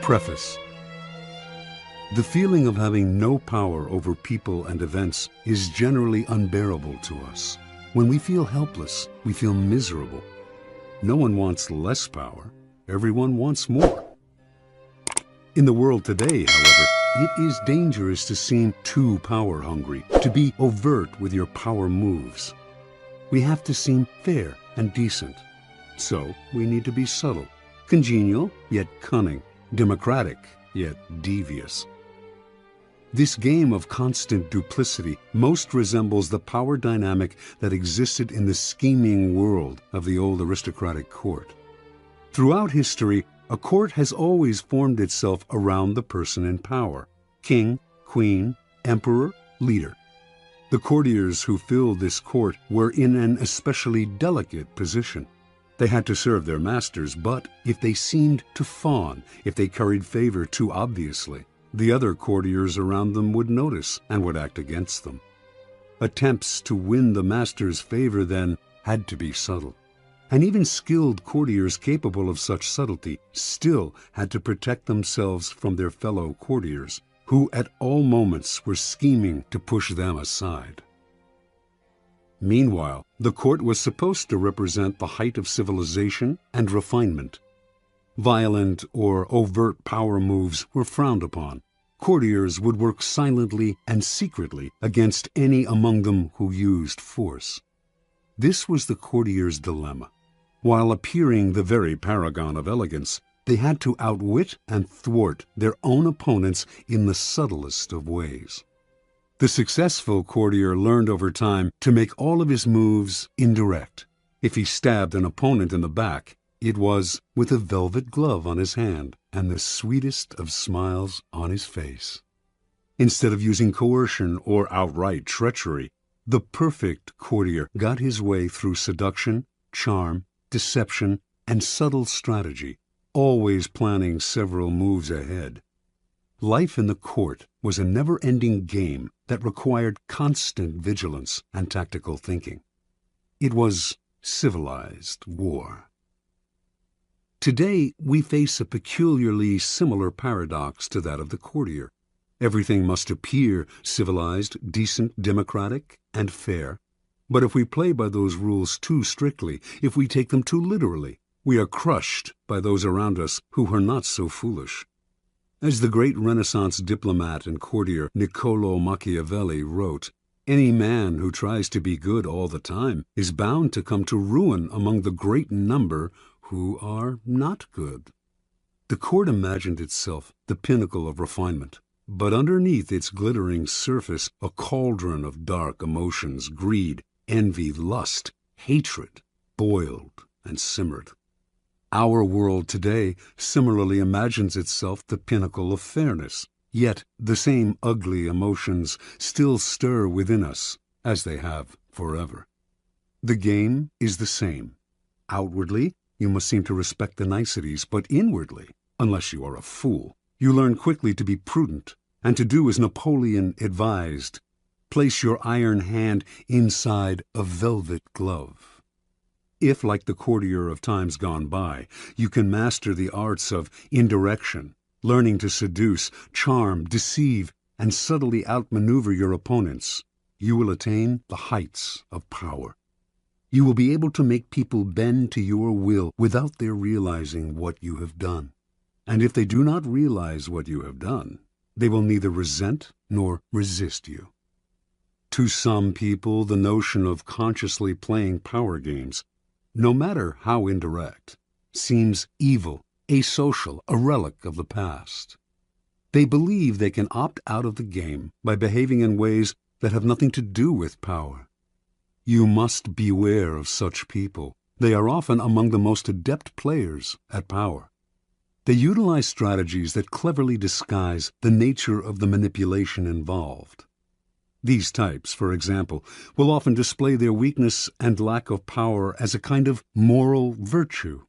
Preface. The feeling of having no power over people and events is generally unbearable to us. When we feel helpless, we feel miserable. No one wants less power. Everyone wants more. In the world today, however, it is dangerous to seem too power-hungry, to be overt with your power moves. We have to seem fair and decent. So we need to be subtle, congenial yet cunning, democratic yet devious. This game of constant duplicity most resembles the power dynamic that existed in the scheming world of the old aristocratic court. Throughout history, a court has always formed itself around the person in power: king, queen, emperor, leader. The courtiers who filled this court were in an especially delicate position. They had to serve their masters, but if they seemed to fawn, if they curried favor too obviously, the other courtiers around them would notice and would act against them. Attempts to win the master's favor then had to be subtle. And even skilled courtiers capable of such subtlety still had to protect themselves from their fellow courtiers, who at all moments were scheming to push them aside. Meanwhile, the court was supposed to represent the height of civilization and refinement. Violent or overt power moves were frowned upon. Courtiers would work silently and secretly against any among them who used force. This was the courtier's dilemma. While appearing the very paragon of elegance, they had to outwit and thwart their own opponents in the subtlest of ways. The successful courtier learned over time to make all of his moves indirect. If he stabbed an opponent in the back, it was with a velvet glove on his hand and the sweetest of smiles on his face. Instead of using coercion or outright treachery, the perfect courtier got his way through seduction, charm, deception, and subtle strategy, always planning several moves ahead. Life in the court was a never-ending game that required constant vigilance and tactical thinking. It was civilized war. Today, we face a peculiarly similar paradox to that of the courtier. Everything must appear civilized, decent, democratic, and fair. But if we play by those rules too strictly, if we take them too literally, we are crushed by those around us who are not so foolish. As the great Renaissance diplomat and courtier Niccolò Machiavelli wrote, "Any man who tries to be good all the time is bound to come to ruin among the great number who are not good." The court imagined itself the pinnacle of refinement, but underneath its glittering surface a cauldron of dark emotions, greed, envy, lust, hatred, boiled and simmered. Our world today similarly imagines itself the pinnacle of fairness, yet the same ugly emotions still stir within us, as they have forever. The game is the same. Outwardly, you must seem to respect the niceties, but inwardly, unless you are a fool, you learn quickly to be prudent and to do as Napoleon advised: place your iron hand inside a velvet glove. If, like the courtier of times gone by, you can master the arts of indirection, learning to seduce, charm, deceive, and subtly outmaneuver your opponents, you will attain the heights of power. You will be able to make people bend to your will without their realizing what you have done. And if they do not realize what you have done, they will neither resent nor resist you. To some people, the notion of consciously playing power games, no matter how indirect, seems evil, asocial, a relic of the past. They believe they can opt out of the game by behaving in ways that have nothing to do with power. You must beware of such people. They are often among the most adept players at power. They utilize strategies that cleverly disguise the nature of the manipulation involved. These types, for example, will often display their weakness and lack of power as a kind of moral virtue.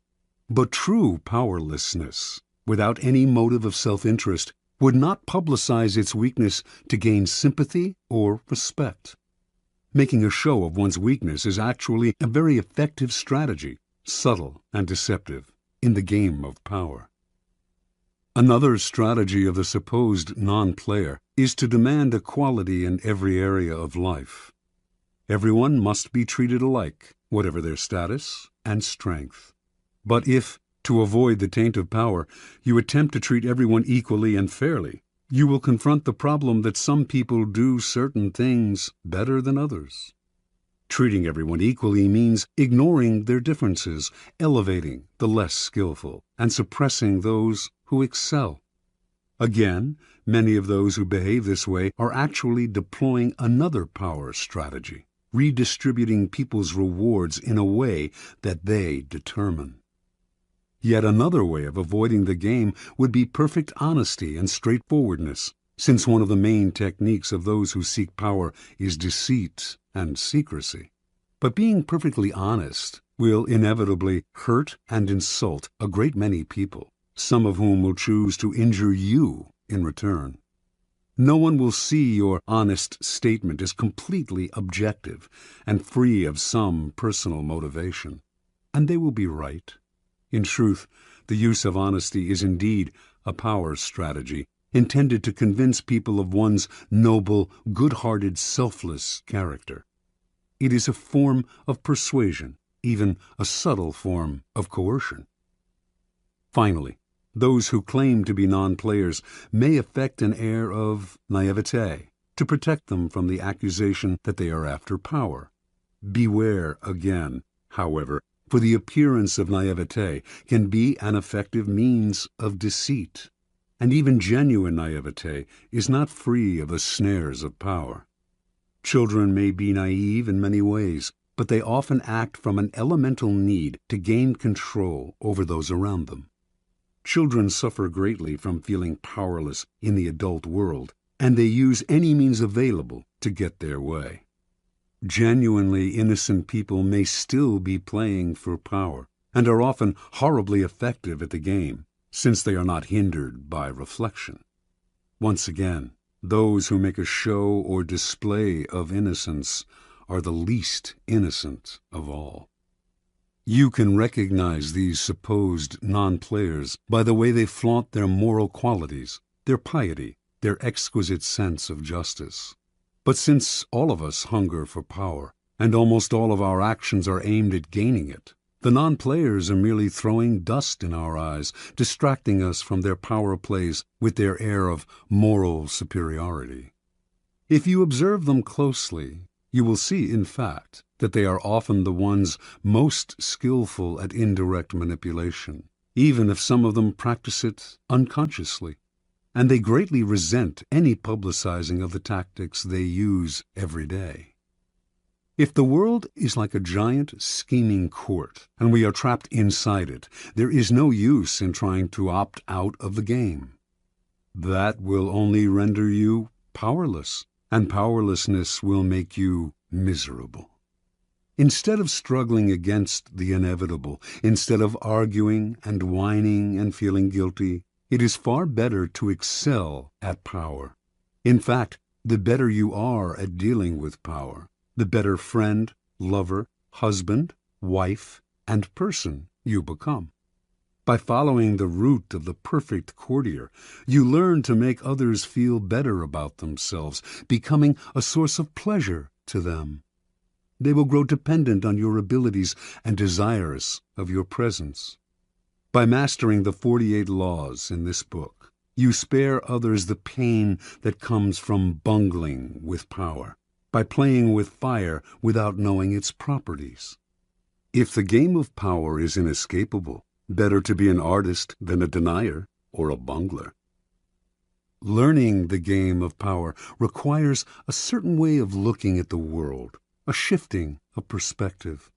But true powerlessness, without any motive of self-interest, would not publicize its weakness to gain sympathy or respect. Making a show of one's weakness is actually a very effective strategy, subtle and deceptive, in the game of power. Another strategy of the supposed non-player is to demand equality in every area of life. Everyone must be treated alike, whatever their status and strength. But if, to avoid the taint of power, you attempt to treat everyone equally and fairly, you will confront the problem that some people do certain things better than others. Treating everyone equally means ignoring their differences, elevating the less skillful, and suppressing those who excel. Again, many of those who behave this way are actually deploying another power strategy, redistributing people's rewards in a way that they determine. Yet another way of avoiding the game would be perfect honesty and straightforwardness, since one of the main techniques of those who seek power is deceit and secrecy. But being perfectly honest will inevitably hurt and insult a great many people, some of whom will choose to injure you in return. No one will see your honest statement as completely objective and free of some personal motivation. And they will be right. In truth, the use of honesty is indeed a power strategy intended to convince people of one's noble, good-hearted, selfless character. It is a form of persuasion, even a subtle form of coercion. Finally, those who claim to be non-players may affect an air of naivete to protect them from the accusation that they are after power. Beware again, however, for the appearance of naivete can be an effective means of deceit, and even genuine naivete is not free of the snares of power. Children may be naive in many ways, but they often act from an elemental need to gain control over those around them. Children suffer greatly from feeling powerless in the adult world, and they use any means available to get their way. Genuinely innocent people may still be playing for power, and are often horribly effective at the game, since they are not hindered by reflection. Once again, those who make a show or display of innocence are the least innocent of all. You can recognize these supposed non-players by the way they flaunt their moral qualities, their piety, their exquisite sense of justice. But since all of us hunger for power, and almost all of our actions are aimed at gaining it, the non-players are merely throwing dust in our eyes, distracting us from their power plays with their air of moral superiority. If you observe them closely, you will see, in fact, that they are often the ones most skillful at indirect manipulation, even if some of them practice it unconsciously, and they greatly resent any publicizing of the tactics they use every day. If the world is like a giant scheming court, and we are trapped inside it, there is no use in trying to opt out of the game. That will only render you powerless, and powerlessness will make you miserable. Instead of struggling against the inevitable, instead of arguing and whining and feeling guilty, it is far better to excel at power. In fact, the better you are at dealing with power, the better friend, lover, husband, wife, and person you become. By following the route of the perfect courtier, you learn to make others feel better about themselves, becoming a source of pleasure to them. They will grow dependent on your abilities and desirous of your presence. By mastering the 48 laws in this book, you spare others the pain that comes from bungling with power, by playing with fire without knowing its properties. If the game of power is inescapable, better to be an artist than a denier or a bungler. Learning the game of power requires a certain way of looking at the world, a shifting of perspective.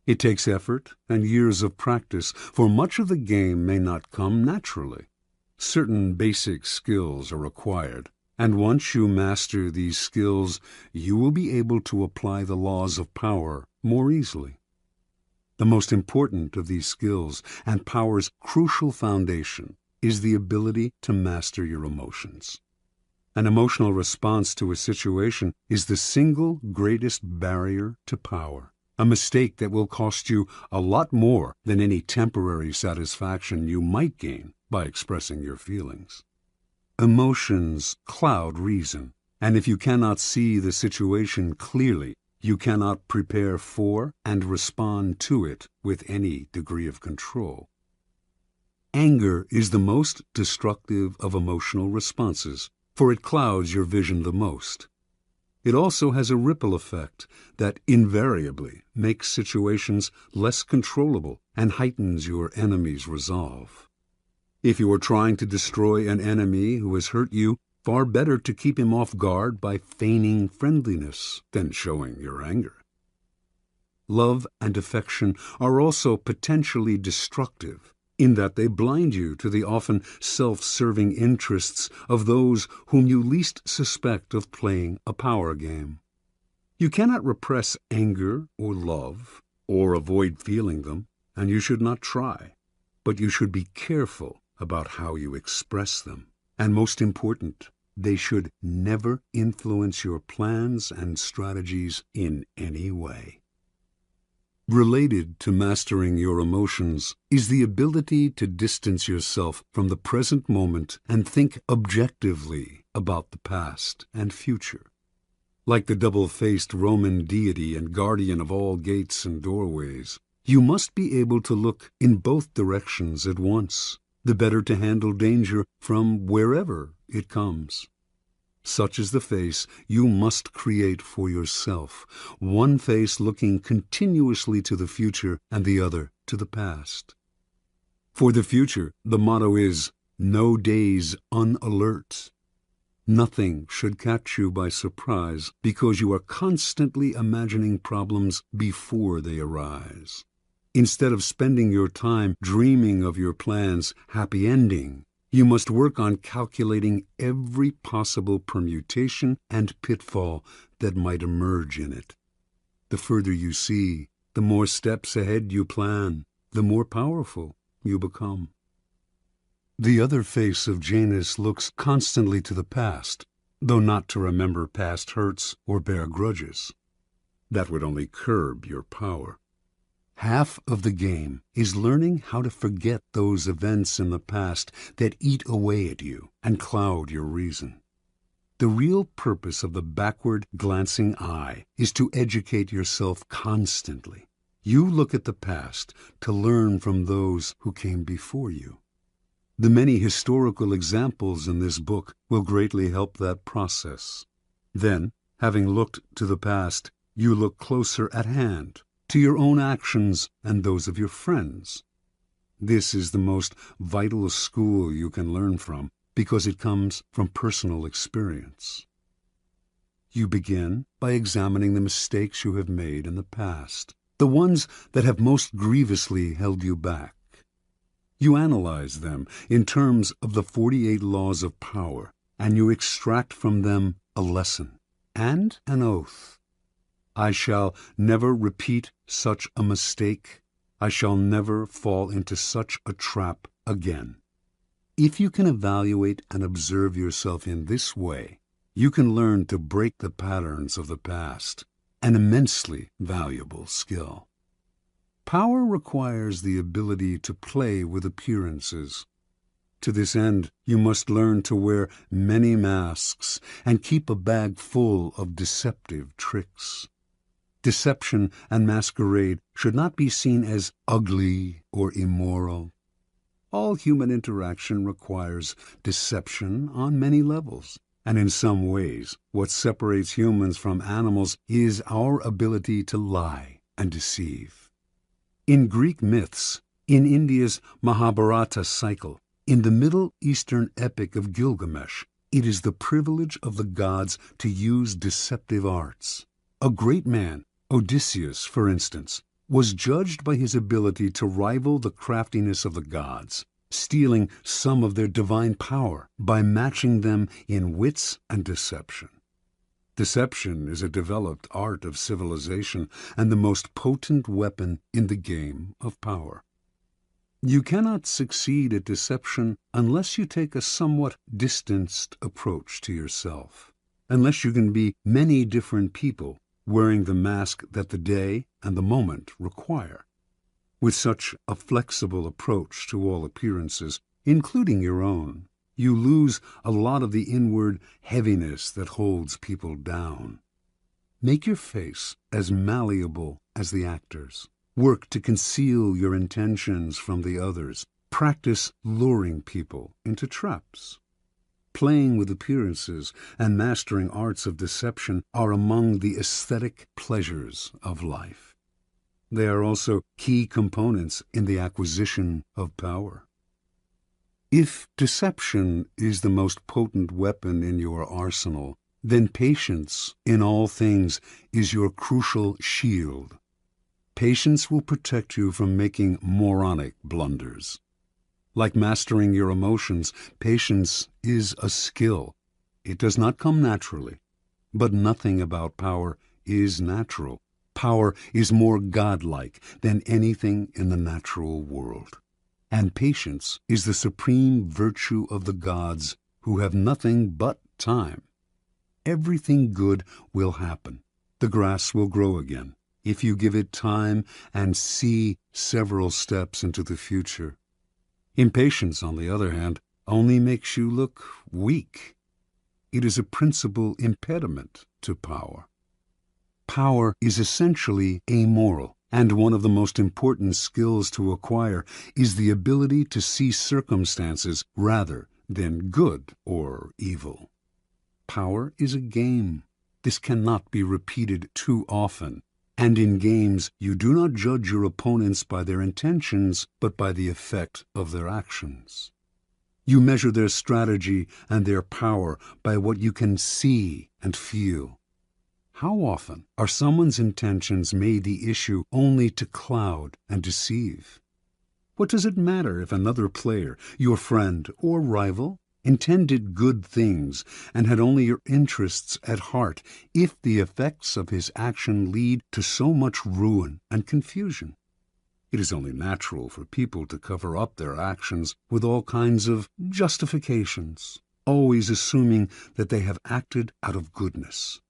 It takes effort and years of practice, for much of the game may not come naturally. Certain basic skills are required, and once you master these skills, you will be able to apply the laws of power more easily. The most important of these skills, and power's crucial foundation, is the ability to master your emotions. An emotional response to a situation is the single greatest barrier to power, a mistake that will cost you a lot more than any temporary satisfaction you might gain by expressing your feelings. Emotions cloud reason, and if you cannot see the situation clearly, you cannot prepare for and respond to it with any degree of control. Anger is the most destructive of emotional responses, for it clouds your vision the most. It also has a ripple effect that invariably makes situations less controllable and heightens your enemy's resolve. If you are trying to destroy an enemy who has hurt you, far better to keep him off guard by feigning friendliness than showing your anger. Love and affection are also potentially destructive in that they blind you to the often self-serving interests of those whom you least suspect of playing a power game. You cannot repress anger or love, or avoid feeling them, and you should not try. But you should be careful about how you express them. And most important, they should never influence your plans and strategies in any way. Related to mastering your emotions is the ability to distance yourself from the present moment and think objectively about the past and future. Like the double-faced Roman deity and guardian of all gates and doorways, you must be able to look in both directions at once, the better to handle danger from wherever it comes. Such is the face you must create for yourself, one face looking continuously to the future and the other to the past. For the future, the motto is, no days unalert. Nothing should catch you by surprise because you are constantly imagining problems before they arise. Instead of spending your time dreaming of your plan's happy ending, you must work on calculating every possible permutation and pitfall that might emerge in it. The further you see, the more steps ahead you plan, the more powerful you become. The other face of Janus looks constantly to the past, though not to remember past hurts or bear grudges. That would only curb your power. Half of the game is learning how to forget those events in the past that eat away at you and cloud your reason. The real purpose of the backward glancing eye is to educate yourself constantly. You look at the past to learn from those who came before you. The many historical examples in this book will greatly help that process. Then, having looked to the past, you look closer at hand, to your own actions and those of your friends. This is the most vital school you can learn from because it comes from personal experience. You begin by examining the mistakes you have made in the past, the ones that have most grievously held you back. You analyze them in terms of the 48 laws of power, and you extract from them a lesson and an oath. I shall never repeat such a mistake. I shall never fall into such a trap again. If you can evaluate and observe yourself in this way, you can learn to break the patterns of the past, an immensely valuable skill. Power requires the ability to play with appearances. To this end, you must learn to wear many masks and keep a bag full of deceptive tricks. Deception and masquerade should not be seen as ugly or immoral. All human interaction requires deception on many levels, and in some ways, what separates humans from animals is our ability to lie and deceive. In Greek myths, in India's Mahabharata cycle, in the Middle Eastern epic of Gilgamesh, it is the privilege of the gods to use deceptive arts. A great man, Odysseus, for instance, was judged by his ability to rival the craftiness of the gods, stealing some of their divine power by matching them in wits and deception. Deception is a developed art of civilization and the most potent weapon in the game of power. You cannot succeed at deception unless you take a somewhat distanced approach to yourself, unless you can be many different people wearing the mask that the day and the moment require. With such a flexible approach to all appearances, including your own, you lose a lot of the inward heaviness that holds people down. Make your face as malleable as the actors. Work to conceal your intentions from the others. Practice luring people into traps. Playing with appearances and mastering arts of deception are among the aesthetic pleasures of life. They are also key components in the acquisition of power. If deception is the most potent weapon in your arsenal, then patience in all things is your crucial shield. Patience will protect you from making moronic blunders. Like mastering your emotions, patience is a skill. It does not come naturally, but nothing about power is natural. Power is more godlike than anything in the natural world. And patience is the supreme virtue of the gods, who have nothing but time. Everything good will happen. The grass will grow again, if you give it time and see several steps into the future. Impatience, on the other hand, only makes you look weak. It is a principal impediment to power. Power is essentially amoral, and one of the most important skills to acquire is the ability to see circumstances rather than good or evil. Power is a game. This cannot be repeated too often. And in games, you do not judge your opponents by their intentions, but by the effect of their actions. You measure their strategy and their power by what you can see and feel. How often are someone's intentions made the issue only to cloud and deceive? What does it matter if another player, your friend or rival, intended good things and had only your interests at heart, if the effects of his action lead to so much ruin and confusion? It is only natural for people to cover up their actions with all kinds of justifications, always assuming that they have acted out of goodness.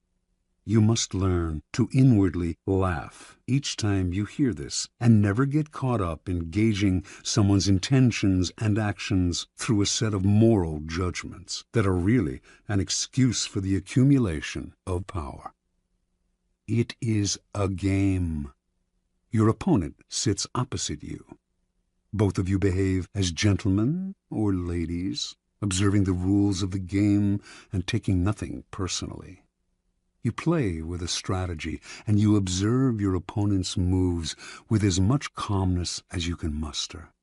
You must learn to inwardly laugh each time you hear this, and never get caught up in gauging someone's intentions and actions through a set of moral judgments that are really an excuse for the accumulation of power. It is a game. Your opponent sits opposite you. Both of you behave as gentlemen or ladies, observing the rules of the game and taking nothing personally. You play with a strategy, and you observe your opponent's moves with as much calmness as you can muster.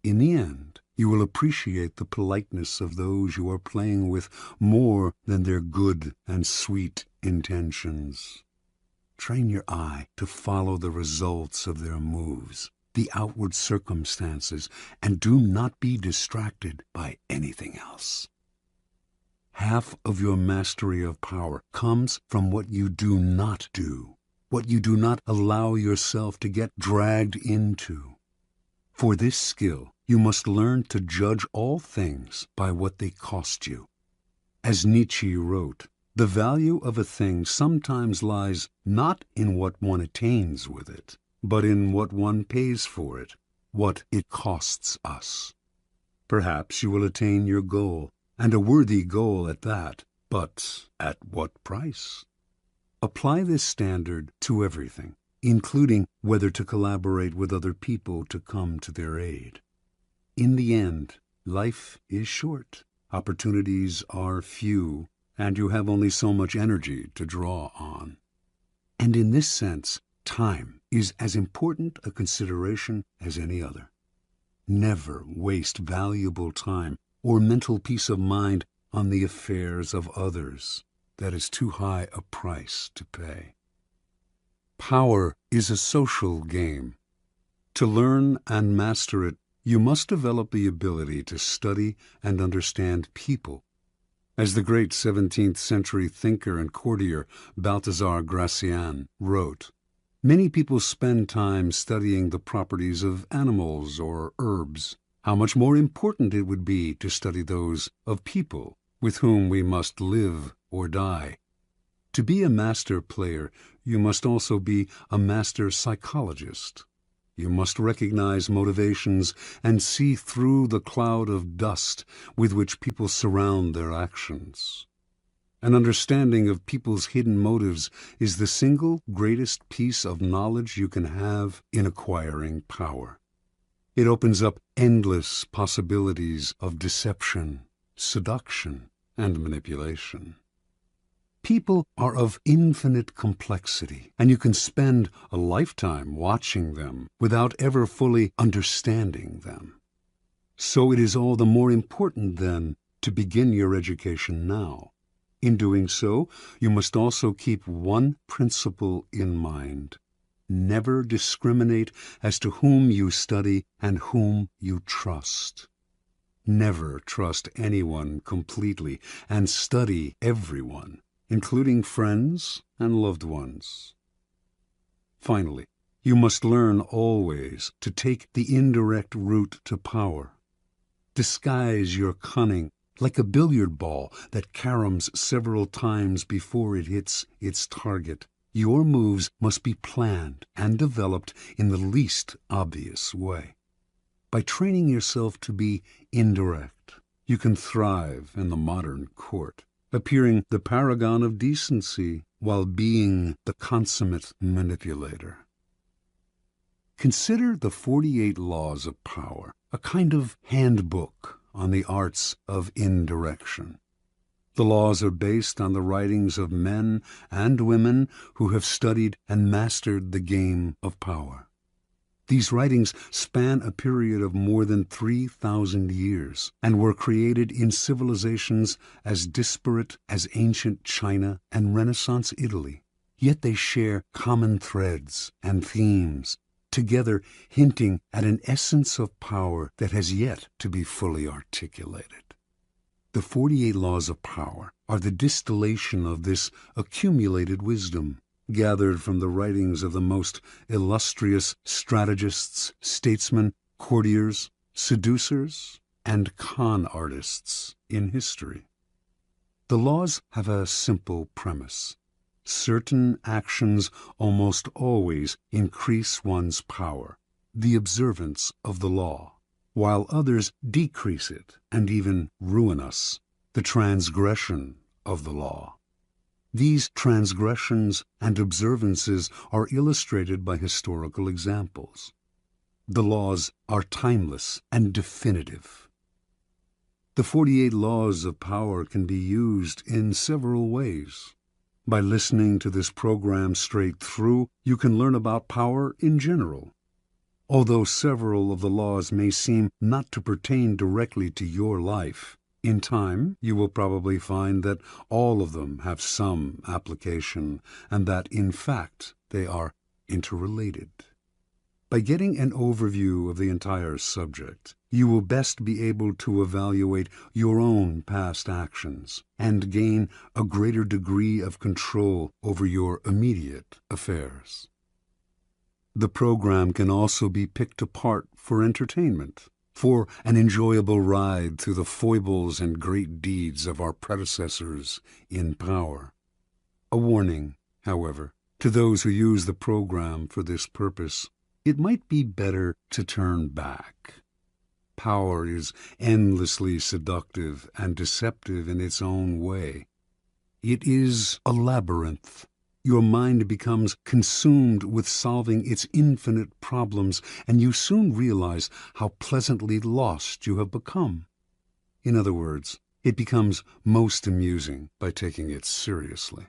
In the end, you will appreciate the politeness of those you are playing with more than their good and sweet intentions. Train your eye to follow the results of their moves, the outward circumstances, and do not be distracted by anything else. Half of your mastery of power comes from what you do not do, what you do not allow yourself to get dragged into. For this skill, you must learn to judge all things by what they cost you. As Nietzsche wrote, the value of a thing sometimes lies not in what one attains with it, but in what one pays for it, what it costs us. Perhaps you will attain your goal, and a worthy goal at that, but at what price? Apply this standard to everything, including whether to collaborate with other people to come to their aid. In the end, life is short, opportunities are few, and you have only so much energy to draw on. And in this sense, time is as important a consideration as any other. Never waste valuable time or mental peace of mind on the affairs of others. That is too high a price to pay. Power is a social game. To learn and master it, you must develop the ability to study and understand people. As the great 17th century thinker and courtier Balthazar Gracian wrote, many people spend time studying the properties of animals or herbs. How much more important it would be to study those of people with whom we must live or die. To be a master player, you must also be a master psychologist. You must recognize motivations and see through the cloud of dust with which people surround their actions. An understanding of people's hidden motives is the single greatest piece of knowledge you can have in acquiring power. It opens up endless possibilities of deception, seduction, and manipulation. People are of infinite complexity, and you can spend a lifetime watching them without ever fully understanding them. So it is all the more important, then, to begin your education now. In doing so, you must also keep one principle in mind. Never discriminate as to whom you study and whom you trust. Never trust anyone completely, and study everyone, including friends and loved ones. Finally, you must learn always to take the indirect route to power. Disguise your cunning like a billiard ball that caroms several times before it hits its target. Your moves must be planned and developed in the least obvious way. By training yourself to be indirect, you can thrive in the modern court, appearing the paragon of decency while being the consummate manipulator. Consider the 48 Laws of Power, a kind of handbook on the arts of indirection. The laws are based on the writings of men and women who have studied and mastered the game of power. These writings span a period of more than 3,000 years and were created in civilizations as disparate as ancient China and Renaissance Italy. Yet they share common threads and themes, together hinting at an essence of power that has yet to be fully articulated. The 48 Laws of Power are the distillation of this accumulated wisdom, gathered from the writings of the most illustrious strategists, statesmen, courtiers, seducers, and con artists in history. The laws have a simple premise. Certain actions almost always increase one's power, the observance of the law, while others decrease it and even ruin us, the transgression of the law. These transgressions and observances are illustrated by historical examples. The laws are timeless and definitive. The 48 Laws of Power can be used in several ways. By listening to this program straight through, you can learn about power in general. Although several of the laws may seem not to pertain directly to your life, in time you will probably find that all of them have some application and that, in fact, they are interrelated. By getting an overview of the entire subject, you will best be able to evaluate your own past actions and gain a greater degree of control over your immediate affairs. The program can also be picked apart for entertainment, for an enjoyable ride through the foibles and great deeds of our predecessors in power. A warning, however, to those who use the program for this purpose: it might be better to turn back. Power is endlessly seductive and deceptive in its own way. It is a labyrinth. Your mind becomes consumed with solving its infinite problems, and you soon realize how pleasantly lost you have become. In other words, it becomes most amusing by taking it seriously.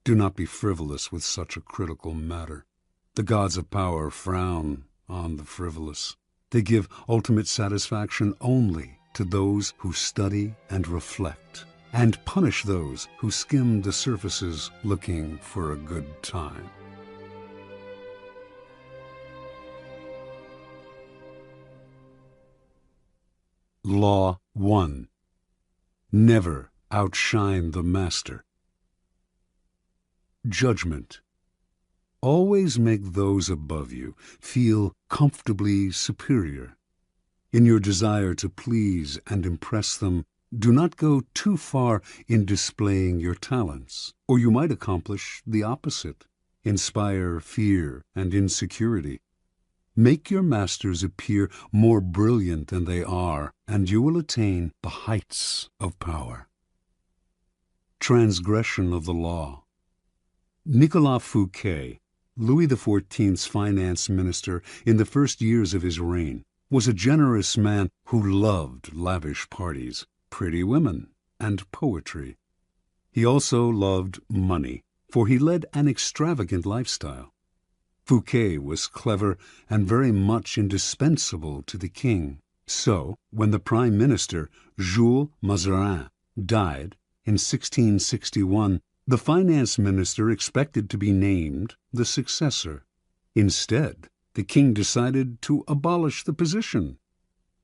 Do not be frivolous with such a critical matter. The gods of power frown on the frivolous. They give ultimate satisfaction only to those who study and reflect, and punish those who skim the surfaces looking for a good time. Law 1. Never outshine the master. Judgment. Always make those above you feel comfortably superior. In your desire to please and impress them, do not go too far in displaying your talents, or you might accomplish the opposite, inspire fear and insecurity. Make your masters appear more brilliant than they are, and you will attain the heights of power. Transgression of the law. Nicolas Fouquet, Louis XIV's finance minister in the first years of his reign, was a generous man who loved lavish parties, pretty women, and poetry. He also loved money, for he led an extravagant lifestyle. Fouquet was clever and very much indispensable to the king. So, when the prime minister, Jules Mazarin, died in 1661, the finance minister expected to be named the successor. Instead, the king decided to abolish the position.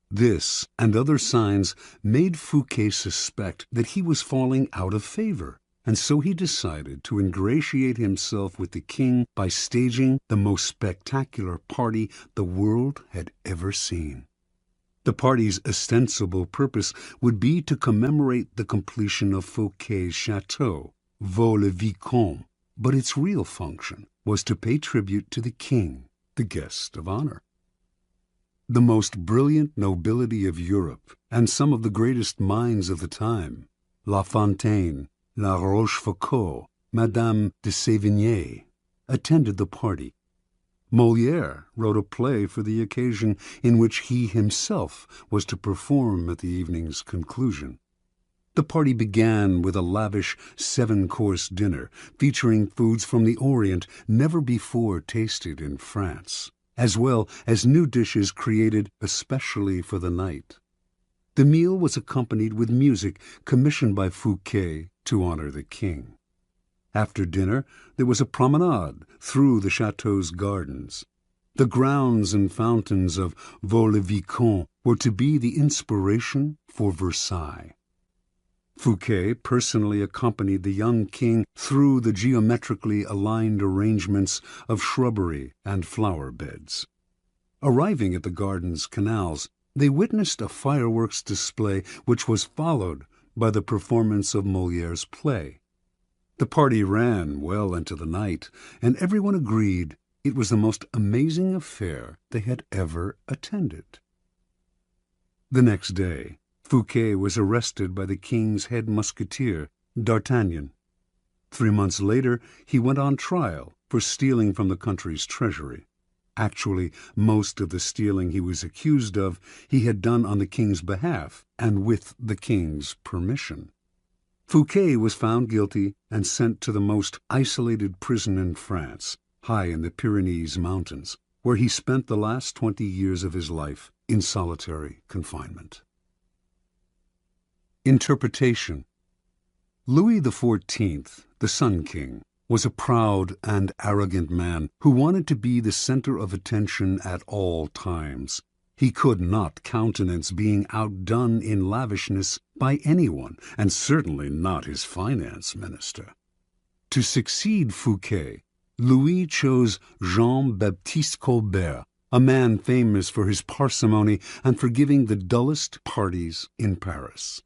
This and other signs made Fouquet suspect that he was falling out of favor, and so he decided to ingratiate himself with the king by staging the most spectacular party the world had ever seen. The party's ostensible purpose would be to commemorate the completion of Fouquet's chateau, Vaux-le-Vicomte, but its real function was to pay tribute to the king, the guest of honor. The most brilliant nobility of Europe and some of the greatest minds of the time, La Fontaine, La Rochefoucauld, Madame de Sévigné, attended the party. Molière wrote a play for the occasion in which he himself was to perform at the evening's conclusion. The party began with a lavish 7-course dinner featuring foods from the Orient never before tasted in France, as well as new dishes created especially for the night. The meal was accompanied with music commissioned by Fouquet to honor the king. After dinner, there was a promenade through the chateau's gardens. The grounds and fountains of Vaux-le-Vicomte were to be the inspiration for Versailles. Fouquet personally accompanied the young king through the geometrically aligned arrangements of shrubbery and flower beds. Arriving at the garden's canals, they witnessed a fireworks display which was followed by the performance of Molière's play. The party ran well into the night, and everyone agreed it was the most amazing affair they had ever attended. The next day, Fouquet was arrested by the king's head musketeer, D'Artagnan. 3 months later, he went on trial for stealing from the country's treasury. Actually, most of the stealing he was accused of he had done on the king's behalf and with the king's permission. Fouquet was found guilty and sent to the most isolated prison in France, high in the Pyrenees Mountains, where he spent the last 20 years of his life in solitary confinement. Interpretation. Louis XIV, the Sun King, was a proud and arrogant man who wanted to be the center of attention at all times. He could not countenance being outdone in lavishness by anyone, and certainly not his finance minister. To succeed Fouquet, Louis chose Jean-Baptiste Colbert, a man famous for his parsimony and for giving the dullest parties in Paris.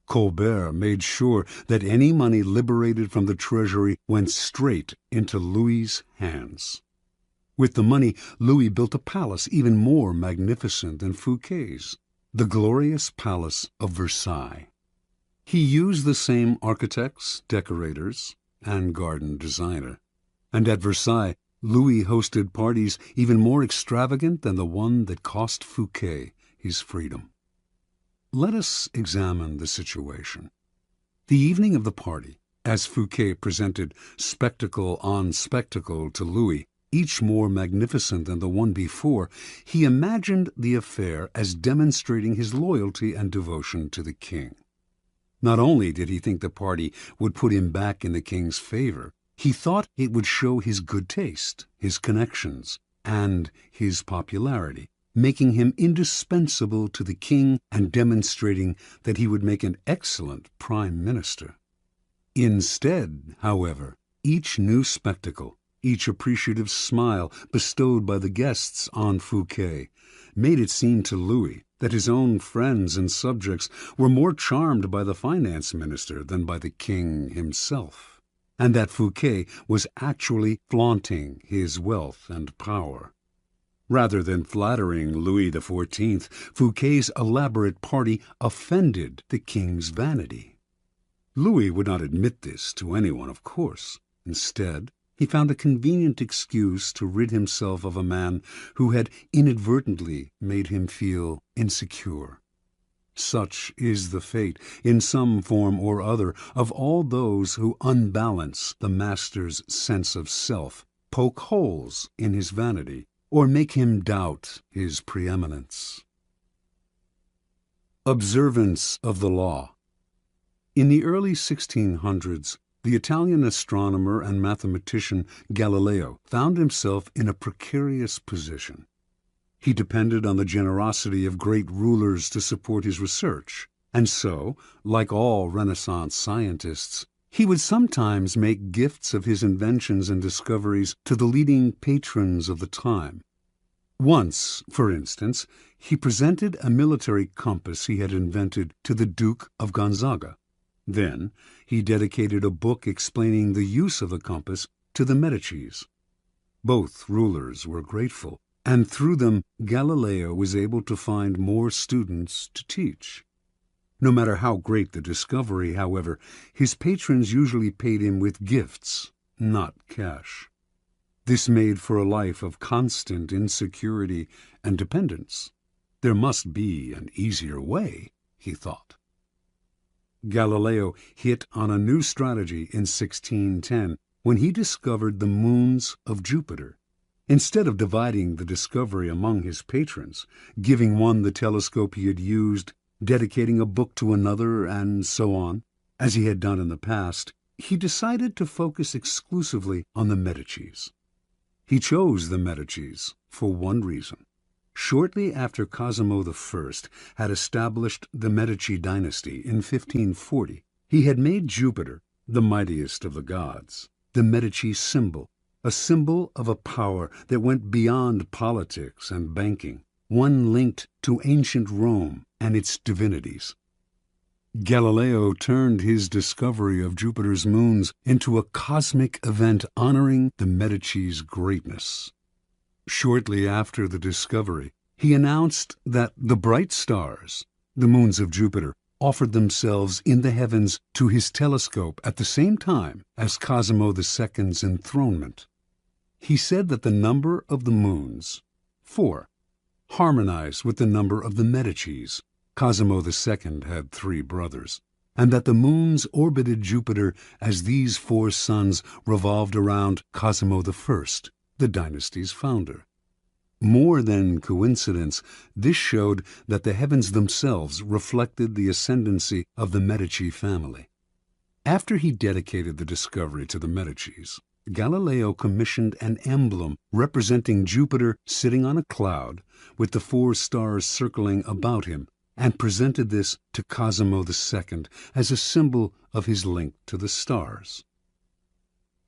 Colbert made sure that any money liberated from the treasury went straight into Louis's hands. With the money, Louis built a palace even more magnificent than Fouquet's, the glorious Palace of Versailles. He used the same architects, decorators, and garden designer. And at Versailles, Louis hosted parties even more extravagant than the one that cost Fouquet his freedom. Let us examine the situation. The evening of the party, as Fouquet presented spectacle on spectacle to Louis, each more magnificent than the one before, he imagined the affair as demonstrating his loyalty and devotion to the king. Not only did he think the party would put him back in the king's favor, he thought it would show his good taste, his connections, and his popularity, making him indispensable to the king and demonstrating that he would make an excellent prime minister. Instead, however, each new spectacle, each appreciative smile bestowed by the guests on Fouquet, made it seem to Louis that his own friends and subjects were more charmed by the finance minister than by the king himself, and that Fouquet was actually flaunting his wealth and power. Rather than flattering Louis XIV, Fouquet's elaborate party offended the king's vanity. Louis would not admit this to anyone, of course. Instead, he found a convenient excuse to rid himself of a man who had inadvertently made him feel insecure. Such is the fate, in some form or other, of all those who unbalance the master's sense of self, poke holes in his vanity, or make him doubt his preeminence. Observance of the law. In the early 1600s, the Italian astronomer and mathematician Galileo found himself in a precarious position. He depended on the generosity of great rulers to support his research, and so, like all Renaissance scientists, he would sometimes make gifts of his inventions and discoveries to the leading patrons of the time. Once, for instance, he presented a military compass he had invented to the Duke of Gonzaga. Then he dedicated a book explaining the use of the compass to the Medicis. Both rulers were grateful, and through them Galileo was able to find more students to teach. No matter how great the discovery, however, his patrons usually paid him with gifts, not cash. This made for a life of constant insecurity and dependence. There must be an easier way, he thought. Galileo hit on a new strategy in 1610 when he discovered the moons of Jupiter. Instead of dividing the discovery among his patrons, giving one the telescope he had used, dedicating a book to another, and so on, as he had done in the past, he decided to focus exclusively on the Medicis. He chose the Medicis for one reason. Shortly after Cosimo I had established the Medici dynasty in 1540, he had made Jupiter, the mightiest of the gods, the Medici symbol, a symbol of a power that went beyond politics and banking, one linked to ancient Rome and its divinities. Galileo turned his discovery of Jupiter's moons into a cosmic event honoring the Medici's greatness. Shortly after the discovery, he announced that the bright stars, the moons of Jupiter, offered themselves in the heavens to his telescope at the same time as Cosimo II's enthronement. He said that the number of the moons, 4, harmonized with the number of the Medicis. Cosimo II had 3 brothers, and that the moons orbited Jupiter as these 4 suns revolved around Cosimo I, the dynasty's founder. More than coincidence, this showed that the heavens themselves reflected the ascendancy of the Medici family. After he dedicated the discovery to the Medicis, Galileo commissioned an emblem representing Jupiter sitting on a cloud with the 4 stars circling about him, and presented this to Cosimo II as a symbol of his link to the stars.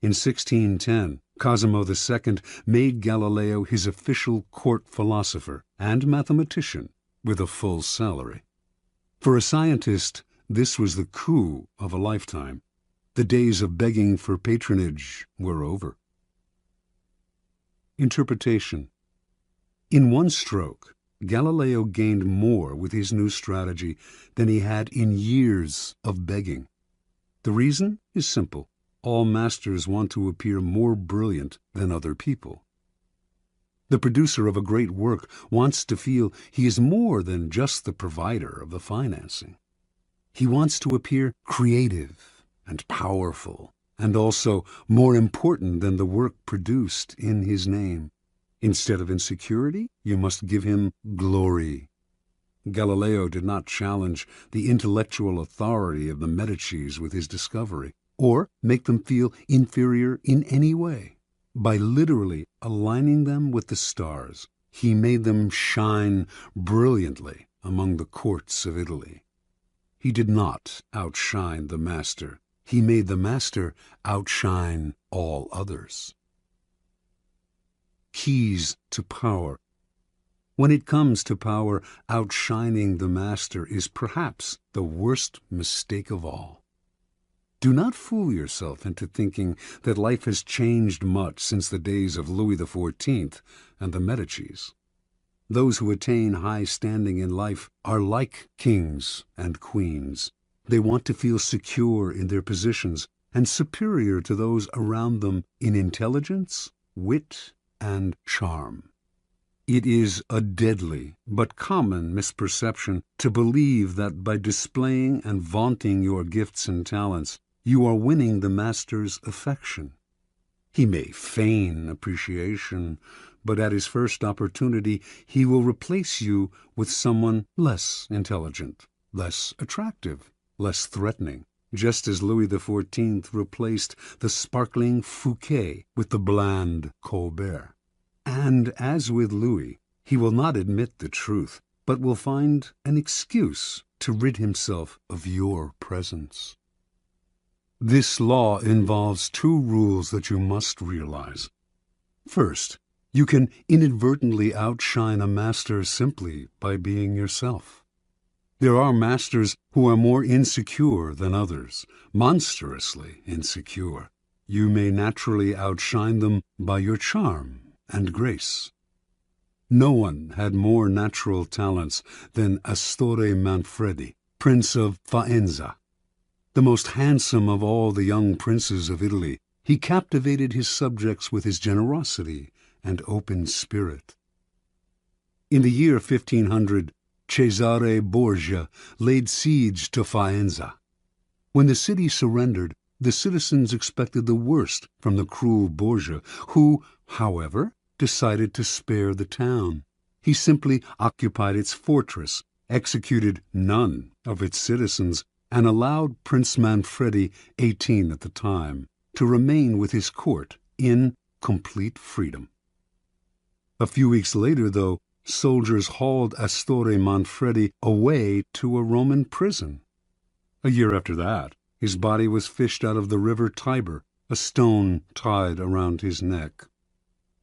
In 1610, Cosimo II made Galileo his official court philosopher and mathematician with a full salary. For a scientist, this was the coup of a lifetime. The days of begging for patronage were over. Interpretation. In one stroke, Galileo gained more with his new strategy than he had in years of begging. The reason is simple. All masters want to appear more brilliant than other people. The producer of a great work wants to feel he is more than just the provider of the financing. He wants to appear creative and powerful, and also more important than the work produced in his name. Instead of insecurity, you must give him glory. Galileo did not challenge the intellectual authority of the Medicis with his discovery, or make them feel inferior in any way. By literally aligning them with the stars, he made them shine brilliantly among the courts of Italy. He did not outshine the master. He made the master outshine all others. Keys to power. When it comes to power, outshining the master is perhaps the worst mistake of all. Do not fool yourself into thinking that life has changed much since the days of Louis XIV and the Medicis. Those who attain high standing in life are like kings and queens. They want to feel secure in their positions and superior to those around them in intelligence, wit, and charm. It is a deadly but common misperception to believe that by displaying and vaunting your gifts and talents, you are winning the master's affection. He may feign appreciation, but at his first opportunity he will replace you with someone less intelligent, less attractive, less threatening, just as Louis XIV replaced the sparkling Fouquet with the bland Colbert. And as with Louis, he will not admit the truth, but will find an excuse to rid himself of your presence. This law involves two rules that you must realize. First, you can inadvertently outshine a master simply by being yourself. There are masters who are more insecure than others, monstrously insecure. You may naturally outshine them by your charm and grace. No one had more natural talents than Astorre Manfredi, Prince of Faenza. The most handsome of all the young princes of Italy, he captivated his subjects with his generosity and open spirit. In the year 1500, Cesare Borgia laid siege to Faenza. When the city surrendered, the citizens expected the worst from the cruel Borgia, who, however, decided to spare the town. He simply occupied its fortress, executed none of its citizens, and allowed Prince Manfredi, 18 at the time, to remain with his court in complete freedom. A few weeks later, though, soldiers hauled Astorre Manfredi away to a Roman prison. A year after that, his body was fished out of the river Tiber, a stone tied around his neck.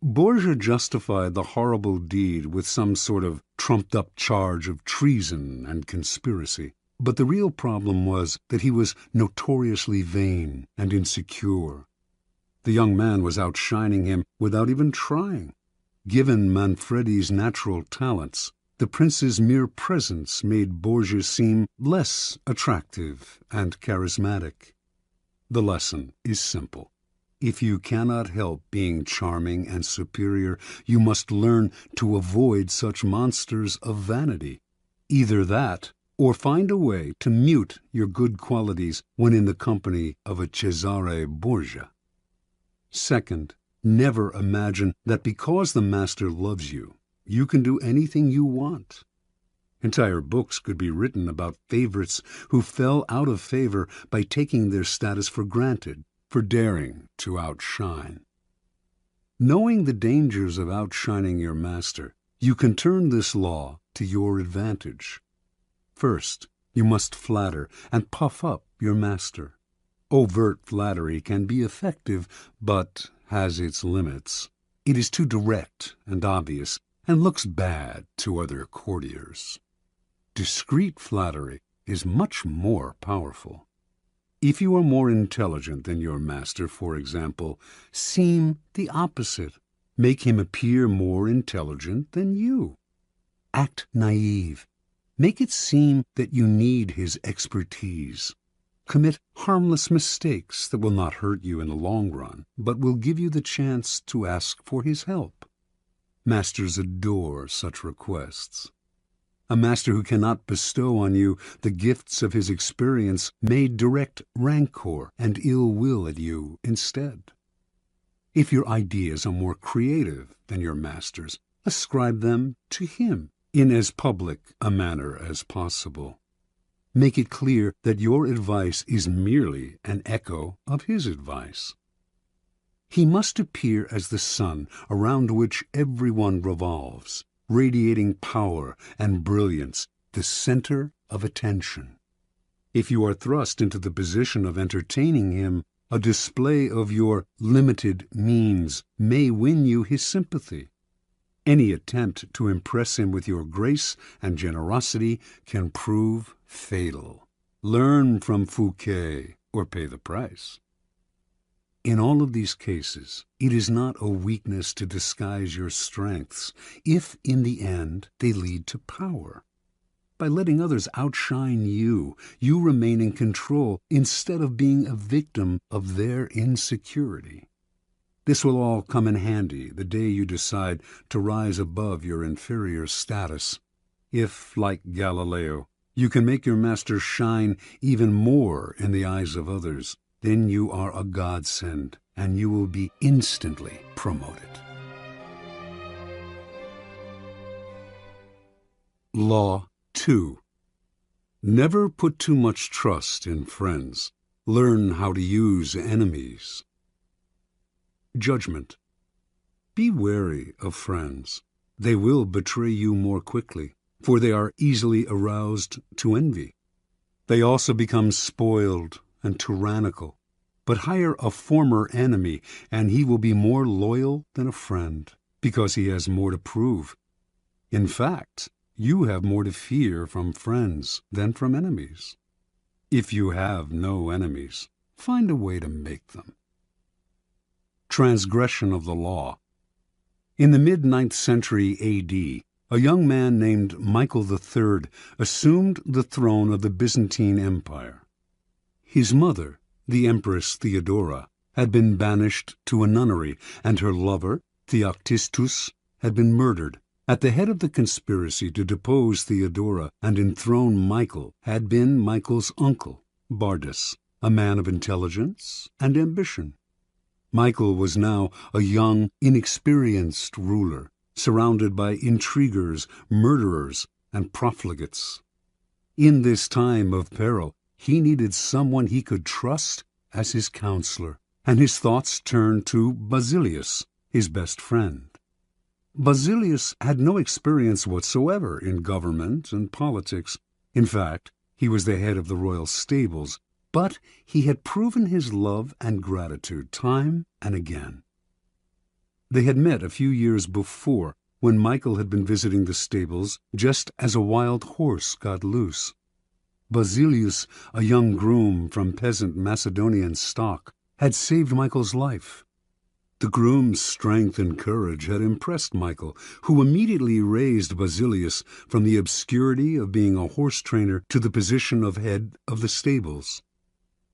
Borgia justified the horrible deed with some sort of trumped-up charge of treason and conspiracy. But the real problem was that he was notoriously vain and insecure. The young man was outshining him without even trying. Given Manfredi's natural talents, the prince's mere presence made Borgia seem less attractive and charismatic. The lesson is simple. If you cannot help being charming and superior, you must learn to avoid such monsters of vanity. Either that, or find a way to mute your good qualities when in the company of a Cesare Borgia. Second, never imagine that because the master loves you, you can do anything you want. Entire books could be written about favorites who fell out of favor by taking their status for granted, for daring to outshine. Knowing the dangers of outshining your master, you can turn this law to your advantage. First, you must flatter and puff up your master. Overt flattery can be effective, but has its limits. It is too direct and obvious, and looks bad to other courtiers. Discreet flattery is much more powerful. If you are more intelligent than your master, for example, seem the opposite. Make him appear more intelligent than you. Act naive. Make it seem that you need his expertise. Commit harmless mistakes that will not hurt you in the long run, but will give you the chance to ask for his help. Masters adore such requests. A master who cannot bestow on you the gifts of his experience may direct rancor and ill will at you instead. If your ideas are more creative than your master's, ascribe them to him in as public a manner as possible. Make it clear that your advice is merely an echo of his advice. He must appear as the sun around which everyone revolves, radiating power and brilliance, the center of attention. If you are thrust into the position of entertaining him, a display of your limited means may win you his sympathy. Any attempt to impress him with your grace and generosity can prove fatal. Learn from Fouquet. or pay the price. In all of these cases, it is not a weakness to disguise your strengths if, in the end, they lead to power. By letting others outshine you, you remain in control instead of being a victim of their insecurity. This will all come in handy the day you decide to rise above your inferior status. If, like Galileo, you can make your master shine even more in the eyes of others, then you are a godsend, and you will be instantly promoted. Law 2. Never put too much trust in friends. Learn how to use enemies. Judgment. Be wary of friends. They will betray you more quickly, for they are easily aroused to envy. They also become spoiled and tyrannical. But hire a former enemy, and he will be more loyal than a friend, because he has more to prove. In fact, you have more to fear from friends than from enemies. If you have no enemies, find a way to make them. Transgression of the law. In the mid-9th century A.D., a young man named Michael III assumed the throne of the Byzantine Empire. His mother, the Empress Theodora, had been banished to a nunnery, and her lover, Theoctistus, had been murdered. At the head of the conspiracy to depose Theodora and enthrone Michael had been Michael's uncle, Boldness, a man of intelligence and ambition. Michael was now a young, inexperienced ruler, surrounded by intriguers, murderers, and profligates. In this time of peril, he needed someone he could trust as his counselor, and his thoughts turned to Basilius, his best friend. Basilius had no experience whatsoever in government and politics. In fact, he was the head of the royal stables, but he had proven his love and gratitude time and again. They had met a few years before, when Michael had been visiting the stables just as a wild horse got loose. Basilius, a young groom from peasant Macedonian stock, had saved Michael's life. The groom's strength and courage had impressed Michael, who immediately raised Basilius from the obscurity of being a horse trainer to the position of head of the stables.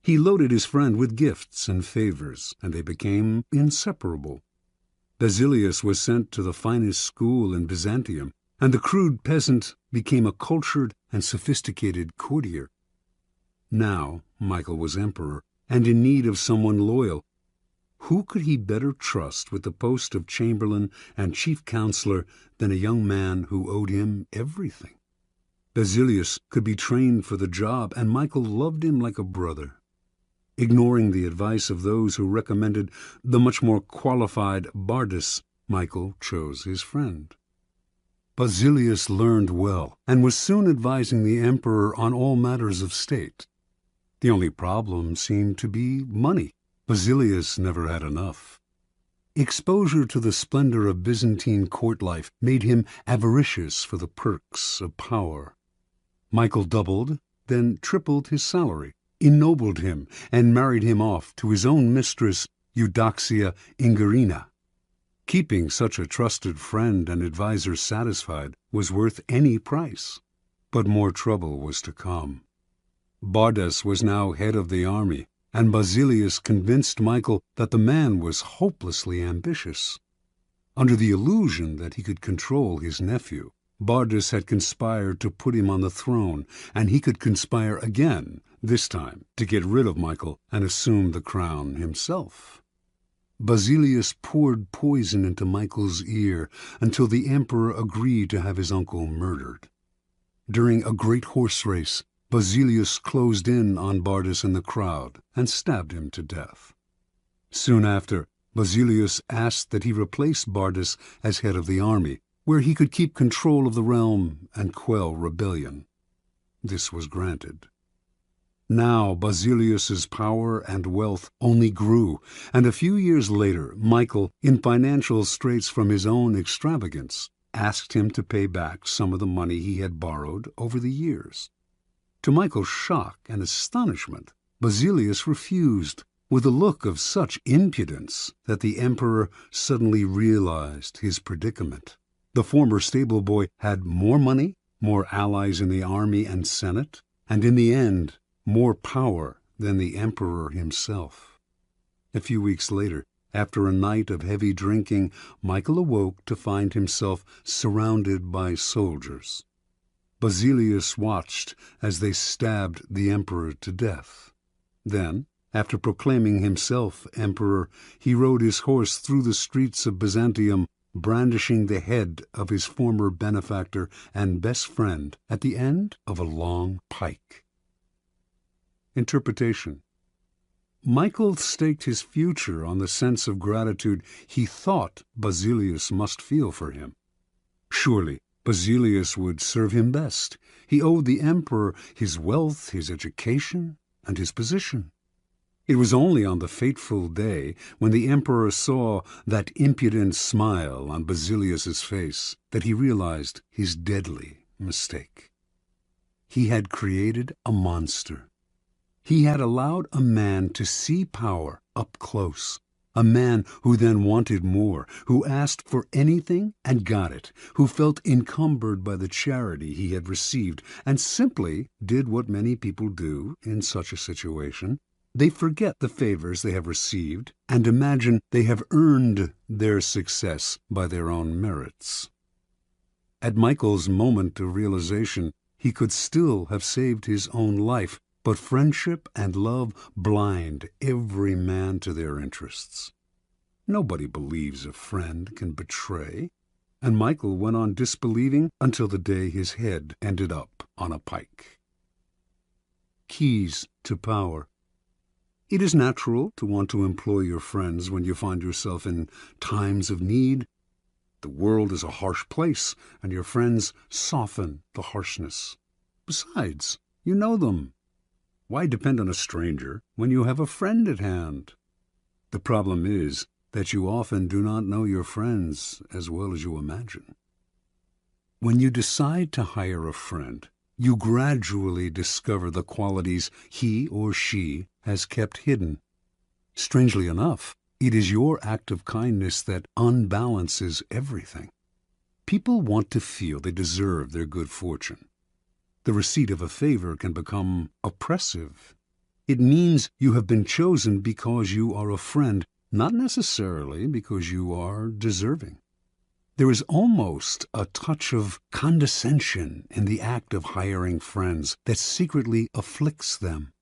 He loaded his friend with gifts and favors, and they became inseparable. Basilius was sent to the finest school in Byzantium, and the crude peasant became a cultured and sophisticated courtier. Now Michael was emperor, and in need of someone loyal. Who could he better trust with the post of chamberlain and chief counselor than a young man who owed him everything? Basilius could be trained for the job, and Michael loved him like a brother. Ignoring the advice of those who recommended the much more qualified Boldness, Michael chose his friend. Basilius learned well, and was soon advising the emperor on all matters of state. The only problem seemed to be money. Basilius never had enough. Exposure to the splendor of Byzantine court life made him avaricious for the perks of power. Michael doubled, then tripled his salary, ennobled him, and married him off to his own mistress, Eudoxia Ingerina. Keeping such a trusted friend and adviser satisfied was worth any price. But more trouble was to come. Boldness was now head of the army, and Basilius convinced Michael that the man was hopelessly ambitious. Under the illusion that he could control his nephew, Boldness had conspired to put him on the throne, and he could conspire again, this time to get rid of Michael and assume the crown himself. Basilius poured poison into Michael's ear until the emperor agreed to have his uncle murdered. During a great horse race, Basilius closed in on Boldness in the crowd and stabbed him to death. Soon after, Basilius asked that he replace Boldness as head of the army, where he could keep control of the realm and quell rebellion. This was granted. Now Basilius's power and wealth only grew, and a few years later Michael, in financial straits from his own extravagance, asked him to pay back some of the money he had borrowed over the years. To Michael's shock and astonishment, Basilius refused, with a look of such impudence that the emperor suddenly realized his predicament. The former stable boy had more money, more allies in the army and senate, and in the end, more power than the emperor himself. A few weeks later, after a night of heavy drinking, Michael awoke to find himself surrounded by soldiers. Basilius watched as they stabbed the emperor to death. Then, after proclaiming himself emperor, he rode his horse through the streets of Byzantium, brandishing the head of his former benefactor and best friend at the end of a long pike. Interpretation. Michael staked his future on the sense of gratitude he thought Basilius must feel for him. Surely Basilius would serve him best. He owed the emperor his wealth, his education, and his position. It was only on the fateful day when the emperor saw that impudent smile on Basilius's face that he realized his deadly mistake. He had created a monster. He had allowed a man to see power up close, a man who then wanted more, who asked for anything and got it, who felt encumbered by the charity he had received, and simply did what many people do in such a situation. They forget the favors they have received and imagine they have earned their success by their own merits. At Michael's moment of realization, he could still have saved his own life, but friendship and love blind every man to their interests. Nobody believes a friend can betray, and Michael went on disbelieving until the day his head ended up on a pike. Keys to power. It is natural to want to employ your friends when you find yourself in times of need. The world is a harsh place, and your friends soften the harshness. Besides, you know them. Why depend on a stranger when you have a friend at hand? The problem is that you often do not know your friends as well as you imagine. When you decide to hire a friend, you gradually discover the qualities he or she has kept hidden. Strangely enough, it is your act of kindness that unbalances everything. People want to feel they deserve their good fortune. The receipt of a favor can become oppressive. It means you have been chosen because you are a friend, not necessarily because you are deserving. There is almost a touch of condescension in the act of hiring friends that secretly afflicts them.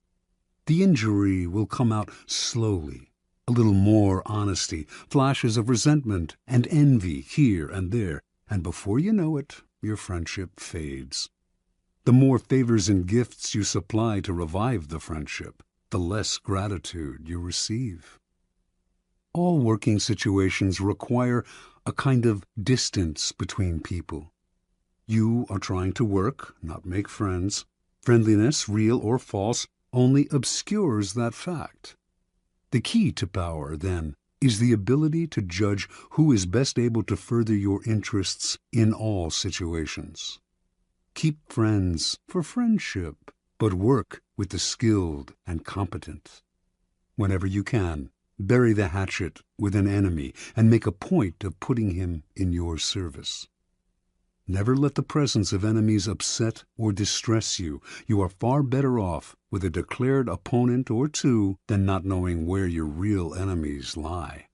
The injury will come out slowly, a little more honesty, flashes of resentment and envy here and there, and before you know it, your friendship fades. The more favors and gifts you supply to revive the friendship, the less gratitude you receive. All working situations require a kind of distance between people. You are trying to work, not make friends. Friendliness, real or false, only obscures that fact. The key to power, then, is the ability to judge who is best able to further your interests in all situations. Keep friends for friendship, but work with the skilled and competent. Whenever you can, bury the hatchet with an enemy and make a point of putting him in your service. Never let the presence of enemies upset or distress you. You are far better off with a declared opponent or two than not knowing where your real enemies lie.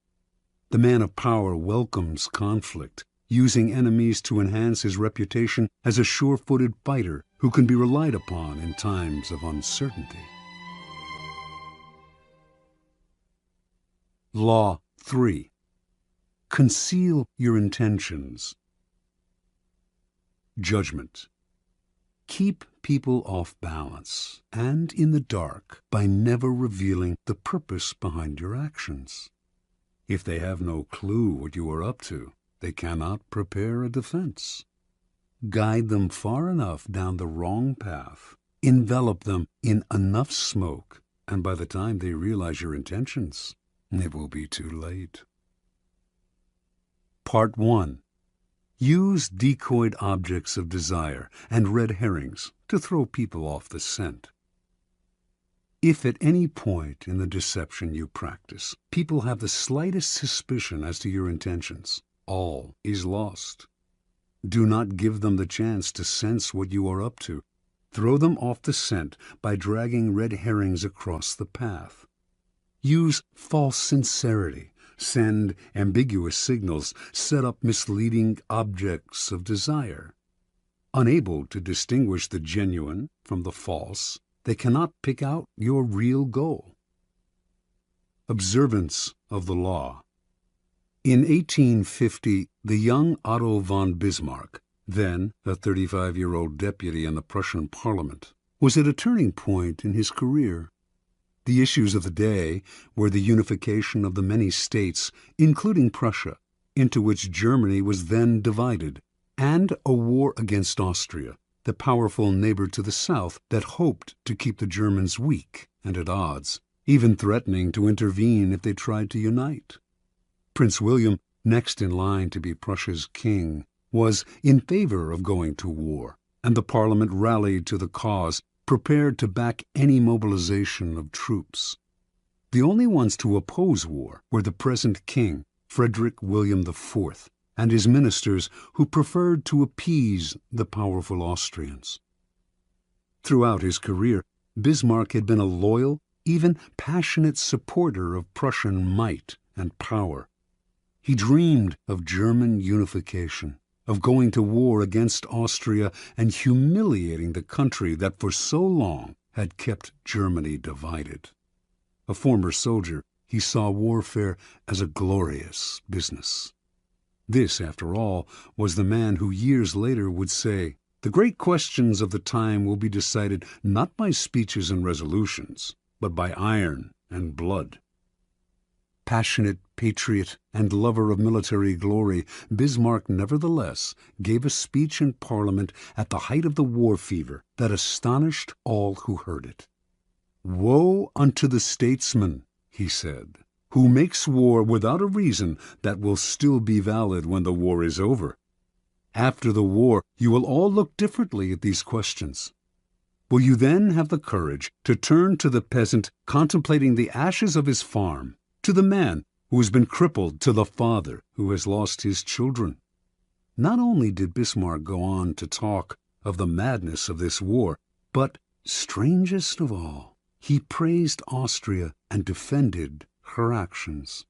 The man of power welcomes conflict, using enemies to enhance his reputation as a sure-footed fighter who can be relied upon in times of uncertainty. Law 3. Conceal your intentions. Judgment. Keep people off balance and in the dark by never revealing the purpose behind your actions. If they have no clue what you are up to, they cannot prepare a defense. Guide them far enough down the wrong path, envelop them in enough smoke, and by the time they realize your intentions, it will be too late. Part 1. Use decoyed objects of desire and red herrings to throw people off the scent. If at any point in the deception you practice, people have the slightest suspicion as to your intentions, all is lost. Do not give them the chance to sense what you are up to. Throw them off the scent by dragging red herrings across the path. Use false sincerity, send ambiguous signals, set up misleading objects of desire. Unable to distinguish the genuine from the false, they cannot pick out your real goal. Observance of the law. In 1850, the young Otto von Bismarck, then a 35-year-old deputy in the Prussian parliament, was at a turning point in his career. The issues of the day were the unification of the many states, including Prussia, into which Germany was then divided, and a war against Austria, the powerful neighbor to the south that hoped to keep the Germans weak and at odds, even threatening to intervene if they tried to unite. Prince William, next in line to be Prussia's king, was in favor of going to war, and the Parliament rallied to the cause, prepared to back any mobilization of troops. The only ones to oppose war were the present king, Frederick William IV, and his ministers, who preferred to appease the powerful Austrians. Throughout his career, Bismarck had been a loyal, even passionate supporter of Prussian might and power. He dreamed of German unification, of going to war against Austria and humiliating the country that for so long had kept Germany divided. A former soldier, he saw warfare as a glorious business. This, after all, was the man who years later would say, "The great questions of the time will be decided not by speeches and resolutions, but by iron and blood." Passionate patriot and lover of military glory, Bismarck nevertheless gave a speech in Parliament at the height of the war fever that astonished all who heard it. "Woe unto the statesman," he said, "who makes war without a reason that will still be valid when the war is over. After the war, you will all look differently at these questions. Will you then have the courage to turn to the peasant contemplating the ashes of his farm, to the man who has been crippled, to the father who has lost his children?" Not only did Bismarck go on to talk of the madness of this war, but, strangest of all, he praised Austria and defended her actions.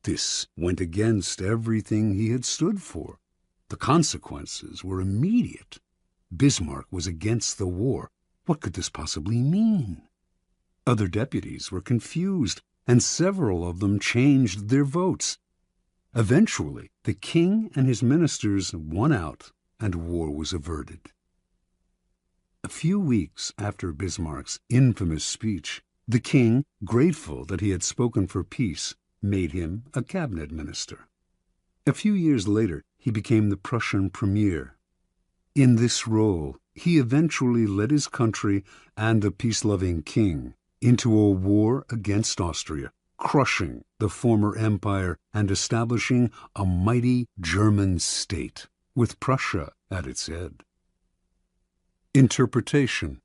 This went against everything he had stood for. The consequences were immediate. Bismarck was against the war. What could this possibly mean? Other deputies were confused, and several of them changed their votes. Eventually, the king and his ministers won out, and war was averted. A few weeks after Bismarck's infamous speech, the king, grateful that he had spoken for peace, made him a cabinet minister. A few years later, he became the Prussian premier. In this role, he eventually led his country and the peace-loving king into a war against Austria, crushing the former empire and establishing a mighty German state, with Prussia at its head. Interpretation.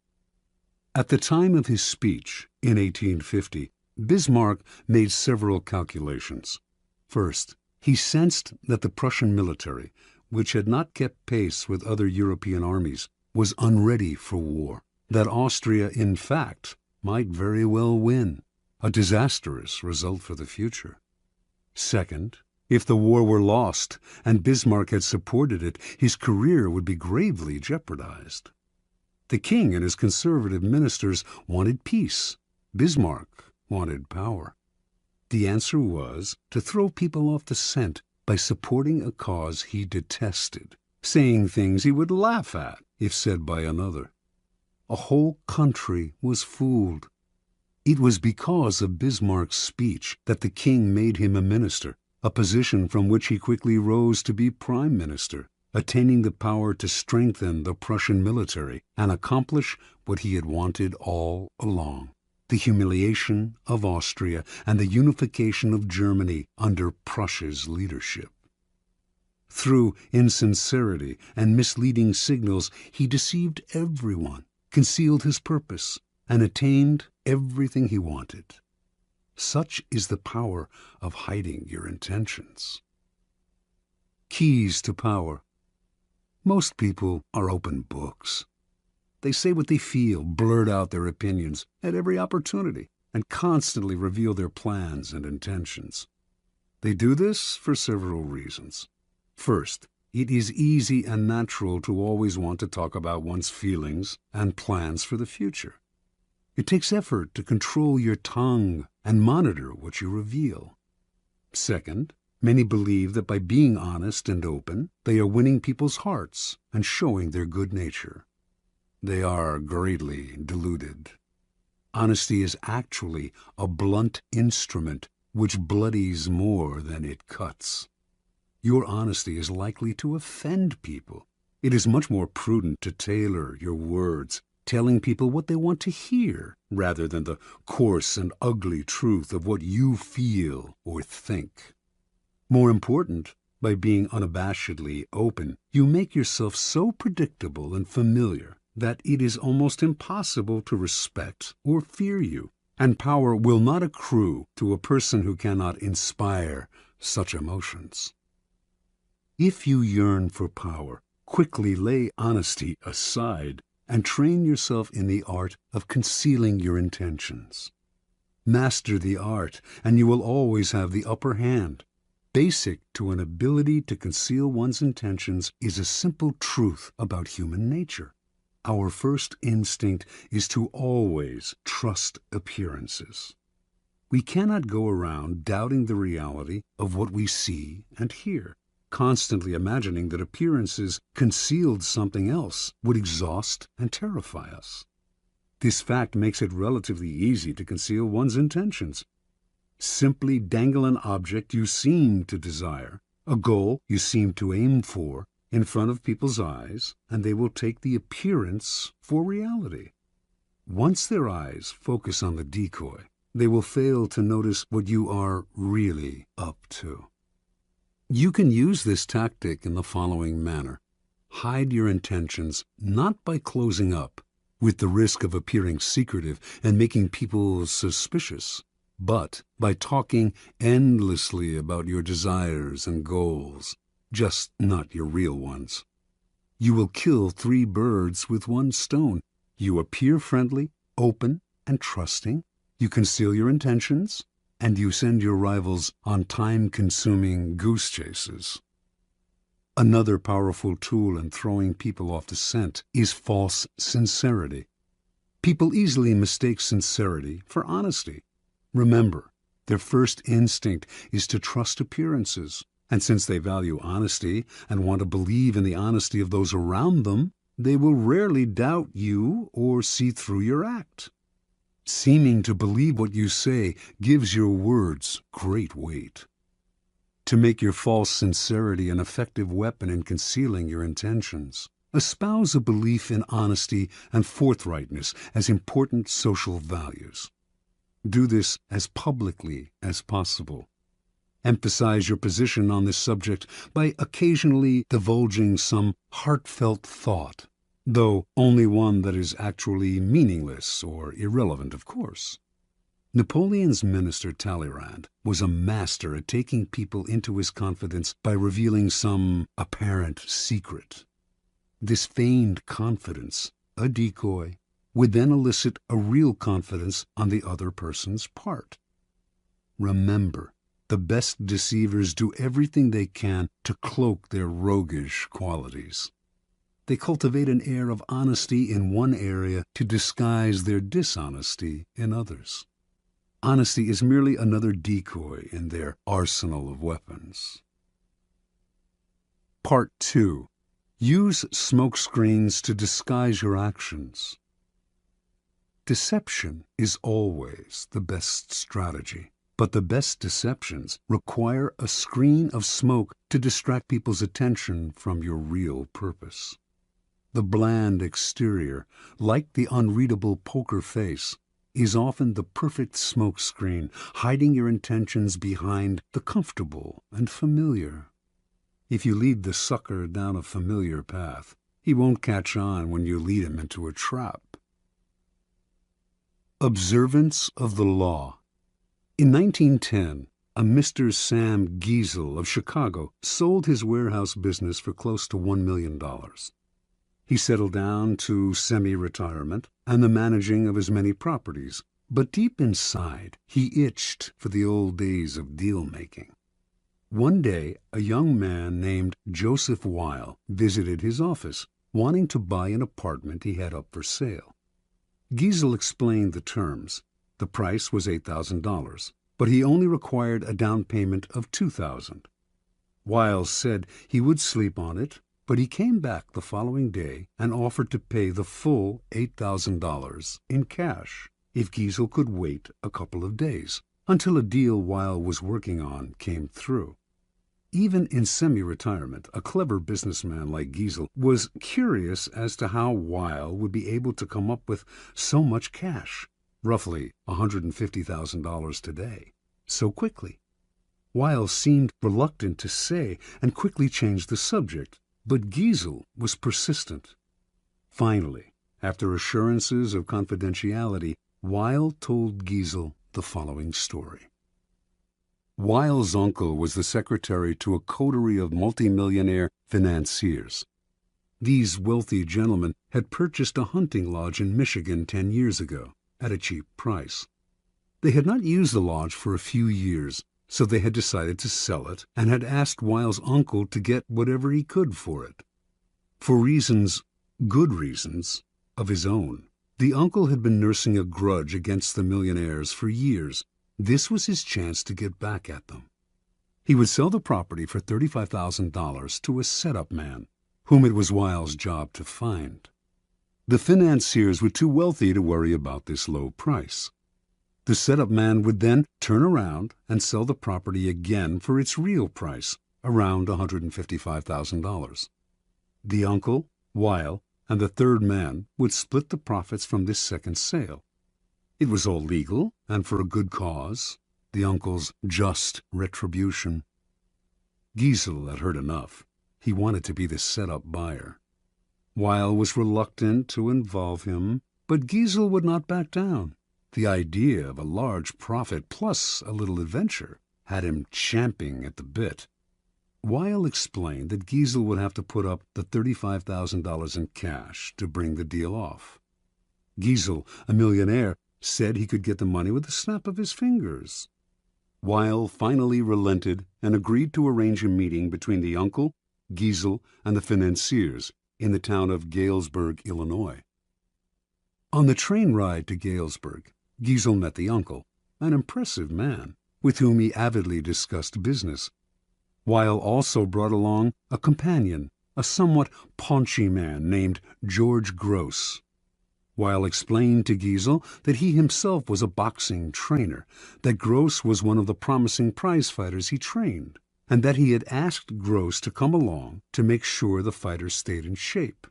At the time of his speech, in 1850, Bismarck made several calculations. First, he sensed that the Prussian military, which had not kept pace with other European armies, was unready for war, that Austria, in fact, might very well win, a disastrous result for the future. Second, if the war were lost and Bismarck had supported it, his career would be gravely jeopardized. The king and his conservative ministers wanted peace. Bismarck wanted power. The answer was to throw people off the scent by supporting a cause he detested, saying things he would laugh at if said by another. A whole country was fooled. It was because of Bismarck's speech that the king made him a minister, a position from which he quickly rose to be prime minister, attaining the power to strengthen the Prussian military and accomplish what he had wanted all along: the humiliation of Austria and the unification of Germany under Prussia's leadership. Through insincerity and misleading signals, he deceived everyone, concealed his purpose, and attained everything he wanted. Such is the power of hiding your intentions. Keys to power. Most people are open books. They say what they feel, blurt out their opinions at every opportunity, and constantly reveal their plans and intentions. They do this for several reasons. First, it is easy and natural to always want to talk about one's feelings and plans for the future. It takes effort to control your tongue and monitor what you reveal. Second, many believe that by being honest and open, they are winning people's hearts and showing their good nature. They are greatly deluded. Honesty is actually a blunt instrument which bloodies more than it cuts. Your honesty is likely to offend people. It is much more prudent to tailor your words, telling people what they want to hear, rather than the coarse and ugly truth of what you feel or think. More important, by being unabashedly open, you make yourself so predictable and familiar that it is almost impossible to respect or fear you, and power will not accrue to a person who cannot inspire such emotions. If you yearn for power, quickly lay honesty aside and train yourself in the art of concealing your intentions. Master the art, and you will always have the upper hand. Basic to an ability to conceal one's intentions is a simple truth about human nature. Our first instinct is to always trust appearances. We cannot go around doubting the reality of what we see and hear. Constantly imagining that appearances concealed something else would exhaust and terrify us. This fact makes it relatively easy to conceal one's intentions. Simply dangle an object you seem to desire, a goal you seem to aim for, in front of people's eyes, and they will take the appearance for reality. Once their eyes focus on the decoy, they will fail to notice what you are really up to. You can use this tactic in the following manner. Hide your intentions not by closing up, with the risk of appearing secretive and making people suspicious, but by talking endlessly about your desires and goals, just not your real ones. You will kill 3 birds with 1 stone. You appear friendly, open, and trusting. You conceal your intentions, and you send your rivals on time-consuming goose chases. Another powerful tool in throwing people off the scent is false sincerity. People easily mistake sincerity for honesty. Remember, their first instinct is to trust appearances, and since they value honesty and want to believe in the honesty of those around them, they will rarely doubt you or see through your act. Seeming to believe what you say gives your words great weight. To make your false sincerity an effective weapon in concealing your intentions, espouse a belief in honesty and forthrightness as important social values. Do this as publicly as possible. Emphasize your position on this subject by occasionally divulging some heartfelt thought, though only one that is actually meaningless or irrelevant, of course. Napoleon's minister Talleyrand was a master at taking people into his confidence by revealing some apparent secret. This feigned confidence, a decoy, would then elicit a real confidence on the other person's part. Remember, the best deceivers do everything they can to cloak their roguish qualities. They cultivate an air of honesty in one area to disguise their dishonesty in others. Honesty is merely another decoy in their arsenal of weapons. Part 2. Use smoke screens to disguise your actions. Deception is always the best strategy, but the best deceptions require a screen of smoke to distract people's attention from your real purpose. The bland exterior, like the unreadable poker face, is often the perfect smoke screen, hiding your intentions behind the comfortable and familiar. If you lead the sucker down a familiar path, he won't catch on when you lead him into a trap. Observance of the law. In 1910, a Mr. Sam Giesel of Chicago sold his warehouse business for close to $1 million. He settled down to semi-retirement and the managing of his many properties, but deep inside, he itched for the old days of deal-making. One day, a young man named Joseph Weil visited his office, wanting to buy an apartment he had up for sale. Giesel explained the terms. The price was $8,000, but he only required a down payment of $2,000. Weil said he would sleep on it, but he came back the following day and offered to pay the full $8,000 in cash if Giesel could wait a couple of days until a deal Weil was working on came through. Even in semi-retirement, a clever businessman like Giesel was curious as to how Weil would be able to come up with so much cash, roughly $150,000 today, so quickly. Weil seemed reluctant to say and quickly changed the subject, but Giesel was persistent. Finally, after assurances of confidentiality, Weil told Giesel the following story. Weil's uncle was the secretary to a coterie of multimillionaire financiers. These wealthy gentlemen had purchased a hunting lodge in Michigan 10 years ago at a cheap price. They had not used the lodge for a few years, so they had decided to sell it and had asked Weil's uncle to get whatever he could for it. For reasons, good reasons, of his own, the uncle had been nursing a grudge against the millionaires for years. This was his chance to get back at them. He would sell the property for $35,000 to a setup man, whom it was Weil's job to find. The financiers were too wealthy to worry about this low price. The setup man would then turn around and sell the property again for its real price, around $155,000. The uncle, Weil, and the third man would split the profits from this second sale. It was all legal and for a good cause, the uncle's just retribution. Giesel had heard enough. He wanted to be the set-up buyer. Weil was reluctant to involve him, but Giesel would not back down. The idea of a large profit plus a little adventure had him champing at the bit. Weil explained that Giesel would have to put up the $35,000 in cash to bring the deal off. Giesel, a millionaire, said he could get the money with a snap of his fingers. Weil finally relented and agreed to arrange a meeting between the uncle, Giesel, and the financiers in the town of Galesburg, Illinois. On the train ride to Galesburg, Giesel met the uncle, an impressive man, with whom he avidly discussed business. Weil also brought along a companion, a somewhat paunchy man named George Gross. Weil explained to Giesel that he himself was a boxing trainer, that Gross was one of the promising prize fighters he trained, and that he had asked Gross to come along to make sure the fighter stayed in shape.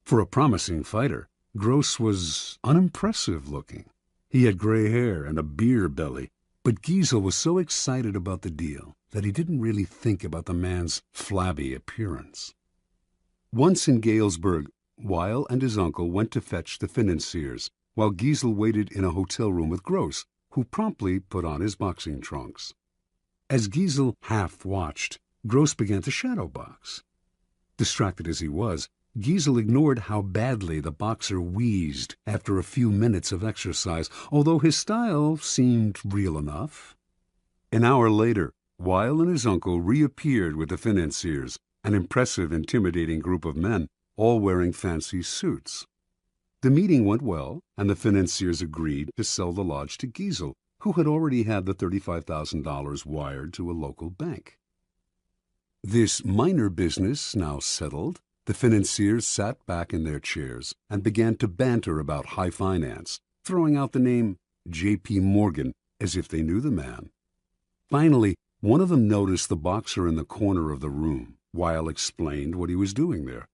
For a promising fighter, Gross was unimpressive looking. He had gray hair and a beer belly, but Giesel was so excited about the deal that he didn't really think about the man's flabby appearance. Once in Galesburg, Weil and his uncle went to fetch the financiers, while Giesel waited in a hotel room with Gross, who promptly put on his boxing trunks. As Giesel half-watched, Gross began to shadow box. Distracted as he was, Giesel ignored how badly the boxer wheezed after a few minutes of exercise, although his style seemed real enough. An hour later, Weil and his uncle reappeared with the financiers, an impressive, intimidating group of men, all wearing fancy suits. The meeting went well, and the financiers agreed to sell the lodge to Giesel, who had already had the $35,000 wired to a local bank. This minor business now settled, the financiers sat back in their chairs and began to banter about high finance, throwing out the name J.P. Morgan as if they knew the man. Finally, one of them noticed the boxer in the corner of the room. Weil explained what he was doing there.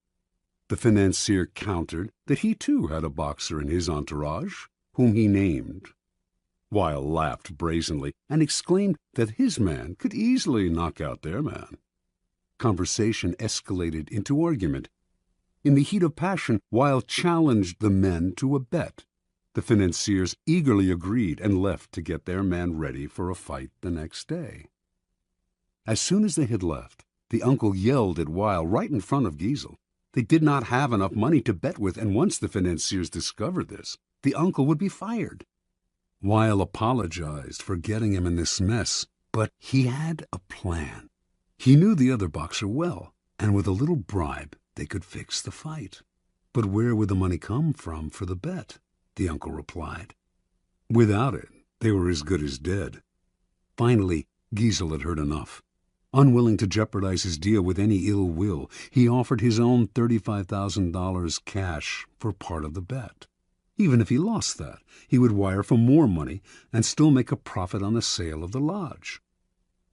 The financier countered that he too had a boxer in his entourage, whom he named. Weil laughed brazenly and exclaimed that his man could easily knock out their man. Conversation escalated into argument. In the heat of passion, Weil challenged the men to a bet. The financiers eagerly agreed and left to get their man ready for a fight the next day. As soon as they had left, the uncle yelled at Weil right in front of Giesel. They did not have enough money to bet with, and once the financiers discovered this, the uncle would be fired. Weil apologized for getting him in this mess, but he had a plan. He knew the other boxer well, and with a little bribe they could fix the fight. But where would the money come from for the bet? The uncle replied. Without it, they were as good as dead. Finally, Giesel had heard enough. Unwilling to jeopardize his deal with any ill will, he offered his own $35,000 cash for part of the bet. Even if he lost that, he would wire for more money and still make a profit on the sale of the lodge.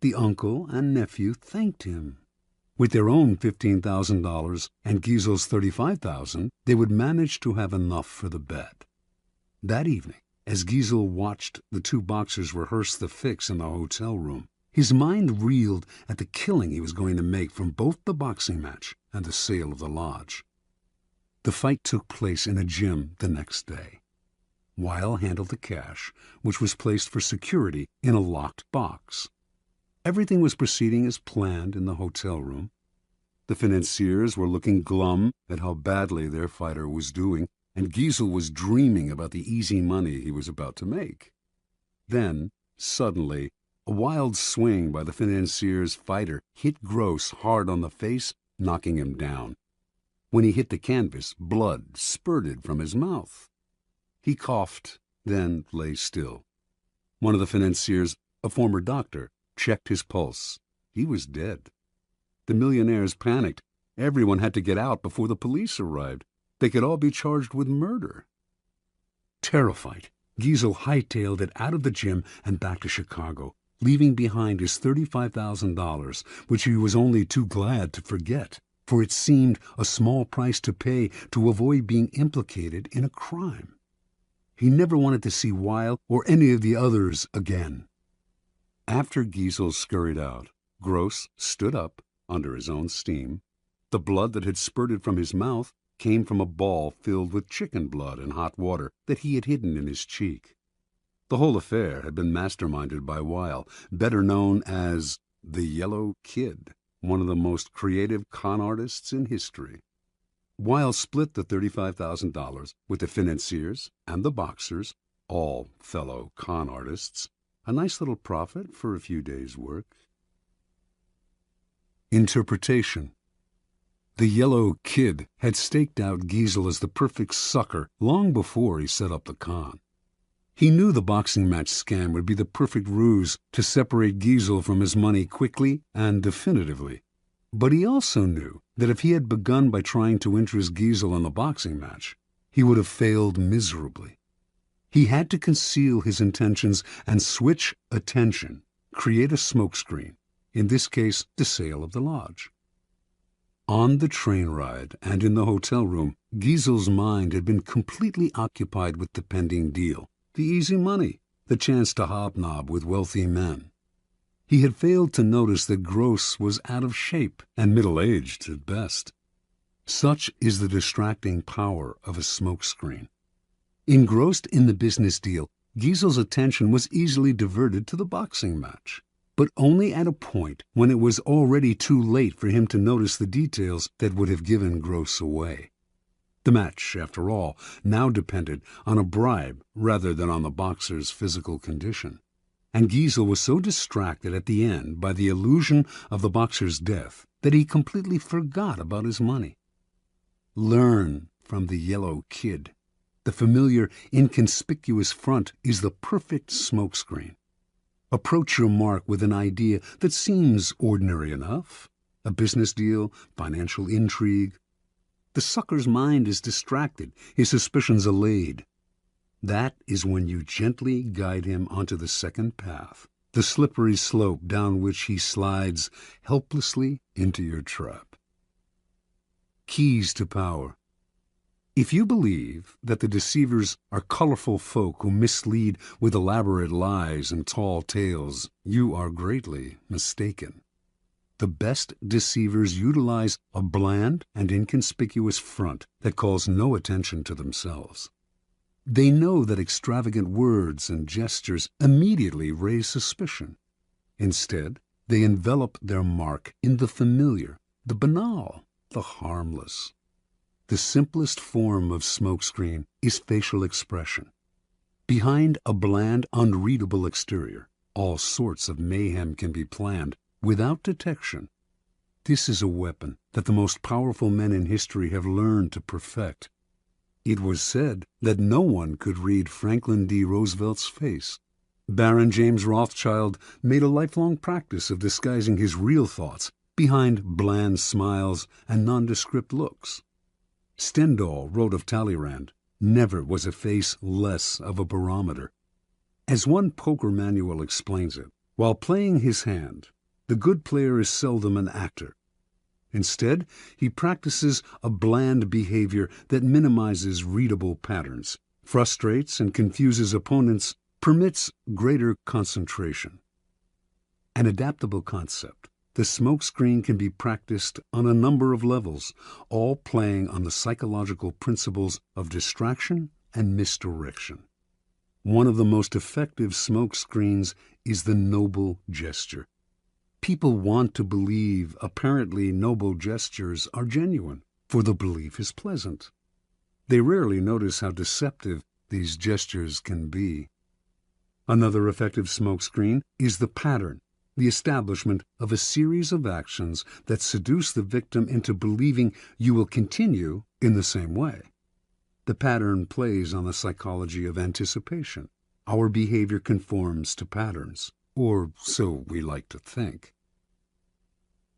The uncle and nephew thanked him. With their own $15,000 and Giesel's $35,000, they would manage to have enough for the bet. That evening, as Giesel watched the two boxers rehearse the fix in the hotel room, his mind reeled at the killing he was going to make from both the boxing match and the sale of the lodge. The fight took place in a gym the next day. Weil handled the cash, which was placed for security in a locked box. Everything was proceeding as planned in the hotel room. The financiers were looking glum at how badly their fighter was doing, and Giesel was dreaming about the easy money he was about to make. Then, suddenly, a wild swing by the financier's fighter hit Gross hard on the face, knocking him down. When he hit the canvas, blood spurted from his mouth. He coughed, then lay still. One of the financiers, a former doctor, checked his pulse. He was dead. The millionaires panicked. Everyone had to get out before the police arrived. They could all be charged with murder. Terrified, Giesel hightailed it out of the gym and back to Chicago, leaving behind his $35,000, which he was only too glad to forget, for it seemed a small price to pay to avoid being implicated in a crime. He never wanted to see Weil or any of the others again. After Giesel scurried out, Gross stood up under his own steam. The blood that had spurted from his mouth came from a ball filled with chicken blood and hot water that he had hidden in his cheek. The whole affair had been masterminded by Weil, better known as the Yellow Kid, one of the most creative con artists in history. Weil split the $35,000 with the financiers and the boxers, all fellow con artists, a nice little profit for a few days' work. Interpretation. The Yellow Kid had staked out Giesel as the perfect sucker long before he set up the con. He knew the boxing match scam would be the perfect ruse to separate Giesel from his money quickly and definitively. But he also knew that if he had begun by trying to interest Giesel in the boxing match, he would have failed miserably. He had to conceal his intentions and switch attention, create a smokescreen, in this case the sale of the lodge. On the train ride and in the hotel room, Giesel's mind had been completely occupied with the pending deal, the easy money, the chance to hobnob with wealthy men. He had failed to notice that Gross was out of shape and middle-aged at best. Such is the distracting power of a smokescreen. Engrossed in the business deal, Giesel's attention was easily diverted to the boxing match, but only at a point when it was already too late for him to notice the details that would have given Gross away. The match, after all, now depended on a bribe rather than on the boxer's physical condition, and Giesel was so distracted at the end by the illusion of the boxer's death that he completely forgot about his money. Learn from the Yellow Kid. The familiar, inconspicuous front is the perfect smokescreen. Approach your mark with an idea that seems ordinary enough, a business deal, financial intrigue. The sucker's mind is distracted, his suspicions allayed. That is when you gently guide him onto the second path, the slippery slope down which he slides helplessly into your trap. Keys to power. If you believe that the deceivers are colorful folk who mislead with elaborate lies and tall tales, you are greatly mistaken. The best deceivers utilize a bland and inconspicuous front that calls no attention to themselves. They know that extravagant words and gestures immediately raise suspicion. Instead, they envelop their mark in the familiar, the banal, the harmless. The simplest form of smokescreen is facial expression. Behind a bland, unreadable exterior, all sorts of mayhem can be planned without detection. This is a weapon that the most powerful men in history have learned to perfect. It was said that no one could read Franklin D. Roosevelt's face. Baron James Rothschild made a lifelong practice of disguising his real thoughts behind bland smiles and nondescript looks. Stendhal wrote of Talleyrand, "Never was a face less of a barometer." As one poker manual explains it, while playing his hand, the good player is seldom an actor. Instead, he practices a bland behavior that minimizes readable patterns, frustrates and confuses opponents, permits greater concentration. An adaptable concept, the smokescreen can be practiced on a number of levels, all playing on the psychological principles of distraction and misdirection. One of the most effective smokescreens is the noble gesture. People want to believe apparently noble gestures are genuine, for the belief is pleasant. They rarely notice how deceptive these gestures can be. Another effective smokescreen is the pattern, the establishment of a series of actions that seduce the victim into believing you will continue in the same way. The pattern plays on the psychology of anticipation. Our behavior conforms to patterns, or so we like to think.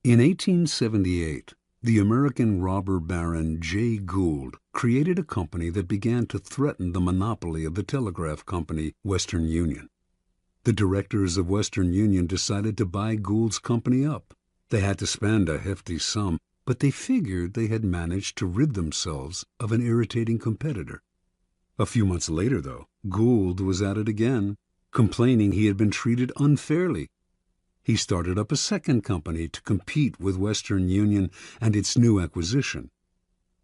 In 1878, the American robber baron Jay Gould created a company that began to threaten the monopoly of the telegraph company Western Union. The directors of Western Union decided to buy Gould's company up. They had to spend a hefty sum, but they figured they had managed to rid themselves of an irritating competitor. A few months later, though, Gould was at it again, complaining he had been treated unfairly. He started up a second company to compete with Western Union and its new acquisition.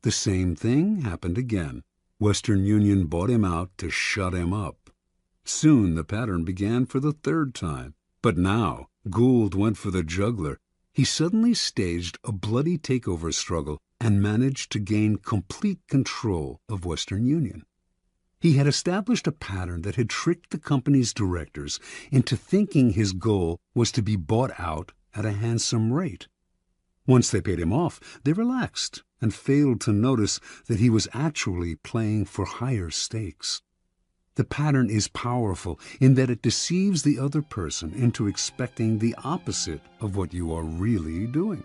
The same thing happened again. Western Union bought him out to shut him up. Soon the pattern began for the third time, but now Gould went for the jugular. He suddenly staged a bloody takeover struggle and managed to gain complete control of Western Union. He had established a pattern that had tricked the company's directors into thinking his goal was to be bought out at a handsome rate. Once they paid him off, they relaxed and failed to notice that he was actually playing for higher stakes. The pattern is powerful in that it deceives the other person into expecting the opposite of what you are really doing.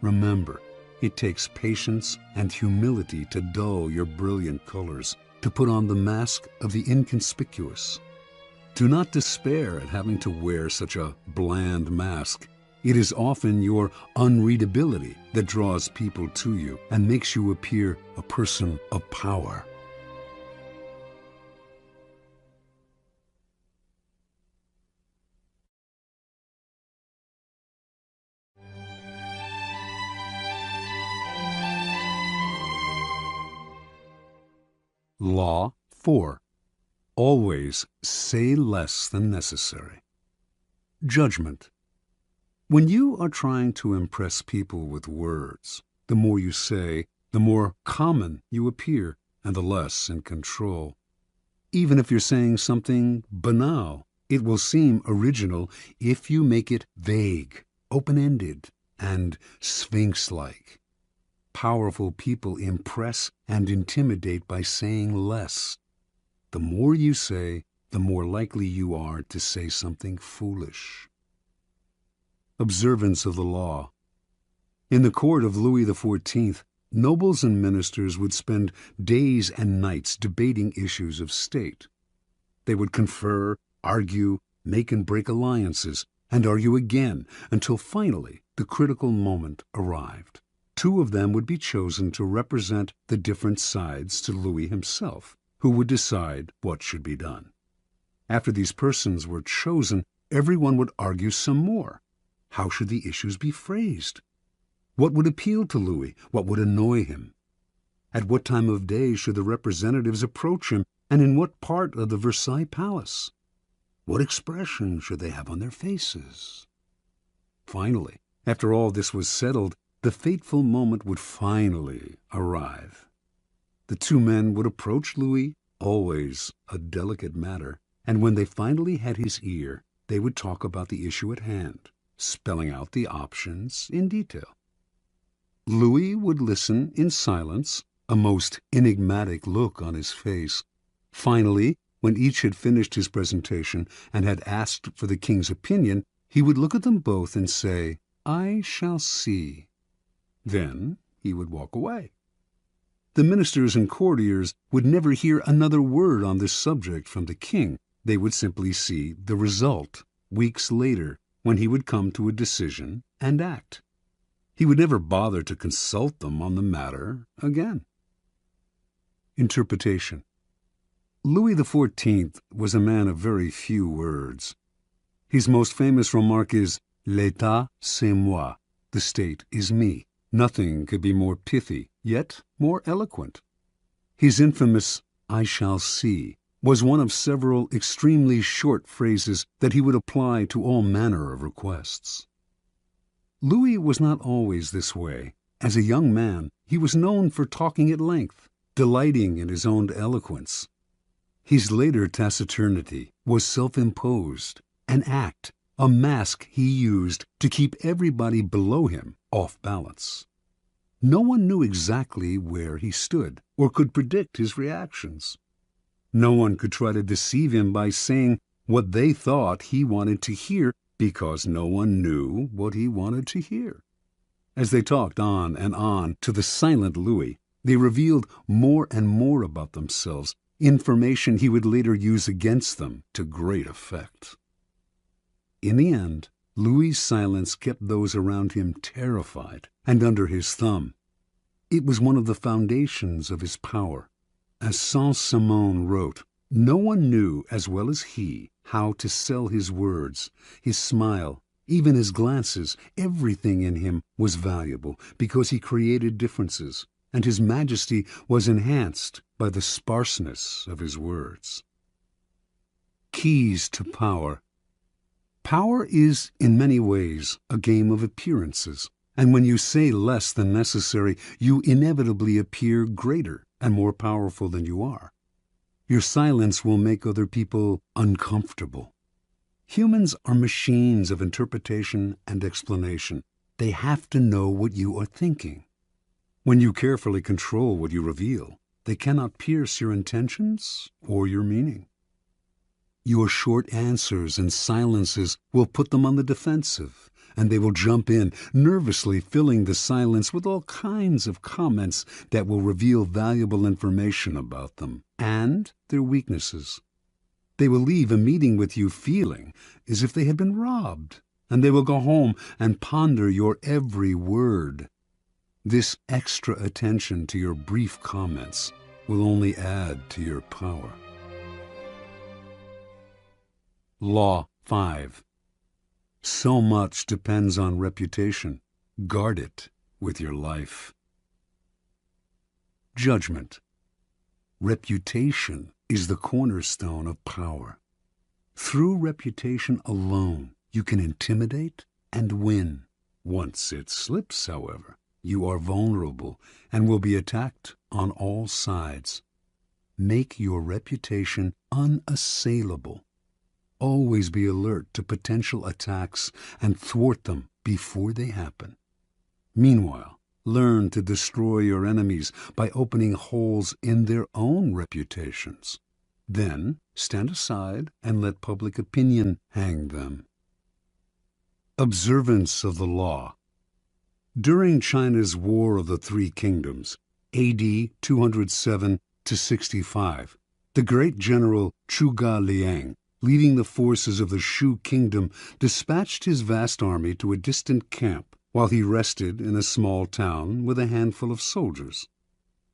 Remember, it takes patience and humility to dull your brilliant colors, to put on the mask of the inconspicuous. Do not despair at having to wear such a bland mask. It is often your unreadability that draws people to you and makes you appear a person of power. Law 4. Always say less than necessary. Judgment. When you are trying to impress people with words, the more you say, the more common you appear and the less in control. Even if you're saying something banal, it will seem original if you make it vague, open-ended, and sphinx-like. Powerful people impress and intimidate by saying less. The more you say, the more likely you are to say something foolish. Observance of the law. In the court of Louis XIV, nobles and ministers would spend days and nights debating issues of state. They would confer, argue, make and break alliances, and argue again until finally the critical moment arrived. Two of them would be chosen to represent the different sides to Louis himself, who would decide what should be done. After these persons were chosen, everyone would argue some more. How should the issues be phrased? What would appeal to Louis? What would annoy him? At what time of day should the representatives approach him, and in what part of the Versailles Palace? What expression should they have on their faces? Finally, after all this was settled, the fateful moment would finally arrive. The two men would approach Louis, always a delicate matter, and when they finally had his ear, they would talk about the issue at hand, spelling out the options in detail. Louis would listen in silence, a most enigmatic look on his face. Finally, when each had finished his presentation and had asked for the king's opinion, he would look at them both and say, "I shall see." Then he would walk away. The ministers and courtiers would never hear another word on this subject from the king. They would simply see the result weeks later, when he would come to a decision and act. He would never bother to consult them on the matter again. Interpretation. Louis XIV was a man of very few words. His most famous remark is, "L'État, c'est moi." The state is me. Nothing could be more pithy, yet more eloquent. His infamous, "I shall see," was one of several extremely short phrases that he would apply to all manner of requests. Louis was not always this way. As a young man, he was known for talking at length, delighting in his own eloquence. His later taciturnity was self-imposed, an act, a mask he used to keep everybody below him off balance. No one knew exactly where he stood or could predict his reactions. No one could try to deceive him by saying what they thought he wanted to hear, because no one knew what he wanted to hear. As they talked on and on to the silent Louis, they revealed more and more about themselves, information he would later use against them to great effect. In the end, Louis's silence kept those around him terrified and under his thumb. It was one of the foundations of his power. As Saint-Simon wrote, no one knew as well as he how to sell his words, his smile, even his glances. Everything in him was valuable because he created differences, and his majesty was enhanced by the sparseness of his words. Keys to power. Power is, in many ways, a game of appearances, and when you say less than necessary, you inevitably appear greater and more powerful than you are. Your silence will make other people uncomfortable. Humans are machines of interpretation and explanation. They have to know what you are thinking. When you carefully control what you reveal, they cannot pierce your intentions or your meaning. Your short answers and silences will put them on the defensive, and they will jump in, nervously filling the silence with all kinds of comments that will reveal valuable information about them and their weaknesses. They will leave a meeting with you feeling as if they had been robbed, and they will go home and ponder your every word. This extra attention to your brief comments will only add to your power. Law 5. So much depends on reputation. Guard it with your life. Judgment. Reputation is the cornerstone of power. Through reputation alone, you can intimidate and win. Once it slips, however, you are vulnerable and will be attacked on all sides. Make your reputation unassailable. Always be alert to potential attacks and thwart them before they happen. Meanwhile, learn to destroy your enemies by opening holes in their own reputations. Then stand aside and let public opinion hang them. Observance of the law. During China's War of the Three Kingdoms, AD 207 to 65, the great general Zhuge Liang, leading the forces of the Shu kingdom, dispatched his vast army to a distant camp while he rested in a small town with a handful of soldiers.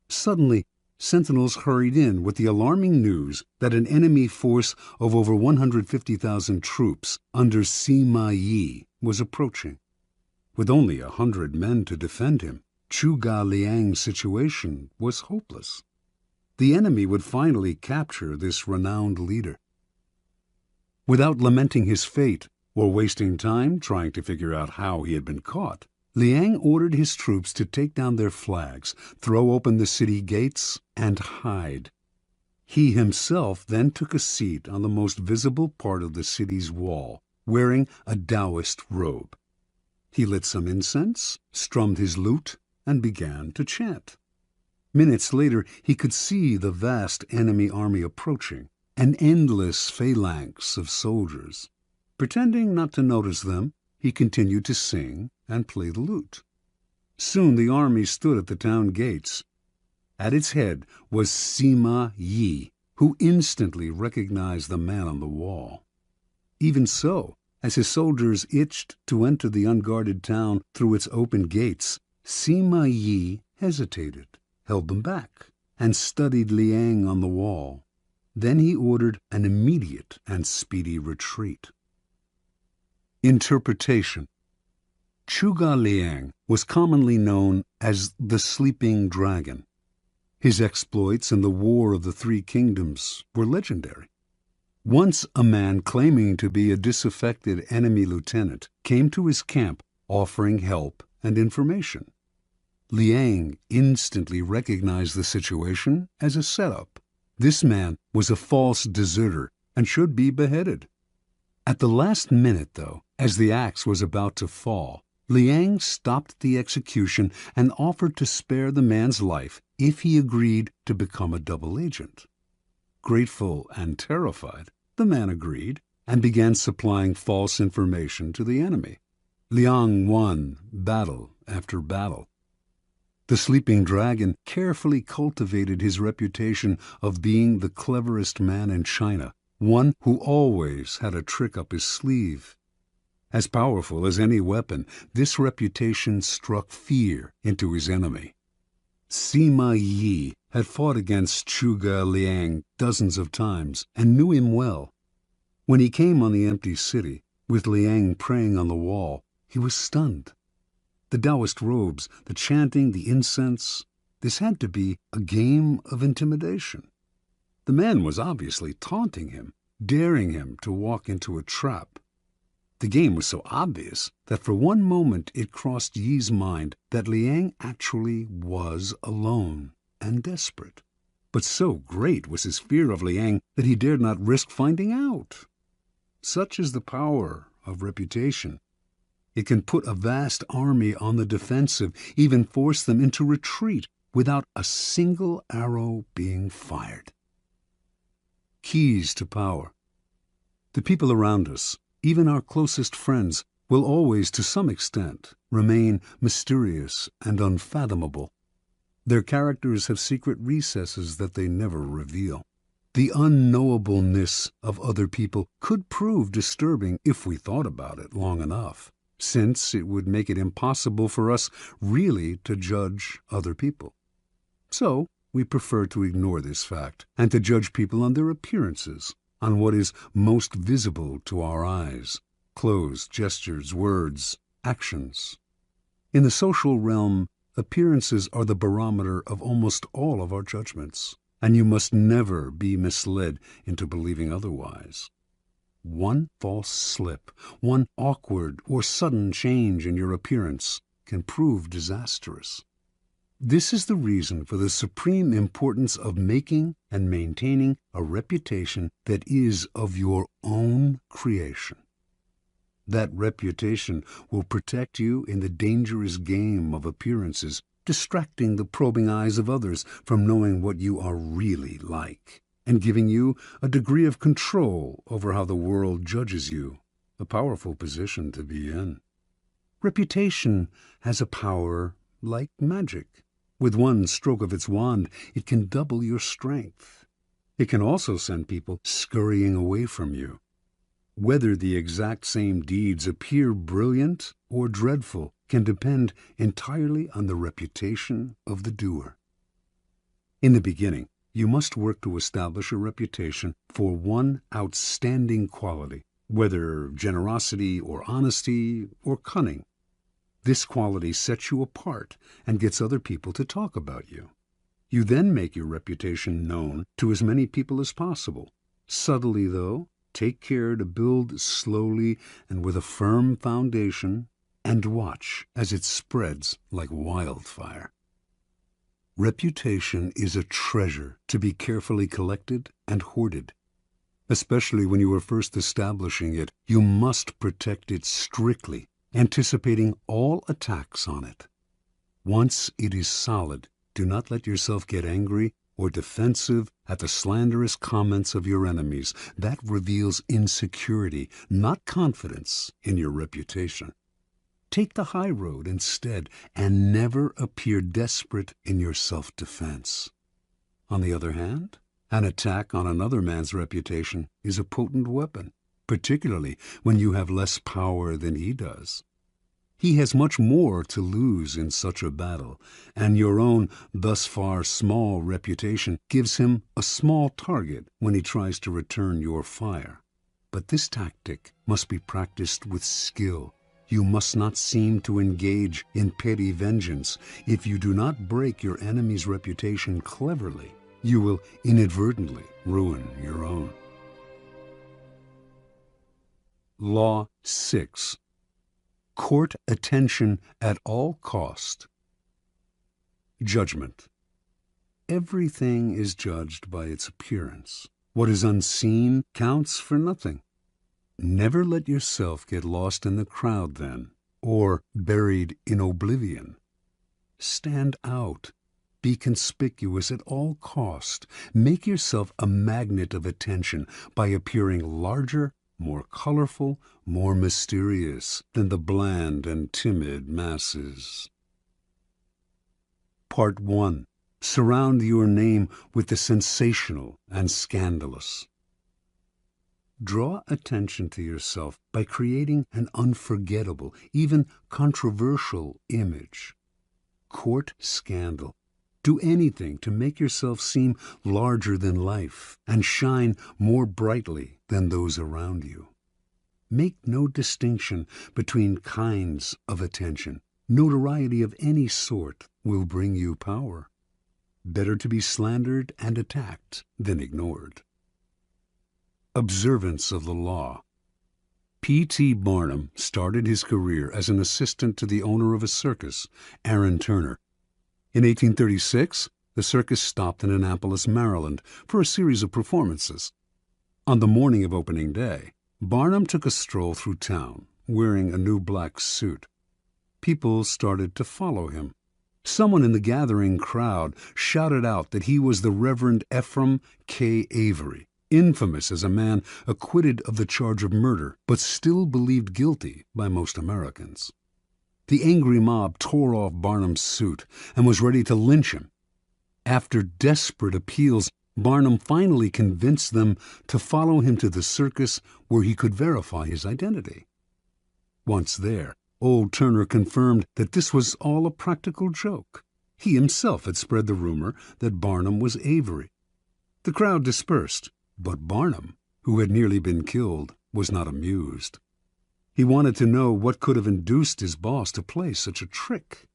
Suddenly, sentinels hurried in with the alarming news that an enemy force of over 150,000 troops under Sima Yi was approaching. With only 100 men to defend him, Chuga Liang's situation was hopeless. The enemy would finally capture this renowned leader. Without lamenting his fate or wasting time trying to figure out how he had been caught, Liang ordered his troops to take down their flags, throw open the city gates, and hide. He himself then took a seat on the most visible part of the city's wall, wearing a Taoist robe. He lit some incense, strummed his lute, and began to chant. Minutes later, he could see the vast enemy army approaching, an endless phalanx of soldiers. Pretending not to notice them, he continued to sing and play the lute. Soon the army stood at the town gates. At its head was Sima Yi, who instantly recognized the man on the wall. Even so, as his soldiers itched to enter the unguarded town through its open gates, Sima Yi hesitated, held them back, and studied Liang on the wall. Then he ordered an immediate and speedy retreat. Interpretation. Chuga Liang was commonly known as the Sleeping Dragon. His exploits in the War of the Three Kingdoms were legendary. Once a man claiming to be a disaffected enemy lieutenant came to his camp offering help and information. Liang instantly recognized the situation as a setup. This man was a false deserter and should be beheaded. At the last minute, though, as the axe was about to fall, Liang stopped the execution and offered to spare the man's life if he agreed to become a double agent. Grateful and terrified, the man agreed and began supplying false information to the enemy. Liang won battle after battle. The Sleeping Dragon carefully cultivated his reputation of being the cleverest man in China, one who always had a trick up his sleeve. As powerful as any weapon, this reputation struck fear into his enemy. Sima Yi had fought against Chuga Liang dozens of times and knew him well. When he came on the empty city, with Liang praying on the wall, he was stunned. The Taoist robes, the chanting, the incense, this had to be a game of intimidation. The man was obviously taunting him, daring him to walk into a trap. The game was so obvious that for one moment it crossed Yi's mind that Liang actually was alone and desperate. But so great was his fear of Liang that he dared not risk finding out. Such is the power of reputation. It can put a vast army on the defensive, even force them into retreat without a single arrow being fired. Keys to power. The people around us, even our closest friends, will always, to some extent, remain mysterious and unfathomable. Their characters have secret recesses that they never reveal. The unknowableness of other people could prove disturbing if we thought about it long enough, since it would make it impossible for us really to judge other people. So, we prefer to ignore this fact and to judge people on their appearances, on what is most visible to our eyes: clothes, gestures, words, actions. In the social realm, appearances are the barometer of almost all of our judgments, and you must never be misled into believing otherwise. One false slip, one awkward or sudden change in your appearance can prove disastrous. This is the reason for the supreme importance of making and maintaining a reputation that is of your own creation. That reputation will protect you in the dangerous game of appearances, distracting the probing eyes of others from knowing what you are really like, and giving you a degree of control over how the world judges you, a powerful position to be in. Reputation has a power like magic. With one stroke of its wand, it can double your strength. It can also send people scurrying away from you. Whether the exact same deeds appear brilliant or dreadful can depend entirely on the reputation of the doer. In the beginning, you must work to establish a reputation for one outstanding quality, whether generosity or honesty or cunning. This quality sets you apart and gets other people to talk about you. You then make your reputation known to as many people as possible. Subtly, though, take care to build slowly and with a firm foundation, and watch as it spreads like wildfire. Reputation is a treasure to be carefully collected and hoarded. Especially when you are first establishing it, you must protect it strictly, anticipating all attacks on it. Once it is solid, do not let yourself get angry or defensive at the slanderous comments of your enemies. That reveals insecurity, not confidence in your reputation. Take the high road instead, and never appear desperate in your self-defense. On the other hand, an attack on another man's reputation is a potent weapon, particularly when you have less power than he does. He has much more to lose in such a battle, and your own thus far small reputation gives him a small target when he tries to return your fire. But this tactic must be practiced with skill. You must not seem to engage in petty vengeance. If you do not break your enemy's reputation cleverly, you will inadvertently ruin your own. Law 6. Court attention at all cost. Judgment. Everything is judged by its appearance. What is unseen counts for nothing. Never let yourself get lost in the crowd then, or buried in oblivion. Stand out. Be conspicuous at all cost. Make yourself a magnet of attention by appearing larger, more colorful, more mysterious than the bland and timid masses. Part 1. Surround your name with the sensational and scandalous. Draw attention to yourself by creating an unforgettable, even controversial image. Court scandal. Do anything to make yourself seem larger than life and shine more brightly than those around you. Make no distinction between kinds of attention. Notoriety of any sort will bring you power. Better to be slandered and attacked than ignored. Observance of the law. P.T. Barnum started his career as an assistant to the owner of a circus, Aaron Turner. In 1836, the circus stopped in Annapolis, Maryland, for a series of performances. On the morning of opening day, Barnum took a stroll through town, wearing a new black suit. People started to follow him. Someone in the gathering crowd shouted out that he was the Reverend Ephraim K. Avery, infamous as a man acquitted of the charge of murder, but still believed guilty by most Americans. The angry mob tore off Barnum's suit and was ready to lynch him. After desperate appeals, Barnum finally convinced them to follow him to the circus where he could verify his identity. Once there, old Turner confirmed that this was all a practical joke. He himself had spread the rumor that Barnum was Avery. The crowd dispersed, but Barnum, who had nearly been killed, was not amused. He wanted to know what could have induced his boss to play such a trick.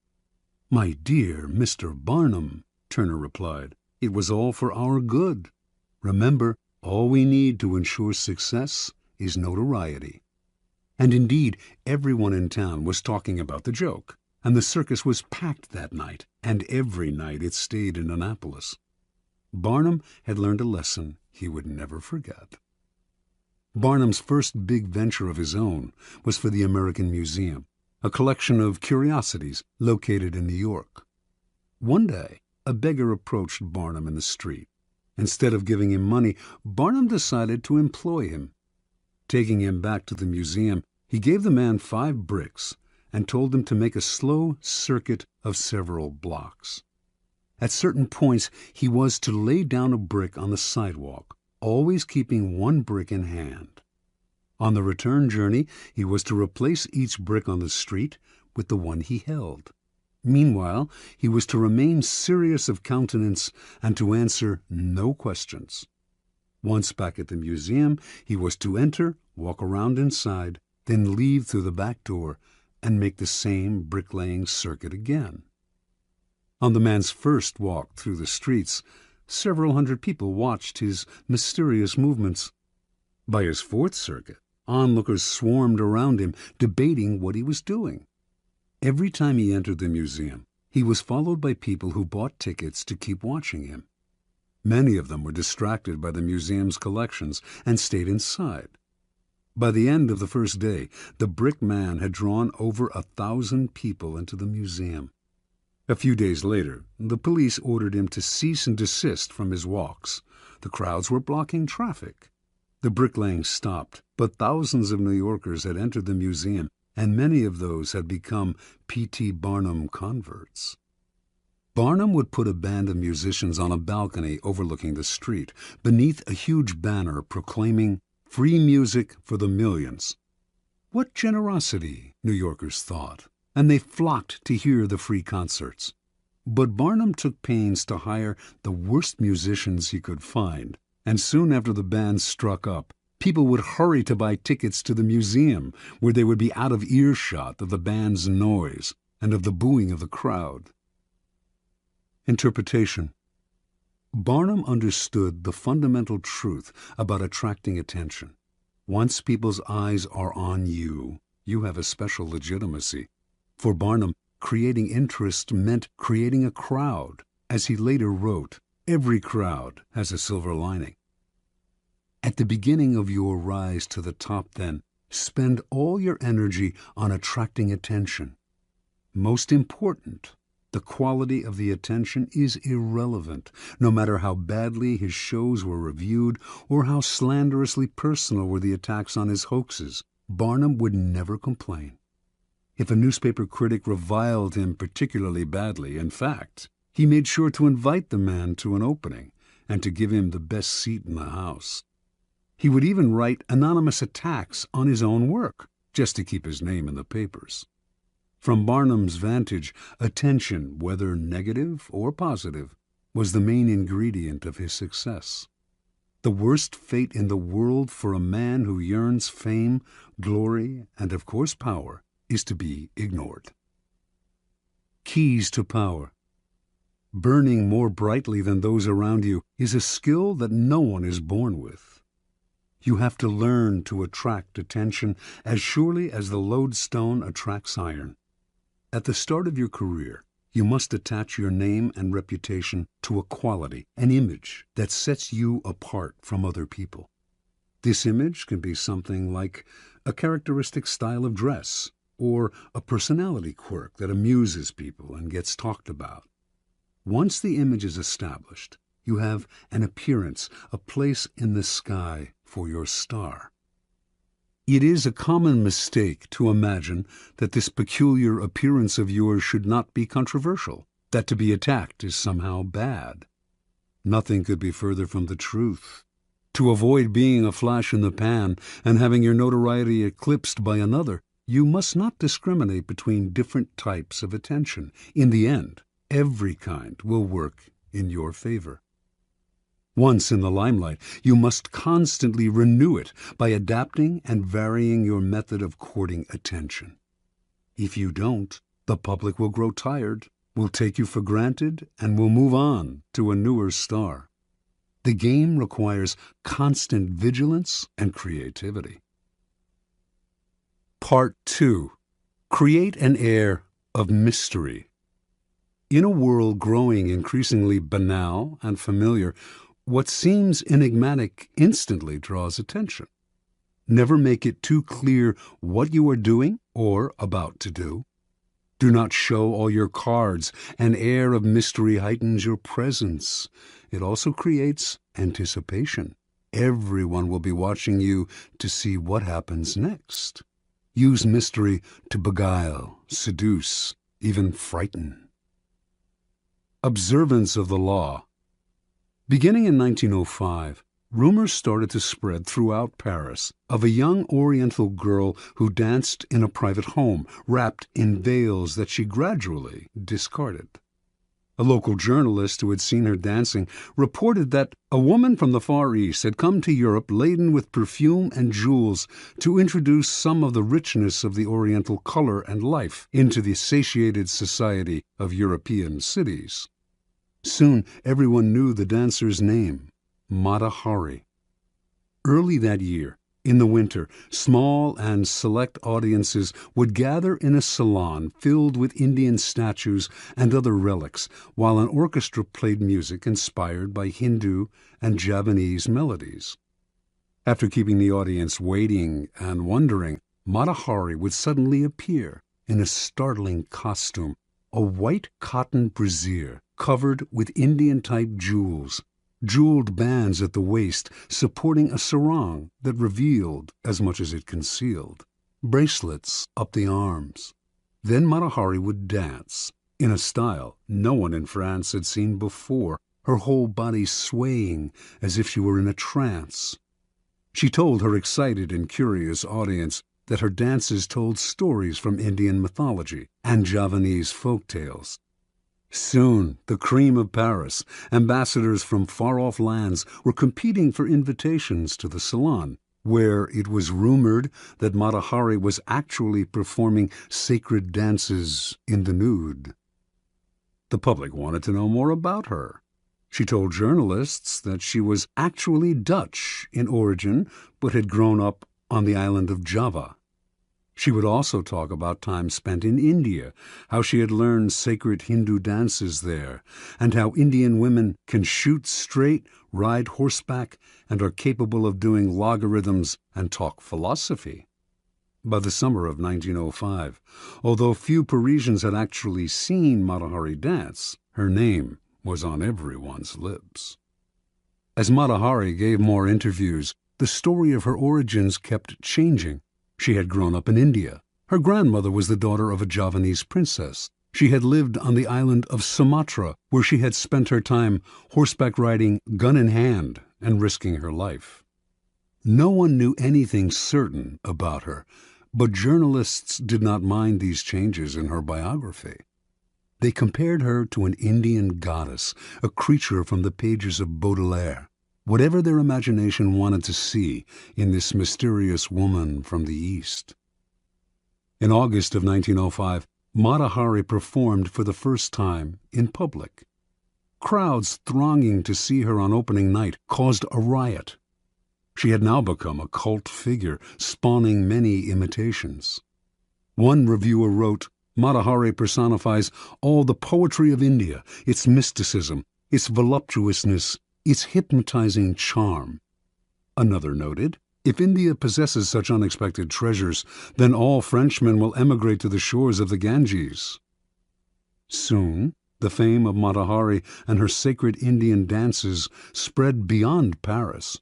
"My dear Mr. Barnum," Turner replied, "it was all for our good. Remember, all we need to ensure success is notoriety." And indeed, everyone in town was talking about the joke, and the circus was packed that night, and every night it stayed in Annapolis. Barnum had learned a lesson he would never forget. Barnum's first big venture of his own was for the American Museum, a collection of curiosities located in New York. One day, a beggar approached Barnum in the street. Instead of giving him money, Barnum decided to employ him. Taking him back to the museum, he gave the man 5 bricks and told him to make a slow circuit of several blocks. At certain points, he was to lay down a brick on the sidewalk, always keeping 1 brick in hand. On the return journey, he was to replace each brick on the street with the one he held. Meanwhile, he was to remain serious of countenance and to answer no questions. Once back at the museum, he was to enter, walk around inside, then leave through the back door, and make the same bricklaying circuit again. On the man's first walk through the streets, several hundred people watched his mysterious movements. By his fourth circuit, onlookers swarmed around him, debating what he was doing. Every time he entered the museum, he was followed by people who bought tickets to keep watching him. Many of them were distracted by the museum's collections and stayed inside. By the end of the first day, the brick man had drawn over 1,000 people into the museum. A few days later, the police ordered him to cease and desist from his walks. The crowds were blocking traffic. The bricklaying stopped, but thousands of New Yorkers had entered the museum, and many of those had become P.T. Barnum converts. Barnum would put a band of musicians on a balcony overlooking the street, beneath a huge banner proclaiming "Free music for the millions." What generosity, New Yorkers thought, and they flocked to hear the free concerts. But Barnum took pains to hire the worst musicians he could find, and soon after the band struck up, people would hurry to buy tickets to the museum, where they would be out of earshot of the band's noise and of the booing of the crowd. Interpretation. Barnum understood the fundamental truth about attracting attention. Once people's eyes are on you, you have a special legitimacy. For Barnum, creating interest meant creating a crowd. As he later wrote, every crowd has a silver lining. At the beginning of your rise to the top, then, spend all your energy on attracting attention. Most important, the quality of the attention is irrelevant, no matter how badly his shows were reviewed or how slanderously personal were the attacks on his hoaxes. Barnum would never complain. If a newspaper critic reviled him particularly badly, in fact, he made sure to invite the man to an opening and to give him the best seat in the house. He would even write anonymous attacks on his own work, just to keep his name in the papers. From Barnum's vantage, attention, whether negative or positive, was the main ingredient of his success. The worst fate in the world for a man who yearns fame, glory, and of course power, is to be ignored. Keys to power. Burning more brightly than those around you is a skill that no one is born with. You have to learn to attract attention as surely as the lodestone attracts iron. At the start of your career, you must attach your name and reputation to a quality, an image that sets you apart from other people. This image can be something like a characteristic style of dress or a personality quirk that amuses people and gets talked about. Once the image is established, you have an appearance, a place in the sky for your star. It is a common mistake to imagine that this peculiar appearance of yours should not be controversial, that to be attacked is somehow bad. Nothing could be further from the truth. To avoid being a flash in the pan and having your notoriety eclipsed by another, you must not discriminate between different types of attention. In the end, every kind will work in your favor. Once in the limelight, you must constantly renew it by adapting and varying your method of courting attention. If you don't, the public will grow tired, will take you for granted, and will move on to a newer star. The game requires constant vigilance and creativity. Part 2. Create an air of mystery. In a world growing increasingly banal and familiar, what seems enigmatic instantly draws attention. Never make it too clear what you are doing or about to do. Do not show all your cards. An air of mystery heightens your presence. It also creates anticipation. Everyone will be watching you to see what happens next. Use mystery to beguile, seduce, even frighten. Observance of the law. Beginning in 1905, rumors started to spread throughout Paris of a young Oriental girl who danced in a private home, wrapped in veils that she gradually discarded. A local journalist who had seen her dancing reported that a woman from the Far East had come to Europe laden with perfume and jewels to introduce some of the richness of the Oriental color and life into the satiated society of European cities. Soon everyone knew the dancer's name, Mata Hari. Early that year, in the winter, small and select audiences would gather in a salon filled with Indian statues and other relics, while an orchestra played music inspired by Hindu and Javanese melodies. After keeping the audience waiting and wondering, Mata Hari would suddenly appear in a startling costume, a white cotton brassiere covered with Indian-type jewels, jeweled bands at the waist supporting a sarong that revealed as much as it concealed, bracelets up the arms. Then Mata Hari would dance, in a style no one in France had seen before, her whole body swaying as if she were in a trance. She told her excited and curious audience that her dances told stories from Indian mythology and Javanese folk tales. Soon, the cream of Paris, ambassadors from far-off lands, were competing for invitations to the salon, where it was rumored that Mata Hari was actually performing sacred dances in the nude. The public wanted to know more about her. She told journalists that she was actually Dutch in origin, but had grown up on the island of Java. She would also talk about time spent in India, how she had learned sacred Hindu dances there, and how Indian women can shoot straight, ride horseback, and are capable of doing logarithms and talk philosophy. By the summer of 1905, although few Parisians had actually seen Mata Hari dance, her name was on everyone's lips. As Mata Hari gave more interviews, the story of her origins kept changing. She had grown up in India. Her grandmother was the daughter of a Javanese princess. She had lived on the island of Sumatra, where she had spent her time horseback riding, gun in hand, and risking her life. No one knew anything certain about her, but journalists did not mind these changes in her biography. They compared her to an Indian goddess, a creature from the pages of Baudelaire. Whatever their imagination wanted to see in this mysterious woman from the East. In August of 1905, Mata Hari performed for the first time in public. Crowds thronging to see her on opening night caused a riot. She had now become a cult figure, spawning many imitations. One reviewer wrote, "Mata Hari personifies all the poetry of India, its mysticism, its voluptuousness, its hypnotizing charm." Another noted, "If India possesses such unexpected treasures, then all Frenchmen will emigrate to the shores of the Ganges." Soon, the fame of Mata Hari and her sacred Indian dances spread beyond Paris.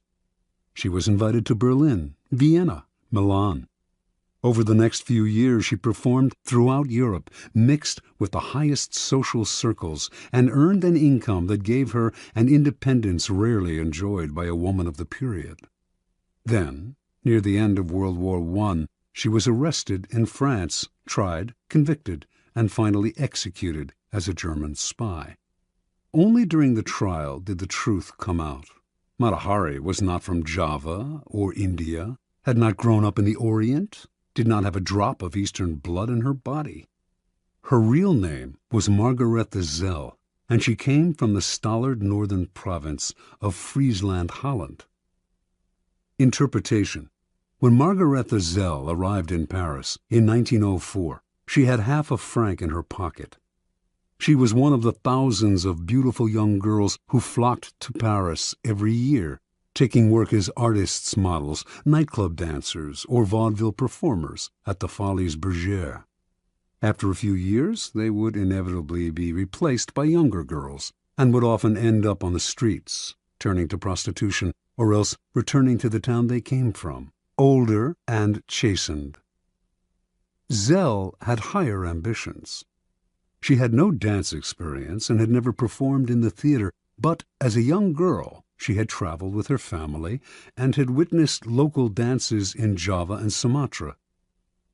She was invited to Berlin, Vienna, Milan. Over the next few years, she performed throughout Europe, mixed with the highest social circles, and earned an income that gave her an independence rarely enjoyed by a woman of the period. Then, near the end of World War I, she was arrested in France, tried, convicted, and finally executed as a German spy. Only during the trial did the truth come out. Mata Hari was not from Java or India, had not grown up in the Orient, did not have a drop of Eastern blood in her body. Her real name was Margaretha Zell, and she came from the stolid northern province of Friesland, Holland. Interpretation. When Margaretha Zell arrived in Paris in 1904, she had half a franc in her pocket. She was one of the thousands of beautiful young girls who flocked to Paris every year, taking work as artists' models, nightclub dancers, or vaudeville performers at the Folies Bergère. After a few years, they would inevitably be replaced by younger girls, and would often end up on the streets, turning to prostitution, or else returning to the town they came from, older and chastened. Zell had higher ambitions. She had no dance experience and had never performed in the theater, but as a young girl, she had traveled with her family and had witnessed local dances in Java and Sumatra.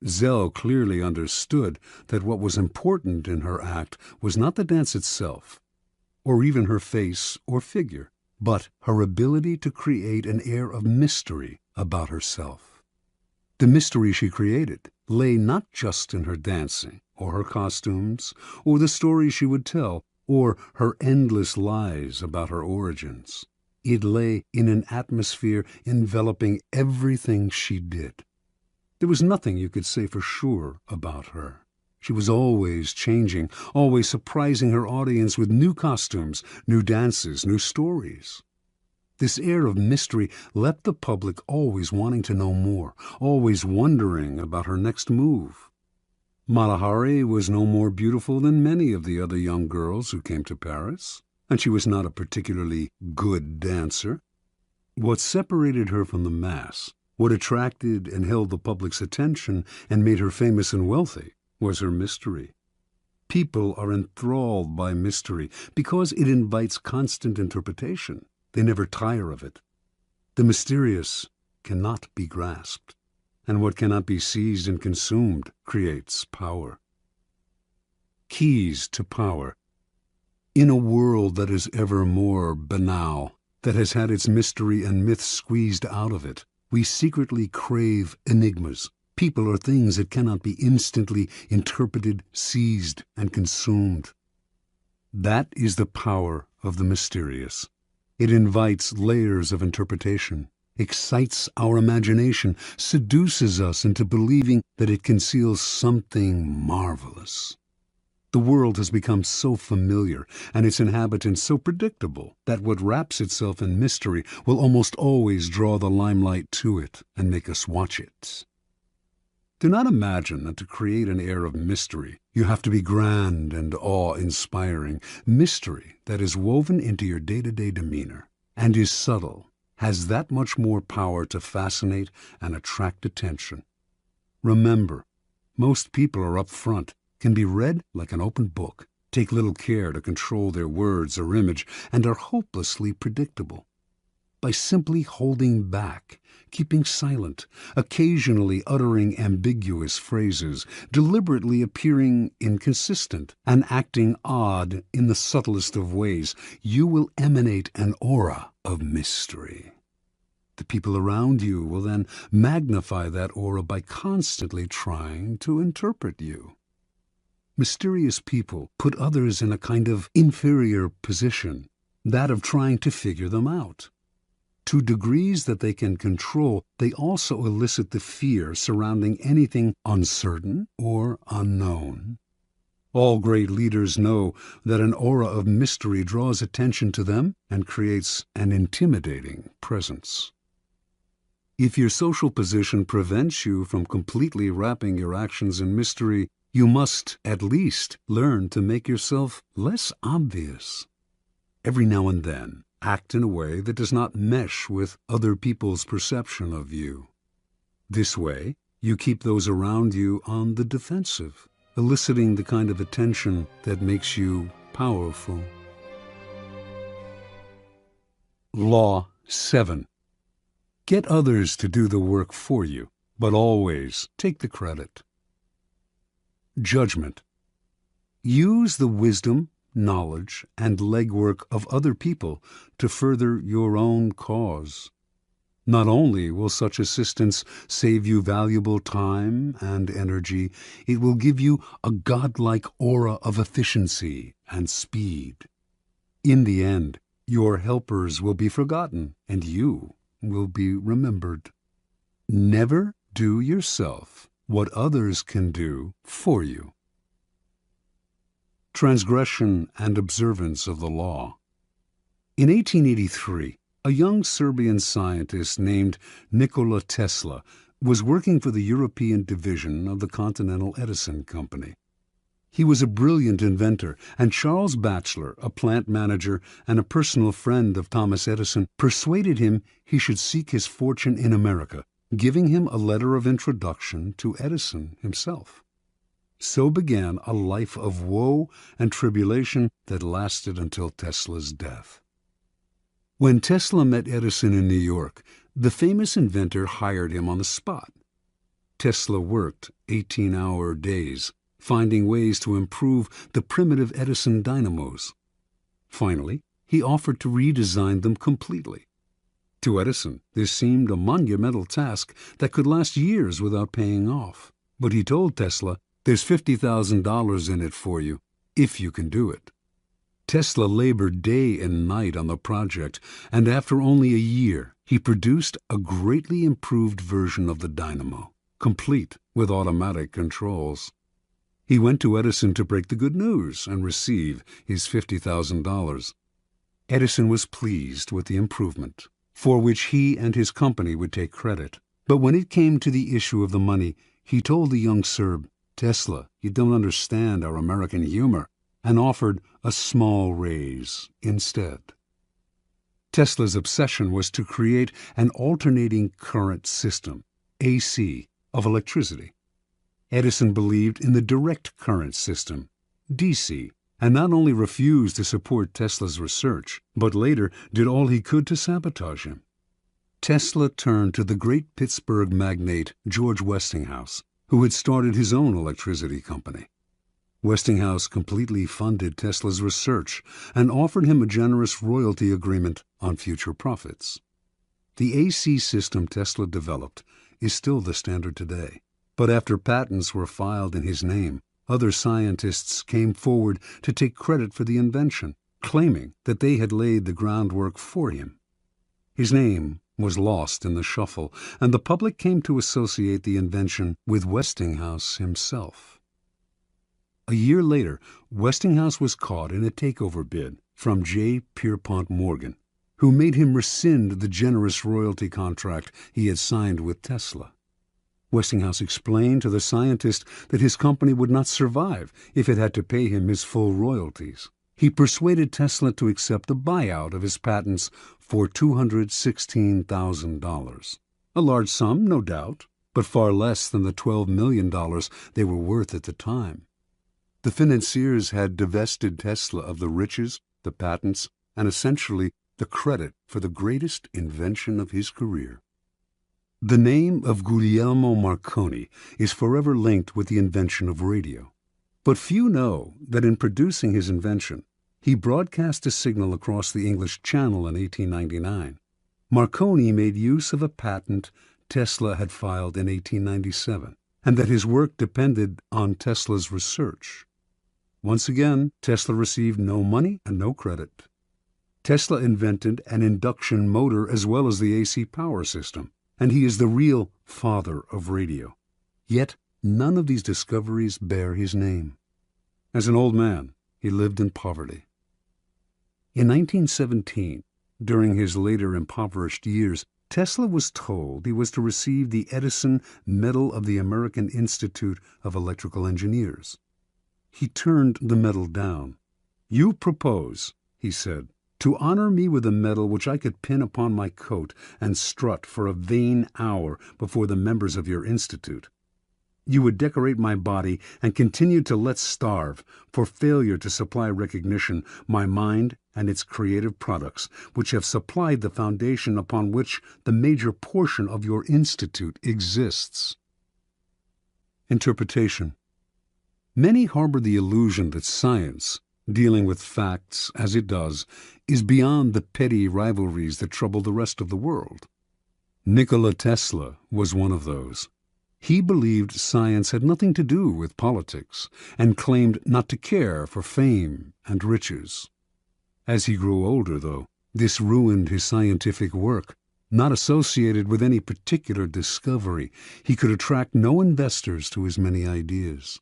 Zell clearly understood that what was important in her act was not the dance itself, or even her face or figure, but her ability to create an air of mystery about herself. The mystery she created lay not just in her dancing, or her costumes, or the stories she would tell, or her endless lies about her origins. It lay in an atmosphere enveloping everything she did. There was nothing you could say for sure about her. She was always changing, always surprising her audience with new costumes, new dances, new stories. This air of mystery left the public always wanting to know more, always wondering about her next move. Malahari was no more beautiful than many of the other young girls who came to Paris, and she was not a particularly good dancer. What separated her from the mass, what attracted and held the public's attention and made her famous and wealthy, was her mystery. People are enthralled by mystery because it invites constant interpretation. They never tire of it. The mysterious cannot be grasped, and what cannot be seized and consumed creates power. Keys to power. In a world that is ever more banal, that has had its mystery and myth squeezed out of it, we secretly crave enigmas, people or things that cannot be instantly interpreted, seized, and consumed. That is the power of the mysterious. It invites layers of interpretation, excites our imagination, seduces us into believing that it conceals something marvelous. The world has become so familiar and its inhabitants so predictable that what wraps itself in mystery will almost always draw the limelight to it and make us watch it. Do not imagine that to create an air of mystery, you have to be grand and awe-inspiring. Mystery that is woven into your day-to-day demeanor and is subtle has that much more power to fascinate and attract attention. Remember, most people are up front, can be read like an open book, take little care to control their words or image, and are hopelessly predictable. By simply holding back, keeping silent, occasionally uttering ambiguous phrases, deliberately appearing inconsistent, and acting odd in the subtlest of ways, you will emanate an aura of mystery. The people around you will then magnify that aura by constantly trying to interpret you. Mysterious people put others in a kind of inferior position, that of trying to figure them out. To degrees that they can control, they also elicit the fear surrounding anything uncertain or unknown. All great leaders know that an aura of mystery draws attention to them and creates an intimidating presence. If your social position prevents you from completely wrapping your actions in mystery, you must at least learn to make yourself less obvious. Every now and then, act in a way that does not mesh with other people's perception of you. This way, you keep those around you on the defensive, eliciting the kind of attention that makes you powerful. Law 7. Get others to do the work for you, but always take the credit. Judgment. Use the wisdom, knowledge, and legwork of other people to further your own cause. Not only will such assistance save you valuable time and energy, it will give you a godlike aura of efficiency and speed. In the end, your helpers will be forgotten, and you will be remembered. Never do yourself what others can do for you. Transgression and observance of the law. In 1883, a young Serbian scientist named Nikola Tesla was working for the European division of the Continental Edison Company. He was a brilliant inventor, and Charles Batchelor, a plant manager and a personal friend of Thomas Edison, persuaded him he should seek his fortune in America, giving him a letter of introduction to Edison himself. So began a life of woe and tribulation that lasted until Tesla's death. When Tesla met Edison in New York, the famous inventor hired him on the spot. Tesla worked 18-hour days, finding ways to improve the primitive Edison dynamos. Finally, he offered to redesign them completely. To Edison, this seemed a monumental task that could last years without paying off. But he told Tesla, "There's $50,000 in it for you, if you can do it." Tesla labored day and night on the project, and after only a year, he produced a greatly improved version of the dynamo, complete with automatic controls. He went to Edison to break the good news and receive his $50,000. Edison was pleased with the improvement, for which he and his company would take credit. But when it came to the issue of the money, he told the young Serb, "Tesla, you don't understand our American humor," and offered a small raise instead. Tesla's obsession was to create an alternating current system, AC, of electricity. Edison believed in the direct current system, DC, and not only refused to support Tesla's research, but later did all he could to sabotage him. Tesla turned to the great Pittsburgh magnate George Westinghouse, who had started his own electricity company. Westinghouse completely funded Tesla's research and offered him a generous royalty agreement on future profits. The AC system Tesla developed is still the standard today, but after patents were filed in his name, other scientists came forward to take credit for the invention, claiming that they had laid the groundwork for him. His name was lost in the shuffle, and the public came to associate the invention with Westinghouse himself. A year later, Westinghouse was caught in a takeover bid from J. Pierpont Morgan, who made him rescind the generous royalty contract he had signed with Tesla. Westinghouse explained to the scientist that his company would not survive if it had to pay him his full royalties. He persuaded Tesla to accept a buyout of his patents for $216,000. A large sum, no doubt, but far less than the $12 million they were worth at the time. The financiers had divested Tesla of the riches, the patents, and essentially the credit for the greatest invention of his career. The name of Guglielmo Marconi is forever linked with the invention of radio. But few know that in producing his invention, he broadcast a signal across the English Channel in 1899. Marconi made use of a patent Tesla had filed in 1897, and that his work depended on Tesla's research. Once again, Tesla received no money and no credit. Tesla invented an induction motor as well as the AC power system, and he is the real father of radio. Yet none of these discoveries bear his name. As an old man, he lived in poverty. In 1917, during his later impoverished years, Tesla was told he was to receive the Edison Medal of the American Institute of Electrical Engineers. He turned the medal down. "You propose," he said, "to honor me with a medal which I could pin upon my coat and strut for a vain hour before the members of your institute. You would decorate my body and continue to let starve for failure to supply recognition my mind and its creative products, which have supplied the foundation upon which the major portion of your institute exists." Interpretation. Many harbor the illusion that science, dealing with facts as it does, is beyond the petty rivalries that trouble the rest of the world. Nikola Tesla was one of those. He believed science had nothing to do with politics, and claimed not to care for fame and riches. As he grew older, though, this ruined his scientific work. Not associated with any particular discovery, he could attract no investors to his many ideas.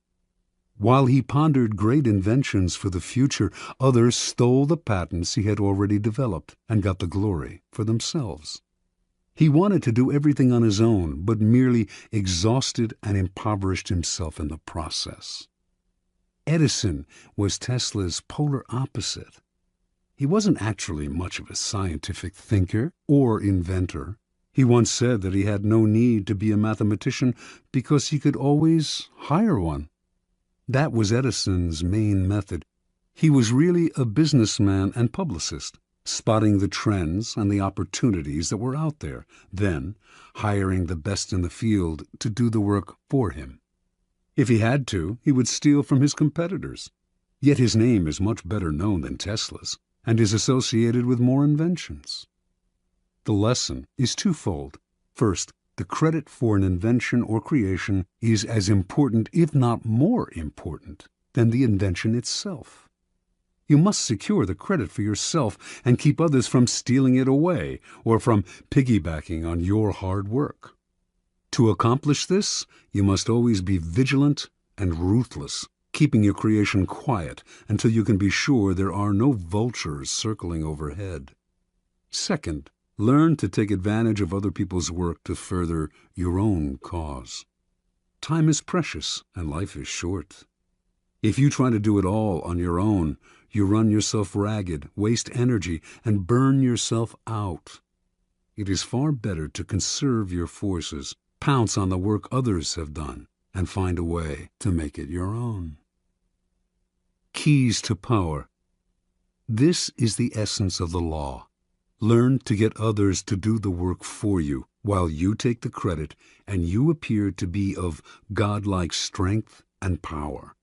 While he pondered great inventions for the future, others stole the patents he had already developed and got the glory for themselves. He wanted to do everything on his own, but merely exhausted and impoverished himself in the process. Edison was Tesla's polar opposite. He wasn't actually much of a scientific thinker or inventor. He once said that he had no need to be a mathematician because he could always hire one. That was Edison's main method. He was really a businessman and publicist, spotting the trends and the opportunities that were out there, then hiring the best in the field to do the work for him. If he had to, he would steal from his competitors. Yet his name is much better known than Tesla's. and is associated with more inventions. The lesson is twofold. First, the credit for an invention or creation is as important, if not more important, than the invention itself. You must secure the credit for yourself and keep others from stealing it away or from piggybacking on your hard work. To accomplish this, you must always be vigilant and ruthless, keeping your creation quiet until you can be sure there are no vultures circling overhead. Second, learn to take advantage of other people's work to further your own cause. Time is precious and life is short. If you try to do it all on your own, you run yourself ragged, waste energy, and burn yourself out. It is far better to conserve your forces, pounce on the work others have done, and find a way to make it your own. Keys to power. This is the essence of the law. Learn to get others to do the work for you, while you take the credit and you appear to be of godlike strength and power.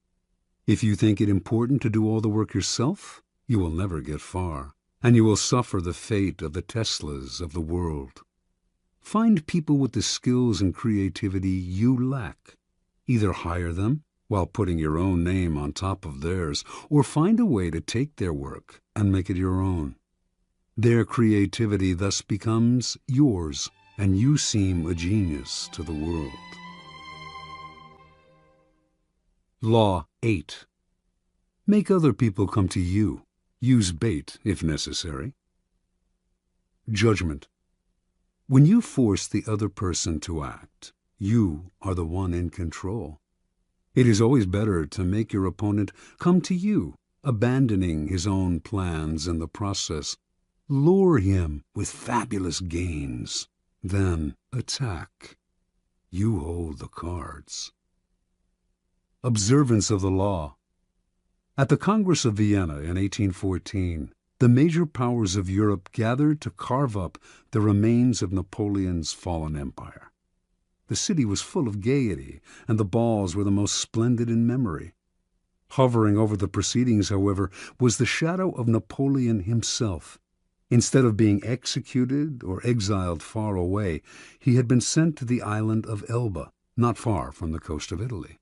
If you think it important to do all the work yourself, you will never get far, and you will suffer the fate of the Teslas of the world. Find people with the skills and creativity you lack. Either hire them while putting your own name on top of theirs, or find a way to take their work and make it your own. Their creativity thus becomes yours, and you seem a genius to the world. Law 8. Make other people come to you. Use bait if necessary. Judgment. When you force the other person to act, you are the one in control. It is always better to make your opponent come to you, abandoning his own plans in the process. Lure him with fabulous gains, then attack. You hold the cards. Observance of the law. At the Congress of Vienna in 1814, the major powers of Europe gathered to carve up the remains of Napoleon's fallen empire. The city was full of gaiety, and the balls were the most splendid in memory. Hovering over the proceedings, however, was the shadow of Napoleon himself. Instead of being executed or exiled far away, he had been sent to the island of Elba, not far from the coast of Italy.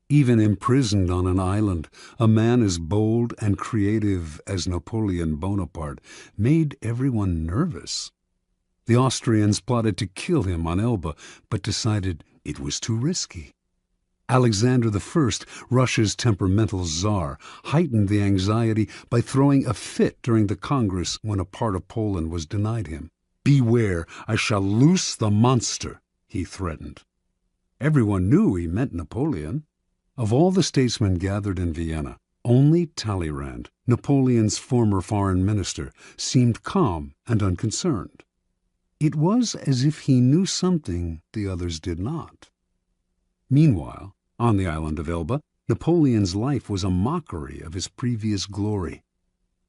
Even imprisoned on an island, a man as bold and creative as Napoleon Bonaparte made everyone nervous. The Austrians plotted to kill him on Elba, but decided it was too risky. Alexander I, Russia's temperamental czar, heightened the anxiety by throwing a fit during the Congress when a part of Poland was denied him. "Beware, I shall loose the monster," he threatened. Everyone knew he meant Napoleon. Of all the statesmen gathered in Vienna, only Talleyrand, Napoleon's former foreign minister, seemed calm and unconcerned. It was as if he knew something the others did not. Meanwhile, on the island of Elba, Napoleon's life was a mockery of his previous glory.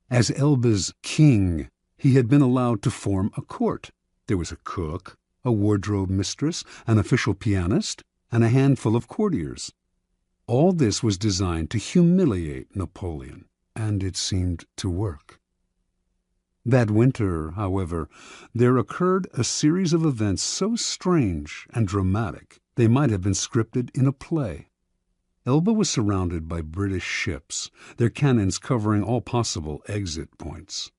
As Elba's king, he had been allowed to form a court. There was a cook, a wardrobe mistress, an official pianist, and a handful of courtiers. All this was designed to humiliate Napoleon, and it seemed to work. That winter, however, there occurred a series of events so strange and dramatic they might have been scripted in a play. Elba was surrounded by British ships, their cannons covering all possible exit points.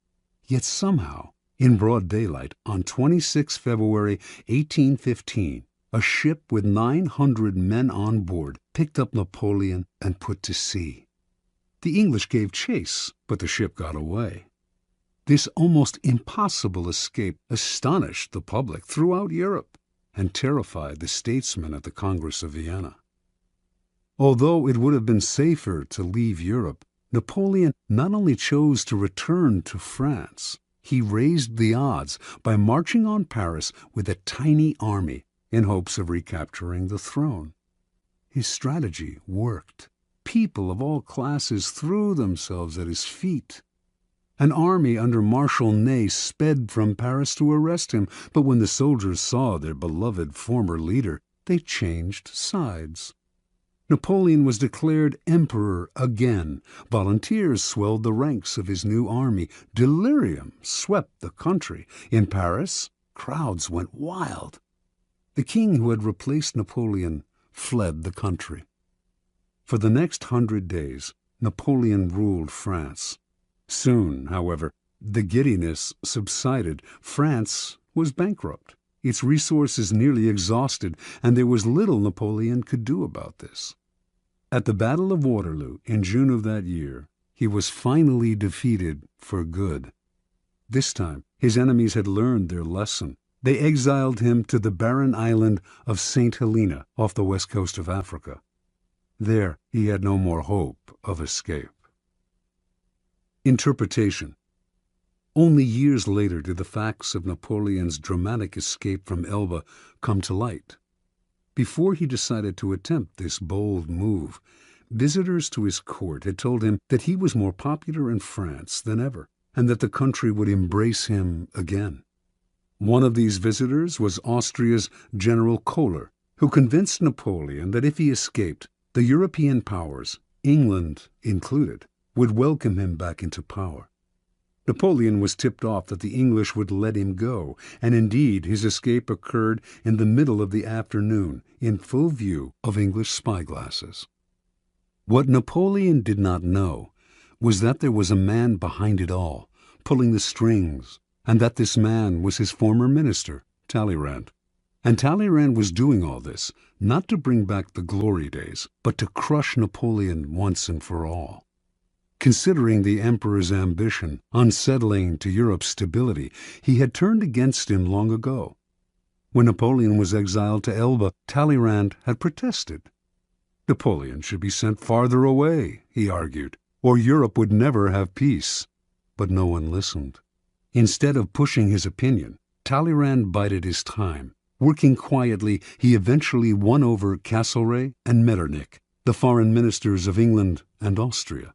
Yet somehow, in broad daylight, on 26 February 1815, a ship with 900 men on board picked up Napoleon and put to sea. The English gave chase, but the ship got away. This almost impossible escape astonished the public throughout Europe and terrified the statesmen at the Congress of Vienna. Although it would have been safer to leave Europe, Napoleon not only chose to return to France, he raised the odds by marching on Paris with a tiny army in hopes of recapturing the throne. His strategy worked. People of all classes threw themselves at his feet. An army under Marshal Ney sped from Paris to arrest him, but when the soldiers saw their beloved former leader, they changed sides. Napoleon was declared emperor again. Volunteers swelled the ranks of his new army. Delirium swept the country. In Paris, crowds went wild. The king who had replaced Napoleon fled the country. For the next 100 days, Napoleon ruled France. Soon, however, the giddiness subsided. France was bankrupt, its resources nearly exhausted, and there was little Napoleon could do about this. At the Battle of Waterloo in June of that year, he was finally defeated for good. This time, his enemies had learned their lesson. They exiled him to the barren island of St. Helena off the west coast of Africa. There, he had no more hope of escape. Interpretation. Only years later did the facts of Napoleon's dramatic escape from Elba come to light. Before he decided to attempt this bold move, visitors to his court had told him that he was more popular in France than ever, and that the country would embrace him again. One of these visitors was Austria's General Kohler, who convinced Napoleon that if he escaped, the European powers, England included, would welcome him back into power. Napoleon was tipped off that the English would let him go, and indeed his escape occurred in the middle of the afternoon, in full view of English spyglasses. What Napoleon did not know was that there was a man behind it all, pulling the strings, and that this man was his former minister, Talleyrand. And Talleyrand was doing all this, not to bring back the glory days, but to crush Napoleon once and for all. Considering the emperor's ambition unsettling to Europe's stability, he had turned against him long ago. When Napoleon was exiled to Elba, Talleyrand had protested. Napoleon should be sent farther away, he argued, or Europe would never have peace. But no one listened. Instead of pushing his opinion, Talleyrand bided his time. Working quietly, he eventually won over Castlereagh and Metternich, the foreign ministers of England and Austria.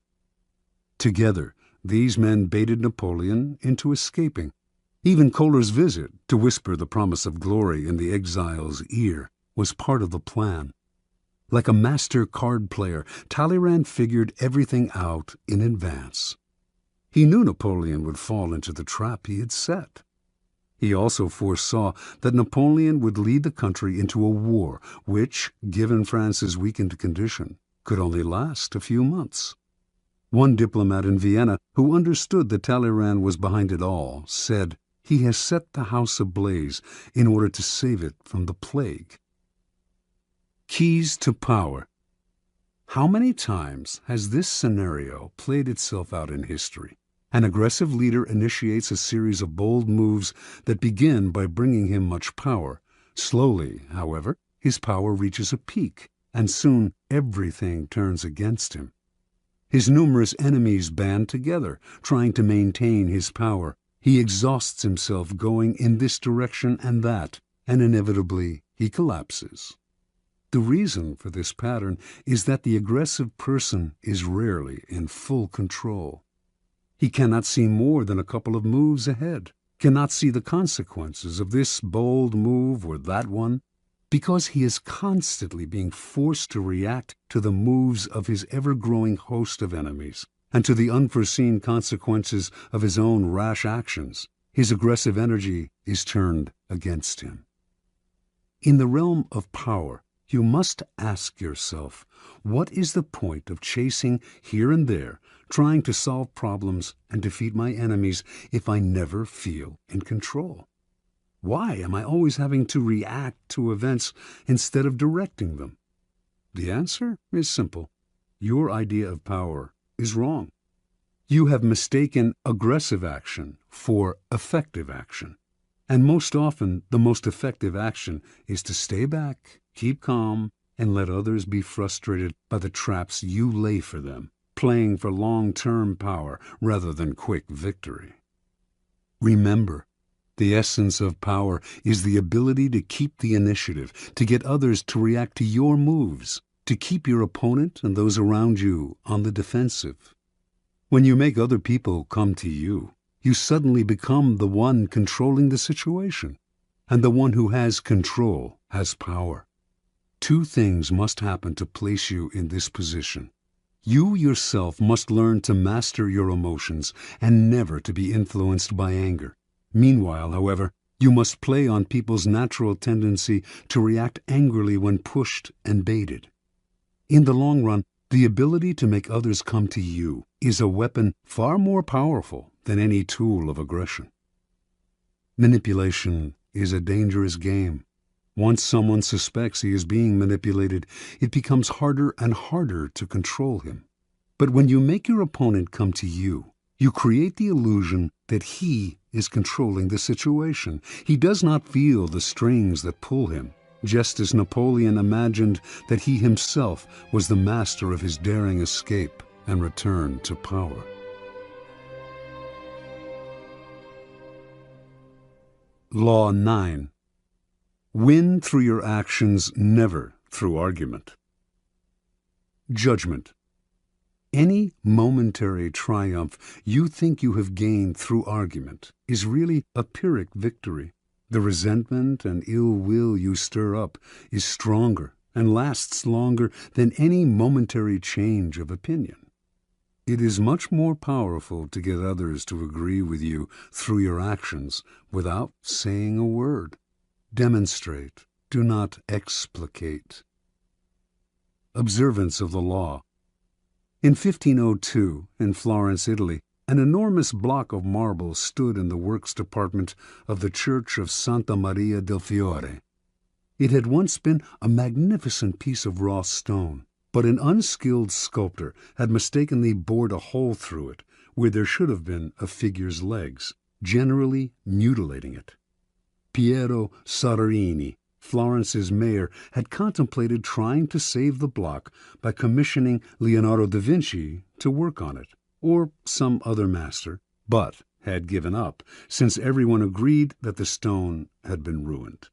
Together, these men baited Napoleon into escaping. Even Kohler's visit, to whisper the promise of glory in the exile's ear, was part of the plan. Like a master card player, Talleyrand figured everything out in advance. He knew Napoleon would fall into the trap he had set. He also foresaw that Napoleon would lead the country into a war which, given France's weakened condition, could only last a few months. One diplomat in Vienna, who understood that Talleyrand was behind it all, said, "He has set the house ablaze in order to save it from the plague." Keys to power. How many times has this scenario played itself out in history? An aggressive leader initiates a series of bold moves that begin by bringing him much power. Slowly, however, his power reaches a peak, and soon everything turns against him. His numerous enemies band together, trying to maintain his power. He exhausts himself going in this direction and that, and inevitably he collapses. The reason for this pattern is that the aggressive person is rarely in full control. He cannot see more than a couple of moves ahead, cannot see the consequences of this bold move or that one, because he is constantly being forced to react to the moves of his ever-growing host of enemies, and to the unforeseen consequences of his own rash actions. His aggressive energy is turned against him. In the realm of power, you must ask yourself, what is the point of chasing here and there, trying to solve problems and defeat my enemies if I never feel in control? Why am I always having to react to events instead of directing them? The answer is simple. Your idea of power is wrong. You have mistaken aggressive action for effective action. And most often, the most effective action is to stay back, keep calm, and let others be frustrated by the traps you lay for them, playing for long-term power rather than quick victory. Remember, the essence of power is the ability to keep the initiative, to get others to react to your moves, to keep your opponent and those around you on the defensive. When you make other people come to you, you suddenly become the one controlling the situation, and the one who has control has power. Two things must happen to place you in this position. You yourself must learn to master your emotions and never to be influenced by anger. Meanwhile, however, you must play on people's natural tendency to react angrily when pushed and baited. In the long run, the ability to make others come to you is a weapon far more powerful than any tool of aggression. Manipulation is a dangerous game. Once someone suspects he is being manipulated, it becomes harder and harder to control him. But when you make your opponent come to you, you create the illusion that he is controlling the situation. He does not feel the strings that pull him, just as Napoleon imagined that he himself was the master of his daring escape and return to power. Law 9. Win through your actions, never through argument. Judgment. Any momentary triumph you think you have gained through argument is really a Pyrrhic victory. The resentment and ill will you stir up is stronger and lasts longer than any momentary change of opinion. It is much more powerful to get others to agree with you through your actions without saying a word. Demonstrate, do not explicate. Observance of the law. In 1502, in Florence, Italy, an enormous block of marble stood in the works department of the Church of Santa Maria del Fiore. It had once been a magnificent piece of raw stone, but an unskilled sculptor had mistakenly bored a hole through it where there should have been a figure's legs, generally mutilating it. Piero Soderini, Florence's mayor, had contemplated trying to save the block by commissioning Leonardo da Vinci to work on it, or some other master, but had given up, since everyone agreed that the stone had been ruined.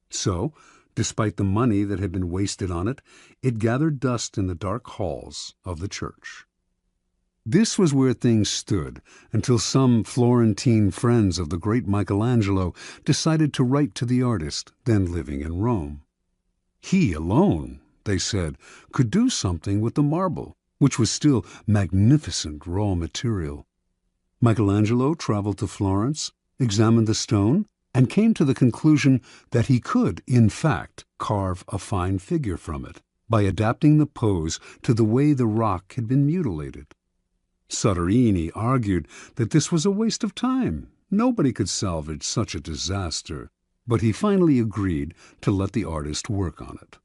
So, despite the money that had been wasted on it, it gathered dust in the dark halls of the church. This was where things stood until some Florentine friends of the great Michelangelo decided to write to the artist, then living in Rome. He alone, they said, could do something with the marble, which was still magnificent raw material. Michelangelo traveled to Florence, examined the stone, and came to the conclusion that he could, in fact, carve a fine figure from it by adapting the pose to the way the rock had been mutilated. Soderini argued that this was a waste of time. Nobody could salvage such a disaster, but he finally agreed to let the artist work on it.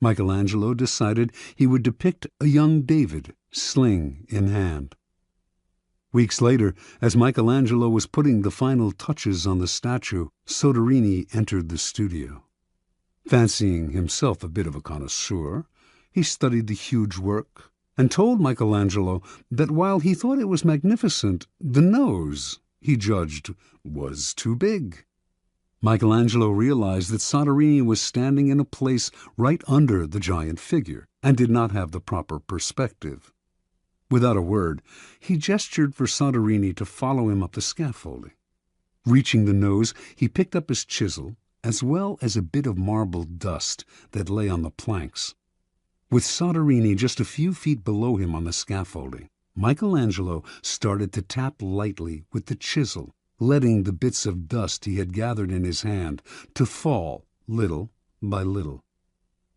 Michelangelo decided he would depict a young David, sling in hand. Weeks later, as Michelangelo was putting the final touches on the statue, Soderini entered the studio. Fancying himself a bit of a connoisseur, he studied the huge work and told Michelangelo that while he thought it was magnificent, the nose, he judged, was too big. Michelangelo realized that Soderini was standing in a place right under the giant figure and did not have the proper perspective. Without a word, he gestured for Soderini to follow him up the scaffolding. Reaching the nose, he picked up his chisel, as well as a bit of marble dust that lay on the planks. With Soderini just a few feet below him on the scaffolding, Michelangelo started to tap lightly with the chisel, letting the bits of dust he had gathered in his hand to fall little by little.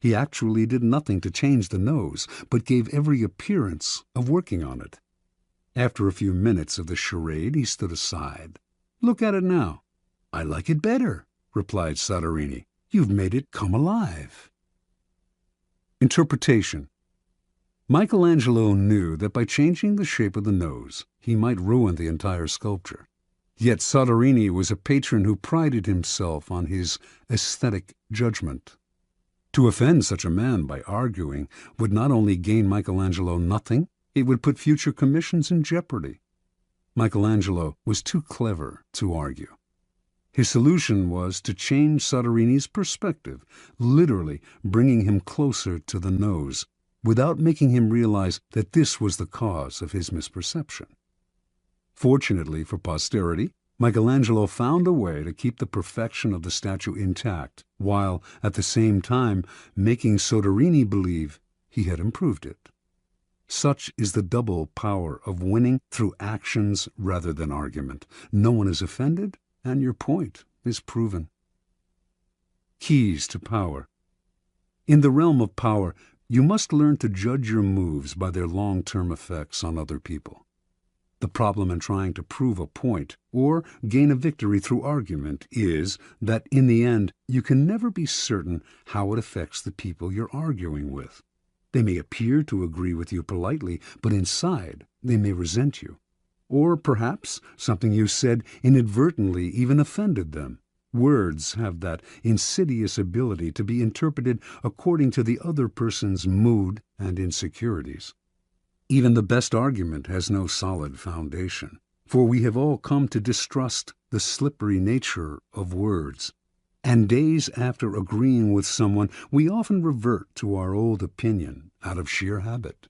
He actually did nothing to change the nose, but gave every appearance of working on it. After a few minutes of the charade, he stood aside. "Look at it now." "I like it better," replied Soderini. "You've made it come alive." Interpretation. Michelangelo knew that by changing the shape of the nose, he might ruin the entire sculpture. Yet Soderini was a patron who prided himself on his aesthetic judgment. To offend such a man by arguing would not only gain Michelangelo nothing, it would put future commissions in jeopardy. Michelangelo was too clever to argue. His solution was to change Soderini's perspective, literally bringing him closer to the nose, without making him realize that this was the cause of his misperception. Fortunately for posterity, Michelangelo found a way to keep the perfection of the statue intact, while, at the same time, making Soderini believe he had improved it. Such is the double power of winning through actions rather than argument. No one is offended, and your point is proven. Keys to power. In the realm of power, you must learn to judge your moves by their long-term effects on other people. The problem in trying to prove a point or gain a victory through argument is that in the end you can never be certain how it affects the people you're arguing with. They may appear to agree with you politely, but inside they may resent you. Or perhaps something you said inadvertently even offended them. Words have that insidious ability to be interpreted according to the other person's mood and insecurities. Even the best argument has no solid foundation, for we have all come to distrust the slippery nature of words. And days after agreeing with someone, we often revert to our old opinion out of sheer habit.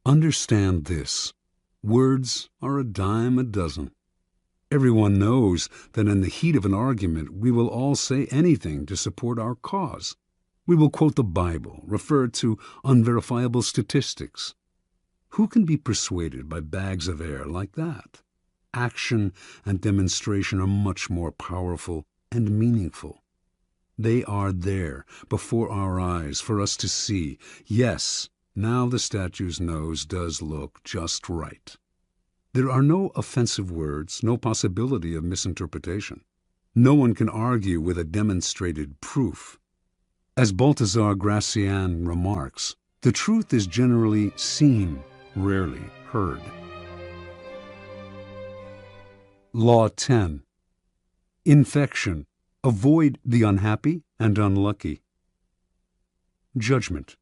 Understand this: words are a dime a dozen. Everyone knows that in the heat of an argument we will all say anything to support our cause. We will quote the Bible, refer to unverifiable statistics. Who can be persuaded by bags of air like that? Action and demonstration are much more powerful and meaningful. They are there before our eyes for us to see. Yes, now the statue's nose does look just right. There are no offensive words, no possibility of misinterpretation. No one can argue with a demonstrated proof. As Balthazar Gracian remarks, the truth is generally seen, rarely heard. Law 10. Infection. Avoid the unhappy and unlucky. Judgment.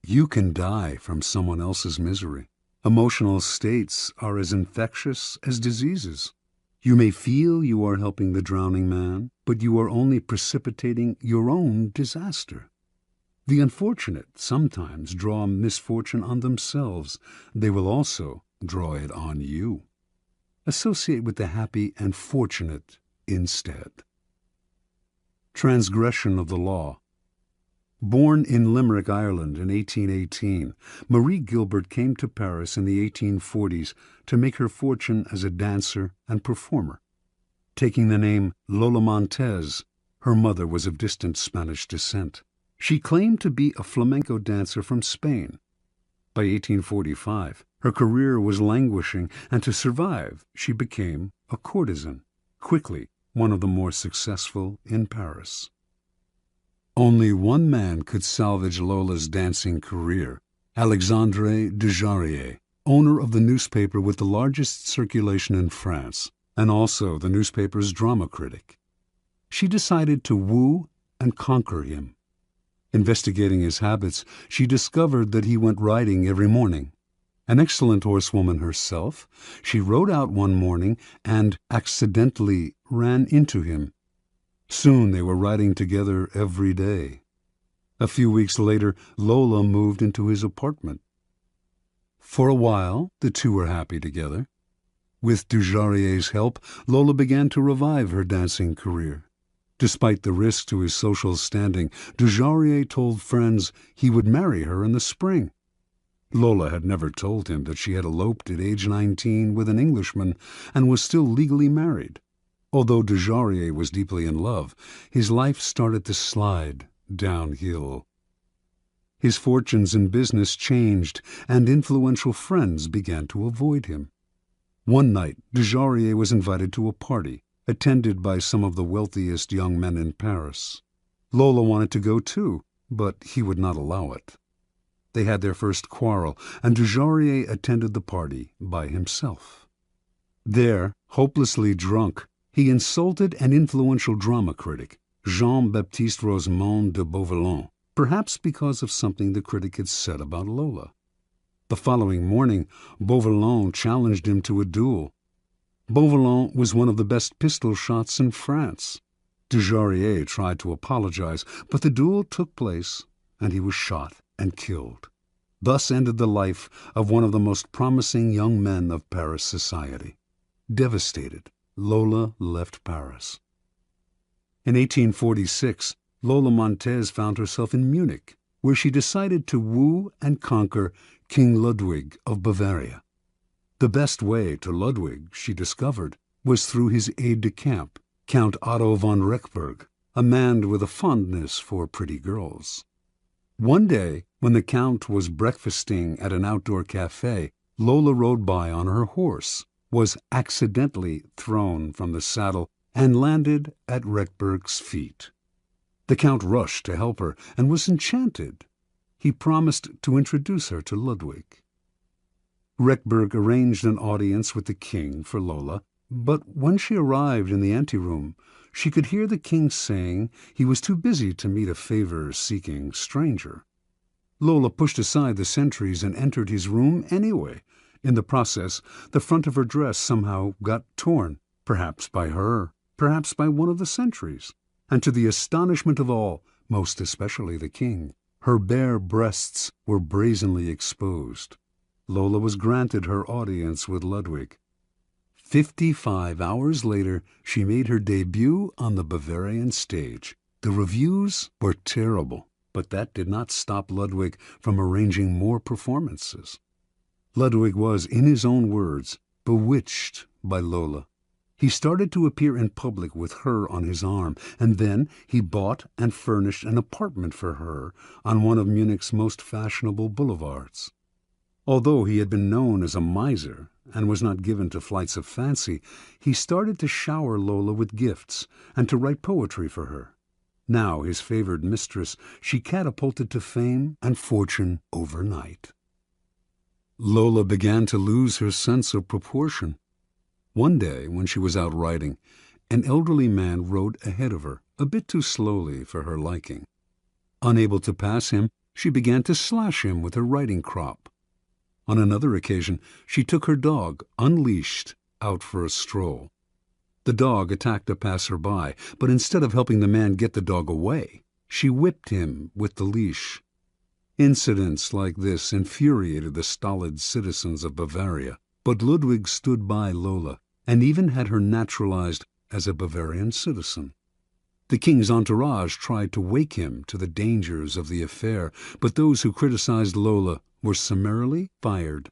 You can die from someone else's misery. Emotional states are as infectious as diseases. You may feel you are helping the drowning man, but you are only precipitating your own disaster. The unfortunate sometimes draw misfortune on themselves. They will also draw it on you. Associate with the happy and fortunate instead. Transgression of the law. Born in Limerick, Ireland in 1818, Marie Gilbert came to Paris in the 1840s to make her fortune as a dancer and performer. Taking the name Lola Montez, her mother was of distant Spanish descent. She claimed to be a flamenco dancer from Spain. By 1845, her career was languishing, and to survive, she became a courtesan, quickly one of the more successful in Paris. Only one man could salvage Lola's dancing career: Alexandre Dujarier, owner of the newspaper with the largest circulation in France, and also the newspaper's drama critic. She decided to woo and conquer him. Investigating his habits, she discovered that he went riding every morning. An excellent horsewoman herself, she rode out one morning and accidentally ran into him. Soon they were riding together every day. A few weeks later, Lola moved into his apartment. For a while, the two were happy together. With Dujarrier's help, Lola began to revive her dancing career. Despite the risk to his social standing, Dujarier told friends he would marry her in the spring. Lola had never told him that she had eloped at age 19 with an Englishman and was still legally married. Although Dujarier was deeply in love, his life started to slide downhill. His fortunes in business changed, and influential friends began to avoid him. One night, Dujarier was invited to a party, attended by some of the wealthiest young men in Paris. Lola wanted to go too, but he would not allow it. They had their first quarrel, and Dujarier attended the party by himself. There, hopelessly drunk, he insulted an influential drama critic, Jean-Baptiste Rosemond de Beauvalon, perhaps because of something the critic had said about Lola. The following morning, Beauvalon challenged him to a duel. Beauvalon was one of the best pistol shots in France. Dujarier tried to apologize, but the duel took place, and he was shot and killed. Thus ended the life of one of the most promising young men of Paris society. Devastated, Lola left Paris. In 1846, Lola Montez found herself in Munich, where she decided to woo and conquer King Ludwig of Bavaria. The best way to Ludwig, she discovered, was through his aide-de-camp, Count Otto von Rechberg, a man with a fondness for pretty girls. One day, when the Count was breakfasting at an outdoor cafe, Lola rode by on her horse, was accidentally thrown from the saddle, and landed at Rechberg's feet. The Count rushed to help her and was enchanted. He promised to introduce her to Ludwig. Rechberg arranged an audience with the king for Lola, but when she arrived in the anteroom, she could hear the king saying he was too busy to meet a favor-seeking stranger. Lola pushed aside the sentries and entered his room anyway. In the process, the front of her dress somehow got torn, perhaps by her, perhaps by one of the sentries, and to the astonishment of all, most especially the king, her bare breasts were brazenly exposed. Lola was granted her audience with Ludwig. 55 hours later, she made her debut on the Bavarian stage. The reviews were terrible, but that did not stop Ludwig from arranging more performances. Ludwig was, in his own words, bewitched by Lola. He started to appear in public with her on his arm, and then he bought and furnished an apartment for her on one of Munich's most fashionable boulevards. Although he had been known as a miser and was not given to flights of fancy, he started to shower Lola with gifts and to write poetry for her. Now his favored mistress, she catapulted to fame and fortune overnight. Lola began to lose her sense of proportion. One day, when she was out riding, an elderly man rode ahead of her, a bit too slowly for her liking. Unable to pass him, she began to slash him with her riding crop. On another occasion, she took her dog, unleashed, out for a stroll. The dog attacked a passer-by, but instead of helping the man get the dog away, she whipped him with the leash. Incidents like this infuriated the stolid citizens of Bavaria, but Ludwig stood by Lola and even had her naturalized as a Bavarian citizen. The king's entourage tried to wake him to the dangers of the affair, but those who criticized Lola were summarily fired.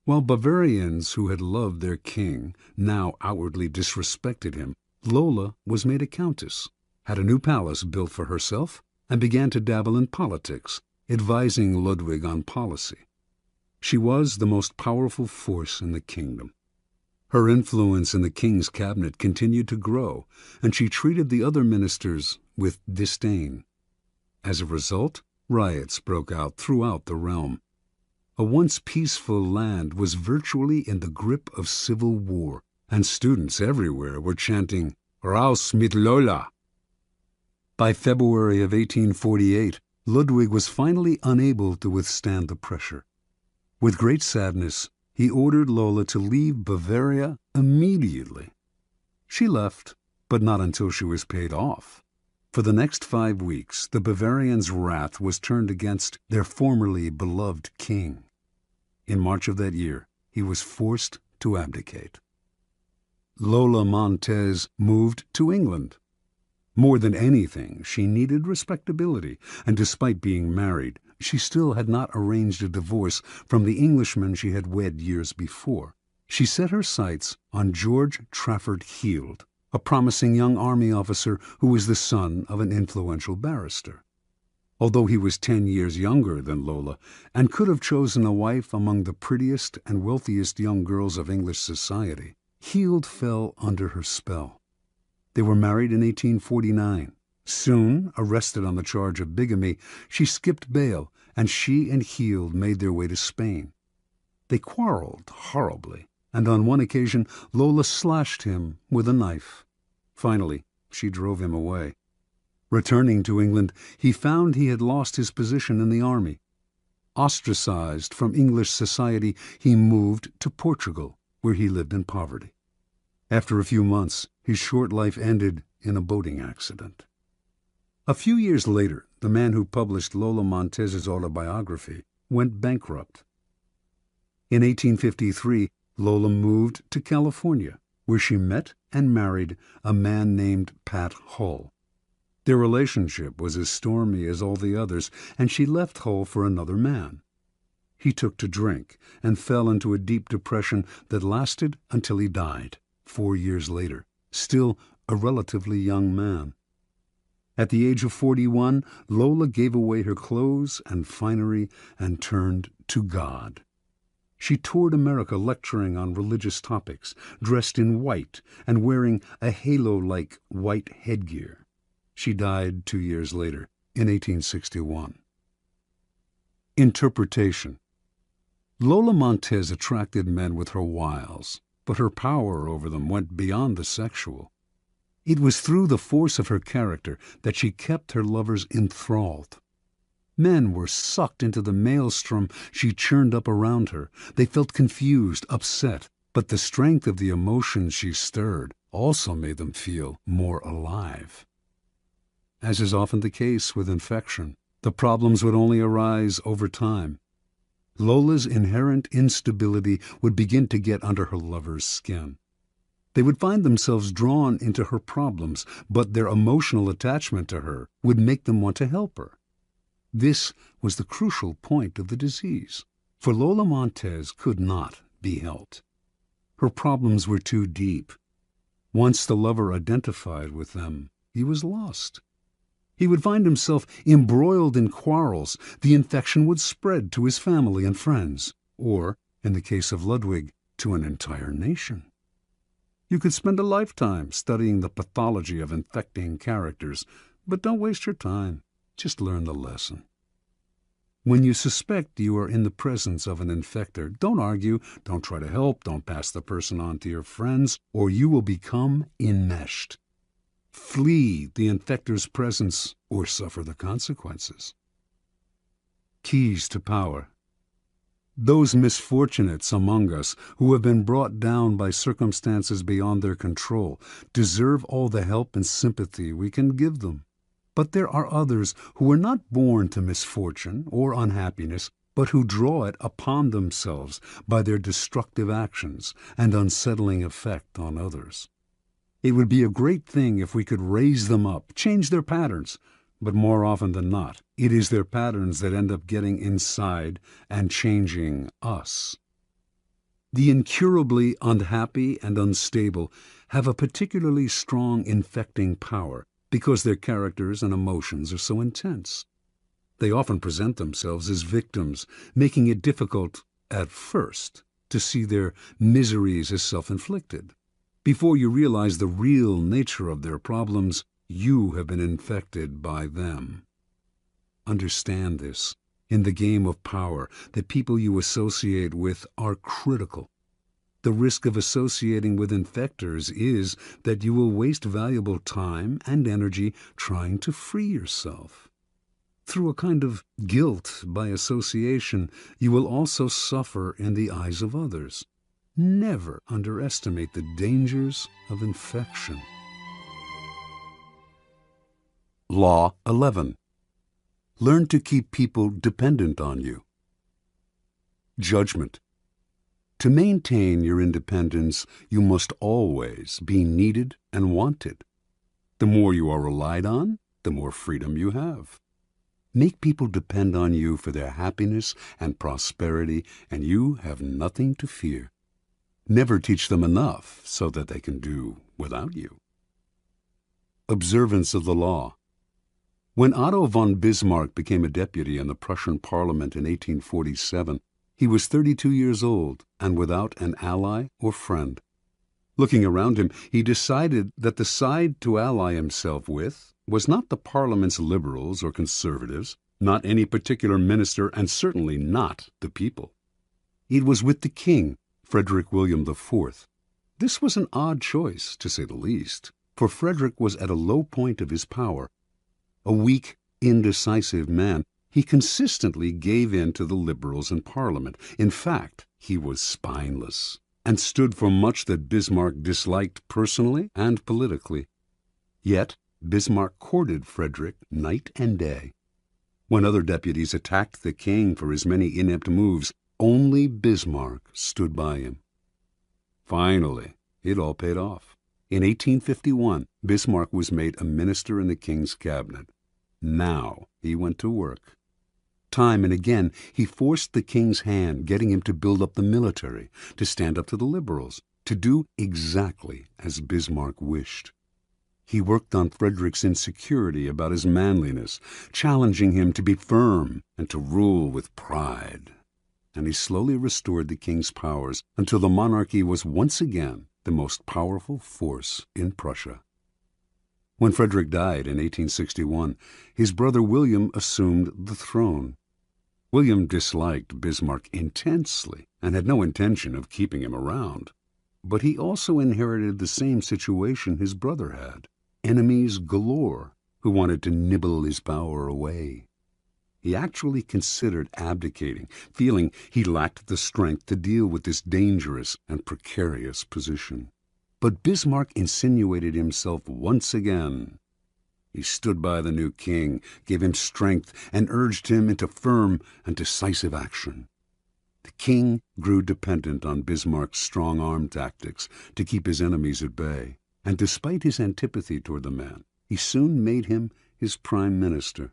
While Bavarians who had loved their king now outwardly disrespected him, Lola was made a countess, had a new palace built for herself, and began to dabble in politics, advising Ludwig on policy. She was the most powerful force in the kingdom. Her influence in the king's cabinet continued to grow, and she treated the other ministers with disdain. As a result, riots broke out throughout the realm. A once peaceful land was virtually in the grip of civil war, and students everywhere were chanting, "Raus mit Lola!" By February of 1848, Ludwig was finally unable to withstand the pressure. With great sadness, he ordered Lola to leave Bavaria immediately. She left, but not until she was paid off. For the next 5 weeks, the Bavarians' wrath was turned against their formerly beloved king. In March of that year, he was forced to abdicate. Lola Montez moved to England. More than anything, she needed respectability, and despite being married, she still had not arranged a divorce from the Englishman she had wed years before. She set her sights on George Trafford Heald, a promising young army officer who was the son of an influential barrister. Although he was 10 years younger than Lola and could have chosen a wife among the prettiest and wealthiest young girls of English society, Heald fell under her spell. They were married in 1849. Soon, arrested on the charge of bigamy, she skipped bail, and she and Heald made their way to Spain. They quarreled horribly, and on one occasion Lola slashed him with a knife. Finally, she drove him away. Returning to England, he found he had lost his position in the army. Ostracized from English society, he moved to Portugal, where he lived in poverty. After a few months, his short life ended in a boating accident. A few years later, the man who published Lola Montez's autobiography went bankrupt. In 1853, Lola moved to California, where she met and married a man named Pat Hull. Their relationship was as stormy as all the others, and she left Hull for another man. He took to drink and fell into a deep depression that lasted until he died 4 years later, still a relatively young man. At the age of 41, Lola gave away her clothes and finery and turned to God. She toured America lecturing on religious topics, dressed in white and wearing a halo-like white headgear. She died 2 years later, in 1861. Interpretation. Lola Montez attracted men with her wiles, but her power over them went beyond the sexual. It was through the force of her character that she kept her lovers enthralled. Men were sucked into the maelstrom she churned up around her. They felt confused, upset, but the strength of the emotions she stirred also made them feel more alive. As is often the case with infection, the problems would only arise over time. Lola's inherent instability would begin to get under her lover's skin. They would find themselves drawn into her problems, but their emotional attachment to her would make them want to help her. This was the crucial point of the disease, for Lola Montez could not be helped. Her problems were too deep. Once the lover identified with them, he was lost. He would find himself embroiled in quarrels. The infection would spread to his family and friends, or, in the case of Ludwig, to an entire nation. You could spend a lifetime studying the pathology of infecting characters, but don't waste your time. Just learn the lesson. When you suspect you are in the presence of an infector, don't argue, don't try to help, don't pass the person on to your friends, or you will become enmeshed. Flee the infector's presence or suffer the consequences. Keys to power. Those misfortunates among us who have been brought down by circumstances beyond their control deserve all the help and sympathy we can give them. But there are others who are not born to misfortune or unhappiness, but who draw it upon themselves by their destructive actions and unsettling effect on others. It would be a great thing if we could raise them up, change their patterns, but more often than not, it is their patterns that end up getting inside and changing us. The incurably unhappy and unstable have a particularly strong infecting power because their characters and emotions are so intense. They often present themselves as victims, making it difficult, at first, to see their miseries as self-inflicted. Before you realize the real nature of their problems, you have been infected by them. Understand this. In the game of power, the people you associate with are critical. The risk of associating with infectors is that you will waste valuable time and energy trying to free yourself. Through a kind of guilt by association, you will also suffer in the eyes of others. Never underestimate the dangers of infection. Law 11. Learn to keep people dependent on you. Judgment. To maintain your independence, you must always be needed and wanted. The more you are relied on, the more freedom you have. Make people depend on you for their happiness and prosperity, and you have nothing to fear. Never teach them enough so that they can do without you. Observance of the law. When Otto von Bismarck became a deputy in the Prussian Parliament in 1847, he was 32 years old and without an ally or friend. Looking around him, he decided that the side to ally himself with was not the Parliament's liberals or conservatives, not any particular minister, and certainly not the people. It was with the king, Frederick William IV. This was an odd choice, to say the least, for Frederick was at a low point of his power. A weak, indecisive man, he consistently gave in to the liberals in Parliament. In fact, he was spineless and stood for much that Bismarck disliked personally and politically. Yet Bismarck courted Frederick night and day. When other deputies attacked the king for his many inept moves, only Bismarck stood by him. Finally, It all paid off. In 1851, Bismarck was made a minister in the king's cabinet. Now he went to work. Time and again, he forced the king's hand, getting him to build up the military, to stand up to the liberals, to do exactly as Bismarck wished. He worked on Frederick's insecurity about his manliness, challenging him to be firm and to rule with pride. And he slowly restored the king's powers until the monarchy was once again the most powerful force in Prussia. When Frederick died in 1861, his brother William assumed the throne. William disliked Bismarck intensely and had no intention of keeping him around. But he also inherited the same situation his brother had: enemies galore who wanted to nibble his power away. He actually considered abdicating, feeling he lacked the strength to deal with this dangerous and precarious position. But Bismarck insinuated himself once again. He stood by the new king, gave him strength, and urged him into firm and decisive action. The king grew dependent on Bismarck's strong-arm tactics to keep his enemies at bay, and despite his antipathy toward the man, he soon made him his prime minister.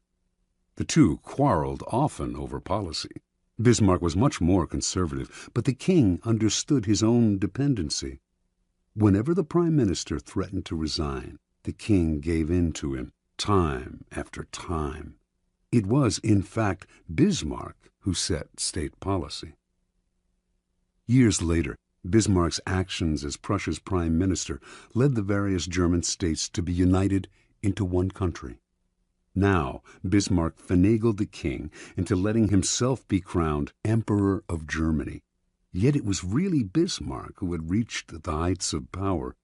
The two quarreled often over policy. Bismarck was much more conservative, but the king understood his own dependency. Whenever the prime minister threatened to resign, the king gave in to him, time after time. It was, in fact, Bismarck who set state policy. Years later, Bismarck's actions as Prussia's prime minister led the various German states to be united into one country. Now, Bismarck finagled the king into letting himself be crowned Emperor of Germany. Yet it was really Bismarck who had reached the heights of power.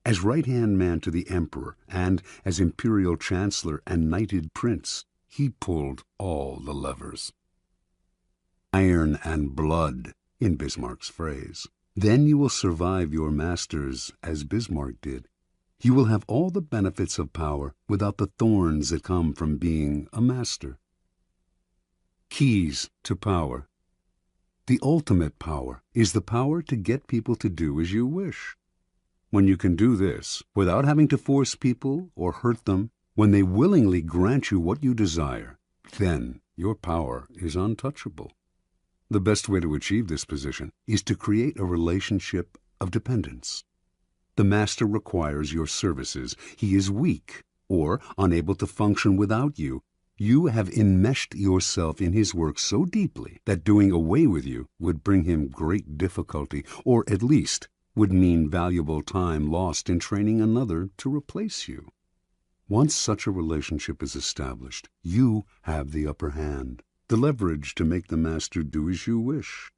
As right-hand man to the emperor and as imperial chancellor and knighted prince, he pulled all the levers. Iron and blood, in Bismarck's phrase. Then you will survive your masters as Bismarck did. You will have all the benefits of power without the thorns that come from being a master. Keys to power. The ultimate power is the power to get people to do as you wish. When you can do this without having to force people or hurt them, when they willingly grant you what you desire, then your power is untouchable. The best way to achieve this position is to create a relationship of dependence. The master requires your services. He is weak or unable to function without you. You have enmeshed yourself in his work so deeply that doing away with you would bring him great difficulty, or at least would mean valuable time lost in training another to replace you. Once such a relationship is established, you have the upper hand, the leverage to make the master do as you wish.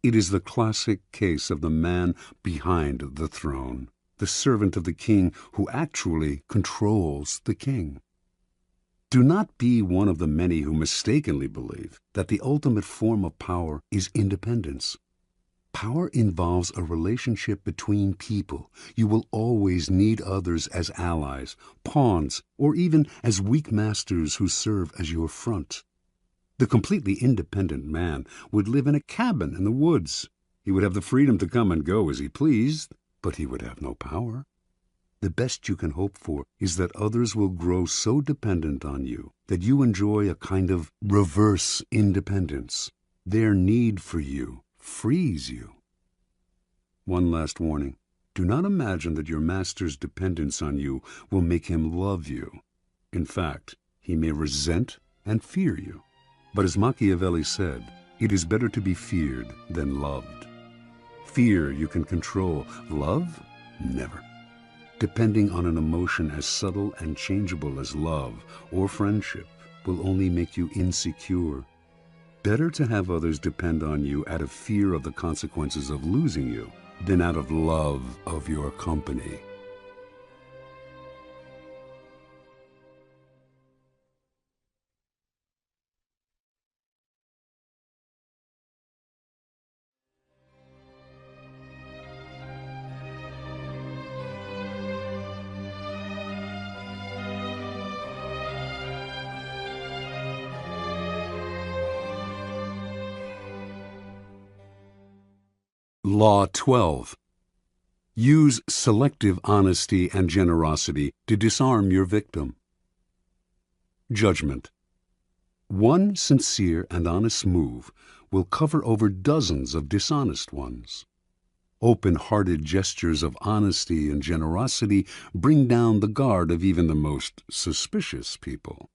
It is the classic case of the man behind the throne, the servant of the king who actually controls the king. Do not be one of the many who mistakenly believe that the ultimate form of power is independence. Power involves a relationship between people. You will always need others as allies, pawns, or even as weak masters who serve as your front. The completely independent man would live in a cabin in the woods. He would have the freedom to come and go as he pleased, but he would have no power. The best you can hope for is that others will grow so dependent on you that you enjoy a kind of reverse independence. Their need for you frees you. One last warning. Do not imagine that your master's dependence on you will make him love you. In fact, he may resent and fear you. But as Machiavelli said, it is better to be feared than loved. Fear you can control. Love? Never. Depending on an emotion as subtle and changeable as love or friendship will only make you insecure. Better to have others depend on you out of fear of the consequences of losing you than out of love of your company. Law 12. Use selective honesty and generosity to disarm your victim. Judgment. One sincere and honest move will cover over dozens of dishonest ones. Open-hearted gestures of honesty and generosity bring down the guard of even the most suspicious people.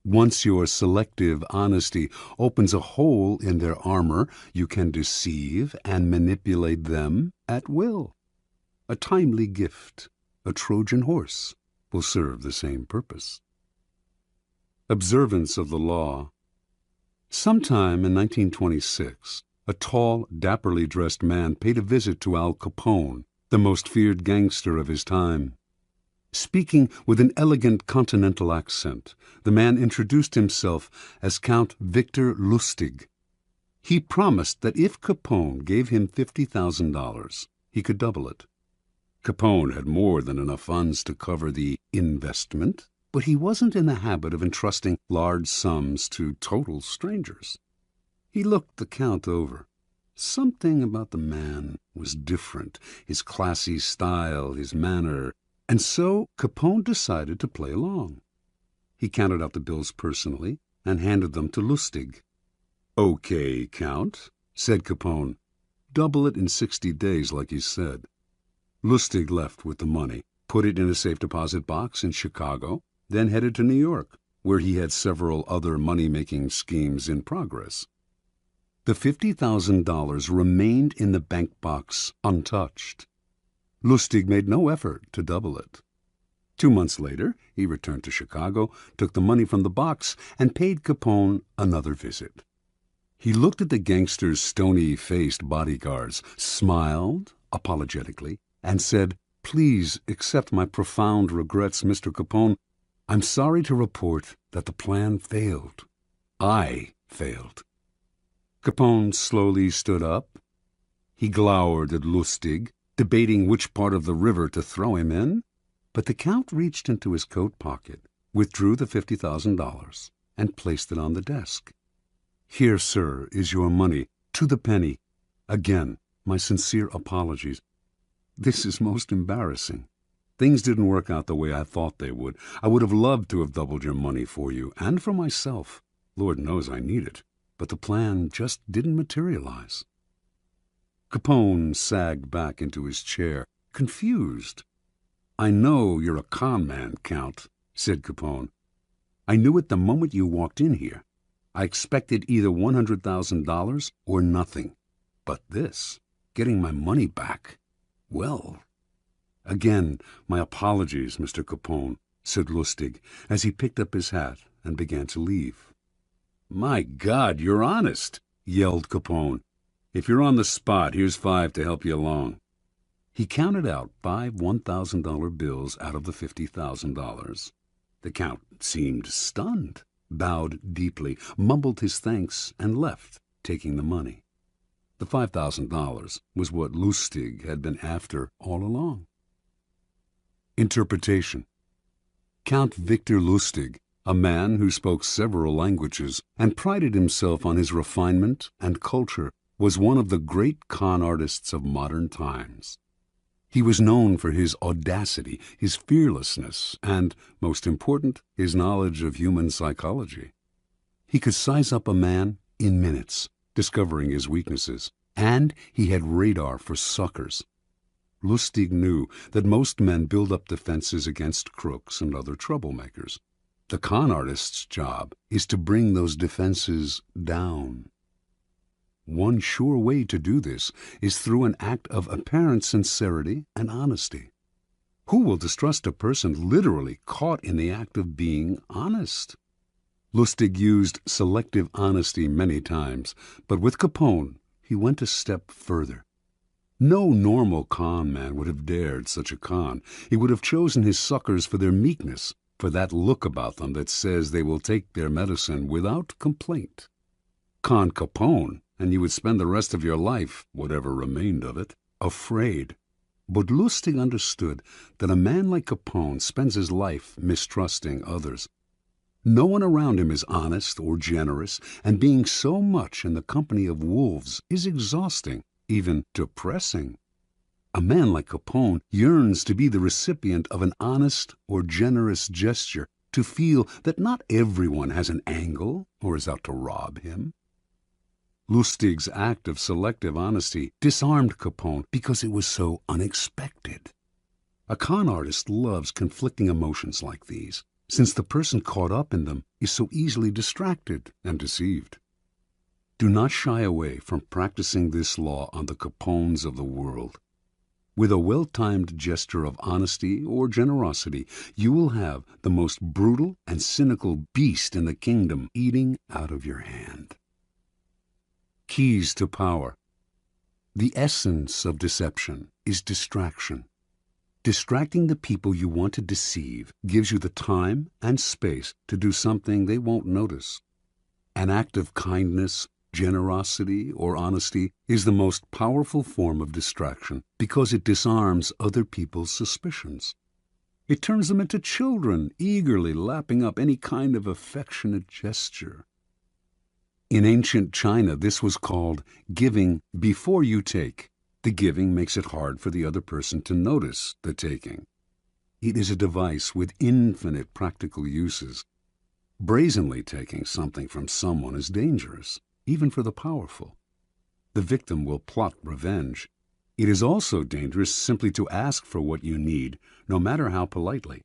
Once your selective honesty opens a hole in their armor, you can deceive and manipulate them at will. A timely gift, a Trojan horse, will serve the same purpose. Observance of the law. Sometime in 1926, a tall, dapperly dressed man paid a visit to Al Capone, the most feared gangster of his time. Speaking with an elegant continental accent, the man introduced himself as Count Victor Lustig. He promised that if Capone gave him $50,000, he could double it. Capone had more than enough funds to cover the investment, but he wasn't in the habit of entrusting large sums to total strangers. He looked the Count over. Something about the man was different, his classy style, his manner, and so Capone decided to play along. He counted out the bills personally and handed them to Lustig. "Okay, Count," said Capone. "Double it in 60 days like you said." Lustig left with the money, put it in a safe deposit box in Chicago, then headed to New York, where he had several other money-making schemes in progress. The $50,000 remained in the bank box untouched. Lustig made no effort to double it. 2 months later, he returned to Chicago, took the money from the box, and paid Capone another visit. He looked at the gangster's stony-faced bodyguards, smiled apologetically, and said, "Please accept my profound regrets, Mr. Capone. I'm sorry to report that the plan failed. I failed." Capone slowly stood up. He glowered at Lustig, debating which part of the river to throw him in, but the Count reached into his coat pocket, withdrew the $50,000, and placed it on the desk. "Here, sir, is your money, to the penny. Again, my sincere apologies. This is most embarrassing. Things didn't work out the way I thought they would. I would have loved to have doubled your money for you, and for myself. Lord knows I need it, but the plan just didn't materialize." Capone sagged back into his chair, confused. "I know you're a con man, Count," said Capone. "I knew it the moment you walked in here. I expected either $100,000 or nothing. But this, getting my money back, well... Again, my apologies, Mr. Capone," said Lustig, as he picked up his hat and began to leave. "My God, you're honest," yelled Capone. "If you're on the spot, here's 5 to help you along." He counted out 5 $1,000 bills out of the $50,000. The Count seemed stunned, bowed deeply, mumbled his thanks, and left, taking the money. The $5,000 was what Lustig had been after all along. Interpretation. Count Victor Lustig, a man who spoke several languages and prided himself on his refinement and culture, was one of the great con artists of modern times. He was known for his audacity, his fearlessness, and, most important, his knowledge of human psychology. He could size up a man in minutes, discovering his weaknesses, and he had radar for suckers. Lustig knew that most men build up defenses against crooks and other troublemakers. The con artist's job is to bring those defenses down. One sure way to do this is through an act of apparent sincerity and honesty. Who will distrust a person literally caught in the act of being honest? Lustig used selective honesty many times, but with Capone he went a step further. No normal con man would have dared such a con. He would have chosen his suckers for their meekness, for that look about them that says they will take their medicine without complaint. Con Capone, and you would spend the rest of your life, whatever remained of it, afraid. But Lustig understood that a man like Capone spends his life mistrusting others. No one around him is honest or generous, and being so much in the company of wolves is exhausting, even depressing. A man like Capone yearns to be the recipient of an honest or generous gesture, to feel that not everyone has an angle or is out to rob him. Lustig's act of selective honesty disarmed Capone because it was so unexpected. A con artist loves conflicting emotions like these, since the person caught up in them is so easily distracted and deceived. Do not shy away from practicing this law on the Capones of the world. With a well-timed gesture of honesty or generosity, you will have the most brutal and cynical beast in the kingdom eating out of your hand. Keys to power. The essence of deception is distraction. Distracting the people you want to deceive gives you the time and space to do something they won't notice. An act of kindness, generosity, or honesty is the most powerful form of distraction because it disarms other people's suspicions. It turns them into children, eagerly lapping up any kind of affectionate gesture. In ancient China, this was called giving before you take. The giving makes it hard for the other person to notice the taking. It is a device with infinite practical uses. Brazenly taking something from someone is dangerous, even for the powerful. The victim will plot revenge. It is also dangerous simply to ask for what you need, no matter how politely.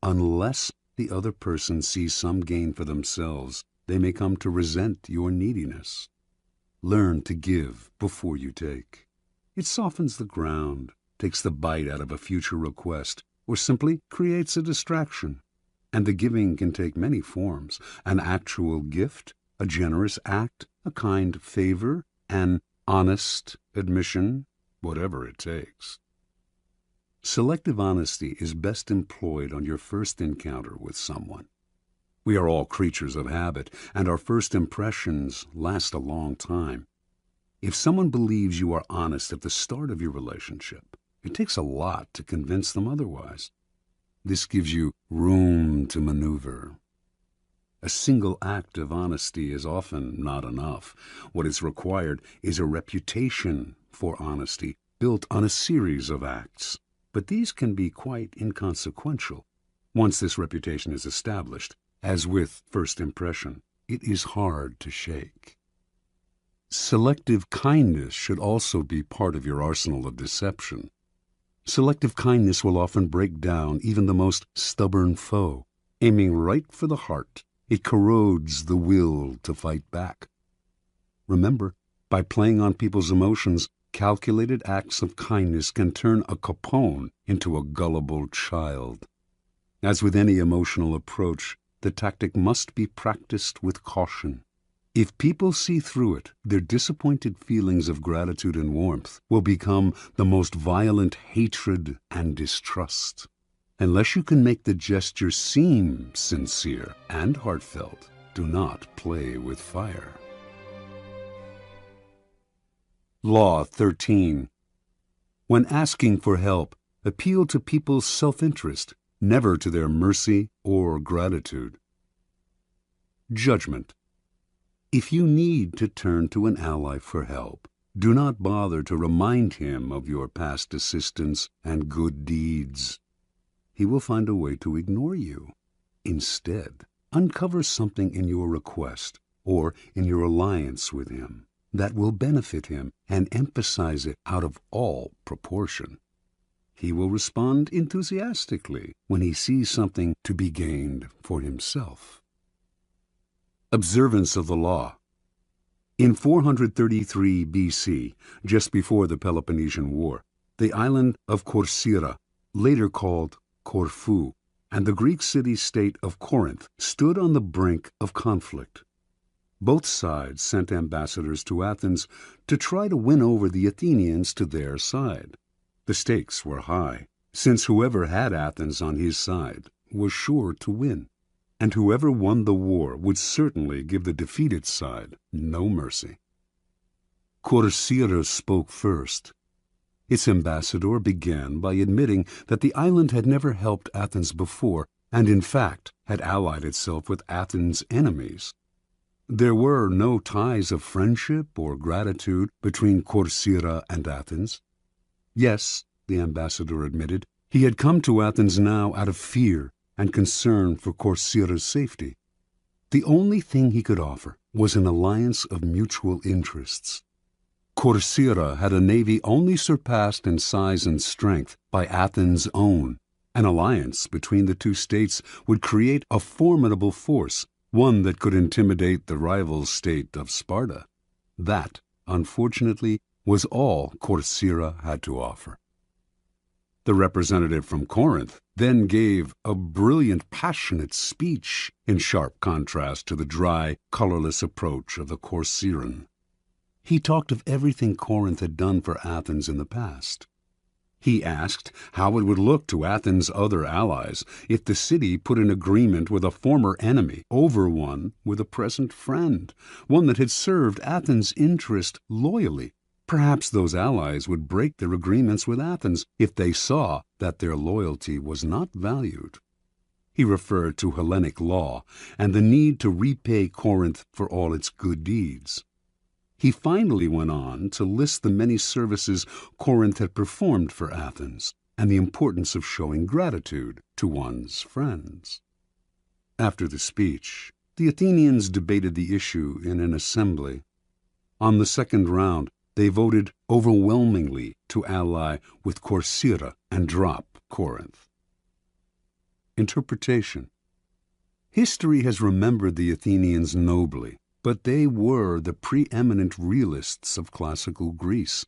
Unless the other person sees some gain for themselves, they may come to resent your neediness. Learn to give before you take. It softens the ground, takes the bite out of a future request, or simply creates a distraction. And the giving can take many forms: an actual gift, a generous act, a kind favor, an honest admission, whatever it takes. Selective honesty is best employed on your first encounter with someone. We are all creatures of habit, and our first impressions last a long time. If someone believes you are honest at the start of your relationship, it takes a lot to convince them otherwise. This gives you room to maneuver. A single act of honesty is often not enough. What is required is a reputation for honesty built on a series of acts. But these can be quite inconsequential. Once this reputation is established, as with first impression, it is hard to shake. Selective kindness should also be part of your arsenal of deception. Selective kindness will often break down even the most stubborn foe. Aiming right for the heart, it corrodes the will to fight back. Remember, by playing on people's emotions, calculated acts of kindness can turn a Capone into a gullible child. As with any emotional approach, the tactic must be practiced with caution. If people see through it, their disappointed feelings of gratitude and warmth will become the most violent hatred and distrust. Unless you can make the gesture seem sincere and heartfelt, do not play with fire. Law 13. When asking for help, appeal to people's self-interest, never to their mercy or gratitude. Judgment. If you need to turn to an ally for help, do not bother to remind him of your past assistance and good deeds. He will find a way to ignore you. Instead, uncover something in your request or in your alliance with him that will benefit him and emphasize it out of all proportion. He will respond enthusiastically when he sees something to be gained for himself. Observance of the law. In 433 BC, just before the Peloponnesian War, the island of Corcyra, later called Corfu, and the Greek city-state of Corinth stood on the brink of conflict. Both sides sent ambassadors to Athens to try to win over the Athenians to their side. The stakes were high, since whoever had Athens on his side was sure to win, and whoever won the war would certainly give the defeated side no mercy. Courtier spoke first. Its ambassador began by admitting that the island had never helped Athens before, and in fact had allied itself with Athens' enemies. There were no ties of friendship or gratitude between Corcyra and Athens. Yes, the ambassador admitted. He had come to Athens now out of fear and concern for Corcyra's safety. The only thing he could offer was an alliance of mutual interests. Courtier had a navy only surpassed in size and strength by Athens' own. An alliance between the two states would create a formidable force, one that could intimidate the rival state of Sparta. That, unfortunately, was all Courtier had to offer. The representative from Corinth then gave a brilliant, passionate speech in sharp contrast to the dry, colorless approach of the Corcyran. He talked of everything Corinth had done for Athens in the past. He asked how it would look to Athens' other allies if the city put an agreement with a former enemy over one with a present friend, one that had served Athens' interest loyally. Perhaps those allies would break their agreements with Athens if they saw that their loyalty was not valued. He referred to Hellenic law and the need to repay Corinth for all its good deeds. He finally went on to list the many services Corinth had performed for Athens and the importance of showing gratitude to one's friends. After the speech, the Athenians debated the issue in an assembly. On the second round, they voted overwhelmingly to ally with Corcyra and drop Corinth. Interpretation. History has remembered the Athenians nobly, but they were the preeminent realists of classical Greece.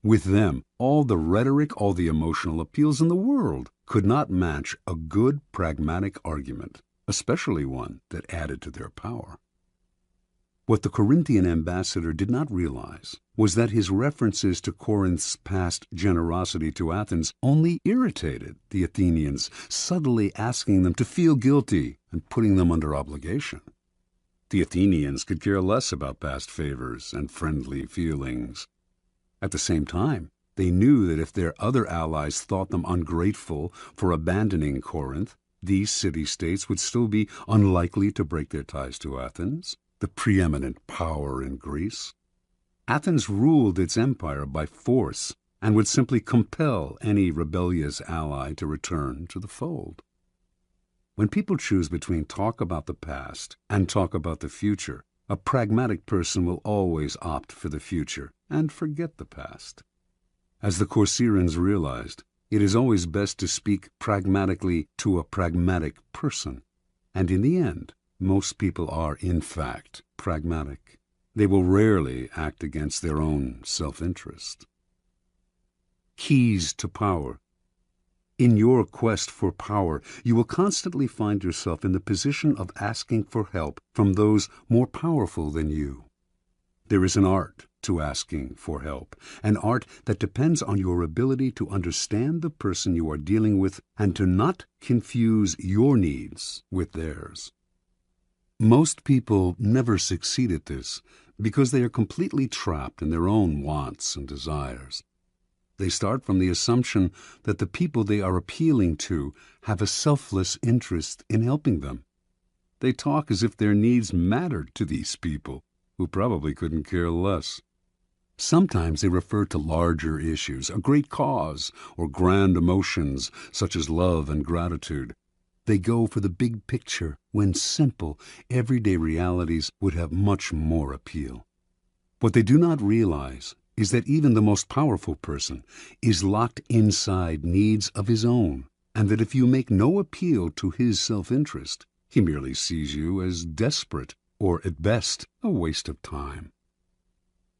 With them, all the rhetoric, all the emotional appeals in the world could not match a good pragmatic argument, especially one that added to their power. What the Corinthian ambassador did not realize was that his references to Corinth's past generosity to Athens only irritated the Athenians, subtly asking them to feel guilty and putting them under obligation. The Athenians could care less about past favors and friendly feelings. At the same time, they knew that if their other allies thought them ungrateful for abandoning Corinth, these city-states would still be unlikely to break their ties to Athens, the preeminent power in Greece. Athens ruled its empire by force and would simply compel any rebellious ally to return to the fold. When people choose between talk about the past and talk about the future, a pragmatic person will always opt for the future and forget the past. As the Corcyrans realized, it is always best to speak pragmatically to a pragmatic person, and in the end, most people are, in fact, pragmatic. They will rarely act against their own self-interest. Keys to power. In your quest for power, you will constantly find yourself in the position of asking for help from those more powerful than you. There is an art to asking for help, an art that depends on your ability to understand the person you are dealing with and to not confuse your needs with theirs. Most people never succeed at this because they are completely trapped in their own wants and desires. They start from the assumption that the people they are appealing to have a selfless interest in helping them. They talk as if their needs mattered to these people, who probably couldn't care less. Sometimes they refer to larger issues, a great cause, or grand emotions such as love and gratitude. They go for the big picture when simple, everyday realities would have much more appeal. What they do not realize is that even the most powerful person is locked inside needs of his own, and that if you make no appeal to his self-interest, he merely sees you as desperate or, at best, a waste of time.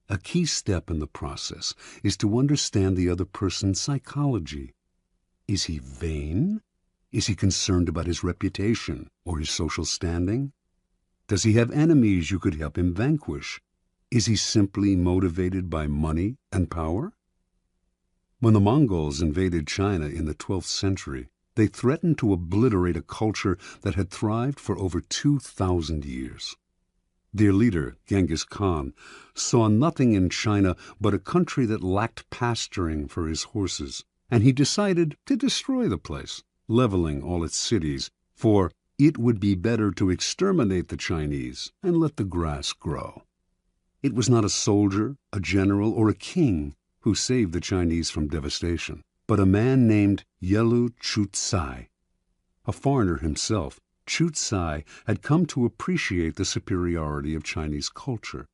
A key step in the process is to understand the other person's psychology. Is he vain? Is he concerned about his reputation or his social standing? Does he have enemies you could help him vanquish? Is he simply motivated by money and power? When the Mongols invaded China in the 12th century, they threatened to obliterate a culture that had thrived for over 2,000 years. Their leader, Genghis Khan, saw nothing in China but a country that lacked pasturing for his horses, and he decided to destroy the place, leveling all its cities, for it would be better to exterminate the Chinese and let the grass grow. It was not a soldier, a general, or a king who saved the Chinese from devastation, but a man named Yelu Chutsai. A foreigner himself, Chutsai had come to appreciate the superiority of Chinese culture.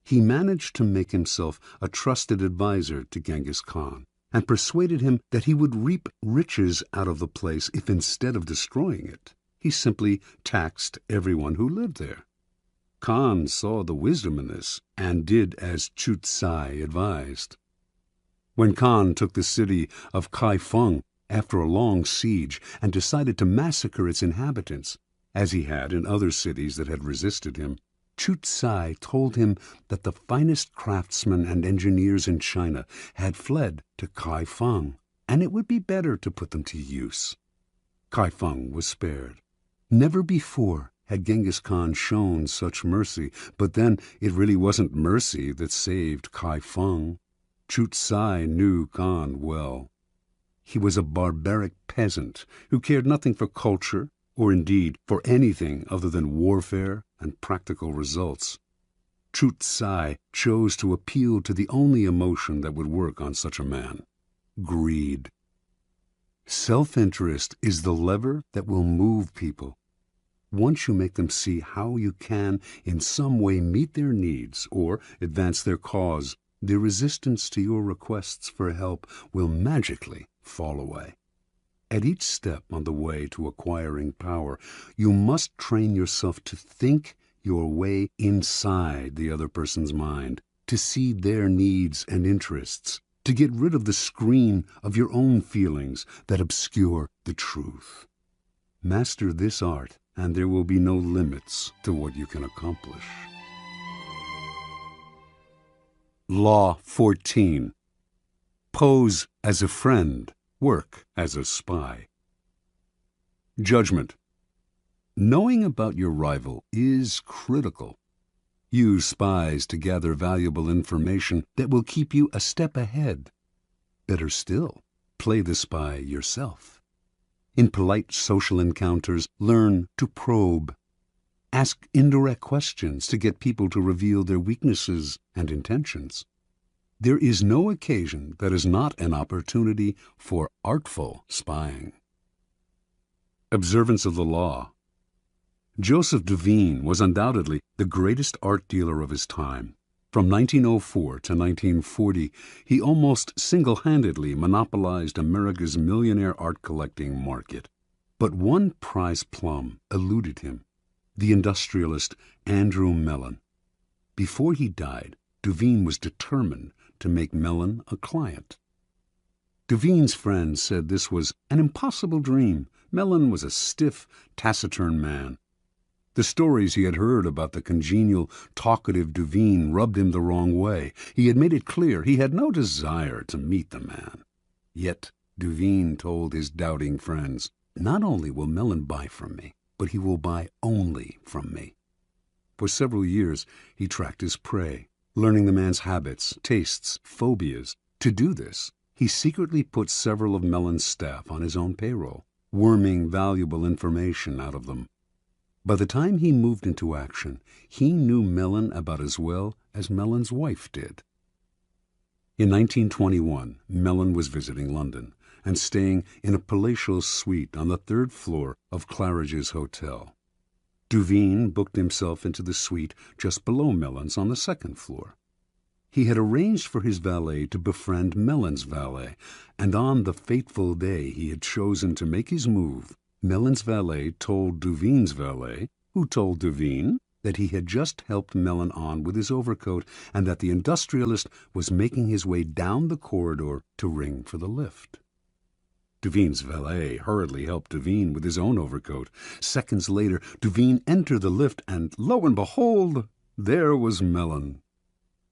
He managed to make himself a trusted advisor to Genghis Khan and persuaded him that he would reap riches out of the place if, instead of destroying it, he simply taxed everyone who lived there. Khan saw the wisdom in this and did as Chutsai advised. When Khan took the city of Kaifeng after a long siege and decided to massacre its inhabitants, as he had in other cities that had resisted him, Chutsai told him that the finest craftsmen and engineers in China had fled to Kaifeng, and it would be better to put them to use. Kaifeng was spared. Never before had Genghis Khan shown such mercy, but then it really wasn't mercy that saved Kaifeng. Chutsai knew Khan well. He was a barbaric peasant who cared nothing for culture, or indeed for anything other than warfare and practical results. Chutsai chose to appeal to the only emotion that would work on such a man: greed. Self-interest is the lever that will move people. Once you make them see how you can in some way meet their needs or advance their cause, their resistance to your requests for help will magically fall away. At each step on the way to acquiring power, you must train yourself to think your way inside the other person's mind, to see their needs and interests, to get rid of the screen of your own feelings that obscure the truth. Master this art, and there will be no limits to what you can accomplish. Law 14. Pose as a friend, work as a spy. Judgment. Knowing about your rival is critical. Use spies to gather valuable information that will keep you a step ahead. Better still, play the spy yourself. In polite social encounters, learn to probe. Ask indirect questions to get people to reveal their weaknesses and intentions. There is no occasion that is not an opportunity for artful spying. Observance of the law. Joseph Devine was undoubtedly the greatest art dealer of his time. From 1904 to 1940, he almost single-handedly monopolized America's millionaire art collecting market. But one prize plum eluded him: the industrialist Andrew Mellon. Before he died, Devine was determined to make Mellon a client. Devine's friends said this was an impossible dream. Mellon was a stiff, taciturn man. The stories he had heard about the congenial, talkative Devine rubbed him the wrong way. He had made it clear he had no desire to meet the man. Yet Devine told his doubting friends, "Not only will Mellon buy from me, but he will buy only from me." For several years he tracked his prey, learning the man's habits, tastes, phobias. To do this, he secretly put several of Mellon's staff on his own payroll, worming valuable information out of them. By the time he moved into action, he knew Mellon about as well as Mellon's wife did. In 1921, Mellon was visiting London and staying in a palatial suite on the third floor of Claridge's Hotel. Devine booked himself into the suite just below Mellon's on the second floor. He had arranged for his valet to befriend Mellon's valet, and on the fateful day he had chosen to make his move, Mellon's valet told Devine's valet, who told Devine, that he had just helped Mellon on with his overcoat and that the industrialist was making his way down the corridor to ring for the lift. Devine's valet hurriedly helped Devine with his own overcoat. Seconds later, Devine entered the lift, and lo and behold, there was Mellon.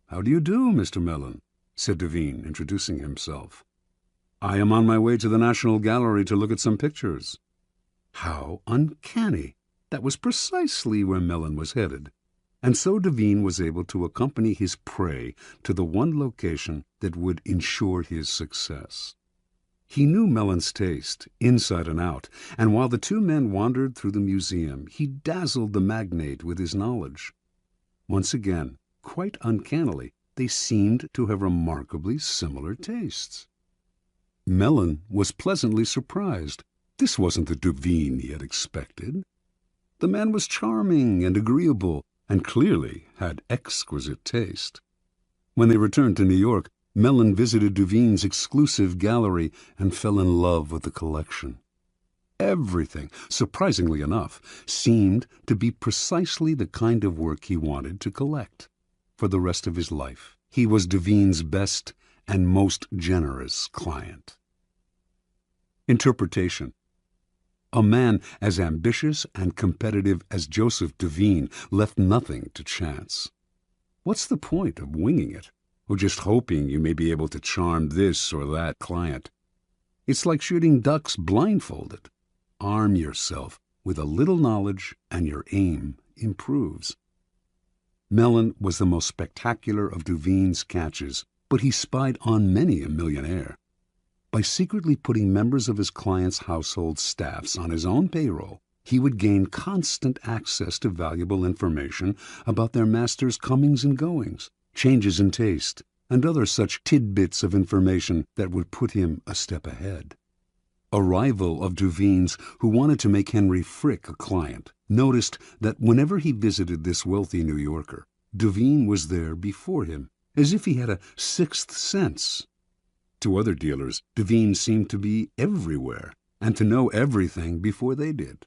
"How do you do, Mr. Mellon?" said Devine, introducing himself. "I am on my way to the National Gallery to look at some pictures." How uncanny! That was precisely where Mellon was headed. And so Devine was able to accompany his prey to the one location that would ensure his success. He knew Mellon's taste, inside and out, and while the two men wandered through the museum, he dazzled the magnate with his knowledge. Once again, quite uncannily, they seemed to have remarkably similar tastes. Mellon was pleasantly surprised. This wasn't the Duveen he had expected. The man was charming and agreeable, and clearly had exquisite taste. When they returned to New York, Mellon visited Duveen's exclusive gallery and fell in love with the collection. Everything, surprisingly enough, seemed to be precisely the kind of work he wanted to collect. For the rest of his life, he was Duveen's best and most generous client. Interpretation. A man as ambitious and competitive as Joseph Duveen left nothing to chance. What's the point of winging it, or just hoping you may be able to charm this or that client? It's like shooting ducks blindfolded. Arm yourself with a little knowledge and your aim improves. Mellon was the most spectacular of Duveen's catches, but he spied on many a millionaire. By secretly putting members of his clients' household staffs on his own payroll, he would gain constant access to valuable information about their master's comings and goings, changes in taste, and other such tidbits of information that would put him a step ahead. A rival of Duveen's, who wanted to make Henry Frick a client, noticed that whenever he visited this wealthy New Yorker, Duveen was there before him, as if he had a sixth sense. To other dealers, Duveen seemed to be everywhere, and to know everything before they did.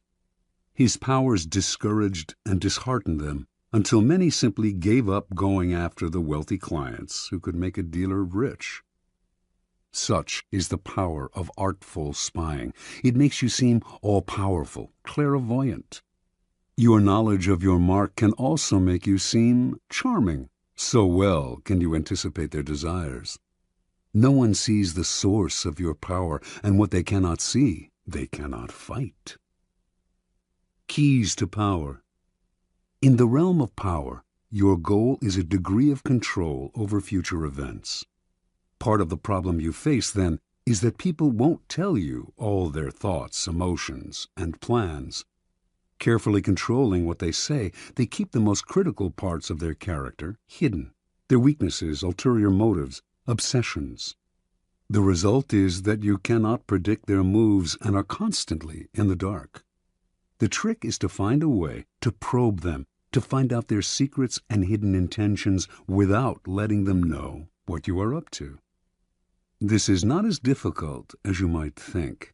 His powers discouraged and disheartened them, until many simply gave up going after the wealthy clients who could make a dealer rich. Such is the power of artful spying. It makes you seem all-powerful, clairvoyant. Your knowledge of your mark can also make you seem charming. So well can you anticipate their desires. No one sees the source of your power, and what they cannot see, they cannot fight. Keys to power. In the realm of power, your goal is a degree of control over future events. Part of the problem you face, then, is that people won't tell you all their thoughts, emotions, and plans. Carefully controlling what they say, they keep the most critical parts of their character hidden, their weaknesses, ulterior motives, obsessions. The result is that you cannot predict their moves and are constantly in the dark. The trick is to find a way to probe them, to find out their secrets and hidden intentions without letting them know what you are up to. This is not as difficult as you might think.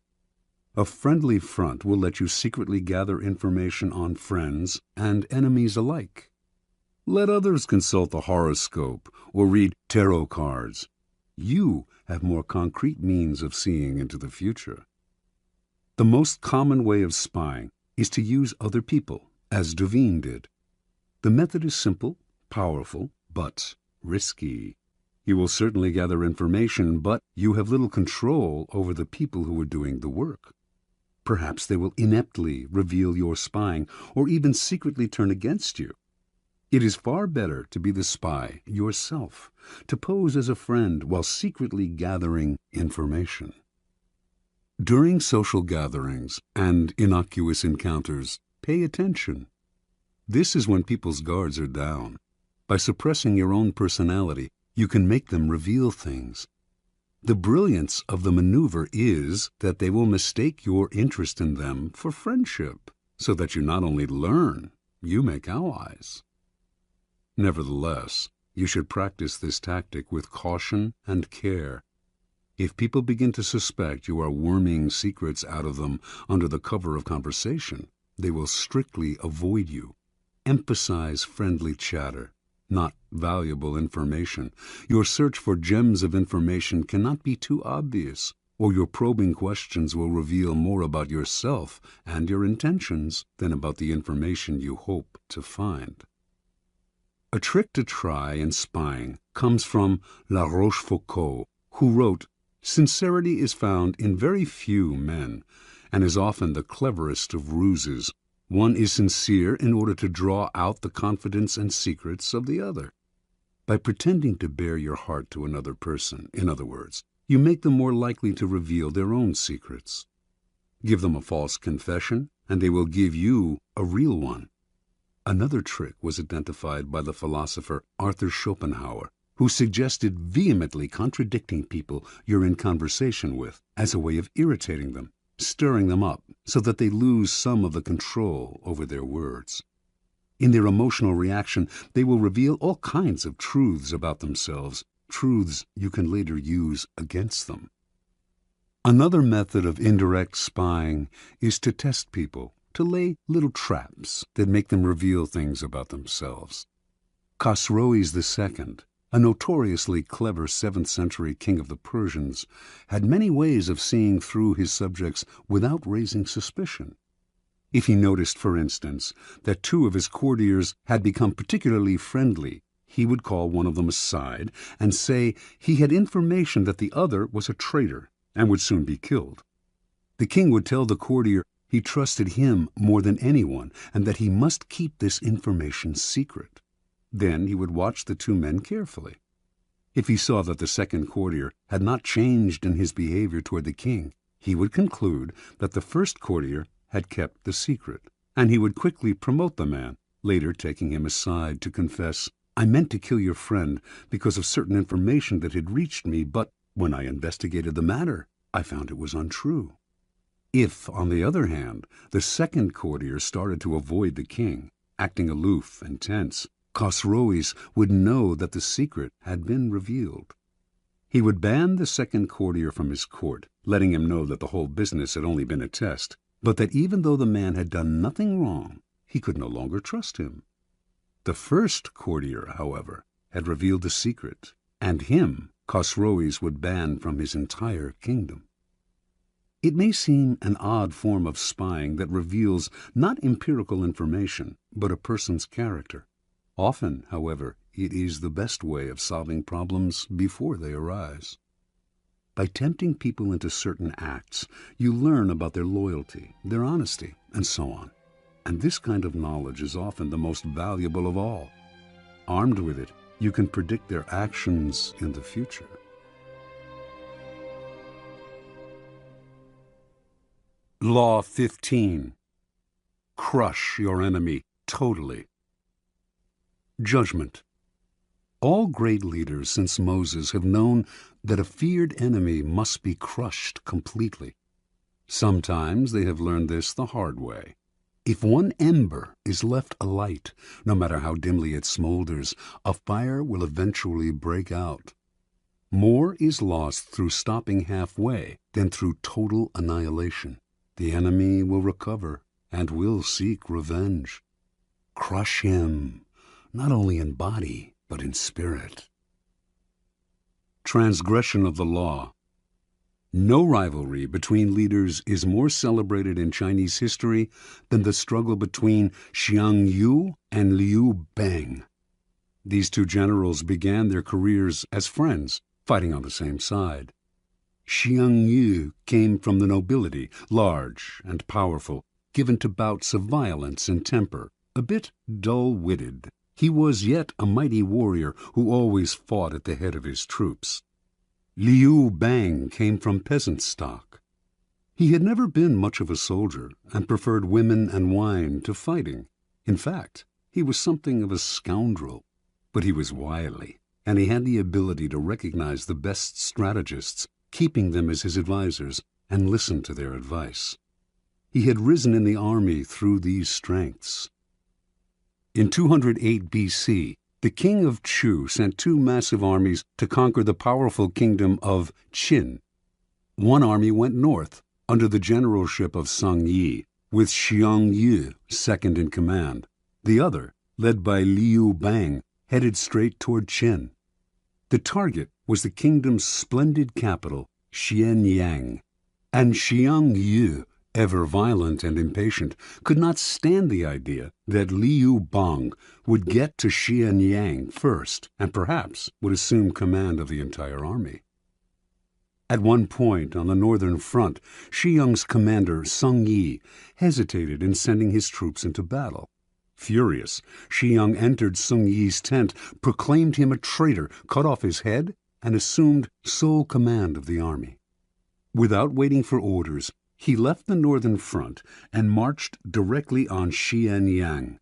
A friendly front will let you secretly gather information on friends and enemies alike. Let others consult the horoscope or read tarot cards. You have more concrete means of seeing into the future. The most common way of spying is to use other people, as Duveen did. The method is simple, powerful, but risky. You will certainly gather information, but you have little control over the people who are doing the work. Perhaps they will ineptly reveal your spying, or even secretly turn against you. It is far better to be the spy yourself, to pose as a friend while secretly gathering information. During social gatherings and innocuous encounters, pay attention. This is when people's guards are down. By suppressing your own personality, you can make them reveal things. The brilliance of the maneuver is that they will mistake your interest in them for friendship, so that you not only learn, you make allies. Nevertheless, you should practice this tactic with caution and care. If people begin to suspect you are worming secrets out of them under the cover of conversation, they will strictly avoid you. Emphasize friendly chatter, not valuable information. Your search for gems of information cannot be too obvious, or your probing questions will reveal more about yourself and your intentions than about the information you hope to find. A trick to try in spying comes from La Rochefoucauld, who wrote, "Sincerity is found in very few men, and is often the cleverest of ruses. One is sincere in order to draw out the confidence and secrets of the other. By pretending to bare your heart to another person, in other words, you make them more likely to reveal their own secrets. Give them a false confession, and they will give you a real one." Another trick was identified by the philosopher Arthur Schopenhauer, who suggested vehemently contradicting people you're in conversation with as a way of irritating them, stirring them up so that they lose some of the control over their words. In their emotional reaction, they will reveal all kinds of truths about themselves, truths you can later use against them. Another method of indirect spying is to test people, to lay little traps that make them reveal things about themselves. Khosroes II, a notoriously clever 7th century king of the Persians, had many ways of seeing through his subjects without raising suspicion. If he noticed, for instance, that 2 of his courtiers had become particularly friendly, he would call one of them aside and say he had information that the other was a traitor and would soon be killed. The king would tell the courtier he trusted him more than anyone and that he must keep this information secret. Then he would watch the 2 men carefully. If he saw that the second courtier had not changed in his behavior toward the king, he would conclude that the first courtier had kept the secret, and he would quickly promote the man, later taking him aside to confess, "I meant to kill your friend because of certain information that had reached me, but when I investigated the matter, I found it was untrue." If, on the other hand, the second courtier started to avoid the king, acting aloof and tense, Khosroes would know that the secret had been revealed. He would ban the second courtier from his court, letting him know that the whole business had only been a test, but that even though the man had done nothing wrong, he could no longer trust him. The first courtier, however, had revealed the secret, and him Khosroes would ban from his entire kingdom. It may seem an odd form of spying that reveals not empirical information, but a person's character. Often, however, it is the best way of solving problems before they arise. By tempting people into certain acts, you learn about their loyalty, their honesty, and so on. And this kind of knowledge is often the most valuable of all. Armed with it, you can predict their actions in the future. Law 15. Crush your enemy totally. Judgment. All great leaders since Moses have known that a feared enemy must be crushed completely. Sometimes they have learned this the hard way. If one ember is left alight, no matter how dimly it smolders, a fire will eventually break out. More is lost through stopping halfway than through total annihilation. The enemy will recover and will seek revenge. Crush him, not only in body, but in spirit. Transgression of the law. No rivalry between leaders is more celebrated in Chinese history than the struggle between Xiang Yu and Liu Bang. These 2 generals began their careers as friends, fighting on the same side. Xiang Yu came from the nobility, large and powerful, given to bouts of violence and temper, a bit dull-witted. He was yet a mighty warrior who always fought at the head of his troops. Liu Bang came from peasant stock. He had never been much of a soldier and preferred women and wine to fighting. In fact, he was something of a scoundrel, but he was wily, and he had the ability to recognize the best strategists, keeping them as his advisors, and listen to their advice. He had risen in the army through these strengths. In 208 BC, the king of Chu sent 2 massive armies to conquer the powerful kingdom of Qin. One army went north, under the generalship of Sung Yi, with Xiang Yu second in command. The other, led by Liu Bang, headed straight toward Qin. The target was the kingdom's splendid capital, Xianyang, and Xiang Yu, ever violent and impatient, could not stand the idea that Liu Bang would get to Xianyang first and perhaps would assume command of the entire army. At one point on the northern front, Xiang's commander, Sung Yi, hesitated in sending his troops into battle. Furious, Xiang entered Sung Yi's tent, proclaimed him a traitor, cut off his head, and assumed sole command of the army. Without waiting for orders, he left the northern front and marched directly on Xianyang.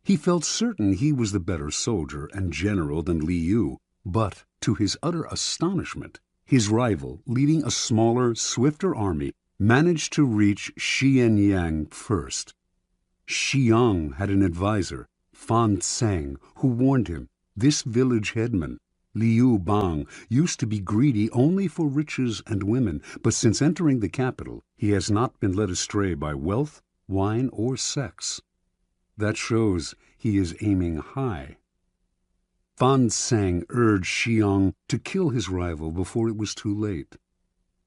He felt certain he was the better soldier and general than Liu, But, to his utter astonishment, his rival, leading a smaller, swifter army, managed to reach Xianyang first. Xiang had an advisor, Fan Tsang, who warned him, this village headman, Liu Bang, used to be greedy only for riches and women, but since entering the capital, he has not been led astray by wealth, wine, or sex. That shows he is aiming high. Fan Tsang urged Xiang to kill his rival before it was too late.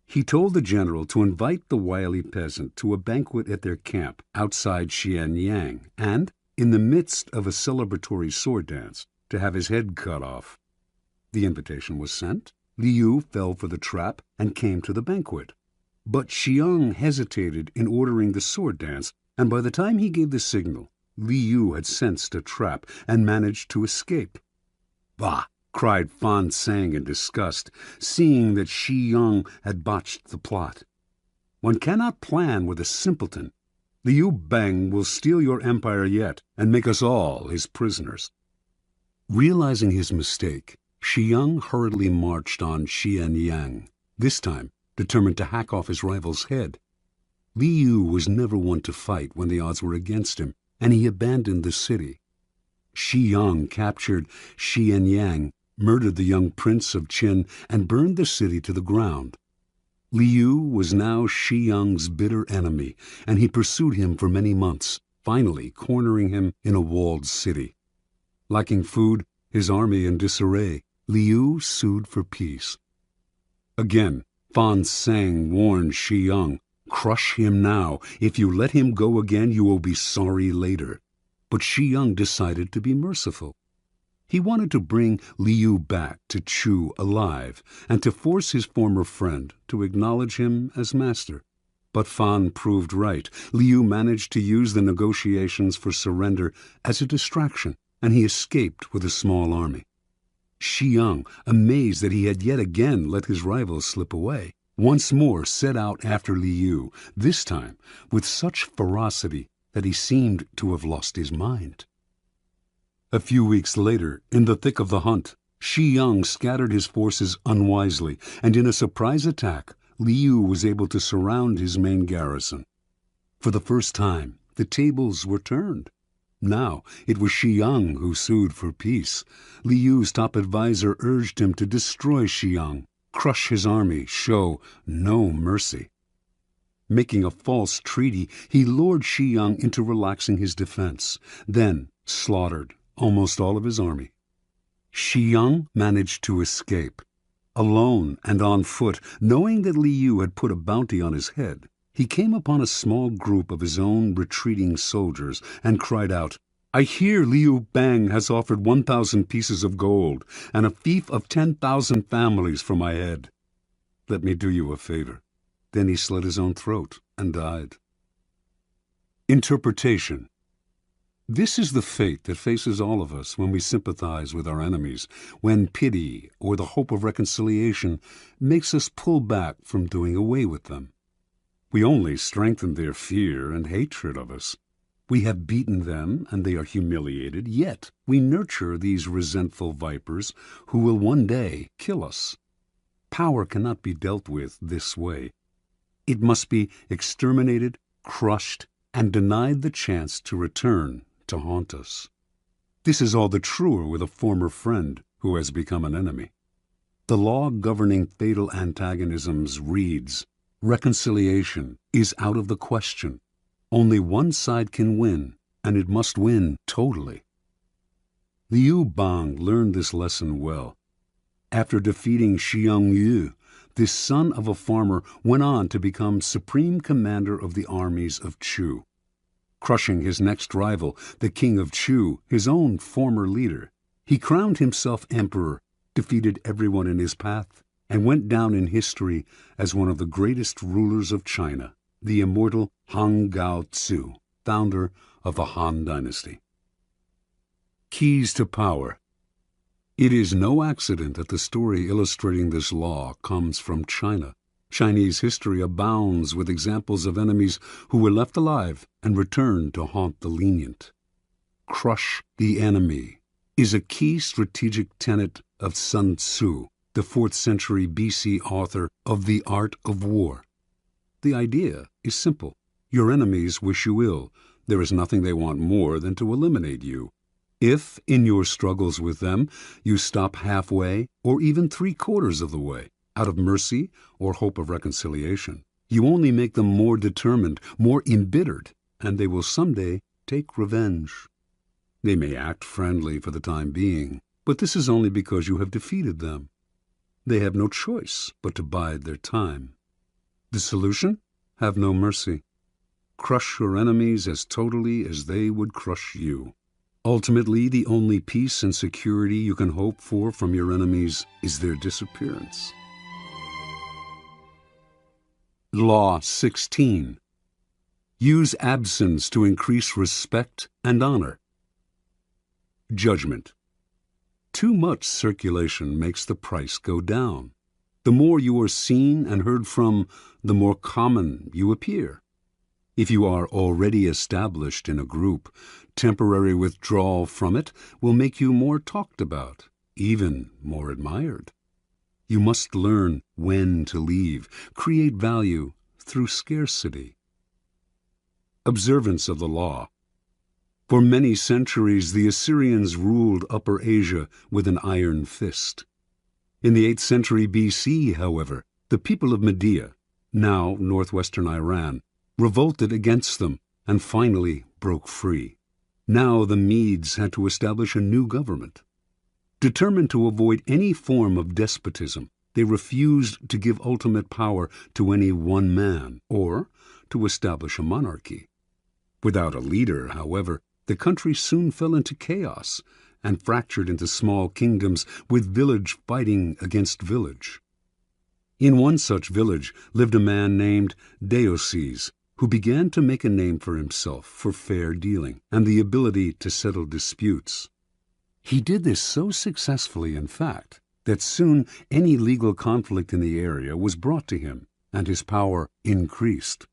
He told the general to invite the wily peasant to a banquet at their camp outside Xianyang, and, in the midst of a celebratory sword dance, to have his head cut off. The invitation was sent. Liu fell for the trap and came to the banquet. But Xiang hesitated in ordering the sword dance, and by the time he gave the signal, Liu had sensed a trap and managed to escape. "Bah!" cried Fan Tsang in disgust, seeing that Xiang had botched the plot. "One cannot plan with a simpleton. Liu Bang will steal your empire yet and make us all his prisoners." Realizing his mistake, Xiang hurriedly marched on Xianyang, this time determined to hack off his rival's head. Liu was never one to fight when the odds were against him, and he abandoned the city. Xiang captured Xianyang, murdered the young prince of Qin, and burned the city to the ground. Liu was now Xiang's bitter enemy, and he pursued him for many months, finally cornering him in a walled city. Lacking food, his army in disarray, Liu sued for peace. Again, Fan Tsang warned Xiang, "Crush him now. If you let him go again, you will be sorry later." But Xiang decided to be merciful. He wanted to bring Liu back to Chu alive, and to force his former friend to acknowledge him as master. But Fan proved right. Liu managed to use the negotiations for surrender as a distraction, and he escaped with a small army. Xiang, amazed that he had yet again let his rival slip away, once more set out after Liu, this time with such ferocity that he seemed to have lost his mind. A few weeks later, in the thick of the hunt, Xiang scattered his forces unwisely, and in a surprise attack, Liu was able to surround his main garrison. For the first time, the tables were turned. Now it was Xiang who sued for peace. Liu's top advisor urged him to destroy Xiang, crush his army, show no mercy. Making a false treaty, he lured Xiang into relaxing his defense, then slaughtered almost all of his army. Xiang managed to escape. Alone and on foot, knowing that Liu had put a bounty on his head, he came upon a small group of his own retreating soldiers and cried out, "I hear Liu Bang has offered 1,000 pieces of gold and a fief of 10,000 families for my head. Let me do you a favor." Then he slit his own throat and died. Interpretation. This is the fate that faces all of us when we sympathize with our enemies, when pity or the hope of reconciliation makes us pull back from doing away with them. We only strengthen their fear and hatred of us. We have beaten them and they are humiliated, yet we nurture these resentful vipers who will one day kill us. Power cannot be dealt with this way. It must be exterminated, crushed, and denied the chance to return to haunt us. This is all the truer with a former friend who has become an enemy. The law governing fatal antagonisms reads, "Reconciliation is out of the question. Only one side can win, and it must win totally." Liu Bang learned this lesson well. After defeating Xiang Yu, this son of a farmer went on to become supreme commander of the armies of Chu. Crushing his next rival, the king of Chu, his own former leader, he crowned himself emperor, defeated everyone in his path, and went down in history as one of the greatest rulers of China, the immortal Han Gao Tzu, founder of the Han Dynasty. Keys to Power. It is no accident that the story illustrating this law comes from China. Chinese history abounds with examples of enemies who were left alive and returned to haunt the lenient. Crush the enemy is a key strategic tenet of Sun Tzu, the 4th century BC author of The Art of War. The idea is simple. Your enemies wish you ill. There is nothing they want more than to eliminate you. If, in your struggles with them, you stop halfway or even 3/4 of the way, out of mercy or hope of reconciliation, you only make them more determined, more embittered, and they will someday take revenge. They may act friendly for the time being, but this is only because you have defeated them. They have no choice but to bide their time. The solution? Have no mercy. Crush your enemies as totally as they would crush you. Ultimately, the only peace and security you can hope for from your enemies is their disappearance. Law 16. Use absence to increase respect and honor. Judgment. Too much circulation makes the price go down. The more you are seen and heard from, the more common you appear. If you are already established in a group, temporary withdrawal from it will make you more talked about, even more admired. You must learn when to leave, create value through scarcity. Observance of the law. For many centuries, the Assyrians ruled Upper Asia with an iron fist. In the 8th century BC, however, the people of Media, now northwestern Iran, revolted against them and finally broke free. Now the Medes had to establish a new government. Determined to avoid any form of despotism, they refused to give ultimate power to any one man or to establish a monarchy. Without a leader, however, the country soon fell into chaos and fractured into small kingdoms with village fighting against village. In one such village lived a man named Deioces, who began to make a name for himself for fair dealing and the ability to settle disputes. He did this so successfully, in fact, that soon any legal conflict in the area was brought to him, and his power increased.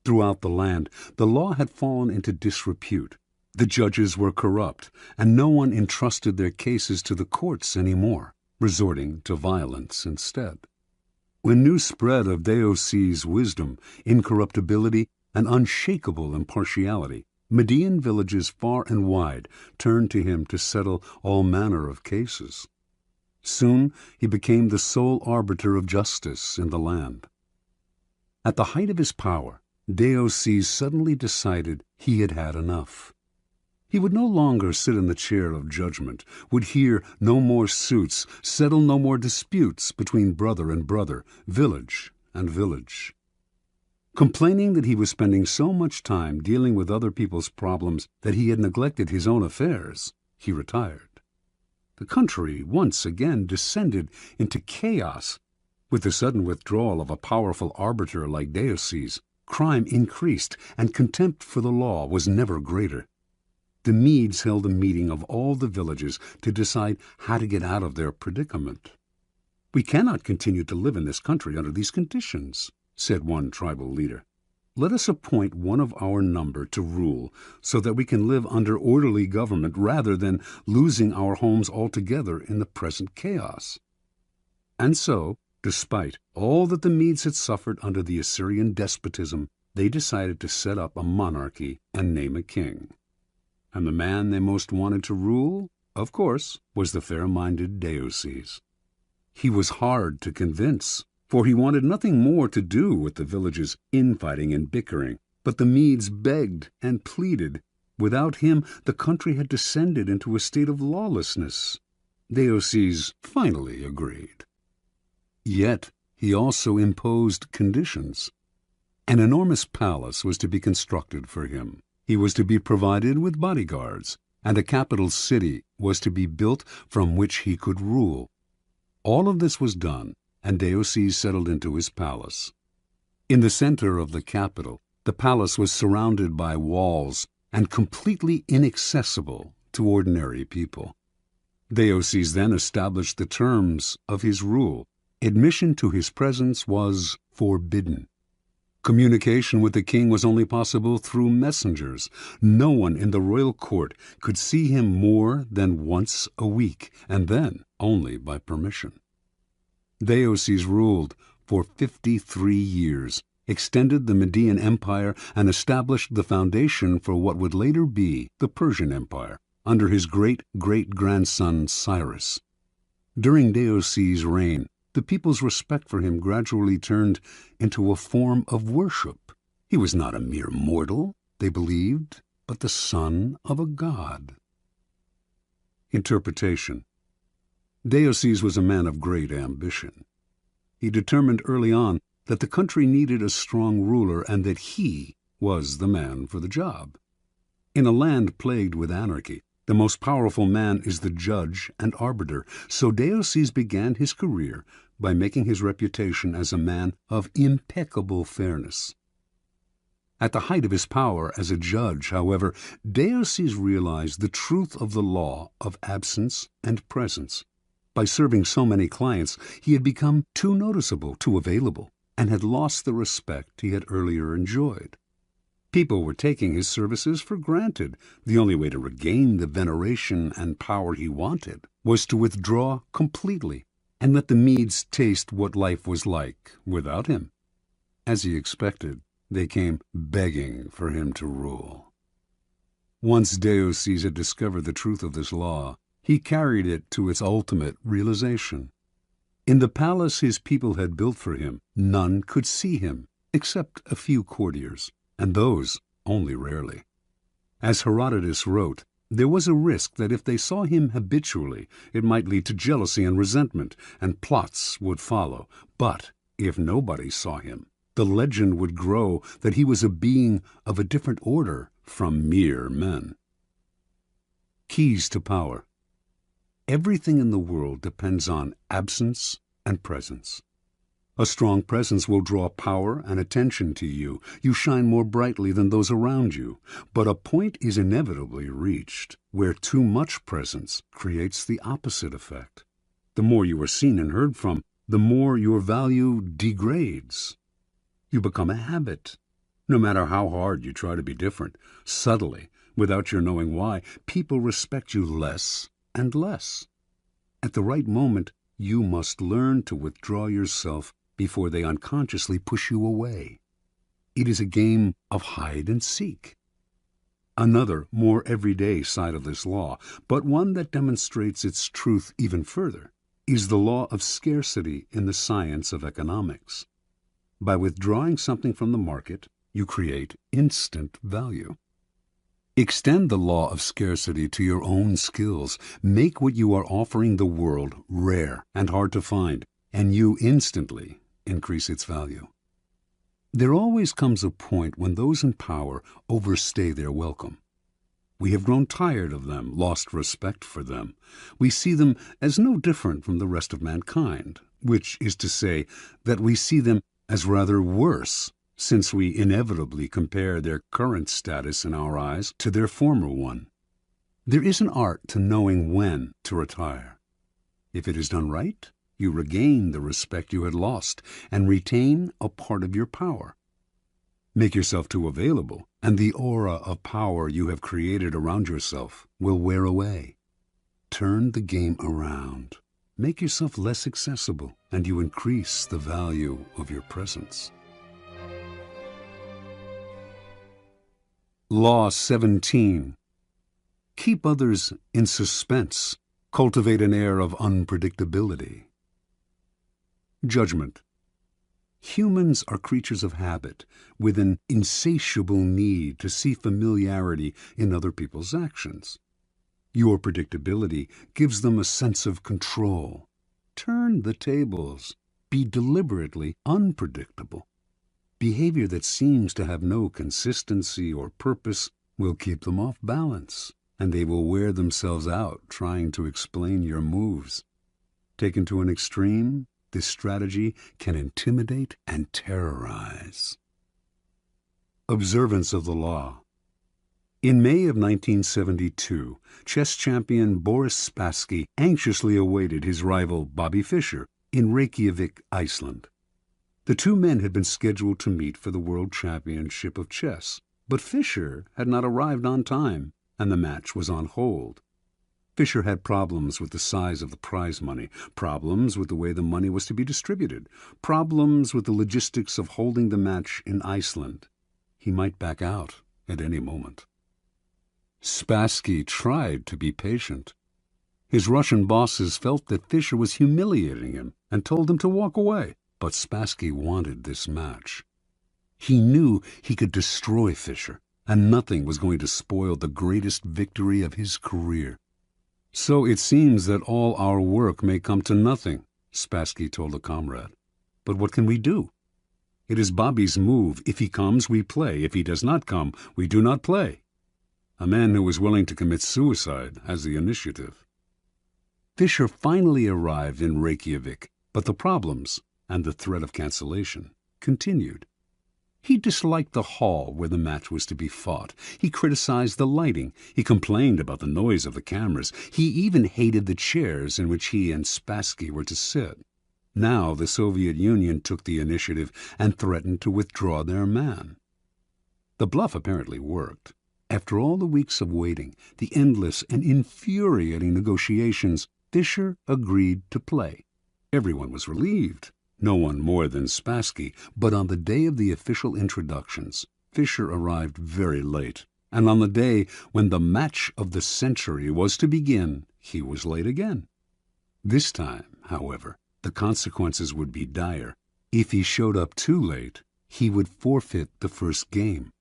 Throughout the land, the law had fallen into disrepute. The judges were corrupt, and no one entrusted their cases to the courts anymore, resorting to violence instead. When news spread of Deioces' wisdom, incorruptibility, and unshakable impartiality, Median villages far and wide turned to him to settle all manner of cases. Soon he became the sole arbiter of justice in the land. At the height of his power, Deioces suddenly decided he had had enough. He would no longer sit in the chair of judgment, would hear no more suits, settle no more disputes between brother and brother, village and village. Complaining that he was spending so much time dealing with other people's problems that he had neglected his own affairs, he retired. The country once again descended into chaos. With the sudden withdrawal of a powerful arbiter like Deioces, crime increased, and contempt for the law was never greater. The Medes held a meeting of all the villages to decide how to get out of their predicament. "We cannot continue to live in this country under these conditions," said one tribal leader. "Let us appoint one of our number to rule so that we can live under orderly government rather than losing our homes altogether in the present chaos." And so, despite all that the Medes had suffered under the Assyrian despotism, they decided to set up a monarchy and name a king. And the man they most wanted to rule, of course, was the fair-minded Deioces. He was hard to convince, for he wanted nothing more to do with the village's infighting and bickering. But the Medes begged and pleaded. Without him, the country had descended into a state of lawlessness. Deioces finally agreed. Yet he also imposed conditions. An enormous palace was to be constructed for him. He was to be provided with bodyguards, and a capital city was to be built from which he could rule. All of this was done, and Deioces settled into his palace. In the center of the capital, the palace was surrounded by walls and completely inaccessible to ordinary people. Deioces then established the terms of his rule. Admission to his presence was forbidden. Communication with the king was only possible through messengers. No one in the royal court could see him more than once a week, and then only by permission. Deoces ruled for 53 years, extended the Median Empire, and established the foundation for what would later be the Persian Empire under his great-great-grandson Cyrus. During Deoces' reign, the people's respect for him gradually turned into a form of worship. He was not a mere mortal, they believed, but the son of a god. Interpretation. Deoces was a man of great ambition. He determined early on that the country needed a strong ruler and that he was the man for the job. In a land plagued with anarchy, the most powerful man is the judge and arbiter, so Deoces began his career by making his reputation as a man of impeccable fairness. At the height of his power as a judge, however, Deoces realized the truth of the law of absence and presence. By serving so many clients, he had become too noticeable, too available, and had lost the respect he had earlier enjoyed. People were taking his services for granted. The only way to regain the veneration and power he wanted was to withdraw completely and let the Medes taste what life was like without him. As he expected, they came begging for him to rule. Once Deoces had discovered the truth of this law, he carried it to its ultimate realization. In the palace his people had built for him, none could see him, except a few courtiers, and those only rarely. As Herodotus wrote, there was a risk that if they saw him habitually, it might lead to jealousy and resentment, and plots would follow. But if nobody saw him, the legend would grow that he was a being of a different order from mere men. Keys to power. Everything in the world depends on absence and presence. A strong presence will draw power and attention to you. You shine more brightly than those around you. But a point is inevitably reached where too much presence creates the opposite effect. The more you are seen and heard from, the more your value degrades. You become a habit. No matter how hard you try to be different, subtly, without your knowing why, people respect you less and less. At the right moment, you must learn to withdraw yourself before they unconsciously push you away. It is a game of hide and seek. Another, more everyday side of this law, but one that demonstrates its truth even further, is the law of scarcity in the science of economics. By withdrawing something from the market, you create instant value. Extend the law of scarcity to your own skills. Make what you are offering the world rare and hard to find, and you instantly increase its value. There always comes a point when those in power overstay their welcome. We have grown tired of them, lost respect for them. We see them as no different from the rest of mankind, which is to say that we see them as rather worse, since we inevitably compare their current status in our eyes to their former one. There is an art to knowing when to retire. If it is done right, you regain the respect you had lost and retain a part of your power. Make yourself too available, and the aura of power you have created around yourself will wear away. Turn the game around. Make yourself less accessible, and you increase the value of your presence. Law 17. Keep others in suspense. Cultivate an air of unpredictability. Judgment. Humans are creatures of habit, with an insatiable need to see familiarity in other people's actions. Your predictability gives them a sense of control. Turn the tables. Be deliberately unpredictable. Behavior that seems to have no consistency or purpose will keep them off balance, and they will wear themselves out trying to explain your moves. Taken to an extreme, this strategy can intimidate and terrorize. Observance of the law. In May of 1972, chess champion Boris Spassky anxiously awaited his rival Bobby Fischer in Reykjavik, Iceland. The two men had been scheduled to meet for the World Championship of Chess, but Fischer had not arrived on time, and the match was on hold. Fischer had problems with the size of the prize money, problems with the way the money was to be distributed, problems with the logistics of holding the match in Iceland. He might back out at any moment. Spassky tried to be patient. His Russian bosses felt that Fischer was humiliating him and told him to walk away, but Spassky wanted this match. He knew he could destroy Fischer, and nothing was going to spoil the greatest victory of his career. "So it seems that all our work may come to nothing," Spassky told a comrade. "But what can we do? It is Bobby's move. If he comes, we play. If he does not come, we do not play. A man who is willing to commit suicide has the initiative." Fischer finally arrived in Reykjavik, but the problems and the threat of cancellation continued. He disliked the hall where the match was to be fought. He criticized the lighting. He complained about the noise of the cameras. He even hated the chairs in which he and Spassky were to sit. Now the Soviet Union took the initiative and threatened to withdraw their man. The bluff apparently worked. After all the weeks of waiting, the endless and infuriating negotiations, Fischer agreed to play. Everyone was relieved. No one more than Spassky, but on the day of the official introductions, Fischer arrived very late, and on the day when the match of the century was to begin, he was late again. This time, however, the consequences would be dire. If he showed up too late, he would forfeit the first game.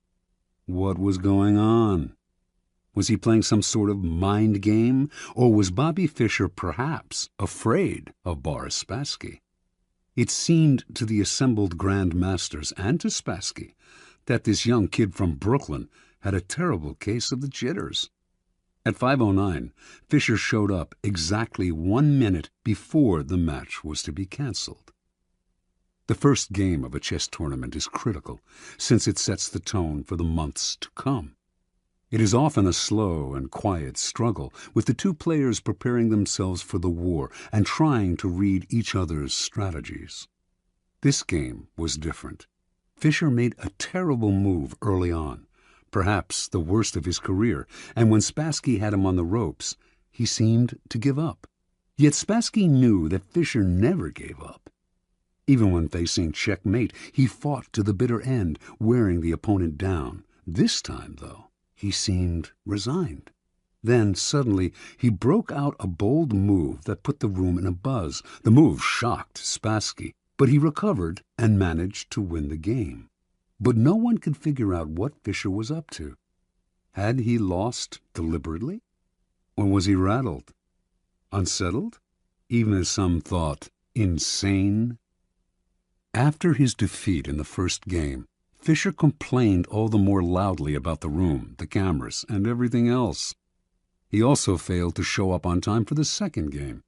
What was going on? Was he playing some sort of mind game, or was Bobby Fischer perhaps afraid of Boris Spassky? It seemed to the assembled Grand Masters and to Spassky that this young kid from Brooklyn had a terrible case of the jitters. At 5:09, Fischer showed up exactly 1 minute before the match was to be cancelled. The first game of a chess tournament is critical, since it sets the tone for the months to come. It is often a slow and quiet struggle, with the two players preparing themselves for the war and trying to read each other's strategies. This game was different. Fischer made a terrible move early on, perhaps the worst of his career, and when Spassky had him on the ropes, he seemed to give up. Yet Spassky knew that Fischer never gave up. Even when facing checkmate, he fought to the bitter end, wearing the opponent down. This time, though, he seemed resigned. Then, suddenly, he broke out a bold move that put the room in a buzz. The move shocked Spassky, but he recovered and managed to win the game. But no one could figure out what Fischer was up to. Had he lost deliberately? Or was he rattled? Unsettled? Even as some thought, insane? After his defeat in the first game, Fischer complained all the more loudly about the room, the cameras, and everything else. He also failed to show up on time for the second game.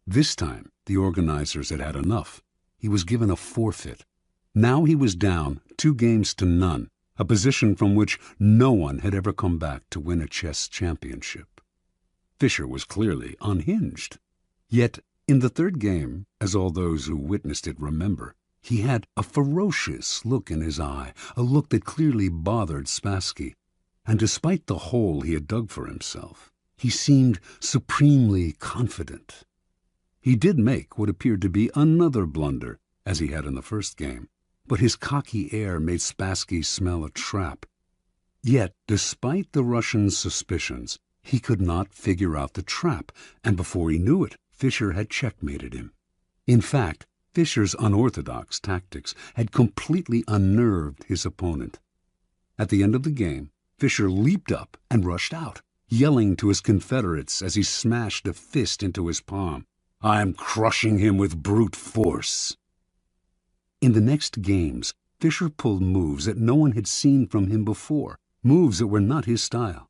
This time, the organizers had had enough. He was given a forfeit. Now he was down 2-0, a position from which no one had ever come back to win a chess championship. Fischer was clearly unhinged. Yet, in the third game, as all those who witnessed it remember, he had a ferocious look in his eye, a look that clearly bothered Spassky. And despite the hole he had dug for himself, he seemed supremely confident. He did make what appeared to be another blunder, as he had in the first game, but his cocky air made Spassky smell a trap. Yet, despite the Russian's suspicions, he could not figure out the trap, and before he knew it, Fischer had checkmated him. In fact, Fischer's unorthodox tactics had completely unnerved his opponent. At the end of the game, Fischer leaped up and rushed out, yelling to his confederates as he smashed a fist into his palm, "I'm crushing him with brute force." In the next games, Fischer pulled moves that no one had seen from him before, moves that were not his style.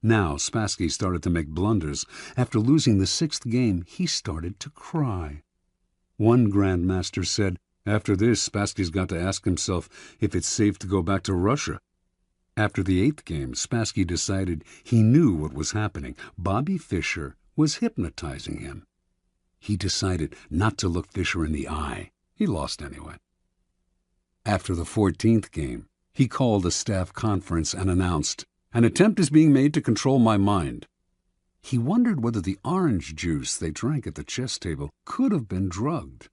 Now Spassky started to make blunders. After losing the sixth game, he started to cry. One grandmaster said, "After this, Spassky's got to ask himself if it's safe to go back to Russia." After the eighth game, Spassky decided he knew what was happening. Bobby Fischer was hypnotizing him. He decided not to look Fischer in the eye. He lost anyway. After the 14th game, he called a staff conference and announced, "An attempt is being made to control my mind." He wondered whether the orange juice they drank at the chess table could have been drugged.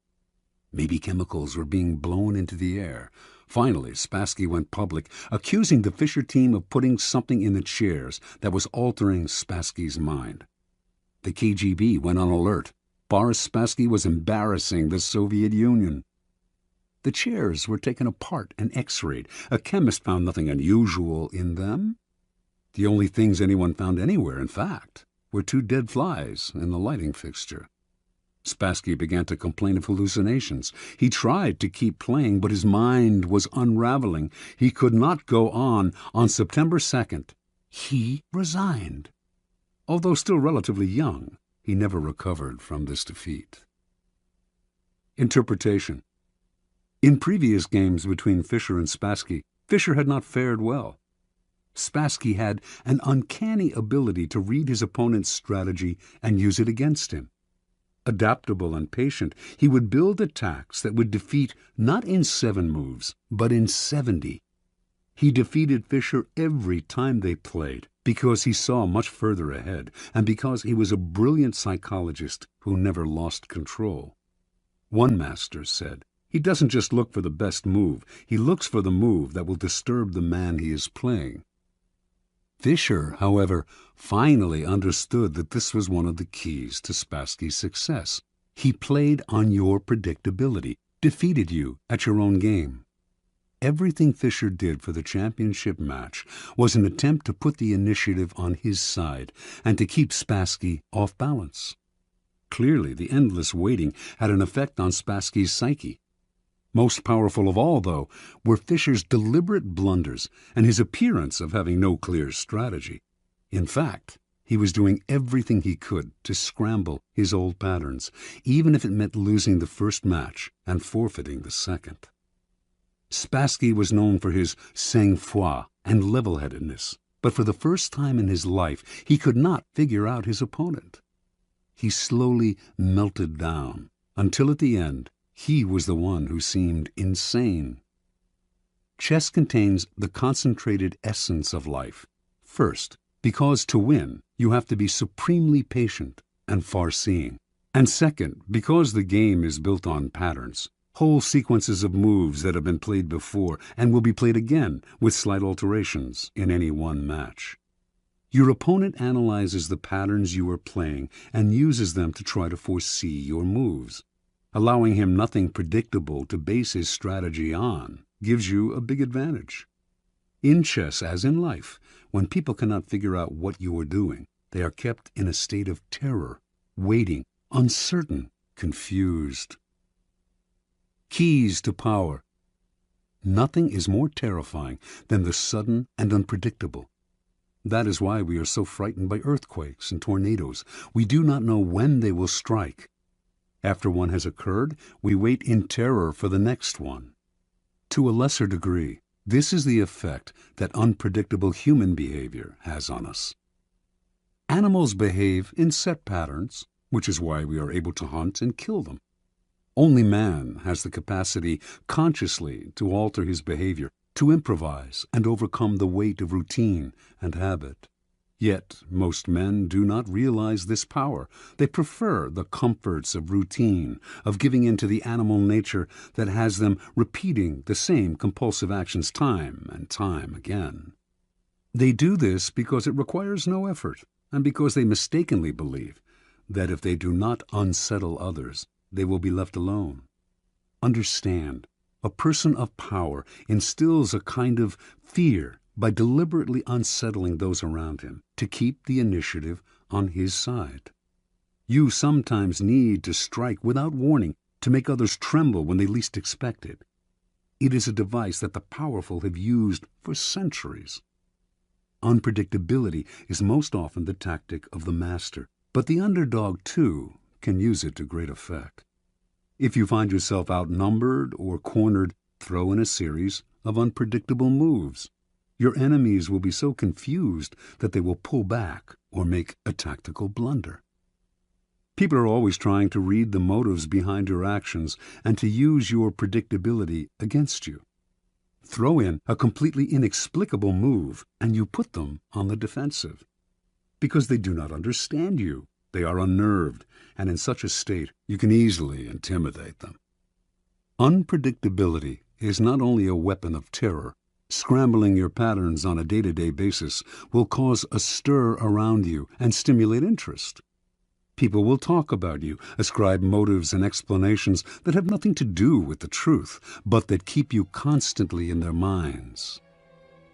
Maybe chemicals were being blown into the air. Finally, Spassky went public, accusing the Fischer team of putting something in the chairs that was altering Spassky's mind. The KGB went on alert. Boris Spassky was embarrassing the Soviet Union. The chairs were taken apart and x-rayed. A chemist found nothing unusual in them. The only things anyone found anywhere, in fact, were 2 dead flies in the lighting fixture. Spassky began to complain of hallucinations. He tried to keep playing, but his mind was unraveling. He could not go on. On September 2nd, he resigned. Although still relatively young, he never recovered from this defeat. Interpretation. In previous games between Fischer and Spassky, Fischer had not fared well. Spassky had an uncanny ability to read his opponent's strategy and use it against him. Adaptable and patient, he would build attacks that would defeat not in 7 moves, but in 70. He defeated Fischer every time they played because he saw much further ahead and because he was a brilliant psychologist who never lost control. One master said, "He doesn't just look for the best move, he looks for the move that will disturb the man he is playing." Fischer, however, finally understood that this was one of the keys to Spassky's success. He played on your predictability, defeated you at your own game. Everything Fischer did for the championship match was an attempt to put the initiative on his side and to keep Spassky off balance. Clearly, the endless waiting had an effect on Spassky's psyche. Most powerful of all, though, were Fischer's deliberate blunders and his appearance of having no clear strategy. In fact, he was doing everything he could to scramble his old patterns, even if it meant losing the first match and forfeiting the second. Spassky was known for his sang-froid and level-headedness, but for the first time in his life he could not figure out his opponent. He slowly melted down, until at the end he was the one who seemed insane. Chess contains the concentrated essence of life. First, because to win, you have to be supremely patient and far-seeing. And second, because the game is built on patterns, whole sequences of moves that have been played before and will be played again with slight alterations in any one match. Your opponent analyzes the patterns you are playing and uses them to try to foresee your moves. Allowing him nothing predictable to base his strategy on gives you a big advantage. In chess, as in life, when people cannot figure out what you are doing, they are kept in a state of terror, waiting, uncertain, confused. Keys to power. Nothing is more terrifying than the sudden and unpredictable. That is why we are so frightened by earthquakes and tornadoes. We do not know when they will strike. After one has occurred, we wait in terror for the next one. To a lesser degree, this is the effect that unpredictable human behavior has on us. Animals behave in set patterns, which is why we are able to hunt and kill them. Only man has the capacity consciously to alter his behavior, to improvise and overcome the weight of routine and habit. Yet most men do not realize this power. They prefer the comforts of routine, of giving in to the animal nature that has them repeating the same compulsive actions time and time again. They do this because it requires no effort, and because they mistakenly believe that if they do not unsettle others, they will be left alone. Understand, a person of power instills a kind of fear by deliberately unsettling those around him to keep the initiative on his side. You sometimes need to strike without warning to make others tremble when they least expect it. It is a device that the powerful have used for centuries. Unpredictability is most often the tactic of the master, but the underdog, too, can use it to great effect. If you find yourself outnumbered or cornered, throw in a series of unpredictable moves. Your enemies will be so confused that they will pull back or make a tactical blunder. People are always trying to read the motives behind your actions and to use your predictability against you. Throw in a completely inexplicable move and you put them on the defensive. because they do not understand you. They are unnerved, and in such a state you can easily intimidate them. Unpredictability is not only a weapon of terror. Scrambling your patterns on a day-to-day basis will cause a stir around you and stimulate interest. People will talk about you, ascribe motives and explanations that have nothing to do with the truth, but that keep you constantly in their minds.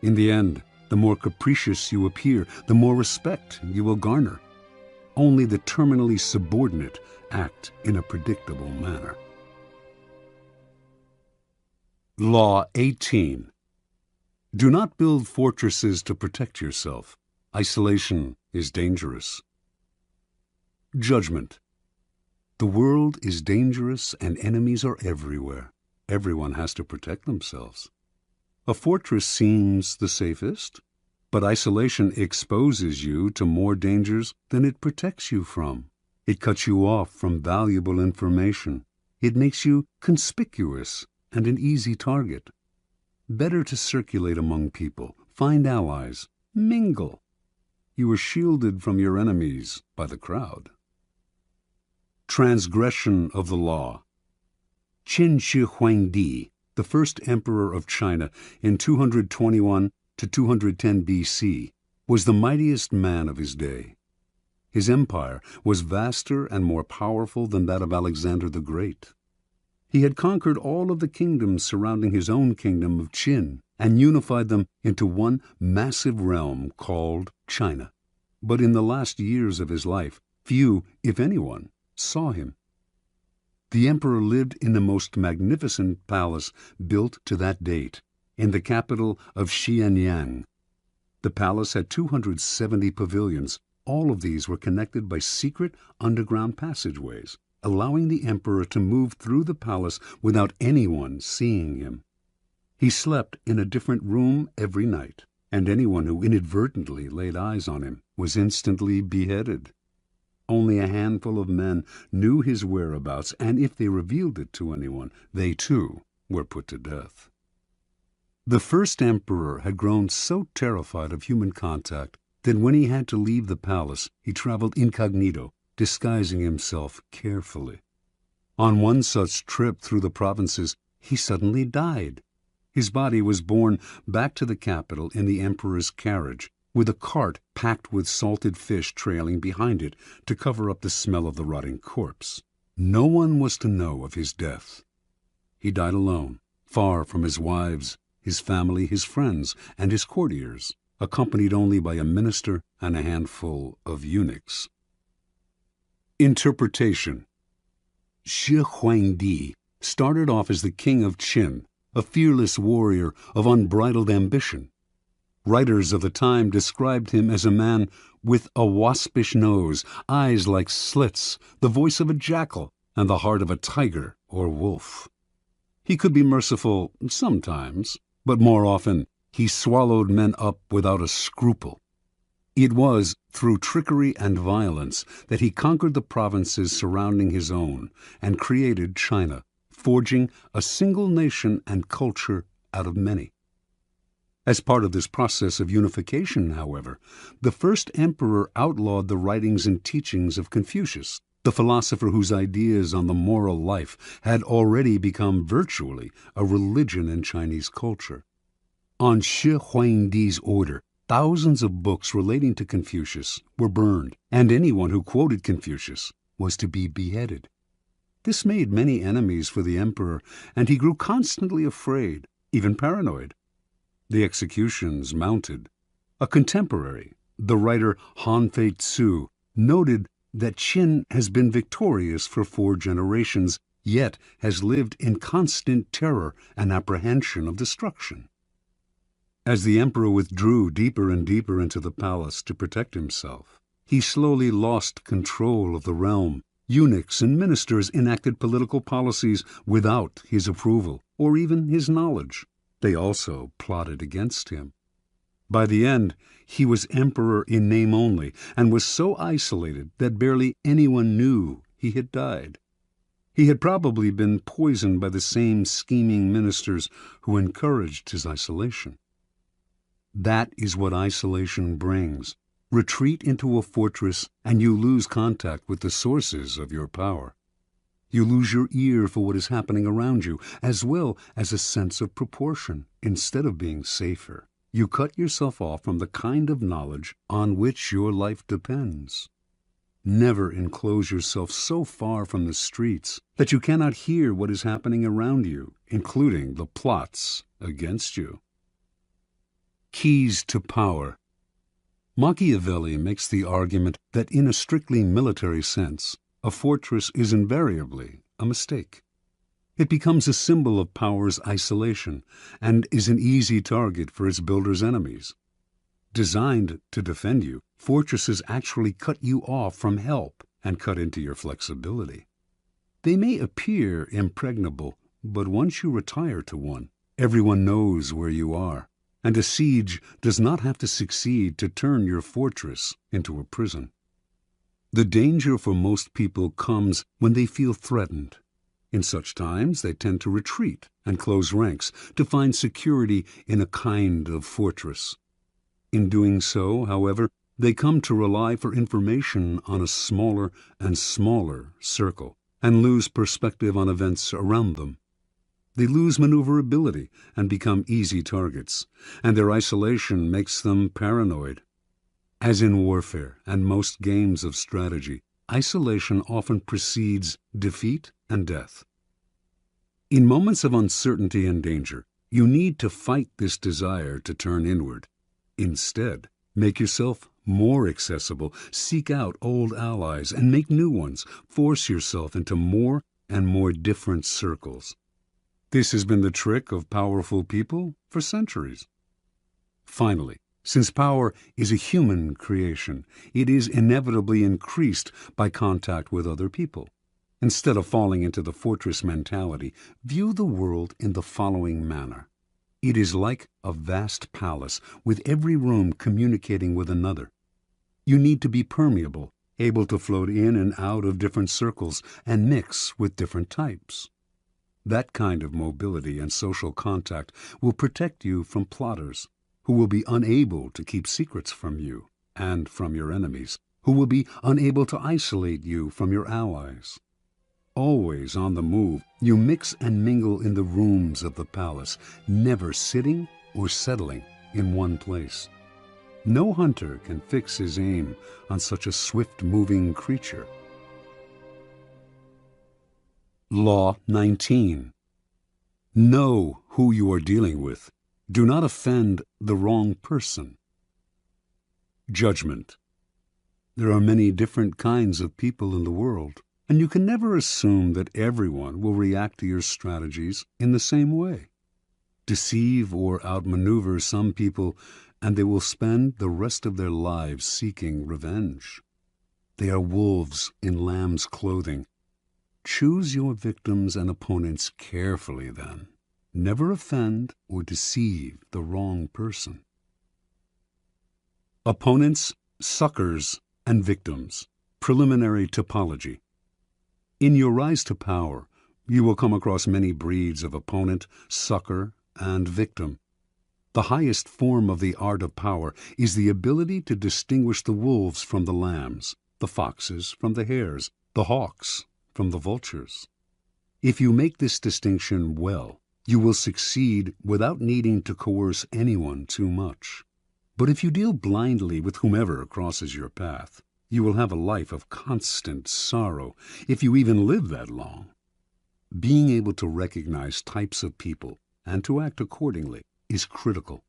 In the end, the more capricious you appear, the more respect you will garner. Only the terminally subordinate act in a predictable manner. Law 18. Do not build fortresses to protect yourself. Isolation is dangerous. Judgment. The world is dangerous and enemies are everywhere. Everyone has to protect themselves. A fortress seems the safest, but isolation exposes you to more dangers than it protects you from. It cuts you off from valuable information. It makes you conspicuous and an easy target. Better to circulate among people, find allies, mingle. You are shielded from your enemies by the crowd. Transgression of the law. Qin Shi Huangdi, the first emperor of China in 221 to 210 B.C., was the mightiest man of his day. His empire was vaster and more powerful than that of Alexander the Great. He had conquered all of the kingdoms surrounding his own kingdom of Qin and unified them into one massive realm called China. But in the last years of his life, few, if anyone, saw him. The emperor lived in the most magnificent palace built to that date, in the capital of Xianyang. The palace had 270 pavilions. All of these were connected by secret underground passageways, allowing the emperor to move through the palace without anyone seeing him. He slept in a different room every night, and anyone who inadvertently laid eyes on him was instantly beheaded. Only a handful of men knew his whereabouts, and if they revealed it to anyone, they too were put to death. The first emperor had grown so terrified of human contact that when he had to leave the palace, he traveled incognito, disguising himself carefully. On one such trip through the provinces, he suddenly died. His body was borne back to the capital in the emperor's carriage, with a cart packed with salted fish trailing behind it to cover up the smell of the rotting corpse. No one was to know of his death. He died alone, far from his wives, his family, his friends, and his courtiers, accompanied only by a minister and a handful of eunuchs. Interpretation. Shi Huangdi started off as the king of Qin, a fearless warrior of unbridled ambition. Writers of the time described him as a man with a waspish nose, eyes like slits, the voice of a jackal, and the heart of a tiger or wolf. He could be merciful sometimes, but more often he swallowed men up without a scruple. It was through trickery and violence that he conquered the provinces surrounding his own and created China, forging a single nation and culture out of many. As part of this process of unification, however, the first emperor outlawed the writings and teachings of Confucius, the philosopher whose ideas on the moral life had already become virtually a religion in Chinese culture. On Shi Huangdi's order, thousands of books relating to Confucius were burned, and anyone who quoted Confucius was to be beheaded. This made many enemies for the emperor, and he grew constantly afraid, even paranoid. The executions mounted. A contemporary, the writer Han Fei Tzu, noted that Qin has been victorious for 4 generations, yet has lived in constant terror and apprehension of destruction. As the emperor withdrew deeper and deeper into the palace to protect himself, he slowly lost control of the realm. Eunuchs and ministers enacted political policies without his approval or even his knowledge. They also plotted against him. By the end, he was emperor in name only, and was so isolated that barely anyone knew he had died. He had probably been poisoned by the same scheming ministers who encouraged his isolation. That is what isolation brings: Retreat into a fortress and you lose contact with the sources of your power. You lose your ear for what is happening around you, as well as a sense of proportion. Instead of being safer, you cut yourself off from the kind of knowledge on which your life depends. Never enclose yourself so far from the streets that you cannot hear what is happening around you, including the plots against you. Keys to power. Machiavelli makes the argument that in a strictly military sense, a fortress is invariably a mistake. It becomes a symbol of power's isolation and is an easy target for its builder's enemies. Designed to defend you, fortresses actually cut you off from help and cut into your flexibility. They may appear impregnable, but once you retire to one, everyone knows where you are, and a siege does not have to succeed to turn your fortress into a prison. The danger for most people comes when they feel threatened. In such times, they tend to retreat and close ranks to find security in a kind of fortress. In doing so, however, they come to rely for information on a smaller and smaller circle and lose perspective on events around them. They lose maneuverability and become easy targets, and their isolation makes them paranoid. As in warfare and most games of strategy, isolation often precedes defeat and death. In moments of uncertainty and danger, you need to fight this desire to turn inward. Instead, make yourself more accessible, seek out old allies, and make new ones. Force yourself into more and more different circles. This has been the trick of powerful people for centuries. Finally, since power is a human creation, it is inevitably increased by contact with other people. Instead of falling into the fortress mentality, view the world in the following manner. It is like a vast palace, with every room communicating with another. You need to be permeable, able to float in and out of different circles and mix with different types. That kind of mobility and social contact will protect you from plotters, who will be unable to keep secrets from you and from your enemies, who will be unable to isolate you from your allies. Always on the move, you mix and mingle in the rooms of the palace, never sitting or settling in one place. No hunter can fix his aim on such a swift-moving creature. Law 19. Know who you are dealing with. Do not offend the wrong person. Judgment. There are many different kinds of people in the world, and you can never assume that everyone will react to your strategies in the same way. Deceive or outmaneuver some people, and they will spend the rest of their lives seeking revenge. They are wolves in lamb's clothing. Choose your victims and opponents carefully then. Never offend or deceive the wrong person. Opponents, suckers, and victims. Preliminary topology. In your rise to power, you will come across many breeds of opponent, sucker, and victim. The highest form of the art of power is the ability to distinguish the wolves from the lambs, the foxes from the hares, the hawks from the vultures. If you make this distinction well, you will succeed without needing to coerce anyone too much. But if you deal blindly with whomever crosses your path, you will have a life of constant sorrow, if you even live that long. Being able to recognize types of people and to act accordingly is critical.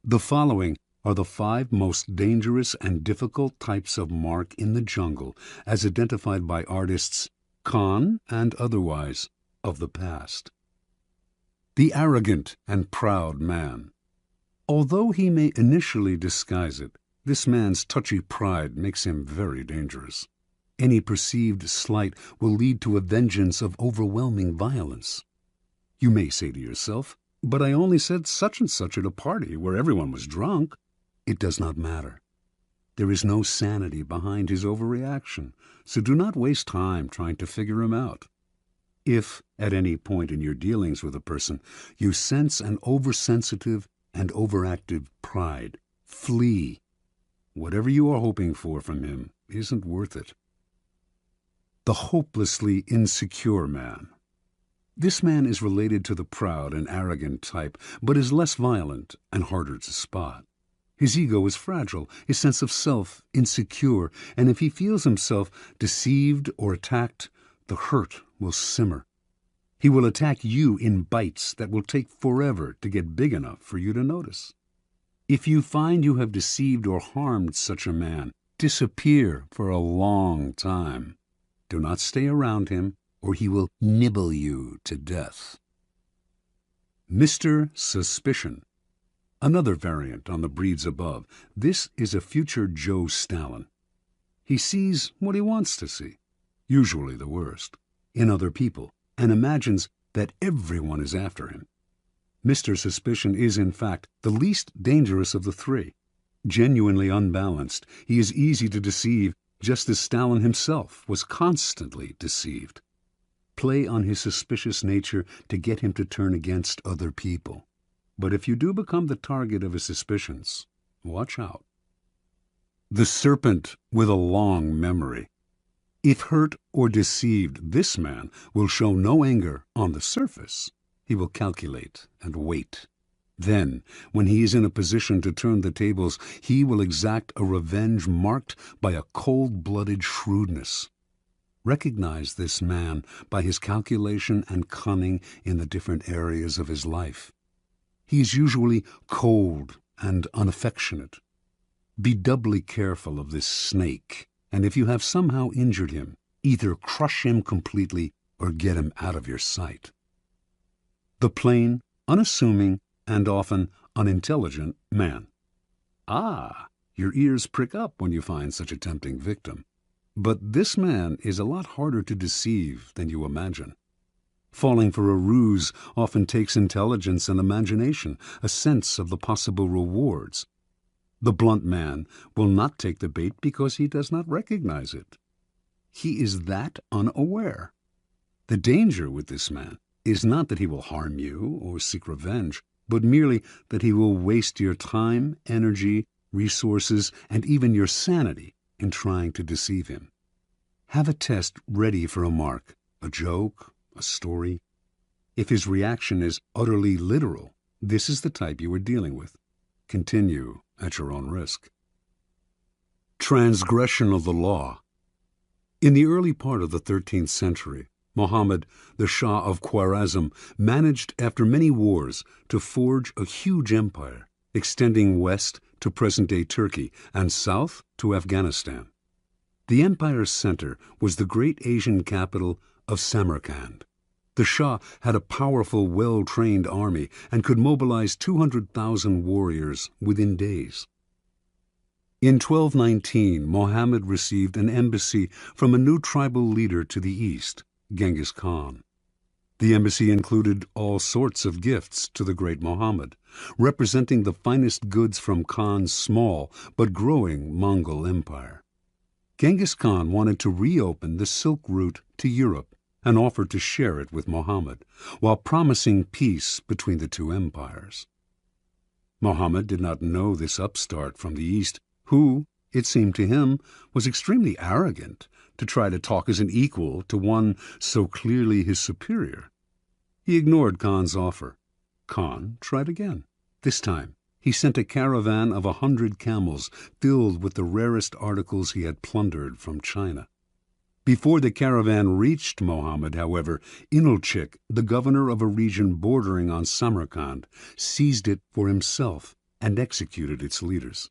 The following are the 5 most dangerous and difficult types of mark in the jungle as identified by artists, con and otherwise, of the past. The arrogant and proud man. Although he may initially disguise it, this man's touchy pride makes him very dangerous. Any perceived slight will lead to a vengeance of overwhelming violence. You may say to yourself, "But I only said such and such at a party where everyone was drunk." It does not matter. There is no sanity behind his overreaction, so do not waste time trying to figure him out. If, at any point in your dealings with a person, you sense an oversensitive and overactive pride, flee. whatever you are hoping for from him isn't worth it. The hopelessly insecure man. This man is related to the proud and arrogant type, but is less violent and harder to spot. His ego is fragile, his sense of self insecure, and if he feels himself deceived or attacked, the hurt will simmer. He will attack you in bites that will take forever to get big enough for you to notice. If you find you have deceived or harmed such a man, disappear for a long time. Do not stay around him, or he will nibble you to death. Mr. Suspicion. Another variant on the breeds above. This is a future Joe Stalin. He sees what he wants to see, usually the worst, in other people, and imagines that everyone is after him. Mr. Suspicion is, in fact, the least dangerous of the three. Genuinely unbalanced, he is easy to deceive, just as Stalin himself was constantly deceived. Play on his suspicious nature to get him to turn against other people. But if you do become the target of his suspicions, watch out. The serpent with a long memory. If hurt or deceived, this man will show no anger on the surface. He will calculate and wait. Then, when he is in a position to turn the tables, he will exact a revenge marked by a cold-blooded shrewdness. Recognize this man by his calculation and cunning in the different areas of his life. He is usually cold and unaffectionate. Be doubly careful of this snake, and if you have somehow injured him, either crush him completely or get him out of your sight. The plain, unassuming, and often unintelligent man. Ah, your ears prick up when you find such a tempting victim. But this man is a lot harder to deceive than you imagine. Falling for a ruse often takes intelligence and imagination, a sense of the possible rewards. The blunt man will not take the bait because he does not recognize it. He is that unaware. The danger with this man is not that he will harm you or seek revenge, but merely that he will waste your time, energy, resources, and even your sanity in trying to deceive him. Have a test ready for a mark, a joke, a story. If his reaction is utterly literal, this is the type you are dealing with. Continue at your own risk. Transgression of the law. In the early part of the 13th century, Muhammad, the Shah of Khwarezm, managed after many wars to forge a huge empire, extending west to present-day Turkey and south to Afghanistan. The empire's center was the great Asian capital of Samarkand. The Shah had a powerful, well-trained army and could mobilize 200,000 warriors within days. In 1219, Muhammad received an embassy from a new tribal leader to the east, Genghis Khan. The embassy included all sorts of gifts to the great Muhammad, representing the finest goods from Khan's small but growing Mongol empire. Genghis Khan wanted to reopen the Silk Route to Europe and offered to share it with Muhammad, while promising peace between the two empires. Muhammad did not know this upstart from the east, who, it seemed to him, was extremely arrogant to try to talk as an equal to one so clearly his superior. He ignored Khan's offer. Khan tried again. This time, he sent a caravan of 100 camels filled with the rarest articles he had plundered from China. Before the caravan reached Muhammad, however, Inalchik, the governor of a region bordering on Samarkand, seized it for himself and executed its leaders.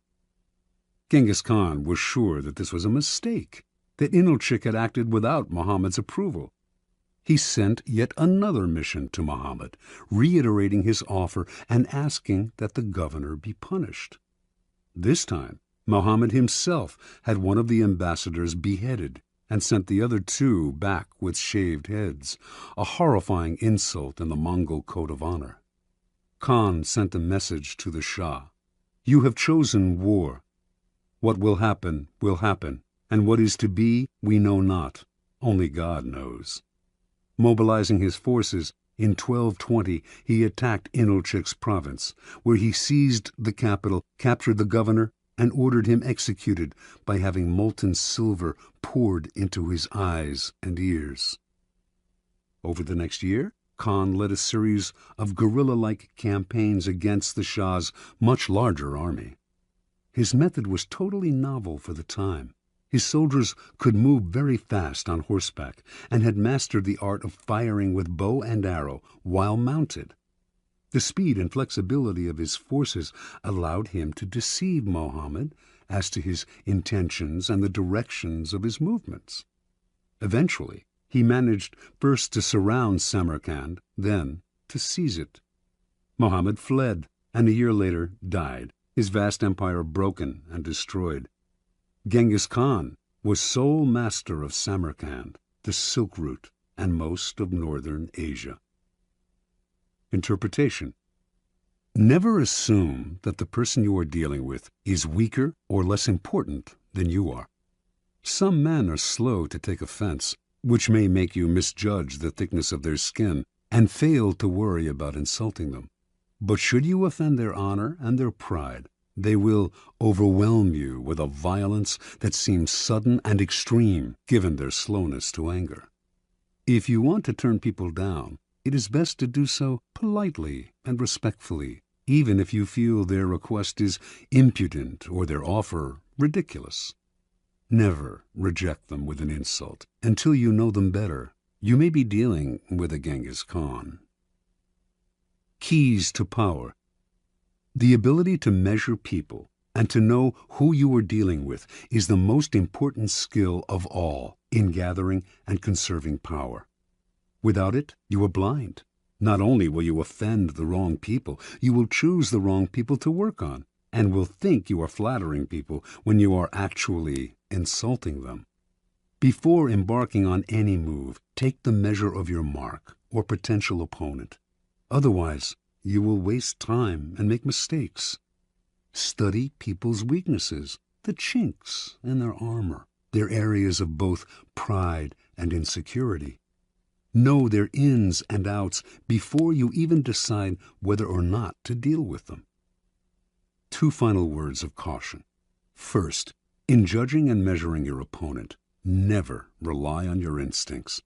Genghis Khan was sure that this was a mistake, that Inalchik had acted without Muhammad's approval. He sent yet another mission to Muhammad, reiterating his offer and asking that the governor be punished. This time, Muhammad himself had one of the ambassadors beheaded and sent the other two back with shaved heads, a horrifying insult in the Mongol code of honor. Khan sent a message to the Shah. "You have chosen war. What will happen, and what is to be, we know not. Only God knows." Mobilizing his forces, in 1220 he attacked Inalchik's province, where he seized the capital, captured the governor, and ordered him executed by having molten silver poured into his eyes and ears. Over the next year, Khan led a series of guerrilla-like campaigns against the Shah's much larger army. His method was totally novel for the time. His soldiers could move very fast on horseback and had mastered the art of firing with bow and arrow while mounted. The speed and flexibility of his forces allowed him to deceive Muhammad as to his intentions and the directions of his movements. Eventually, he managed first to surround Samarkand, then to seize it. Muhammad fled, and a year later died, his vast empire broken and destroyed. Genghis Khan was sole master of Samarkand, the Silk Route, and most of northern Asia. Interpretation. Never assume that the person you are dealing with is weaker or less important than you are. Some men are slow to take offense, which may make you misjudge the thickness of their skin and fail to worry about insulting them. But should you offend their honor and their pride, they will overwhelm you with a violence that seems sudden and extreme, given their slowness to anger. If you want to turn people down, it is best to do so politely and respectfully, even if you feel their request is impudent or their offer ridiculous. Never reject them with an insult until you know them better. You may be dealing with a Genghis Khan. Keys to power. The ability to measure people and to know who you are dealing with is the most important skill of all in gathering and conserving power. Without it, you are blind. Not only will you offend the wrong people, you will choose the wrong people to work on, and will think you are flattering people when you are actually insulting them. Before embarking on any move, take the measure of your mark or potential opponent. Otherwise, you will waste time and make mistakes. Study people's weaknesses, the chinks in their armor, their areas of both pride and insecurity. Know their ins and outs before you even decide whether or not to deal with them. 2 final words of caution. First, in judging and measuring your opponent, never rely on your instincts.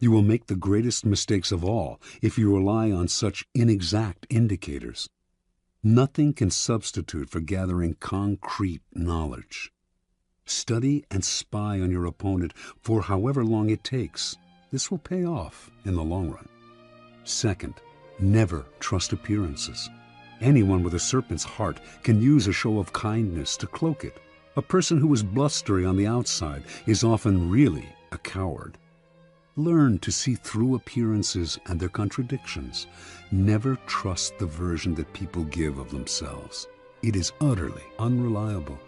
You will make the greatest mistakes of all if you rely on such inexact indicators. Nothing can substitute for gathering concrete knowledge. Study and spy on your opponent for however long it takes. This will pay off in the long run. Second, never trust appearances. Anyone with a serpent's heart can use a show of kindness to cloak it. A person who is blustery on the outside is often really a coward. Learn to see through appearances and their contradictions. Never trust the version that people give of themselves. It is utterly unreliable.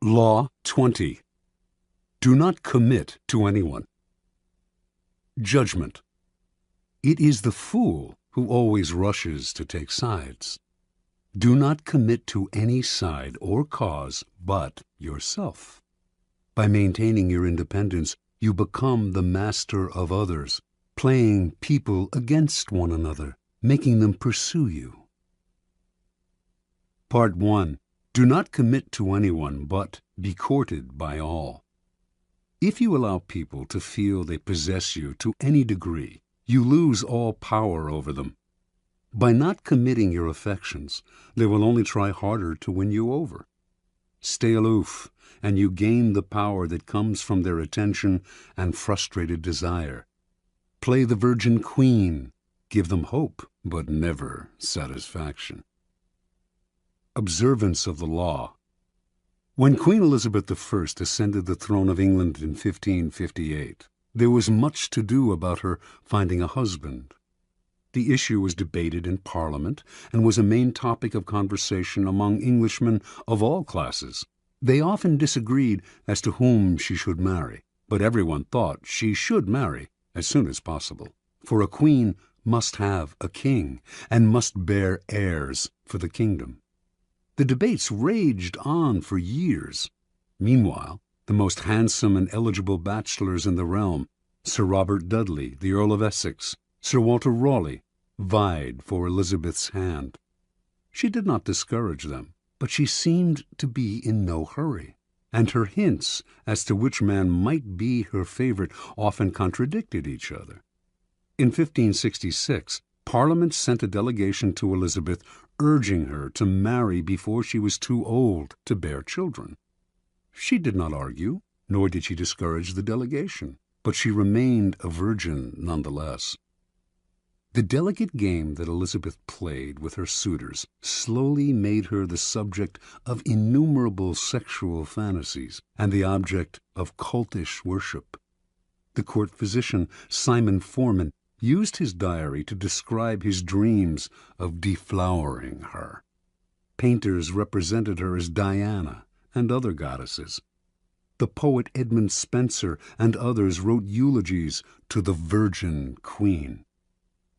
Law 20. Do not commit to anyone. Judgment. It is the fool who always rushes to take sides. Do not commit to any side or cause but yourself. By maintaining your independence, you become the master of others, playing people against one another, making them pursue you. Part 1. Do not commit to anyone, but be courted by all. If you allow people to feel they possess you to any degree, you lose all power over them. By not committing your affections, they will only try harder to win you over. Stay aloof, and you gain the power that comes from their attention and frustrated desire. Play the virgin queen. Give them hope, but never satisfaction. Observance of the law. When Queen Elizabeth I ascended the throne of England in 1558, there was much to do about her finding a husband. The issue was debated in Parliament and was a main topic of conversation among Englishmen of all classes. They often disagreed as to whom she should marry, but everyone thought she should marry as soon as possible, for a queen must have a king and must bear heirs for the kingdom. The debates raged on for years. Meanwhile, The most handsome and eligible bachelors in the realm, Sir Robert Dudley, the Earl of Essex, Sir Walter Raleigh, vied for Elizabeth's hand. She did not discourage them, but she seemed to be in no hurry, and her hints as to which man might be her favorite often contradicted each other. In 1566, Parliament sent a delegation to Elizabeth urging her to marry before she was too old to bear children. She did not argue, nor did she discourage the delegation, but she remained a virgin nonetheless. The delicate game that Elizabeth played with her suitors slowly made her the subject of innumerable sexual fantasies and the object of cultish worship. The court physician, Simon Forman, used his diary to describe his dreams of deflowering her. Painters represented her as Diana and other goddesses. The poet Edmund Spenser and others wrote eulogies to the Virgin Queen.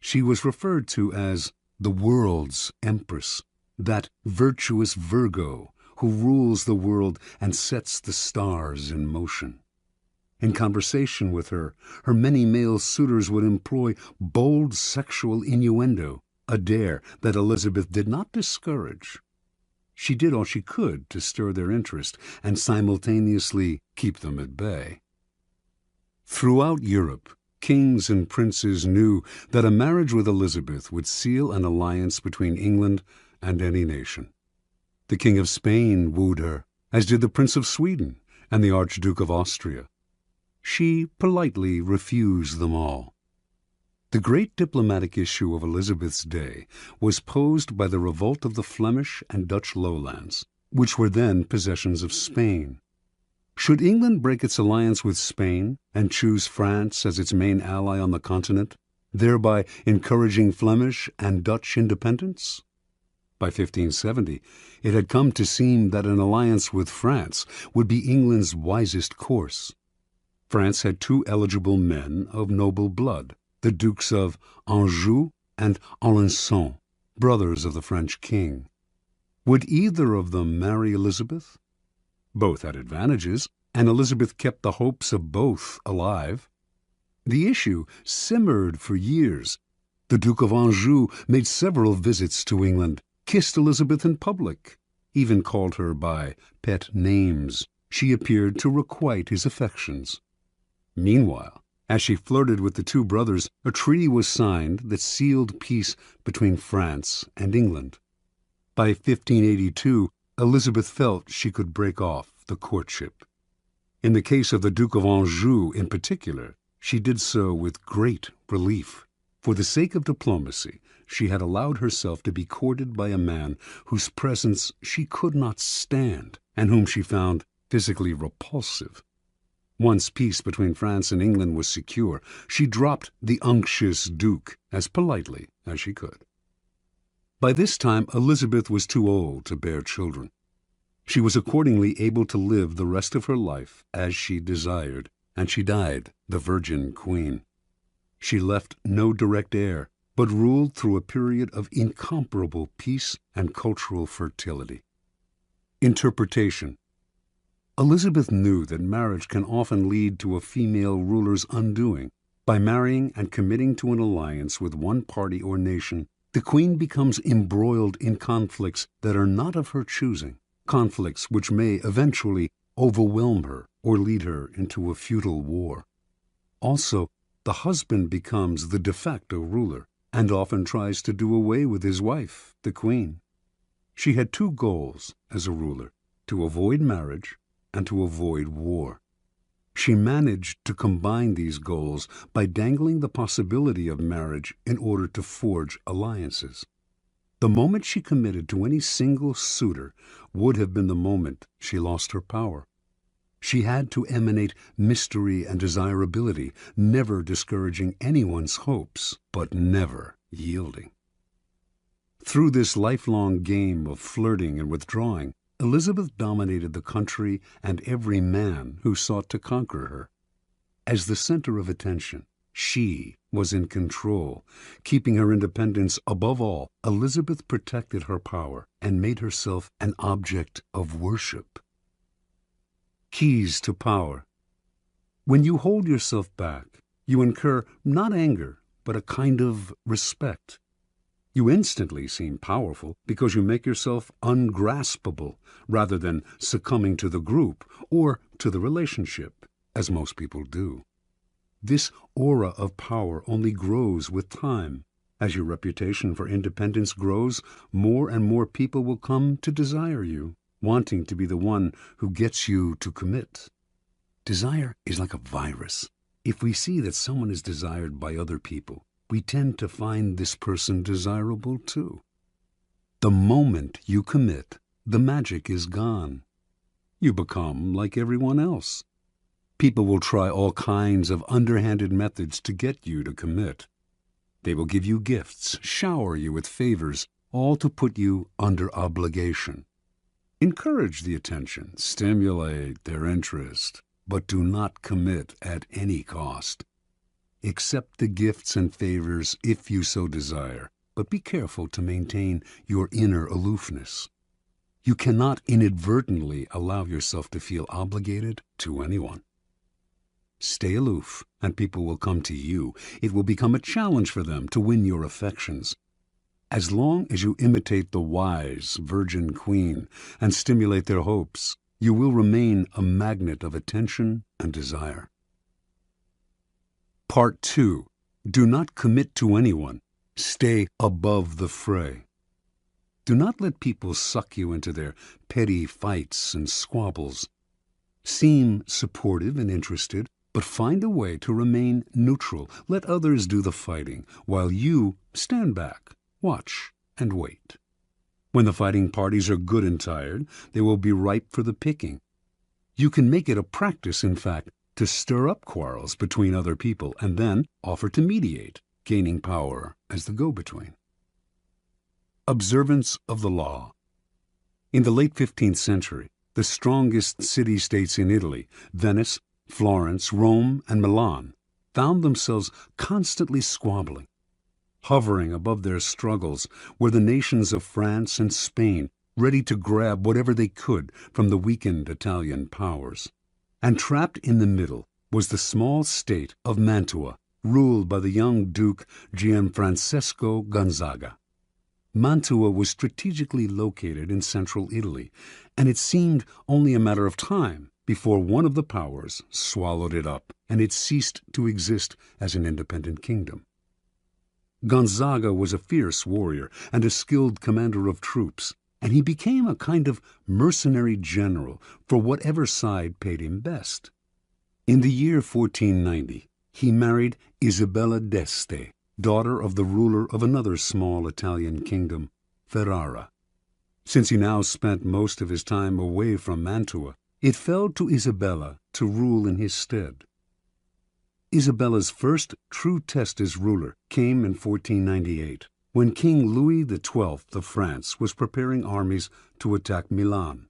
She was referred to as the world's empress, that virtuous Virgo who rules the world and sets the stars in motion. In conversation with her, her many male suitors would employ bold sexual innuendo, a dare that Elizabeth did not discourage. She did all she could to stir their interest and simultaneously keep them at bay. Throughout Europe, kings and princes knew that a marriage with Elizabeth would seal an alliance between England and any nation. The King of Spain wooed her, as did the Prince of Sweden and the Archduke of Austria. She politely refused them all. The great diplomatic issue of Elizabeth's day was posed by the revolt of the Flemish and Dutch lowlands, which were then possessions of Spain. Should England break its alliance with Spain and choose France as its main ally on the continent, thereby encouraging Flemish and Dutch independence? By 1570, it had come to seem that an alliance with France would be England's wisest course. France had two eligible men of noble blood, the Dukes of Anjou and Alençon, brothers of the French king. Would either of them marry Elizabeth? Both had advantages, and Elizabeth kept the hopes of both alive. The issue simmered for years. The Duke of Anjou made several visits to England, kissed Elizabeth in public, even called her by pet names. She appeared to requite his affections. Meanwhile, as she flirted with the two brothers, a treaty was signed that sealed peace between France and England. By 1582, Elizabeth felt she could break off the courtship. In the case of the Duke of Anjou in particular, she did so with great relief. For the sake of diplomacy, she had allowed herself to be courted by a man whose presence she could not stand and whom she found physically repulsive. Once peace between France and England was secure, she dropped the unctuous Duke as politely as she could. By this time, Elizabeth was too old to bear children. She was accordingly able to live the rest of her life as she desired, and she died the Virgin Queen. She left no direct heir, but ruled through a period of incomparable peace and cultural fertility. Interpretation. Elizabeth knew that marriage can often lead to a female ruler's undoing. By marrying and committing to an alliance with one party or nation, the queen becomes embroiled in conflicts that are not of her choosing, conflicts which may eventually overwhelm her or lead her into a futile war. Also, the husband becomes the de facto ruler and often tries to do away with his wife, the queen. She had two goals as a ruler: to avoid marriage and to avoid war. She managed to combine these goals by dangling the possibility of marriage in order to forge alliances. The moment she committed to any single suitor would have been the moment she lost her power. She had to emanate mystery and desirability, never discouraging anyone's hopes, but never yielding. Through this lifelong game of flirting and withdrawing, Elizabeth dominated the country and every man who sought to conquer her. As the center of attention, she was in control. Keeping her independence above all, Elizabeth protected her power and made herself an object of worship. keys to power. When you hold yourself back, you incur not anger, but a kind of respect. You instantly seem powerful because you make yourself ungraspable rather than succumbing to the group or to the relationship, as most people do. This aura of power only grows with time. As your reputation for independence grows, more and more people will come to desire you, wanting to be the one who gets you to commit. Desire is like a virus. If we see that someone is desired by other people, we tend to find this person desirable too. The moment you commit, the magic is gone. You become like everyone else. People will try all kinds of underhanded methods to get you to commit. They will give you gifts, shower you with favors, all to put you under obligation. Encourage the attention, stimulate their interest, but do not commit at any cost. Accept the gifts and favors if you so desire, but be careful to maintain your inner aloofness. You cannot inadvertently allow yourself to feel obligated to anyone. Stay aloof, and people will come to you. It will become a challenge for them to win your affections. As long as you imitate the wise virgin queen and stimulate their hopes, you will remain a magnet of attention and desire. Part 2. Do not commit to anyone. Stay above the fray. Do not let people suck you into their petty fights and squabbles. Seem supportive and interested, but find a way to remain neutral. Let others do the fighting, while you stand back, watch, and wait. When the fighting parties are good and tired, they will be ripe for the picking. You can make it a practice, in fact, to stir up quarrels between other people and then offer to mediate, gaining power as the go-between. Observance of the law. In the late 15th century, the strongest city-states in Italy, Venice, Florence, Rome, and Milan, found themselves constantly squabbling. Hovering above their struggles were the nations of France and Spain, ready to grab whatever they could from the weakened Italian powers. And trapped in the middle was the small state of Mantua, ruled by the young Duke Gianfrancesco Gonzaga. Mantua was strategically located in central Italy, and it seemed only a matter of time before one of the powers swallowed it up, and it ceased to exist as an independent kingdom. Gonzaga was a fierce warrior and a skilled commander of troops, and he became a kind of mercenary general for whatever side paid him best. In the year 1490, he married Isabella d'Este, daughter of the ruler of another small Italian kingdom, Ferrara. Since he now spent most of his time away from Mantua, it fell to Isabella to rule in his stead. Isabella's first true test as ruler came in 1498, when King Louis XII of France was preparing armies to attack Milan.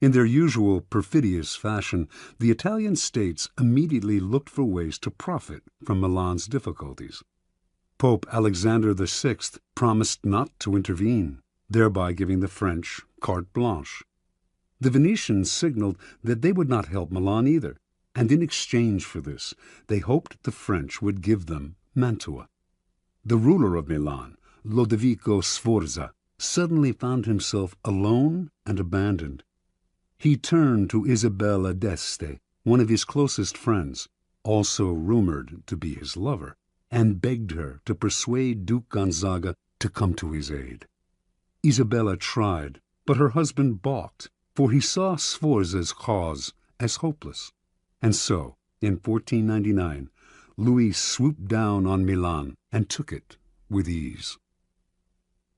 In their usual perfidious fashion, the Italian states immediately looked for ways to profit from Milan's difficulties. Pope Alexander VI promised not to intervene, thereby giving the French carte blanche. The Venetians signaled that they would not help Milan either, and in exchange for this, they hoped the French would give them Mantua. The ruler of Milan, Lodovico Sforza, suddenly found himself alone and abandoned. He turned to Isabella d'Este, one of his closest friends, also rumored to be his lover, and begged her to persuade Duke Gonzaga to come to his aid. Isabella tried, but her husband balked, for he saw Sforza's cause as hopeless. And so, in 1499, Louis swooped down on Milan and took it with ease.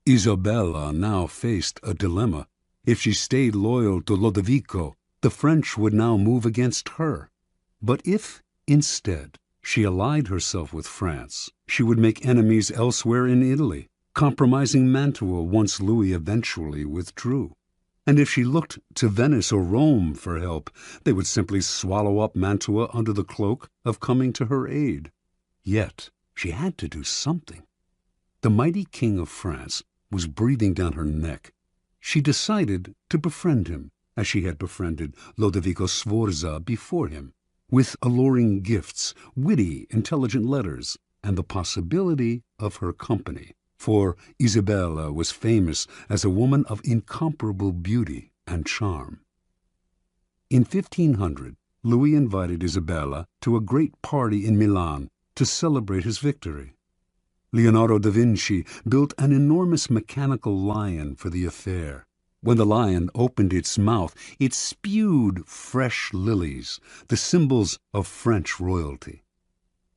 Isabella now faced a dilemma. If she stayed loyal to Lodovico, the French would now move against her. But if, instead, she allied herself with France, she would make enemies elsewhere in Italy, compromising Mantua once Louis eventually withdrew. And if she looked to Venice or Rome for help, they would simply swallow up Mantua under the cloak of coming to her aid. Yet she had to do something. The mighty king of France was breathing down her neck. She decided to befriend him as she had befriended Lodovico Sforza before him, with alluring gifts, witty, intelligent letters, and the possibility of her company. For Isabella was famous as a woman of incomparable beauty and charm. In 1500, Louis invited Isabella to a great party in Milan to celebrate his victory. Leonardo da Vinci built an enormous mechanical lion for the affair. When the lion opened its mouth, it spewed fresh lilies, the symbols of French royalty.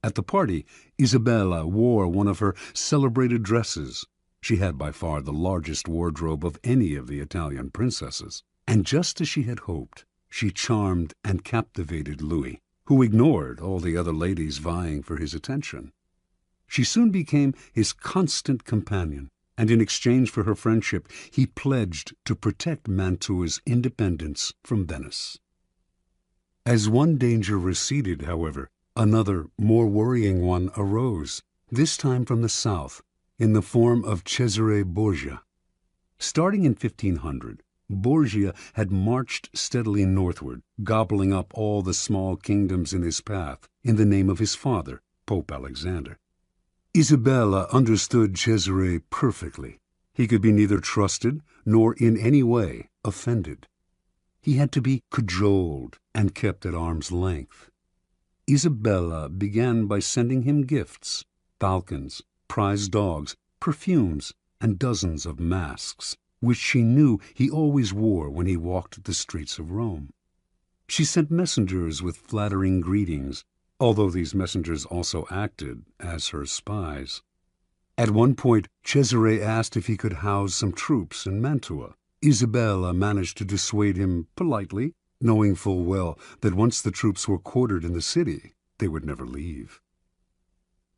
At the party, Isabella wore one of her celebrated dresses. She had by far the largest wardrobe of any of the Italian princesses. And just as she had hoped, she charmed and captivated Louis, who ignored all the other ladies vying for his attention. She soon became his constant companion, and in exchange for her friendship, he pledged to protect Mantua's independence from Venice. As one danger receded, however, another, more worrying one arose, this time from the south, in the form of Cesare Borgia. Starting in 1500, Borgia had marched steadily northward, gobbling up all the small kingdoms in his path in the name of his father, Pope Alexander. Isabella understood Cesare perfectly. He could be neither trusted nor in any way offended. He had to be cajoled and kept at arm's length. Isabella began by sending him gifts, falcons, prize dogs, perfumes, and dozens of masks, which she knew he always wore when he walked the streets of Rome. She sent messengers with flattering greetings, although these messengers also acted as her spies. At one point, Cesare asked if he could house some troops in Mantua. Isabella managed to dissuade him politely, knowing full well that once the troops were quartered in the city, they would never leave.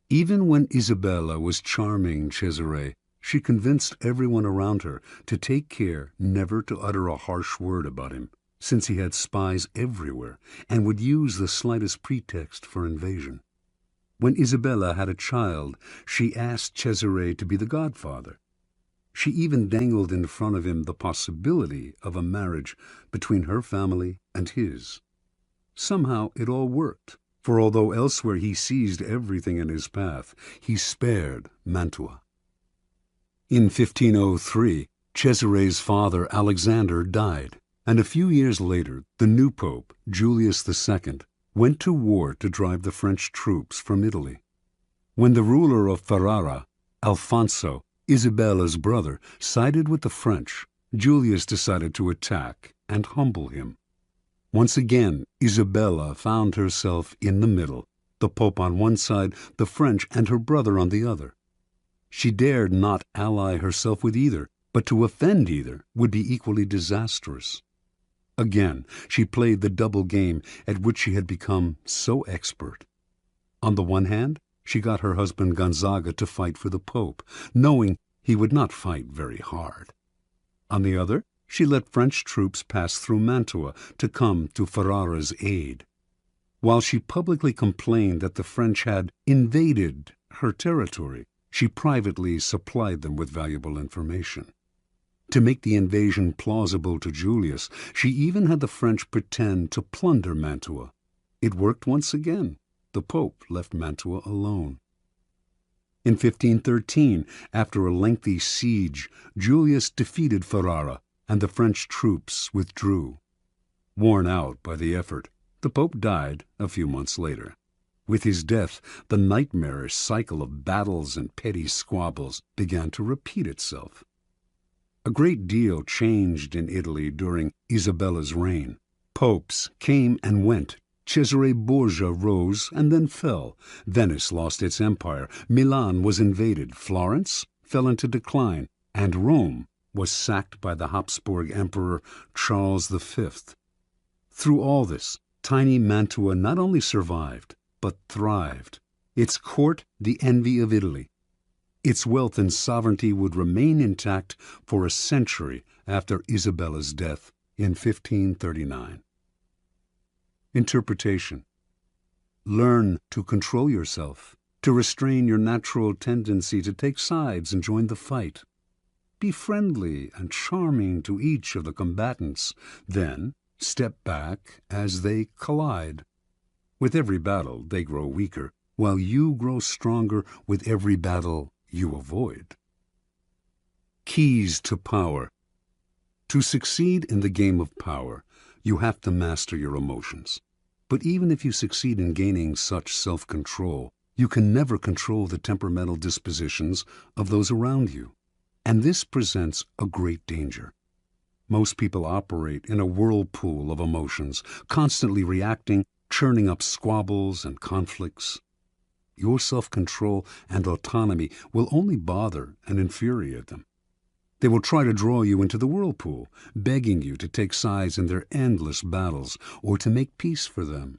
Even when Isabella was charming Cesare, she convinced everyone around her to take care never to utter a harsh word about him, since he had spies everywhere and would use the slightest pretext for invasion. When Isabella had a child, she asked Cesare to be the godfather. She even dangled in front of him the possibility of a marriage between her family and his. Somehow it all worked, for although elsewhere he seized everything in his path, he spared Mantua. In 1503, Cesare's father Alexander died, and a few years later the new pope, Julius II, went to war to drive the French troops from Italy. When the ruler of Ferrara, Alfonso, Isabella's brother, sided with the French, Julius decided to attack and humble him. Once again, Isabella found herself in the middle, the Pope on one side, the French and her brother on the other. She dared not ally herself with either, but to offend either would be equally disastrous. Again, she played the double game at which she had become so expert. On the one hand, she got her husband Gonzaga to fight for the Pope, knowing he would not fight very hard. On the other, she let French troops pass through Mantua to come to Ferrara's aid. While she publicly complained that the French had invaded her territory, she privately supplied them with valuable information. To make the invasion plausible to Julius, she even had the French pretend to plunder Mantua. It worked once again. The Pope left Mantua alone. In 1513, after a lengthy siege, Julius defeated Ferrara, and the French troops withdrew. Worn out by the effort, the Pope died a few months later. With his death, the nightmarish cycle of battles and petty squabbles began to repeat itself. A great deal changed in Italy during Isabella's reign. Popes came and went. Cesare Borgia rose and then fell. Venice lost its empire. Milan was invaded. Florence fell into decline. And Rome was sacked by the Habsburg Emperor Charles V. Through all this, tiny Mantua not only survived, but thrived. Its court the envy of Italy. Its wealth and sovereignty would remain intact for a century after Isabella's death in 1539. Interpretation. Learn to control yourself, to restrain your natural tendency to take sides and join the fight. Be friendly and charming to each of the combatants, then step back as they collide. With every battle, they grow weaker, while you grow stronger with every battle you avoid. Keys to power. To succeed in the game of power, you have to master your emotions. But even if you succeed in gaining such self-control, you can never control the temperamental dispositions of those around you. And this presents a great danger. Most people operate in a whirlpool of emotions, constantly reacting, churning up squabbles and conflicts. Your self-control and autonomy will only bother and infuriate them. They will try to draw you into the whirlpool, begging you to take sides in their endless battles or to make peace for them.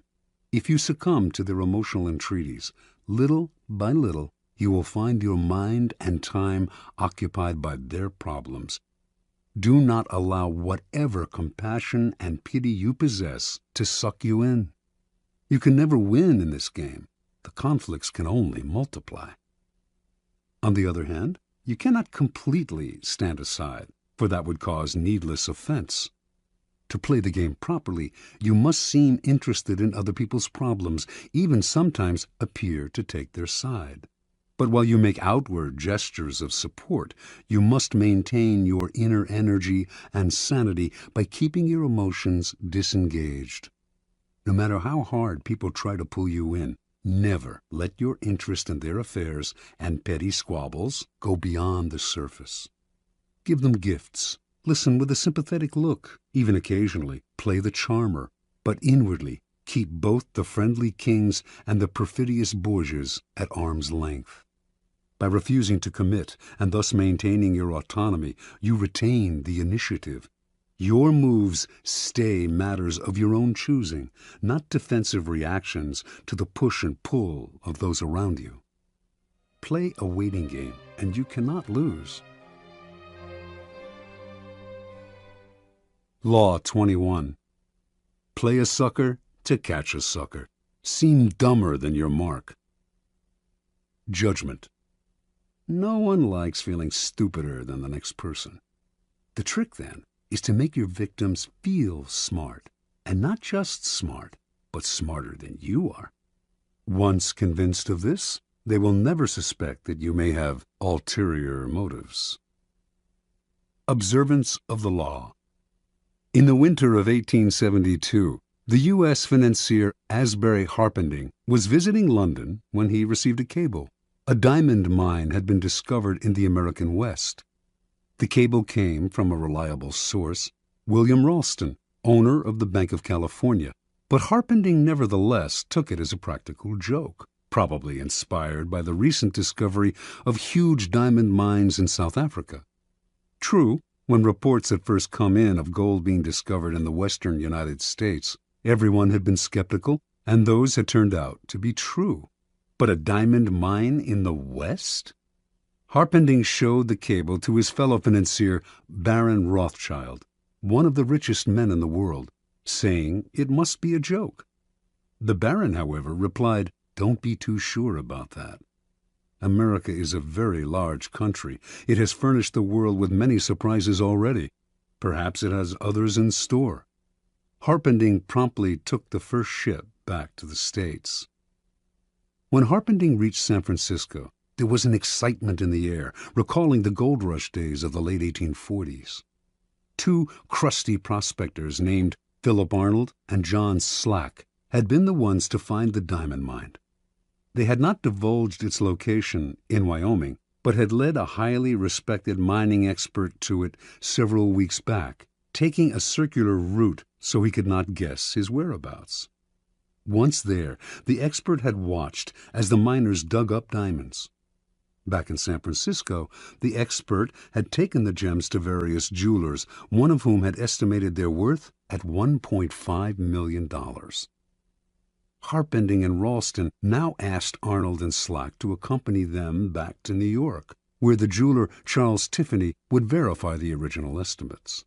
If you succumb to their emotional entreaties, little by little, you will find your mind and time occupied by their problems. Do not allow whatever compassion and pity you possess to suck you in. You can never win in this game. The conflicts can only multiply. On the other hand, you cannot completely stand aside, for that would cause needless offense. To play the game properly, you must seem interested in other people's problems, even sometimes appear to take their side. But while you make outward gestures of support, you must maintain your inner energy and sanity by keeping your emotions disengaged. No matter how hard people try to pull you in, never let your interest in their affairs and petty squabbles go beyond the surface. Give them gifts. Listen with a sympathetic look. Even occasionally, play the charmer. But inwardly, keep both the friendly kings and the perfidious Borgias at arm's length. By refusing to commit and thus maintaining your autonomy, you retain the initiative. Your moves stay matters of your own choosing, not defensive reactions to the push and pull of those around you. Play a waiting game, and you cannot lose. Law 21. Play a sucker to catch a sucker. Seem dumber than your mark. Judgment. No one likes feeling stupider than the next person. The trick, then, is to make your victims feel smart, and not just smart, but smarter than you are. Once convinced of this, they will never suspect that you may have ulterior motives. Observance of the law. In the winter of 1872, the U.S. financier Asbury Harpending was visiting London when he received a cable. A diamond mine had been discovered in the American West. The cable came from a reliable source, William Ralston, owner of the Bank of California, but Harpending nevertheless took it as a practical joke, probably inspired by the recent discovery of huge diamond mines in South Africa. True, when reports had first come in of gold being discovered in the western United States, everyone had been skeptical, and those had turned out to be true. But a diamond mine in the West? Harpending showed the cable to his fellow financier, Baron Rothschild, one of the richest men in the world, saying it must be a joke. The Baron, however, replied, "Don't be too sure about that. America is a very large country. It has furnished the world with many surprises already. Perhaps it has others in store." Harpending promptly took the first ship back to the States. When Harpending reached San Francisco, there was an excitement in the air, recalling the gold rush days of the late 1840s. Two crusty prospectors named Philip Arnold and John Slack had been the ones to find the diamond mine. They had not divulged its location in Wyoming, but had led a highly respected mining expert to it several weeks back, taking a circular route so he could not guess his whereabouts. Once there, the expert had watched as the miners dug up diamonds. Back in San Francisco, the expert had taken the gems to various jewelers, one of whom had estimated their worth at $1.5 million. Harpending and Ralston now asked Arnold and Slack to accompany them back to New York, where the jeweler Charles Tiffany would verify the original estimates.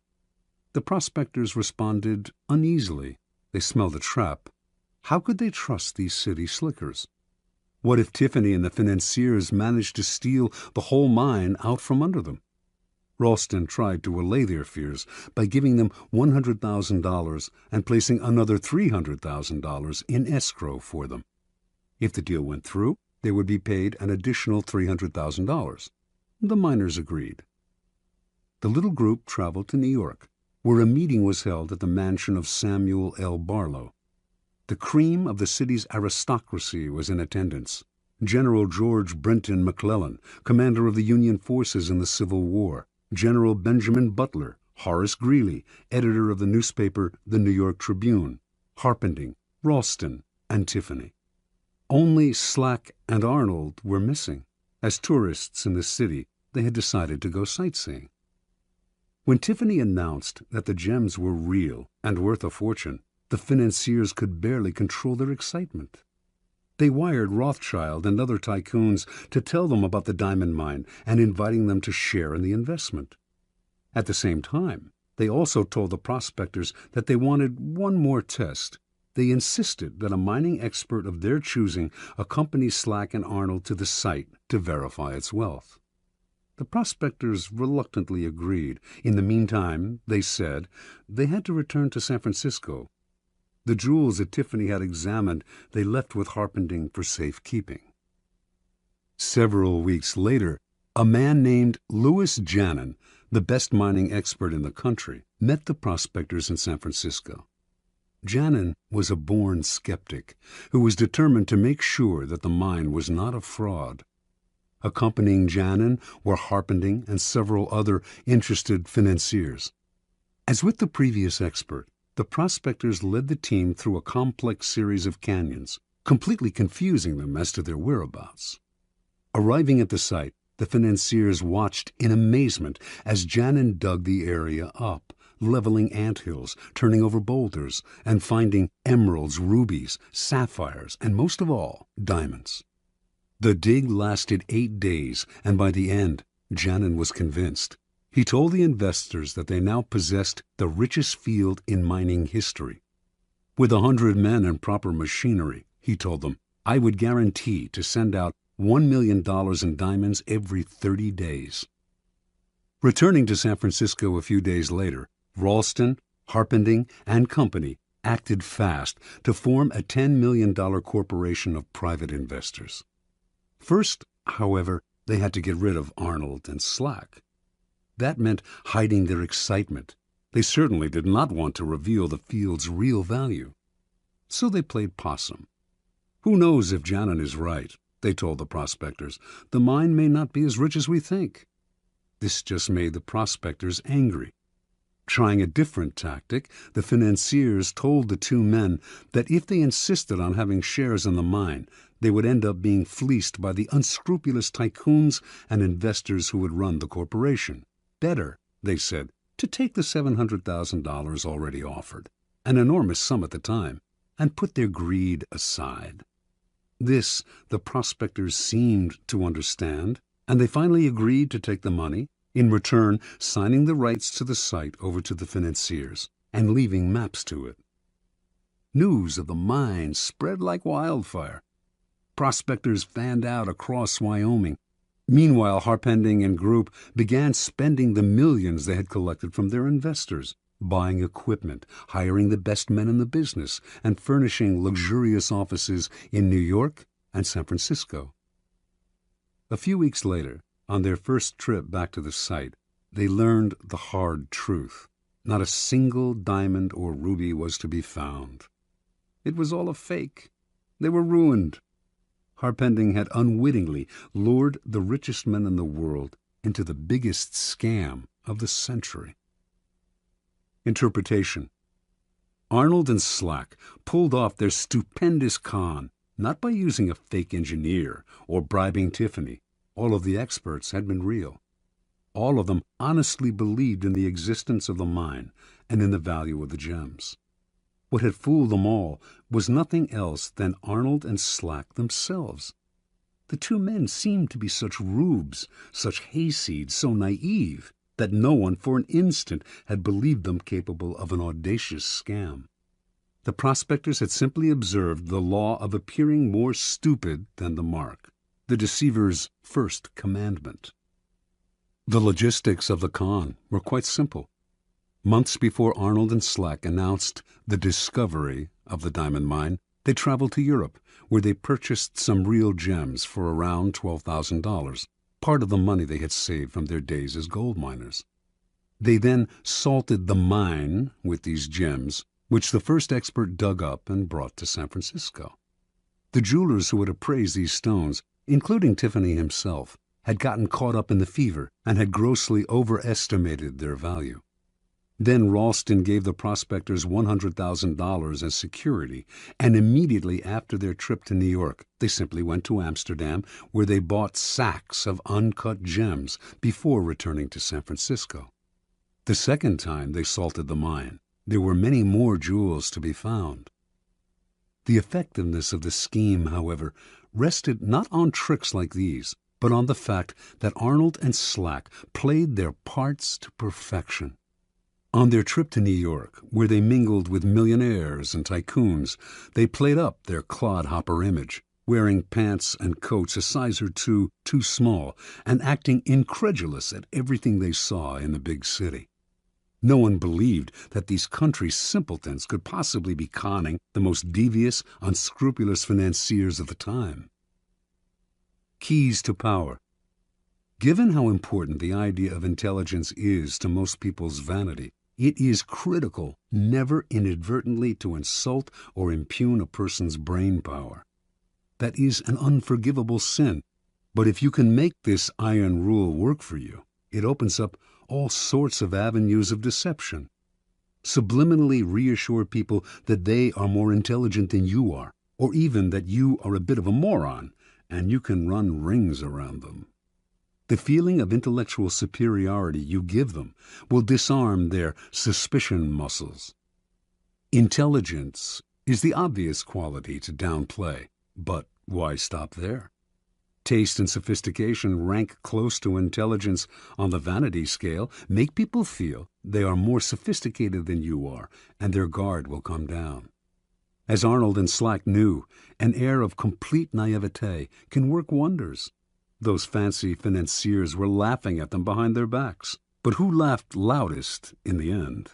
The prospectors responded uneasily. They smelled a trap. How could they trust these city slickers? What if Tiffany and the financiers managed to steal the whole mine out from under them? Ralston tried to allay their fears by giving them $100,000 and placing another $300,000 in escrow for them. If the deal went through, they would be paid an additional $300,000. The miners agreed. The little group traveled to New York, where a meeting was held at the mansion of Samuel L. Barlow. The cream of the city's aristocracy was in attendance. General George Brenton McClellan, commander of the Union forces in the Civil War, General Benjamin Butler, Horace Greeley, editor of the newspaper The New York Tribune, Harpending, Ralston, and Tiffany. Only Slack and Arnold were missing. As tourists in the city, they had decided to go sightseeing. When Tiffany announced that the gems were real and worth a fortune, the financiers could barely control their excitement. They wired Rothschild and other tycoons to tell them about the diamond mine and inviting them to share in the investment. At the same time, they also told the prospectors that they wanted one more test. They insisted that a mining expert of their choosing accompany Slack and Arnold to the site to verify its wealth. The prospectors reluctantly agreed. In the meantime, they said, they had to return to San Francisco. The jewels that Tiffany had examined they left with Harpending for safekeeping. Several weeks later, a man named Louis Janin, the best mining expert in the country, met the prospectors in San Francisco. Janin was a born skeptic who was determined to make sure that the mine was not a fraud. Accompanying Janin were Harpending and several other interested financiers. As with the previous expert, the prospectors led the team through a complex series of canyons, completely confusing them as to their whereabouts. Arriving at the site, the financiers watched in amazement as Janin dug the area up, leveling anthills, turning over boulders, and finding emeralds, rubies, sapphires, and most of all, diamonds. The dig lasted 8 days, and by the end, Janin was convinced. He told the investors that they now possessed the richest field in mining history. With 100 men and proper machinery, he told them, I would guarantee to send out $1 million in diamonds every 30 days. Returning to San Francisco a few days later, Ralston, Harpending, and Company acted fast to form a $10 million corporation of private investors. First, however, they had to get rid of Arnold and Slack. That meant hiding their excitement. They certainly did not want to reveal the field's real value. So they played possum. Who knows if Janin is right, they told the prospectors. The mine may not be as rich as we think. This just made the prospectors angry. Trying a different tactic, the financiers told the two men that if they insisted on having shares in the mine, they would end up being fleeced by the unscrupulous tycoons and investors who would run the corporation. Better, they said, to take the $700,000 already offered, an enormous sum at the time, and put their greed aside. This the prospectors seemed to understand, and they finally agreed to take the money, in return signing the rights to the site over to the financiers and leaving maps to it. News of the mine spread like wildfire. Prospectors fanned out across Wyoming. Meanwhile, Harpending and group began spending the millions they had collected from their investors, buying equipment, hiring the best men in the business, and furnishing luxurious offices in New York and San Francisco. A few weeks later, on their first trip back to the site, they learned the hard truth. Not a single diamond or ruby was to be found. It was all a fake. They were ruined. Harpending had unwittingly lured the richest men in the world into the biggest scam of the century. Interpretation. Arnold and Slack pulled off their stupendous con, not by using a fake engineer or bribing Tiffany. All of the experts had been real. All of them honestly believed in the existence of the mine and in the value of the gems. What had fooled them all was nothing else than Arnold and Slack themselves. The two men seemed to be such rubes, such hayseeds, so naive, that no one for an instant had believed them capable of an audacious scam. The prospectors had simply observed the law of appearing more stupid than the mark, the deceiver's first commandment. The logistics of the con were quite simple. Months before Arnold and Slack announced the discovery of the diamond mine, they traveled to Europe, where they purchased some real gems for around $12,000, part of the money they had saved from their days as gold miners. They then salted the mine with these gems, which the first expert dug up and brought to San Francisco. The jewelers who had appraised these stones, including Tiffany himself, had gotten caught up in the fever and had grossly overestimated their value. Then Ralston gave the prospectors $100,000 as security, and immediately after their trip to New York, they simply went to Amsterdam, where they bought sacks of uncut gems before returning to San Francisco. The second time they salted the mine, there were many more jewels to be found. The effectiveness of the scheme, however, rested not on tricks like these, but on the fact that Arnold and Slack played their parts to perfection. On their trip to New York, where they mingled with millionaires and tycoons, they played up their clodhopper image, wearing pants and coats a size or two too small and acting incredulous at everything they saw in the big city. No one believed that these country simpletons could possibly be conning the most devious, unscrupulous financiers of the time. Keys to power. Given how important the idea of intelligence is to most people's vanity, it is critical never inadvertently to insult or impugn a person's brain power. That is an unforgivable sin, but if you can make this iron rule work for you, it opens up all sorts of avenues of deception. Subliminally reassure people that they are more intelligent than you are, or even that you are a bit of a moron, and you can run rings around them. The feeling of intellectual superiority you give them will disarm their suspicion muscles. Intelligence is the obvious quality to downplay, but why stop there? Taste and sophistication rank close to intelligence on the vanity scale, make people feel they are more sophisticated than you are, and their guard will come down. As Arnold and Slack knew, an air of complete naivete can work wonders. Those fancy financiers were laughing at them behind their backs, but who laughed loudest in the end?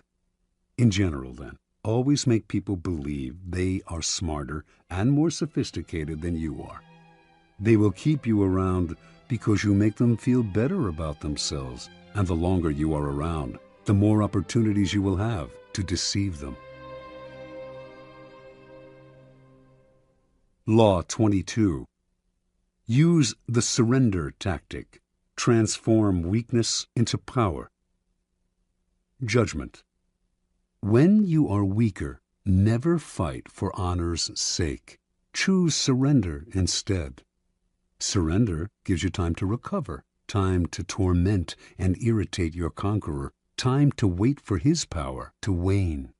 In general, then, always make people believe they are smarter and more sophisticated than you are. They will keep you around because you make them feel better about themselves, and the longer you are around, the more opportunities you will have to deceive them. Law 22. Use the surrender tactic. Transform weakness into power. Judgment. When you are weaker, never fight for honor's sake. Choose surrender instead. Surrender gives you time to recover, time to torment and irritate your conqueror, time to wait for his power to wane.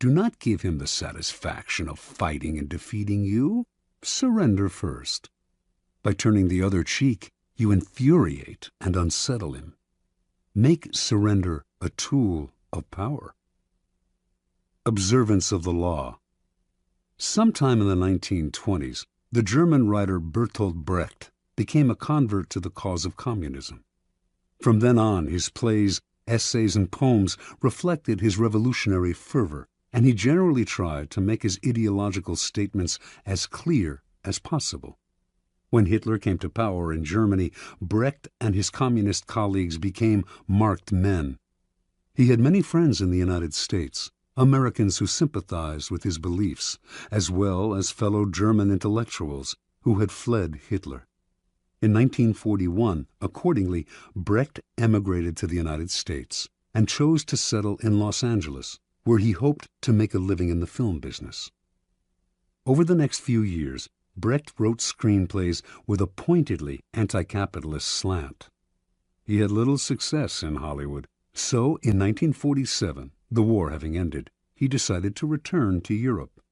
Do not give him the satisfaction of fighting and defeating you. Surrender first. By turning the other cheek, you infuriate and unsettle him. Make surrender a tool of power. Observance of the law. Sometime in the 1920s, the German writer Bertolt Brecht became a convert to the cause of communism. From then on, his plays, essays, and poems reflected his revolutionary fervor, and he generally tried to make his ideological statements as clear as possible. When Hitler came to power in Germany, Brecht and his communist colleagues became marked men. He had many friends in the United States, Americans who sympathized with his beliefs, as well as fellow German intellectuals who had fled Hitler. In 1941, accordingly, Brecht emigrated to the United States and chose to settle in Los Angeles, where he hoped to make a living in the film business. Over the next few years, Brecht wrote screenplays with a pointedly anti-capitalist slant. He had little success in Hollywood, so in 1947, the war having ended, he decided to return to Europe.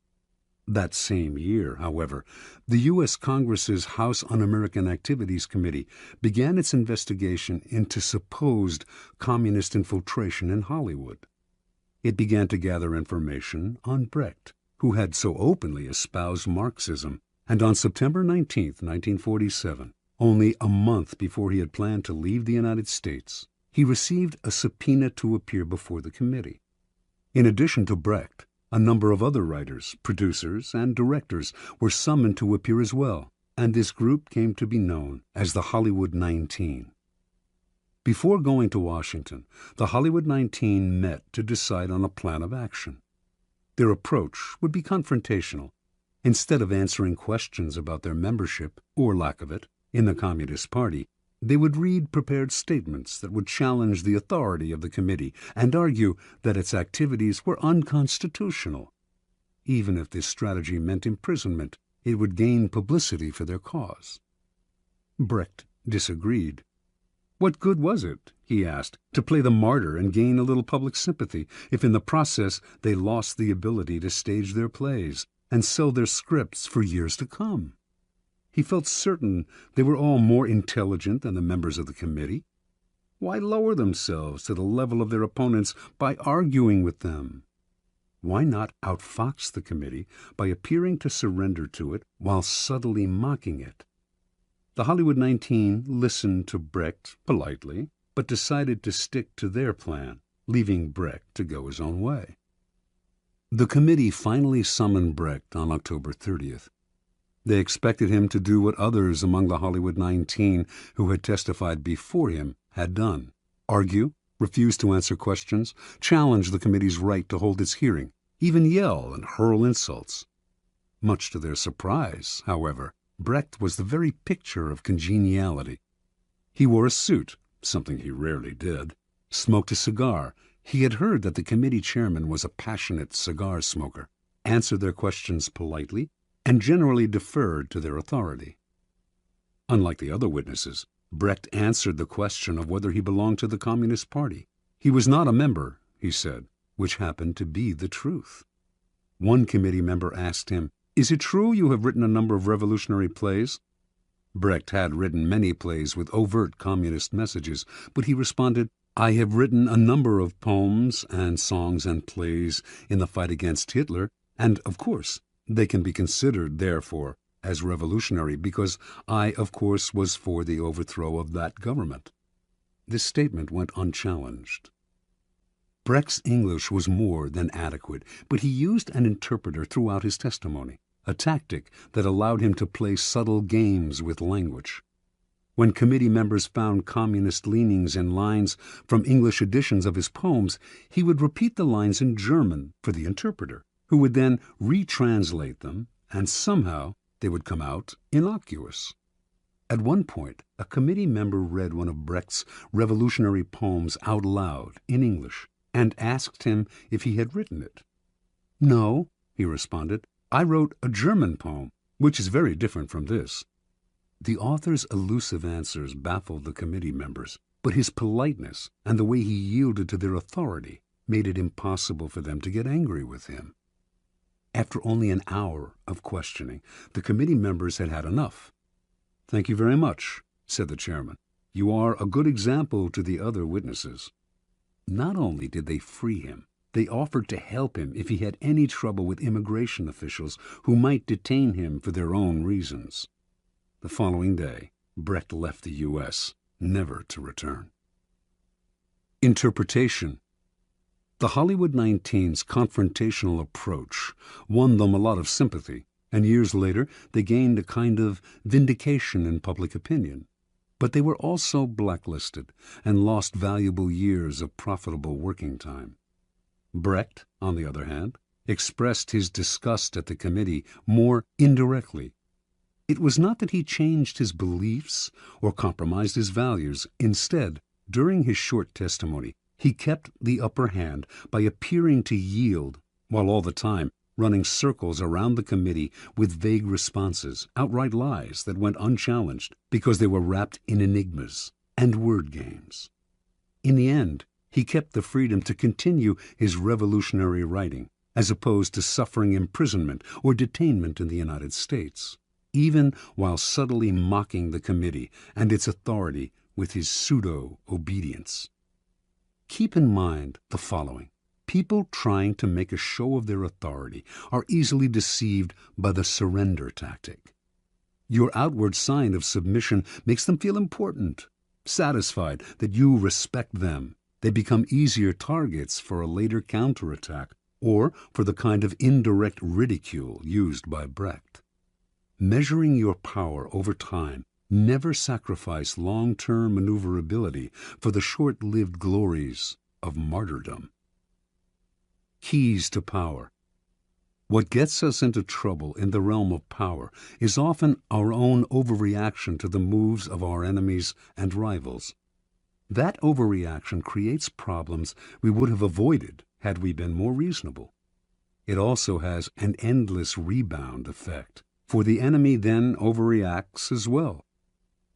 That same year, however, the U.S. Congress's House Un-American Activities Committee began its investigation into supposed communist infiltration in Hollywood. It began to gather information on Brecht, who had so openly espoused Marxism, and on September 19, 1947, Only a month before he had planned to leave the United States, he received a subpoena to appear before the committee. In addition to Brecht, a number of other writers, producers, and directors were summoned to appear as well, and this group came to be known as the Hollywood 19. Before going to Washington, the Hollywood 19 met to decide on a plan of action. Their approach would be confrontational. Instead of answering questions about their membership, or lack of it, in the Communist Party, they would read prepared statements that would challenge the authority of the committee and argue that its activities were unconstitutional. Even if this strategy meant imprisonment, it would gain publicity for their cause. Brecht disagreed. What good was it, he asked, to play the martyr and gain a little public sympathy if in the process they lost the ability to stage their plays and sell their scripts for years to come? He felt certain they were all more intelligent than the members of the committee. Why lower themselves to the level of their opponents by arguing with them? Why not outfox the committee by appearing to surrender to it while subtly mocking it? The Hollywood 19 listened to Brecht politely, but decided to stick to their plan, leaving Brecht to go his own way. The committee finally summoned Brecht on October 30th. They expected him to do what others among the Hollywood 19 who had testified before him had done: argue, refuse to answer questions, challenge the committee's right to hold its hearing, even yell and hurl insults. Much to their surprise, however, Brecht was the very picture of congeniality. He wore a suit, something he rarely did, smoked a cigar. He had heard that the committee chairman was a passionate cigar smoker, answered their questions politely, and generally deferred to their authority. Unlike the other witnesses, Brecht answered the question of whether he belonged to the Communist Party. He was not a member, he said, which happened to be the truth. One committee member asked him, "Is it true you have written a number of revolutionary plays?" Brecht had written many plays with overt communist messages, but he responded, "I have written a number of poems and songs and plays in the fight against Hitler, and, of course, they can be considered, therefore, as revolutionary because I, of course, was for the overthrow of that government." This statement went unchallenged. Brecht's English was more than adequate, but he used an interpreter throughout his testimony, a tactic that allowed him to play subtle games with language. When committee members found communist leanings in lines from English editions of his poems, he would repeat the lines in German for the interpreter, who would then retranslate them, and somehow they would come out innocuous. At one point, a committee member read one of Brecht's revolutionary poems out loud in English and asked him if he had written it. "No," he responded, "I wrote a German poem, which is very different from this." The author's elusive answers baffled the committee members, but his politeness and the way he yielded to their authority made it impossible for them to get angry with him. After only an hour of questioning, the committee members had had enough. "Thank you very much," said the chairman. "You are a good example to the other witnesses." Not only did they free him, they offered to help him if he had any trouble with immigration officials who might detain him for their own reasons. The following day, Brecht left the U.S., never to return. Interpretation. The Hollywood 19's confrontational approach won them a lot of sympathy, and years later they gained a kind of vindication in public opinion. But they were also blacklisted and lost valuable years of profitable working time. Brecht, on the other hand, expressed his disgust at the committee more indirectly. It was not that he changed his beliefs or compromised his values. Instead, during his short testimony, he kept the upper hand by appearing to yield, while all the time running circles around the committee with vague responses, outright lies that went unchallenged because they were wrapped in enigmas and word games. In the end, he kept the freedom to continue his revolutionary writing, as opposed to suffering imprisonment or detainment in the United States, even while subtly mocking the committee and its authority with his pseudo-obedience. Keep in mind the following. People trying to make a show of their authority are easily deceived by the surrender tactic. Your outward sign of submission makes them feel important. Satisfied that you respect them, they become easier targets for a later counterattack or for the kind of indirect ridicule used by Brecht. Measuring your power over time, never sacrifice long-term maneuverability for the short-lived glories of martyrdom. Keys to power. What gets us into trouble in the realm of power is often our own overreaction to the moves of our enemies and rivals. That overreaction creates problems we would have avoided had we been more reasonable. It also has an endless rebound effect, for the enemy then overreacts as well.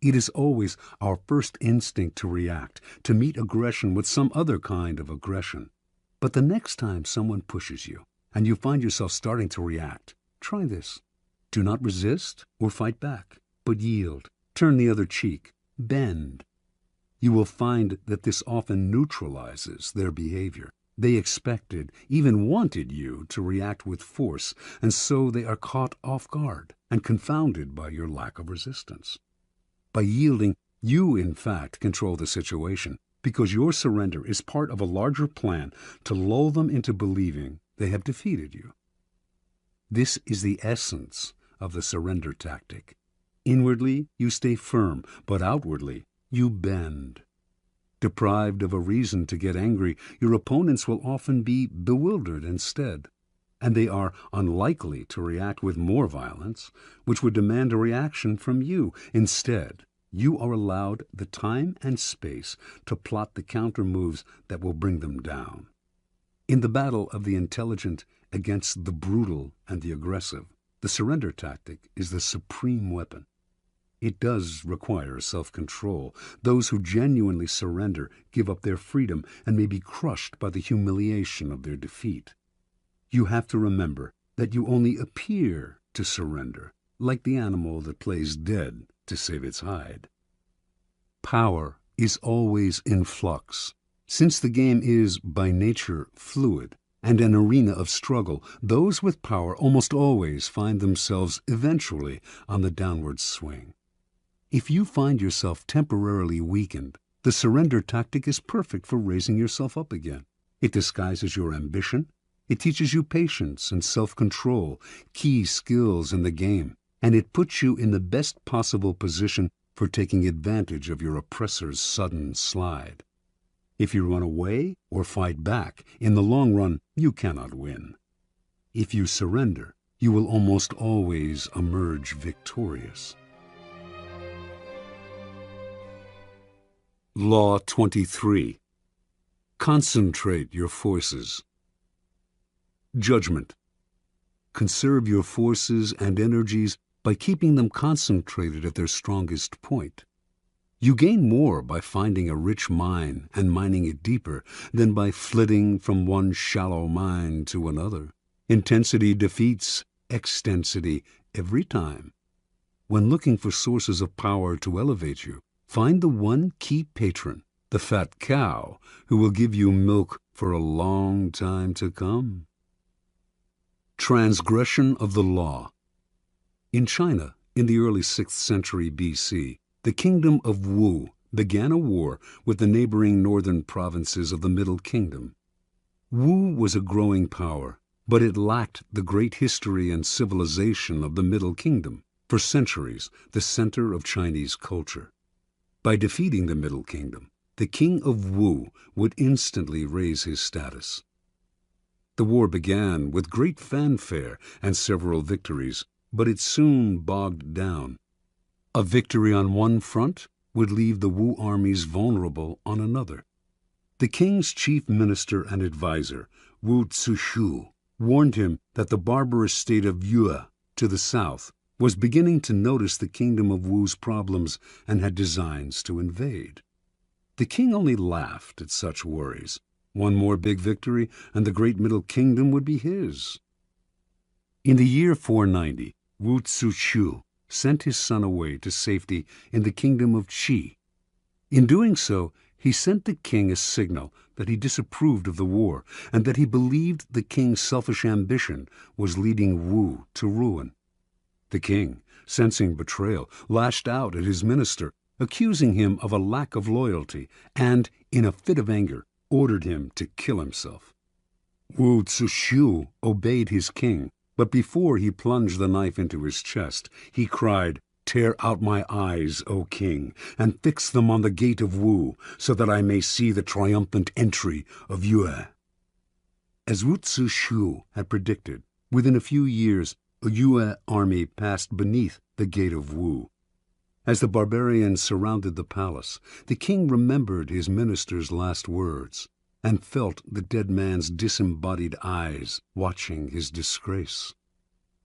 It is always our first instinct to react, to meet aggression with some other kind of aggression. But the next time someone pushes you, and you find yourself starting to react, try this. Do not resist or fight back, but yield, turn the other cheek, bend. You will find that this often neutralizes their behavior. They expected, even wanted you to react with force, and so they are caught off guard and confounded by your lack of resistance. By yielding, you in fact control the situation, because your surrender is part of a larger plan to lull them into believing they have defeated you. This is the essence of the surrender tactic. Inwardly, you stay firm, but outwardly, you bend. Deprived of a reason to get angry, your opponents will often be bewildered instead, and they are unlikely to react with more violence, which would demand a reaction from you. Instead, you are allowed the time and space to plot the counter moves that will bring them down. In the battle of the intelligent against the brutal and the aggressive, the surrender tactic is the supreme weapon. It does require self-control. Those who genuinely surrender give up their freedom and may be crushed by the humiliation of their defeat. You have to remember that you only appear to surrender, like the animal that plays dead to save its hide. Power is always in flux. Since the game is, by nature, fluid and an arena of struggle, those with power almost always find themselves eventually on the downward swing. If you find yourself temporarily weakened, the surrender tactic is perfect for raising yourself up again. It disguises your ambition. It teaches you patience and self-control, key skills in the game, and it puts you in the best possible position for taking advantage of your oppressor's sudden slide. If you run away or fight back, in the long run, you cannot win. If you surrender, you will almost always emerge victorious. Law 23. Concentrate your forces. Judgment. Conserve your forces and energies by keeping them concentrated at their strongest point. You gain more by finding a rich mine and mining it deeper than by flitting from one shallow mine to another. Intensity defeats extensity every time. When looking for sources of power to elevate you, find the one key patron, the fat cow, who will give you milk for a long time to come. Transgression of the law. In China, in the early 6th century BC, the kingdom of Wu began a war with the neighboring northern provinces of the Middle Kingdom. Wu was a growing power, but it lacked the great history and civilization of the Middle Kingdom, for centuries the center of Chinese culture. By defeating the Middle Kingdom, the king of Wu would instantly raise his status. The war began with great fanfare and several victories, but it soon bogged down. A victory on one front would leave the Wu armies vulnerable on another. The king's chief minister and advisor, Wu Zishu, warned him that the barbarous state of Yue to the south was beginning to notice the kingdom of Wu's problems and had designs to invade. The king only laughed at such worries. One more big victory, and the great Middle Kingdom would be his. In the year 490, Wu Zishu sent his son away to safety in the kingdom of Qi. In doing so, he sent the king a signal that he disapproved of the war and that he believed the king's selfish ambition was leading Wu to ruin. The king, sensing betrayal, lashed out at his minister, accusing him of a lack of loyalty, and, in a fit of anger, ordered him to kill himself. Wu Zishu obeyed his king, but before he plunged the knife into his chest, he cried, "Tear out my eyes, O king, and fix them on the gate of Wu, so that I may see the triumphant entry of Yue." As Wu Zishu had predicted, within a few years a Yue army passed beneath the gate of Wu. As the barbarians surrounded the palace, the king remembered his minister's last words, and felt the dead man's disembodied eyes watching his disgrace.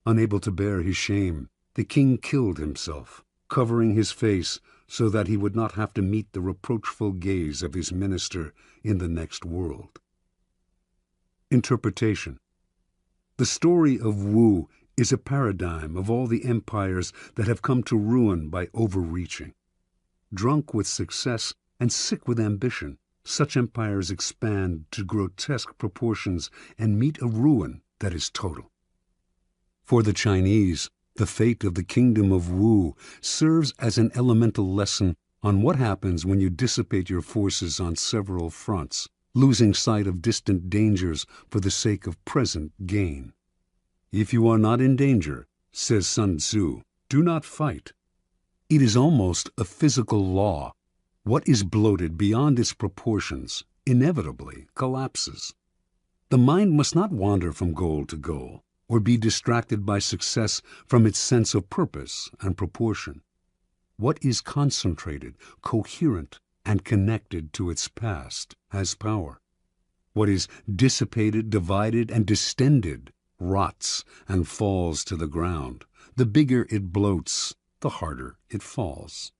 Unable to bear his shame, the king killed himself, covering his face so that he would not have to meet the reproachful gaze of his minister in the next world. Interpretation. The story of Wu is a paradigm of all the empires that have come to ruin by overreaching. Drunk with success and sick with ambition, such empires expand to grotesque proportions and meet a ruin that is total. For the Chinese, the fate of the kingdom of Wu serves as an elemental lesson on what happens when you dissipate your forces on several fronts, losing sight of distant dangers for the sake of present gain. If you are not in danger, says Sun Tzu, do not fight. It is almost a physical law. What is bloated beyond its proportions inevitably collapses. The mind must not wander from goal to goal, or be distracted by success from its sense of purpose and proportion. What is concentrated, coherent, and connected to its past has power. What is dissipated, divided, and distended rots and falls to the ground. The bigger it bloats, the harder it falls.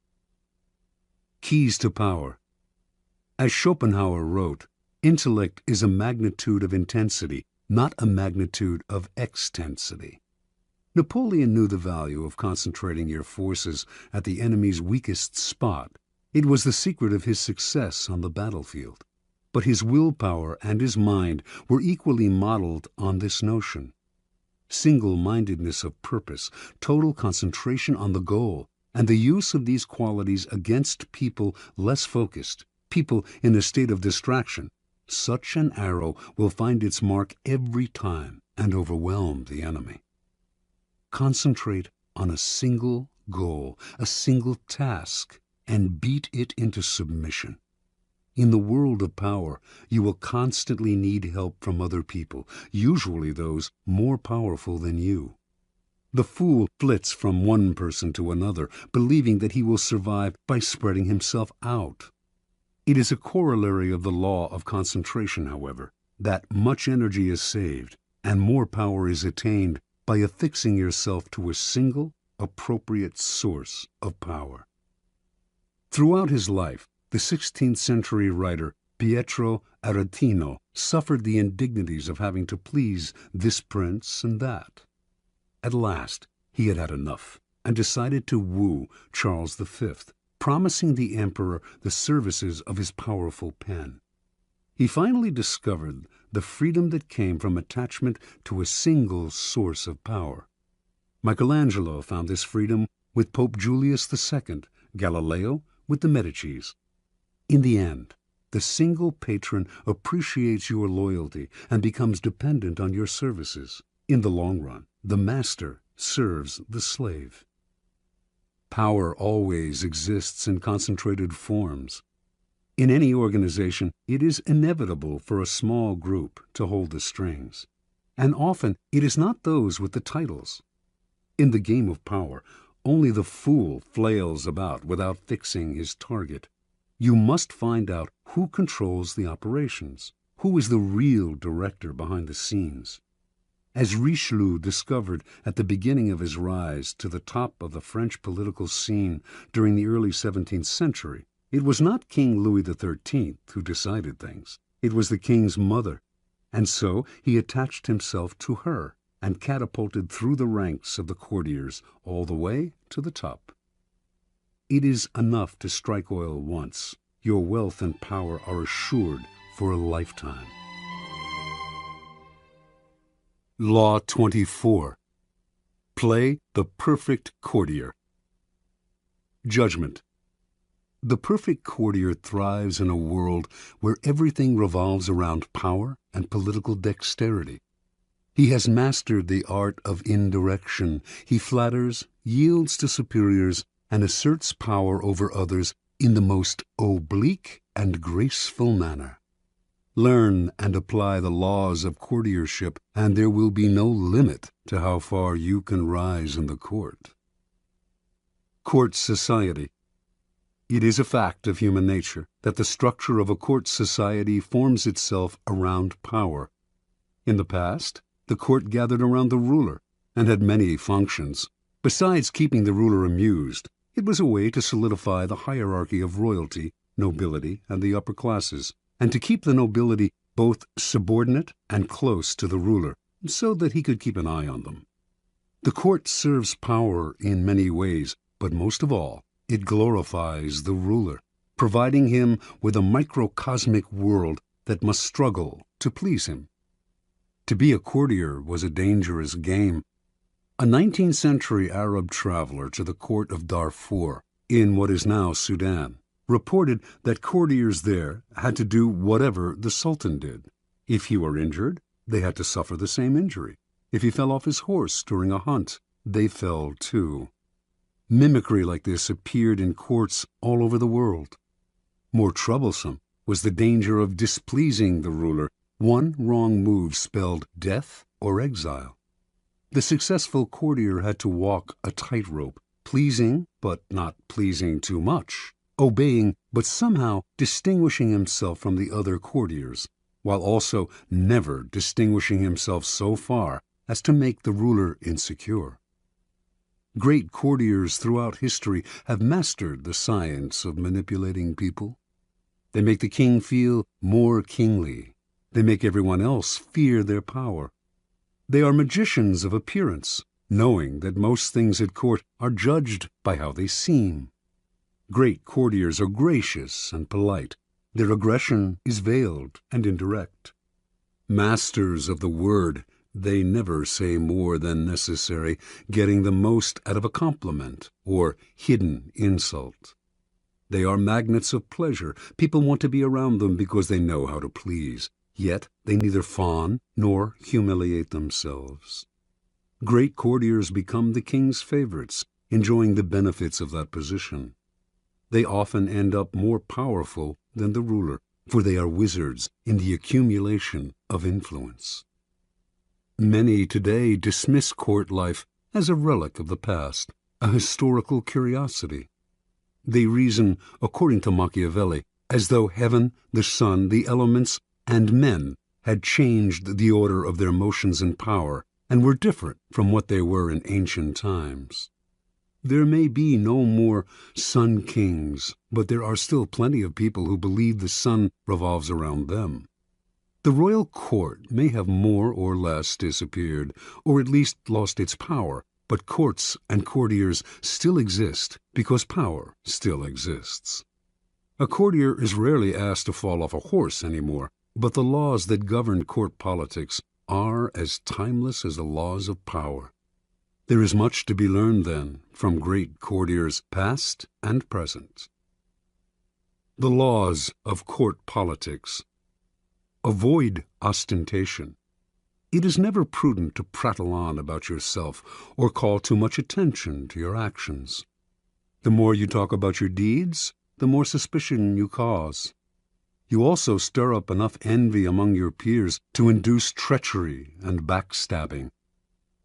Keys to power. As Schopenhauer wrote, intellect is a magnitude of intensity, not a magnitude of extensity. Napoleon knew the value of concentrating your forces at the enemy's weakest spot. It was the secret of his success on the battlefield. But his willpower and his mind were equally modeled on this notion. Single-mindedness of purpose, total concentration on the goal, and the use of these qualities against people less focused, people in a state of distraction. Such an arrow will find its mark every time and overwhelm the enemy. Concentrate on a single goal, a single task, and beat it into submission. In the world of power, you will constantly need help from other people, usually those more powerful than you. The fool flits from one person to another, believing that he will survive by spreading himself out. It is a corollary of the law of concentration, however, that much energy is saved and more power is attained by affixing yourself to a single, appropriate source of power. Throughout his life, the 16th century writer Pietro Aretino suffered the indignities of having to please this prince and that. At last, he had had enough and decided to woo Charles V, promising the emperor the services of his powerful pen. He finally discovered the freedom that came from attachment to a single source of power. Michelangelo found this freedom with Pope Julius II, Galileo with the Medicis. In the end, the single patron appreciates your loyalty and becomes dependent on your services. In the long run, the master serves the slave. Power always exists in concentrated forms. In any organization, it is inevitable for a small group to hold the strings, and often it is not those with the titles. In the game of power, only the fool flails about without fixing his target. You must find out who controls the operations, who is the real director behind the scenes. As Richelieu discovered at the beginning of his rise to the top of the French political scene during the early 17th century, it was not King Louis XIII who decided things. It was the king's mother, and so he attached himself to her and catapulted through the ranks of the courtiers all the way to the top. It is enough to strike oil once. Your wealth and power are assured for a lifetime. Law 24. Play the perfect courtier. Judgment. The perfect courtier thrives in a world where everything revolves around power and political dexterity. He has mastered the art of indirection. He flatters, yields to superiors, and asserts power over others in the most oblique and graceful manner. Learn and apply the laws of courtiership, and there will be no limit to how far you can rise in the court. Court society. It is a fact of human nature that the structure of a court society forms itself around power. In the past, the court gathered around the ruler and had many functions. Besides keeping the ruler amused, it was a way to solidify the hierarchy of royalty, nobility, and the upper classes, and to keep the nobility both subordinate and close to the ruler, so that he could keep an eye on them. The court serves power in many ways, but most of all, it glorifies the ruler, providing him with a microcosmic world that must struggle to please him. To be a courtier was a dangerous game. A 19th century Arab traveler to the court of Darfur, in what is now Sudan, reported that courtiers there had to do whatever the Sultan did. If he were injured, they had to suffer the same injury. If he fell off his horse during a hunt, they fell too. Mimicry like this appeared in courts all over the world. More troublesome was the danger of displeasing the ruler. One wrong move spelled death or exile. The successful courtier had to walk a tightrope, pleasing but not pleasing too much, obeying but somehow distinguishing himself from the other courtiers, while also never distinguishing himself so far as to make the ruler insecure. Great courtiers throughout history have mastered the science of manipulating people. They make the king feel more kingly. They make everyone else fear their power. They are magicians of appearance, knowing that most things at court are judged by how they seem. Great courtiers are gracious and polite. Their aggression is veiled and indirect. Masters of the word, they never say more than necessary, getting the most out of a compliment or hidden insult. They are magnets of pleasure. People want to be around them because they know how to please. Yet they neither fawn nor humiliate themselves. Great courtiers become the king's favorites, enjoying the benefits of that position. They often end up more powerful than the ruler, for they are wizards in the accumulation of influence. Many today dismiss court life as a relic of the past, a historical curiosity. They reason, according to Machiavelli, as though heaven, the sun, the elements, and men had changed the order of their motions and power, and were different from what they were in ancient times. There may be no more sun kings, but there are still plenty of people who believe the sun revolves around them. The royal court may have more or less disappeared, or at least lost its power, but courts and courtiers still exist because power still exists. A courtier is rarely asked to fall off a horse anymore, but the laws that govern court politics are as timeless as the laws of power. There is much to be learned, then, from great courtiers past and present. The laws of court politics. Avoid ostentation. It is never prudent to prattle on about yourself or call too much attention to your actions. The more you talk about your deeds, the more suspicion you cause. You also stir up enough envy among your peers to induce treachery and backstabbing.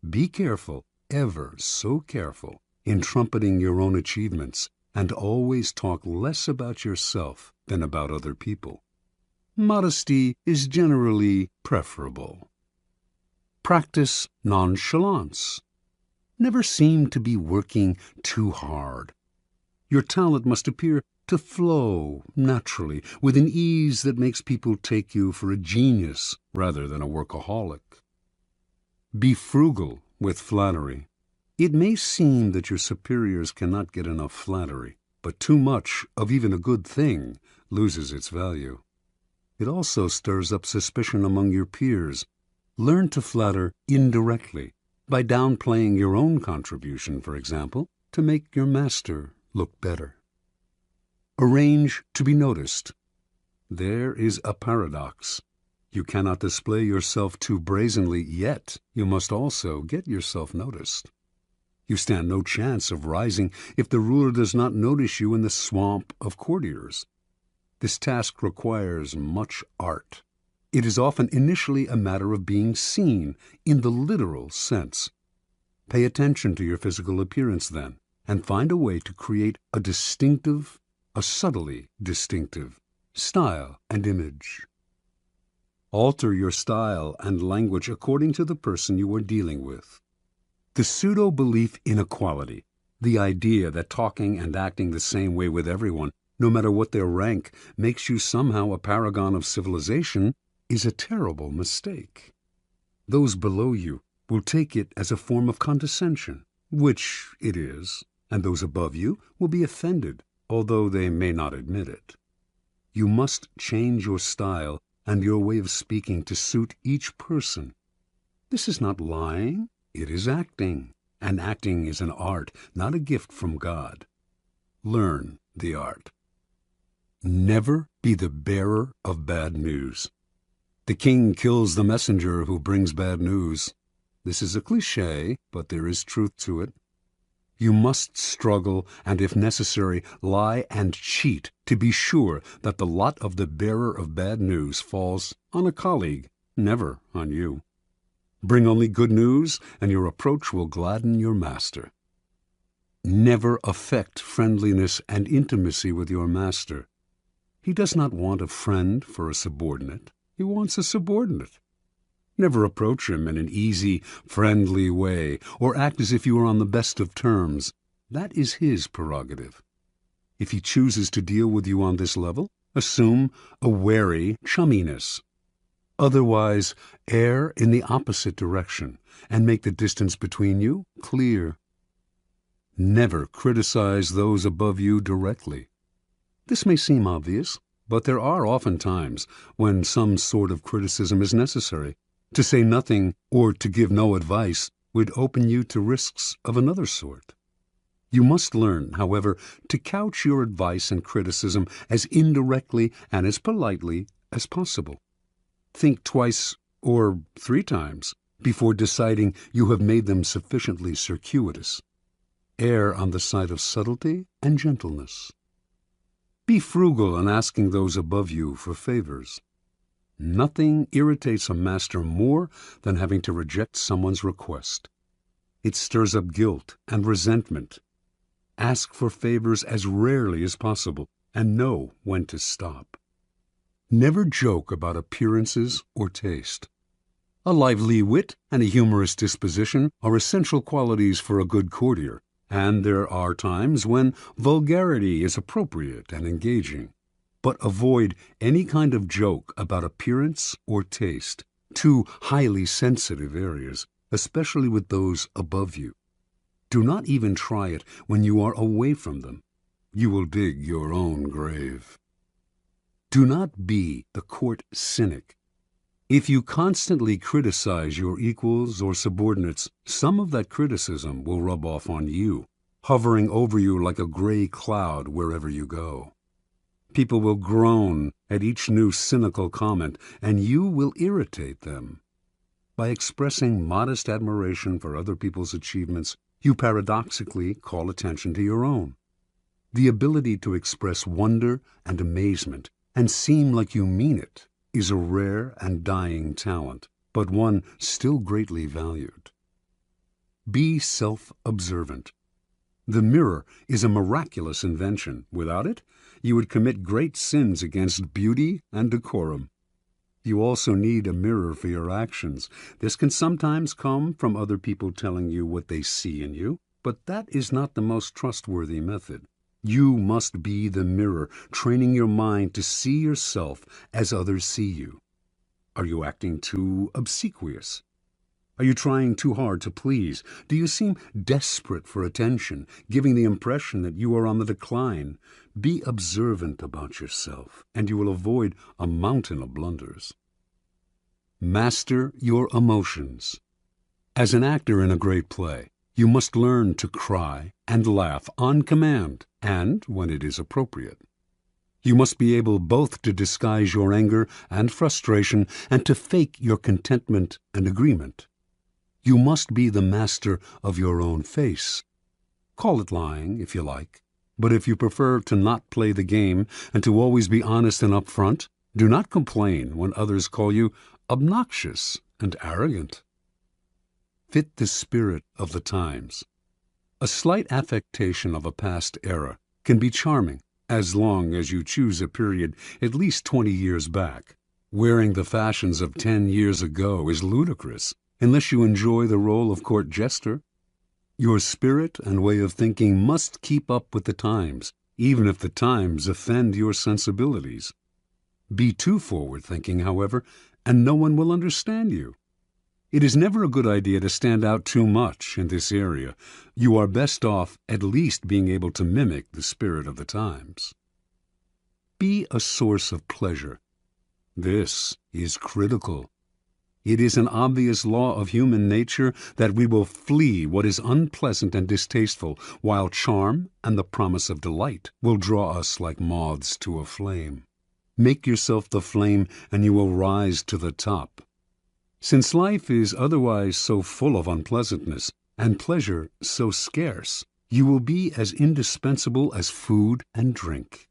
Be careful, ever so careful, in trumpeting your own achievements, and always talk less about yourself than about other people. Modesty is generally preferable. Practice nonchalance. Never seem to be working too hard. Your talent must appear to flow naturally, with an ease that makes people take you for a genius rather than a workaholic. Be frugal with flattery. It may seem that your superiors cannot get enough flattery, but too much of even a good thing loses its value. It also stirs up suspicion among your peers. Learn to flatter indirectly. by downplaying your own contribution, for example, to make your master look better. Arrange to be noticed. There is a paradox. You cannot display yourself too brazenly, yet you must also get yourself noticed. You stand no chance of rising if the ruler does not notice you in the swamp of courtiers. This task requires much art. It is often initially a matter of being seen in the literal sense. Pay attention to your physical appearance then, and find a way to create a distinctive, a subtly distinctive, style and image. Alter your style and language according to the person you are dealing with. The pseudo-belief in equality, the idea that talking and acting the same way with everyone, no matter what their rank, makes you somehow a paragon of civilization, is a terrible mistake. Those below you will take it as a form of condescension, which it is, and those above you will be offended, although they may not admit it. You must change your style and your way of speaking to suit each person. This is not lying, it is acting, and acting is an art, not a gift from God. Learn the art. Never be the bearer of bad news. The king kills the messenger who brings bad news. This is a cliché, but there is truth to it. You must struggle and, if necessary, lie and cheat to be sure that the lot of the bearer of bad news falls on a colleague, never on you. Bring only good news, and your approach will gladden your master. Never affect friendliness and intimacy with your master. He does not want a friend for a subordinate. He wants a subordinate. Never approach him in an easy, friendly way, or act as if you are on the best of terms. That is his prerogative. If he chooses to deal with you on this level, assume a wary chumminess. Otherwise, err in the opposite direction, and make the distance between you clear. Never criticize those above you directly. This may seem obvious, but there are often times when some sort of criticism is necessary. To say nothing or to give no advice would open you to risks of another sort. You must learn, however, to couch your advice and criticism as indirectly and as politely as possible. Think twice or 3 times before deciding you have made them sufficiently circuitous. Err on the side of subtlety and gentleness. Be frugal in asking those above you for favors. Nothing irritates a master more than having to reject someone's request. It stirs up guilt and resentment. Ask for favors as rarely as possible, and know when to stop. Never joke about appearances or taste. A lively wit and a humorous disposition are essential qualities for a good courtier, and there are times when vulgarity is appropriate and engaging. But avoid any kind of joke about appearance or taste, 2 highly sensitive areas, especially with those above you. Do not even try it when you are away from them. You will dig your own grave. Do not be the court cynic. If you constantly criticize your equals or subordinates, some of that criticism will rub off on you, hovering over you like a gray cloud wherever you go. People will groan at each new cynical comment, and you will irritate them. By expressing modest admiration for other people's achievements, you paradoxically call attention to your own. The ability to express wonder and amazement and seem like you mean it is a rare and dying talent, but one still greatly valued. Be self-observant. The mirror is a miraculous invention. Without it, you would commit great sins against beauty and decorum. You also need a mirror for your actions. This can sometimes come from other people telling you what they see in you, but that is not the most trustworthy method. You must be the mirror, training your mind to see yourself as others see you. Are you acting too obsequious? Are you trying too hard to please? Do you seem desperate for attention, giving the impression that you are on the decline? Be observant about yourself, and you will avoid a mountain of blunders. Master your emotions. As an actor in a great play, you must learn to cry and laugh on command and when it is appropriate. You must be able both to disguise your anger and frustration and to fake your contentment and agreement. You must be the master of your own face. Call it lying, if you like, but if you prefer to not play the game and to always be honest and upfront, do not complain when others call you obnoxious and arrogant. Fit the spirit of the times. A slight affectation of a past era can be charming as long as you choose a period at least 20 years back. Wearing the fashions of 10 years ago is ludicrous unless you enjoy the role of court jester. Your spirit and way of thinking must keep up with the times, even if the times offend your sensibilities. Be too forward-thinking, however, and no one will understand you. It is never a good idea to stand out too much in this area. You are best off at least being able to mimic the spirit of the times. Be a source of pleasure. This is critical. It is an obvious law of human nature that we will flee what is unpleasant and distasteful, while charm and the promise of delight will draw us like moths to a flame. Make yourself the flame, and you will rise to the top. Since life is otherwise so full of unpleasantness, and pleasure so scarce, you will be as indispensable as food and drink.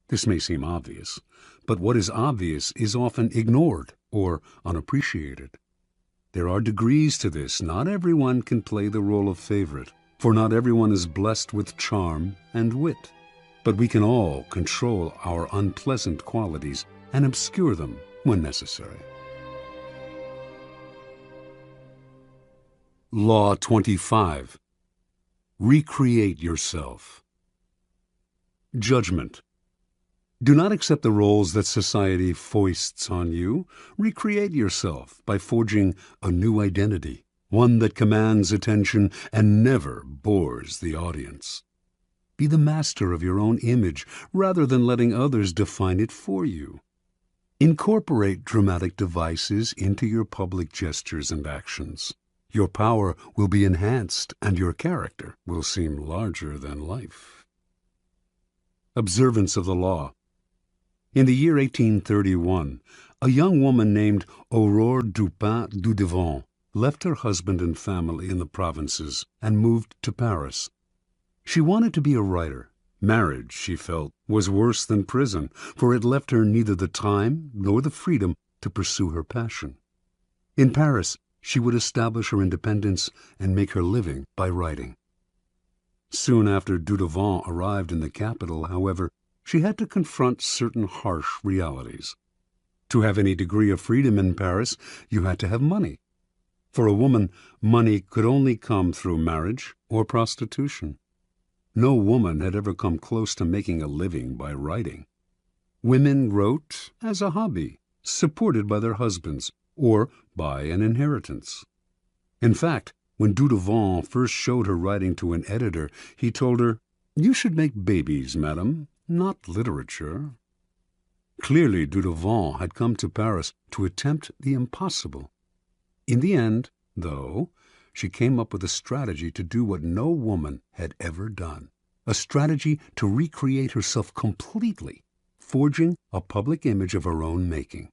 This may seem obvious, but what is obvious is often ignored or unappreciated. There are degrees to this. Not everyone can play the role of favorite, for not everyone is blessed with charm and wit. But we can all control our unpleasant qualities and obscure them when necessary. Law 25. Recreate yourself. Judgment. Do not accept the roles that society foists on you. Recreate yourself by forging a new identity, one that commands attention and never bores the audience. Be the master of your own image rather than letting others define it for you. Incorporate dramatic devices into your public gestures and actions. Your power will be enhanced and your character will seem larger than life. Observance of the law. In the year 1831, a young woman named Aurore Dupin du Devant left her husband and family in the provinces and moved to Paris. She wanted to be a writer. Marriage, she felt, was worse than prison, for it left her neither the time nor the freedom to pursue her passion. In Paris, she would establish her independence and make her living by writing. Soon after Dudevant arrived in the capital, however, she had to confront certain harsh realities. To have any degree of freedom in Paris, you had to have money. For a woman, money could only come through marriage or prostitution. No woman had ever come close to making a living by writing. Women wrote as a hobby, supported by their husbands, or by an inheritance. In fact, when Dudevant first showed her writing to an editor, he told her, "You should make babies, madam, not literature." Clearly, Dudevant had come to Paris to attempt the impossible. In the end, though, she came up with a strategy to do what no woman had ever done, a strategy to recreate herself completely, forging a public image of her own making.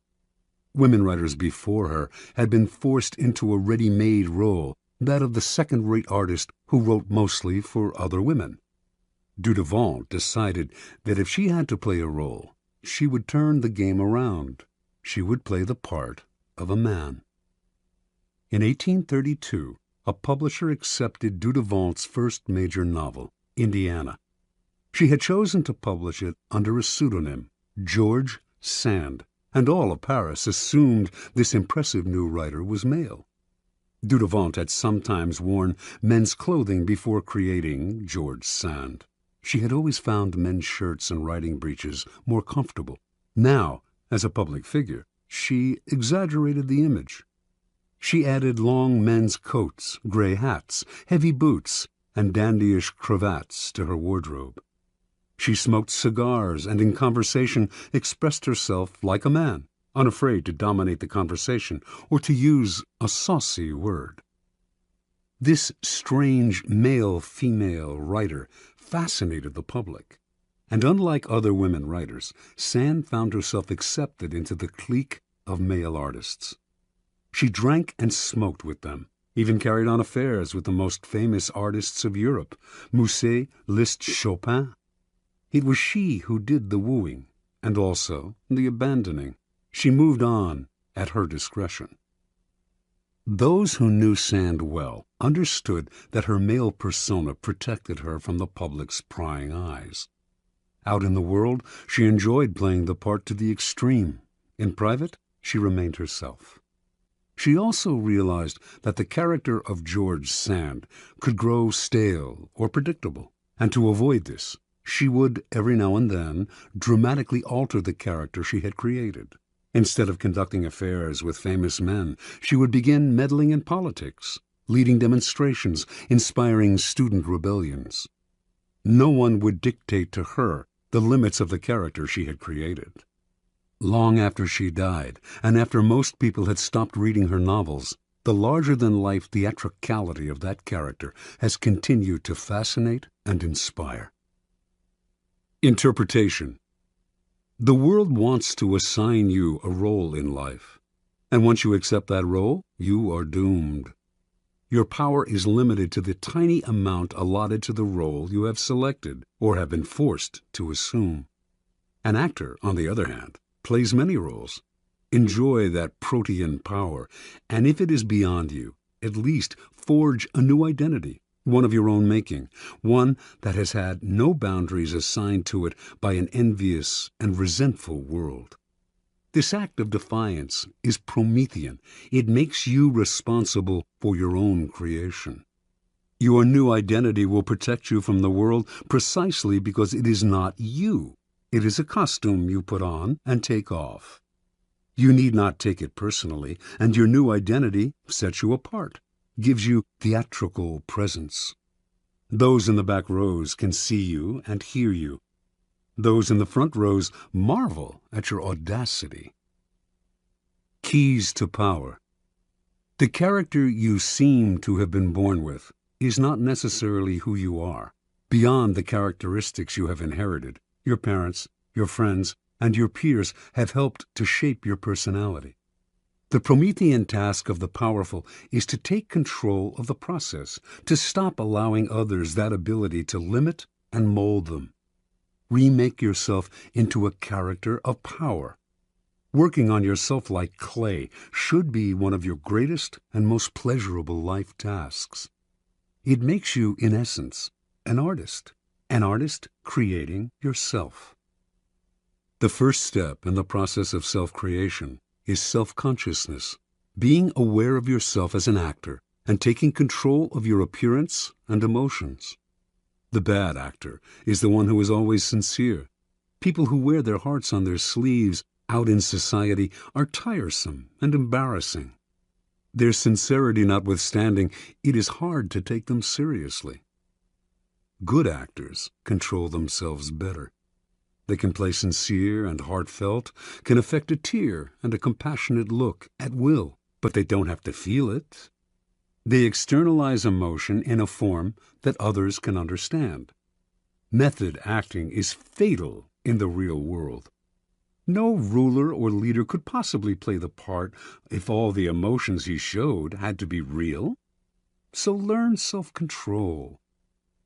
Women writers before her had been forced into a ready-made role, that of the second-rate artist who wrote mostly for other women. Dudevant decided that if she had to play a role, she would turn the game around. She would play the part of a man. In 1832, a publisher accepted Dudevant's first major novel, Indiana. She had chosen to publish it under a pseudonym, George Sand, and all of Paris assumed this impressive new writer was male. Dudevant had sometimes worn men's clothing before creating George Sand. She had always found men's shirts and riding breeches more comfortable. Now, as a public figure, she exaggerated the image. She added long men's coats, gray hats, heavy boots, and dandyish cravats to her wardrobe. She smoked cigars and in conversation expressed herself like a man, unafraid to dominate the conversation or to use a saucy word. This strange male-female writer fascinated the public, and unlike other women writers, Sand found herself accepted into the clique of male artists. She drank and smoked with them, even carried on affairs with the most famous artists of Europe, Musset, Liszt, Chopin. It was she who did the wooing, and also the abandoning. She moved on at her discretion. Those who knew Sand well understood that her male persona protected her from the public's prying eyes. Out in the world, she enjoyed playing the part to the extreme. In private, she remained herself. She also realized that the character of George Sand could grow stale or predictable, and to avoid this, she would, every now and then, dramatically alter the character she had created. Instead of conducting affairs with famous men, she would begin meddling in politics, leading demonstrations, inspiring student rebellions. No one would dictate to her the limits of the character she had created. Long after she died, and after most people had stopped reading her novels, the larger-than-life theatricality of that character has continued to fascinate and inspire. Interpretation. The world wants to assign you a role in life, and once you accept that role, you are doomed. Your power is limited to the tiny amount allotted to the role you have selected or have been forced to assume. An actor, on the other hand, plays many roles. Enjoy that protean power, and if it is beyond you, at least forge a new identity, one of your own making, one that has had no boundaries assigned to it by an envious and resentful world. This act of defiance is Promethean. It makes you responsible for your own creation. Your new identity will protect you from the world precisely because it is not you. It is a costume you put on and take off. You need not take it personally, and your new identity sets you apart, gives you theatrical presence. Those in the back rows can see you and hear you. Those in the front rows marvel at your audacity. Keys to power. The character you seem to have been born with is not necessarily who you are. Beyond the characteristics you have inherited, your parents, your friends, and your peers have helped to shape your personality. The Promethean task of the powerful is to take control of the process, to stop allowing others that ability to limit and mold them. Remake yourself into a character of power. Working on yourself like clay should be one of your greatest and most pleasurable life tasks. It makes you, in essence, an artist creating yourself. The first step in the process of self-creation is self-consciousness, being aware of yourself as an actor and taking control of your appearance and emotions. The bad actor is the one who is always sincere. People who wear their hearts on their sleeves out in society are tiresome and embarrassing. Their sincerity notwithstanding, it is hard to take them seriously. Good actors control themselves better. They can play sincere and heartfelt, can affect a tear and a compassionate look at will, but they don't have to feel it. They externalize emotion in a form that others can understand. Method acting is fatal in the real world. No ruler or leader could possibly play the part if all the emotions he showed had to be real. So learn self-control.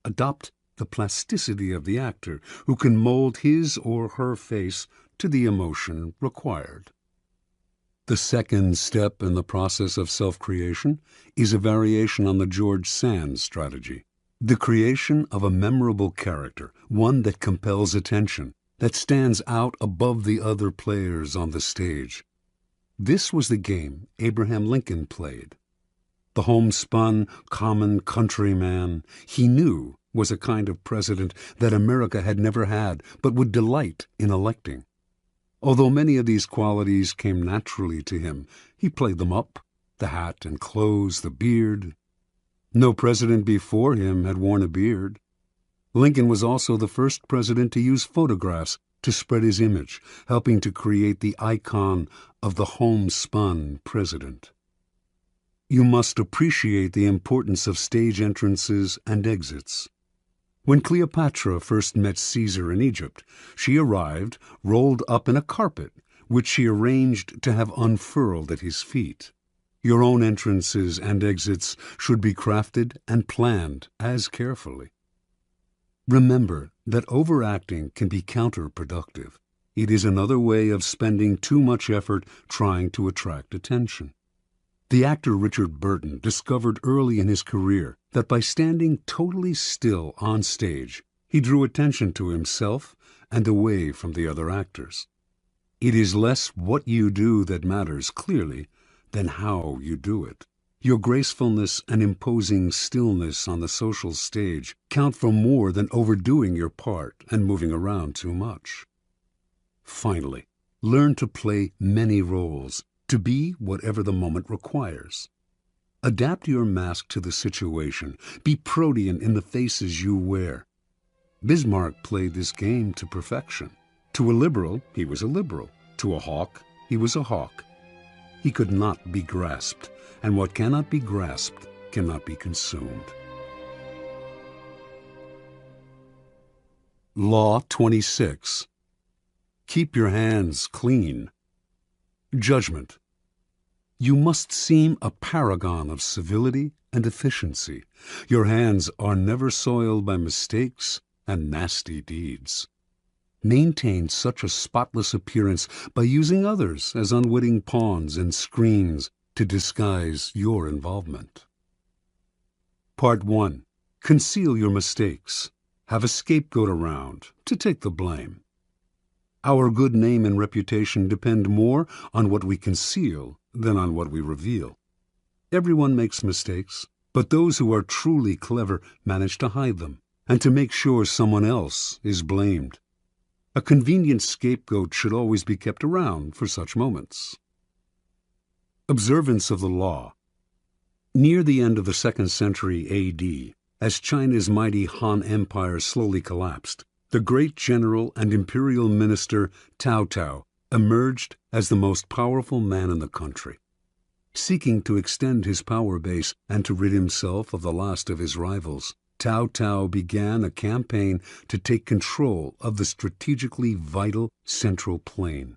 Adopt the plasticity of the actor who can mold his or her face to the emotion required. The second step in the process of self-creation is a variation on the George Sand strategy. The creation of a memorable character, one that compels attention, that stands out above the other players on the stage. This was the game Abraham Lincoln played. The homespun, common countryman he knew was a kind of president that America had never had but would delight in electing. Although many of these qualities came naturally to him, he played them up, the hat and clothes, the beard. No president before him had worn a beard. Lincoln was also the first president to use photographs to spread his image, helping to create the icon of the homespun president. You must appreciate the importance of stage entrances and exits. When Cleopatra first met Caesar in Egypt, she arrived rolled up in a carpet, which she arranged to have unfurled at his feet. Your own entrances and exits should be crafted and planned as carefully. Remember that overacting can be counterproductive. It is another way of spending too much effort trying to attract attention. The actor Richard Burton discovered early in his career that by standing totally still on stage, he drew attention to himself and away from the other actors. It is less what you do that matters clearly than how you do it. Your gracefulness and imposing stillness on the social stage count for more than overdoing your part and moving around too much. Finally, learn to play many roles, to be whatever the moment requires. Adapt your mask to the situation. Be protean in the faces you wear. Bismarck played this game to perfection. To a liberal, he was a liberal. To a hawk, he was a hawk. He could not be grasped, and what cannot be grasped cannot be consumed. Law 26. Keep your hands clean. Judgment. You must seem a paragon of civility and efficiency. Your hands are never soiled by mistakes and nasty deeds. Maintain such a spotless appearance by using others as unwitting pawns and screens to disguise your involvement. Part 1. Conceal your mistakes. Have a scapegoat around to take the blame. Our good name and reputation depend more on what we conceal than on what we reveal. Everyone makes mistakes, but those who are truly clever manage to hide them and to make sure someone else is blamed. A convenient scapegoat should always be kept around for such moments. Observance of the law. Near the end of the 2nd century A.D., as China's mighty Han Empire slowly collapsed, the great general and imperial minister Cao Cao emerged as the most powerful man in the country. Seeking to extend his power base and to rid himself of the last of his rivals, Cao Cao began a campaign to take control of the strategically vital Central Plain.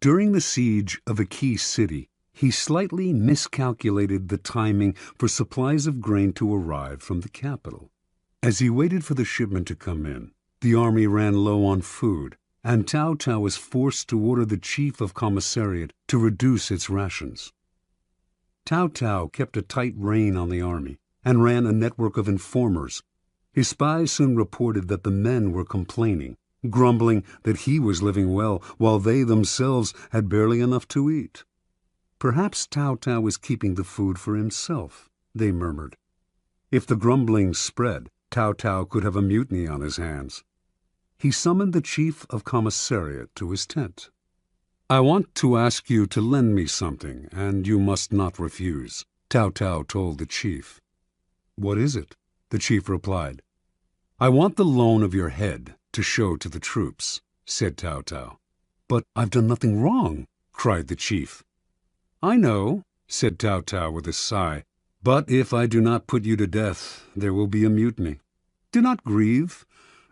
During the siege of a key city, he slightly miscalculated the timing for supplies of grain to arrive from the capital. As he waited for the shipment to come in, the army ran low on food, and Cao Cao was forced to order the chief of commissariat to reduce its rations. Cao Cao kept a tight rein on the army and ran a network of informers. His spies soon reported that the men were complaining, grumbling that he was living well while they themselves had barely enough to eat. Perhaps Cao Cao was keeping the food for himself, they murmured. If the grumbling spread, Cao Cao could have a mutiny on his hands. He summoned the chief of commissariat to his tent. "I want to ask you to lend me something, and you must not refuse," Cao Cao told the chief. "What is it?" the chief replied. "I want the loan of your head to show to the troops," said Cao Cao. "But I've done nothing wrong," cried the chief. "I know," said Cao Cao with a sigh, "but if I do not put you to death, there will be a mutiny. Do not grieve.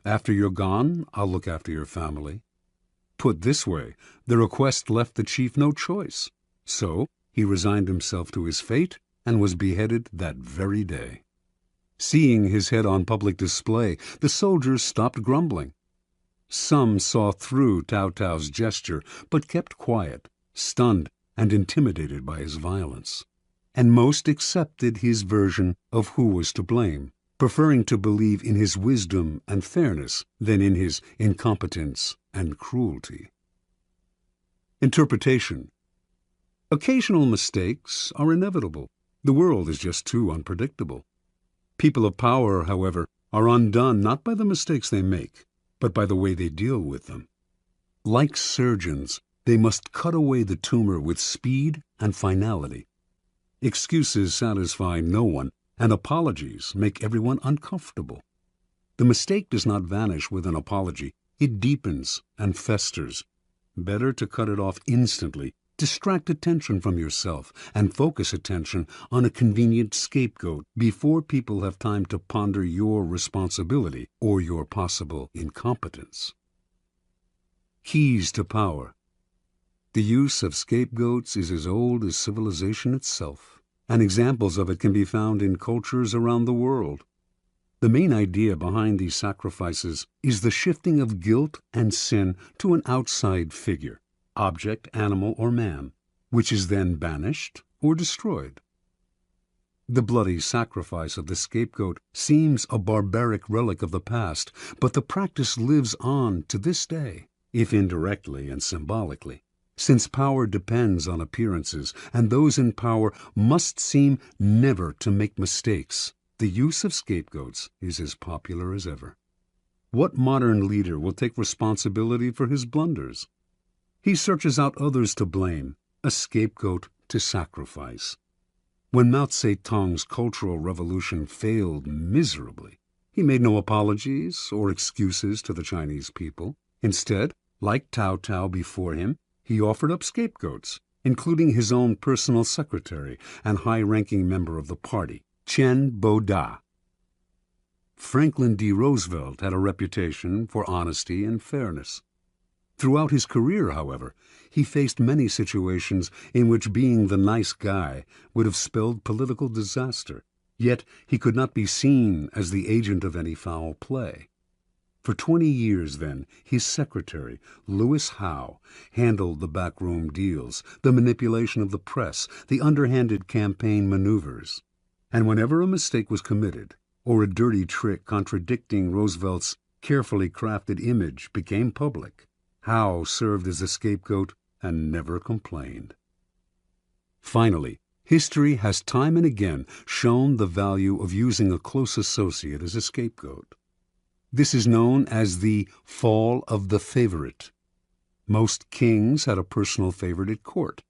After you're gone, I'll look after your family." Put this way, the request left the chief no choice. So he resigned himself to his fate and was beheaded that very day. Seeing his head on public display, the soldiers stopped grumbling. Some saw through Cao Cao's gesture, but kept quiet, stunned and intimidated by his violence. And most accepted his version of who was to blame, preferring to believe in his wisdom and fairness than in his incompetence and cruelty. Interpretation. Occasional mistakes are inevitable. The world is just too unpredictable. People of power, however, are undone not by the mistakes they make, but by the way they deal with them. Like surgeons, they must cut away the tumor with speed and finality. Excuses satisfy no one, and apologies make everyone uncomfortable. The mistake does not vanish with an apology. It deepens and festers. Better to cut it off instantly, Distract attention from yourself and focus attention on a convenient scapegoat before people have time to ponder your responsibility or your possible incompetence. Keys to power. The use of scapegoats is as old as civilization itself, and examples of it can be found in cultures around the world. The main idea behind these sacrifices is the shifting of guilt and sin to an outside figure, object, animal, or man, which is then banished or destroyed. The bloody sacrifice of the scapegoat seems a barbaric relic of the past, but the practice lives on to this day, if indirectly and symbolically. Since power depends on appearances, and those in power must seem never to make mistakes, the use of scapegoats is as popular as ever. What modern leader will take responsibility for his blunders? He searches out others to blame, a scapegoat to sacrifice. When Mao Zedong's Cultural Revolution failed miserably, he made no apologies or excuses to the Chinese people. Instead, like Cao Cao before him, he offered up scapegoats, including his own personal secretary and high-ranking member of the party, Chen Boda. Franklin D. Roosevelt had a reputation for honesty and fairness. Throughout his career, however, he faced many situations in which being the nice guy would have spelled political disaster, yet he could not be seen as the agent of any foul play. For 20 years, then, his secretary, Lewis Howe, handled the backroom deals, the manipulation of the press, the underhanded campaign maneuvers. And whenever a mistake was committed, or a dirty trick contradicting Roosevelt's carefully crafted image became public, Howe served as a scapegoat and never complained. Finally, history has time and again shown the value of using a close associate as a scapegoat. This is known as the fall of the favorite. Most kings had a personal favorite at court,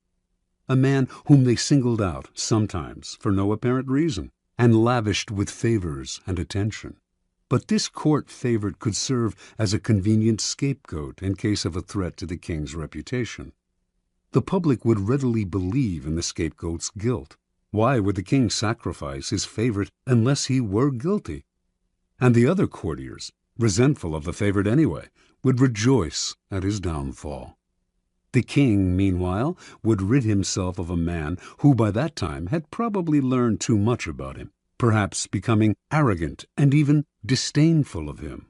a man whom they singled out, sometimes for no apparent reason, and lavished with favors and attention. But this court favorite could serve as a convenient scapegoat in case of a threat to the king's reputation. The public would readily believe in the scapegoat's guilt. Why would the king sacrifice his favorite unless he were guilty? And the other courtiers, resentful of the favorite anyway, would rejoice at his downfall. The king, meanwhile, would rid himself of a man who by that time had probably learned too much about him, perhaps becoming arrogant and even disdainful of him.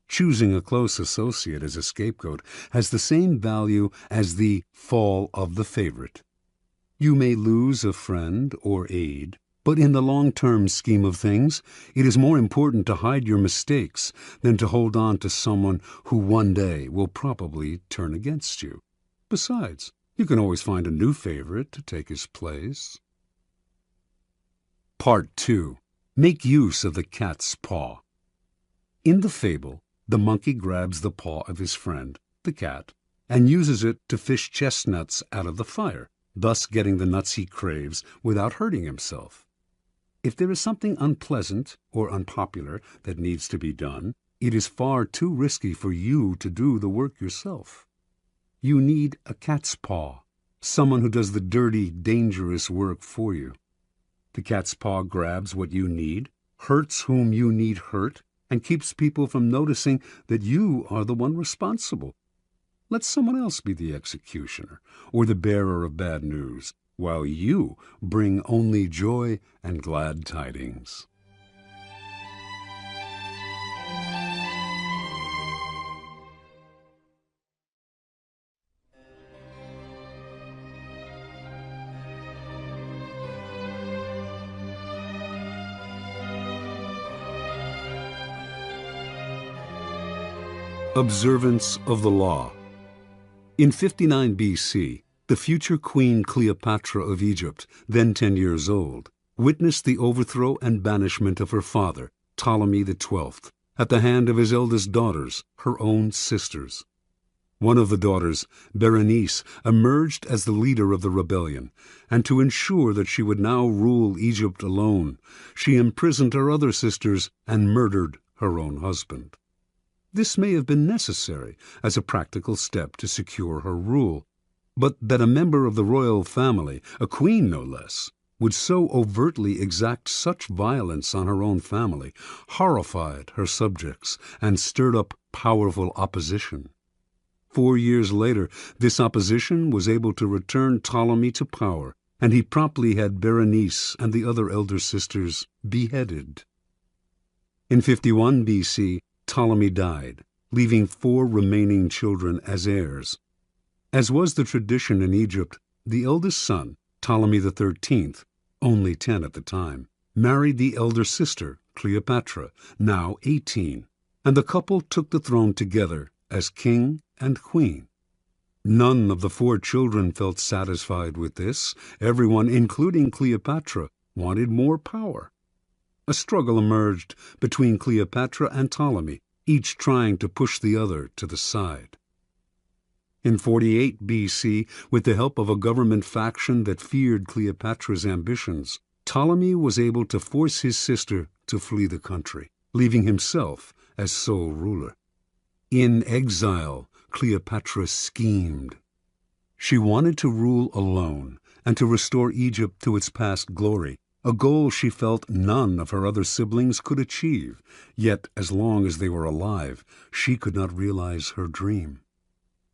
Choosing a close associate as a scapegoat has the same value as the fall of the favorite. You may lose a friend or aide, but in the long-term scheme of things, it is more important to hide your mistakes than to hold on to someone who one day will probably turn against you. Besides, you can always find a new favorite to take his place. Part 2. Make use of the cat's paw. In the fable, the monkey grabs the paw of his friend, the cat, and uses it to fish chestnuts out of the fire, thus getting the nuts he craves without hurting himself. If there is something unpleasant or unpopular that needs to be done, it is far too risky for you to do the work yourself. You need a cat's paw, someone who does the dirty, dangerous work for you. The cat's paw grabs what you need, hurts whom you need hurt, and keeps people from noticing that you are the one responsible. Let someone else be the executioner or the bearer of bad news, while you bring only joy and glad tidings. Observance of the law. In 59 BC, the future Queen Cleopatra of Egypt, then 10 years old, witnessed the overthrow and banishment of her father, Ptolemy XII, at the hand of his eldest daughters, her own sisters. One of the daughters, Berenice, emerged as the leader of the rebellion, and to ensure that she would now rule Egypt alone, she imprisoned her other sisters and murdered her own husband. This may have been necessary as a practical step to secure her rule, but that a member of the royal family, a queen no less, would so overtly exact such violence on her own family horrified her subjects and stirred up powerful opposition. 4 years later, this opposition was able to return Ptolemy to power, and he promptly had Berenice and the other elder sisters beheaded. In 51 BC, Ptolemy died, leaving 4 remaining children as heirs. As was the tradition in Egypt, the eldest son, Ptolemy XIII, only 10 at the time, married the elder sister, Cleopatra, now 18, and the couple took the throne together as king and queen. None of the 4 children felt satisfied with this. Everyone, including Cleopatra, wanted more power. A struggle emerged between Cleopatra and Ptolemy, each trying to push the other to the side. In 48 BC, with the help of a government faction that feared Cleopatra's ambitions, Ptolemy was able to force his sister to flee the country, leaving himself as sole ruler. In exile, Cleopatra schemed. She wanted to rule alone and to restore Egypt to its past glory, a goal she felt none of her other siblings could achieve, yet as long as they were alive, she could not realize her dream.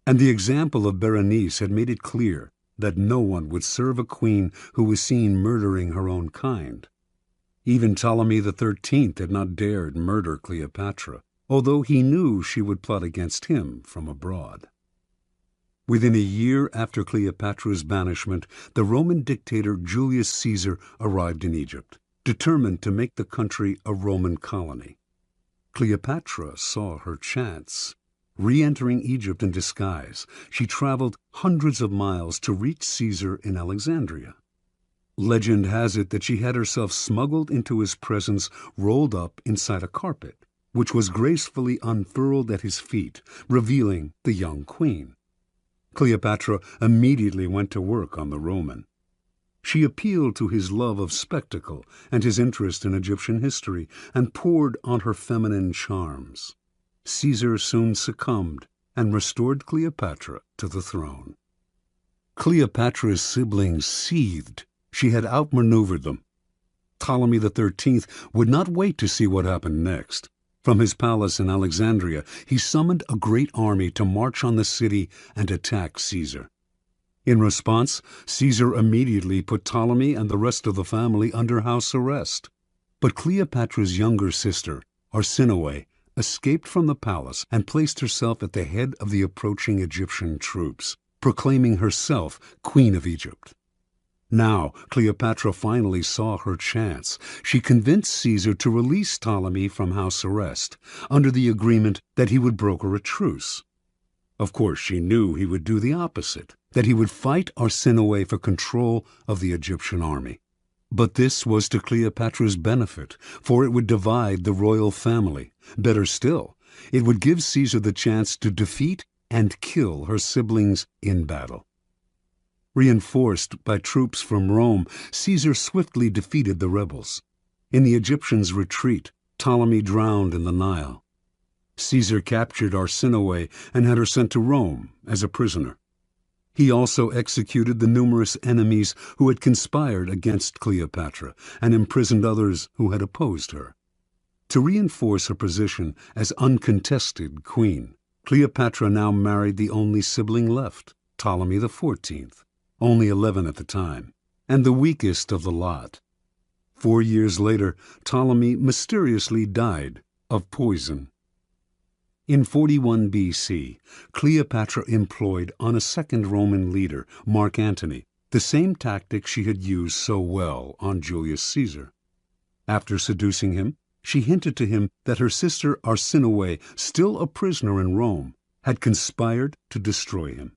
And the example of Berenice had made it clear that no one would serve a queen who was seen murdering her own kind. Even Ptolemy XIII had not dared murder Cleopatra, although he knew she would plot against him from abroad. Within a year after Cleopatra's banishment, the Roman dictator Julius Caesar arrived in Egypt, determined to make the country a Roman colony. Cleopatra saw her chance. Re-entering Egypt in disguise, she traveled hundreds of miles to reach Caesar in Alexandria. Legend has it that she had herself smuggled into his presence rolled up inside a carpet, which was gracefully unfurled at his feet, revealing the young queen. Cleopatra immediately went to work on the Roman. She appealed to his love of spectacle and his interest in Egyptian history, and poured on her feminine charms. Caesar soon succumbed and restored Cleopatra to the throne. Cleopatra's siblings seethed. She had outmaneuvered them. Ptolemy XIII would not wait to see what happened next. From his palace in Alexandria, he summoned a great army to march on the city and attack Caesar. In response, Caesar immediately put Ptolemy and the rest of the family under house arrest. But Cleopatra's younger sister, Arsinoe, escaped from the palace and placed herself at the head of the approaching Egyptian troops, proclaiming herself Queen of Egypt. Now Cleopatra finally saw her chance. She convinced Caesar to release Ptolemy from house arrest, under the agreement that he would broker a truce. Of course, she knew he would do the opposite, that he would fight Arsinoe for control of the Egyptian army. But this was to Cleopatra's benefit, for it would divide the royal family. Better still, it would give Caesar the chance to defeat and kill her siblings in battle. Reinforced by troops from Rome, Caesar swiftly defeated the rebels. In the Egyptians' retreat, Ptolemy drowned in the Nile. Caesar captured Arsinoe and had her sent to Rome as a prisoner. He also executed the numerous enemies who had conspired against Cleopatra and imprisoned others who had opposed her. To reinforce her position as uncontested queen, Cleopatra now married the only sibling left, Ptolemy XIV, only 11 at the time, and the weakest of the lot. 4 years later, Ptolemy mysteriously died of poison. In 41 BC, Cleopatra employed on a second Roman leader, Mark Antony, the same tactic she had used so well on Julius Caesar. After seducing him, she hinted to him that her sister Arsinoe, still a prisoner in Rome, had conspired to destroy him.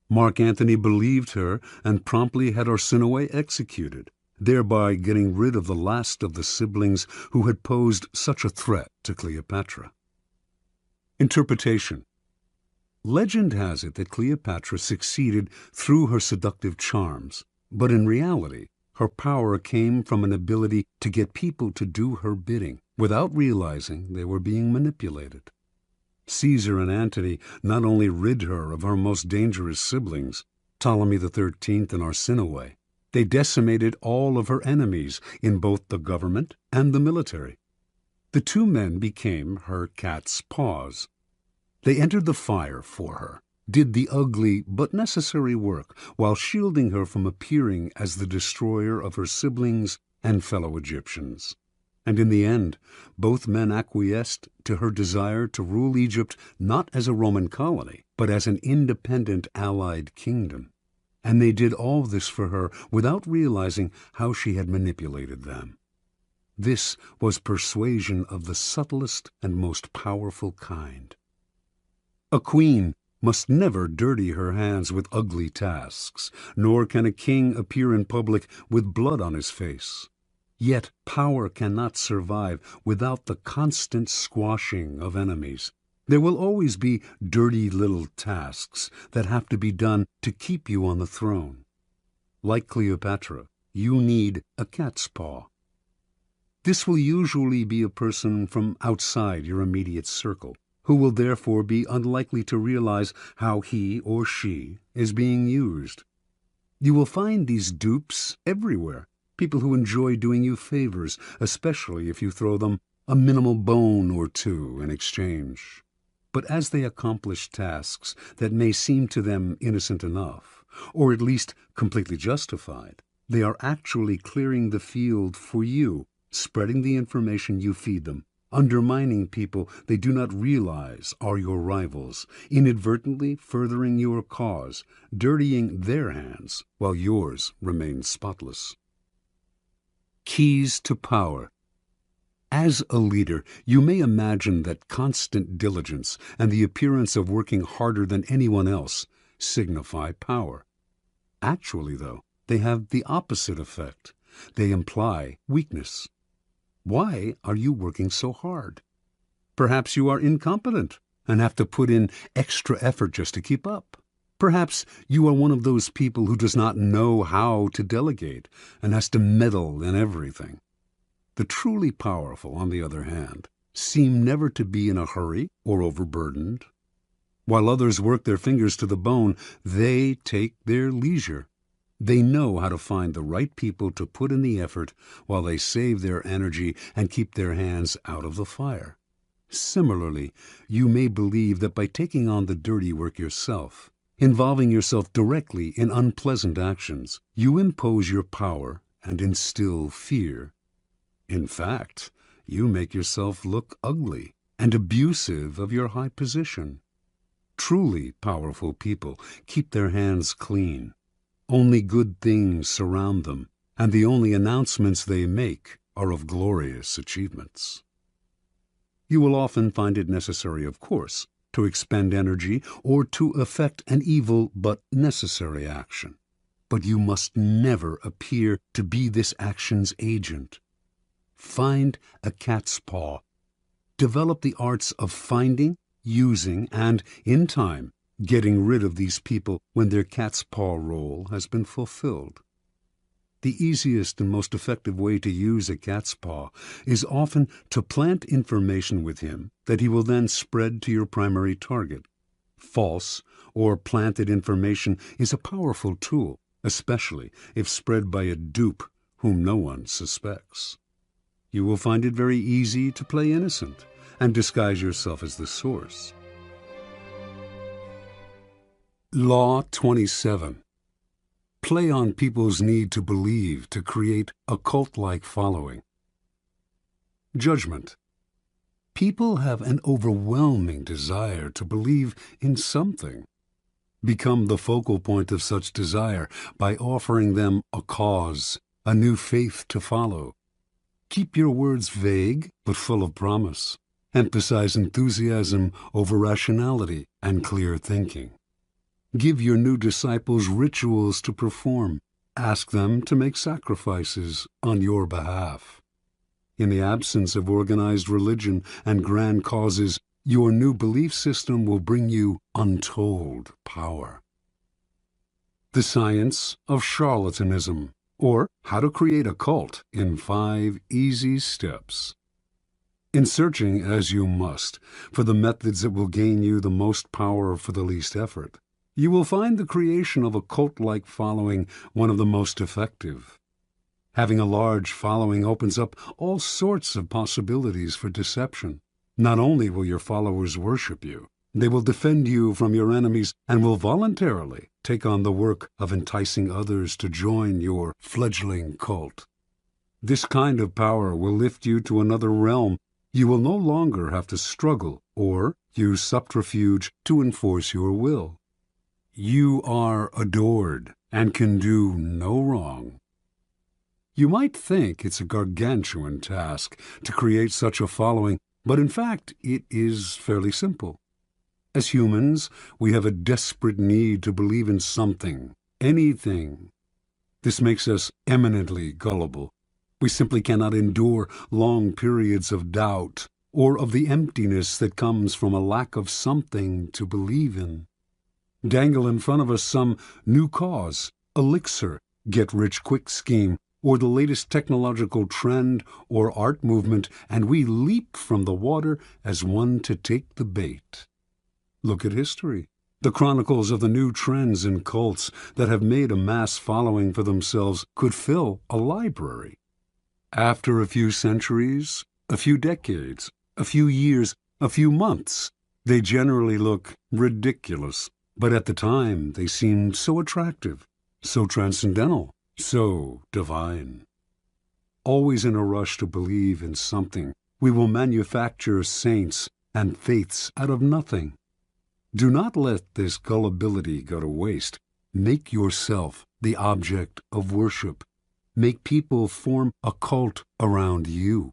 Mark Antony believed her and promptly had Arsinoe executed, thereby getting rid of the last of the siblings who had posed such a threat to Cleopatra. Interpretation. Legend has it that Cleopatra succeeded through her seductive charms, but in reality, her power came from an ability to get people to do her bidding without realizing they were being manipulated. Caesar and Antony not only rid her of her most dangerous siblings, Ptolemy XIII and Arsinoe. They decimated all of her enemies in both the government and the military. The two men became her cat's paws. They entered the fire for her, did the ugly but necessary work, while shielding her from appearing as the destroyer of her siblings and fellow Egyptians. And in the end, both men acquiesced to her desire to rule Egypt not as a Roman colony, but as an independent allied kingdom. And they did all this for her without realizing how she had manipulated them. This was persuasion of the subtlest and most powerful kind. A queen must never dirty her hands with ugly tasks, nor can a king appear in public with blood on his face. Yet power cannot survive without the constant squashing of enemies. There will always be dirty little tasks that have to be done to keep you on the throne. Like Cleopatra, you need a cat's paw. This will usually be a person from outside your immediate circle, who will therefore be unlikely to realize how he or she is being used. You will find these dupes everywhere, people who enjoy doing you favors, especially if you throw them a minimal bone or two in exchange. But as they accomplish tasks that may seem to them innocent enough, or at least completely justified, they are actually clearing the field for you, spreading the information you feed them, undermining people they do not realize are your rivals, inadvertently furthering your cause, dirtying their hands while yours remain spotless. Keys to power. As a leader, you may imagine that constant diligence and the appearance of working harder than anyone else signify power. Actually, though, they have the opposite effect. They imply weakness. Why are you working so hard? Perhaps you are incompetent and have to put in extra effort just to keep up. Perhaps you are one of those people who does not know how to delegate and has to meddle in everything. The truly powerful, on the other hand, seem never to be in a hurry or overburdened. While others work their fingers to the bone, they take their leisure. They know how to find the right people to put in the effort while they save their energy and keep their hands out of the fire. Similarly, you may believe that by taking on the dirty work yourself, involving yourself directly in unpleasant actions, you impose your power and instill fear. In fact, you make yourself look ugly and abusive of your high position. Truly powerful people keep their hands clean. Only good things surround them, and the only announcements they make are of glorious achievements. You will often find it necessary, of course, to expend energy or to effect an evil but necessary action. But you must never appear to be this action's agent. Find a cat's paw. Develop the arts of finding, using, and, in time, getting rid of these people when their cat's paw role has been fulfilled. The easiest and most effective way to use a cat's paw is often to plant information with him that he will then spread to your primary target. False or planted information is a powerful tool, especially if spread by a dupe whom no one suspects. You will find it very easy to play innocent and disguise yourself as the source. Law 27. Play on people's need to believe to create a cult-like following. Judgment. People have an overwhelming desire to believe in something. Become the focal point of such desire by offering them a cause, a new faith to follow. Keep your words vague but full of promise. Emphasize enthusiasm over rationality and clear thinking. Give your new disciples rituals to perform. Ask them to make sacrifices on your behalf. In the absence of organized religion and grand causes, your new belief system will bring you untold power. The Science of Charlatanism, or How to Create a Cult in 5 Easy Steps. In searching, as you must, for the methods that will gain you the most power for the least effort, You will find the creation of a cult-like following one of the most effective. Having a large following opens up all sorts of possibilities for deception. Not only will your followers worship you, they will defend you from your enemies and will voluntarily take on the work of enticing others to join your fledgling cult. This kind of power will lift you to another realm. You will no longer have to struggle or use subterfuge to enforce your will. You are adored and can do no wrong. You might think it's a gargantuan task to create such a following, but in fact it is fairly simple. As humans, we have a desperate need to believe in something, anything. This makes us eminently gullible. We simply cannot endure long periods of doubt or of the emptiness that comes from a lack of something to believe in. Dangle in front of us some new cause, elixir, get-rich-quick scheme, or the latest technological trend or art movement, and we leap from the water as one to take the bait. Look at history, the chronicles of the new trends and cults that have made a mass following for themselves could fill a library. After a few centuries, a few decades, a few years, a few months, they generally look ridiculous. But at the time, they seemed so attractive, so transcendental, so divine. Always in a rush to believe in something, we will manufacture saints and faiths out of nothing. Do not let this gullibility go to waste. Make yourself the object of worship. Make people form a cult around you.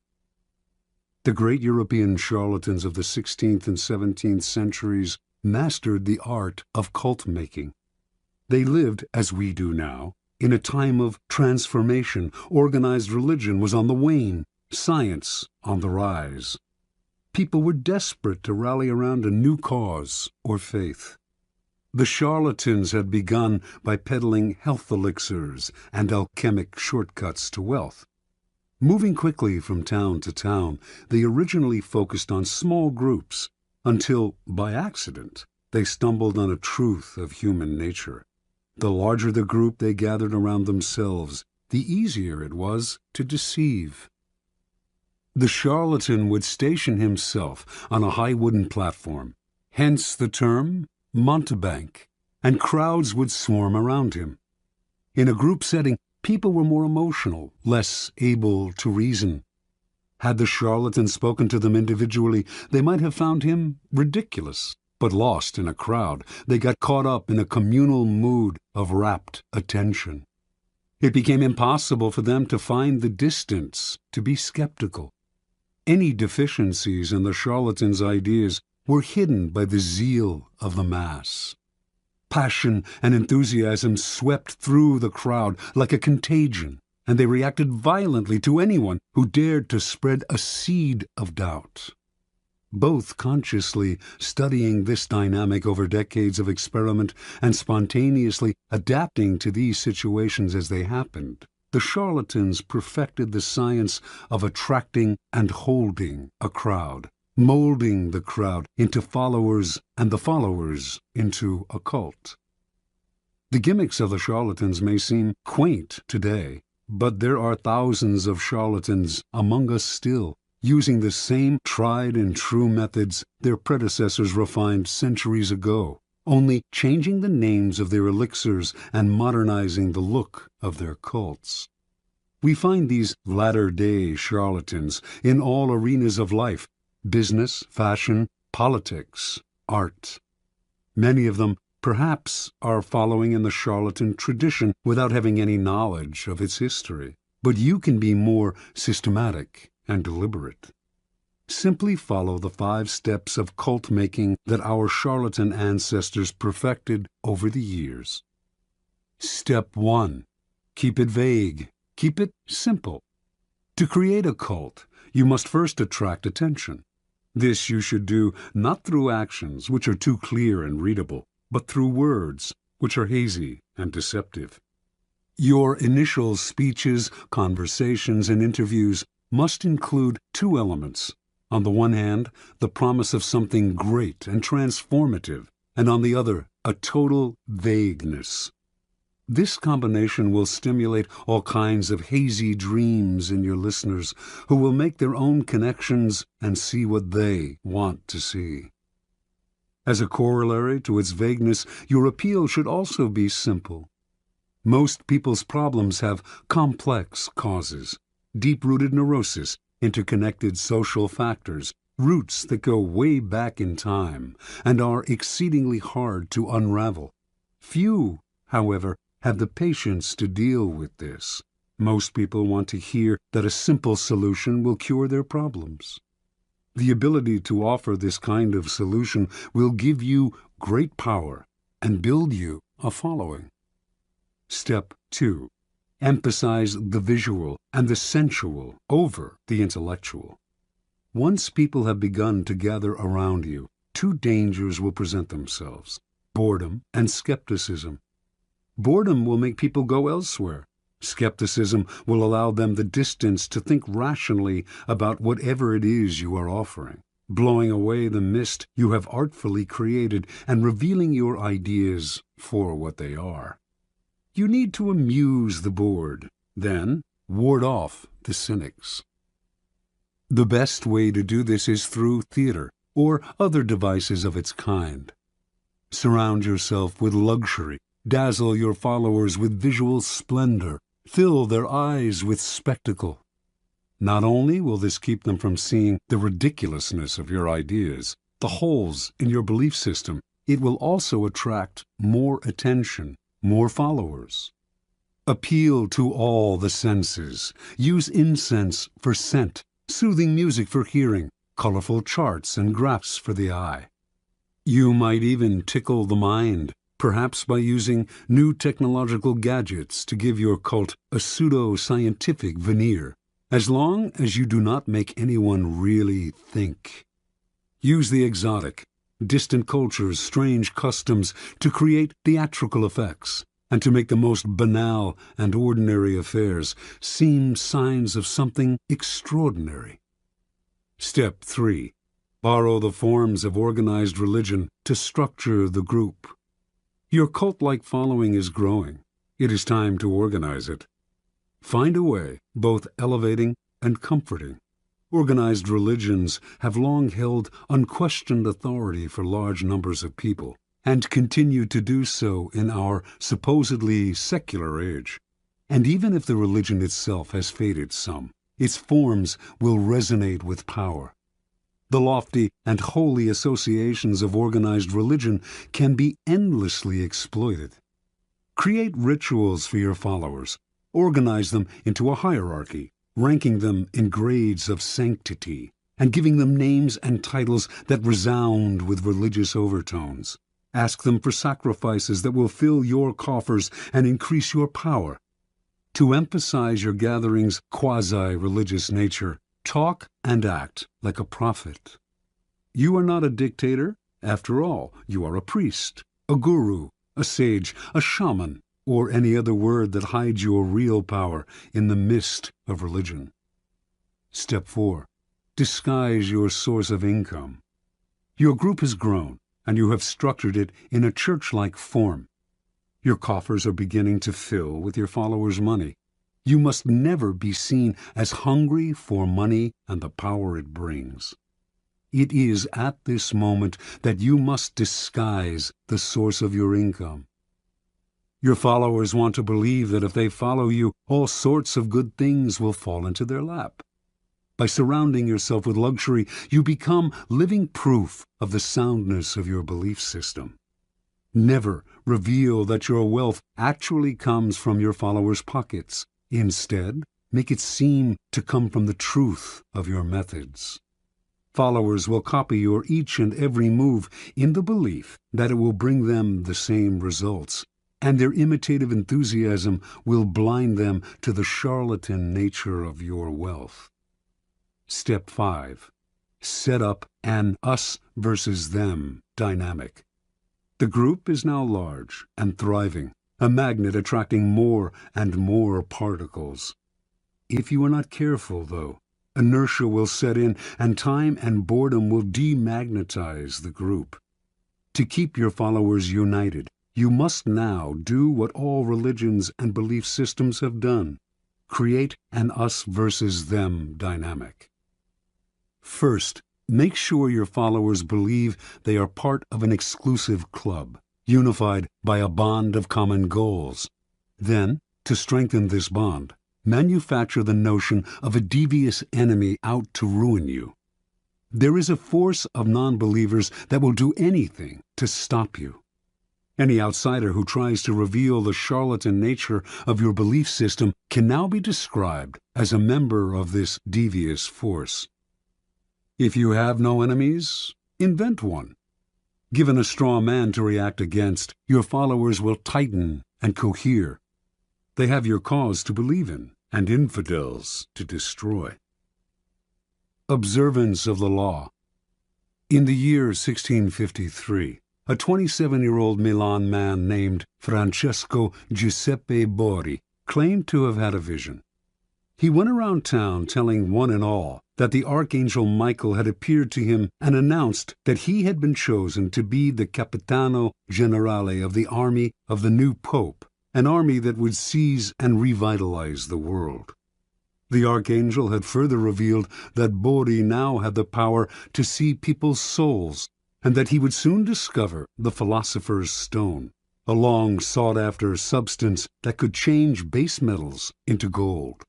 The great European charlatans of the 16th and 17th centuries mastered the art of cult-making. They lived, as we do now, in a time of transformation. Organized religion was on the wane, science on the rise. People were desperate to rally around a new cause or faith. The charlatans had begun by peddling health elixirs and alchemic shortcuts to wealth. Moving quickly from town to town, they originally focused on small groups, until, by accident, they stumbled on a truth of human nature. The larger the group they gathered around themselves, the easier it was to deceive. The charlatan would station himself on a high wooden platform, hence the term mountebank, and crowds would swarm around him. In a group setting, people were more emotional, less able to reason. Had the charlatan spoken to them individually, they might have found him ridiculous. But lost in a crowd, they got caught up in a communal mood of rapt attention. It became impossible for them to find the distance, to be skeptical. Any deficiencies in the charlatan's ideas were hidden by the zeal of the mass. Passion and enthusiasm swept through the crowd like a contagion, and they reacted violently to anyone who dared to spread a seed of doubt. Both consciously studying this dynamic over decades of experiment and spontaneously adapting to these situations as they happened, the charlatans perfected the science of attracting and holding a crowd, molding the crowd into followers and the followers into a cult. The gimmicks of the charlatans may seem quaint today, but there are thousands of charlatans among us still, using the same tried-and-true methods their predecessors refined centuries ago, only changing the names of their elixirs and modernizing the look of their cults. We find these latter-day charlatans in all arenas of life: business, fashion, politics, art. Many of them, perhaps, are following in the charlatan tradition without having any knowledge of its history. But you can be more systematic and deliberate. Simply follow the 5 steps of cult-making that our charlatan ancestors perfected over the years. Step 1. Keep it vague. Keep it simple. To create a cult, you must first attract attention. This you should do not through actions, which are too clear and readable, but through words, which are hazy and deceptive. Your initial speeches, conversations, and interviews must include 2 elements. On the one hand, the promise of something great and transformative, and on the other, a total vagueness. This combination will stimulate all kinds of hazy dreams in your listeners, who will make their own connections and see what they want to see. As a corollary to its vagueness, your appeal should also be simple. Most people's problems have complex causes, deep-rooted neurosis, interconnected social factors, roots that go way back in time and are exceedingly hard to unravel. Few, however, have the patience to deal with this. Most people want to hear that a simple solution will cure their problems. The ability to offer this kind of solution will give you great power and build you a following. Step 2. Emphasize the visual and the sensual over the intellectual. Once people have begun to gather around you, two dangers will present themselves: boredom and skepticism. Boredom will make people go elsewhere. Skepticism will allow them the distance to think rationally about whatever it is you are offering, blowing away the mist you have artfully created and revealing your ideas for what they are. You need to amuse the bored, then ward off the cynics. The best way to do this is through theater or other devices of its kind. Surround yourself with luxury. Dazzle your followers with visual splendor. Fill their eyes with spectacle. Not only will this keep them from seeing the ridiculousness of your ideas, the holes in your belief system, it will also attract more attention, more followers. Appeal to all the senses. Use incense for scent, soothing music for hearing, colorful charts and graphs for the eye. You might even tickle the mind, perhaps by using new technological gadgets to give your cult a pseudo-scientific veneer, as long as you do not make anyone really think. Use the exotic, distant cultures' strange customs to create theatrical effects, and to make the most banal and ordinary affairs seem signs of something extraordinary. Step 3. Borrow the forms of organized religion to structure the group. Your cult-like following is growing. It is time to organize it. Find a way, both elevating and comforting. Organized religions have long held unquestioned authority for large numbers of people, and continue to do so in our supposedly secular age. And even if the religion itself has faded some, its forms will resonate with power. The lofty and holy associations of organized religion can be endlessly exploited. Create rituals for your followers. Organize them into a hierarchy, ranking them in grades of sanctity, and giving them names and titles that resound with religious overtones. Ask them for sacrifices that will fill your coffers and increase your power. To emphasize your gathering's quasi-religious nature, talk and act like a prophet. You are not a dictator. After all, you are a priest, a guru, a sage, a shaman, or any other word that hides your real power in the mist of religion. Step 4. Disguise your source of income. Your group has grown, and you have structured it in a church-like form. Your coffers are beginning to fill with your followers' money. You must never be seen as hungry for money and the power it brings. It is at this moment that you must disguise the source of your income. Your followers want to believe that if they follow you, all sorts of good things will fall into their lap. By surrounding yourself with luxury, you become living proof of the soundness of your belief system. Never reveal that your wealth actually comes from your followers' pockets. Instead, make it seem to come from the truth of your methods. Followers will copy your each and every move in the belief that it will bring them the same results, and their imitative enthusiasm will blind them to the charlatan nature of your wealth. Step 5. Set up an us versus them dynamic. The group is now large and thriving, a magnet attracting more and more particles. If you are not careful, though, inertia will set in, and time and boredom will demagnetize the group. To keep your followers united, you must now do what all religions and belief systems have done: create an us versus them dynamic. First, make sure your followers believe they are part of an exclusive club, unified by a bond of common goals. Then, to strengthen this bond, manufacture the notion of a devious enemy out to ruin you. There is a force of non-believers that will do anything to stop you. Any outsider who tries to reveal the charlatan nature of your belief system can now be described as a member of this devious force. If you have no enemies, invent one. Given a straw man to react against, your followers will tighten and cohere. They have your cause to believe in, and infidels to destroy. Observance of the law. In the year 1653, a 27-year-old Milan man named Francesco Giuseppe Borri claimed to have had a vision. He went around town telling one and all that the Archangel Michael had appeared to him and announced that he had been chosen to be the Capitano Generale of the army of the new Pope, an army that would seize and revitalize the world. The Archangel had further revealed that Borri now had the power to see people's souls, and that he would soon discover the Philosopher's Stone, a long sought-after substance that could change base metals into gold.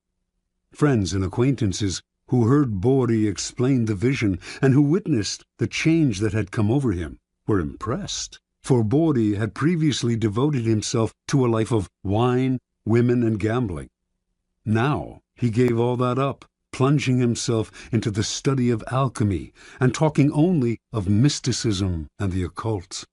Friends and acquaintances who heard Borri explain the vision and who witnessed the change that had come over him were impressed, for Borri had previously devoted himself to a life of wine, women, and gambling. Now he gave all that up, plunging himself into the study of alchemy and talking only of mysticism and the occult.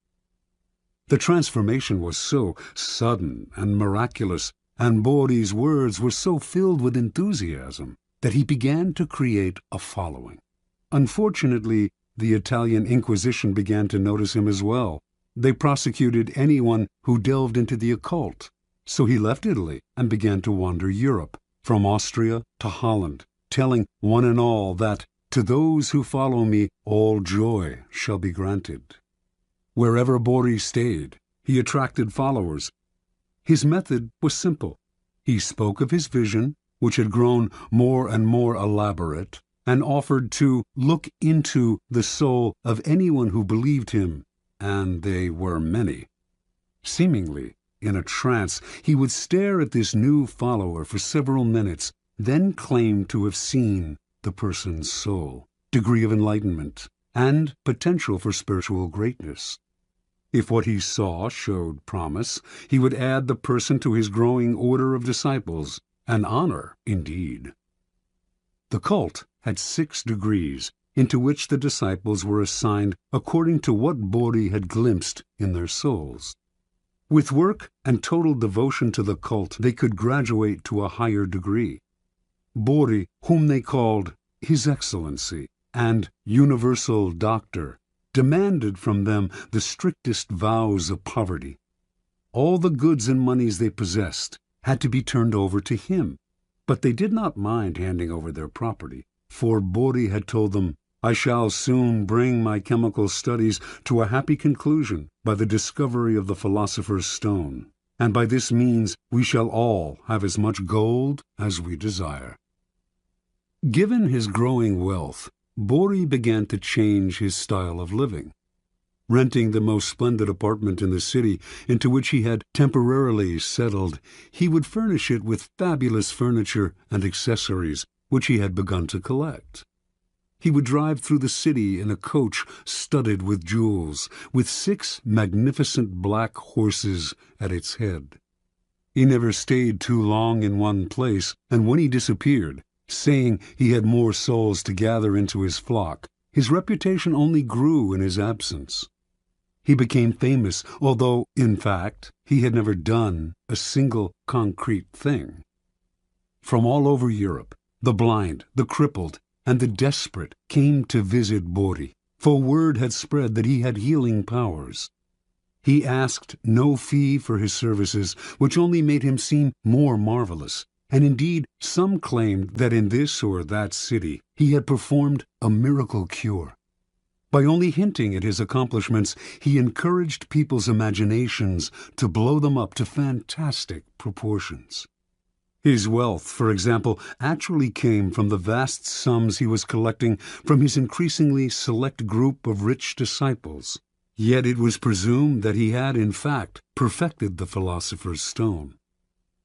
The transformation was so sudden and miraculous, and Borri's words were so filled with enthusiasm, that he began to create a following. Unfortunately, the Italian Inquisition began to notice him as well. They prosecuted anyone who delved into the occult, so he left Italy and began to wander Europe, from Austria to Holland, telling one and all that, "To those who follow me, all joy shall be granted." Wherever Borri stayed, he attracted followers. His method was simple. He spoke of his vision, which had grown more and more elaborate, and offered to look into the soul of anyone who believed him, and they were many. Seemingly in a trance, he would stare at this new follower for several minutes, then claim to have seen the person's soul, degree of enlightenment, and potential for spiritual greatness. If what he saw showed promise, he would add the person to his growing order of disciples, an honor indeed. The cult had 6 degrees, into which the disciples were assigned according to what Borri had glimpsed in their souls. With work and total devotion to the cult, they could graduate to a higher degree. Borri, whom they called His Excellency and Universal Doctor, demanded from them the strictest vows of poverty. All the goods and monies they possessed had to be turned over to him, but they did not mind handing over their property, for Borri had told them, "I shall soon bring my chemical studies to a happy conclusion by the discovery of the Philosopher's Stone, and by this means we shall all have as much gold as we desire." Given his growing wealth, Borri began to change his style of living. Renting the most splendid apartment in the city into which he had temporarily settled, he would furnish it with fabulous furniture and accessories which he had begun to collect. He would drive through the city in a coach studded with jewels, with 6 magnificent black horses at its head. He never stayed too long in one place, and when he disappeared, saying he had more souls to gather into his flock, his reputation only grew in his absence. He became famous, although, in fact, he had never done a single concrete thing. From all over Europe, the blind, the crippled, and the desperate came to visit Borri, for word had spread that he had healing powers. He asked no fee for his services, which only made him seem more marvelous, and indeed some claimed that in this or that city he had performed a miracle cure. By only hinting at his accomplishments, he encouraged people's imaginations to blow them up to fantastic proportions. His wealth, for example, actually came from the vast sums he was collecting from his increasingly select group of rich disciples. Yet it was presumed that he had, in fact, perfected the philosopher's stone.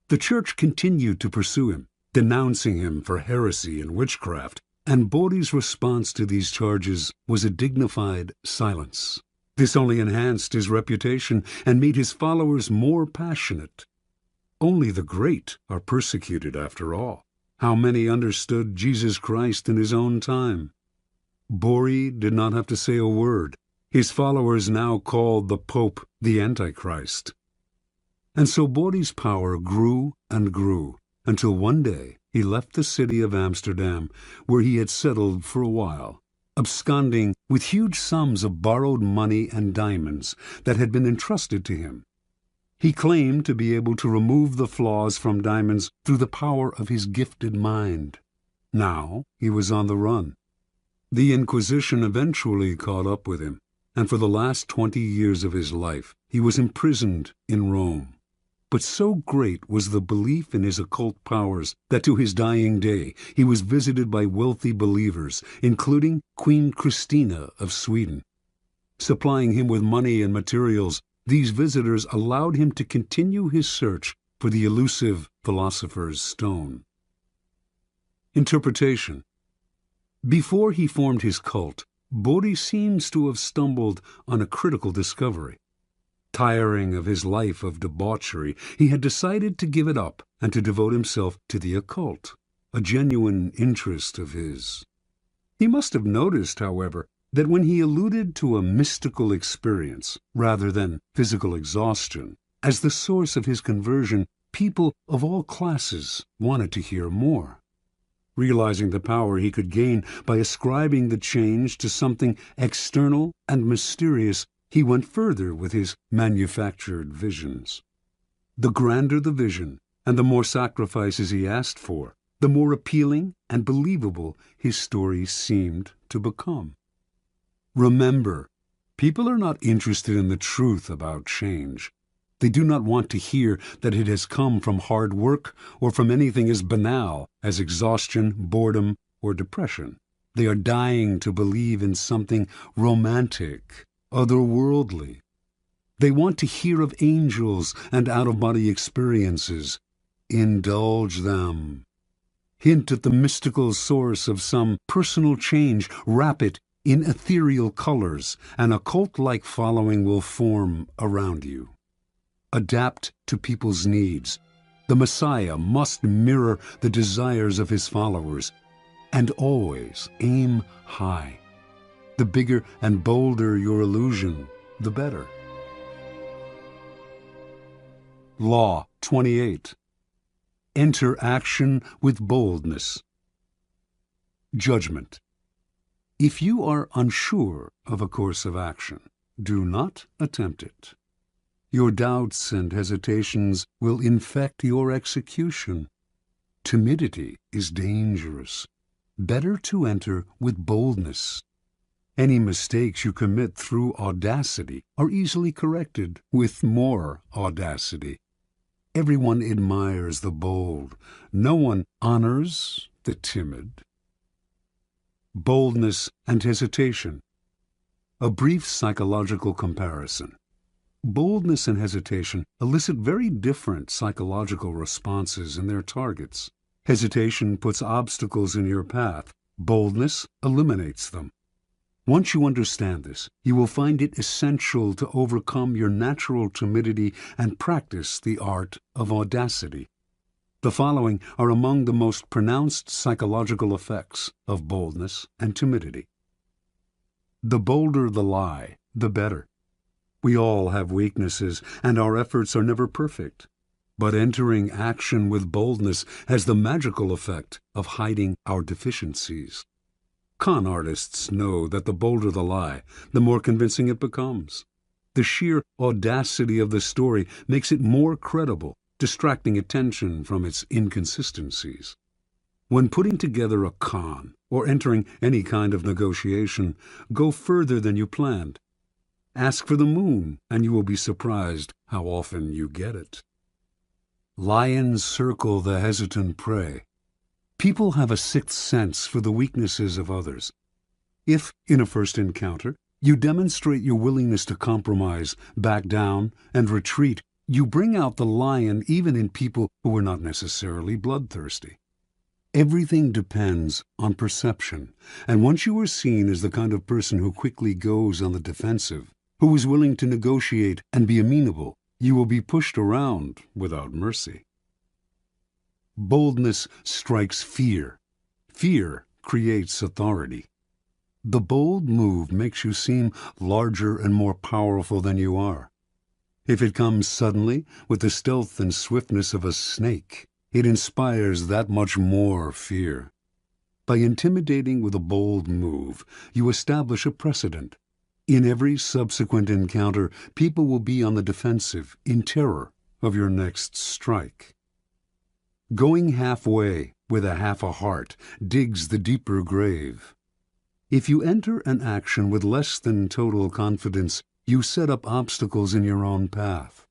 The Church continued to pursue him, denouncing him for heresy and witchcraft, and Bodhi's response to these charges was a dignified silence. This only enhanced his reputation and made his followers more passionate. Only the great are persecuted, after all. How many understood Jesus Christ in his own time? Bodhi did not have to say a word. His followers now called the Pope the Antichrist. And so Bodhi's power grew and grew, until one day he left the city of Amsterdam, where he had settled for a while, absconding with huge sums of borrowed money and diamonds that had been entrusted to him. He claimed to be able to remove the flaws from diamonds through the power of his gifted mind. Now he was on the run. The Inquisition eventually caught up with him, and for the last 20 years of his life he was imprisoned in Rome. But so great was the belief in his occult powers that to his dying day he was visited by wealthy believers, including Queen Christina of Sweden. Supplying him with money and materials, these visitors allowed him to continue his search for the elusive philosopher's stone. Interpretation. Before he formed his cult, Bodhi seems to have stumbled on a critical discovery. Tiring of his life of debauchery, he had decided to give it up and to devote himself to the occult, a genuine interest of his. He must have noticed, however, that when he alluded to a mystical experience, rather than physical exhaustion, as the source of his conversion, people of all classes wanted to hear more. Realizing the power he could gain by ascribing the change to something external and mysterious, he went further with his manufactured visions. The grander the vision, and the more sacrifices he asked for, the more appealing and believable his story seemed to become. Remember, people are not interested in the truth about change. They do not want to hear that it has come from hard work or from anything as banal as exhaustion, boredom, or depression. They are dying to believe in something romantic, otherworldly. They want to hear of angels and out-of-body experiences. Indulge them. Hint at the mystical source of some personal change. Wrap it in ethereal colors. An occult-like following will form around you. Adapt to people's needs. The Messiah must mirror the desires of his followers. And always aim high. The bigger and bolder your illusion, the better. Law 28. Enter action with boldness. Judgment. If you are unsure of a course of action, do not attempt it. Your doubts and hesitations will infect your execution. Timidity is dangerous. Better to enter with boldness. Any mistakes you commit through audacity are easily corrected with more audacity. Everyone admires the bold. No one honors the timid. Boldness and hesitation. A brief psychological comparison. Boldness and hesitation elicit very different psychological responses in their targets. Hesitation puts obstacles in your path. Boldness eliminates them. Once you understand this, you will find it essential to overcome your natural timidity and practice the art of audacity. The following are among the most pronounced psychological effects of boldness and timidity. The bolder the lie, the better. We all have weaknesses, and our efforts are never perfect. But entering action with boldness has the magical effect of hiding our deficiencies. Con artists know that the bolder the lie, the more convincing it becomes. The sheer audacity of the story makes it more credible, distracting attention from its inconsistencies. When putting together a con or entering any kind of negotiation, go further than you planned. Ask for the moon, and you will be surprised how often you get it. Lions circle the hesitant prey. People have a sixth sense for the weaknesses of others. If, in a first encounter, you demonstrate your willingness to compromise, back down, and retreat, you bring out the lion even in people who are not necessarily bloodthirsty. Everything depends on perception, and once you are seen as the kind of person who quickly goes on the defensive, who is willing to negotiate and be amenable, you will be pushed around without mercy. Boldness strikes fear. Fear creates authority. The bold move makes you seem larger and more powerful than you are. If it comes suddenly, with the stealth and swiftness of a snake, it inspires that much more fear. By intimidating with a bold move, you establish a precedent. In every subsequent encounter, people will be on the defensive, in terror of your next strike. Going halfway with a half a heart digs the deeper grave. If you enter an action with less than total confidence, you set up obstacles in your own path.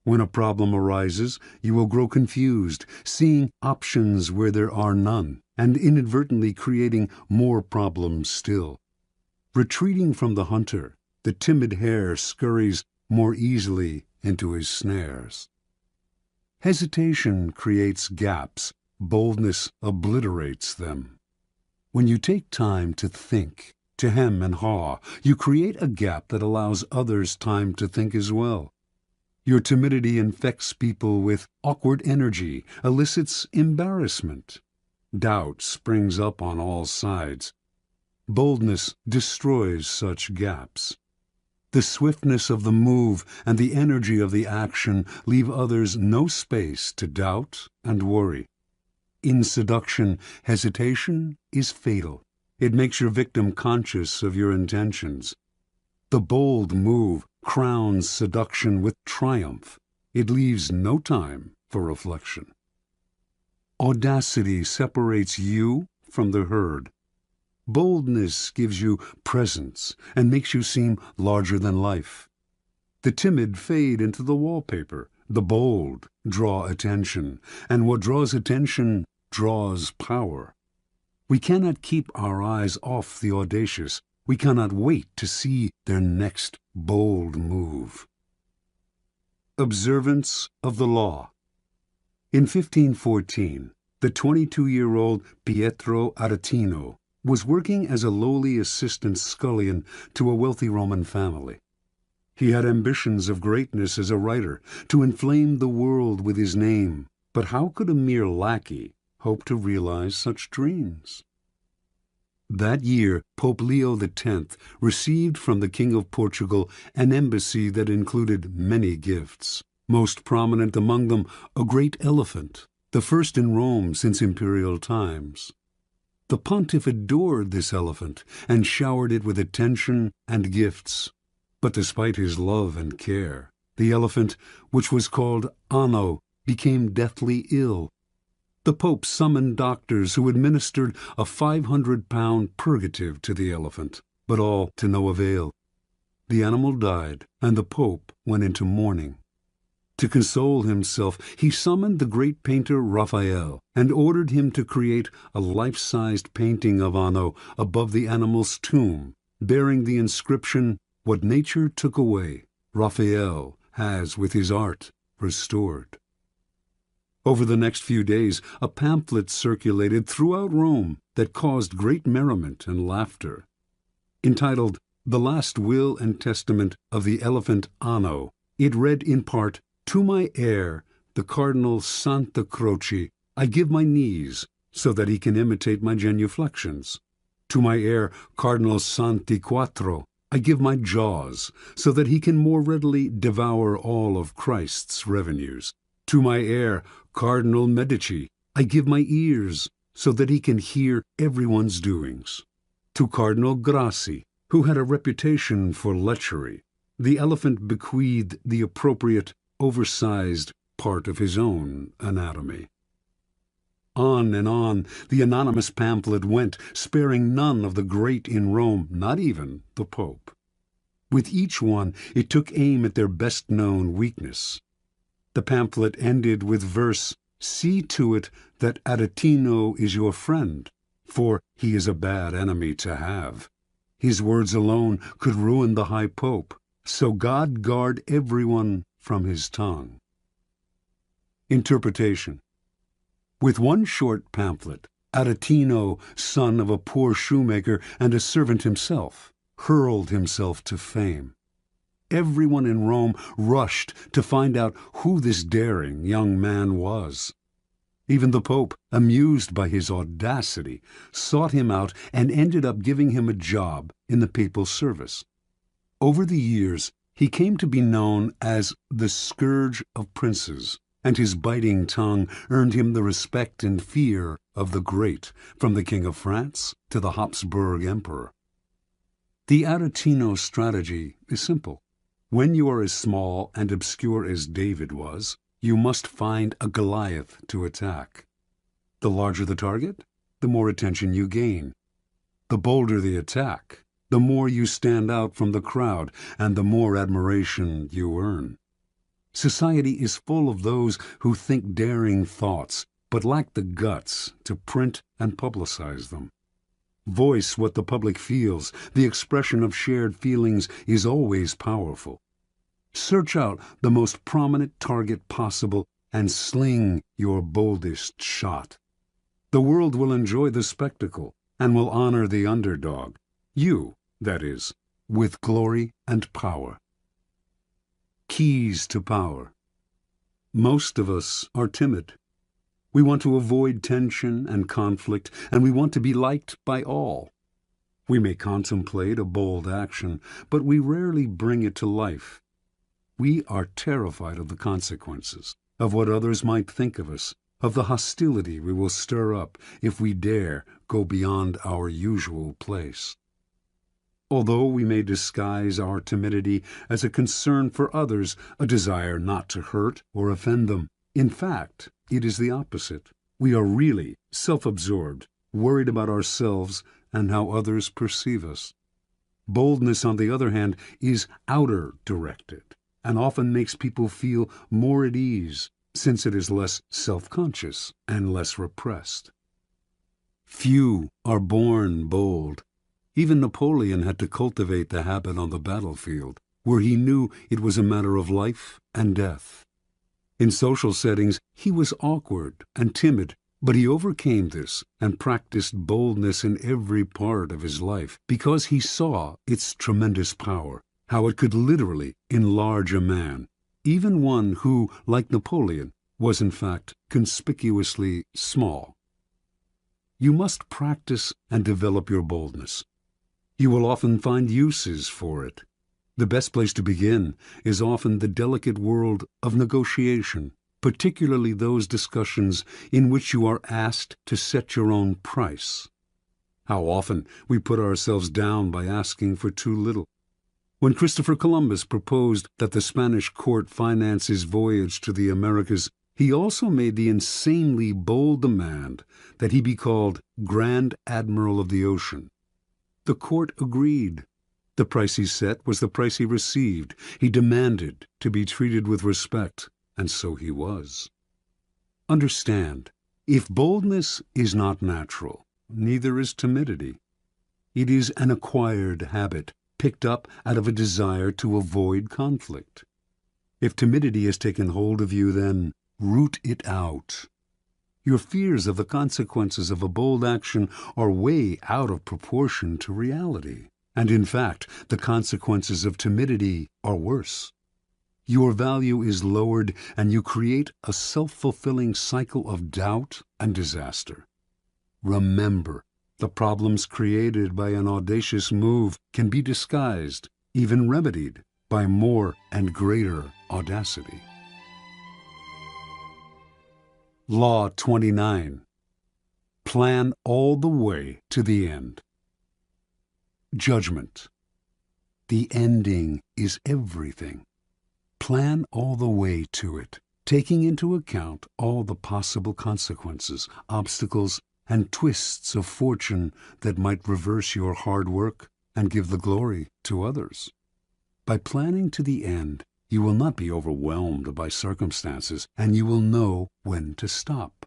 When a problem arises, you will grow confused, seeing options where there are none, and inadvertently creating more problems still. Retreating from the hunter, the timid hare scurries more easily into his snares. Hesitation creates gaps. Boldness obliterates them. When you take time to think, to hem and haw, you create a gap that allows others time to think as well. Your timidity infects people with awkward energy, elicits embarrassment. Doubt springs up on all sides. Boldness destroys such gaps. The swiftness of the move and the energy of the action leave others no space to doubt and worry. In seduction, hesitation is fatal. It makes your victim conscious of your intentions. The bold move crowns seduction with triumph. It leaves no time for reflection. Audacity separates you from the herd. Boldness gives you presence and makes you seem larger than life. The timid fade into the wallpaper. The bold draw attention, and what draws attention draws power. We cannot keep our eyes off the audacious. We cannot wait to see their next bold move. Observance of the law. In 1514, the 22-year-old Pietro Aretino was working as a lowly assistant scullion to a wealthy Roman family. He had ambitions of greatness as a writer, to inflame the world with his name, but how could a mere lackey hope to realize such dreams? That year, Pope Leo X received from the King of Portugal an embassy that included many gifts, most prominent among them a great elephant, the first in Rome since imperial times. The pontiff adored this elephant and showered it with attention and gifts. But despite his love and care, the elephant, which was called Anno, became deathly ill. The Pope summoned doctors who administered a 500-pound purgative to the elephant, but all to no avail. The animal died, and the Pope went into mourning. To console himself, he summoned the great painter Raphael and ordered him to create a life-sized painting of Anno above the animal's tomb, bearing the inscription, "What nature took away, Raphael has with his art restored." Over the next few days, a pamphlet circulated throughout Rome that caused great merriment and laughter. Entitled, "The Last Will and Testament of the Elephant Anno," it read in part, "To my heir, the Cardinal Santa Croce, I give my knees, so that he can imitate my genuflections. To my heir, Cardinal Santi Quattro, I give my jaws, so that he can more readily devour all of Christ's revenues. To my heir, Cardinal Medici, I give my ears, so that he can hear everyone's doings. To Cardinal Grassi, who had a reputation for lechery, the elephant bequeathed the appropriate, oversized part of his own anatomy." On and on the anonymous pamphlet went, sparing none of the great in Rome, not even the Pope. With each one it took aim at their best-known weakness. The pamphlet ended with verse, "See to it that Aretino is your friend, for he is a bad enemy to have. His words alone could ruin the High Pope, so God guard everyone from his tongue." Interpretation. With one short pamphlet, Aretino, son of a poor shoemaker and a servant himself, hurled himself to fame. Everyone in Rome rushed to find out who this daring young man was. Even the Pope, amused by his audacity, sought him out and ended up giving him a job in the papal service. Over the years, he came to be known as the Scourge of Princes, and his biting tongue earned him the respect and fear of the great, from the King of France to the Habsburg Emperor. The Aretino strategy is simple. When you are as small and obscure as David was, you must find a Goliath to attack. The larger the target, the more attention you gain. The bolder the attack, the more you stand out from the crowd, and the more admiration you earn. Society is full of those who think daring thoughts, but lack the guts to print and publicize them. Voice what the public feels. The expression of shared feelings is always powerful. Search out the most prominent target possible and sling your boldest shot. The world will enjoy the spectacle and will honor the underdog. You, that is, with glory and power. Keys to power. Most of us are timid. We want to avoid tension and conflict, and we want to be liked by all. We may contemplate a bold action, but we rarely bring it to life. We are terrified of the consequences, of what others might think of us, of the hostility we will stir up if we dare go beyond our usual place. Although we may disguise our timidity as a concern for others, a desire not to hurt or offend them, in fact, it is the opposite. We are really self-absorbed, worried about ourselves and how others perceive us. Boldness, on the other hand, is outer-directed and often makes people feel more at ease, since it is less self-conscious and less repressed. Few are born bold. Even Napoleon had to cultivate the habit on the battlefield, where he knew it was a matter of life and death. In social settings, he was awkward and timid, but he overcame this and practiced boldness in every part of his life because he saw its tremendous power, how it could literally enlarge a man, even one who, like Napoleon, was in fact conspicuously small. You must practice and develop your boldness. You will often find uses for it. The best place to begin is often the delicate world of negotiation, particularly those discussions in which you are asked to set your own price. How often we put ourselves down by asking for too little. When Christopher Columbus proposed that the Spanish court finance his voyage to the Americas, he also made the insanely bold demand that he be called Grand Admiral of the Ocean. The court agreed. The price he set was the price he received. He demanded to be treated with respect, and so he was. Understand, if boldness is not natural, neither is timidity. It is an acquired habit, picked up out of a desire to avoid conflict. If timidity has taken hold of you, then root it out. Your fears of the consequences of a bold action are way out of proportion to reality. And in fact, the consequences of timidity are worse. Your value is lowered, and you create a self-fulfilling cycle of doubt and disaster. Remember, the problems created by an audacious move can be disguised, even remedied, by more and greater audacity. Law 29. Plan all the way to the end. Judgment. The ending is everything. Plan all the way to it. taking into account all the possible consequences, obstacles, and twists of fortune that might reverse your hard work and give the glory to others. By planning to the end, you will not be overwhelmed by circumstances, and you will know when to stop.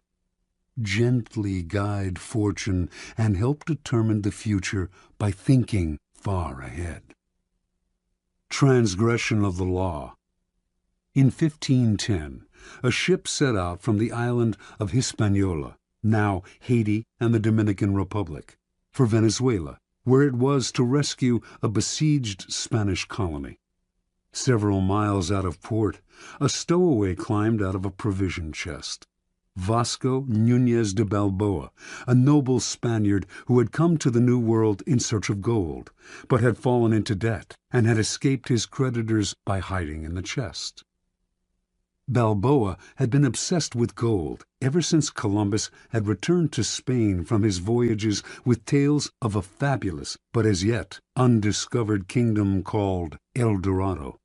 Gently guide fortune and help determine the future by thinking far ahead. Transgression of the law. In 1510, a ship set out from the island of Hispaniola, now Haiti and the Dominican Republic, for Venezuela, where it was to rescue a besieged Spanish colony. Several miles out of port, a stowaway climbed out of a provision chest. Vasco Núñez de Balboa, a noble Spaniard who had come to the New World in search of gold, but had fallen into debt and had escaped his creditors by hiding in the chest. Balboa had been obsessed with gold ever since Columbus had returned to Spain from his voyages with tales of a fabulous but as yet undiscovered kingdom called El Dorado.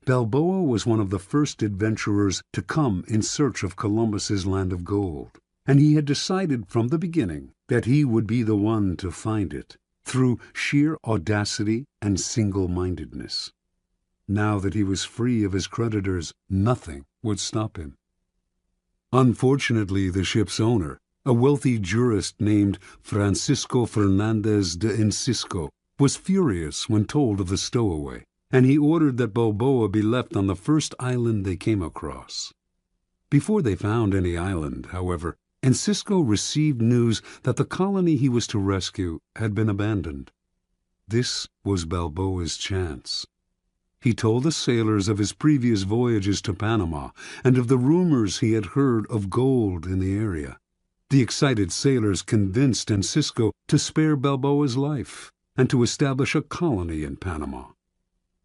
Balboa was one of the first adventurers to come in search of Columbus's land of gold, and he had decided from the beginning that he would be the one to find it, through sheer audacity and single-mindedness. Now that he was free of his creditors, nothing would stop him. Unfortunately, the ship's owner, a wealthy jurist named Francisco Fernandez de Incisco, was furious when told of the stowaway, and he ordered that Balboa be left on the first island they came across. Before they found any island, however, Incisco received news that the colony he was to rescue had been abandoned. This was Balboa's chance. He told the sailors of his previous voyages to Panama and of the rumors he had heard of gold in the area. The excited sailors convinced Incisco to spare Balboa's life and to establish a colony in Panama.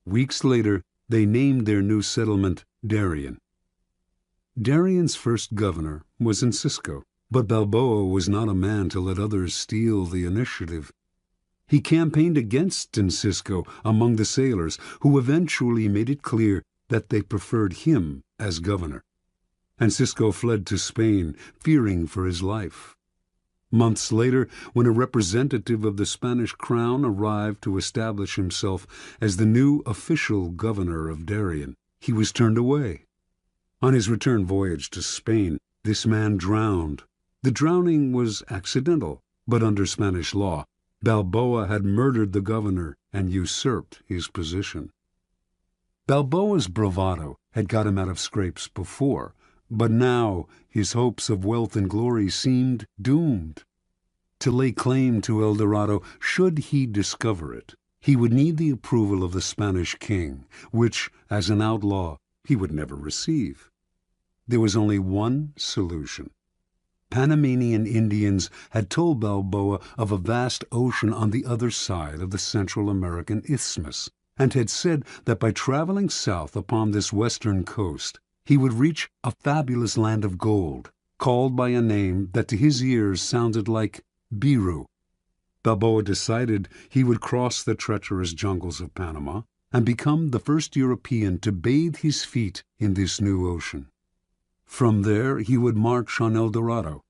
Weeks later, they named their new settlement Darien. Darien's first governor was Incisco, but Balboa was not a man to let others steal the initiative. He campaigned against Incisco among the sailors, who eventually made it clear that they preferred him as governor. Incisco fled to Spain, fearing for his life. Months later, when a representative of the Spanish crown arrived to establish himself as the new official governor of Darien, he was turned away. On his return voyage to Spain, this man drowned. The drowning was accidental, but under Spanish law, Balboa had murdered the governor and usurped his position. Balboa's bravado had got him out of scrapes before, but now his hopes of wealth and glory seemed doomed. To lay claim to El Dorado, should he discover it, he would need the approval of the Spanish king, which, as an outlaw, he would never receive. There was only one solution. Panamanian Indians had told Balboa of a vast ocean on the other side of the Central American Isthmus, and had said that by traveling south upon this western coast, he would reach a fabulous land of gold, called by a name that to his ears sounded like Biru. Balboa decided he would cross the treacherous jungles of Panama and become the first European to bathe his feet in this new ocean. From there he would march on El Dorado.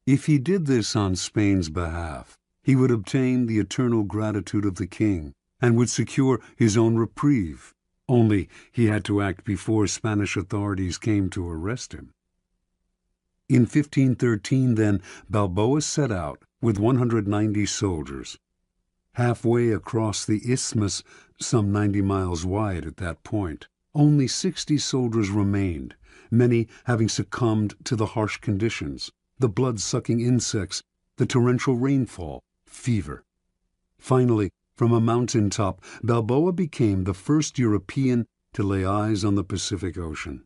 If he did this on Spain's behalf, he would obtain the eternal gratitude of the king and would secure his own reprieve. Only he had to act before Spanish authorities came to arrest him. In 1513, then, Balboa set out with 190 soldiers. Halfway across the isthmus, some 90 miles wide at that point, only 60 soldiers remained, many having succumbed to the harsh conditions, the blood-sucking insects, the torrential rainfall, fever. Finally, from a mountaintop, Balboa became the first European to lay eyes on the Pacific Ocean.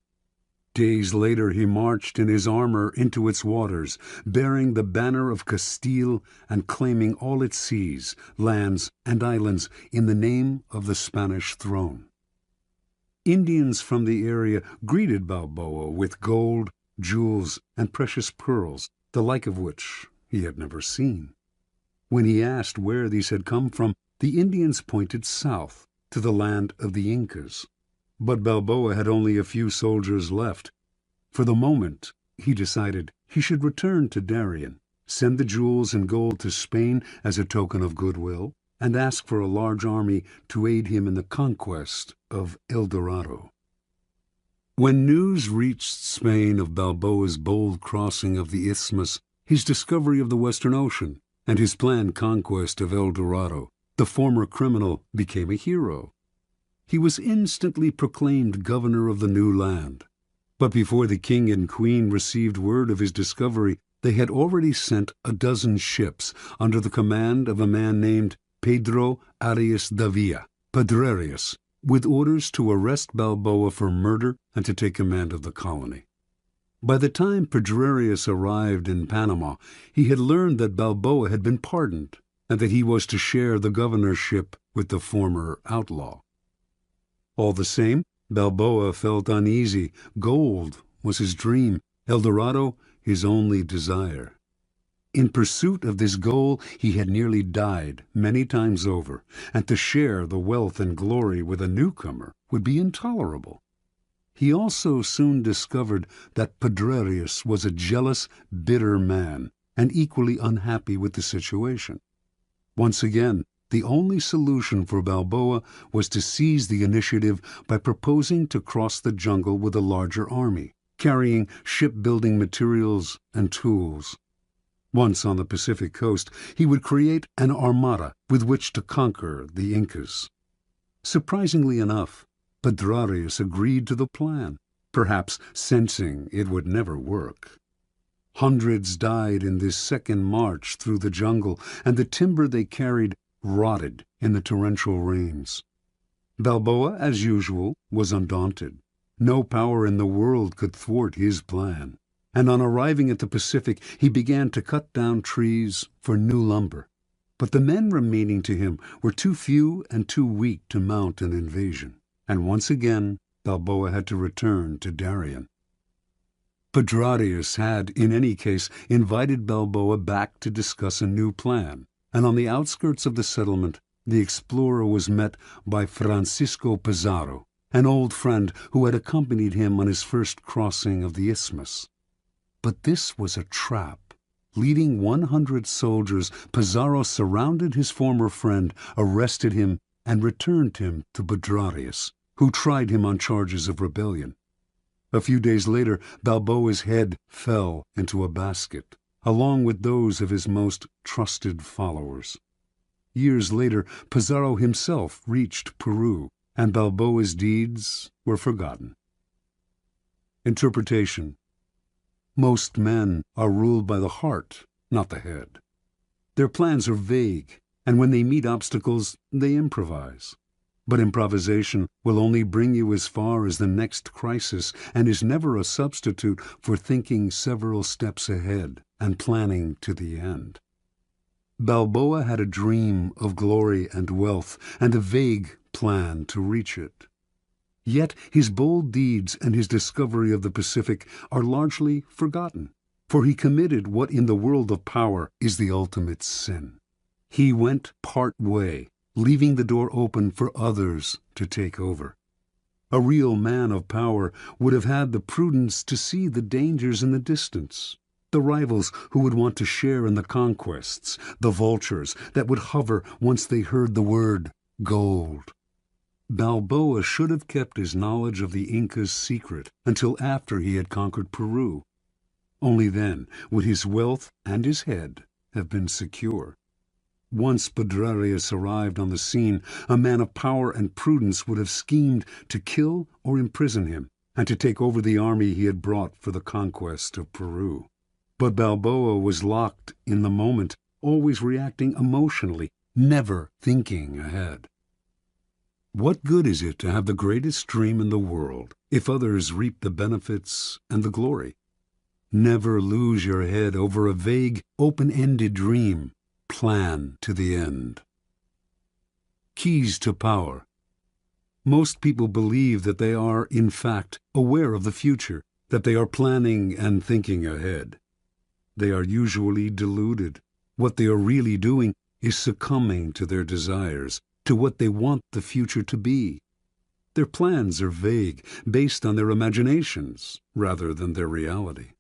Days later he marched in his armor into its waters, bearing the banner of Castile and claiming all its seas, lands, and islands in the name of the Spanish throne. Indians from the area greeted Balboa with gold, jewels, and precious pearls, the like of which he had never seen. When he asked where these had come from, the Indians pointed south to the land of the Incas. But Balboa had only a few soldiers left, For the moment, he decided he should return to Darien, send the jewels and gold to Spain as a token of goodwill, and ask for a large army to aid him in the conquest of El Dorado. When news reached Spain of Balboa's bold crossing of the Isthmus, his discovery of the Western Ocean, and his planned conquest of El Dorado, the former criminal became a hero. He was instantly proclaimed governor of the new land. But before the king and queen received word of his discovery, they had already sent a dozen ships under the command of a man named Pedro Arias Davila, Pedrerius, with orders to arrest Balboa for murder and to take command of the colony. By the time Pedrerius arrived in Panama, he had learned that Balboa had been pardoned and that he was to share the governorship with the former outlaw. All the same, Balboa felt uneasy. Gold was his dream, El Dorado his only desire. In pursuit of this goal, he had nearly died many times over, and to share the wealth and glory with a newcomer would be intolerable. He also soon discovered that Pedrerius was a jealous, bitter man, and equally unhappy with the situation. Once again, the only solution for Balboa was to seize the initiative by proposing to cross the jungle with a larger army, carrying shipbuilding materials and tools. Once on the Pacific coast, he would create an armada with which to conquer the Incas. Surprisingly enough, Pedrerius agreed to the plan, perhaps sensing it would never work. Hundreds died in this second march through the jungle, and the timber they carried rotted in the torrential rains. Balboa, as usual, was undaunted. No power in the world could thwart his plan, and on arriving at the Pacific, he began to cut down trees for new lumber. But the men remaining to him were too few and too weak to mount an invasion, and once again Balboa had to return to Darien. Pedrerius had, in any case, invited Balboa back to discuss a new plan, and on the outskirts of the settlement, the explorer was met by Francisco Pizarro, an old friend who had accompanied him on his first crossing of the Isthmus. But this was a trap. Leading 100 soldiers, Pizarro surrounded his former friend, arrested him, and returned him to Pedrerius, who tried him on charges of rebellion. A few days later, Balboa's head fell into a basket, along with those of his most trusted followers. Years later, Pizarro himself reached Peru, and Balboa's deeds were forgotten. Interpretation. Most men are ruled by the heart, not the head. Their plans are vague, and when they meet obstacles, they improvise. But improvisation will only bring you as far as the next crisis, and is never a substitute for thinking several steps ahead and planning to the end. Balboa had a dream of glory and wealth, and a vague plan to reach it. Yet his bold deeds and his discovery of the Pacific are largely forgotten, for he committed what in the world of power is the ultimate sin. He went part way, leaving the door open for others to take over. A real man of power would have had the prudence to see the dangers in the distance, the rivals who would want to share in the conquests, the vultures that would hover once they heard the word gold. Balboa should have kept his knowledge of the Incas secret until after he had conquered Peru. Only then would his wealth and his head have been secure. Once Pedrerius arrived on the scene, a man of power and prudence would have schemed to kill or imprison him, and to take over the army he had brought for the conquest of Peru. But Balboa was locked in the moment, always reacting emotionally, never thinking ahead. What good is it to have the greatest dream in the world if others reap the benefits and the glory? Never lose your head over a vague, open-ended dream. Plan to the end. Keys to power. Most people believe that they are, in fact, aware of the future, that they are planning and thinking ahead. They are usually deluded. What they are really doing is succumbing to their desires, to what they want the future to be. Their plans are vague, based on their imaginations rather than their reality.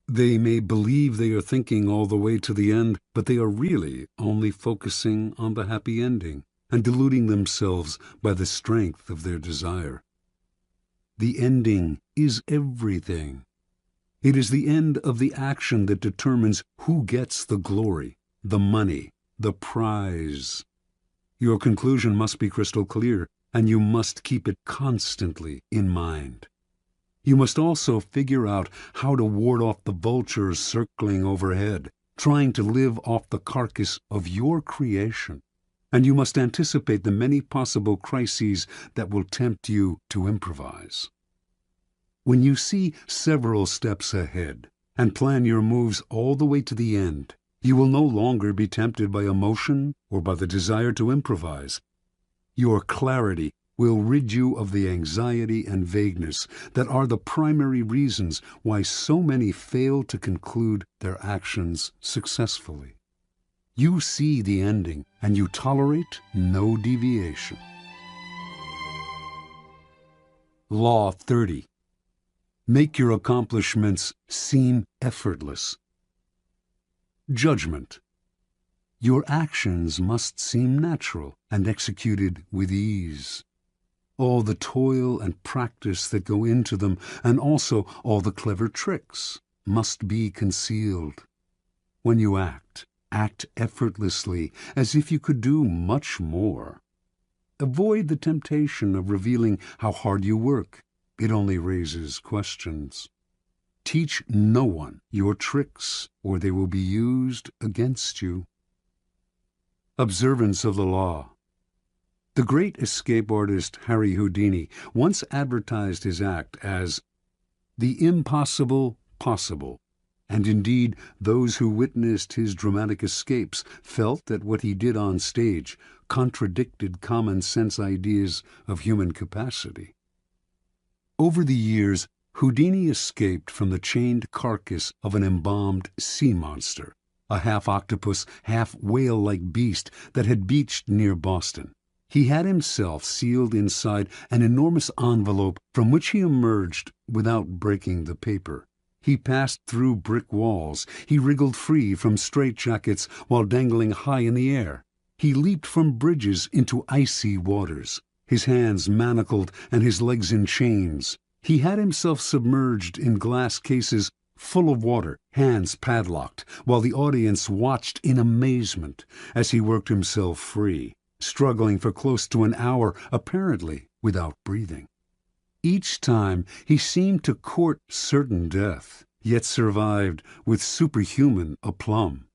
They may believe they are thinking all the way to the end, but they are really only focusing on the happy ending and deluding themselves by the strength of their desire. The ending is everything. It is the end of the action that determines who gets the glory, the money, the prize. Your conclusion must be crystal clear, and you must keep it constantly in mind. You must also figure out how to ward off the vultures circling overhead, trying to live off the carcass of your creation. And you must anticipate the many possible crises that will tempt you to improvise. When you see several steps ahead and plan your moves all the way to the end, you will no longer be tempted by emotion or by the desire to improvise. Your clarity will rid you of the anxiety and vagueness that are the primary reasons why so many fail to conclude their actions successfully. You see the ending, and you tolerate no deviation. Law 30. Make your accomplishments seem effortless. Judgment. Your actions must seem natural and executed with ease. All the toil and practice that go into them, and also all the clever tricks, must be concealed. When you act effortlessly, as if you could do much more. Avoid the temptation of revealing how hard you work. It only raises questions. Teach no one your tricks, or they will be used against you. Observance of the law. The great escape artist Harry Houdini once advertised his act as the impossible possible, and indeed those who witnessed his dramatic escapes felt that what he did on stage contradicted common-sense ideas of human capacity. Over the years, Houdini escaped from the chained carcass of an embalmed sea monster, a half-octopus, half-whale-like beast that had beached near Boston. He had himself sealed inside an enormous envelope from which he emerged without breaking the paper. He passed through brick walls. He wriggled free from straitjackets while dangling high in the air. He leaped from bridges into icy waters, his hands manacled and his legs in chains. He had himself submerged in glass cases full of water, hands padlocked, while the audience watched in amazement as he worked himself free, struggling for close to an hour, apparently without breathing. Each time he seemed to court certain death, yet survived with superhuman aplomb.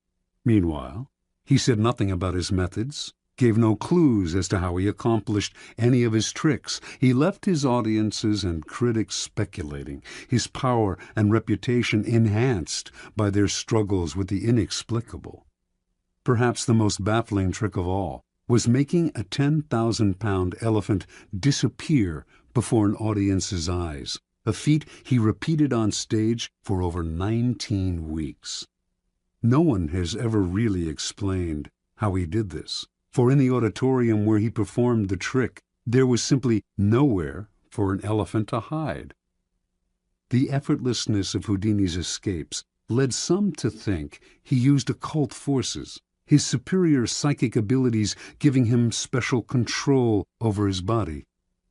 Meanwhile, he said nothing about his methods, gave no clues as to how he accomplished any of his tricks. He left his audiences and critics speculating, his power and reputation enhanced by their struggles with the inexplicable. Perhaps the most baffling trick of all was making a 10,000-pound elephant disappear before an audience's eyes, a feat he repeated on stage for over 19 weeks. No one has ever really explained how he did this, for in the auditorium where he performed the trick, there was simply nowhere for an elephant to hide. The effortlessness of Houdini's escapes led some to think he used occult forces, his superior psychic abilities giving him special control over his body.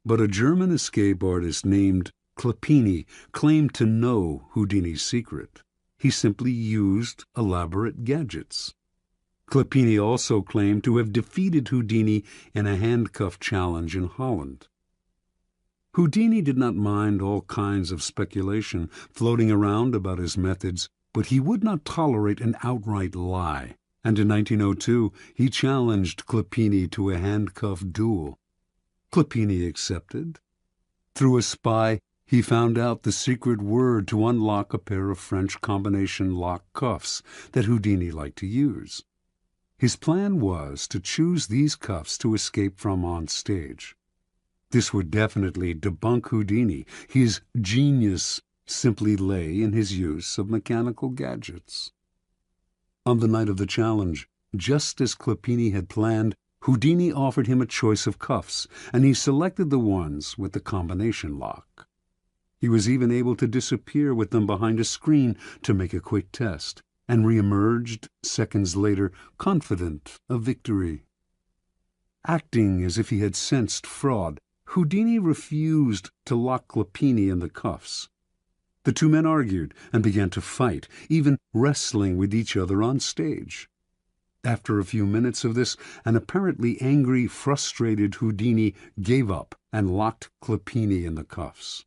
But a German escape artist named Clapini claimed to know Houdini's secret. He simply used elaborate gadgets. Clapini also claimed to have defeated Houdini in a handcuff challenge in Holland. Houdini did not mind all kinds of speculation floating around about his methods, but he would not tolerate an outright lie, and in 1902 he challenged Clapini to a handcuff duel. Clapini accepted. Through a spy, he found out the secret word to unlock a pair of French combination lock cuffs that Houdini liked to use. His plan was to choose these cuffs to escape from on stage. This would definitely debunk Houdini. His genius simply lay in his use of mechanical gadgets. On the night of the challenge, just as Clapini had planned, Houdini offered him a choice of cuffs, and he selected the ones with the combination lock. He was even able to disappear with them behind a screen to make a quick test, and re-emerged seconds later, confident of victory. Acting as if he had sensed fraud, Houdini refused to lock Clopini in the cuffs. The two men argued and began to fight, even wrestling with each other on stage. After a few minutes of this, an apparently angry, frustrated Houdini gave up and locked Clopini in the cuffs.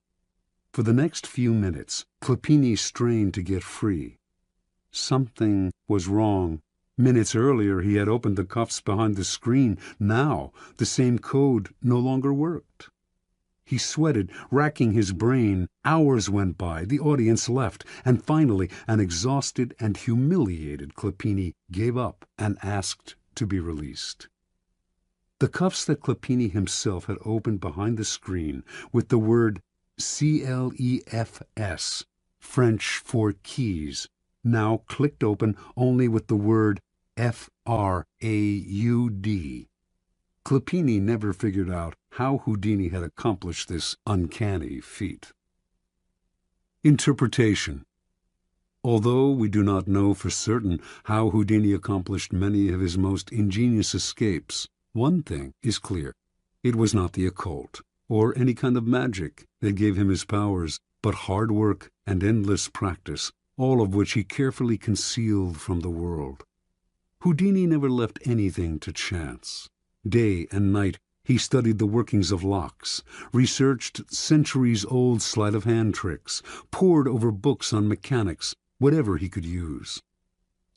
For the next few minutes, Clopini strained to get free. Something was wrong. Minutes earlier he had opened the cuffs behind the screen. Now the same code no longer worked. He sweated, racking his brain. Hours went by, the audience left, and finally an exhausted and humiliated Clopini gave up and asked to be released. The cuffs that Clopini himself had opened behind the screen with the word CLEFS, French for keys, now clicked open only with the word FRAUD. Clopini never figured out how Houdini had accomplished this uncanny feat. Interpretation. Although we do not know for certain how Houdini accomplished many of his most ingenious escapes, one thing is clear. It was not the occult, or any kind of magic, that gave him his powers, but hard work and endless practice, all of which he carefully concealed from the world. Houdini never left anything to chance. Day and night he studied the workings of locks, researched centuries-old sleight-of-hand tricks, pored over books on mechanics, whatever he could use.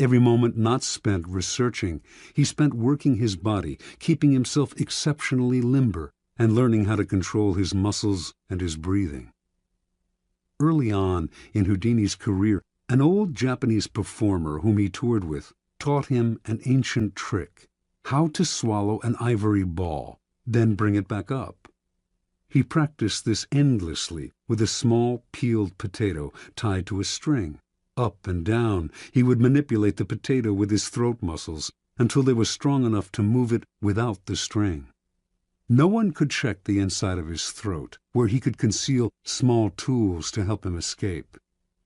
Every moment not spent researching, he spent working his body, keeping himself exceptionally limber, and learning how to control his muscles and his breathing. Early on in Houdini's career, an old Japanese performer whom he toured with taught him an ancient trick: how to swallow an ivory ball, then bring it back up. He practiced this endlessly with a small peeled potato tied to a string. Up and down he would manipulate the potato with his throat muscles until they were strong enough to move it without the string. No one could check the inside of his throat, where he could conceal small tools to help him escape.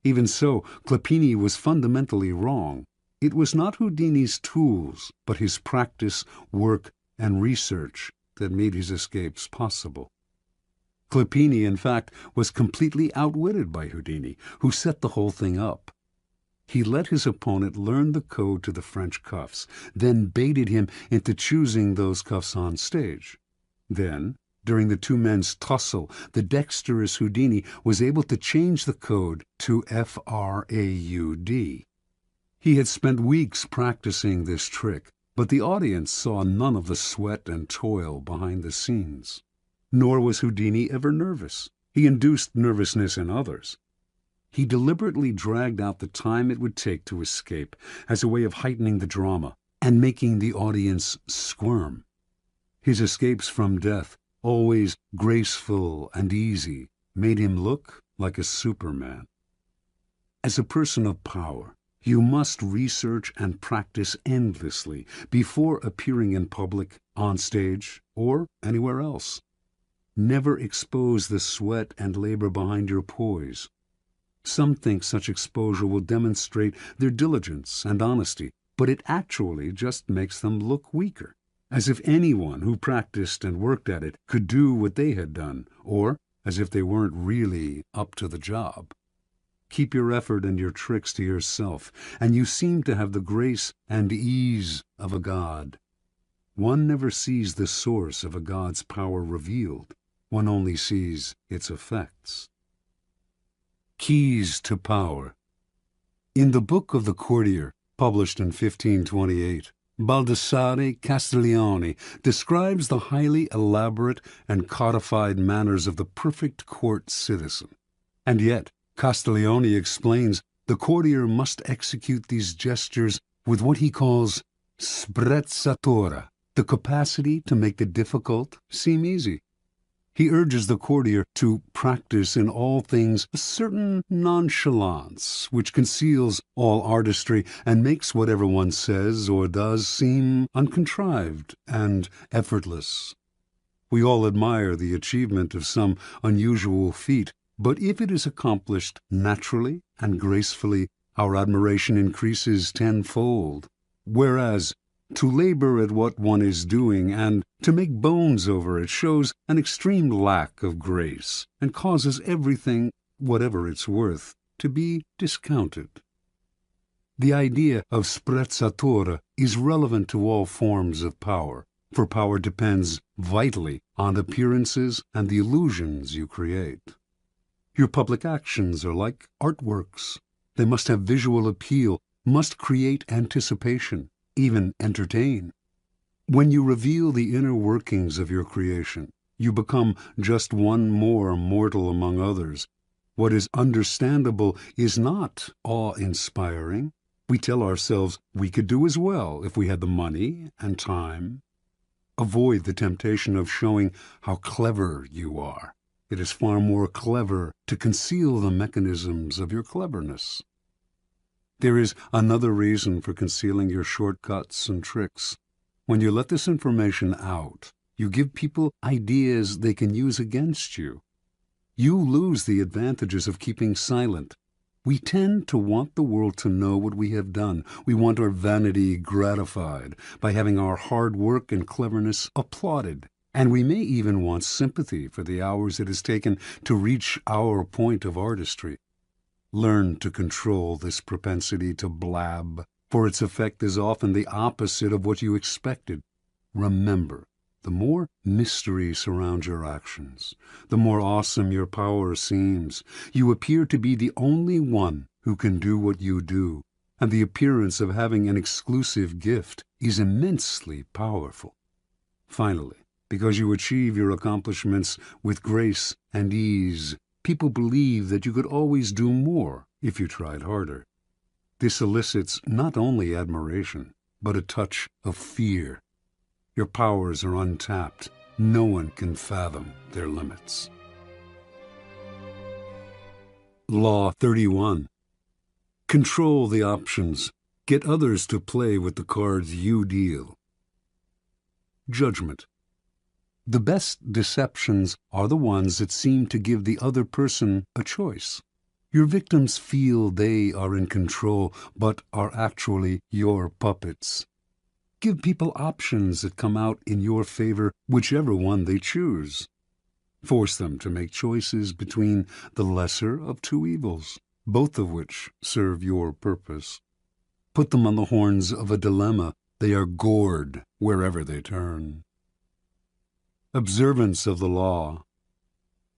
Even so, Clopini was fundamentally wrong. It was not Houdini's tools, but his practice, work, and research that made his escapes possible. Clopini, in fact, was completely outwitted by Houdini, who set the whole thing up. He let his opponent learn the code to the French cuffs, then baited him into choosing those cuffs on stage. Then, during the two men's tussle, the dexterous Houdini was able to change the code to FRAUD. He had spent weeks practicing this trick, but the audience saw none of the sweat and toil behind the scenes. Nor was Houdini ever nervous. He induced nervousness in others. He deliberately dragged out the time it would take to escape as a way of heightening the drama and making the audience squirm. His escapes from death, always graceful and easy, made him look like a Superman. As a person of power, you must research and practice endlessly before appearing in public, on stage, or anywhere else. Never expose the sweat and labor behind your poise. Some think such exposure will demonstrate their diligence and honesty, but it actually just makes them look weaker, as if anyone who practiced and worked at it could do what they had done, or as if they weren't really up to the job. Keep your effort and your tricks to yourself, and you seem to have the grace and ease of a god. One never sees the source of a god's power revealed. One only sees its effects. Keys to Power. In the Book of the Courtier, published in 1528, Baldassare Castiglione describes the highly elaborate and codified manners of the perfect court citizen. And yet, Castiglione explains the courtier must execute these gestures with what he calls sprezzatura, the capacity to make the difficult seem easy. He urges the courtier to practice in all things a certain nonchalance which conceals all artistry and makes whatever one says or does seem uncontrived and effortless. We all admire the achievement of some unusual feat, but if it is accomplished naturally and gracefully, our admiration increases tenfold. Whereas to labor at what one is doing and to make bones over it shows an extreme lack of grace and causes everything, whatever it's worth, to be discounted. The idea of sprezzatura is relevant to all forms of power, for power depends vitally on appearances and the illusions you create. Your public actions are like artworks. They must have visual appeal, must create anticipation, even entertain. When you reveal the inner workings of your creation, you become just one more mortal among others. What is understandable is not awe-inspiring. We tell ourselves we could do as well if we had the money and time. Avoid the temptation of showing how clever you are. It is far more clever to conceal the mechanisms of your cleverness. There is another reason for concealing your shortcuts and tricks. When you let this information out, you give people ideas they can use against you. You lose the advantages of keeping silent. We tend to want the world to know what we have done. We want our vanity gratified by having our hard work and cleverness applauded. And we may even want sympathy for the hours it has taken to reach our point of artistry. Learn to control this propensity to blab, for its effect is often the opposite of what you expected. Remember, the more mystery surrounds your actions, the more awesome your power seems. You appear to be the only one who can do what you do, and the appearance of having an exclusive gift is immensely powerful. Finally, because you achieve your accomplishments with grace and ease, people believe that you could always do more if you tried harder. This elicits not only admiration, but a touch of fear. Your powers are untapped. No one can fathom their limits. Law 31. Control the options. Get others to play with the cards you deal. Judgment. The best deceptions are the ones that seem to give the other person a choice. Your victims feel they are in control, but are actually your puppets. Give people options that come out in your favor, whichever one they choose. Force them to make choices between the lesser of two evils, both of which serve your purpose. Put them on the horns of a dilemma. They are gored wherever they turn. Observance of the law.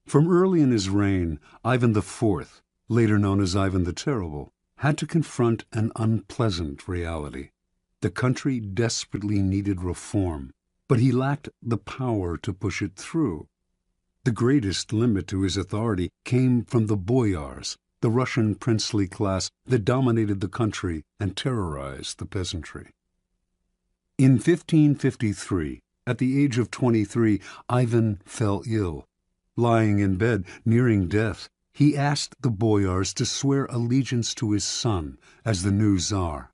From early in his reign, Ivan IV, later known as Ivan the Terrible, had to confront an unpleasant reality. The country desperately needed reform, but he lacked the power to push it through. The greatest limit to his authority came from the boyars, the Russian princely class that dominated the country and terrorized the peasantry. In 1553, at the age of 23, Ivan fell ill. Lying in bed, nearing death, he asked the boyars to swear allegiance to his son as the new Tsar.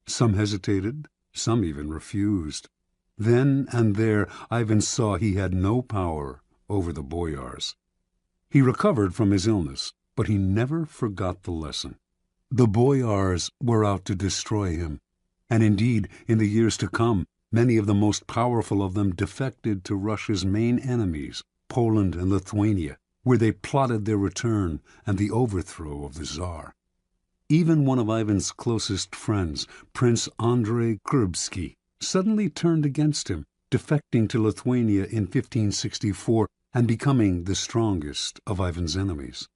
Some hesitated, some even refused. Then and there, Ivan saw he had no power over the boyars. He recovered from his illness, but he never forgot the lesson. The boyars were out to destroy him, and indeed, in the years to come, many of the most powerful of them defected to Russia's main enemies, Poland and Lithuania, where they plotted their return and the overthrow of the Tsar. Even one of Ivan's closest friends, Prince Andrei Kurbsky, suddenly turned against him, defecting to Lithuania in 1564 and becoming the strongest of Ivan's enemies.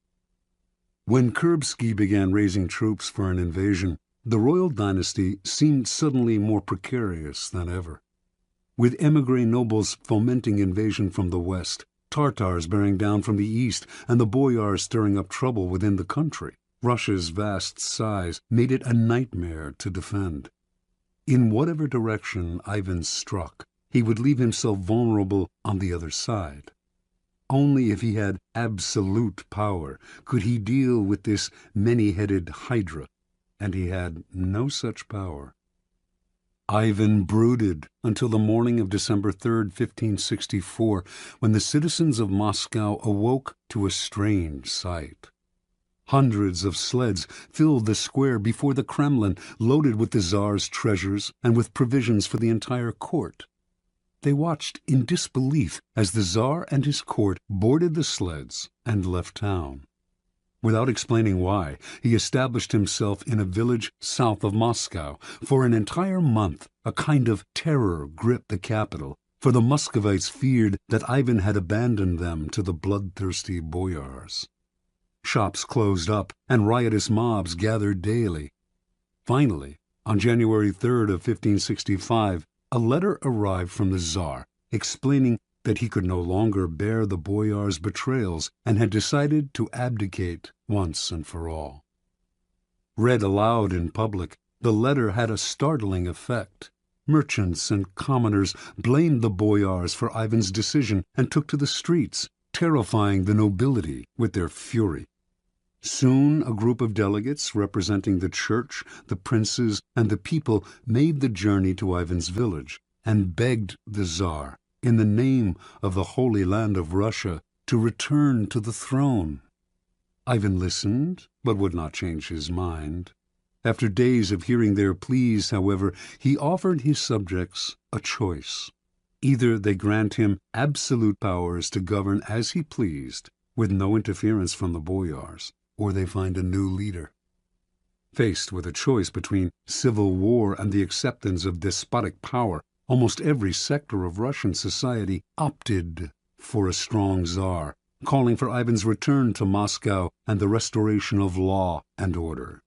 When Kurbsky began raising troops for an invasion, the royal dynasty seemed suddenly more precarious than ever. With émigré nobles fomenting invasion from the west, Tartars bearing down from the east, and the boyars stirring up trouble within the country, Russia's vast size made it a nightmare to defend. In whatever direction Ivan struck, he would leave himself vulnerable on the other side. Only if he had absolute power could he deal with this many-headed hydra, and he had no such power. Ivan brooded until the morning of December 3rd, 1564, when the citizens of Moscow awoke to a strange sight. Hundreds of sleds filled the square before the Kremlin, loaded with the Tsar's treasures and with provisions for the entire court. They watched in disbelief as the Tsar and his court boarded the sleds and left town. Without explaining why, he established himself in a village south of Moscow. For an entire month, a kind of terror gripped the capital, for the Muscovites feared that Ivan had abandoned them to the bloodthirsty boyars. Shops closed up, and riotous mobs gathered daily. Finally, on January 3rd of 1565, a letter arrived from the Tsar explaining that he could no longer bear the boyars' betrayals and had decided to abdicate once and for all. Read aloud in public, the letter had a startling effect. Merchants and commoners blamed the boyars for Ivan's decision and took to the streets, terrifying the nobility with their fury. Soon a group of delegates representing the church, the princes, and the people made the journey to Ivan's village and begged the Tsar, in the name of the Holy Land of Russia, to return to the throne. Ivan listened, but would not change his mind. After days of hearing their pleas, however, he offered his subjects a choice. Either they grant him absolute powers to govern as he pleased, with no interference from the boyars, or they find a new leader. Faced with a choice between civil war and the acceptance of despotic power, almost every sector of Russian society opted for a strong Tsar, calling for Ivan's return to Moscow and the restoration of law and order.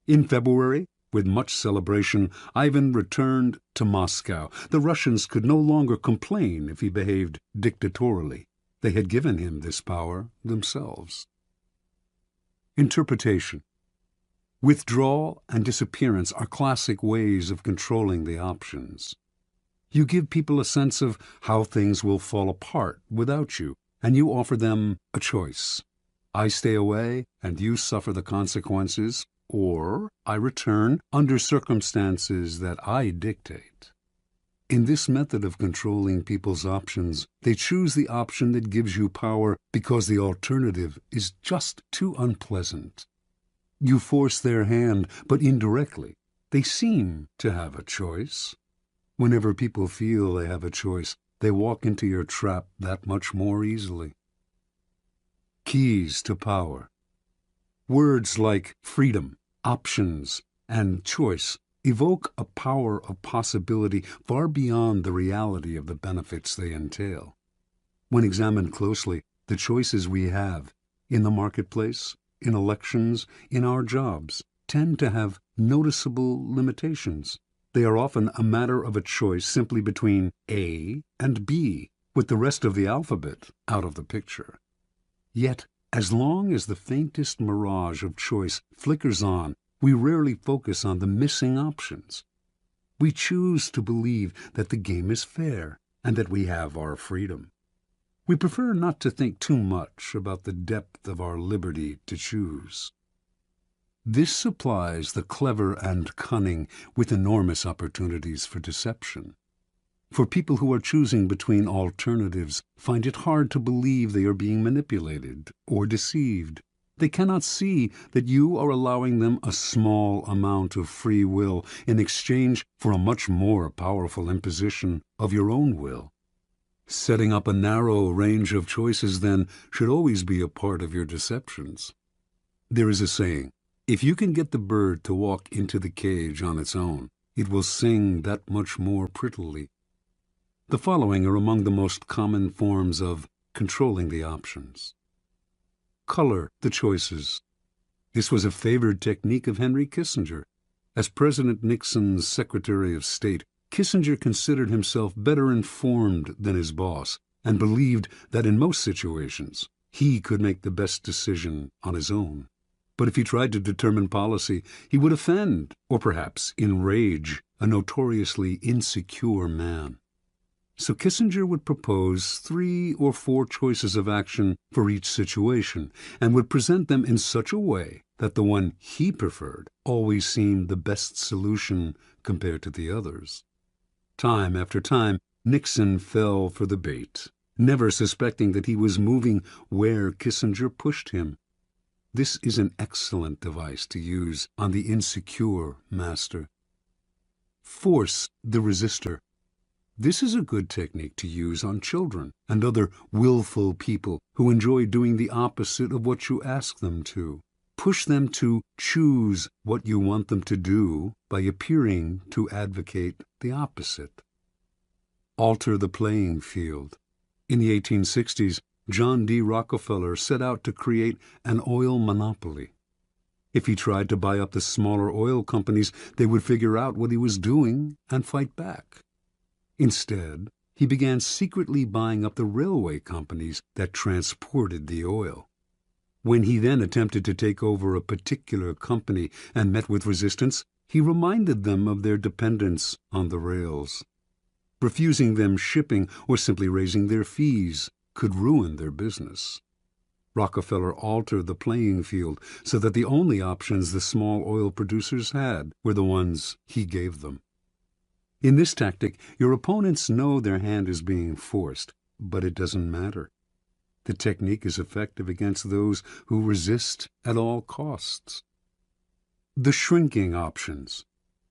In February, with much celebration, Ivan returned to Moscow. The Russians could no longer complain if he behaved dictatorially. They had given him this power themselves. Interpretation. Withdrawal and disappearance are classic ways of controlling the options. You give people a sense of how things will fall apart without you, and you offer them a choice. I stay away, and you suffer the consequences, or I return under circumstances that I dictate. In this method of controlling people's options, they choose the option that gives you power because the alternative is just too unpleasant. You force their hand, but indirectly. They seem to have a choice. Whenever people feel they have a choice, they walk into your trap that much more easily. Keys to power. Words like freedom, options, and choice evoke a power of possibility far beyond the reality of the benefits they entail. When examined closely, the choices we have in the marketplace, in elections, in our jobs, tend to have noticeable limitations. They are often a matter of a choice simply between A and B, with the rest of the alphabet out of the picture. Yet, as long as the faintest mirage of choice flickers on, we rarely focus on the missing options. We choose to believe that the game is fair and that we have our freedom. We prefer not to think too much about the depth of our liberty to choose. This supplies the clever and cunning with enormous opportunities for deception. For people who are choosing between alternatives find it hard to believe they are being manipulated or deceived. They cannot see that you are allowing them a small amount of free will in exchange for a much more powerful imposition of your own will. Setting up a narrow range of choices, then, should always be a part of your deceptions. There is a saying, if you can get the bird to walk into the cage on its own, it will sing that much more prettily. The following are among the most common forms of controlling the options. Color the choices. This was a favored technique of Henry Kissinger. As President Nixon's Secretary of State, Kissinger considered himself better informed than his boss and believed that in most situations he could make the best decision on his own. But if he tried to determine policy, he would offend, or perhaps enrage, a notoriously insecure man. So Kissinger would propose 3 or 4 choices of action for each situation, and would present them in such a way that the one he preferred always seemed the best solution compared to the others. Time after time, Nixon fell for the bait, never suspecting that he was moving where Kissinger pushed him. This is an excellent device to use on the insecure master. Force the resistor. This is a good technique to use on children and other willful people who enjoy doing the opposite of what you ask them to. Push them to choose what you want them to do by appearing to advocate the opposite. Alter the playing field. In the 1860s, John D. Rockefeller set out to create an oil monopoly. If he tried to buy up the smaller oil companies, they would figure out what he was doing and fight back. Instead, he began secretly buying up the railway companies that transported the oil. When he then attempted to take over a particular company and met with resistance, he reminded them of their dependence on the rails. Refusing them shipping or simply raising their fees could ruin their business. Rockefeller altered the playing field so that the only options the small oil producers had were the ones he gave them. In this tactic, your opponents know their hand is being forced, but it doesn't matter. The technique is effective against those who resist at all costs. The shrinking options.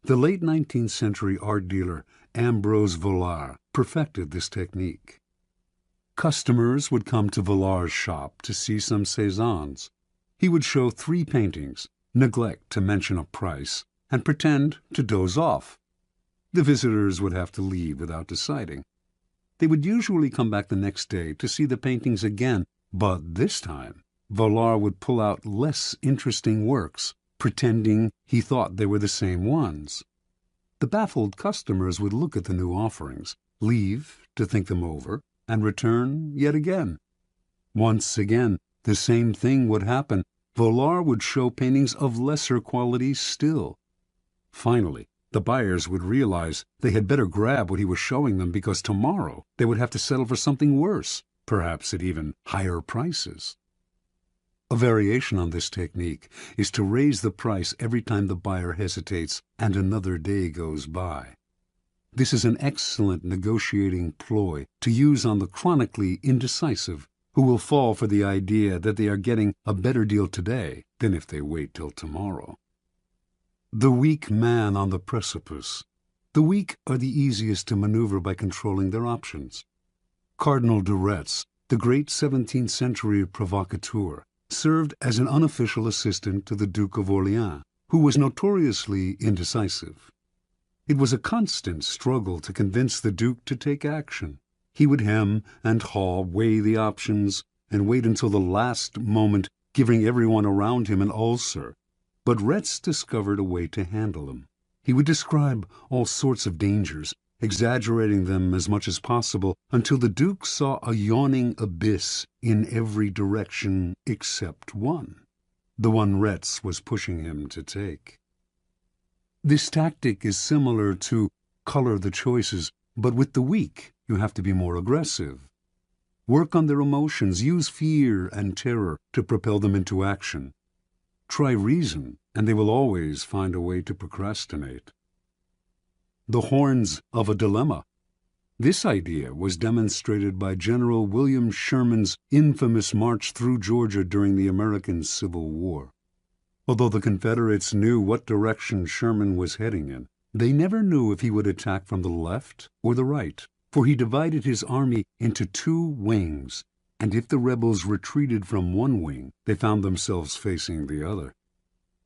The late 19th century art dealer Ambrose Vollard perfected this technique. Customers would come to Vollard's shop to see some Cézannes. He would show 3 paintings, neglect to mention a price, and pretend to doze off. The visitors would have to leave without deciding. They would usually come back the next day to see the paintings again, but this time Vollard would pull out less interesting works, pretending he thought they were the same ones. The baffled customers would look at the new offerings, leave to think them over, and return yet again. Once again, the same thing would happen. Vollard would show paintings of lesser quality still. Finally, the buyers would realize they had better grab what he was showing them because tomorrow they would have to settle for something worse, perhaps at even higher prices. A variation on this technique is to raise the price every time the buyer hesitates and another day goes by. This is an excellent negotiating ploy to use on the chronically indecisive, who will fall for the idea that they are getting a better deal today than if they wait till tomorrow. The weak man on the precipice. The weak are the easiest to maneuver by controlling their options. Cardinal de Retz, the great 17th century provocateur, served as an unofficial assistant to the Duke of Orleans, who was notoriously indecisive. It was a constant struggle to convince the Duke to take action. He would hem and haw, weigh the options, and wait until the last moment, giving everyone around him an ulcer. But Retz discovered a way to handle them. He would describe all sorts of dangers, exaggerating them as much as possible, until the Duke saw a yawning abyss in every direction except one, the one Retz was pushing him to take. This tactic is similar to color the choices, but with the weak you have to be more aggressive. Work on their emotions, use fear and terror to propel them into action. Try reason, and they will always find a way to procrastinate. The horns of a dilemma. This idea was demonstrated by General William Sherman's infamous march through Georgia during the American Civil War. Although the Confederates knew what direction Sherman was heading in, they never knew if he would attack from the left or the right, for he divided his army into 2 wings, and if the rebels retreated from one wing, they found themselves facing the other.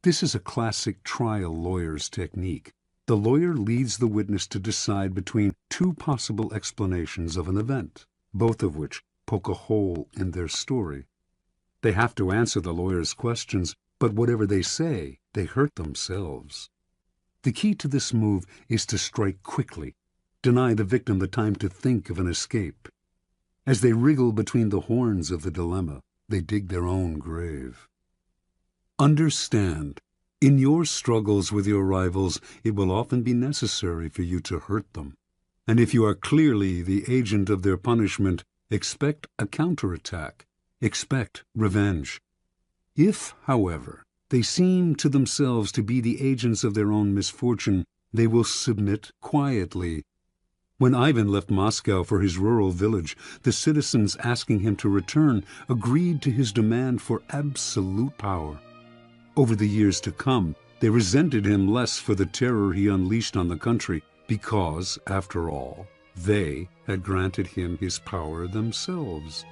This is a classic trial lawyer's technique. The lawyer leads the witness to decide between 2 possible explanations of an event, both of which poke a hole in their story. They have to answer the lawyer's questions, but whatever they say, they hurt themselves. The key to this move is to strike quickly, deny the victim the time to think of an escape. As they wriggle between the horns of the dilemma, they dig their own grave. Understand, in your struggles with your rivals, it will often be necessary for you to hurt them. and if you are clearly the agent of their punishment, expect a counterattack, expect revenge. If, however, they seem to themselves to be the agents of their own misfortune, they will submit quietly. When Ivan left Moscow for his rural village, the citizens asking him to return agreed to his demand for absolute power. Over the years to come, they resented him less for the terror he unleashed on the country, because, after all, they had granted him his power themselves.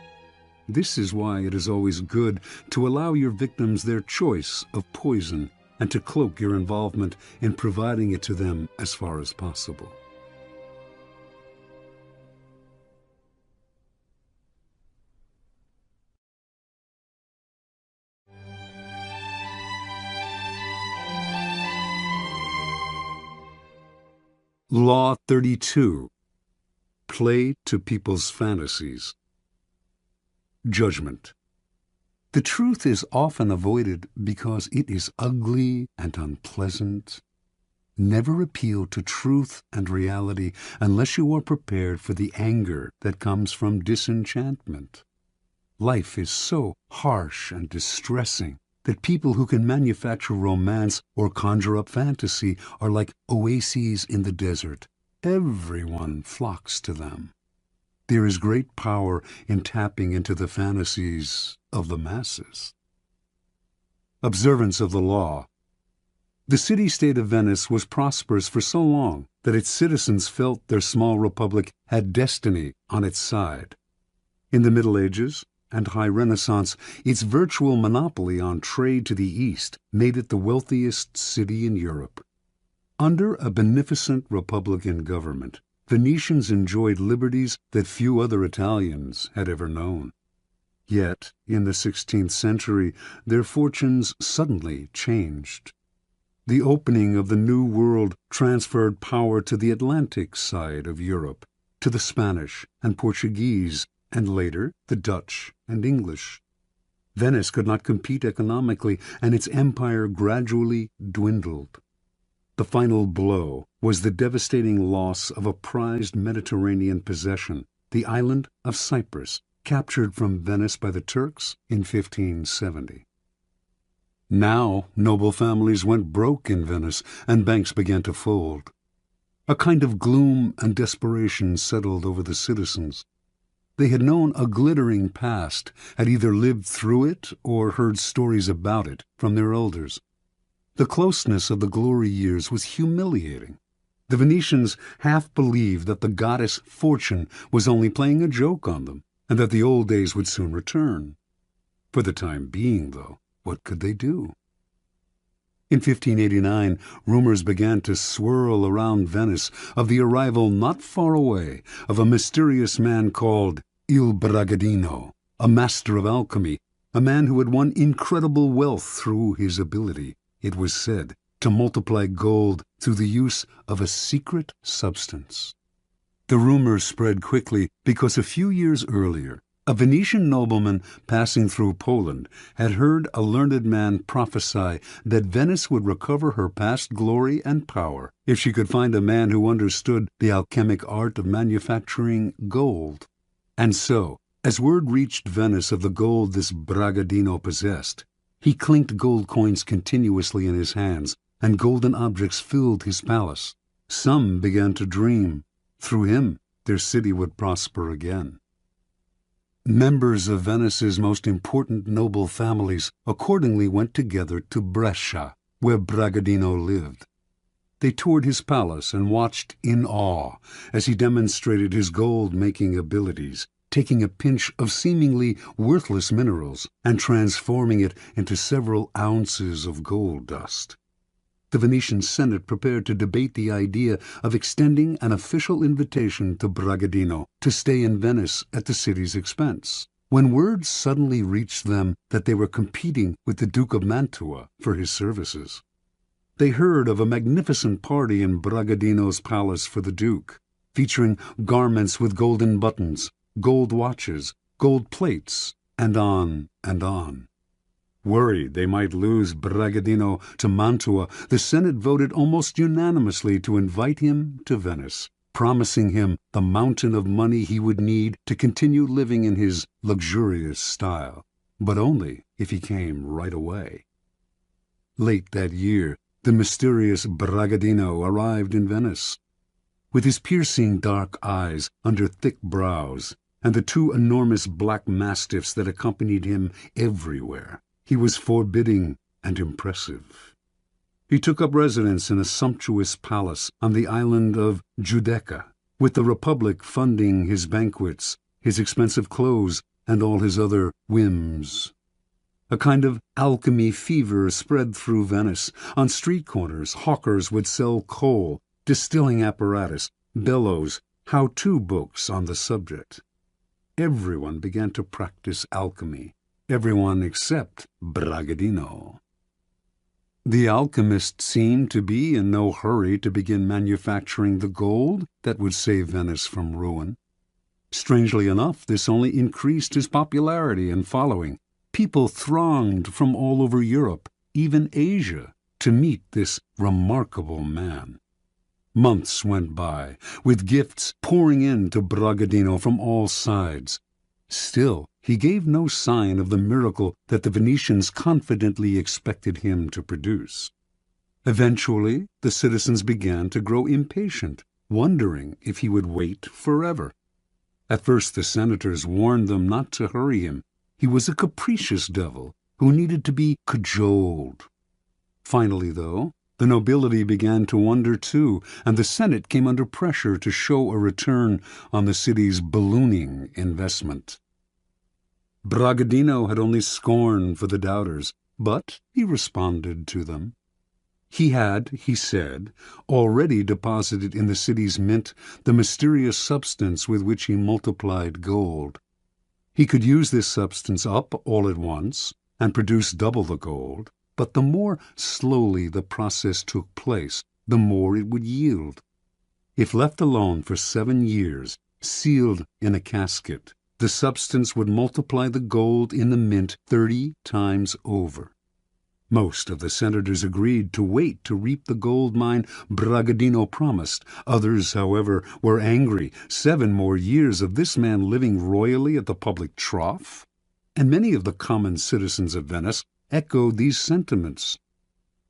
This is why it is always good to allow your victims their choice of poison and to cloak your involvement in providing it to them as far as possible. Law 32. Play to people's fantasies. Judgment. The truth is often avoided because it is ugly and unpleasant. Never appeal to truth and reality unless you are prepared for the anger that comes from disenchantment. Life is so harsh and distressing that people who can manufacture romance or conjure up fantasy are like oases in the desert. Everyone flocks to them. There is great power in tapping into the fantasies of the masses. Observance of the law. The city-state of Venice was prosperous for so long that its citizens felt their small republic had destiny on its side. In the Middle Ages and High Renaissance, its virtual monopoly on trade to the East made it the wealthiest city in Europe. Under a beneficent republican government, Venetians enjoyed liberties that few other Italians had ever known. Yet, in the 16th century, their fortunes suddenly changed. The opening of the New World transferred power to the Atlantic side of Europe, to the Spanish and Portuguese, and later the Dutch and English. Venice could not compete economically, and its empire gradually dwindled. The final blow was the devastating loss of a prized Mediterranean possession, the island of Cyprus, captured from Venice by the Turks in 1570. Now noble families went broke in Venice, and banks began to fold. A kind of gloom and desperation settled over the citizens. They had known a glittering past, had either lived through it or heard stories about it from their elders. The closeness of the glory years was humiliating. The Venetians half believed that the goddess Fortune was only playing a joke on them, and that the old days would soon return. For the time being, though, what could they do? In 1589, rumors began to swirl around Venice of the arrival not far away of a mysterious man called Il Bragadino, a master of alchemy, a man who had won incredible wealth through his ability, it was said, to multiply gold through the use of a secret substance. The rumors spread quickly because a few years earlier, a Venetian nobleman passing through Poland had heard a learned man prophesy that Venice would recover her past glory and power if she could find a man who understood the alchemic art of manufacturing gold. And so, as word reached Venice of the gold this Bragadino possessed, he clinked gold coins continuously in his hands, and golden objects filled his palace. Some began to dream. Through him, their city would prosper again. Members of Venice's most important noble families accordingly went together to Brescia, where Bragadino lived. They toured his palace and watched in awe as he demonstrated his gold-making abilities, taking a pinch of seemingly worthless minerals and transforming it into several ounces of gold dust. The Venetian Senate prepared to debate the idea of extending an official invitation to Bragadino to stay in Venice at the city's expense, when word suddenly reached them that they were competing with the Duke of Mantua for his services. They heard of a magnificent party in Bragadino's palace for the Duke, featuring garments with golden buttons, gold watches, gold plates, and on and on. Worried they might lose Bragadino to Mantua, the Senate voted almost unanimously to invite him to Venice. promising him the mountain of money he would need to continue living in his luxurious style, but only if he came right away. Late that year, the mysterious Bragadino arrived in Venice. With his piercing dark eyes under thick brows, and the two enormous black mastiffs that accompanied him everywhere, he was forbidding and impressive. He took up residence in a sumptuous palace on the island of Giudecca, with the Republic funding his banquets, his expensive clothes, and all his other whims. A kind of alchemy fever spread through Venice. On street corners, hawkers would sell coal, distilling apparatus, bellows, how-to books on the subject. Everyone began to practice alchemy, everyone except Bragadino. The alchemist seemed to be in no hurry to begin manufacturing the gold that would save Venice from ruin. Strangely enough, this only increased his popularity and following. People thronged from all over Europe, even Asia, to meet this remarkable man. Months went by, with gifts pouring in to Bragadino from all sides. Still, he gave no sign of the miracle that the Venetians confidently expected him to produce. Eventually, the citizens began to grow impatient, wondering if he would wait forever. At first the senators warned them not to hurry him. He was a capricious devil who needed to be cajoled. Finally, though, the nobility began to wonder too, and the Senate came under pressure to show a return on the city's ballooning investment. Bragadino had only scorn for the doubters, but he responded to them. He had, he said, already deposited in the city's mint the mysterious substance with which he multiplied gold. He could use this substance up all at once and produce double the gold, but the more slowly the process took place, the more it would yield. If left alone for 7 years, sealed in a casket, the substance would multiply the gold in the mint 30 times over. Most of the senators agreed to wait to reap the gold mine Bragadino promised. Others, however, were angry. 7 more years of this man living royally at the public trough? And many of the common citizens of Venice echoed these sentiments.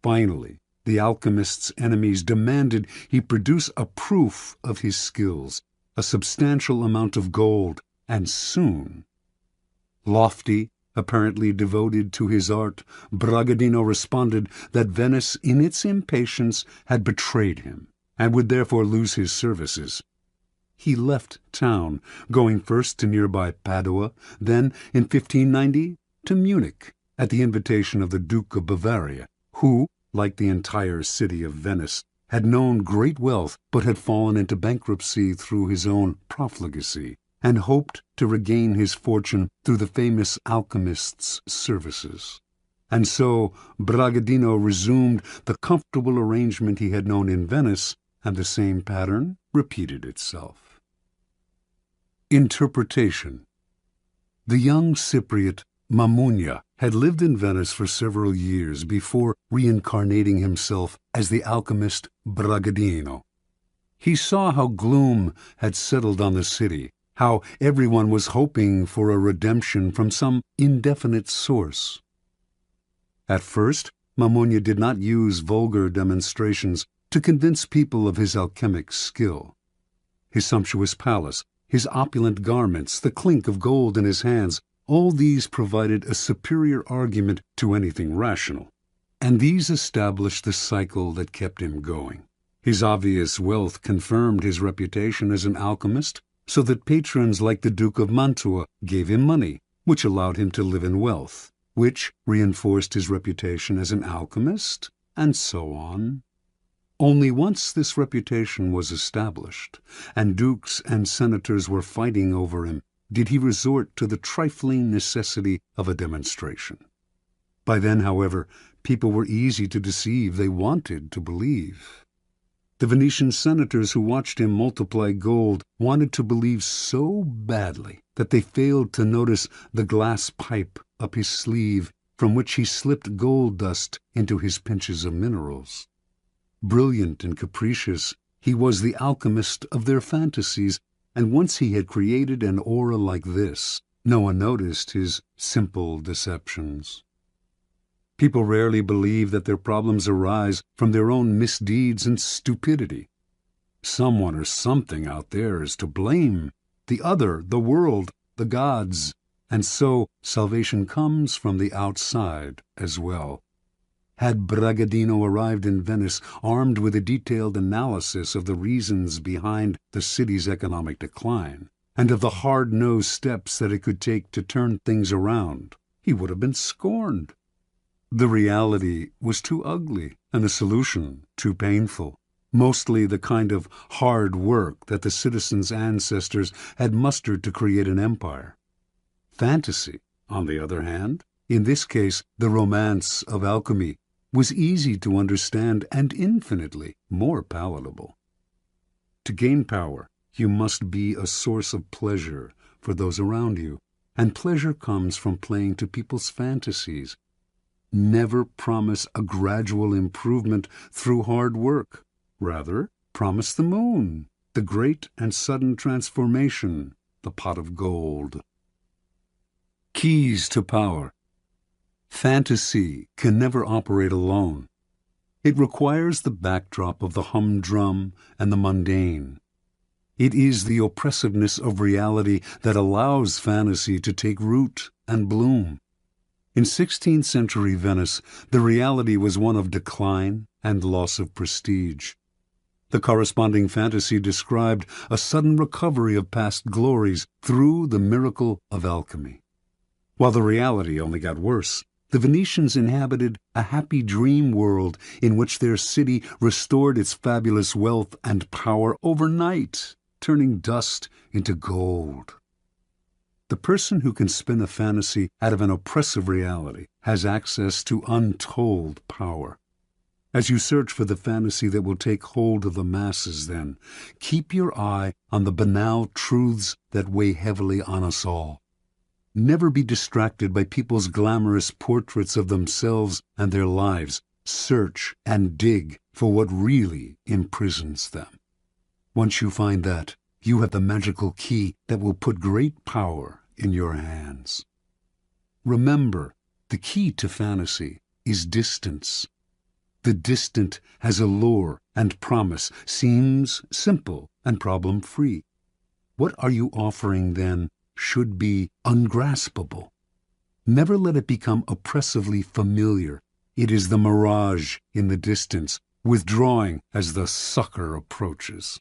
Finally, the alchemist's enemies demanded he produce a proof of his skills, a substantial amount of gold, and soon. Lofty, apparently devoted to his art, Bragadino responded that Venice, in its impatience, had betrayed him, and would therefore lose his services. He left town, going first to nearby Padua, then, in 1590, to Munich, at the invitation of the Duke of Bavaria, who, like the entire city of Venice, had known great wealth but had fallen into bankruptcy through his own profligacy, and hoped to regain his fortune through the famous alchemist's services. And so Bragadino resumed the comfortable arrangement he had known in Venice, and the same pattern repeated itself. Interpretation. The young Cypriot Mamounia had lived in Venice for several years before reincarnating himself as the alchemist Bragadino. He saw how gloom had settled on the city, how everyone was hoping for a redemption from some indefinite source. At first, Mamounia did not use vulgar demonstrations to convince people of his alchemic skill. His sumptuous palace, his opulent garments, the clink of gold in his hands, all these provided a superior argument to anything rational, and these established the cycle that kept him going. His obvious wealth confirmed his reputation as an alchemist, so that patrons like the Duke of Mantua gave him money, which allowed him to live in wealth, which reinforced his reputation as an alchemist, and so on. Only once this reputation was established, and dukes and senators were fighting over him, did he resort to the trifling necessity of a demonstration. By then, however, people were easy to deceive. They wanted to believe. The Venetian senators who watched him multiply gold wanted to believe so badly that they failed to notice the glass pipe up his sleeve from which he slipped gold dust into his pinches of minerals. Brilliant and capricious, He was the alchemist of their fantasies, and once he had created an aura like this, no one noticed his simple deceptions. People rarely believe that their problems arise from their own misdeeds and stupidity. Someone or something out there is to blame, the other, the world, the gods, and so salvation comes from the outside as well. Had Bragadino arrived in Venice armed with a detailed analysis of the reasons behind the city's economic decline, and of the hard-nosed steps that it could take to turn things around, he would have been scorned. The reality was too ugly, and the solution too painful, mostly the kind of hard work that the citizens' ancestors had mustered to create an empire. Fantasy, on the other hand, in this case the romance of alchemy, was easy to understand and infinitely more palatable. To gain power, you must be a source of pleasure for those around you, and pleasure comes from playing to people's fantasies. Never promise a gradual improvement through hard work. Rather, promise the moon, the great and sudden transformation, the pot of gold. Keys to power. Fantasy can never operate alone. It requires the backdrop of the humdrum and the mundane. It is the oppressiveness of reality that allows fantasy to take root and bloom. In 16th century Venice, the reality was one of decline and loss of prestige. The corresponding fantasy described a sudden recovery of past glories through the miracle of alchemy. While the reality only got worse, the Venetians inhabited a happy dream world in which their city restored its fabulous wealth and power overnight, turning dust into gold. The person who can spin a fantasy out of an oppressive reality has access to untold power. As you search for the fantasy that will take hold of the masses, then, keep your eye on the banal truths that weigh heavily on us all. Never be distracted by people's glamorous portraits of themselves and their lives. Search and dig for what really imprisons them. Once you find that, you have the magical key that will put great power in your hands. Remember, the key to fantasy is distance. The distant has allure and promise, seems simple and problem-free. What are you offering, then, should be ungraspable. Never let it become oppressively familiar. It is the mirage in the distance, withdrawing as the sucker approaches.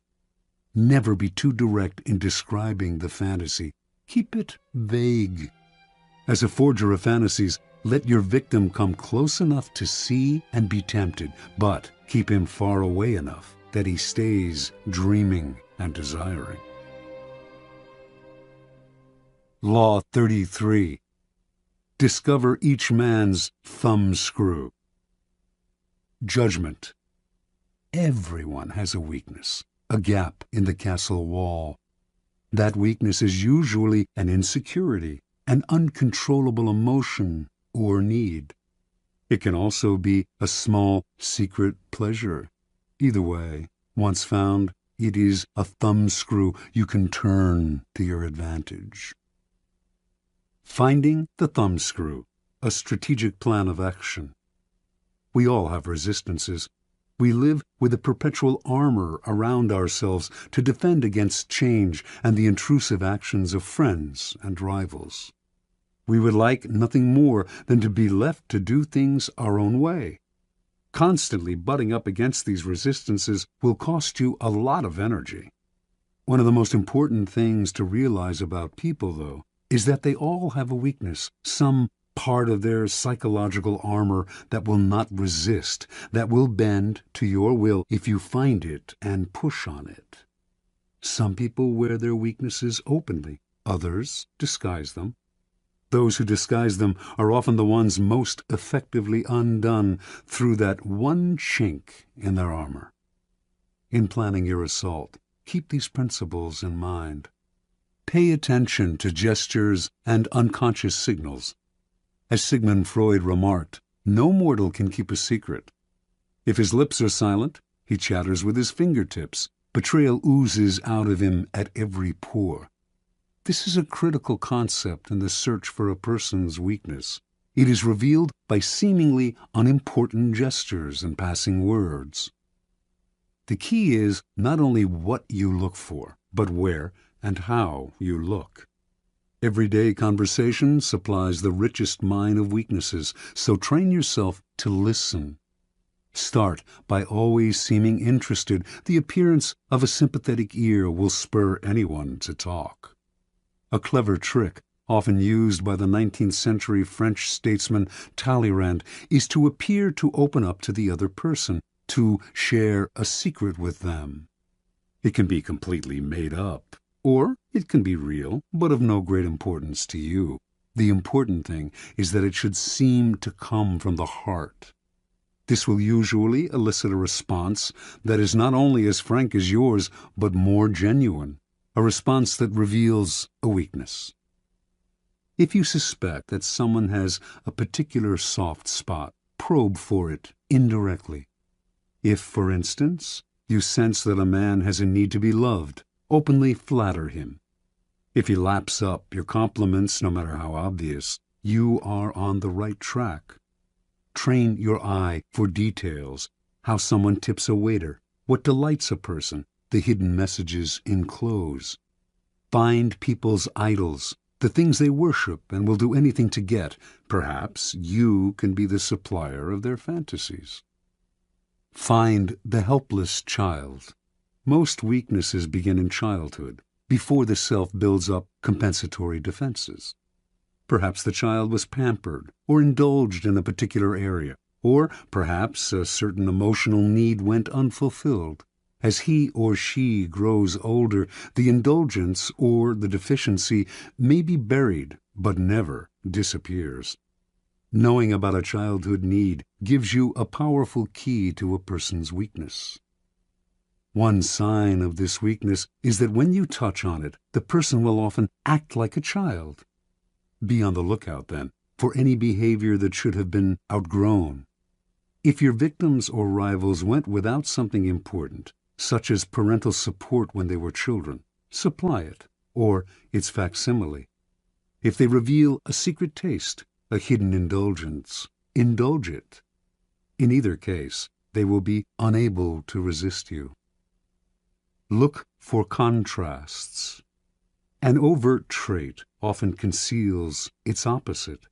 Never be too direct in describing the fantasy. Keep it vague. As a forger of fantasies, let your victim come close enough to see and be tempted, but keep him far away enough that he stays dreaming and desiring. Law 33. Discover each man's thumbscrew. Judgment. Everyone has a weakness, a gap in the castle wall. That weakness is usually an insecurity, an uncontrollable emotion or need. It can also be a small secret pleasure. Either way, once found, it is a thumbscrew you can turn to your advantage. Finding the thumbscrew, a strategic plan of action. We all have resistances. We live with a perpetual armor around ourselves to defend against change and the intrusive actions of friends and rivals. We would like nothing more than to be left to do things our own way. Constantly butting up against these resistances will cost you a lot of energy. One of the most important things to realize about people, though, is that they all have a weakness, some part of their psychological armor that will not resist, that will bend to your will if you find it and push on it. Some people wear their weaknesses openly, others disguise them. Those who disguise them are often the ones most effectively undone through that one chink in their armor. In planning your assault, keep these principles in mind. Pay attention to gestures and unconscious signals. As Sigmund Freud remarked, no mortal can keep a secret. If his lips are silent, He chatters with his fingertips. Betrayal oozes out of him at every pore. This is a critical concept in the search for a person's weakness. It is revealed by seemingly unimportant gestures and passing words. The key is not only what you look for, but where and how you look. Everyday conversation supplies the richest mine of weaknesses, so train yourself to listen. Start by always seeming interested. The appearance of a sympathetic ear will spur anyone to talk. A clever trick, often used by the 19th century French statesman Talleyrand, is to appear to open up to the other person, to share a secret with them. It can be completely made up, or it can be real, but of no great importance to you. The important thing is that it should seem to come from the heart. This will usually elicit a response that is not only as frank as yours, but more genuine, a response that reveals a weakness. If you suspect that someone has a particular soft spot, probe for it indirectly. If, for instance, you sense that a man has a need to be loved, openly flatter him. If he laps up your compliments, no matter how obvious, you are on the right track. Train your eye for details, how someone tips a waiter, what delights a person, the hidden messages in clothes. Find people's idols, the things they worship and will do anything to get. Perhaps you can be the supplier of their fantasies. Find the helpless child. Most weaknesses begin in childhood, before the self builds up compensatory defenses. Perhaps the child was pampered or indulged in a particular area, or perhaps a certain emotional need went unfulfilled. As he or she grows older, the indulgence or the deficiency may be buried, but never disappears. Knowing about a childhood need gives you a powerful key to a person's weakness. One sign of this weakness is that when you touch on it, the person will often act like a child. Be on the lookout, then, for any behavior that should have been outgrown. If your victims or rivals went without something important, such as parental support when they were children, supply it, or its facsimile. If they reveal a secret taste, a hidden indulgence, indulge it. In either case, they will be unable to resist you. Look for contrasts. An overt trait often conceals its opposite.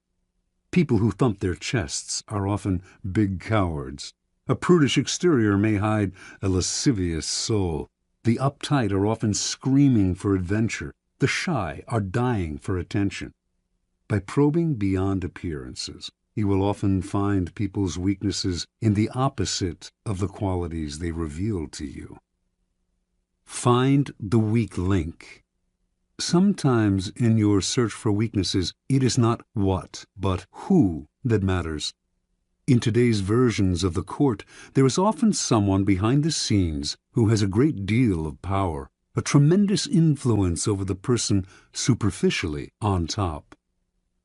People who thump their chests are often big cowards. A prudish exterior may hide a lascivious soul. The uptight are often screaming for adventure. The shy are dying for attention. By probing beyond appearances, you will often find people's weaknesses in the opposite of the qualities they reveal to you. Find the weak link. Sometimes in your search for weaknesses, it is not what, but who that matters. In today's versions of the court, there is often someone behind the scenes who has a great deal of power, a tremendous influence over the person superficially on top.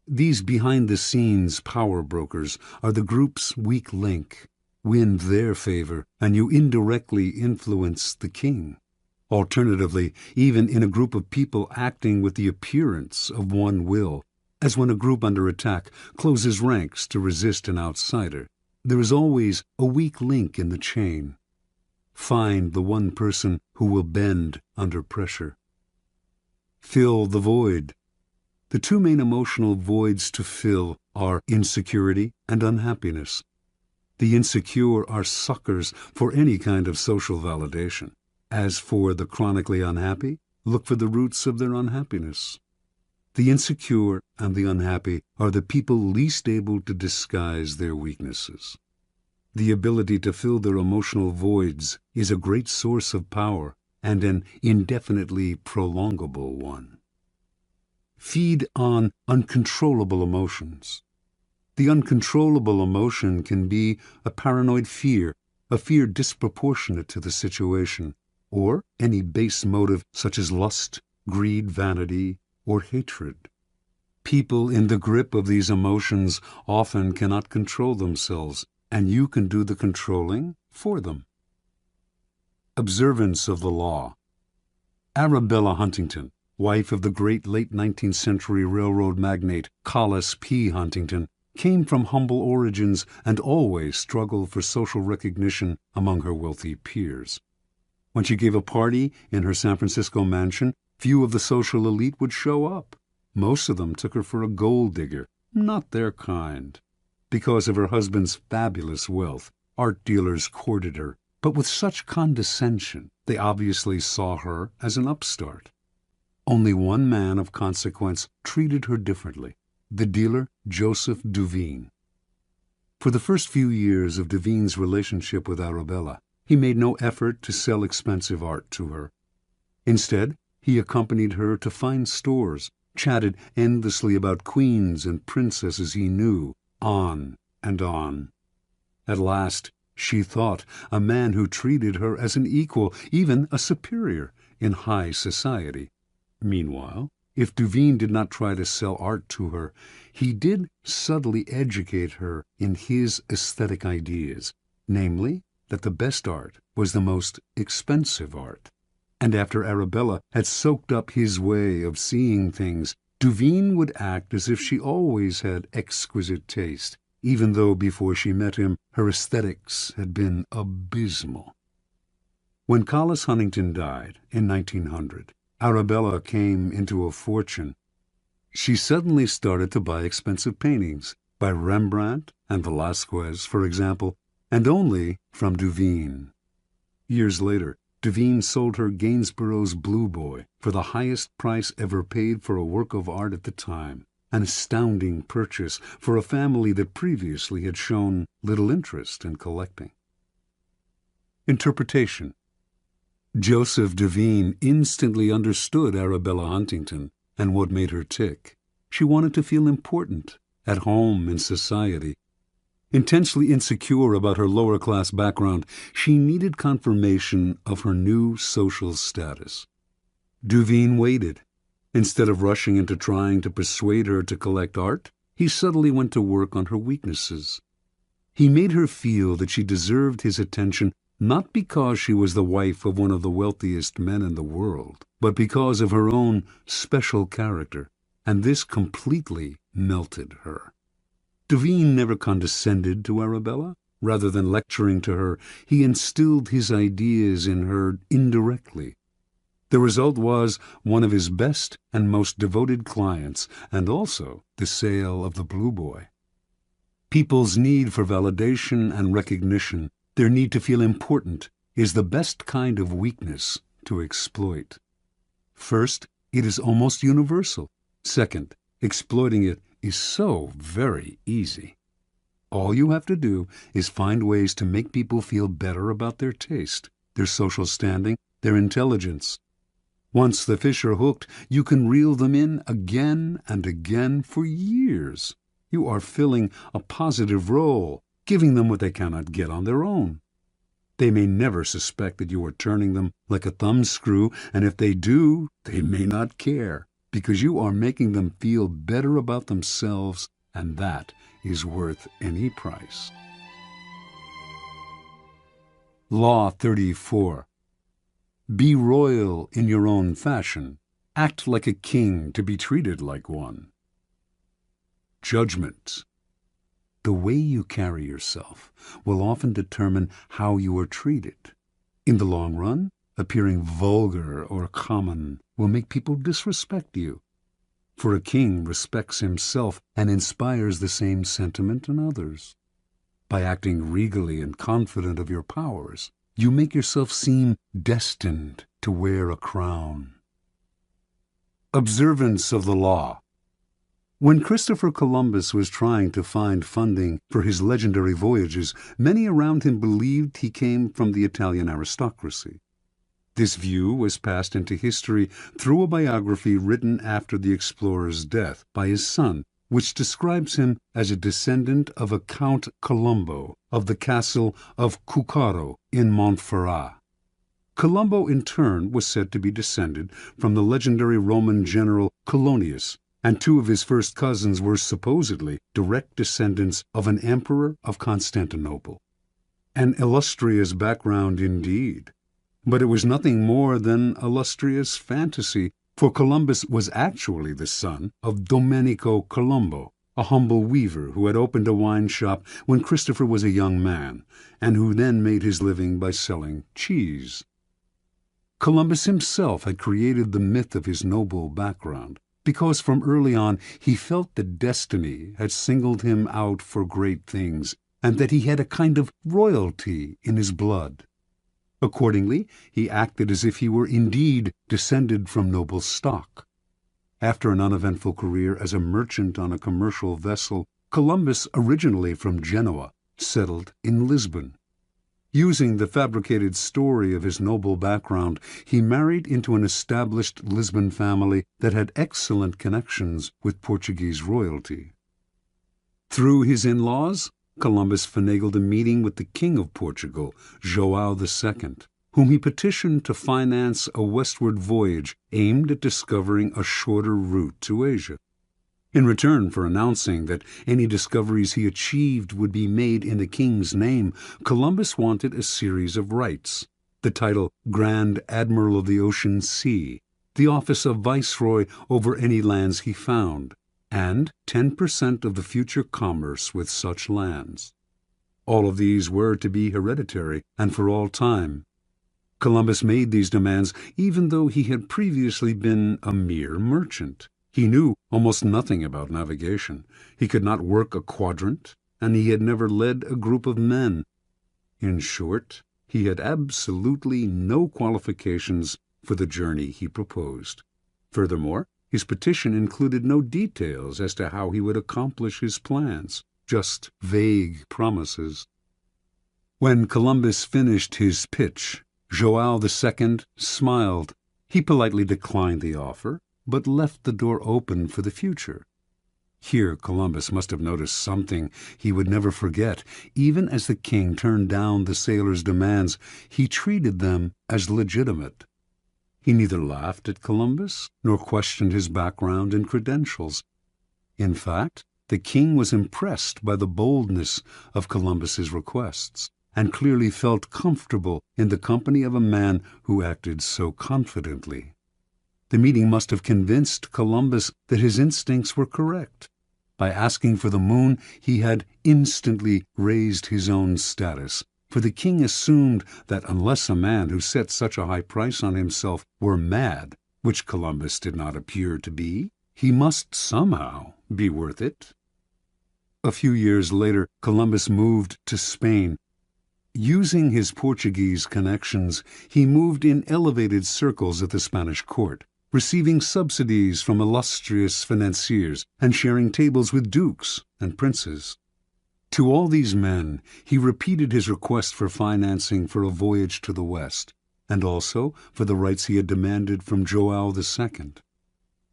These behind-the-scenes power brokers are the group's weak link. Win their favor, and you indirectly influence the king. Alternatively, even in a group of people acting with the appearance of one will, as when a group under attack closes ranks to resist an outsider, there is always a weak link in the chain. Find the one person who will bend under pressure. Fill the void. The two main emotional voids to fill are insecurity and unhappiness. The insecure are suckers for any kind of social validation. As for the chronically unhappy, look for the roots of their unhappiness. The insecure and the unhappy are the people least able to disguise their weaknesses. The ability to fill their emotional voids is a great source of power and an indefinitely prolongable one. Feed on uncontrollable emotions. The uncontrollable emotion can be a paranoid fear, a fear disproportionate to the situation, or any base motive such as lust, greed, vanity, or hatred. People in the grip of these emotions often cannot control themselves, and you can do the controlling for them. Observance of the law. Arabella Huntington, wife of the great late 19th century railroad magnate Collis P. Huntington, came from humble origins and always struggled for social recognition among her wealthy peers. When she gave a party in her San Francisco mansion, few of the social elite would show up. Most of them took her for a gold digger, not their kind. Because of her husband's fabulous wealth, art dealers courted her, but with such condescension they obviously saw her as an upstart. Only one man of consequence treated her differently, the dealer Joseph Duveen. For the first few years of Duveen's relationship with Arabella, he made no effort to sell expensive art to her. Instead, he accompanied her to fine stores, chatted endlessly about queens and princesses he knew, on and on. At last, she thought, a man who treated her as an equal, even a superior, in high society. Meanwhile, if Duveen did not try to sell art to her, he did subtly educate her in his aesthetic ideas, namely, that the best art was the most expensive art. And after Arabella had soaked up his way of seeing things, Duveen would act as if she always had exquisite taste, even though before she met him her aesthetics had been abysmal. When Collis Huntington died in 1900, Arabella came into a fortune. She suddenly started to buy expensive paintings, by Rembrandt and Velázquez, for example, and only from Duveen. Years later, Duveen sold her Gainsborough's Blue Boy for the highest price ever paid for a work of art at the time, an astounding purchase for a family that previously had shown little interest in collecting. Interpretation. Joseph Duveen instantly understood Arabella Huntington and what made her tick. She wanted to feel important, at home in society. Intensely insecure about her lower-class background, she needed confirmation of her new social status. Duveen waited. Instead of rushing into trying to persuade her to collect art, he subtly went to work on her weaknesses. He made her feel that she deserved his attention not because she was the wife of one of the wealthiest men in the world, but because of her own special character, and this completely melted her. Duveen never condescended to Arabella. Rather than lecturing to her, he instilled his ideas in her indirectly. The result was one of his best and most devoted clients, and also the sale of the Blue Boy. People's need for validation and recognition, their need to feel important, is the best kind of weakness to exploit. First, it is almost universal. Second, exploiting it is so very easy. All you have to do is find ways to make people feel better about their taste, their social standing, their intelligence. Once the fish are hooked, you can reel them in again and again for years. You are filling a positive role, giving them what they cannot get on their own. They may never suspect that you are turning them like a thumbscrew, and if they do, they may not care, because you are making them feel better about themselves, and that is worth any price. Law 34. Be royal in your own fashion. Act like a king to be treated like one. Judgment. The way you carry yourself will often determine how you are treated. In the long run, appearing vulgar or common will make people disrespect you. For a king respects himself and inspires the same sentiment in others. By acting regally and confident of your powers, you make yourself seem destined to wear a crown. Observance of the law. When Christopher Columbus was trying to find funding for his legendary voyages, many around him believed he came from the Italian aristocracy. This view was passed into history through a biography written after the explorer's death by his son, which describes him as a descendant of a Count Colombo of the castle of Cuccaro in Montferrat. Colombo, in turn, was said to be descended from the legendary Roman general Colonius, and two of his first cousins were supposedly direct descendants of an emperor of Constantinople. An illustrious background indeed. But it was nothing more than illustrious fantasy, for Columbus was actually the son of Domenico Colombo, a humble weaver who had opened a wine shop when Christopher was a young man, and who then made his living by selling cheese. Columbus himself had created the myth of his noble background, because from early on he felt that destiny had singled him out for great things, and that he had a kind of royalty in his blood. Accordingly, he acted as if he were indeed descended from noble stock. After an uneventful career as a merchant on a commercial vessel, Columbus, originally from Genoa, settled in Lisbon. Using the fabricated story of his noble background, he married into an established Lisbon family that had excellent connections with Portuguese royalty. Through his in-laws, Columbus finagled a meeting with the King of Portugal, João II, whom he petitioned to finance a westward voyage aimed at discovering a shorter route to Asia. In return for announcing that any discoveries he achieved would be made in the king's name, Columbus wanted a series of rights: the title Grand Admiral of the Ocean Sea, the office of Viceroy over any lands he found, and 10% of the future commerce with such lands. All of these were to be hereditary and for all time. Columbus made these demands even though he had previously been a mere merchant. He knew almost nothing about navigation. He could not work a quadrant, and he had never led a group of men. In short, he had absolutely no qualifications for the journey he proposed. Furthermore, his petition included no details as to how he would accomplish his plans, just vague promises. When Columbus finished his pitch, João II smiled. He politely declined the offer, but left the door open for the future. Here Columbus must have noticed something he would never forget. Even as the king turned down the sailors' demands, he treated them as legitimate. He neither laughed at Columbus nor questioned his background and credentials. In fact, the king was impressed by the boldness of Columbus's requests, and clearly felt comfortable in the company of a man who acted so confidently. The meeting must have convinced Columbus that his instincts were correct. By asking for the moon, he had instantly raised his own status, for the king assumed that unless a man who set such a high price on himself were mad, which Columbus did not appear to be, he must somehow be worth it. A few years later, Columbus moved to Spain. Using his Portuguese connections, he moved in elevated circles at the Spanish court, receiving subsidies from illustrious financiers and sharing tables with dukes and princes. To all these men, he repeated his request for financing for a voyage to the West, and also for the rights he had demanded from João II.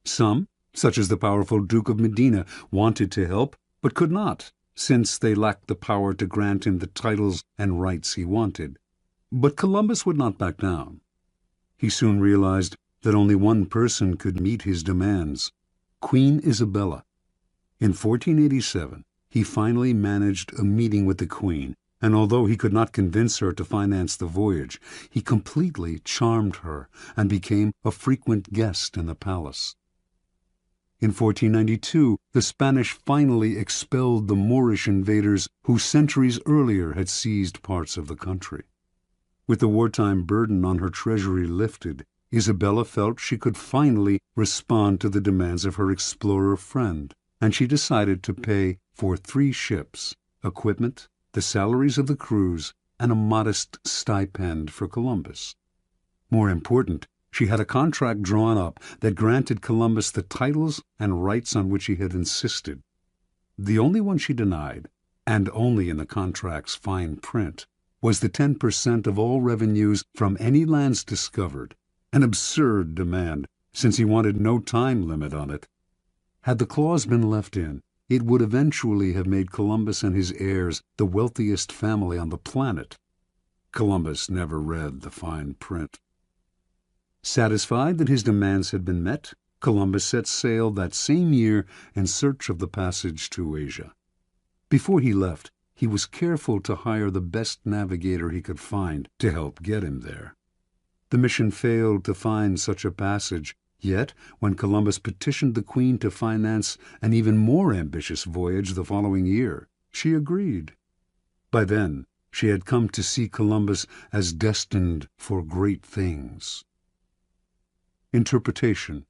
Some, such as the powerful Duke of Medina, wanted to help, but could not, since they lacked the power to grant him the titles and rights he wanted. But Columbus would not back down. He soon realized that only one person could meet his demands: Queen Isabella. In 1487, he finally managed a meeting with the Queen, and although he could not convince her to finance the voyage, he completely charmed her and became a frequent guest in the palace. In 1492, the Spanish finally expelled the Moorish invaders who centuries earlier had seized parts of the country. With the wartime burden on her treasury lifted, Isabella felt she could finally respond to the demands of her explorer friend, and she decided to pay for 3 ships, equipment, the salaries of the crews, and a modest stipend for Columbus. More important, she had a contract drawn up that granted Columbus the titles and rights on which he had insisted. The only one she denied, and only in the contract's fine print, was the 10% of all revenues from any lands discovered, an absurd demand, since he wanted no time limit on it. Had the clause been left in, it would eventually have made Columbus and his heirs the wealthiest family on the planet. Columbus never read the fine print. Satisfied that his demands had been met, Columbus set sail that same year in search of the passage to Asia. Before he left, he was careful to hire the best navigator he could find to help get him there. The mission failed to find such a passage, yet when Columbus petitioned the Queen to finance an even more ambitious voyage the following year, she agreed. By then, she had come to see Columbus as destined for great things. Interpretation.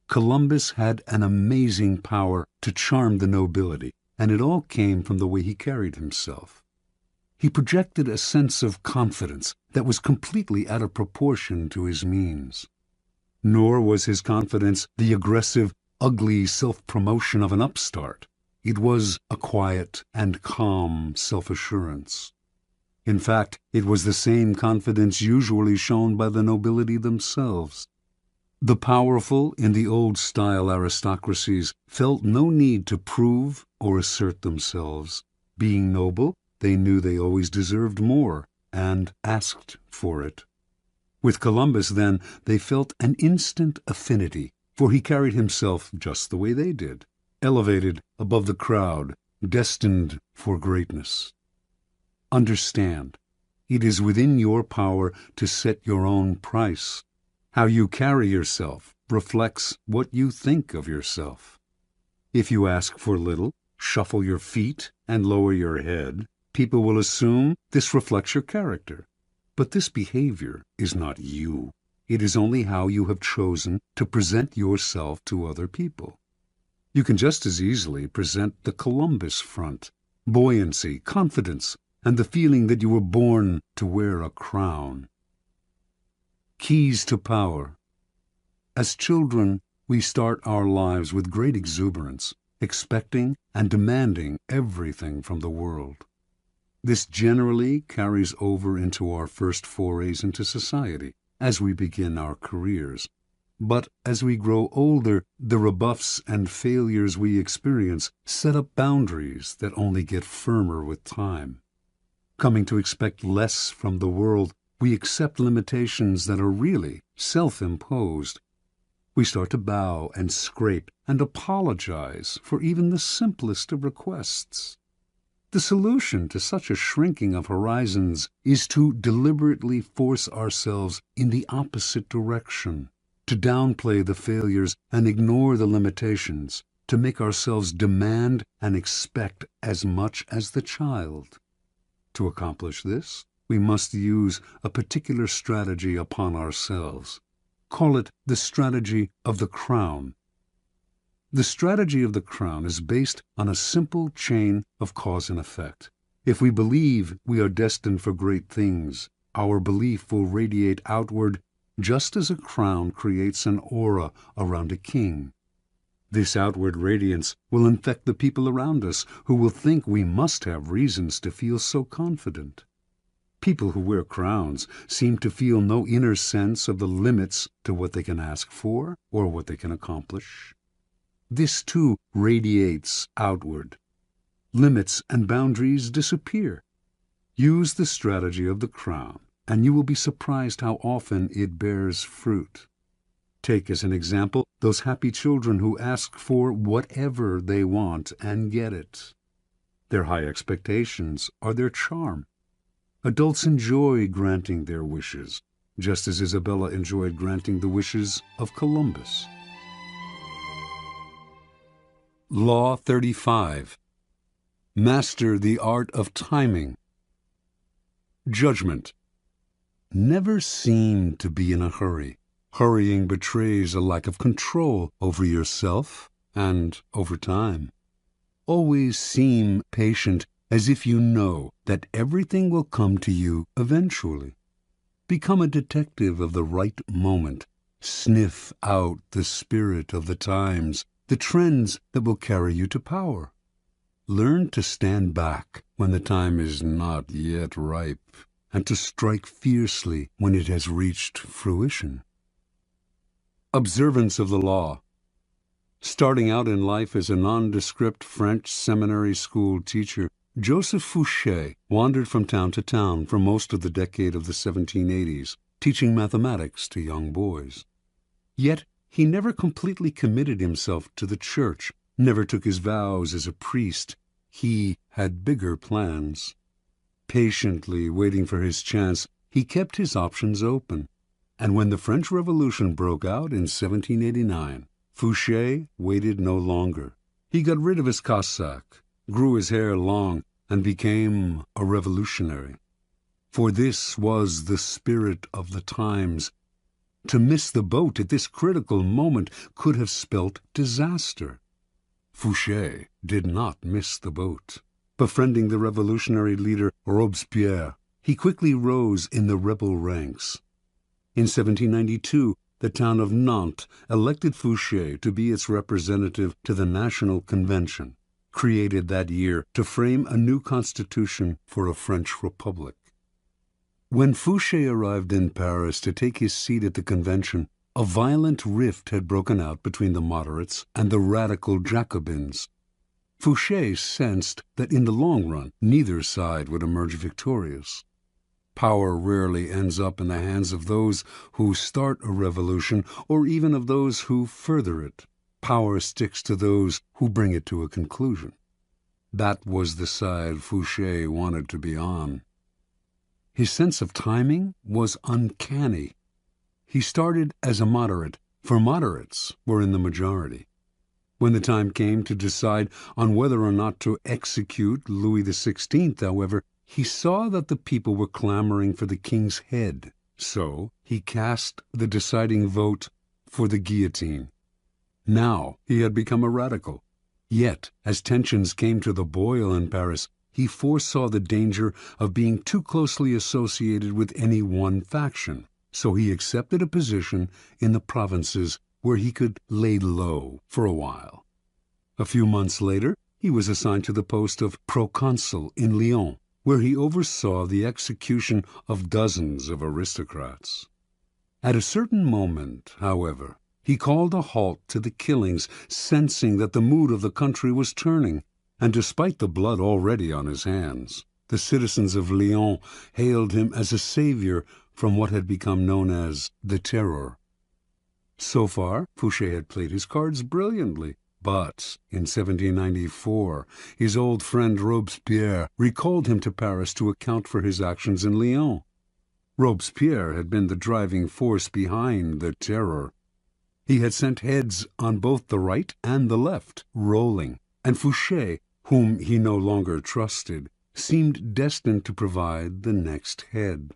Columbus had an amazing power to charm the nobility, and it all came from the way he carried himself. He projected a sense of confidence that was completely out of proportion to his means. Nor was his confidence the aggressive, ugly self-promotion of an upstart. It was a quiet and calm self-assurance. In fact, it was the same confidence usually shown by the nobility themselves. The powerful in the old-style aristocracies felt no need to prove or assert themselves. Being noble, they knew they always deserved more and asked for it. With Columbus, then, they felt an instant affinity, for he carried himself just the way they did, elevated above the crowd, destined for greatness. Understand, it is within your power to set your own price. How you carry yourself reflects what you think of yourself. If you ask for little, shuffle your feet, and lower your head, people will assume this reflects your character. But this behavior is not you. It is only how you have chosen to present yourself to other people. You can just as easily present the Columbus front, buoyancy, confidence, and the feeling that you were born to wear a crown. Keys to power. As children, we start our lives with great exuberance, expecting and demanding everything from the world. This generally carries over into our first forays into society, as we begin our careers. But as we grow older, the rebuffs and failures we experience set up boundaries that only get firmer with time. Coming to expect less from the world, we accept limitations that are really self-imposed. We start to bow and scrape and apologize for even the simplest of requests. The solution to such a shrinking of horizons is to deliberately force ourselves in the opposite direction, to downplay the failures and ignore the limitations, to make ourselves demand and expect as much as the child. To accomplish this, we must use a particular strategy upon ourselves. Call it the strategy of the crown. The strategy of the crown is based on a simple chain of cause and effect. If we believe we are destined for great things, our belief will radiate outward just as a crown creates an aura around a king. This outward radiance will infect the people around us, who will think we must have reasons to feel so confident. People who wear crowns seem to feel no inner sense of the limits to what they can ask for or what they can accomplish. This, too, radiates outward. Limits and boundaries disappear. Use the strategy of the crown, and you will be surprised how often it bears fruit. Take as an example those happy children who ask for whatever they want and get it. Their high expectations are their charm. Adults enjoy granting their wishes, just as Isabella enjoyed granting the wishes of Columbus. Law 35. Master the art of timing. Judgment. Never seem to be in a hurry. Hurrying betrays a lack of control over yourself and over time. Always seem patient, as if you know that everything will come to you eventually. Become a detective of the right moment. Sniff out the spirit of the times, the trends that will carry you to power. Learn to stand back when the time is not yet ripe, and to strike fiercely when it has reached fruition. Observance of the law. Starting out in life as a nondescript French seminary school teacher, Joseph Fouché wandered from town to town for most of the decade of the 1780s, teaching mathematics to young boys. Yet he never completely committed himself to the church, never took his vows as a priest. He had bigger plans. Patiently waiting for his chance, he kept his options open. And when the French Revolution broke out in 1789, Fouché waited no longer. He got rid of his cassock, grew his hair long, and became a revolutionary. For this was the spirit of the times. To miss the boat at this critical moment could have spelt disaster. Fouché did not miss the boat. Befriending the revolutionary leader Robespierre, he quickly rose in the rebel ranks. In 1792, the town of Nantes elected Fouché to be its representative to the National Convention, created that year to frame a new constitution for a French republic. When Fouché arrived in Paris to take his seat at the convention, a violent rift had broken out between the moderates and the radical Jacobins. Fouché sensed that in the long run, neither side would emerge victorious. Power rarely ends up in the hands of those who start a revolution or even of those who further it. Power sticks to those who bring it to a conclusion. That was the side Fouché wanted to be on. His sense of timing was uncanny. He started as a moderate, for moderates were in the majority. When the time came to decide on whether or not to execute Louis XVI, however, he saw that the people were clamoring for the king's head, so he cast the deciding vote for the guillotine. Now he had become a radical. Yet, as tensions came to the boil in Paris, he foresaw the danger of being too closely associated with any one faction, so he accepted a position in the provinces where he could lay low for a while. A few months later, he was assigned to the post of proconsul in Lyon, where he oversaw the execution of dozens of aristocrats. At a certain moment, however, he called a halt to the killings, sensing that the mood of the country was turning, and despite the blood already on his hands, the citizens of Lyon hailed him as a savior from what had become known as the Terror. So far, Fouché had played his cards brilliantly, but in 1794, his old friend Robespierre recalled him to Paris to account for his actions in Lyon. Robespierre had been the driving force behind the Terror. He had sent heads on both the right and the left rolling, and Fouché, whom he no longer trusted, seemed destined to provide the next head.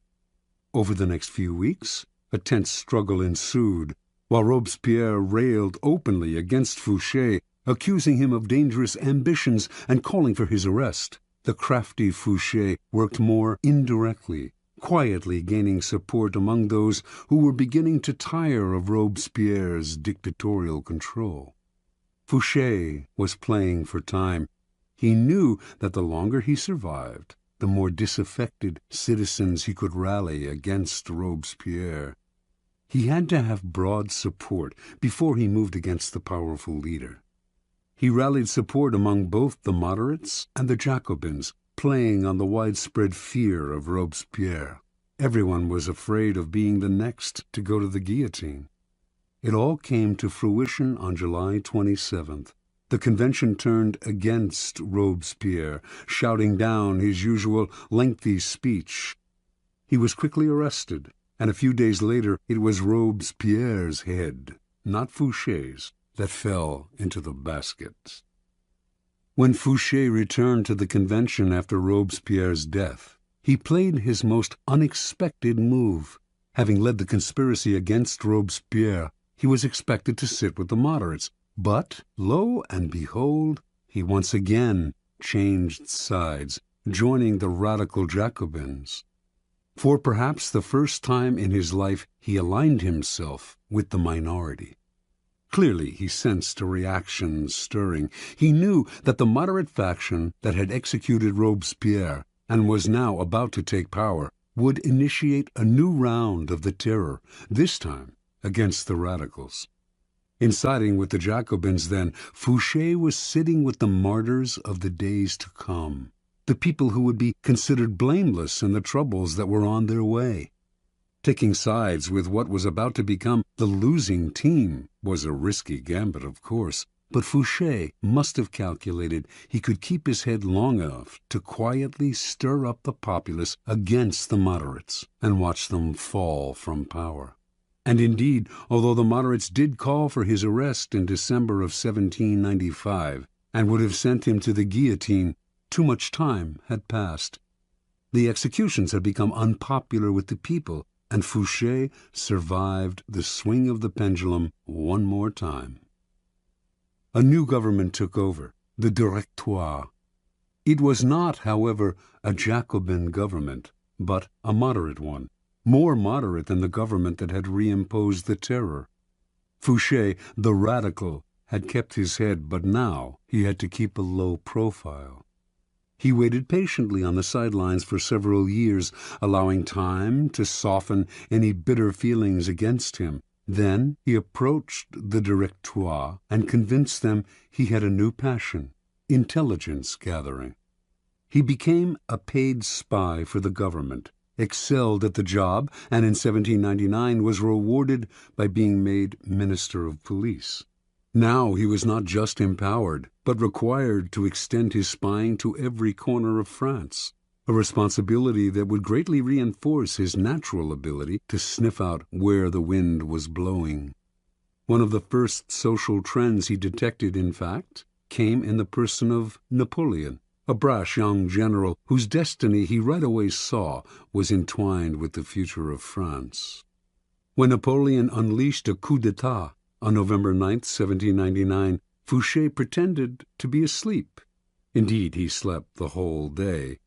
Over the next few weeks, a tense struggle ensued, while Robespierre railed openly against Fouché, accusing him of dangerous ambitions and calling for his arrest. The crafty Fouché worked more indirectly, quietly gaining support among those who were beginning to tire of Robespierre's dictatorial control. Fouché was playing for time. He knew that the longer he survived, the more disaffected citizens he could rally against Robespierre. He had to have broad support before he moved against the powerful leader. He rallied support among both the moderates and the Jacobins, playing on the widespread fear of Robespierre. Everyone was afraid of being the next to go to the guillotine. It all came to fruition on July 27th. The convention turned against Robespierre, shouting down his usual lengthy speech. He was quickly arrested, and a few days later it was Robespierre's head, not Fouché's, that fell into the basket. When Fouché returned to the convention after Robespierre's death, he played his most unexpected move. Having led the conspiracy against Robespierre, he was expected to sit with the moderates, but, lo and behold, he once again changed sides, joining the radical Jacobins. For perhaps the first time in his life, he aligned himself with the minority. Clearly, he sensed a reaction stirring. He knew that the moderate faction that had executed Robespierre and was now about to take power would initiate a new round of the Terror, this time against the radicals. In siding with the Jacobins, then, Fouché was sitting with the martyrs of the days to come, the people who would be considered blameless in the troubles that were on their way. Taking sides with what was about to become the losing team was a risky gambit, of course, but Fouché must have calculated he could keep his head long enough to quietly stir up the populace against the moderates and watch them fall from power. And indeed, although the moderates did call for his arrest in December of 1795, and would have sent him to the guillotine, too much time had passed. The executions had become unpopular with the people, and Fouché survived the swing of the pendulum one more time. A new government took over, the Directoire. It was not, however, a Jacobin government, but a moderate one, more moderate than the government that had reimposed the terror. Fouché, the radical, had kept his head, but now he had to keep a low profile. He waited patiently on the sidelines for several years, allowing time to soften any bitter feelings against him. Then he approached the Directoire and convinced them he had a new passion, intelligence gathering. He became a paid spy for the government, excelled at the job, and in 1799 was rewarded by being made Minister of Police. Now he was not just empowered, but required to extend his spying to every corner of France, a responsibility that would greatly reinforce his natural ability to sniff out where the wind was blowing. One of the first social trends he detected, in fact, came in the person of Napoleon, a brash young general whose destiny he right away saw was entwined with the future of France. When Napoleon unleashed a coup d'etat on November 9, 1799, Fouché pretended to be asleep. Indeed, he slept the whole day.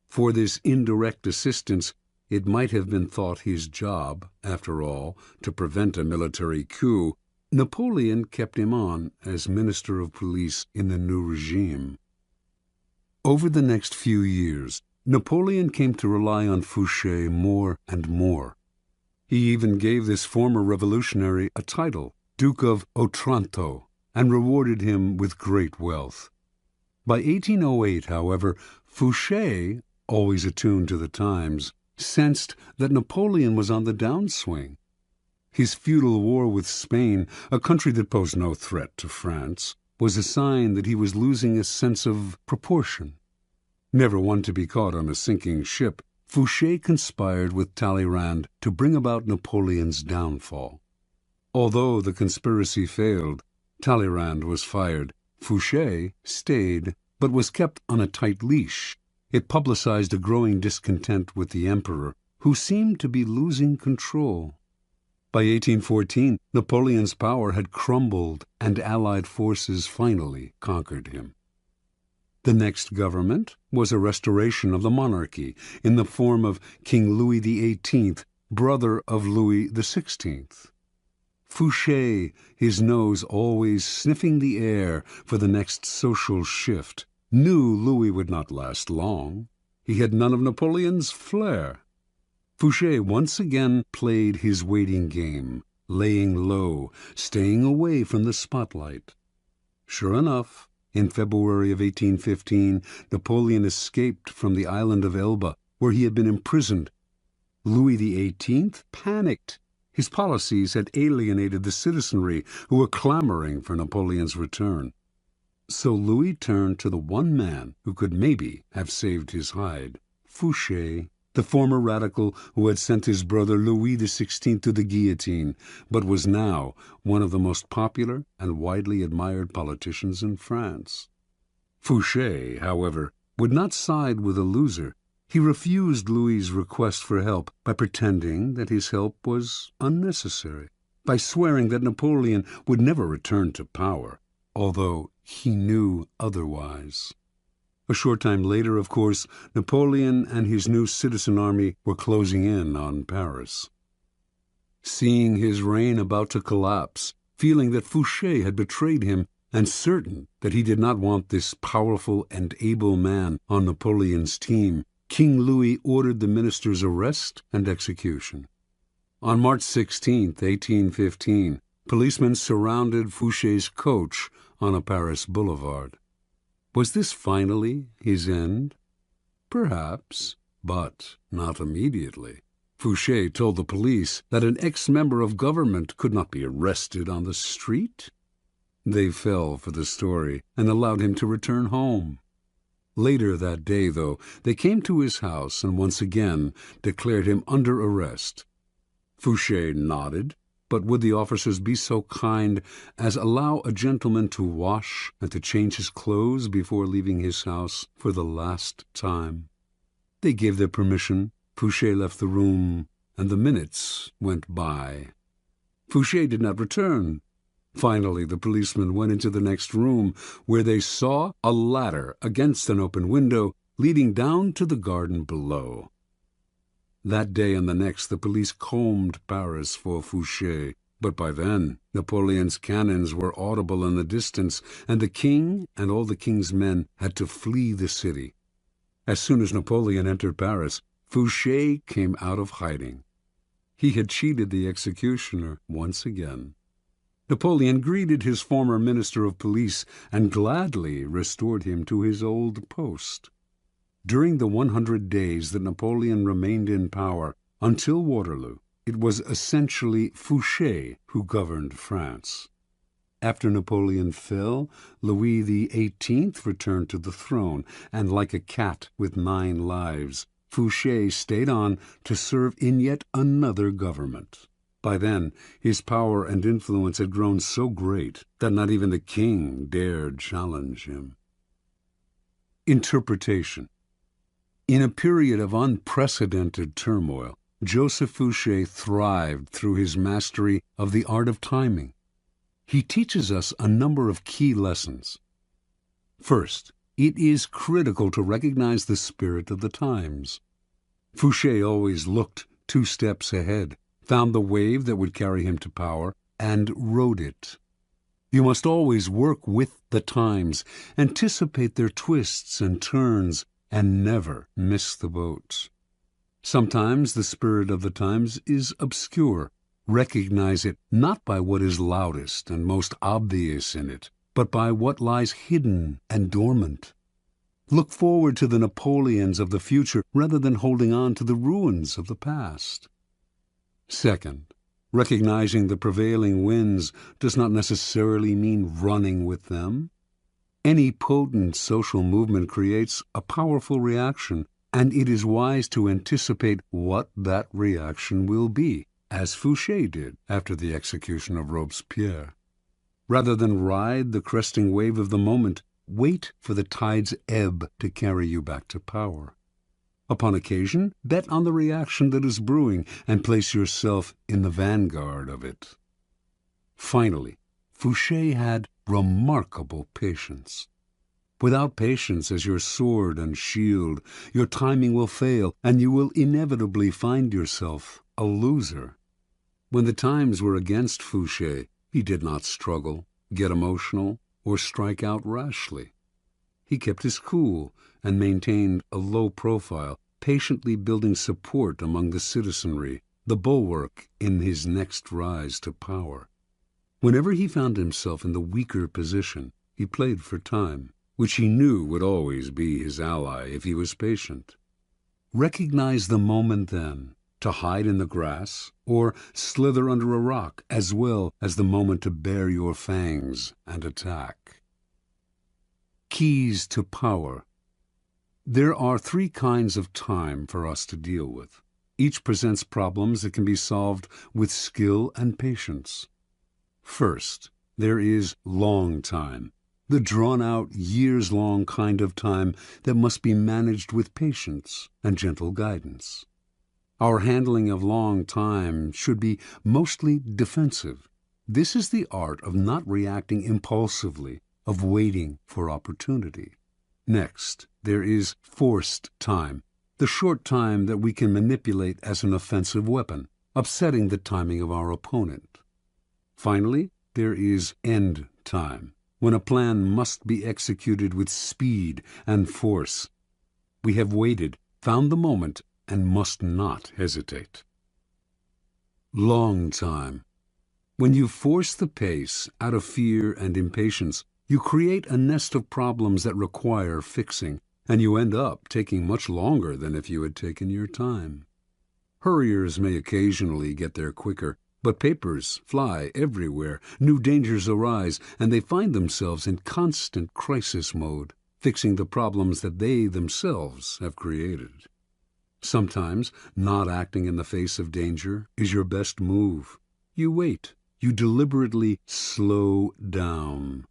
For this indirect assistance, it might have been thought his job, after all, to prevent a military coup. Napoleon kept him on as Minister of Police in the new regime. Over the next few years, Napoleon came to rely on Fouché more and more. He even gave this former revolutionary a title, Duke of Otranto, and rewarded him with great wealth. By 1808, however, Fouché, always attuned to the times, sensed that Napoleon was on the downswing. His feudal war with Spain, a country that posed no threat to France, was a sign that he was losing a sense of proportion. Never one to be caught on a sinking ship, Fouché conspired with Talleyrand to bring about Napoleon's downfall. Although the conspiracy failed, Talleyrand was fired. Fouché stayed, but was kept on a tight leash. It publicized a growing discontent with the emperor, who seemed to be losing control. By 1814, Napoleon's power had crumbled, and Allied forces finally conquered him. The next government was a restoration of the monarchy in the form of King Louis XVIII, brother of Louis XVI. Fouché, his nose always sniffing the air for the next social shift, knew Louis would not last long. He had none of Napoleon's flair. Fouché once again played his waiting game, laying low, staying away from the spotlight. Sure enough, in February of 1815, Napoleon escaped from the island of Elba, where he had been imprisoned. Louis XVIII panicked. His policies had alienated the citizenry, who were clamoring for Napoleon's return. So Louis turned to the one man who could maybe have saved his hide, Fouché, the former radical who had sent his brother Louis XVI to the guillotine, but was now one of the most popular and widely admired politicians in France. Fouché, however, would not side with a loser. He refused Louis's request for help by pretending that his help was unnecessary, by swearing that Napoleon would never return to power, although he knew otherwise. A short time later, of course, Napoleon and his new citizen army were closing in on Paris. Seeing his reign about to collapse, feeling that Fouché had betrayed him, and certain that he did not want this powerful and able man on Napoleon's team, King Louis ordered the minister's arrest and execution. On March 16, 1815, policemen surrounded Fouché's coach on a Paris boulevard. Was this finally his end? Perhaps, but not immediately. Fouché told the police that an ex-member of government could not be arrested on the street. They fell for the story and allowed him to return home. Later that day, though, they came to his house and once again declared him under arrest. Fouché nodded, but would the officers be so kind as allow a gentleman to wash and to change his clothes before leaving his house for the last time? They gave their permission. Fouché left the room, and the minutes went by. Fouché did not return. Finally, the policemen went into the next room, where they saw a ladder against an open window leading down to the garden below. That day and the next the police combed Paris for Fouché, but by then Napoleon's cannons were audible in the distance, and the king and all the king's men had to flee the city. As soon as Napoleon entered Paris, Fouché came out of hiding. He had cheated the executioner once again. Napoleon greeted his former minister of police and gladly restored him to his old post. During the 100 days that Napoleon remained in power, until Waterloo, it was essentially Fouché who governed France. After Napoleon fell, Louis XVIII returned to the throne, and like a cat with 9 lives, Fouché stayed on to serve in yet another government. By then, his power and influence had grown so great that not even the king dared challenge him. Interpretation. In a period of unprecedented turmoil, Joseph Fouché thrived through his mastery of the art of timing. He teaches us a number of key lessons. First, it is critical to recognize the spirit of the times. Fouché always looked 2 steps ahead, found the wave that would carry him to power, and rode it. You must always work with the times, anticipate their twists and turns, and never miss the boat. Sometimes the spirit of the times is obscure. Recognize it not by what is loudest and most obvious in it, but by what lies hidden and dormant. Look forward to the Napoleons of the future rather than holding on to the ruins of the past. Second, recognizing the prevailing winds does not necessarily mean running with them. Any potent social movement creates a powerful reaction, and it is wise to anticipate what that reaction will be, as Fouché did after the execution of Robespierre. Rather than ride the cresting wave of the moment, wait for the tide's ebb to carry you back to power. Upon occasion, bet on the reaction that is brewing and place yourself in the vanguard of it. Finally, Fouché had remarkable patience. Without patience as your sword and shield, your timing will fail, and you will inevitably find yourself a loser. When the times were against Fouché, he did not struggle, get emotional, or strike out rashly. He kept his cool and maintained a low profile, patiently building support among the citizenry, the bulwark in his next rise to power. Whenever he found himself in the weaker position, he played for time, which he knew would always be his ally if he was patient. Recognize the moment then, to hide in the grass or slither under a rock, as well as the moment to bare your fangs and attack. Keys to power. There are 3 kinds of time for us to deal with. Each presents problems that can be solved with skill and patience. First, there is long time, the drawn-out, years-long kind of time that must be managed with patience and gentle guidance. Our handling of long time should be mostly defensive. This is the art of not reacting impulsively, of waiting for opportunity. Next, there is forced time, the short time that we can manipulate as an offensive weapon, upsetting the timing of our opponent. Finally, there is end time, when a plan must be executed with speed and force. We have waited, found the moment, and must not hesitate. Long time. When you force the pace out of fear and impatience, you create a nest of problems that require fixing, and you end up taking much longer than if you had taken your time. Hurriers may occasionally get there quicker, but papers fly everywhere, new dangers arise, and they find themselves in constant crisis mode, fixing the problems that they themselves have created. Sometimes not acting in the face of danger is your best move. You wait. You deliberately slow down.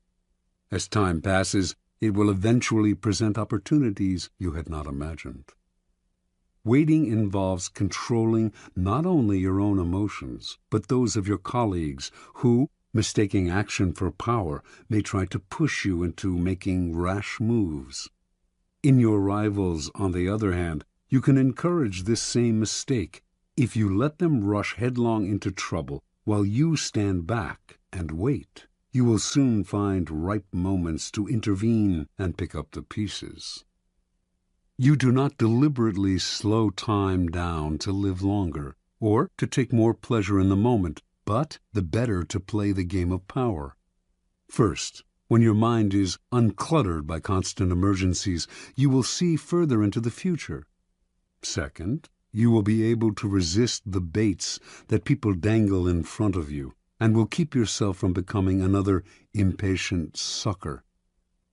As time passes, it will eventually present opportunities you had not imagined. Waiting involves controlling not only your own emotions, but those of your colleagues who, mistaking action for power, may try to push you into making rash moves. In your rivals, on the other hand, you can encourage this same mistake if you let them rush headlong into trouble while you stand back and wait. You will soon find ripe moments to intervene and pick up the pieces. You do not deliberately slow time down to live longer or to take more pleasure in the moment, but the better to play the game of power. First, when your mind is uncluttered by constant emergencies, you will see further into the future. Second, you will be able to resist the baits that people dangle in front of you and will keep yourself from becoming another impatient sucker.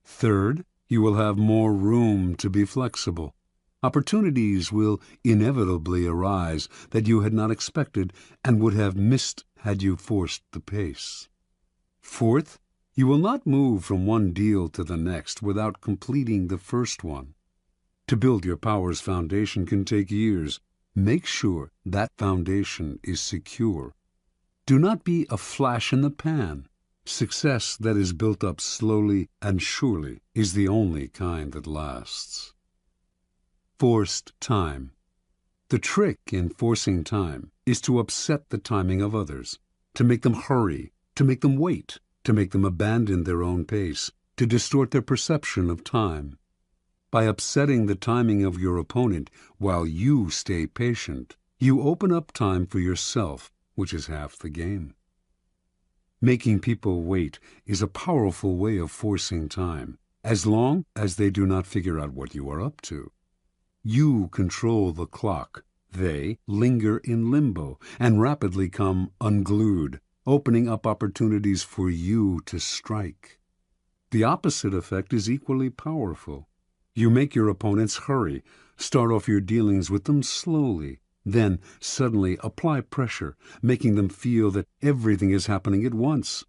Third, you will have more room to be flexible. Opportunities will inevitably arise that you had not expected and would have missed had you forced the pace. Fourth, you will not move from one deal to the next without completing the first one. To build your power's foundation can take years. Make sure that foundation is secure. Do not be a flash in the pan. Success that is built up slowly and surely is the only kind that lasts. Forced time. The trick in forcing time is to upset the timing of others, to make them hurry, to make them wait, to make them abandon their own pace, to distort their perception of time. By upsetting the timing of your opponent while you stay patient, you open up time for yourself, which is half the game. Making people wait is a powerful way of forcing time, as long as they do not figure out what you are up to. You control the clock. They linger in limbo and rapidly come unglued, opening up opportunities for you to strike. The opposite effect is equally powerful. You make your opponents hurry, start off your dealings with them slowly, then suddenly apply pressure, making them feel that everything is happening at once.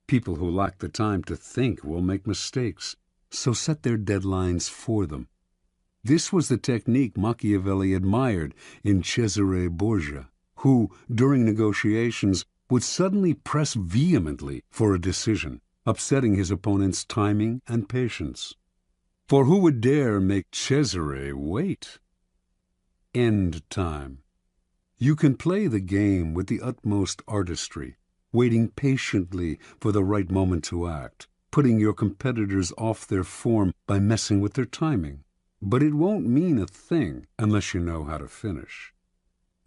People who lack the time to think will make mistakes, so set their deadlines for them. This was the technique Machiavelli admired in Cesare Borgia, who, during negotiations, would suddenly press vehemently for a decision, upsetting his opponent's timing and patience. For who would dare make Cesare wait? End time. You can play the game with the utmost artistry, waiting patiently for the right moment to act, putting your competitors off their form by messing with their timing. But it won't mean a thing unless you know how to finish.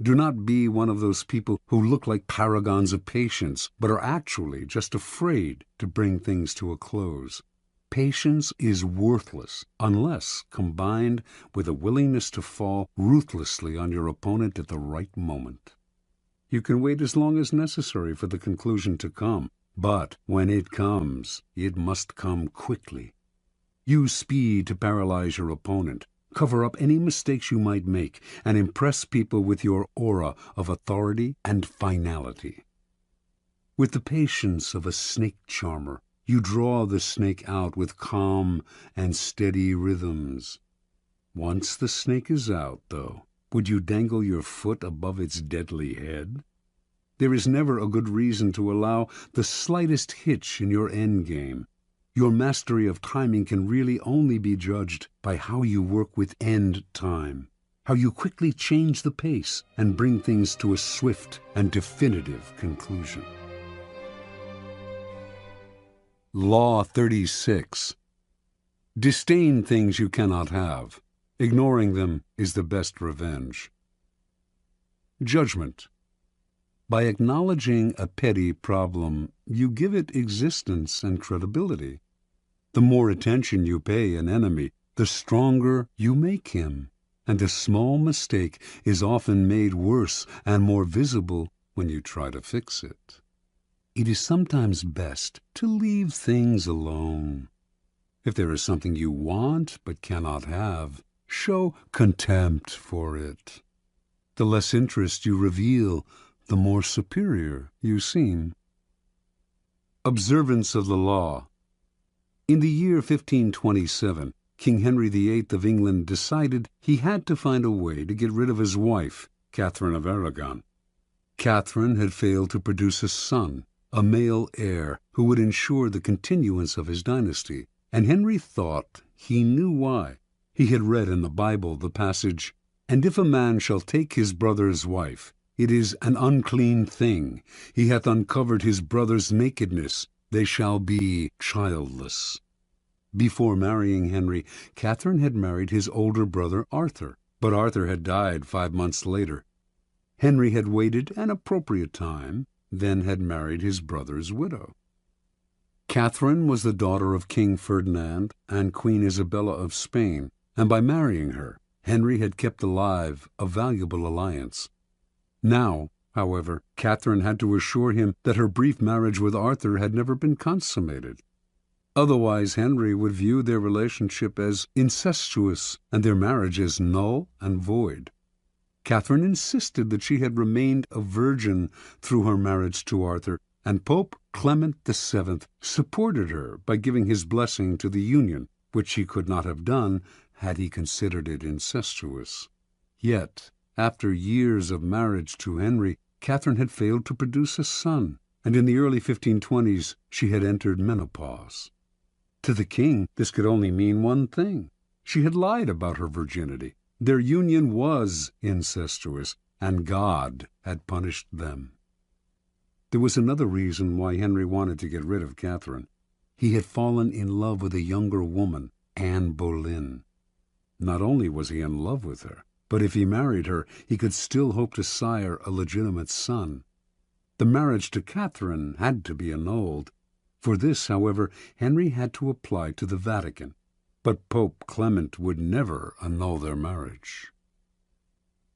Do not be one of those people who look like paragons of patience, but are actually just afraid to bring things to a close. Patience is worthless unless combined with a willingness to fall ruthlessly on your opponent at the right moment. You can wait as long as necessary for the conclusion to come, but when it comes, it must come quickly. Use speed to paralyze your opponent, cover up any mistakes you might make, and impress people with your aura of authority and finality. With the patience of a snake charmer, you draw the snake out with calm and steady rhythms. Once the snake is out, though, would you dangle your foot above its deadly head? There is never a good reason to allow the slightest hitch in your endgame. Your mastery of timing can really only be judged by how you work with end time, how you quickly change the pace and bring things to a swift and definitive conclusion. Law 36. Disdain things you cannot have. Ignoring them is the best revenge. Judgment. By acknowledging a petty problem, you give it existence and credibility. The more attention you pay an enemy, the stronger you make him, and a small mistake is often made worse and more visible when you try to fix it. It is sometimes best to leave things alone. If there is something you want but cannot have, show contempt for it. The less interest you reveal, the more superior you seem. Observance of the law. In the year 1527, King Henry VIII of England decided he had to find a way to get rid of his wife, Catherine of Aragon. Catherine had failed to produce a son, a male heir, who would ensure the continuance of his dynasty, and Henry thought he knew why. He had read in the Bible the passage, "And if a man shall take his brother's wife, it is an unclean thing. He hath uncovered his brother's nakedness. They shall be childless." Before marrying Henry, Catherine had married his older brother Arthur, but Arthur had died 5 months later. Henry had waited an appropriate time, then had married his brother's widow. Catherine was the daughter of King Ferdinand and Queen Isabella of Spain, and by marrying her, Henry had kept alive a valuable alliance. Now, however, Catherine had to assure him that her brief marriage with Arthur had never been consummated. Otherwise, Henry would view their relationship as incestuous and their marriage as null and void. Catherine insisted that she had remained a virgin through her marriage to Arthur, and Pope Clement VII supported her by giving his blessing to the union, which he could not have done had he considered it incestuous. Yet, after years of marriage to Henry, Catherine had failed to produce a son, and in the early 1520s she had entered menopause. To the king, this could only mean one thing. She had lied about her virginity. Their union was incestuous, and God had punished them. There was another reason why Henry wanted to get rid of Catherine. He had fallen in love with a younger woman, Anne Boleyn. Not only was he in love with her, but if he married her, he could still hope to sire a legitimate son. The marriage to Catherine had to be annulled. For this, however, Henry had to apply to the Vatican, but Pope Clement would never annul their marriage.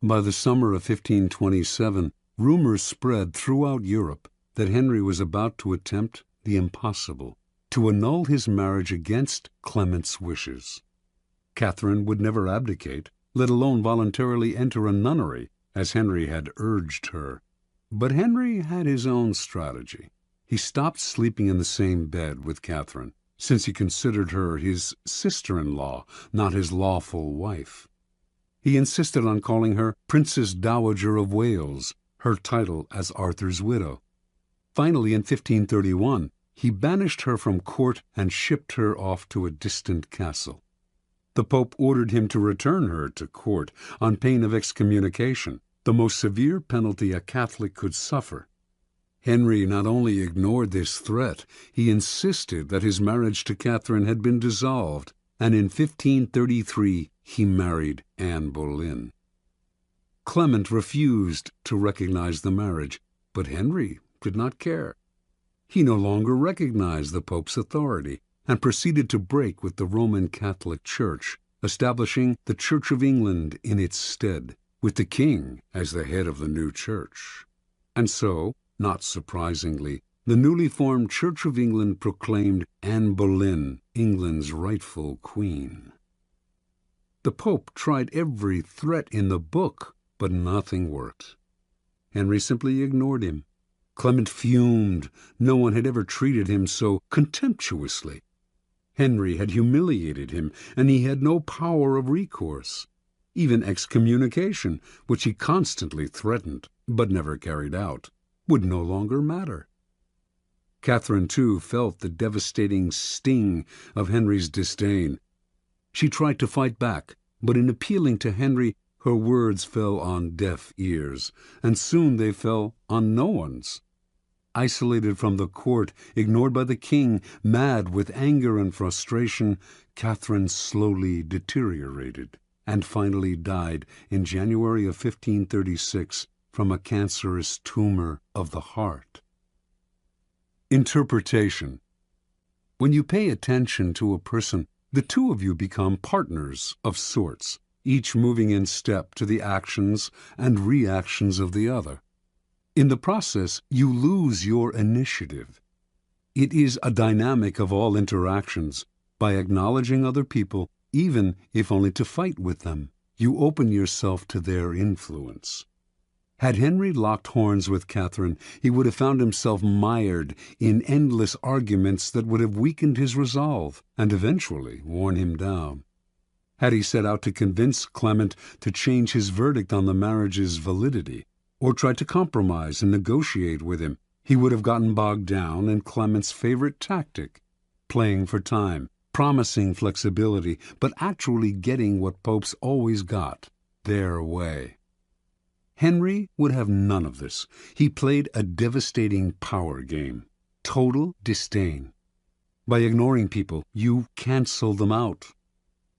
By the summer of 1527, rumors spread throughout Europe that Henry was about to attempt the impossible, to annul his marriage against Clement's wishes. Catherine would never abdicate, let alone voluntarily enter a nunnery, as Henry had urged her. But Henry had his own strategy. He stopped sleeping in the same bed with Catherine, since he considered her his sister-in-law, not his lawful wife. He insisted on calling her Princess Dowager of Wales, her title as Arthur's widow. Finally, in 1531, he banished her from court and shipped her off to a distant castle. The Pope ordered him to return her to court on pain of excommunication, the most severe penalty a Catholic could suffer. Henry not only ignored this threat, he insisted that his marriage to Catherine had been dissolved, and in 1533 he married Anne Boleyn. Clement refused to recognize the marriage, but Henry did not care. He no longer recognized the Pope's authority and proceeded to break with the Roman Catholic Church, establishing the Church of England in its stead, with the king as the head of the new church. And so, not surprisingly, the newly formed Church of England proclaimed Anne Boleyn England's rightful queen. The Pope tried every threat in the book, but nothing worked. Henry simply ignored him. Clement fumed. No one had ever treated him so contemptuously. Henry had humiliated him, and he had no power of recourse. Even excommunication, which he constantly threatened but never carried out, would no longer matter. Catherine, too, felt the devastating sting of Henry's disdain. She tried to fight back, but in appealing to Henry, her words fell on deaf ears, and soon they fell on no one's. Isolated from the court, ignored by the king, mad with anger and frustration, Catherine slowly deteriorated, and finally died in January of 1536 from a cancerous tumor of the heart. Interpretation. When you pay attention to a person, the two of you become partners of sorts, each moving in step to the actions and reactions of the other. In the process, you lose your initiative. It is a dynamic of all interactions. By acknowledging other people, even if only to fight with them. You open yourself to their influence. Had Henry locked horns with Catherine, he would have found himself mired in endless arguments that would have weakened his resolve and eventually worn him down. Had he set out to convince Clement to change his verdict on the marriage's validity, or tried to compromise and negotiate with him, he would have gotten bogged down in Clement's favorite tactic, playing for time, promising flexibility, but actually getting what popes always got, their way. Henry would have none of this. He played a devastating power game, total disdain. By ignoring people, you cancel them out.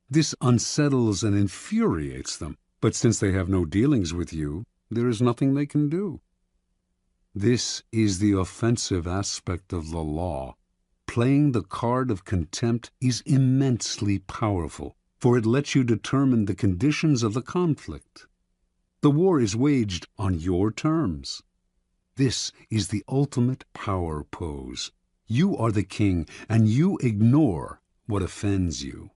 This unsettles and infuriates them, but since they have no dealings with you, there is nothing they can do. This is the offensive aspect of the law. Playing the card of contempt is immensely powerful, for it lets you determine the conditions of the conflict. The war is waged on your terms. This is the ultimate power pose. You are the king, and you ignore what offends you.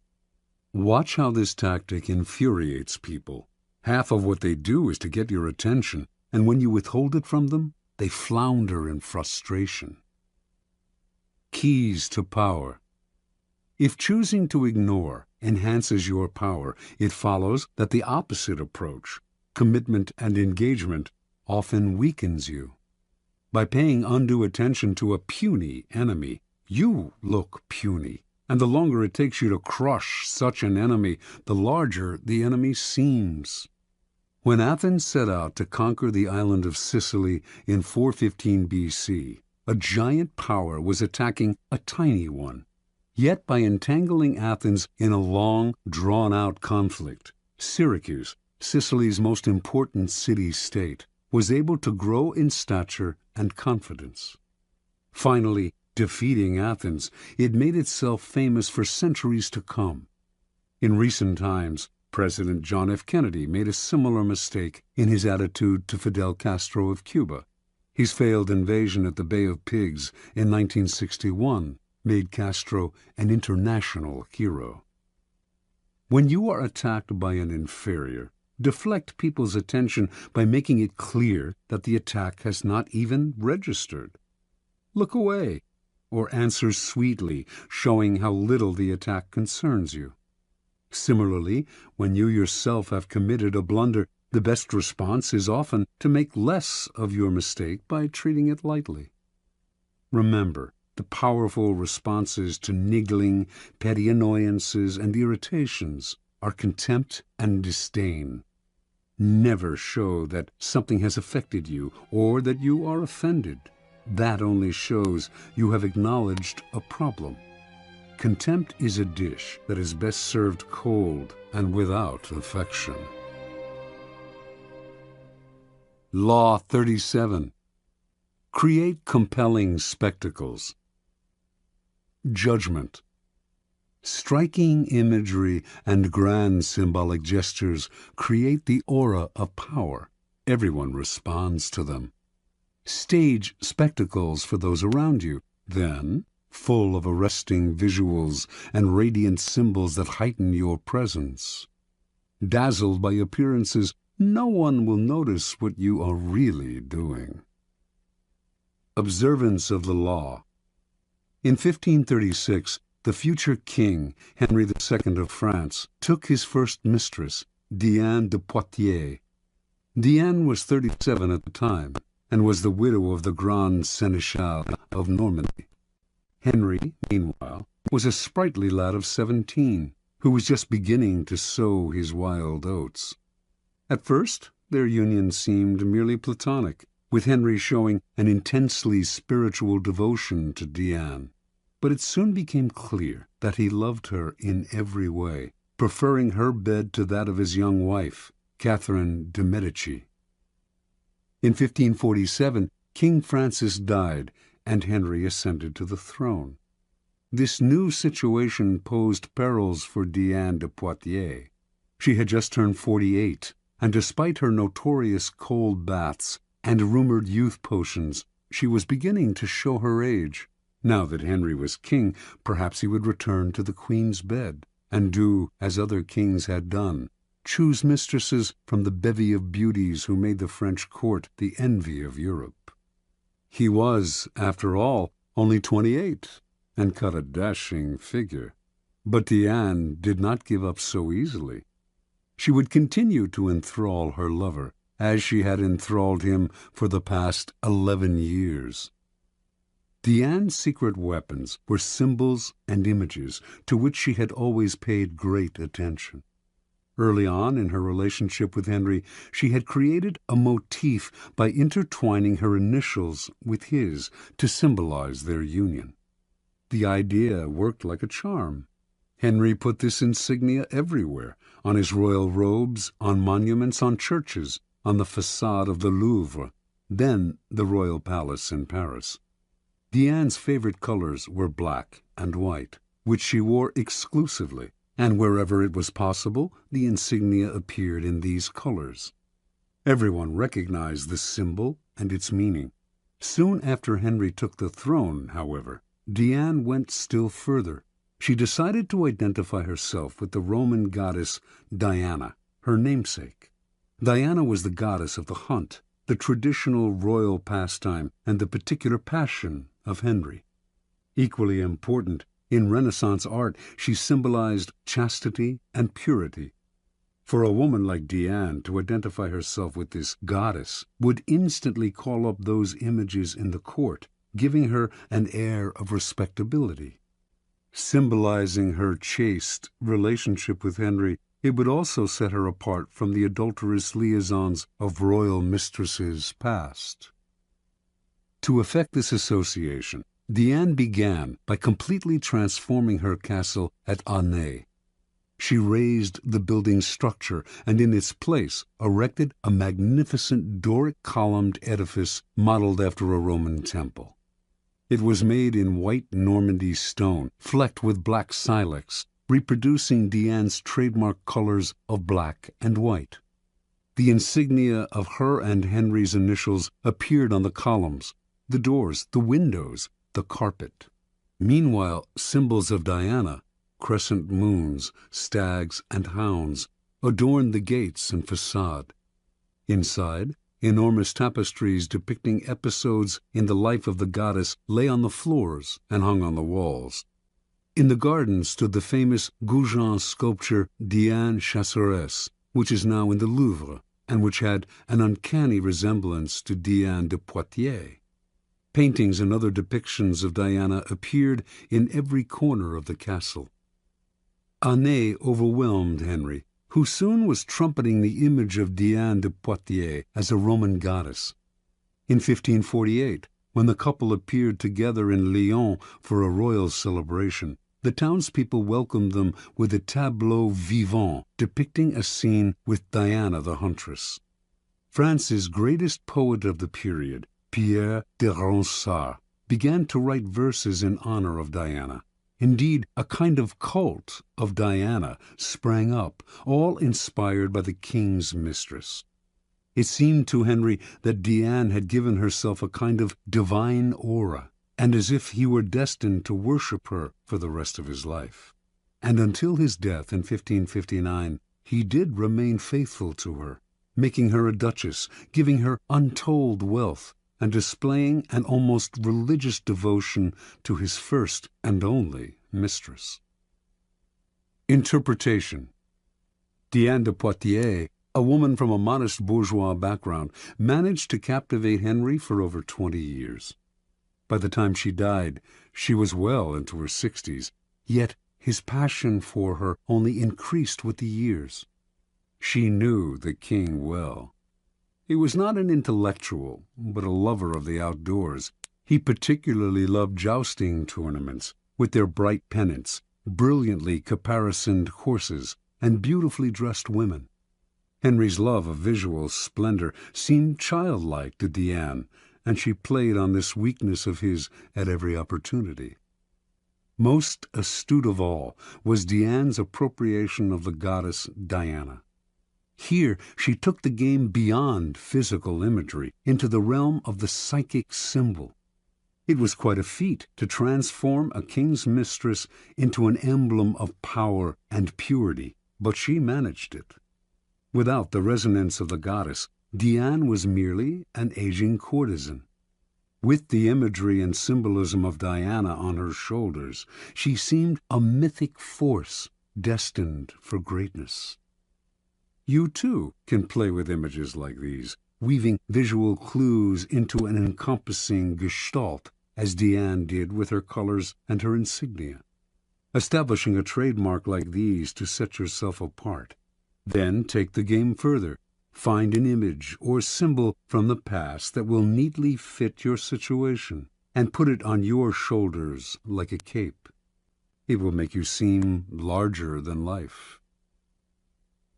Watch how this tactic infuriates people. Half of what they do is to get your attention, and when you withhold it from them, they flounder in frustration. Keys to power. If choosing to ignore enhances your power, it follows that the opposite approach, commitment and engagement, often weakens you. By paying undue attention to a puny enemy, you look puny, and the longer it takes you to crush such an enemy, the larger the enemy seems. When Athens set out to conquer the island of Sicily in 415 BC, a giant power was attacking a tiny one. Yet by entangling Athens in a long, drawn-out conflict, Syracuse, Sicily's most important city-state, was able to grow in stature and confidence. Finally, defeating Athens, it made itself famous for centuries to come. In recent times, President John F. Kennedy made a similar mistake in his attitude to Fidel Castro of Cuba. His failed invasion at the Bay of Pigs in 1961 made Castro an international hero. When you are attacked by an inferior, deflect people's attention by making it clear that the attack has not even registered. Look away, or answer sweetly, showing how little the attack concerns you. Similarly, when you yourself have committed a blunder, the best response is often to make less of your mistake by treating it lightly. Remember, the powerful responses to niggling, petty annoyances, and irritations are contempt and disdain. Never show that something has affected you or that you are offended. That only shows you have acknowledged a problem. Contempt is a dish that is best served cold and without affection. Law 37. Create compelling spectacles. Judgment. Striking imagery and grand symbolic gestures create the aura of power. Everyone responds to them. Stage spectacles for those around you. Then, full of arresting visuals and radiant symbols that heighten your presence. Dazzled by appearances, no one will notice what you are really doing. Observance of the law. In 1536, the future king, Henry II of France, took his first mistress, Diane de Poitiers. Diane was 37 at the time, and was the widow of the Grand Seneschal of Normandy. Henry, meanwhile, was a sprightly lad of 17, who was just beginning to sow his wild oats. At first, their union seemed merely platonic, with Henry showing an intensely spiritual devotion to Diane. But it soon became clear that he loved her in every way, preferring her bed to that of his young wife, Catherine de' Medici. In 1547, King Francis died, and Henry ascended to the throne. This new situation posed perils for Diane de Poitiers. She had just turned 48, and despite her notorious cold baths and rumored youth potions, she was beginning to show her age. Now that Henry was king, perhaps he would return to the Queen's bed. and do as other kings had done, choose mistresses from the bevy of beauties who made the French court the envy of Europe. He was, after all, only 28, and cut a dashing figure. But Diane did not give up so easily. She would continue to enthrall her lover, as she had enthralled him for the past 11 years. Diane's secret weapons were symbols and images to which she had always paid great attention. Early on in her relationship with Henry, she had created a motif by intertwining her initials with his to symbolize their union. The idea worked like a charm. Henry put this insignia everywhere, on his royal robes, on monuments, on churches, on the façade of the Louvre, then the royal palace in Paris. Diane's favorite colors were black and white, which she wore exclusively, and wherever it was possible, the insignia appeared in these colors. Everyone recognized the symbol and its meaning. Soon after Henry took the throne, however, Diane went still further. She decided to identify herself with the Roman goddess Diana, her namesake. Diana was the goddess of the hunt, the traditional royal pastime, and the particular passion of Henry. Equally important, in Renaissance art, she symbolized chastity and purity. For a woman like Diane to identify herself with this goddess would instantly call up those images in the court, giving her an air of respectability. Symbolizing her chaste relationship with Henry, it would also set her apart from the adulterous liaisons of royal mistresses past. To effect this association, Diane began by completely transforming her castle at Aunay. She razed the building's structure and in its place erected a magnificent Doric-columned edifice modeled after a Roman temple. It was made in white Normandy stone, flecked with black silex, reproducing Diane's trademark colors of black and white. The insignia of her and Henry's initials appeared on the columns, the doors, the windows, the carpet. Meanwhile, symbols of Diana, crescent moons, stags, and hounds, adorned the gates and facade. Inside, enormous tapestries depicting episodes in the life of the goddess lay on the floors and hung on the walls. In the garden stood the famous Goujon sculpture Diane Chasseresse, which is now in the Louvre, and which had an uncanny resemblance to Diane de Poitiers. Paintings and other depictions of Diana appeared in every corner of the castle. Aunay overwhelmed Henry, who soon was trumpeting the image of Diane de Poitiers as a Roman goddess. In 1548, when the couple appeared together in Lyon for a royal celebration, the townspeople welcomed them with a tableau vivant depicting a scene with Diana the huntress. France's greatest poet of the period, Pierre de Ronsard, began to write verses in honor of Diana. Indeed, a kind of cult of Diana sprang up, all inspired by the king's mistress. It seemed to Henry that Diane had given herself a kind of divine aura, and as if he were destined to worship her for the rest of his life. And until his death in 1559, he did remain faithful to her, making her a duchess, giving her untold wealth, and displaying an almost religious devotion to his first and only mistress. Interpretation. Diane de Poitiers, a woman from a modest bourgeois background, managed to captivate Henry for over 20 years. By the time she died, she was well into her 60s, yet his passion for her only increased with the years. She knew the king well. He was not an intellectual, but a lover of the outdoors. He particularly loved jousting tournaments, with their bright pennants, brilliantly caparisoned horses, and beautifully dressed women. Henry's love of visual splendor seemed childlike to Diane, and she played on this weakness of his at every opportunity. Most astute of all was Diane's appropriation of the goddess Diana. Here she took the game beyond physical imagery into the realm of the psychic symbol. It was quite a feat to transform a king's mistress into an emblem of power and purity, but she managed it. Without the resonance of the goddess, Diane was merely an aging courtesan. With the imagery and symbolism of Diana on her shoulders, she seemed a mythic force destined for greatness. You, too, can play with images like these, weaving visual clues into an encompassing gestalt, as Diane did with her colors and her insignia. Establishing a trademark like these to set yourself apart. Then take the game further. Find an image or symbol from the past that will neatly fit your situation, and put it on your shoulders like a cape. It will make you seem larger than life.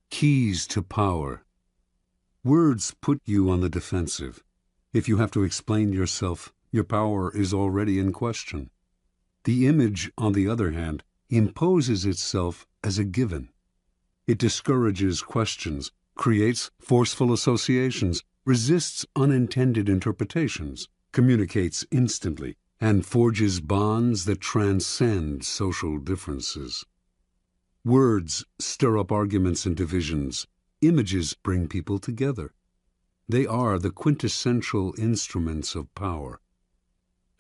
Keys to power. Words put you on the defensive. If you have to explain yourself, your power is already in question. The image, on the other hand, imposes itself as a given. It discourages questions, creates forceful associations, resists unintended interpretations, communicates instantly, and forges bonds that transcend social differences. Words stir up arguments and divisions. Images bring people together. They are the quintessential instruments of power.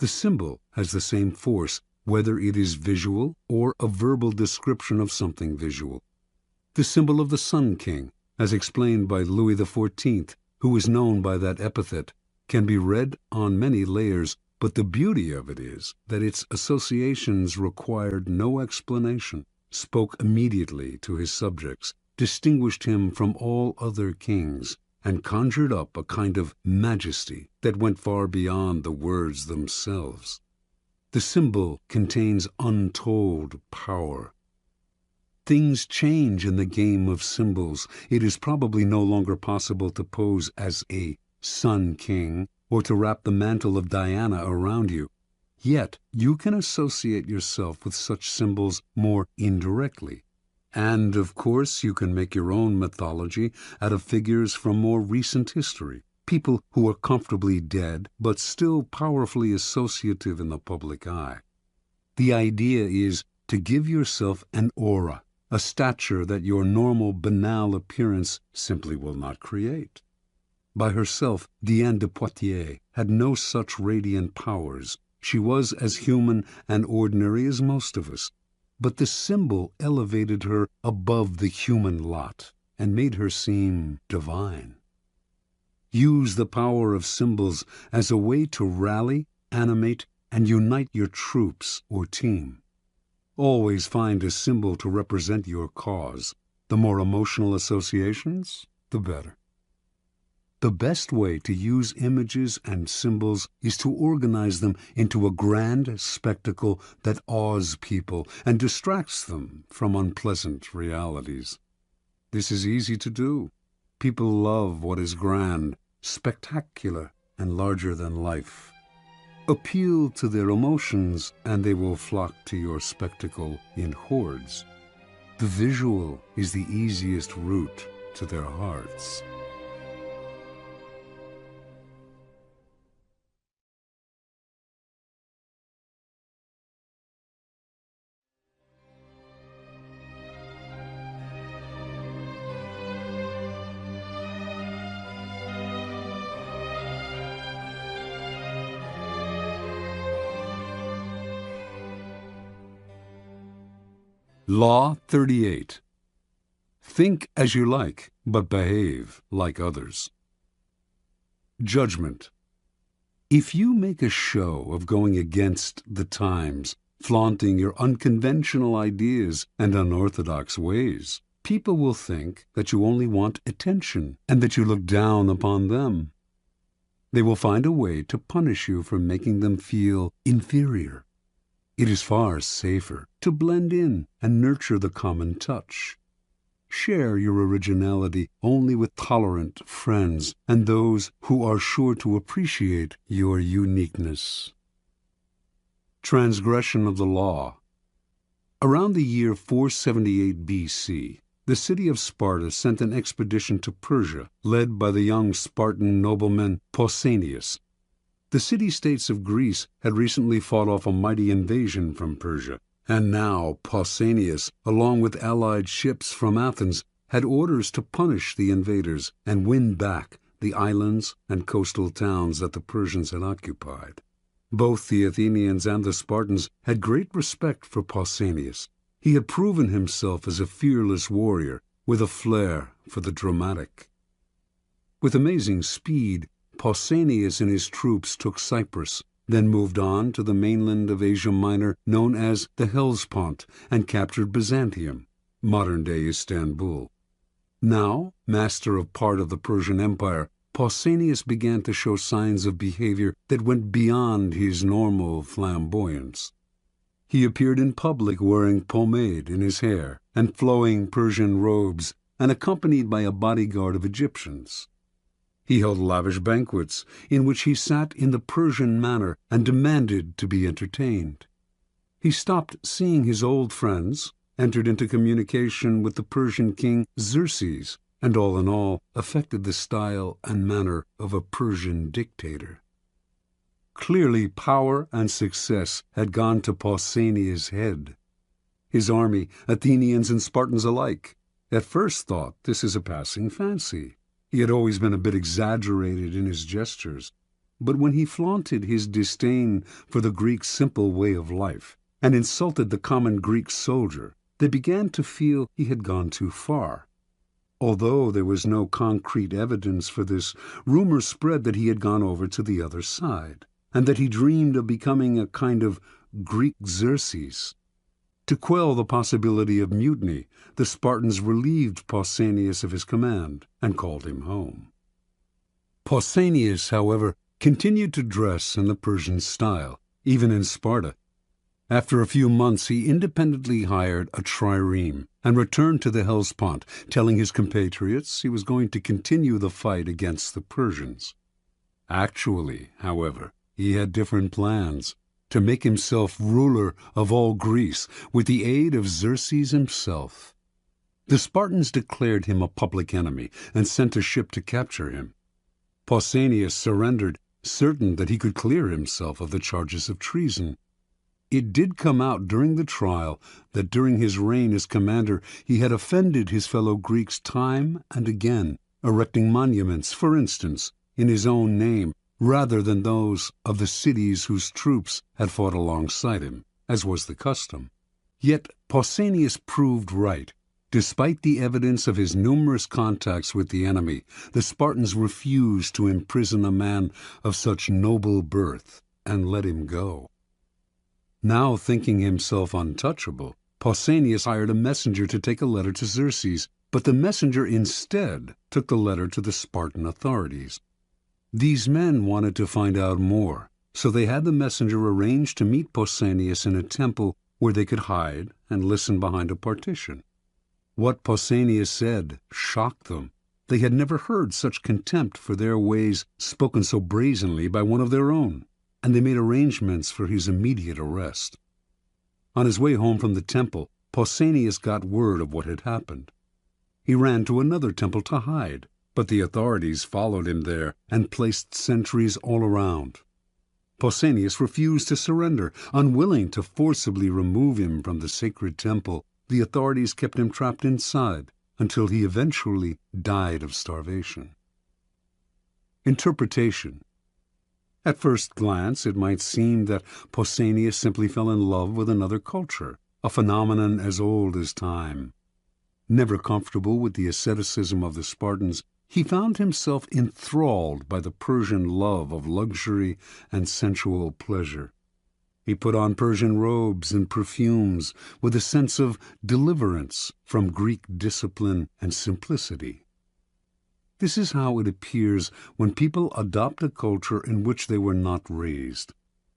The symbol has the same force, whether it is visual or a verbal description of something visual. The symbol of the Sun King, as explained by Louis XIV, who is known by that epithet, can be read on many layers, but the beauty of it is that its associations required no explanation, spoke immediately to his subjects, distinguished him from all other kings, and conjured up a kind of majesty that went far beyond the words themselves. The symbol contains untold power. Things change in the game of symbols. It is probably no longer possible to pose as a Sun King or to wrap the mantle of Diana around you. Yet you can associate yourself with such symbols more indirectly. And, of course, you can make your own mythology out of figures from more recent history, people who are comfortably dead but still powerfully associative in the public eye. The idea is to give yourself an aura, a stature that your normal banal appearance simply will not create. By herself, Diane de Poitiers had no such radiant powers. She was as human and ordinary as most of us, but the symbol elevated her above the human lot and made her seem divine. Use the power of symbols as a way to rally, animate, and unite your troops or team. Always find a symbol to represent your cause. The more emotional associations, the better. The best way to use images and symbols is to organize them into a grand spectacle that awes people and distracts them from unpleasant realities. This is easy to do. People love what is grand, spectacular, and larger than life. Appeal to their emotions, and they will flock to your spectacle in hordes. The visual is the easiest route to their hearts. Law 38. Think as you like, but behave like others. Judgment. If you make a show of going against the times, flaunting your unconventional ideas and unorthodox ways, people will think that you only want attention and that you look down upon them. They will find a way to punish you for making them feel inferior. It is far safer to blend in and nurture the common touch. Share your originality only with tolerant friends and those who are sure to appreciate your uniqueness. Transgression of the law. Around the year 478 BC, the city of Sparta sent an expedition to Persia, led by the young Spartan nobleman Pausanias. The city-states of Greece had recently fought off a mighty invasion from Persia, and now Pausanias, along with allied ships from Athens, had orders to punish the invaders and win back the islands and coastal towns that the Persians had occupied. Both the Athenians and the Spartans had great respect for Pausanias. He had proven himself as a fearless warrior with a flair for the dramatic. With amazing speed, Pausanias and his troops took Cyprus, then moved on to the mainland of Asia Minor known as the Hellespont, and captured Byzantium, modern-day Istanbul. Now, master of part of the Persian Empire, Pausanias began to show signs of behavior that went beyond his normal flamboyance. He appeared in public wearing pomade in his hair and flowing Persian robes, and accompanied by a bodyguard of Egyptians. He held lavish banquets in which he sat in the Persian manner and demanded to be entertained. He stopped seeing his old friends, entered into communication with the Persian king Xerxes, and all in all affected the style and manner of a Persian dictator. Clearly power and success had gone to Pausanias' head. His army, Athenians and Spartans alike, at first thought this is a passing fancy. He had always been a bit exaggerated in his gestures, but when he flaunted his disdain for the Greek simple way of life and insulted the common Greek soldier, they began to feel he had gone too far. Although there was no concrete evidence for this, rumors spread that he had gone over to the other side, and that he dreamed of becoming a kind of Greek Xerxes. To quell the possibility of mutiny, the Spartans relieved Pausanias of his command and called him home. Pausanias, however, continued to dress in the Persian style, even in Sparta. After a few months he independently hired a trireme and returned to the Hellespont, telling his compatriots he was going to continue the fight against the Persians. Actually, however, he had different plans: to make himself ruler of all Greece with the aid of Xerxes himself. The Spartans declared him a public enemy and sent a ship to capture him. Pausanias surrendered, certain that he could clear himself of the charges of treason. It did come out during the trial that during his reign as commander he had offended his fellow Greeks time and again, erecting monuments, for instance, in his own name, rather than those of the cities whose troops had fought alongside him, as was the custom. Yet Pausanias proved right. Despite the evidence of his numerous contacts with the enemy, the Spartans refused to imprison a man of such noble birth and let him go. Now thinking himself untouchable, Pausanias hired a messenger to take a letter to Xerxes, but the messenger instead took the letter to the Spartan authorities. These men wanted to find out more, so they had the messenger arrange to meet Pausanias in a temple where they could hide and listen behind a partition. What Pausanias said shocked them. They had never heard such contempt for their ways spoken so brazenly by one of their own, and they made arrangements for his immediate arrest. On his way home from the temple, Pausanias got word of what had happened. He ran to another temple to hide, but the authorities followed him there and placed sentries all around. Pausanias refused to surrender. Unwilling to forcibly remove him from the sacred temple, the authorities kept him trapped inside until he eventually died of starvation. Interpretation. At first glance, it might seem that Pausanias simply fell in love with another culture, a phenomenon as old as time. Never comfortable with the asceticism of the Spartans, he found himself enthralled by the Persian love of luxury and sensual pleasure. He put on Persian robes and perfumes with a sense of deliverance from Greek discipline and simplicity. This is how it appears when people adopt a culture in which they were not raised.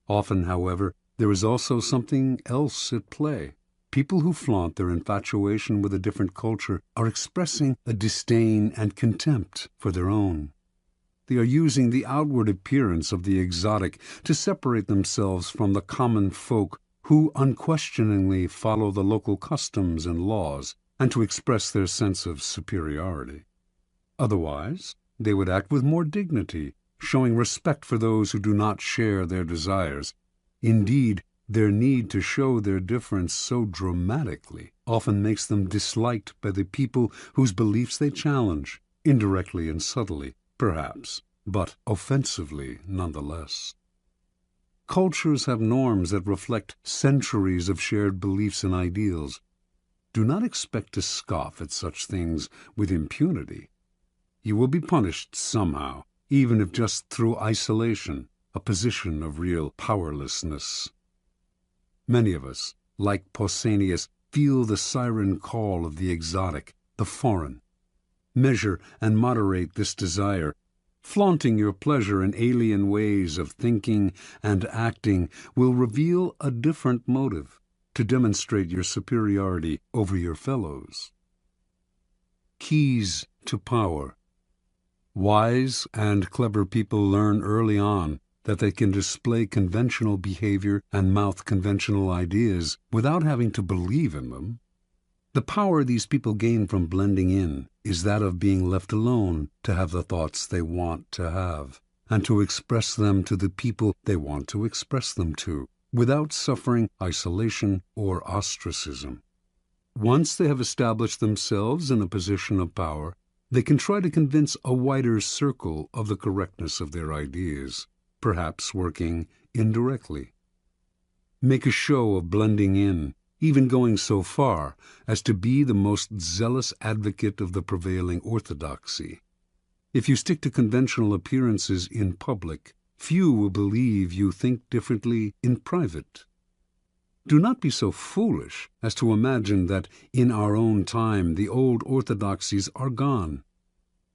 Often, however, there is also something else at play. People who flaunt their infatuation with a different culture are expressing a disdain and contempt for their own. They are using the outward appearance of the exotic to separate themselves from the common folk who unquestioningly follow the local customs and laws, and to express their sense of superiority. Otherwise, they would act with more dignity, showing respect for those who do not share their desires. Indeed, their need to show their difference so dramatically often makes them disliked by the people whose beliefs they challenge, indirectly and subtly, perhaps, but offensively nonetheless. Cultures have norms that reflect centuries of shared beliefs and ideals. Do not expect to scoff at such things with impunity. You will be punished somehow, even if just through isolation, a position of real powerlessness. Many of us, like Pausanias, feel the siren call of the exotic, the foreign. Measure and moderate this desire. Flaunting your pleasure in alien ways of thinking and acting will reveal a different motive to demonstrate your superiority over your fellows. Keys to power. Wise and clever people learn early on that they can display conventional behavior and mouth conventional ideas without having to believe in them. The power these people gain from blending in is that of being left alone to have the thoughts they want to have, and to express them to the people they want to express them to, without suffering isolation or ostracism. Once they have established themselves in a position of power, they can try to convince a wider circle of the correctness of their ideas, perhaps working indirectly. Make a show of blending in, even going so far as to be the most zealous advocate of the prevailing orthodoxy. If you stick to conventional appearances in public, few will believe you think differently in private. Do not be so foolish as to imagine that in our own time the old orthodoxies are gone.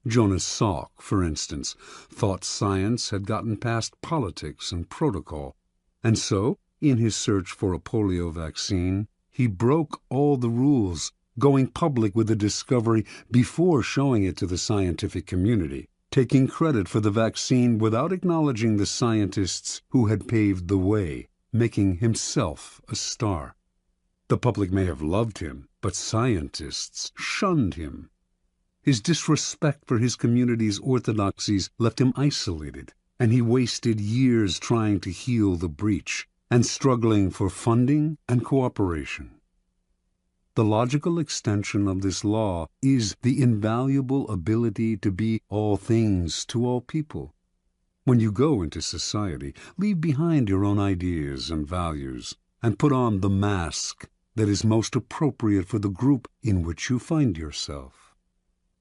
Jonas Salk, for instance, thought science had gotten past politics and protocol, and so, in his search for a polio vaccine, he broke all the rules, going public with the discovery before showing it to the scientific community, taking credit for the vaccine without acknowledging the scientists who had paved the way, making himself a star. The public may have loved him, but scientists shunned him. His disrespect for his community's orthodoxies left him isolated, and he wasted years trying to heal the breach and struggling for funding and cooperation. The logical extension of this law is the invaluable ability to be all things to all people. When you go into society, leave behind your own ideas and values, and put on the mask that is most appropriate for the group in which you find yourself.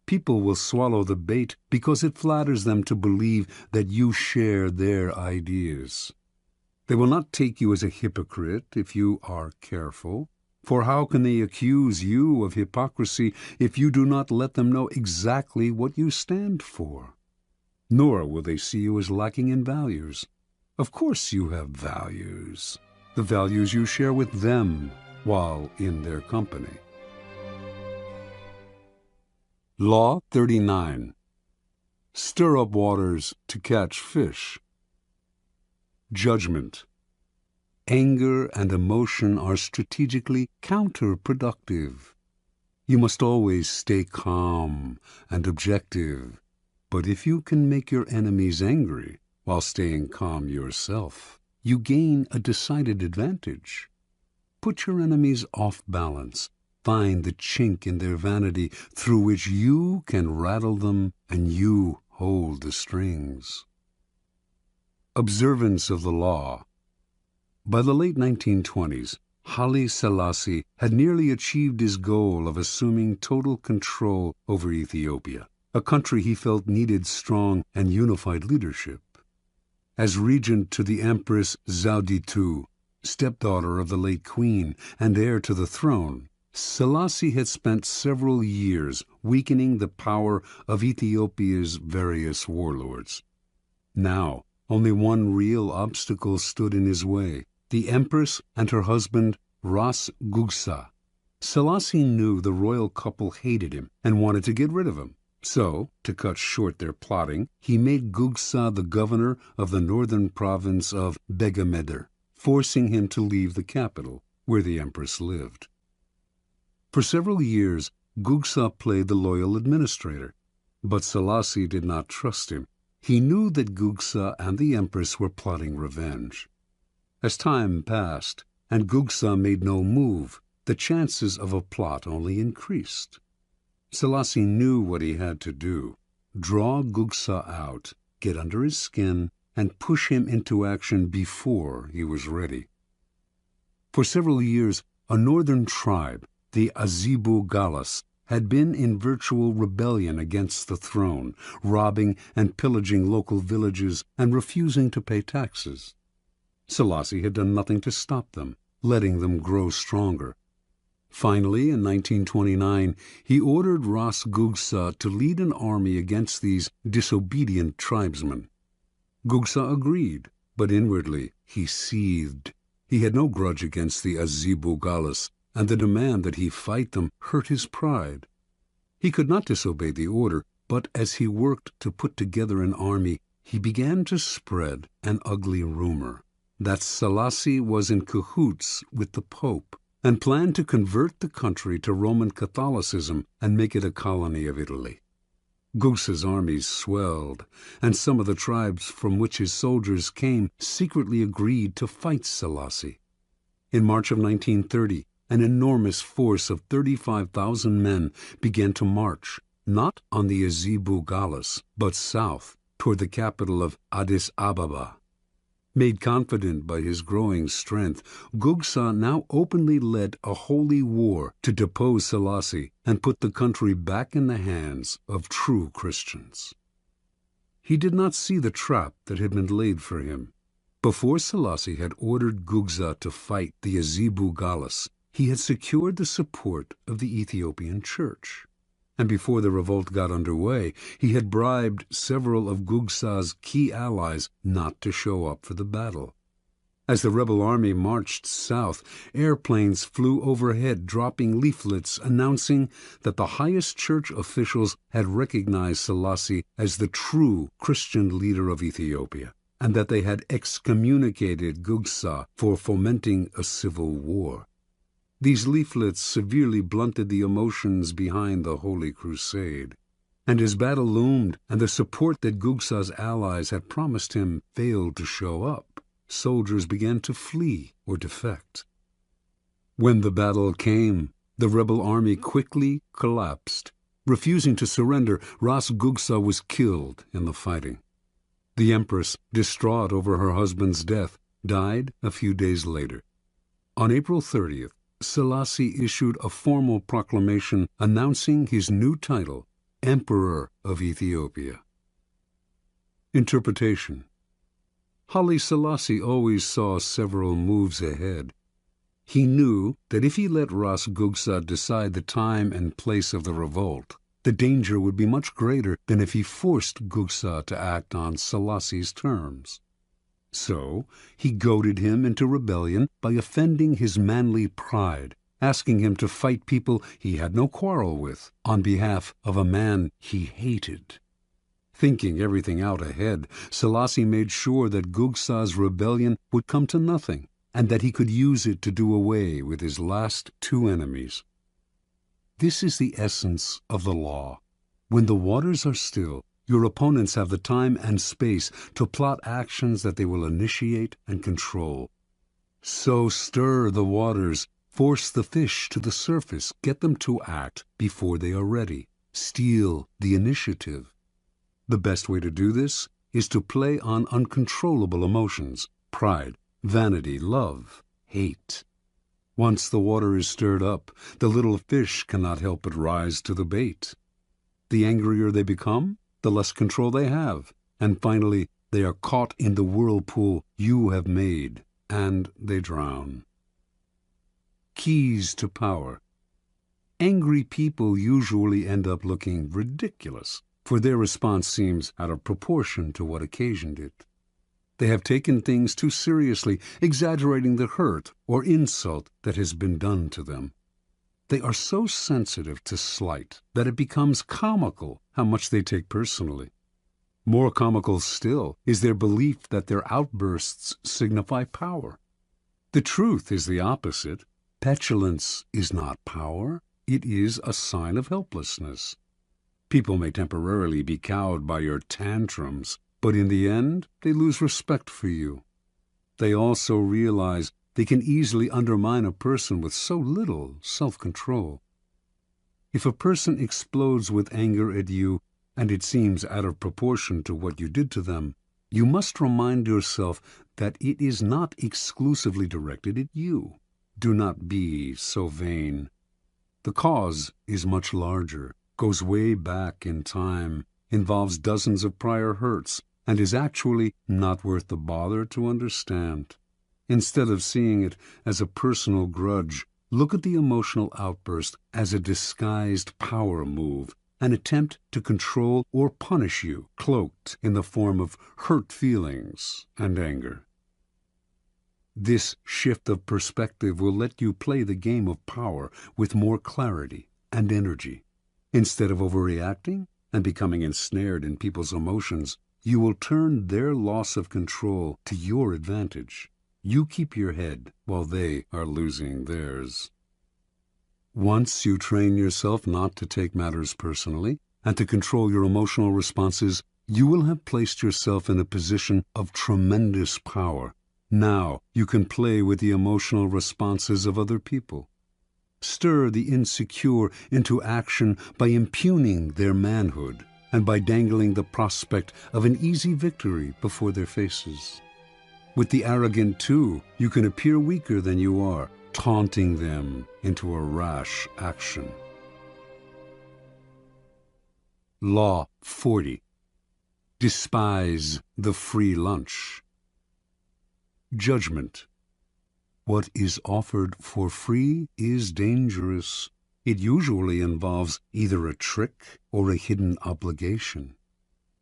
People will swallow the bait because it flatters them to believe that you share their ideas. They will not take you as a hypocrite if you are careful, for how can they accuse you of hypocrisy if you do not let them know exactly what you stand for? Nor will they see you as lacking in values. Of course you have values, the values you share with them while in their company. Law 39. Stir up waters to catch fish. Judgment. Anger and emotion are strategically counterproductive. You must always stay calm and objective, but if you can make your enemies angry while staying calm yourself, you gain a decided advantage. Put your enemies off balance. Find the chink in their vanity through which you can rattle them and you hold the strings. Observance of the law. By the late 1920s, Haile Selassie had nearly achieved his goal of assuming total control over Ethiopia, a country he felt needed strong and unified leadership. As regent to the Empress Zewditu, stepdaughter of the late queen and heir to the throne, Selassie had spent several years weakening the power of Ethiopia's various warlords. Now, only one real obstacle stood in his way: the Empress and her husband, Ras Gugsa. Selassie knew the royal couple hated him and wanted to get rid of him. So, to cut short their plotting, he made Gugsa the governor of the northern province of Begemeder, forcing him to leave the capital, where the Empress lived. For several years, Gugsa played the loyal administrator, but Selassie did not trust him. He knew that Gugsa and the Empress were plotting revenge. As time passed, and Gugsa made no move, the chances of a plot only increased. Selassie knew what he had to do: draw Gugsa out, get under his skin, and push him into action before he was ready. For several years, a northern tribe, the Azibu Galas, had been in virtual rebellion against the throne, robbing and pillaging local villages and refusing to pay taxes. Selassie had done nothing to stop them, letting them grow stronger. Finally, in 1929, he ordered Ras Gugsa to lead an army against these disobedient tribesmen. Gugsa agreed, but inwardly he seethed. He had no grudge against the Azibu Galas, and the demand that he fight them hurt his pride. He could not disobey the order, but as he worked to put together an army, he began to spread an ugly rumor that Selassie was in cahoots with the Pope and planned to convert the country to Roman Catholicism and make it a colony of Italy. Gugsa's armies swelled, and some of the tribes from which his soldiers came secretly agreed to fight Selassie. In March of 1930, an enormous force of 35,000 men began to march, not on the Azibu Galas, but south, toward the capital of Addis Ababa. Made confident by his growing strength, Gugsa now openly led a holy war to depose Selassie and put the country back in the hands of true Christians. He did not see the trap that had been laid for him. Before Selassie had ordered Gugsa to fight the Azibu Galas, he had secured the support of the Ethiopian Church. And before the revolt got underway, he had bribed several of Gugsa's key allies not to show up for the battle. As the rebel army marched south, airplanes flew overhead, dropping leaflets announcing that the highest church officials had recognized Selassie as the true Christian leader of Ethiopia, and that they had excommunicated Gugsa for fomenting a civil war. These leaflets severely blunted the emotions behind the Holy Crusade. And as battle loomed and the support that Gugsa's allies had promised him failed to show up, soldiers began to flee or defect. When the battle came, the rebel army quickly collapsed. Refusing to surrender, Ras Gugsa was killed in the fighting. The Empress, distraught over her husband's death, died a few days later. On April 30th, Selassie issued a formal proclamation announcing his new title, Emperor of Ethiopia. Interpretation. Haile Selassie always saw several moves ahead. He knew that if he let Ras Gugsa decide the time and place of the revolt, the danger would be much greater than if he forced Gugsa to act on Selassie's terms. So he goaded him into rebellion by offending his manly pride, asking him to fight people he had no quarrel with on behalf of a man he hated. Thinking everything out ahead, Selassie made sure that Gugsa's rebellion would come to nothing, and that he could use it to do away with his last two enemies. This is the essence of the law. When the waters are still, your opponents have the time and space to plot actions that they will initiate and control. So stir the waters, force the fish to the surface, get them to act before they are ready. Steal the initiative. The best way to do this is to play on uncontrollable emotions: pride, vanity, love, hate. Once the water is stirred up, the little fish cannot help but rise to the bait. The angrier they become, the less control they have, and finally they are caught in the whirlpool you have made, and they drown. Keys to power. Angry people usually end up looking ridiculous, for their response seems out of proportion to what occasioned it. They have taken things too seriously, exaggerating the hurt or insult that has been done to them. They are so sensitive to slight that it becomes comical how much they take personally. More comical still is their belief that their outbursts signify power. The truth is the opposite. Petulance is not power. It is a sign of helplessness. People may temporarily be cowed by your tantrums, But in the end, they lose respect for you. They also realize they can easily undermine a person with so little self-control. If a person explodes with anger at you, and it seems out of proportion to what you did to them, you must remind yourself that it is not exclusively directed at you. Do not be so vain. The cause is much larger, goes way back in time, involves dozens of prior hurts, and is actually not worth the bother to understand. Instead of seeing it as a personal grudge, look at the emotional outburst as a disguised power move, an attempt to control or punish you, cloaked in the form of hurt feelings and anger. This shift of perspective will let you play the game of power with more clarity and energy. Instead of overreacting and becoming ensnared in people's emotions, you will turn their loss of control to your advantage. You keep your head while they are losing theirs. Once you train yourself not to take matters personally and to control your emotional responses, you will have placed yourself in a position of tremendous power. Now you can play with the emotional responses of other people. Stir the insecure into action by impugning their manhood and by dangling the prospect of an easy victory before their faces. With the arrogant, too, you can appear weaker than you are, taunting them into a rash action. Law 40. Despise the free lunch. Judgment. What is offered for free is dangerous. It usually involves either a trick or a hidden obligation.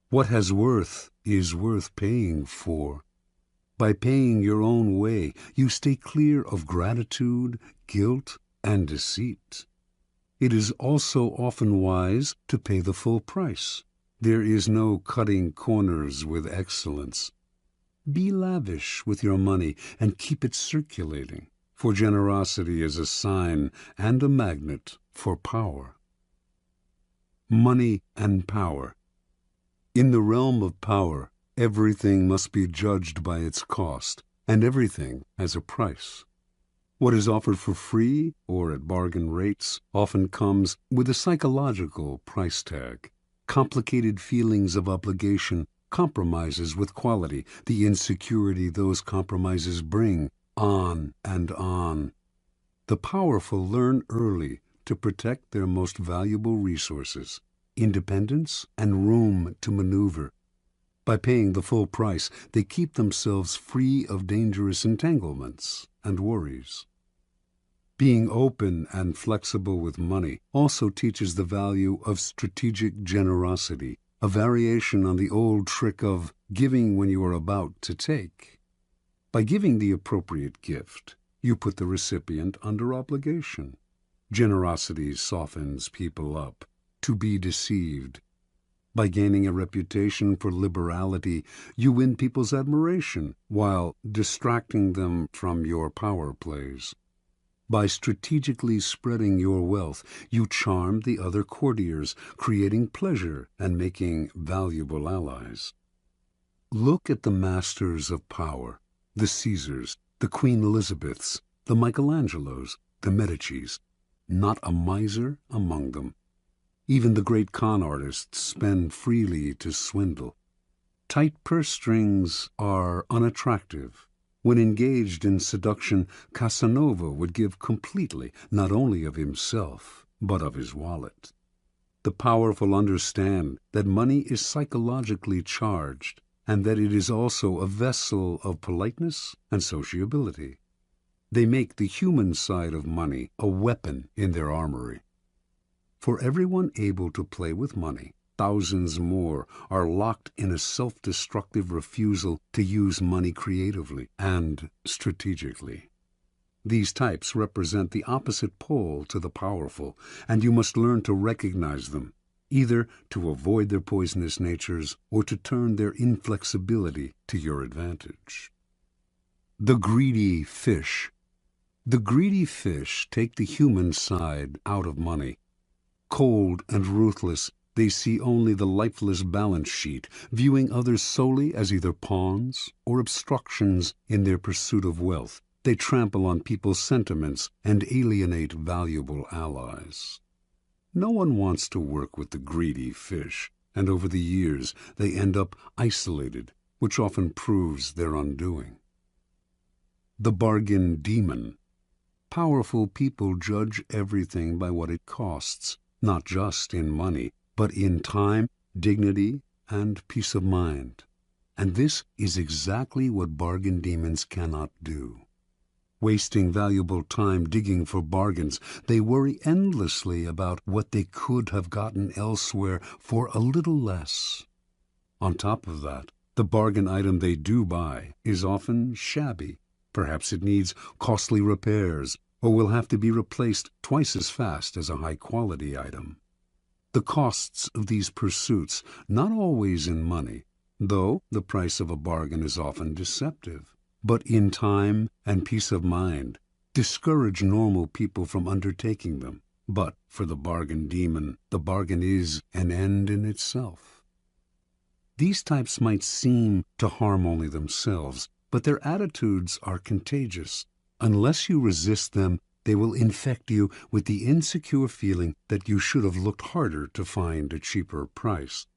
What has worth is worth paying for. By paying your own way, you stay clear of gratitude, guilt, and deceit. It is also often wise to pay the full price. There is no cutting corners with excellence. Be lavish with your money and keep it circulating, for generosity is a sign and a magnet for power. Money and power. In the realm of power, everything must be judged by its cost, and everything has a price. What is offered for free or at bargain rates often comes with a psychological price tag. Complicated feelings of obligation, compromises with quality, the insecurity those compromises bring, on and on. The powerful learn early to protect their most valuable resources, independence and room to maneuver. By paying the full price, they keep themselves free of dangerous entanglements and worries. Being open and flexible with money also teaches the value of strategic generosity, a variation on the old trick of giving when you are about to take. By giving the appropriate gift, you put the recipient under obligation. Generosity softens people up to be deceived. By gaining a reputation for liberality, you win people's admiration while distracting them from your power plays. By strategically spreading your wealth, you charm the other courtiers, creating pleasure and making valuable allies. Look at the masters of power, the Caesars, the Queen Elizabeths, the Michelangelos, the Medicis. Not a miser among them. Even the great con artists spend freely to swindle. Tight purse strings are unattractive. When engaged in seduction, Casanova would give completely, not only of himself, but of his wallet. The powerful understand that money is psychologically charged, and that it is also a vessel of politeness and sociability. They make the human side of money a weapon in their armory. For everyone able to play with money, thousands more are locked in a self-destructive refusal to use money creatively and strategically. These types represent the opposite pole to the powerful, and you must learn to recognize them, either to avoid their poisonous natures or to turn their inflexibility to your advantage. The greedy fish. The greedy fish take the human side out of money. Cold and ruthless, They see only the lifeless balance sheet, viewing others solely as either pawns or obstructions in their pursuit of wealth. They trample on people's sentiments and alienate valuable allies. No one wants to work with the greedy fish, and over the years they end up isolated, which often proves their undoing. The bargain demon. Powerful people judge everything by what it costs, not just in money, but in time, dignity, and peace of mind. And this is exactly what bargain demons cannot do. Wasting valuable time digging for bargains, they worry endlessly about what they could have gotten elsewhere for a little less. On top of that, the bargain item they do buy is often shabby. Perhaps it needs costly repairs, or will have to be replaced twice as fast as a high-quality item. The costs of these pursuits, not always in money, though the price of a bargain is often deceptive, but in time and peace of mind, discourage normal people from undertaking them. But for the bargain demon, the bargain is an end in itself. These types might seem to harm only themselves, but their attitudes are contagious. Unless you resist them, they will infect you with the insecure feeling that you should have looked harder to find a cheaper price.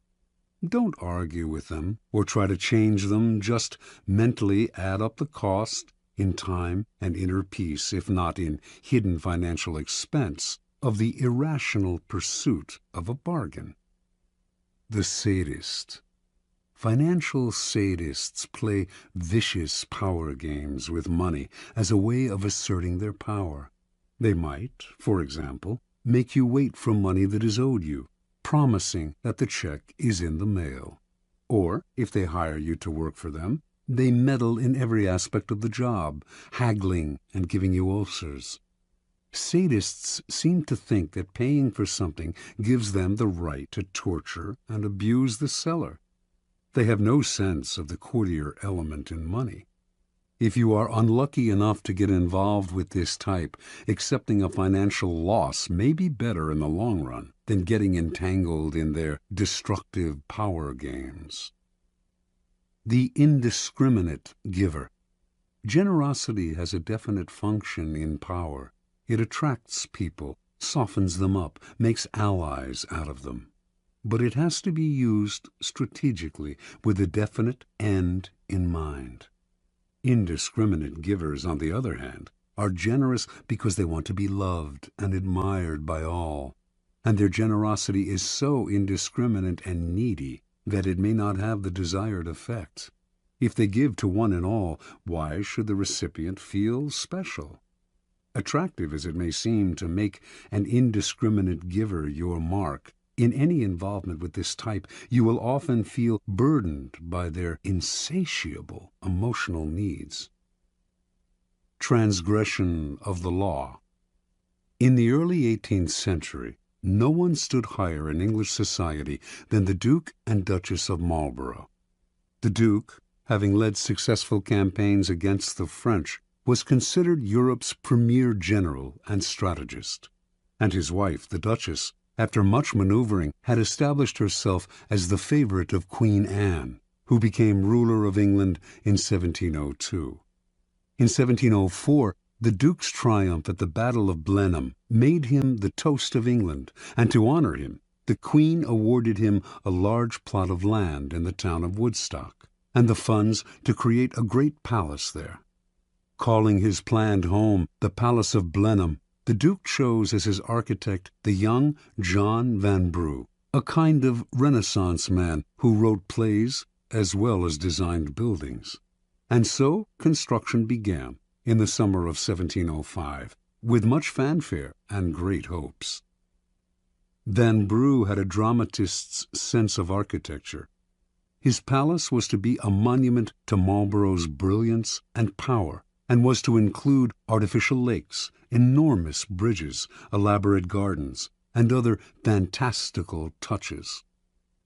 Don't argue with them or try to change them. Just mentally add up the cost in time and inner peace, if not in hidden financial expense, of the irrational pursuit of a bargain. The sadist. Financial sadists play vicious power games with money as a way of asserting their power. They might, for example, make you wait for money that is owed you, promising that the check is in the mail. Or, if they hire you to work for them, they meddle in every aspect of the job, haggling and giving you ulcers. Sadists seem to think that paying for something gives them the right to torture and abuse the seller. They have no sense of the courtier element in money. If you are unlucky enough to get involved with this type, accepting a financial loss may be better in the long run than getting entangled in their destructive power games. The indiscriminate giver. Generosity has a definite function in power. It attracts people, softens them up, makes allies out of them. But it has to be used strategically with a definite end in mind. Indiscriminate givers, on the other hand, are generous because they want to be loved and admired by all, and their generosity is so indiscriminate and needy that it may not have the desired effect. If they give to one and all, why should the recipient feel special? Attractive as it may seem to make an indiscriminate giver your mark, in any involvement with this type, you will often feel burdened by their insatiable emotional needs. Transgression of the law. In the early 18th century, no one stood higher in English society than the Duke and Duchess of Marlborough. The Duke, having led successful campaigns against the French, was considered Europe's premier general and strategist, and his wife, the Duchess, after much maneuvering, had established herself as the favorite of Queen Anne, who became ruler of England in 1702. In 1704, the Duke's triumph at the Battle of Blenheim made him the toast of England, and to honor him, the Queen awarded him a large plot of land in the town of Woodstock, and the funds to create a great palace there. Calling his planned home the Palace of Blenheim, the Duke chose as his architect the young John Vanbrugh, a kind of Renaissance man who wrote plays as well as designed buildings. And so construction began in the summer of 1705, with much fanfare and great hopes. Vanbrugh had a dramatist's sense of architecture. His palace was to be a monument to Marlborough's brilliance and power, and was to include artificial lakes, enormous bridges, elaborate gardens, and other fantastical touches.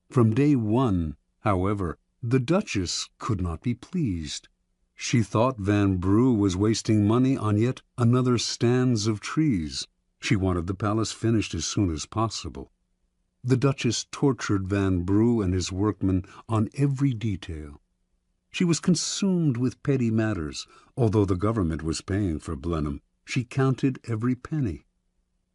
From day one, however, the Duchess could not be pleased. She thought Vanbrugh was wasting money on yet another stands of trees. She wanted the palace finished as soon as possible. The Duchess tortured Vanbrugh and his workmen on every detail. She was consumed with petty matters. Although the government was paying for Blenheim, she counted every penny.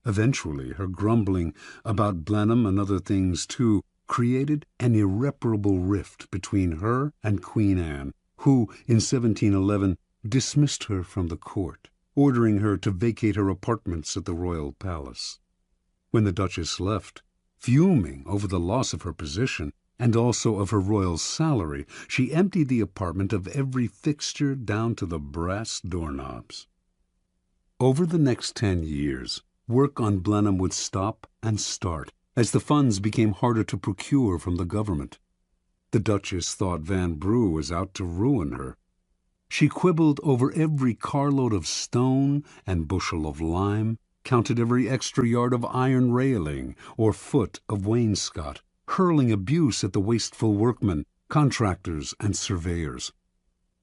Eventually, her grumbling about Blenheim and other things too created an irreparable rift between her and Queen Anne, who, in 1711, dismissed her from the court, ordering her to vacate her apartments at the royal palace. When the Duchess left, fuming over the loss of her position and also of her royal salary, she emptied the apartment of every fixture down to the brass doorknobs. Over the next 10 years, work on Blenheim would stop and start as the funds became harder to procure from the government. The Duchess thought Vanbrugh was out to ruin her. She quibbled over every carload of stone and bushel of lime, counted every extra yard of iron railing or foot of wainscot, hurling abuse at the wasteful workmen, contractors, and surveyors.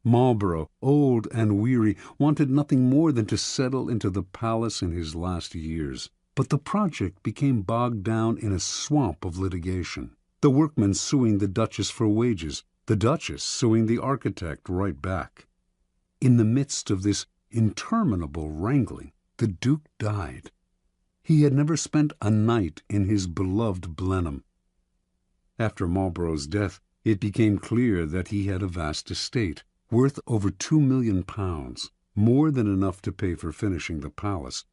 Marlborough, old and weary, wanted nothing more than to settle into the palace in his last years. But the project became bogged down in a swamp of litigation. The workmen suing the Duchess for wages, the Duchess suing the architect right back. In the midst of this interminable wrangling, the Duke died. He had never spent a night in his beloved Blenheim. After Marlborough's death, it became clear that he had a vast estate, worth over £2 million, more than enough to pay for finishing the palace.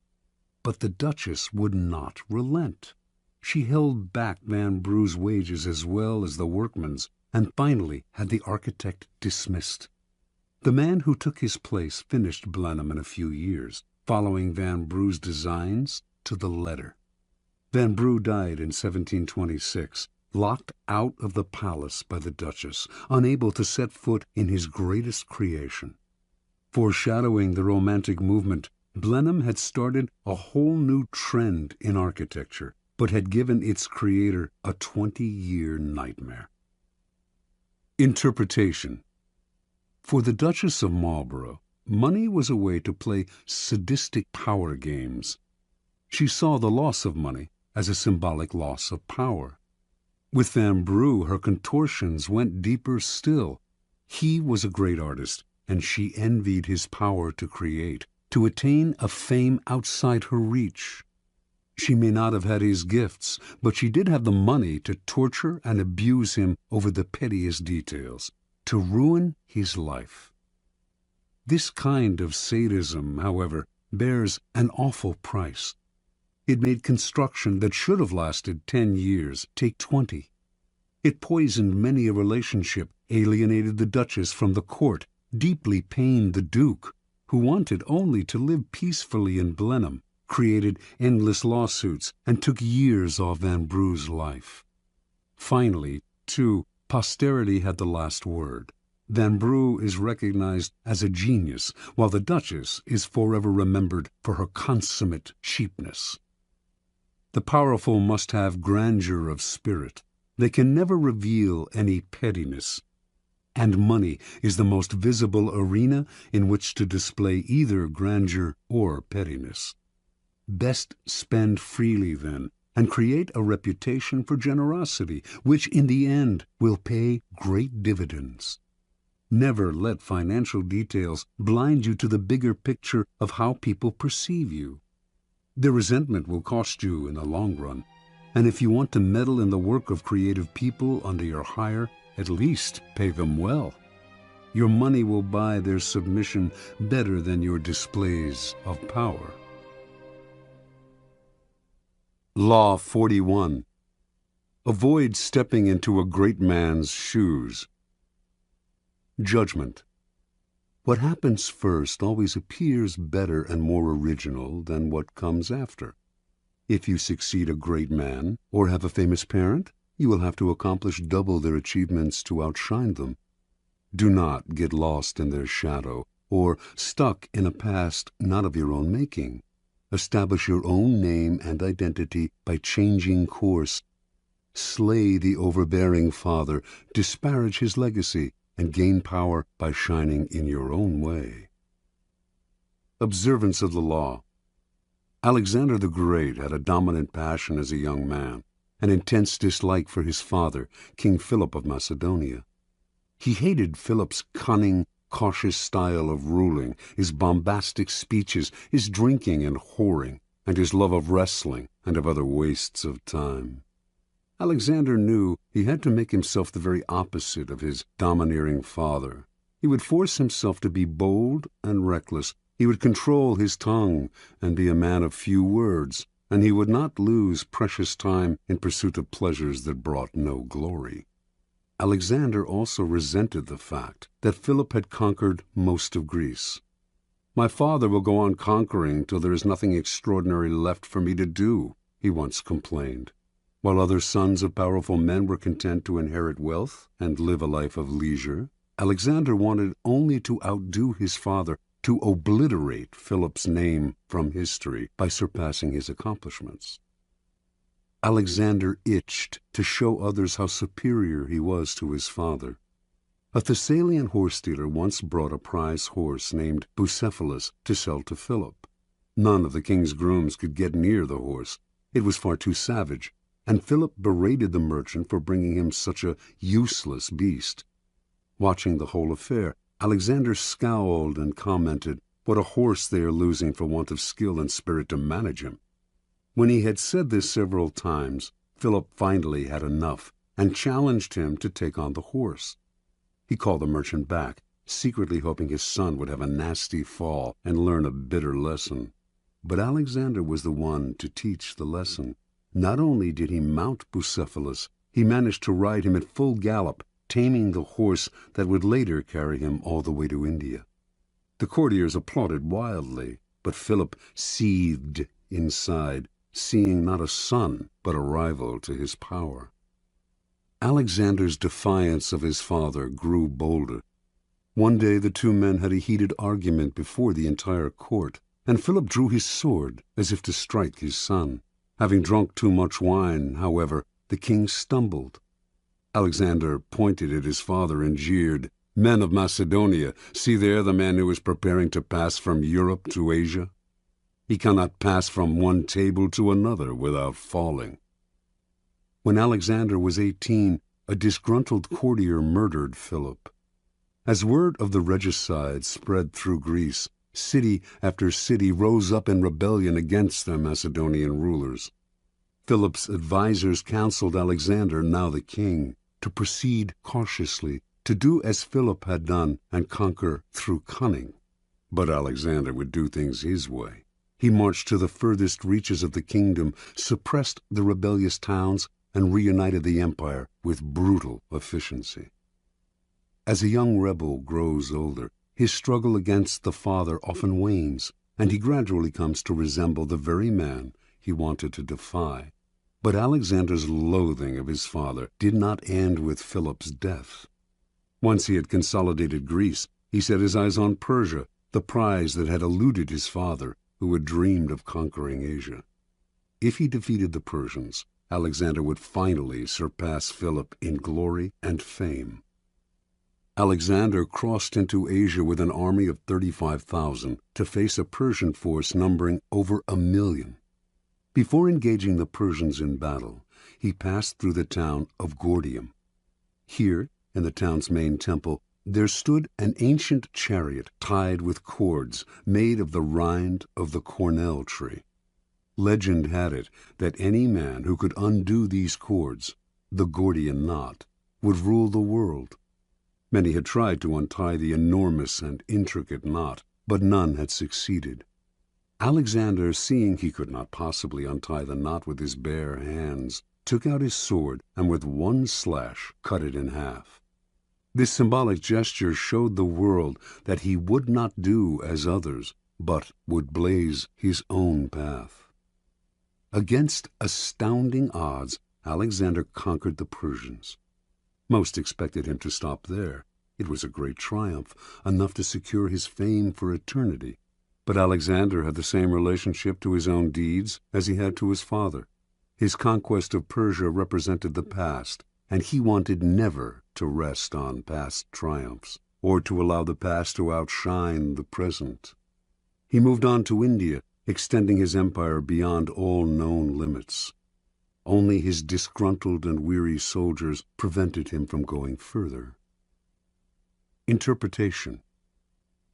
But the Duchess would not relent. She held back Vanbrugh's wages as well as the workmen's, and finally had the architect dismissed. The man who took his place finished Blenheim in a few years, following Vanbrugh's designs to the letter. Vanbrugh died in 1726, locked out of the palace by the Duchess, unable to set foot in his greatest creation. Foreshadowing the Romantic movement, Blenheim had started a whole new trend in architecture, but had given its creator a 20-year nightmare. Interpretation. For the Duchess of Marlborough, money was a way to play sadistic power games. She saw the loss of money as a symbolic loss of power. With Vanbrugh, her contortions went deeper still. He was a great artist, and she envied his power to create, to attain a fame outside her reach. She may not have had his gifts, but she did have the money to torture and abuse him over the pettiest details, to ruin his life. This kind of sadism, however, bears an awful price. It made construction that should have lasted 10 years take 20. It poisoned many a relationship, alienated the Duchess from the court, deeply pained the Duke, who wanted only to live peacefully in Blenheim, created endless lawsuits, and took years off Vanbrugh's life. Finally, too, posterity had the last word. Vanbrugh is recognized as a genius, while the Duchess is forever remembered for her consummate cheapness. The powerful must have grandeur of spirit. They can never reveal any pettiness. And money is the most visible arena in which to display either grandeur or pettiness. Best spend freely, then, and create a reputation for generosity, which in the end will pay great dividends. Never let financial details blind you to the bigger picture of how people perceive you. Their resentment will cost you in the long run, and if you want to meddle in the work of creative people under your hire, at least pay them well. Your money will buy their submission better than your displays of power. Law 41. Avoid stepping into a great man's shoes. Judgment. What happens first always appears better and more original than what comes after. If you succeed a great man or have a famous parent, you will have to accomplish double their achievements to outshine them. Do not get lost in their shadow or stuck in a past not of your own making. Establish your own name and identity by changing course. Slay the overbearing father, disparage his legacy, and gain power by shining in your own way. Observance of the law. Alexander the Great had a dominant passion as a young man, an intense dislike for his father, King Philip of Macedonia. He hated Philip's cunning, cautious style of ruling, his bombastic speeches, his drinking and whoring, and his love of wrestling and of other wastes of time. Alexander knew he had to make himself the very opposite of his domineering father. He would force himself to be bold and reckless. He would control his tongue and be a man of few words, and he would not lose precious time in pursuit of pleasures that brought no glory. Alexander also resented the fact that Philip had conquered most of Greece. "My father will go on conquering till there is nothing extraordinary left for me to do," he once complained. While other sons of powerful men were content to inherit wealth and live a life of leisure, Alexander wanted only to outdo his father, to obliterate Philip's name from history by surpassing his accomplishments. Alexander itched to show others how superior he was to his father. A Thessalian horse-dealer once brought a prize horse named Bucephalus to sell to Philip. None of the king's grooms could get near the horse. It was far too savage, and Philip berated the merchant for bringing him such a useless beast. Watching the whole affair, Alexander scowled and commented, "What a horse they are losing for want of skill and spirit to manage him." When he had said this several times, Philip finally had enough and challenged him to take on the horse. He called the merchant back, secretly hoping his son would have a nasty fall and learn a bitter lesson. But Alexander was the one to teach the lesson. Not only did he mount Bucephalus, he managed to ride him at full gallop, taming the horse that would later carry him all the way to India. The courtiers applauded wildly, but Philip seethed inside, seeing not a son but a rival to his power. Alexander's defiance of his father grew bolder. One day the two men had a heated argument before the entire court, and Philip drew his sword as if to strike his son. Having drunk too much wine, however, the king stumbled. Alexander pointed at his father and jeered, "Men of Macedonia, see there the man who is preparing to pass from Europe to Asia. He cannot pass from one table to another without falling." When Alexander was 18, a disgruntled courtier murdered Philip. As word of the regicide spread through Greece, city after city rose up in rebellion against their Macedonian rulers. Philip's advisers counseled Alexander, now the king, to proceed cautiously, to do as Philip had done and conquer through cunning. But Alexander would do things his way. He marched to the furthest reaches of the kingdom, suppressed the rebellious towns, and reunited the empire with brutal efficiency. As a young rebel grows older, his struggle against the father often wanes, and he gradually comes to resemble the very man he wanted to defy. But Alexander's loathing of his father did not end with Philip's death. Once he had consolidated Greece, he set his eyes on Persia, the prize that had eluded his father, who had dreamed of conquering Asia. If he defeated the Persians, Alexander would finally surpass Philip in glory and fame. Alexander crossed into Asia with an army of 35,000 to face a Persian force numbering over 1,000,000. Before engaging the Persians in battle, he passed through the town of Gordium. Here, in the town's main temple, there stood an ancient chariot tied with cords made of the rind of the cornel tree. Legend had it that any man who could undo these cords, the Gordian knot, would rule the world. Many had tried to untie the enormous and intricate knot, but none had succeeded. Alexander, seeing he could not possibly untie the knot with his bare hands, took out his sword and with one slash cut it in half. This symbolic gesture showed the world that he would not do as others, but would blaze his own path. Against astounding odds, Alexander conquered the Persians. Most expected him to stop there. It was a great triumph, enough to secure his fame for eternity. But Alexander had the same relationship to his own deeds as he had to his father. His conquest of Persia represented the past, and he wanted never to rest on past triumphs, or to allow the past to outshine the present. He moved on to India, extending his empire beyond all known limits. Only his disgruntled and weary soldiers prevented him from going further. Interpretation.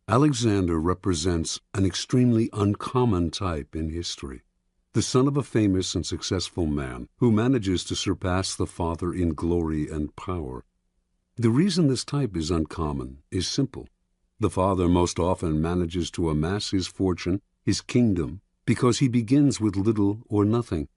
Alexander represents an extremely uncommon type in history, the son of a famous and successful man who manages to surpass the father in glory and power. The reason this type is uncommon is simple. The father most often manages to amass his fortune, his kingdom, because he begins with little or nothing.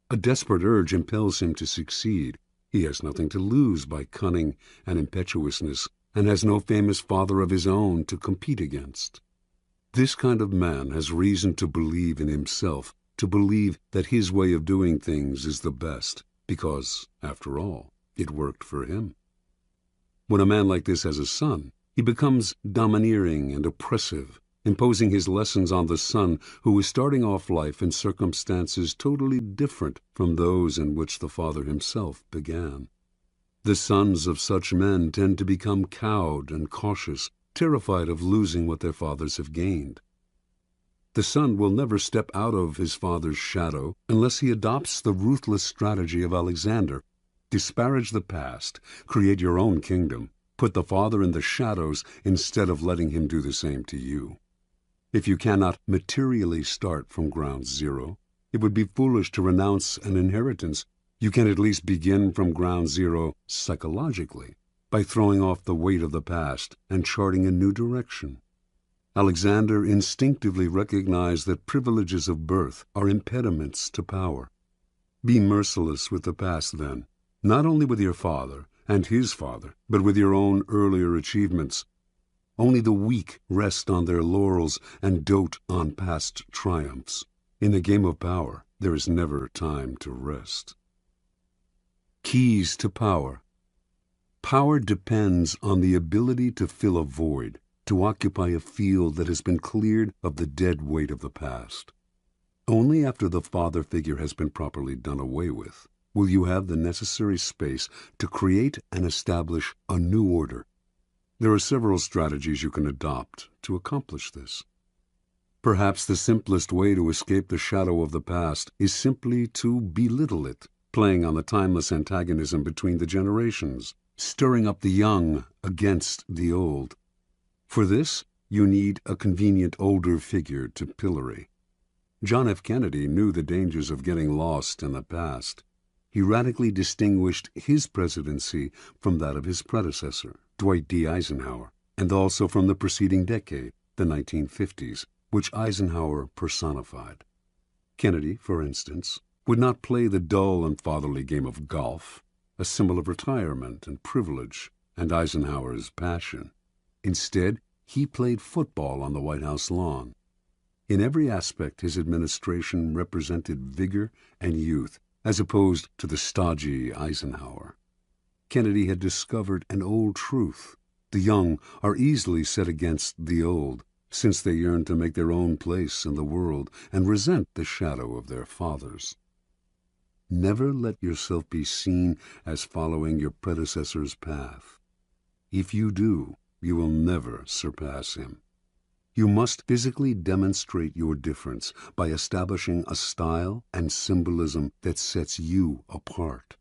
A desperate urge impels him to succeed. He has nothing to lose by cunning and impetuousness, and has no famous father of his own to compete against. This kind of man has reason to believe in himself, to believe that his way of doing things is the best, because, after all, it worked for him. When a man like this has a son, he becomes domineering and oppressive, imposing his lessons on the son who is starting off life in circumstances totally different from those in which the father himself began. The sons of such men tend to become cowed and cautious, terrified of losing what their fathers have gained. The son will never step out of his father's shadow unless he adopts the ruthless strategy of Alexander. Disparage the past, create your own kingdom, put the father in the shadows instead of letting him do the same to you. If you cannot materially start from ground zero, it would be foolish to renounce an inheritance. You can at least begin from ground zero psychologically by throwing off the weight of the past and charting a new direction. Alexander instinctively recognized that privileges of birth are impediments to power. Be merciless with the past then, not only with your father and his father, but with your own earlier achievements. Only the weak rest on their laurels and dote on past triumphs. In the game of power, there is never time to rest. Keys to power. Power depends on the ability to fill a void, to occupy a field that has been cleared of the dead weight of the past. Only after the father figure has been properly done away with will you have the necessary space to create and establish a new order. There are several strategies you can adopt to accomplish this. Perhaps the simplest way to escape the shadow of the past is simply to belittle it, playing on the timeless antagonism between the generations, stirring up the young against the old. For this, you need a convenient older figure to pillory. John F. Kennedy knew the dangers of getting lost in the past. He radically distinguished his presidency from that of his predecessor, Dwight D. Eisenhower, and also from the preceding decade, the 1950s, which Eisenhower personified. Kennedy, for instance, would not play the dull and fatherly game of golf, a symbol of retirement and privilege, and Eisenhower's passion. Instead, he played football on the White House lawn. In every aspect, his administration represented vigor and youth, as opposed to the stodgy Eisenhower. Kennedy had discovered an old truth. The young are easily set against the old, since they yearn to make their own place in the world and resent the shadow of their fathers. Never let yourself be seen as following your predecessor's path. If you do, you will never surpass him. You must physically demonstrate your difference by establishing a style and symbolism that sets you apart.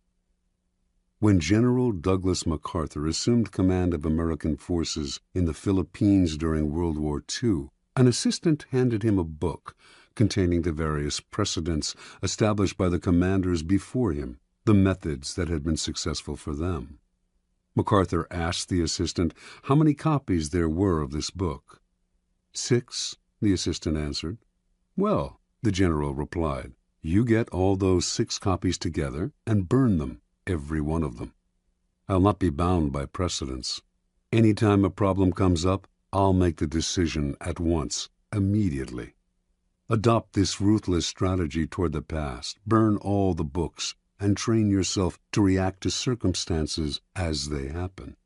When General Douglas MacArthur assumed command of American forces in the Philippines during World War II, an assistant handed him a book containing the various precedents established by the commanders before him, the methods that had been successful for them. MacArthur asked the assistant how many copies there were of this book. 6, the assistant answered. Well, the general replied, you get all those 6 copies together and burn them, every one of them. I'll not be bound by precedents. Any time a problem comes up, I'll make the decision at once, immediately. Adopt this ruthless strategy toward the past, burn all the books, and train yourself to react to circumstances as they happen.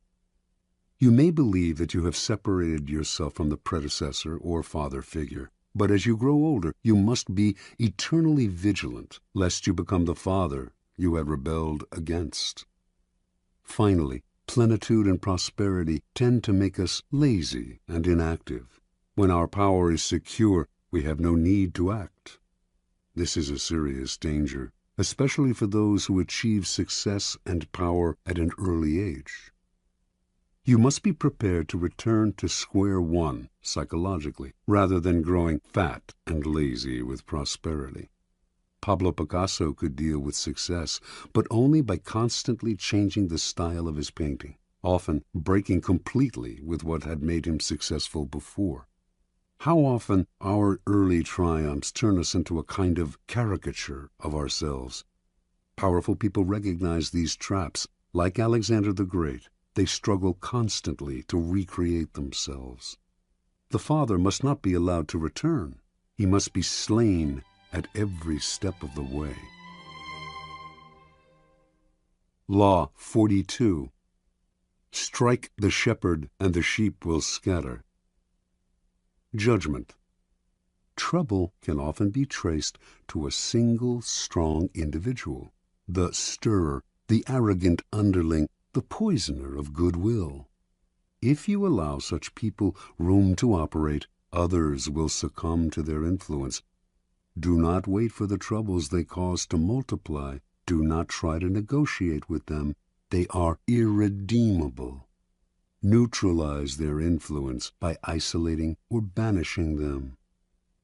You may believe that you have separated yourself from the predecessor or father figure, but as you grow older, you must be eternally vigilant, lest you become the father you had rebelled against. Finally, plenitude and prosperity tend to make us lazy and inactive. When our power is secure, we have no need to act. This is a serious danger, especially for those who achieve success and power at an early age. You must be prepared to return to square one psychologically, rather than growing fat and lazy with prosperity. Pablo Picasso could deal with success, but only by constantly changing the style of his painting, often breaking completely with what had made him successful before. How often our early triumphs turn us into a kind of caricature of ourselves. Powerful people recognize these traps. Like Alexander the Great, they struggle constantly to recreate themselves. The father must not be allowed to return. He must be slain at every step of the way. Law 42. Strike the shepherd and the sheep will scatter. Judgment. Trouble can often be traced to a single strong individual, the stirrer, the arrogant underling, the poisoner of goodwill. If you allow such people room to operate, others will succumb to their influence. Do not wait for the troubles they cause to multiply. Do not try to negotiate with them. They are irredeemable. Neutralize their influence by isolating or banishing them.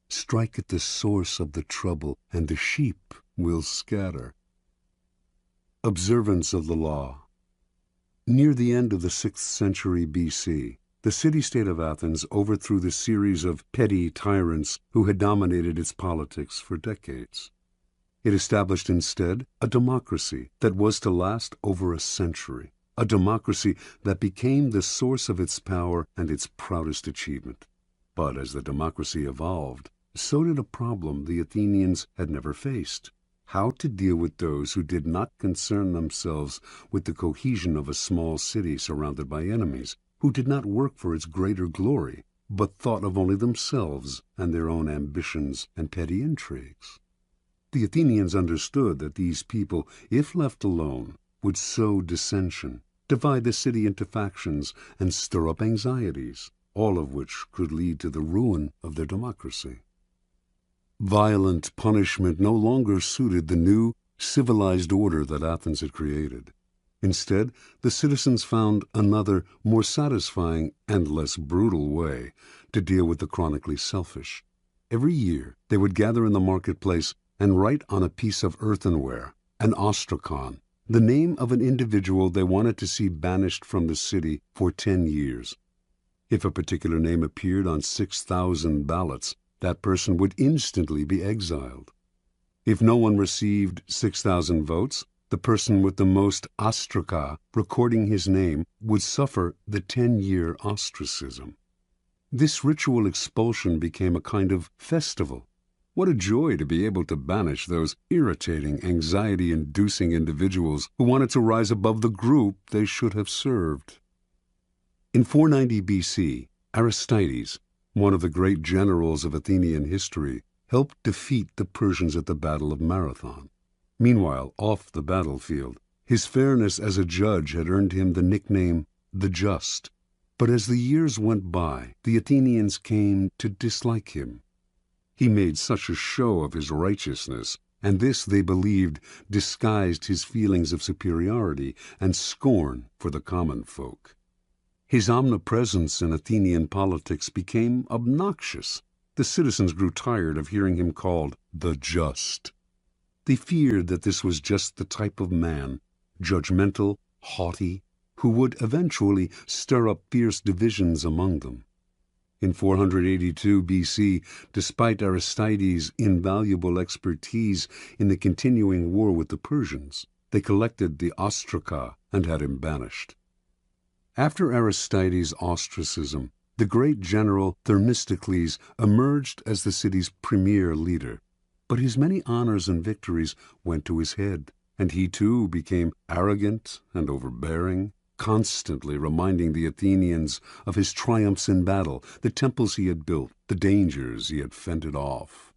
Strike at the source of the trouble, and the sheep will scatter. Observance of the law. Near the end of the 6th century BC, the city-state of Athens overthrew the series of petty tyrants who had dominated its politics for decades. It established instead a democracy that was to last over a century, a democracy that became the source of its power and its proudest achievement. But as the democracy evolved, so did a problem the Athenians had never faced: how to deal with those who did not concern themselves with the cohesion of a small city surrounded by enemies, who did not work for its greater glory, but thought of only themselves and their own ambitions and petty intrigues. The Athenians understood that these people, if left alone, would sow dissension, divide the city into factions, and stir up anxieties, all of which could lead to the ruin of their democracy. Violent punishment no longer suited the new, civilized order that Athens had created. Instead, the citizens found another, more satisfying and less brutal way to deal with the chronically selfish. Every year, they would gather in the marketplace and write on a piece of earthenware, an ostrakon, the name of an individual they wanted to see banished from the city for 10 years. If a particular name appeared on 6,000 ballots, that person would instantly be exiled. If no one received 6,000 votes, the person with the most ostraka recording his name would suffer the 10-year ostracism. This ritual expulsion became a kind of festival. What a joy to be able to banish those irritating, anxiety-inducing individuals who wanted to rise above the group they should have served. In 490 BC, Aristides, one of the great generals of Athenian history, helped defeat the Persians at the Battle of Marathon. Meanwhile, off the battlefield, his fairness as a judge had earned him the nickname the Just. But as the years went by, the Athenians came to dislike him. He made such a show of his righteousness, and this, they believed, disguised his feelings of superiority and scorn for the common folk. His omnipresence in Athenian politics became obnoxious. The citizens grew tired of hearing him called the Just. They feared that this was just the type of man, judgmental, haughty, who would eventually stir up fierce divisions among them. In 482 BC, despite Aristides' invaluable expertise in the continuing war with the Persians, they collected the ostraka and had him banished. After Aristides' ostracism, the great general Themistocles emerged as the city's premier leader. But his many honors and victories went to his head, and he too became arrogant and overbearing, constantly reminding the Athenians of his triumphs in battle, the temples he had built, the dangers he had fended off.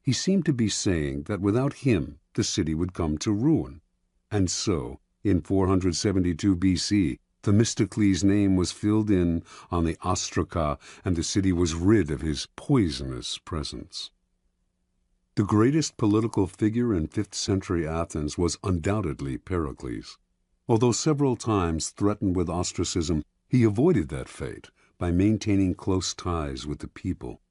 He seemed to be saying that without him the city would come to ruin. And so, in 472 BC, Themistocles' name was filled in on the ostraka, and the city was rid of his poisonous presence. The greatest political figure in 5th century Athens was undoubtedly Pericles. Although several times threatened with ostracism, he avoided that fate by maintaining close ties with the people.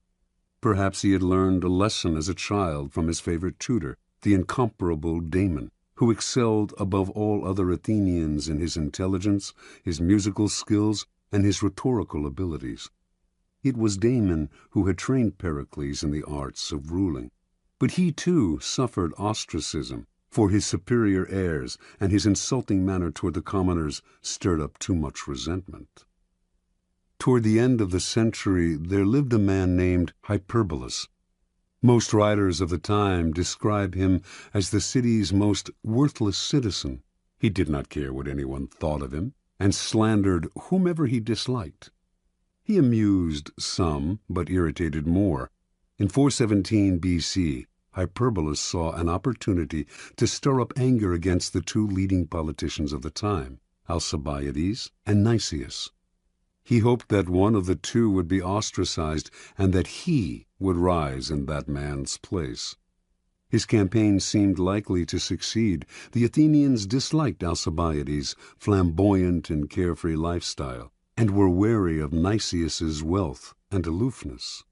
Perhaps he had learned a lesson as a child from his favorite tutor, the incomparable Damon, who excelled above all other Athenians in his intelligence, his musical skills, and his rhetorical abilities. It was Damon who had trained Pericles in the arts of ruling. But he, too, suffered ostracism, for his superior airs and his insulting manner toward the commoners stirred up too much resentment. Toward the end of the century, there lived a man named Hyperbolus. Most writers of the time describe him as the city's most worthless citizen. He did not care what anyone thought of him, and slandered whomever he disliked. He amused some, but irritated more. In 417 B.C., Hyperbolus saw an opportunity to stir up anger against the two leading politicians of the time, Alcibiades and Nicias. He hoped that one of the two would be ostracized and that he would rise in that man's place. His campaign seemed likely to succeed. The Athenians disliked Alcibiades' flamboyant and carefree lifestyle and were wary of Nicias's wealth and aloofness.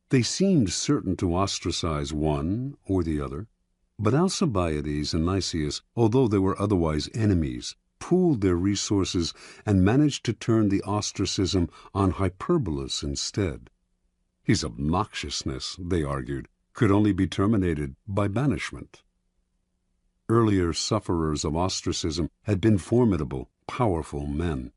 They seemed certain to ostracize one or the other, but Alcibiades and Nicias, although they were otherwise enemies, pooled their resources and managed to turn the ostracism on Hyperbolus instead. His obnoxiousness, they argued, could only be terminated by banishment. Earlier sufferers of ostracism had been formidable, powerful men.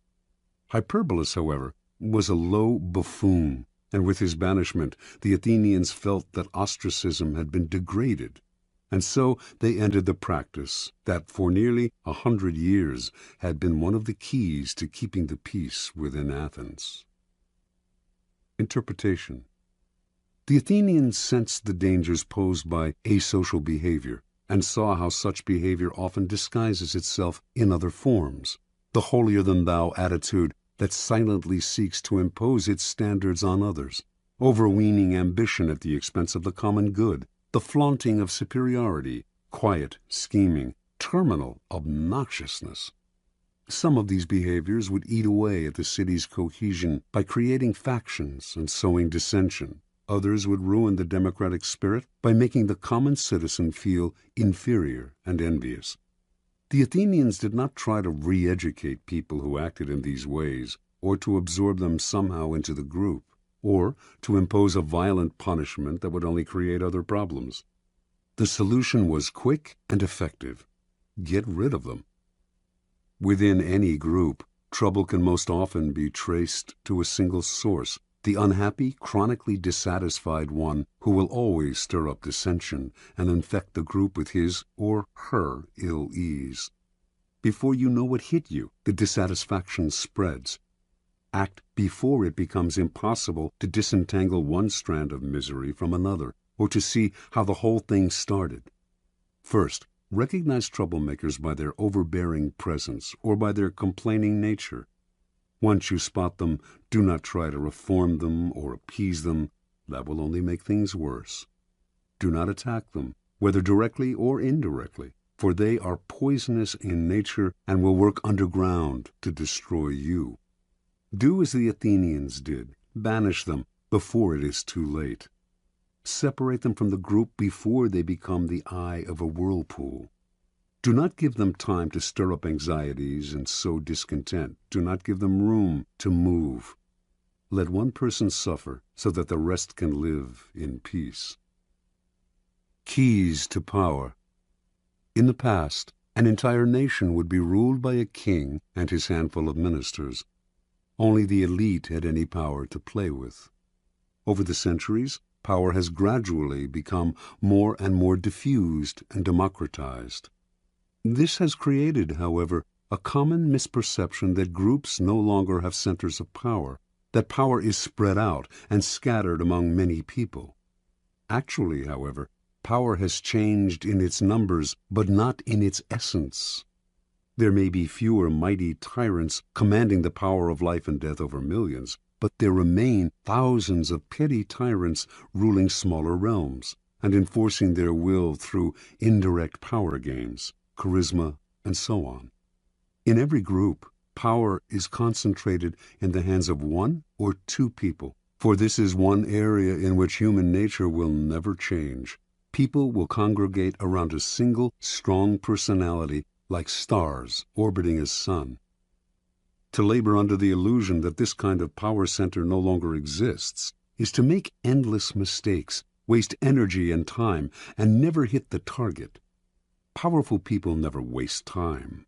Hyperbolus, however, was a low buffoon, and with his banishment the Athenians felt that ostracism had been degraded, and so they ended the practice that for nearly 100 years had been one of the keys to keeping the peace within Athens. Interpretation. The Athenians sensed the dangers posed by asocial behavior and saw how such behavior often disguises itself in other forms. The holier-than-thou attitude that silently seeks to impose its standards on others, overweening ambition at the expense of the common good, the flaunting of superiority, quiet scheming, terminal obnoxiousness. Some of these behaviors would eat away at the city's cohesion by creating factions and sowing dissension. Others would ruin the democratic spirit by making the common citizen feel inferior and envious. The Athenians did not try to re-educate people who acted in these ways, or to absorb them somehow into the group, or to impose a violent punishment that would only create other problems. The solution was quick and effective. Get rid of them. Within any group, trouble can most often be traced to a single source, the unhappy, chronically dissatisfied one who will always stir up dissension and infect the group with his or her ill ease. Before you know what hit you, the dissatisfaction spreads. Act before it becomes impossible to disentangle one strand of misery from another, or to see how the whole thing started. First, recognize troublemakers by their overbearing presence or by their complaining nature. Once you spot them, do not try to reform them or appease them. That will only make things worse. Do not attack them, whether directly or indirectly, for they are poisonous in nature and will work underground to destroy you. Do as the Athenians did. Banish them before it is too late. Separate them from the group before they become the eye of a whirlpool. Do not give them time to stir up anxieties and sow discontent. Do not give them room to move. Let one person suffer so that the rest can live in peace. Keys to power. In the past, an entire nation would be ruled by a king and his handful of ministers. Only the elite had any power to play with. Over the centuries, power has gradually become more and more diffused and democratized. This has created, however, a common misperception that groups no longer have centers of power, that power is spread out and scattered among many people. Actually, however, power has changed in its numbers, but not in its essence. There may be fewer mighty tyrants commanding the power of life and death over millions, but there remain thousands of petty tyrants ruling smaller realms. and enforcing their will through indirect power games, charisma, and so on. In every group, power is concentrated in the hands of one or two people, for this is one area in which human nature will never change. People will congregate around a single, strong personality like stars orbiting a sun. To labor under the illusion that this kind of power center no longer exists is to make endless mistakes, waste energy and time, and never hit the target. Powerful people never waste time.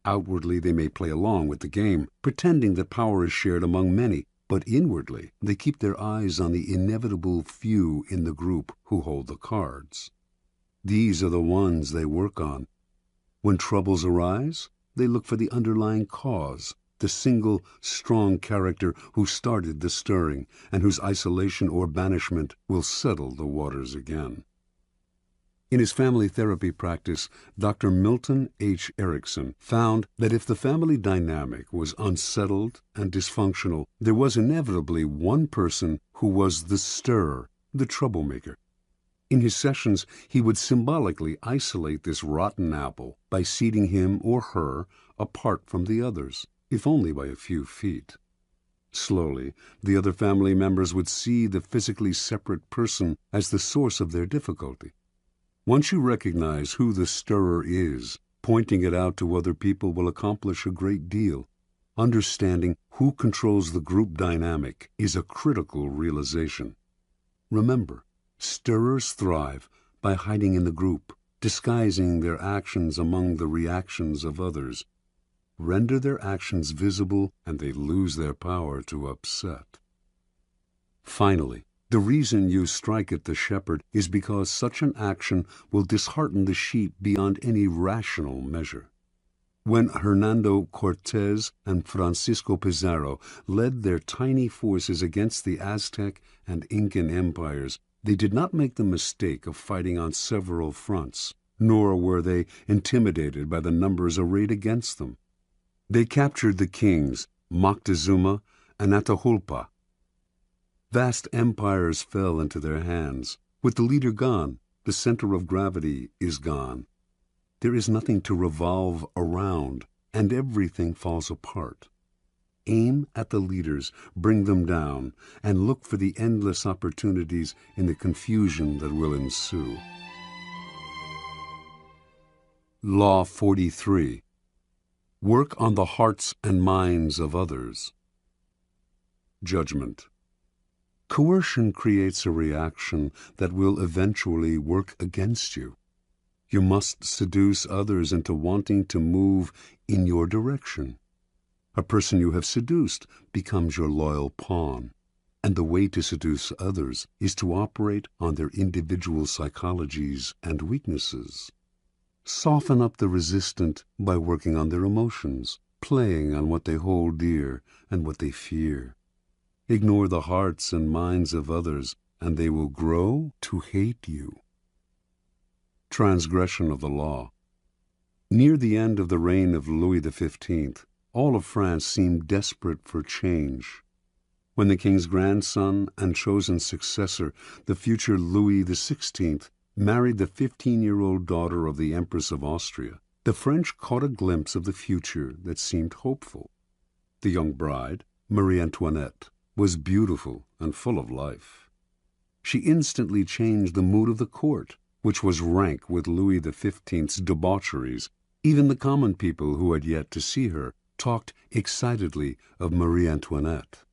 Outwardly, they may play along with the game, pretending that power is shared among many, but inwardly, they keep their eyes on the inevitable few in the group who hold the cards. These are the ones they work on. When troubles arise, they look for the underlying cause, the single, strong character who started the stirring, and whose isolation or banishment will settle the waters again. In his family therapy practice, Dr. Milton H. Erickson found that if the family dynamic was unsettled and dysfunctional, there was inevitably one person who was the stirrer, the troublemaker. In his sessions, he would symbolically isolate this rotten apple by seating him or her apart from the others, if only by a few feet. Slowly, the other family members would see the physically separate person as the source of their difficulty. Once you recognize who the stirrer is, pointing it out to other people will accomplish a great deal. Understanding who controls the group dynamic is a critical realization. Remember, stirrers thrive by hiding in the group, disguising their actions among the reactions of others. Render their actions visible, and they lose their power to upset. Finally, the reason you strike at the shepherd is because such an action will dishearten the sheep beyond any rational measure. When Hernando Cortés and Francisco Pizarro led their tiny forces against the Aztec and Incan empires, they did not make the mistake of fighting on several fronts, nor were they intimidated by the numbers arrayed against them. They captured the kings, Moctezuma and Atahualpa. Vast empires fell into their hands. With the leader gone, the center of gravity is gone. There is nothing to revolve around, and everything falls apart. Aim at the leaders, bring them down, and look for the endless opportunities in the confusion that will ensue. Law 43. Work on the hearts and minds of others. Judgment. Coercion creates a reaction that will eventually work against you. You must seduce others into wanting to move in your direction. A person you have seduced becomes your loyal pawn, and the way to seduce others is to operate on their individual psychologies and weaknesses. Soften up the resistant by working on their emotions, playing on what they hold dear and what they fear. Ignore the hearts and minds of others, and they will grow to hate you. Transgression of the law. Near the end of the reign of Louis XV, all of France seemed desperate for change. When the king's grandson and chosen successor, the future Louis XVI, married the 15-year-old daughter of the Empress of Austria, the French caught a glimpse of the future that seemed hopeful. The young bride, Marie Antoinette, was beautiful and full of life. She instantly changed the mood of the court, which was rank with Louis XV's debaucheries. Even the common people who had yet to see her talked excitedly of Marie Antoinette.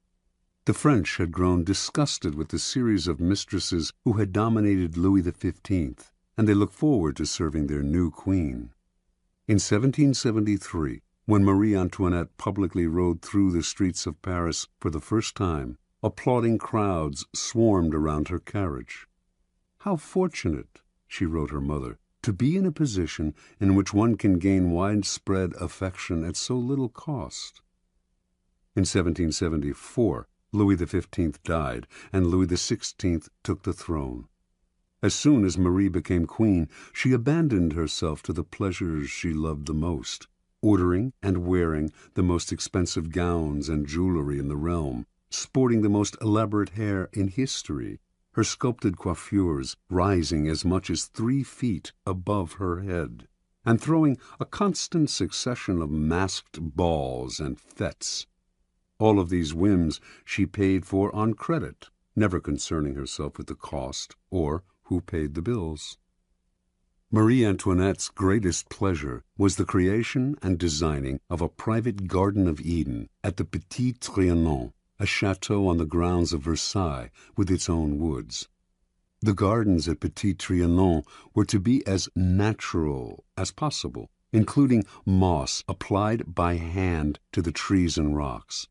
The French had grown disgusted with the series of mistresses who had dominated Louis XV, and they looked forward to serving their new queen. In 1773, when Marie Antoinette publicly rode through the streets of Paris for the first time, applauding crowds swarmed around her carriage. "How fortunate," she wrote her mother, "to be in a position in which one can gain widespread affection at so little cost." In 1774, Louis XV died, and Louis XVI took the throne. As soon as Marie became queen, she abandoned herself to the pleasures she loved the most, ordering and wearing the most expensive gowns and jewelry in the realm, sporting the most elaborate hair in history. Her her sculpted coiffures rising as much as 3 feet above her head, and throwing a constant succession of masked balls and fêtes. All of these whims she paid for on credit, never concerning herself with the cost or who paid the bills. Marie Antoinette's greatest pleasure was the creation and designing of a private Garden of Eden at the Petit Trianon, a chateau on the grounds of Versailles with its own woods. The gardens at Petit Trianon were to be as natural as possible, including moss applied by hand to the trees and rocks.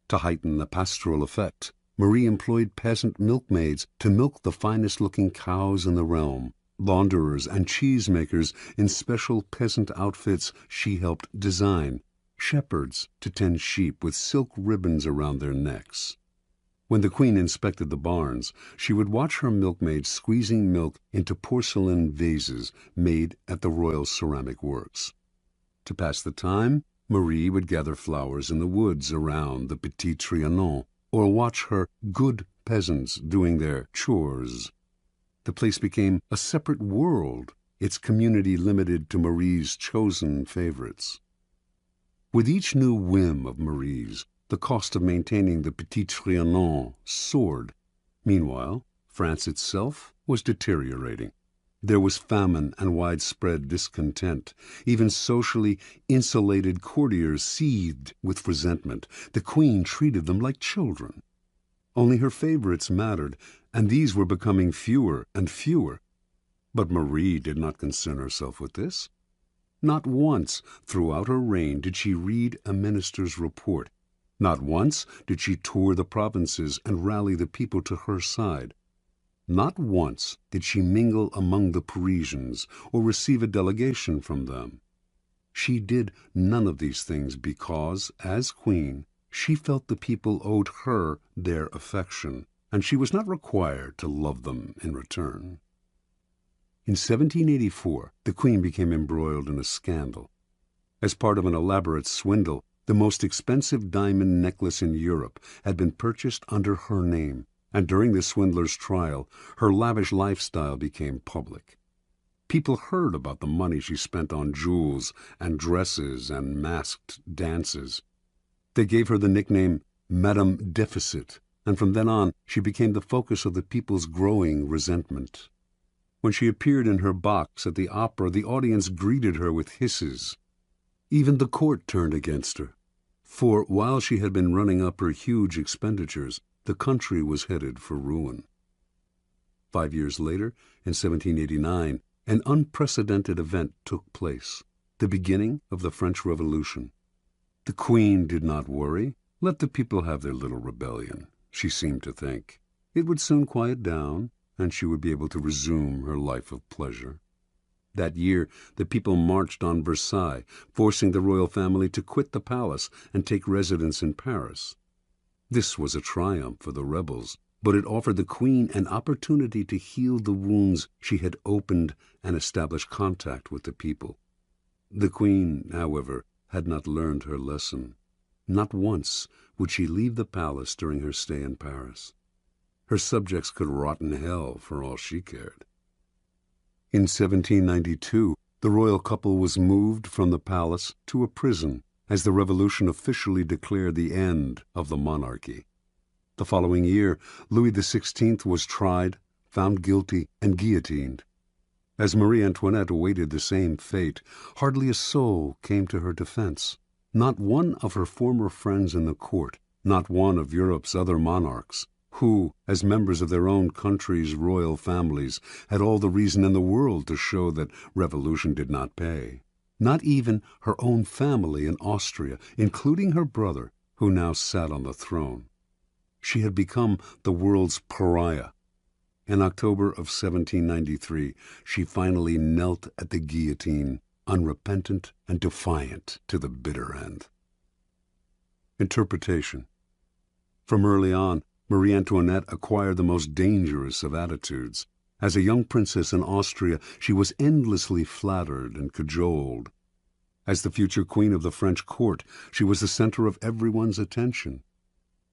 To heighten the pastoral effect, Marie employed peasant milkmaids to milk the finest-looking cows in the realm. Launderers and cheesemakers in special peasant outfits she helped design, shepherds to tend sheep with silk ribbons around their necks. When the queen inspected the barns, she would watch her milkmaids squeezing milk into porcelain vases made at the Royal Ceramic Works. To pass the time, Marie would gather flowers in the woods around the Petit Trianon, or watch her good peasants doing their chores. The place became a separate world, its community limited to Marie's chosen favorites. With each new whim of Marie's, the cost of maintaining the Petit Trianon soared. Meanwhile, France itself was deteriorating. There was famine and widespread discontent. Even socially insulated courtiers seethed with resentment. The queen treated them like children. Only her favorites mattered, and these were becoming fewer and fewer. But Marie did not concern herself with this. Not once throughout her reign did she read a minister's report. Not once did she tour the provinces and rally the people to her side. Not once did she mingle among the Parisians or receive a delegation from them. She did none of these things because, as queen, she felt the people owed her their affection, and she was not required to love them in return. In 1784, the queen became embroiled in a scandal. As part of an elaborate swindle, the most expensive diamond necklace in Europe had been purchased under her name, and during the swindler's trial, her lavish lifestyle became public. People heard about the money she spent on jewels and dresses and masked dances. They gave her the nickname Madame Deficit, and from then on she became the focus of the people's growing resentment. When she appeared in her box at the opera, the audience greeted her with hisses. Even the court turned against her, for while she had been running up her huge expenditures, the country was headed for ruin. 5 years later, in 1789, an unprecedented event took place, the beginning of the French Revolution. The queen did not worry. Let the people have their little rebellion, she seemed to think. It would soon quiet down, and she would be able to resume her life of pleasure. That year, the people marched on Versailles, forcing the royal family to quit the palace and take residence in Paris. This was a triumph for the rebels, but it offered the queen an opportunity to heal the wounds she had opened and establish contact with the people. The queen, however, had not learned her lesson. Not once would she leave the palace during her stay in Paris. Her subjects could rot in hell for all she cared. In 1792, the royal couple was moved from the palace to a prison as the revolution officially declared the end of the monarchy. The following year, Louis XVI was tried, found guilty, and guillotined. As Marie Antoinette awaited the same fate, hardly a soul came to her defense. Not one of her former friends in the court, not one of Europe's other monarchs, who, as members of their own country's royal families, had all the reason in the world to show that revolution did not pay. Not even her own family in Austria, including her brother, who now sat on the throne. She had become the world's pariah. In October of 1793, she finally knelt at the guillotine, unrepentant and defiant to the bitter end. Interpretation. From early on, Marie Antoinette acquired the most dangerous of attitudes. As a young princess in Austria, she was endlessly flattered and cajoled. As the future queen of the French court, she was the center of everyone's attention.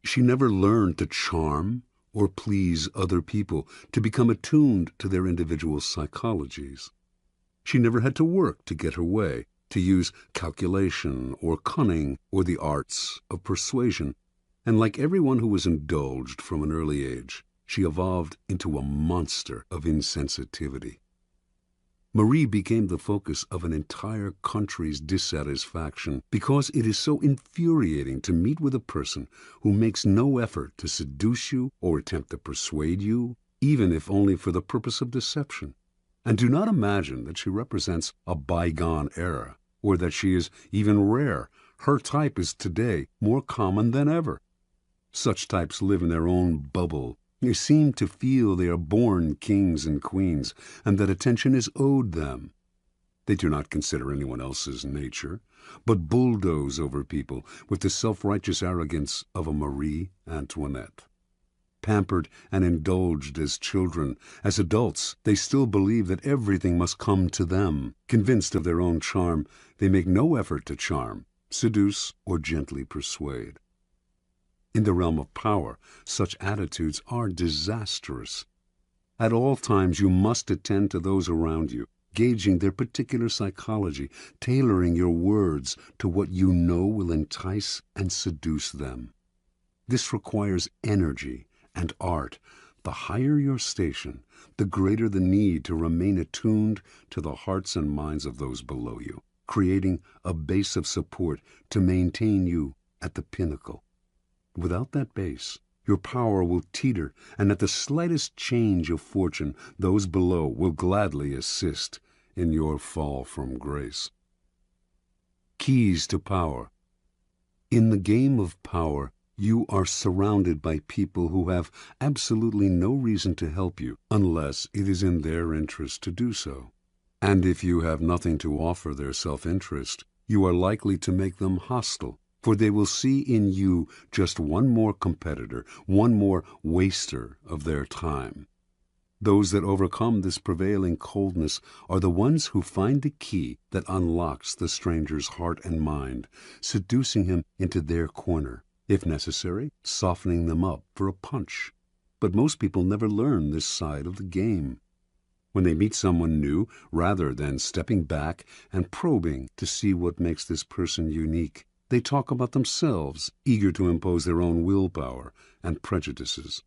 She never learned to charm or please other people, to become attuned to their individual psychologies. She never had to work to get her way, to use calculation or cunning or the arts of persuasion, and like everyone who was indulged from an early age, she evolved into a monster of insensitivity. Marie became the focus of an entire country's dissatisfaction because it is so infuriating to meet with a person who makes no effort to seduce you or attempt to persuade you, even if only for the purpose of deception. And do not imagine that she represents a bygone era, or that she is even rare. Her type is today more common than ever. Such types live in their own bubble. They seem to feel they are born kings and queens, and that attention is owed them. They do not consider anyone else's nature, but bulldoze over people with the self-righteous arrogance of a Marie Antoinette. Pampered and indulged as children, as adults, they still believe that everything must come to them. Convinced of their own charm, they make no effort to charm, seduce, or gently persuade. In the realm of power, such attitudes are disastrous. At all times you must attend to those around you, gauging their particular psychology, tailoring your words to what you know will entice and seduce them. This requires energy and art. The higher your station, the greater the need to remain attuned to the hearts and minds of those below you, creating a base of support to maintain you at the pinnacle. Without that base, your power will teeter, and at the slightest change of fortune, those below will gladly assist in your fall from grace. Keys to power. In the game of power, you are surrounded by people who have absolutely no reason to help you unless it is in their interest to do so. And if you have nothing to offer their self-interest, you are likely to make them hostile, for they will see in you just one more competitor, one more waster of their time. Those that overcome this prevailing coldness are the ones who find the key that unlocks the stranger's heart and mind, seducing him into their corner, if necessary, softening them up for a punch. But most people never learn this side of the game. When they meet someone new, rather than stepping back and probing to see what makes this person unique, they talk about themselves, eager to impose their own willpower and prejudices.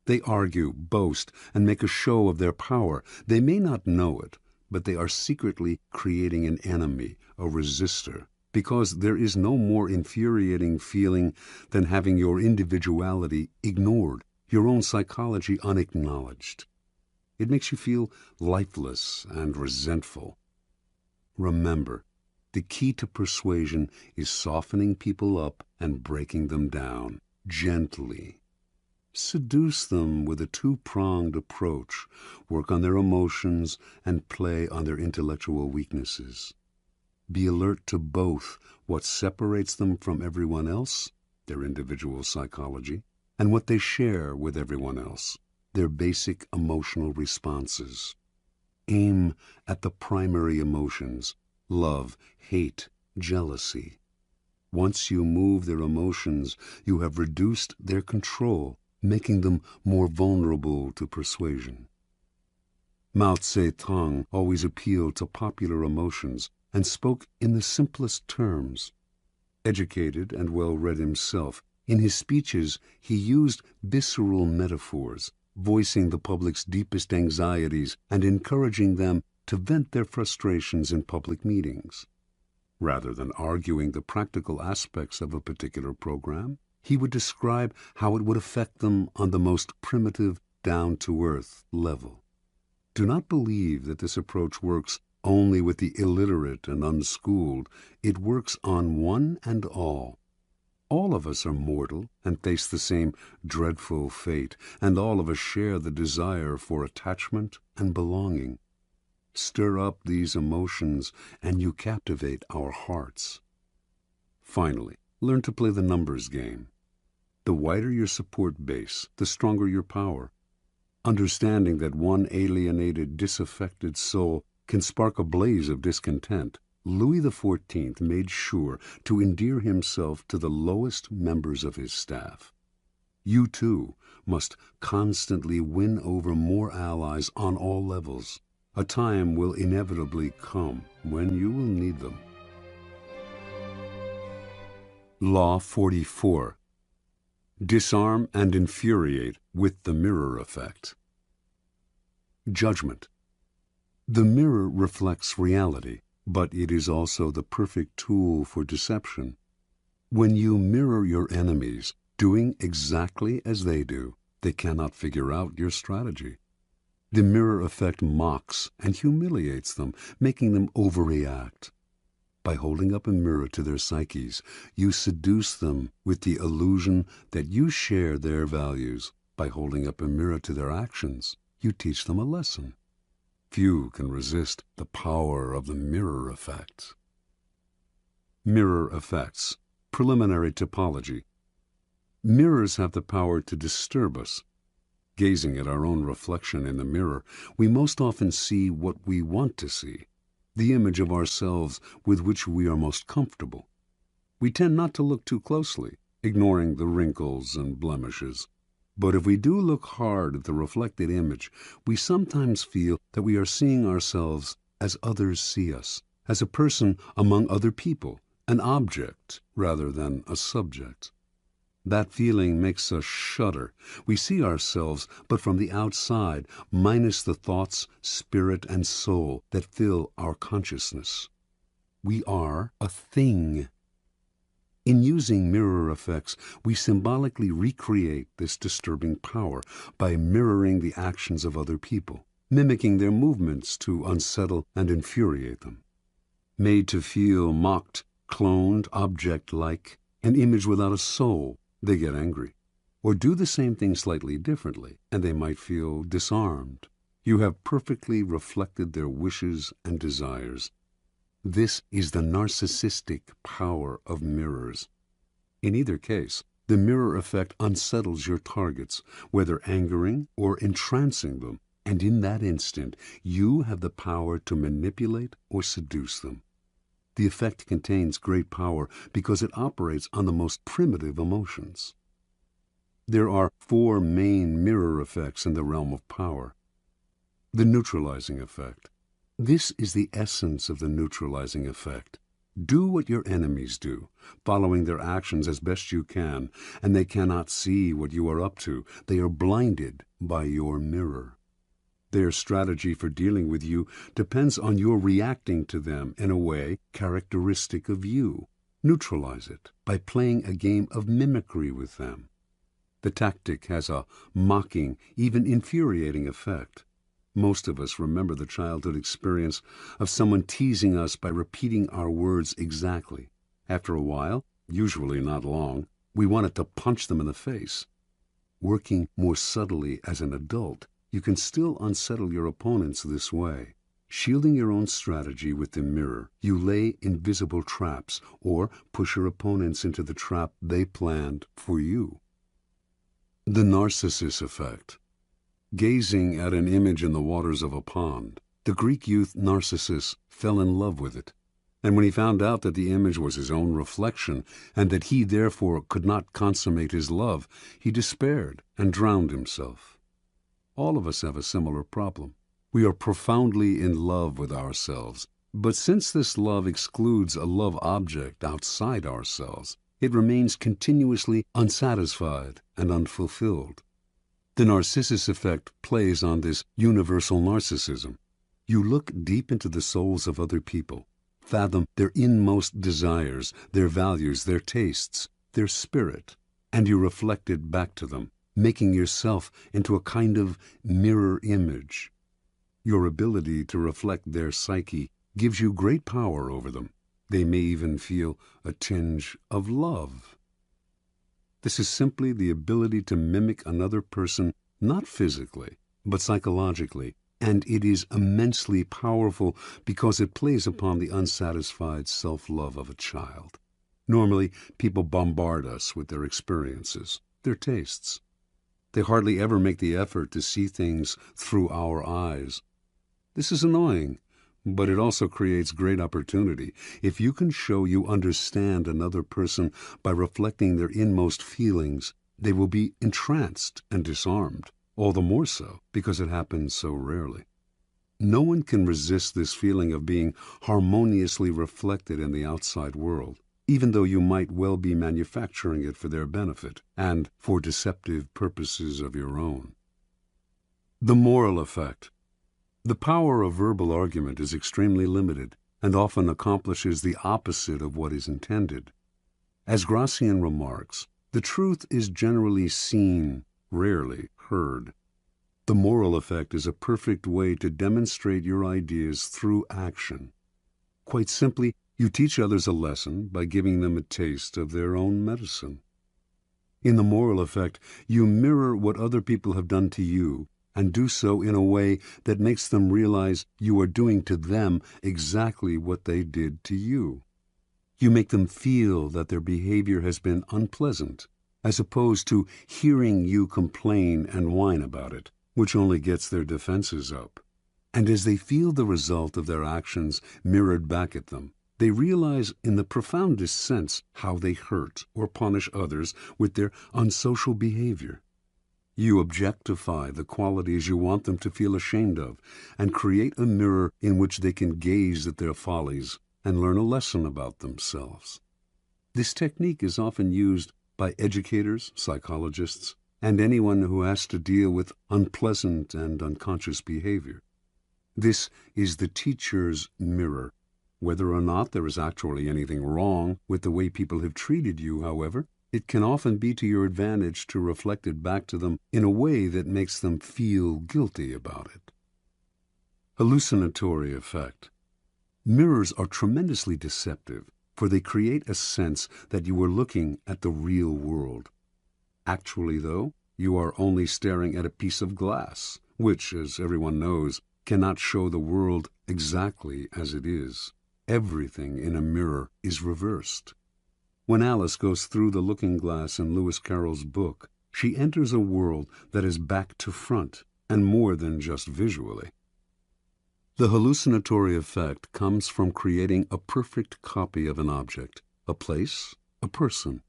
They argue, boast, and make a show of their power. They may not know it, but they are secretly creating an enemy, a resistor, because there is no more infuriating feeling than having your individuality ignored, your own psychology unacknowledged. It makes you feel lifeless and resentful. Remember, the key to persuasion is softening people up and breaking them down, gently. Seduce them with a two-pronged approach. Work on their emotions and play on their intellectual weaknesses. Be alert to both what separates them from everyone else, their individual psychology, and what they share with everyone else, their basic emotional responses. Aim at the primary emotions: love, hate, jealousy. Once you move their emotions, you have reduced their control, making them more vulnerable to persuasion. Mao Tse-tung always appealed to popular emotions and spoke in the simplest terms. Educated and well-read himself, in his speeches he used visceral metaphors, voicing the public's deepest anxieties and encouraging them to vent their frustrations in public meetings. Rather than arguing the practical aspects of a particular program, he would describe how it would affect them on the most primitive, down-to-earth level. Do not believe that this approach works only with the illiterate and unschooled. It works on one and all. All of us are mortal and face the same dreadful fate, and all of us share the desire for attachment and belonging. Stir up these emotions, and you captivate our hearts. Finally, learn to play the numbers game. The wider your support base, the stronger your power. Understanding that one alienated, disaffected soul can spark a blaze of discontent, Louis XIV made sure to endear himself to the lowest members of his staff. You, too, must constantly win over more allies on all levels. A time will inevitably come when you will need them. Law 44. Disarm and infuriate with the mirror effect. Judgment. The mirror reflects reality, but it is also the perfect tool for deception. When you mirror your enemies, doing exactly as they do, they cannot figure out your strategy. The mirror effect mocks and humiliates them, making them overreact. By holding up a mirror to their psyches, you seduce them with the illusion that you share their values. By holding up a mirror to their actions, you teach them a lesson. Few can resist the power of the mirror effect. Mirror effects. Preliminary typology. Mirrors have the power to disturb us. Gazing at our own reflection in the mirror, we most often see what we want to see, the image of ourselves with which we are most comfortable. We tend not to look too closely, ignoring the wrinkles and blemishes. But if we do look hard at the reflected image, we sometimes feel that we are seeing ourselves as others see us, as a person among other people, an object rather than a subject. That feeling makes us shudder. We see ourselves, but from the outside, minus the thoughts, spirit, and soul that fill our consciousness. We are a thing. In using mirror effects, we symbolically recreate this disturbing power by mirroring the actions of other people, mimicking their movements to unsettle and infuriate them. Made to feel mocked, cloned, object-like, an image without a soul, they get angry. Or do the same thing slightly differently, and they might feel disarmed. You have perfectly reflected their wishes and desires. This is the narcissistic power of mirrors. In either case, the mirror effect unsettles your targets, whether angering or entrancing them, and in that instant, you have the power to manipulate or seduce them. The effect contains great power because it operates on the most primitive emotions. There are 4 main mirror effects in the realm of power. The neutralizing effect. This is the essence of the neutralizing effect. Do what your enemies do, following their actions as best you can, and they cannot see what you are up to. They are blinded by your mirror. Their strategy for dealing with you depends on your reacting to them in a way characteristic of you. Neutralize it by playing a game of mimicry with them. The tactic has a mocking, even infuriating effect. Most of us remember the childhood experience of someone teasing us by repeating our words exactly. After a while, usually not long, we wanted to punch them in the face. Working more subtly as an adult, you can still unsettle your opponents this way. Shielding your own strategy with the mirror, you lay invisible traps or push your opponents into the trap they planned for you. The narcissus effect. Gazing at an image in the waters of a pond, the Greek youth Narcissus fell in love with it. And when he found out that the image was his own reflection, and that he therefore could not consummate his love, he despaired and drowned himself. All of us have a similar problem. We are profoundly in love with ourselves, but since this love excludes a love object outside ourselves, it remains continuously unsatisfied and unfulfilled. The narcissus effect plays on this universal narcissism. You look deep into the souls of other people, fathom their inmost desires, their values, their tastes, their spirit, and you reflect it back to them, making yourself into a kind of mirror image. Your ability to reflect their psyche gives you great power over them. They may even feel a tinge of love. This is simply the ability to mimic another person, not physically, but psychologically, and it is immensely powerful because it plays upon the unsatisfied self-love of a child. Normally, people bombard us with their experiences, their tastes. They hardly ever make the effort to see things through our eyes. This is annoying, but it also creates great opportunity. If you can show you understand another person by reflecting their inmost feelings, they will be entranced and disarmed, all the more so because it happens so rarely. No one can resist this feeling of being harmoniously reflected in the outside world, even though you might well be manufacturing it for their benefit and for deceptive purposes of your own. The moral effect. The power of verbal argument is extremely limited and often accomplishes the opposite of what is intended. As Gracian remarks, the truth is generally seen, rarely heard. The moral effect is a perfect way to demonstrate your ideas through action. Quite simply, you teach others a lesson by giving them a taste of their own medicine. In the moral effect, you mirror what other people have done to you and do so in a way that makes them realize you are doing to them exactly what they did to you. You make them feel that their behavior has been unpleasant, as opposed to hearing you complain and whine about it, which only gets their defenses up. And as they feel the result of their actions mirrored back at them, they realize in the profoundest sense how they hurt or punish others with their unsocial behavior. You objectify the qualities you want them to feel ashamed of and create a mirror in which they can gaze at their follies and learn a lesson about themselves. This technique is often used by educators, psychologists, and anyone who has to deal with unpleasant and unconscious behavior. This is the teacher's mirror. Whether or not there is actually anything wrong with the way people have treated you, however, it can often be to your advantage to reflect it back to them in a way that makes them feel guilty about it. Hallucinatory effect. Mirrors are tremendously deceptive, for they create a sense that you are looking at the real world. Actually, though, you are only staring at a piece of glass, which, as everyone knows, cannot show the world exactly as it is. Everything in a mirror is reversed. When Alice goes through the looking glass in Lewis Carroll's book, she enters a world that is back to front, and more than just visually. The hallucinatory effect comes from creating a perfect copy of an object, a place, a person.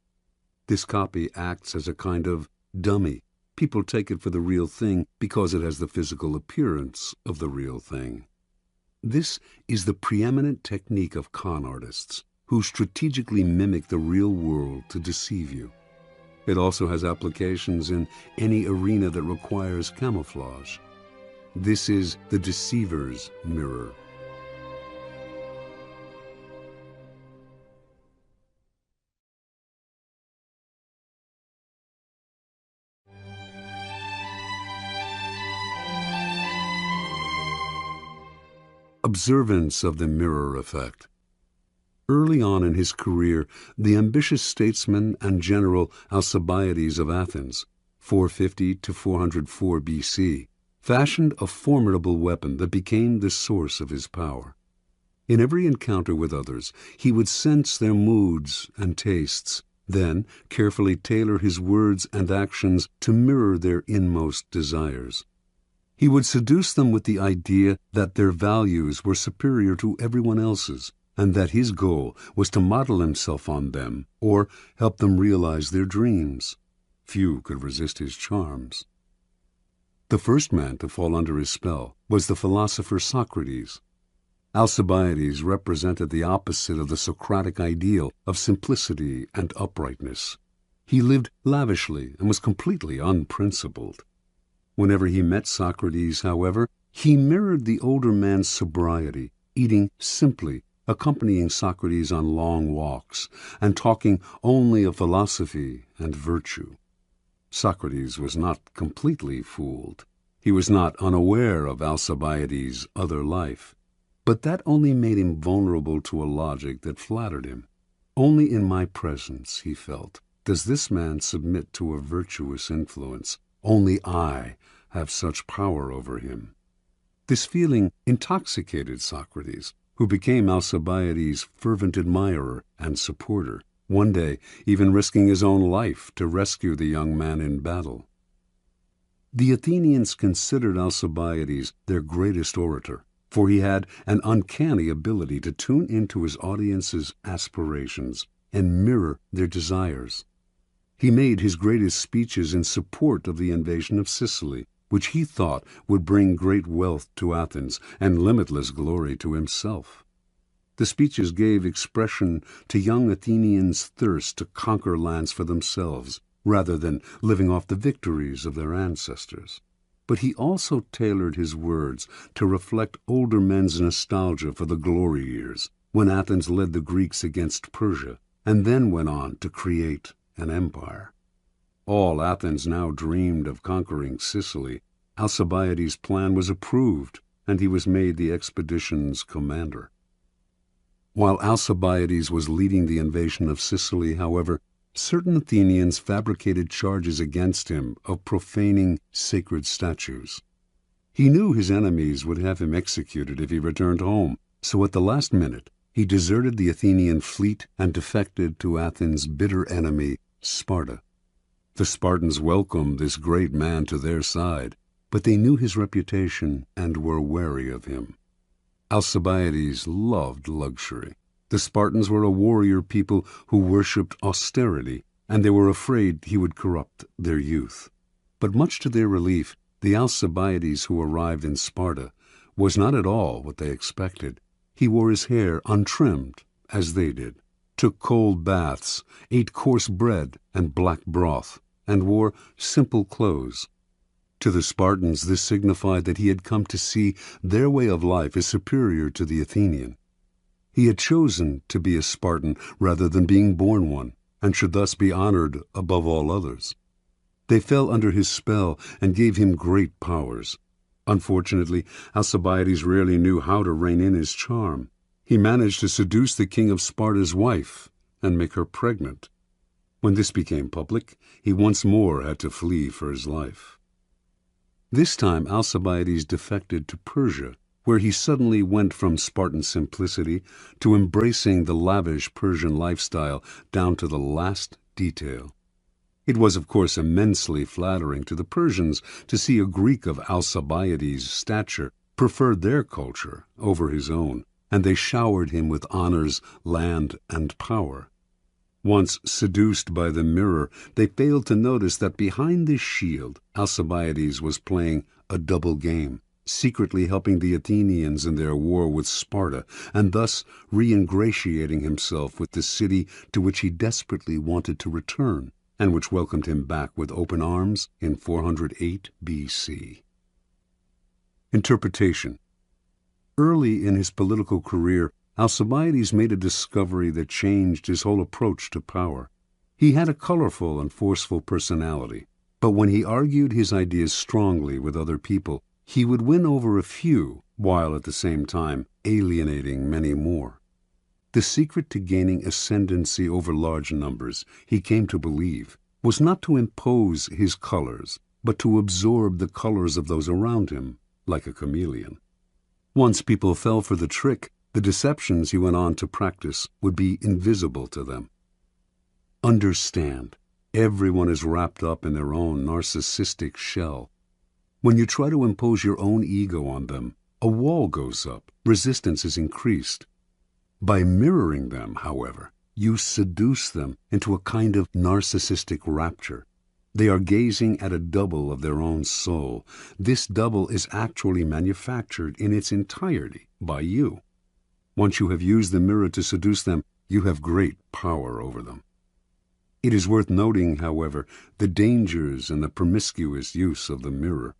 This copy acts as a kind of dummy. People take it for the real thing because it has the physical appearance of the real thing. This is the preeminent technique of con artists, who strategically mimic the real world to deceive you. It also has applications in any arena that requires camouflage. This is the deceiver's mirror. Observance of the mirror effect. Early on in his career, the ambitious statesman and general Alcibiades of Athens, 450 to 404 BC, fashioned a formidable weapon that became the source of his power. In every encounter with others, he would sense their moods and tastes, then carefully tailor his words and actions to mirror their inmost desires. He would seduce them with the idea that their values were superior to everyone else's, and that his goal was to model himself on them or help them realize their dreams. Few could resist his charms. The first man to fall under his spell was the philosopher Socrates. Alcibiades represented the opposite of the Socratic ideal of simplicity and uprightness. He lived lavishly and was completely unprincipled. Whenever he met Socrates, however, he mirrored the older man's sobriety, eating simply, accompanying Socrates on long walks, and talking only of philosophy and virtue. Socrates was not completely fooled. He was not unaware of Alcibiades' other life. But that only made him vulnerable to a logic that flattered him. Only in my presence, he felt, does this man submit to a virtuous influence. Only I have such power over him. This feeling intoxicated Socrates, who became Alcibiades' fervent admirer and supporter, one day even risking his own life to rescue the young man in battle. The Athenians considered Alcibiades their greatest orator, for he had an uncanny ability to tune into his audience's aspirations and mirror their desires. He made his greatest speeches in support of the invasion of Sicily, which he thought would bring great wealth to Athens and limitless glory to himself. The speeches gave expression to young Athenians' thirst to conquer lands for themselves, rather than living off the victories of their ancestors. But he also tailored his words to reflect older men's nostalgia for the glory years, when Athens led the Greeks against Persia, and then went on to create an empire. All Athens now dreamed of conquering Sicily. Alcibiades' plan was approved, and he was made the expedition's commander. While Alcibiades was leading the invasion of Sicily, however, certain Athenians fabricated charges against him of profaning sacred statues. He knew his enemies would have him executed if he returned home, so at the last minute he deserted the Athenian fleet and defected to Athens' bitter enemy, Sparta. The Spartans welcomed this great man to their side, but they knew his reputation and were wary of him. Alcibiades loved luxury. The Spartans were a warrior people who worshipped austerity, and they were afraid he would corrupt their youth. But much to their relief, the Alcibiades who arrived in Sparta was not at all what they expected. He wore his hair untrimmed, as they did, took cold baths, ate coarse bread and black broth, and wore simple clothes. To the Spartans this signified that he had come to see their way of life as superior to the Athenian. He had chosen to be a Spartan rather than being born one, and should thus be honored above all others. They fell under his spell and gave him great powers. Unfortunately, Alcibiades rarely knew how to rein in his charm. He managed to seduce the king of Sparta's wife and make her pregnant. When this became public, he once more had to flee for his life. This time Alcibiades defected to Persia, where he suddenly went from Spartan simplicity to embracing the lavish Persian lifestyle down to the last detail. It was, of course, immensely flattering to the Persians to see a Greek of Alcibiades' stature prefer their culture over his own, and they showered him with honors, land, and power. Once seduced by the mirror, they failed to notice that behind this shield Alcibiades was playing a double game, secretly helping the Athenians in their war with Sparta, and thus re-ingratiating himself with the city to which he desperately wanted to return, and which welcomed him back with open arms in 408 B.C. Interpretation. Early in his political career, Alcibiades made a discovery that changed his whole approach to power. He had a colorful and forceful personality, but when he argued his ideas strongly with other people, he would win over a few, while at the same time alienating many more. The secret to gaining ascendancy over large numbers, he came to believe, was not to impose his colors, but to absorb the colors of those around him, like a chameleon. Once people fell for the trick, the deceptions he went on to practice would be invisible to them. Understand, everyone is wrapped up in their own narcissistic shell. When you try to impose your own ego on them, a wall goes up, resistance is increased. By mirroring them, however, you seduce them into a kind of narcissistic rapture. They are gazing at a double of their own soul. This double is actually manufactured in its entirety by you. Once you have used the mirror to seduce them, you have great power over them. It is worth noting, however, the dangers and the promiscuous use of the mirror.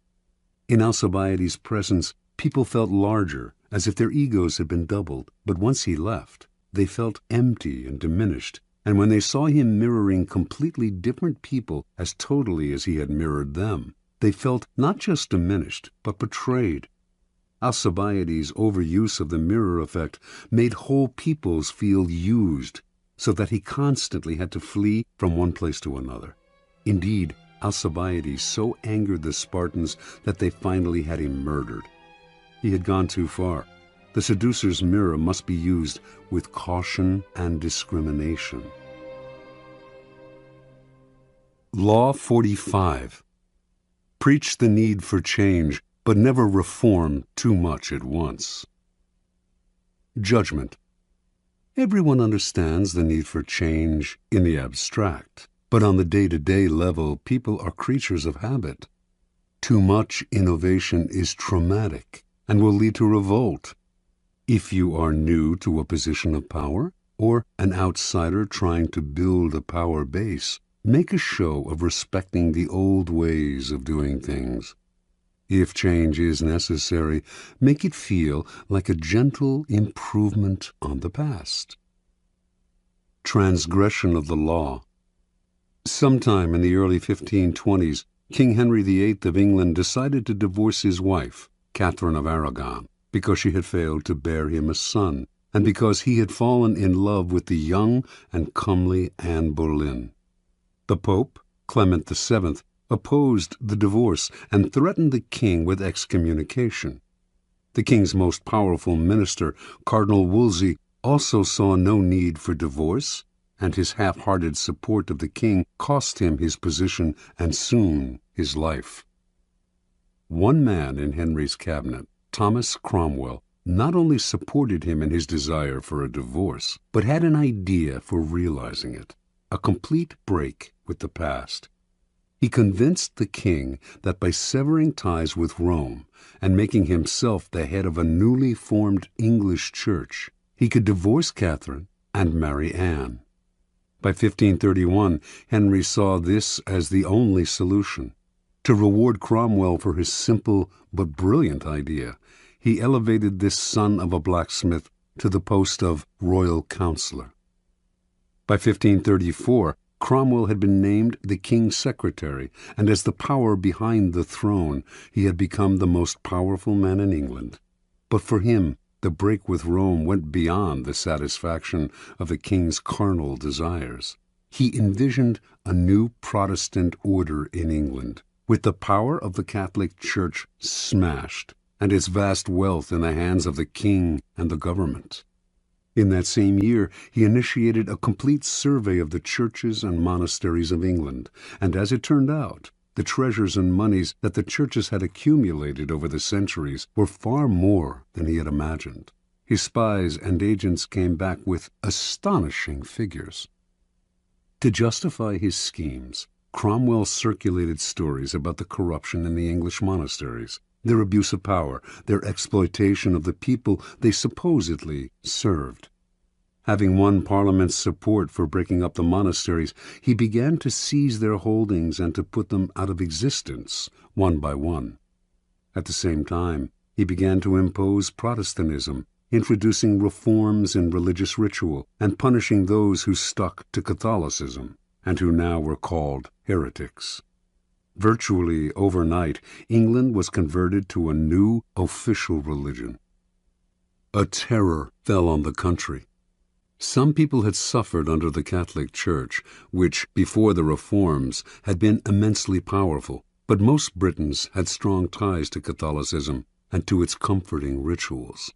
In Alcibiades' presence, people felt larger, as if their egos had been doubled, but once he left, they felt empty and diminished, and when they saw him mirroring completely different people as totally as he had mirrored them, they felt not just diminished, but betrayed. Alcibiades' overuse of the mirror effect made whole peoples feel used, so that he constantly had to flee from one place to another. Indeed, Alcibiades so angered the Spartans that they finally had him murdered. He had gone too far. The seducer's mirror must be used with caution and discrimination. Law 45. Preach the need for change, but never reform too much at once. Judgment. Everyone understands the need for change in the abstract. But on the day-to-day level, people are creatures of habit. Too much innovation is traumatic and will lead to revolt. If you are new to a position of power, or an outsider trying to build a power base, make a show of respecting the old ways of doing things. If change is necessary, make it feel like a gentle improvement on the past. Transgression of the law. Sometime in the early 1520s, King Henry VIII of England decided to divorce his wife, Catherine of Aragon, because she had failed to bear him a son, and because he had fallen in love with the young and comely Anne Boleyn. The Pope, Clement VII, opposed the divorce and threatened the king with excommunication. The king's most powerful minister, Cardinal Wolsey, also saw no need for divorce, and his half-hearted support of the king cost him his position and soon his life. One man in Henry's cabinet, Thomas Cromwell, not only supported him in his desire for a divorce, but had an idea for realizing it, a complete break with the past. He convinced the king that by severing ties with Rome and making himself the head of a newly formed English church, he could divorce Catherine and marry Anne. By 1531, Henry saw this as the only solution. To reward Cromwell for his simple but brilliant idea, he elevated this son of a blacksmith to the post of royal counselor. By 1534, Cromwell had been named the king's secretary, and as the power behind the throne, he had become the most powerful man in England. But for him, the break with Rome went beyond the satisfaction of the king's carnal desires. He envisioned a new Protestant order in England, with the power of the Catholic Church smashed and its vast wealth in the hands of the king and the government. In that same year, he initiated a complete survey of the churches and monasteries of England, and as it turned out, the treasures and monies that the churches had accumulated over the centuries were far more than he had imagined. His spies and agents came back with astonishing figures. To justify his schemes, Cromwell circulated stories about the corruption in the English monasteries, their abuse of power, their exploitation of the people they supposedly served. Having won Parliament's support for breaking up the monasteries, he began to seize their holdings and to put them out of existence, one by one. At the same time, he began to impose Protestantism, introducing reforms in religious ritual and punishing those who stuck to Catholicism, and who now were called heretics. Virtually overnight, England was converted to a new official religion. A terror fell on the country. Some people had suffered under the Catholic Church, which, before the reforms, had been immensely powerful, but most Britons had strong ties to Catholicism and to its comforting rituals.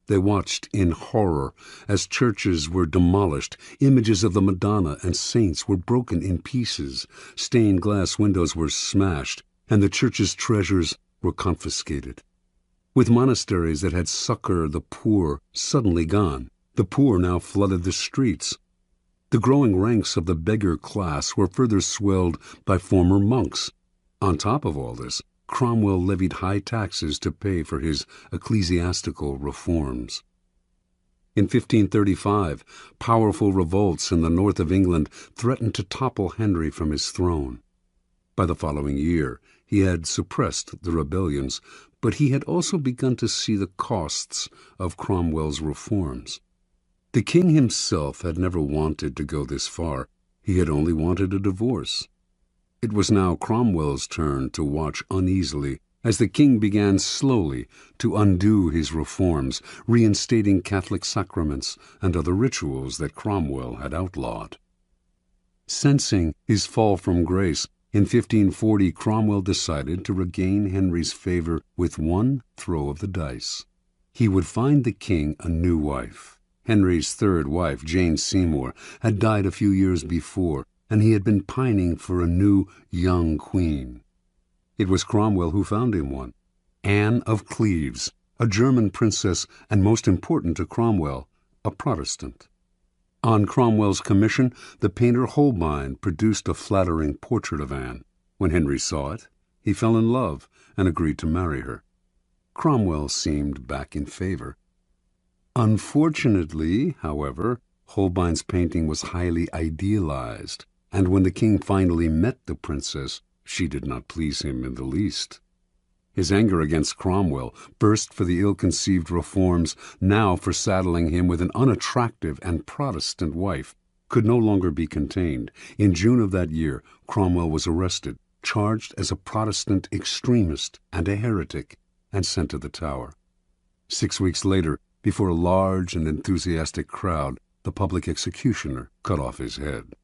They watched in horror as churches were demolished, images of the Madonna and saints were broken in pieces, stained glass windows were smashed, and the church's treasures were confiscated. With monasteries that had succored the poor suddenly gone, the poor now flooded the streets. The growing ranks of the beggar class were further swelled by former monks. On top of all this, Cromwell levied high taxes to pay for his ecclesiastical reforms. In 1535, powerful revolts in the north of England threatened to topple Henry from his throne. By the following year, he had suppressed the rebellions, but he had also begun to see the costs of Cromwell's reforms. The king himself had never wanted to go this far. He had only wanted a divorce. It was now Cromwell's turn to watch uneasily as the king began slowly to undo his reforms, reinstating Catholic sacraments and other rituals that Cromwell had outlawed. Sensing his fall from grace, in 1540 Cromwell decided to regain Henry's favor with one throw of the dice. He would find the king a new wife. Henry's third wife, Jane Seymour, had died a few years before, and he had been pining for a new, young queen. It was Cromwell who found him one, Anne of Cleves, a German princess and, most important to Cromwell, a Protestant. On Cromwell's commission, the painter Holbein produced a flattering portrait of Anne. When Henry saw it, he fell in love and agreed to marry her. Cromwell seemed back in favor. Unfortunately, however, Holbein's painting was highly idealized, and when the king finally met the princess, she did not please him in the least. His anger against Cromwell, first for the ill-conceived reforms, now for saddling him with an unattractive and Protestant wife, could no longer be contained. In June of that year, Cromwell was arrested, charged as a Protestant extremist and a heretic, and sent to the Tower. 6 weeks later, before a large and enthusiastic crowd, the public executioner cut off his head.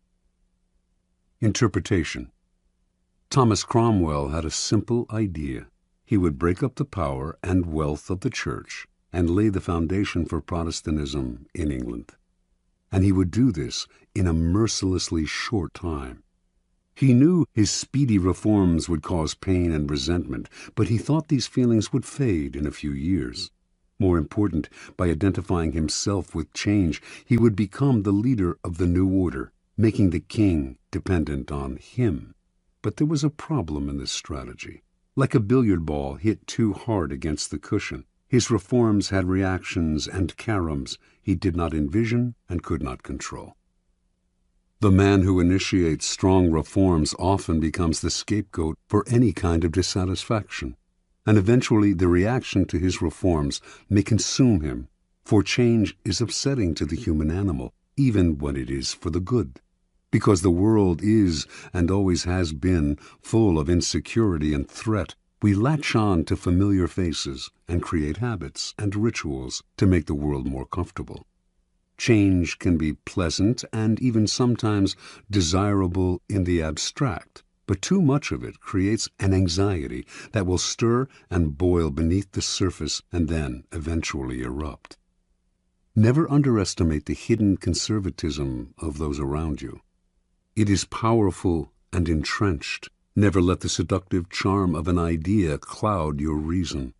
Interpretation. Thomas Cromwell had a simple idea. He would break up the power and wealth of the Church and lay the foundation for Protestantism in England. And he would do this in a mercilessly short time. He knew his speedy reforms would cause pain and resentment, but he thought these feelings would fade in a few years. More important, by identifying himself with change, he would become the leader of the new order, making the king dependent on him. But there was a problem in this strategy. Like a billiard ball hit too hard against the cushion, his reforms had reactions and caroms he did not envision and could not control. The man who initiates strong reforms often becomes the scapegoat for any kind of dissatisfaction, and eventually the reaction to his reforms may consume him, for change is upsetting to the human animal, even when it is for the good. Because the world is, and always has been, full of insecurity and threat, we latch on to familiar faces and create habits and rituals to make the world more comfortable. Change can be pleasant and even sometimes desirable in the abstract, but too much of it creates an anxiety that will stir and boil beneath the surface and then eventually erupt. Never underestimate the hidden conservatism of those around you. It is powerful and entrenched. Never let the seductive charm of an idea cloud your reason.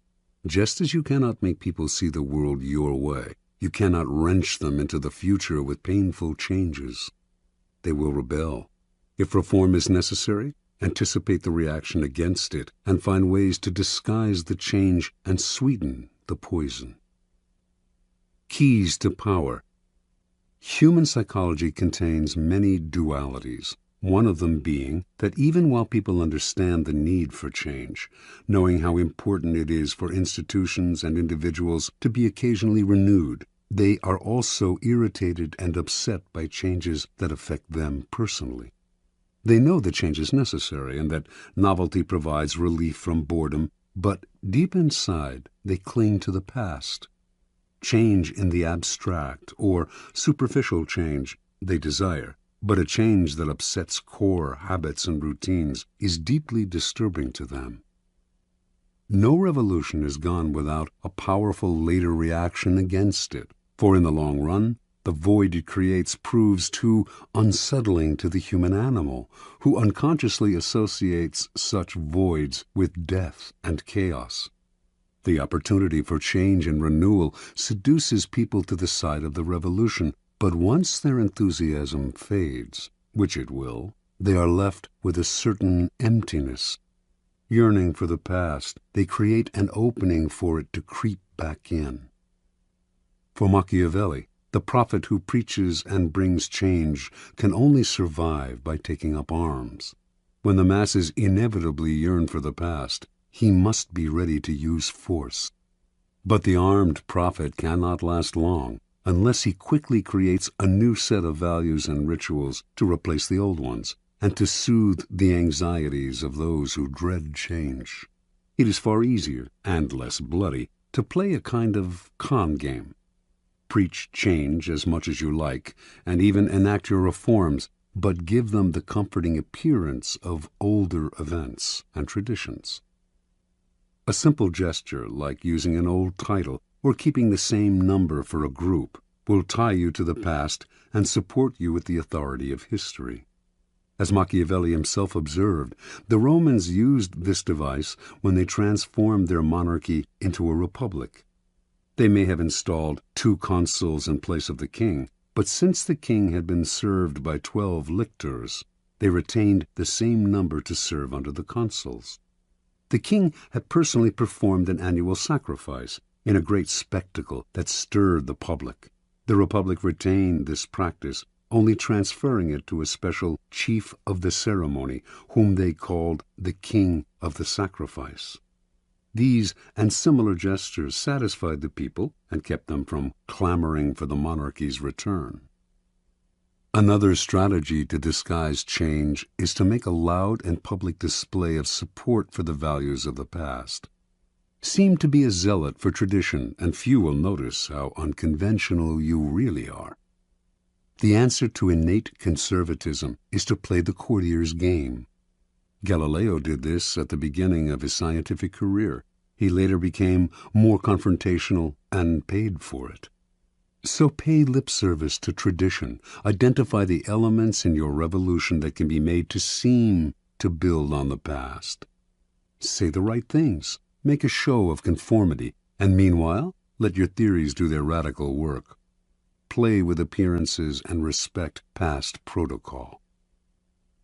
Just as you cannot make people see the world your way, you cannot wrench them into the future with painful changes. They will rebel. If reform is necessary, anticipate the reaction against it and find ways to disguise the change and sweeten the poison. Keys to power. Human psychology contains many dualities, one of them being that even while people understand the need for change, knowing how important it is for institutions and individuals to be occasionally renewed, they are also irritated and upset by changes that affect them personally. They know the change is necessary and that novelty provides relief from boredom, but deep inside they cling to the past. Change in the abstract or superficial change they desire, but a change that upsets core habits and routines is deeply disturbing to them. No revolution is gone without a powerful later reaction against it, for in the long run, the void it creates proves too unsettling to the human animal, who unconsciously associates such voids with death and chaos. The opportunity for change and renewal seduces people to the side of the revolution, but once their enthusiasm fades, which it will, they are left with a certain emptiness. Yearning for the past, they create an opening for it to creep back in. For Machiavelli, the prophet who preaches and brings change can only survive by taking up arms. When the masses inevitably yearn for the past, he must be ready to use force. But the armed prophet cannot last long unless he quickly creates a new set of values and rituals to replace the old ones and to soothe the anxieties of those who dread change. It is far easier and less bloody to play a kind of con game. Preach change as much as you like and even enact your reforms, but give them the comforting appearance of older events and traditions. A simple gesture, like using an old title or keeping the same number for a group, will tie you to the past and support you with the authority of history. As Machiavelli himself observed, the Romans used this device when they transformed their monarchy into a republic. They may have installed 2 consuls in place of the king, But since the king had been served by 12 lictors, they retained the same number to serve under the consuls. The king had personally performed an annual sacrifice in a great spectacle that stirred the public. The Republic retained this practice, only transferring it to a special chief of the ceremony, whom they called the King of the Sacrifice. These and similar gestures satisfied the people and kept them from clamoring for the monarchy's return. Another strategy to disguise change is to make a loud and public display of support for the values of the past. Seem to be a zealot for tradition, and few will notice how unconventional you really are. The answer to innate conservatism is to play the courtier's game. Galileo did this at the beginning of his scientific career. He later became more confrontational and paid for it. So pay lip service to tradition. Identify the elements in your revolution that can be made to seem to build on the past. Say the right things. Make a show of conformity, and meanwhile, let your theories do their radical work. Play with appearances and respect past protocol.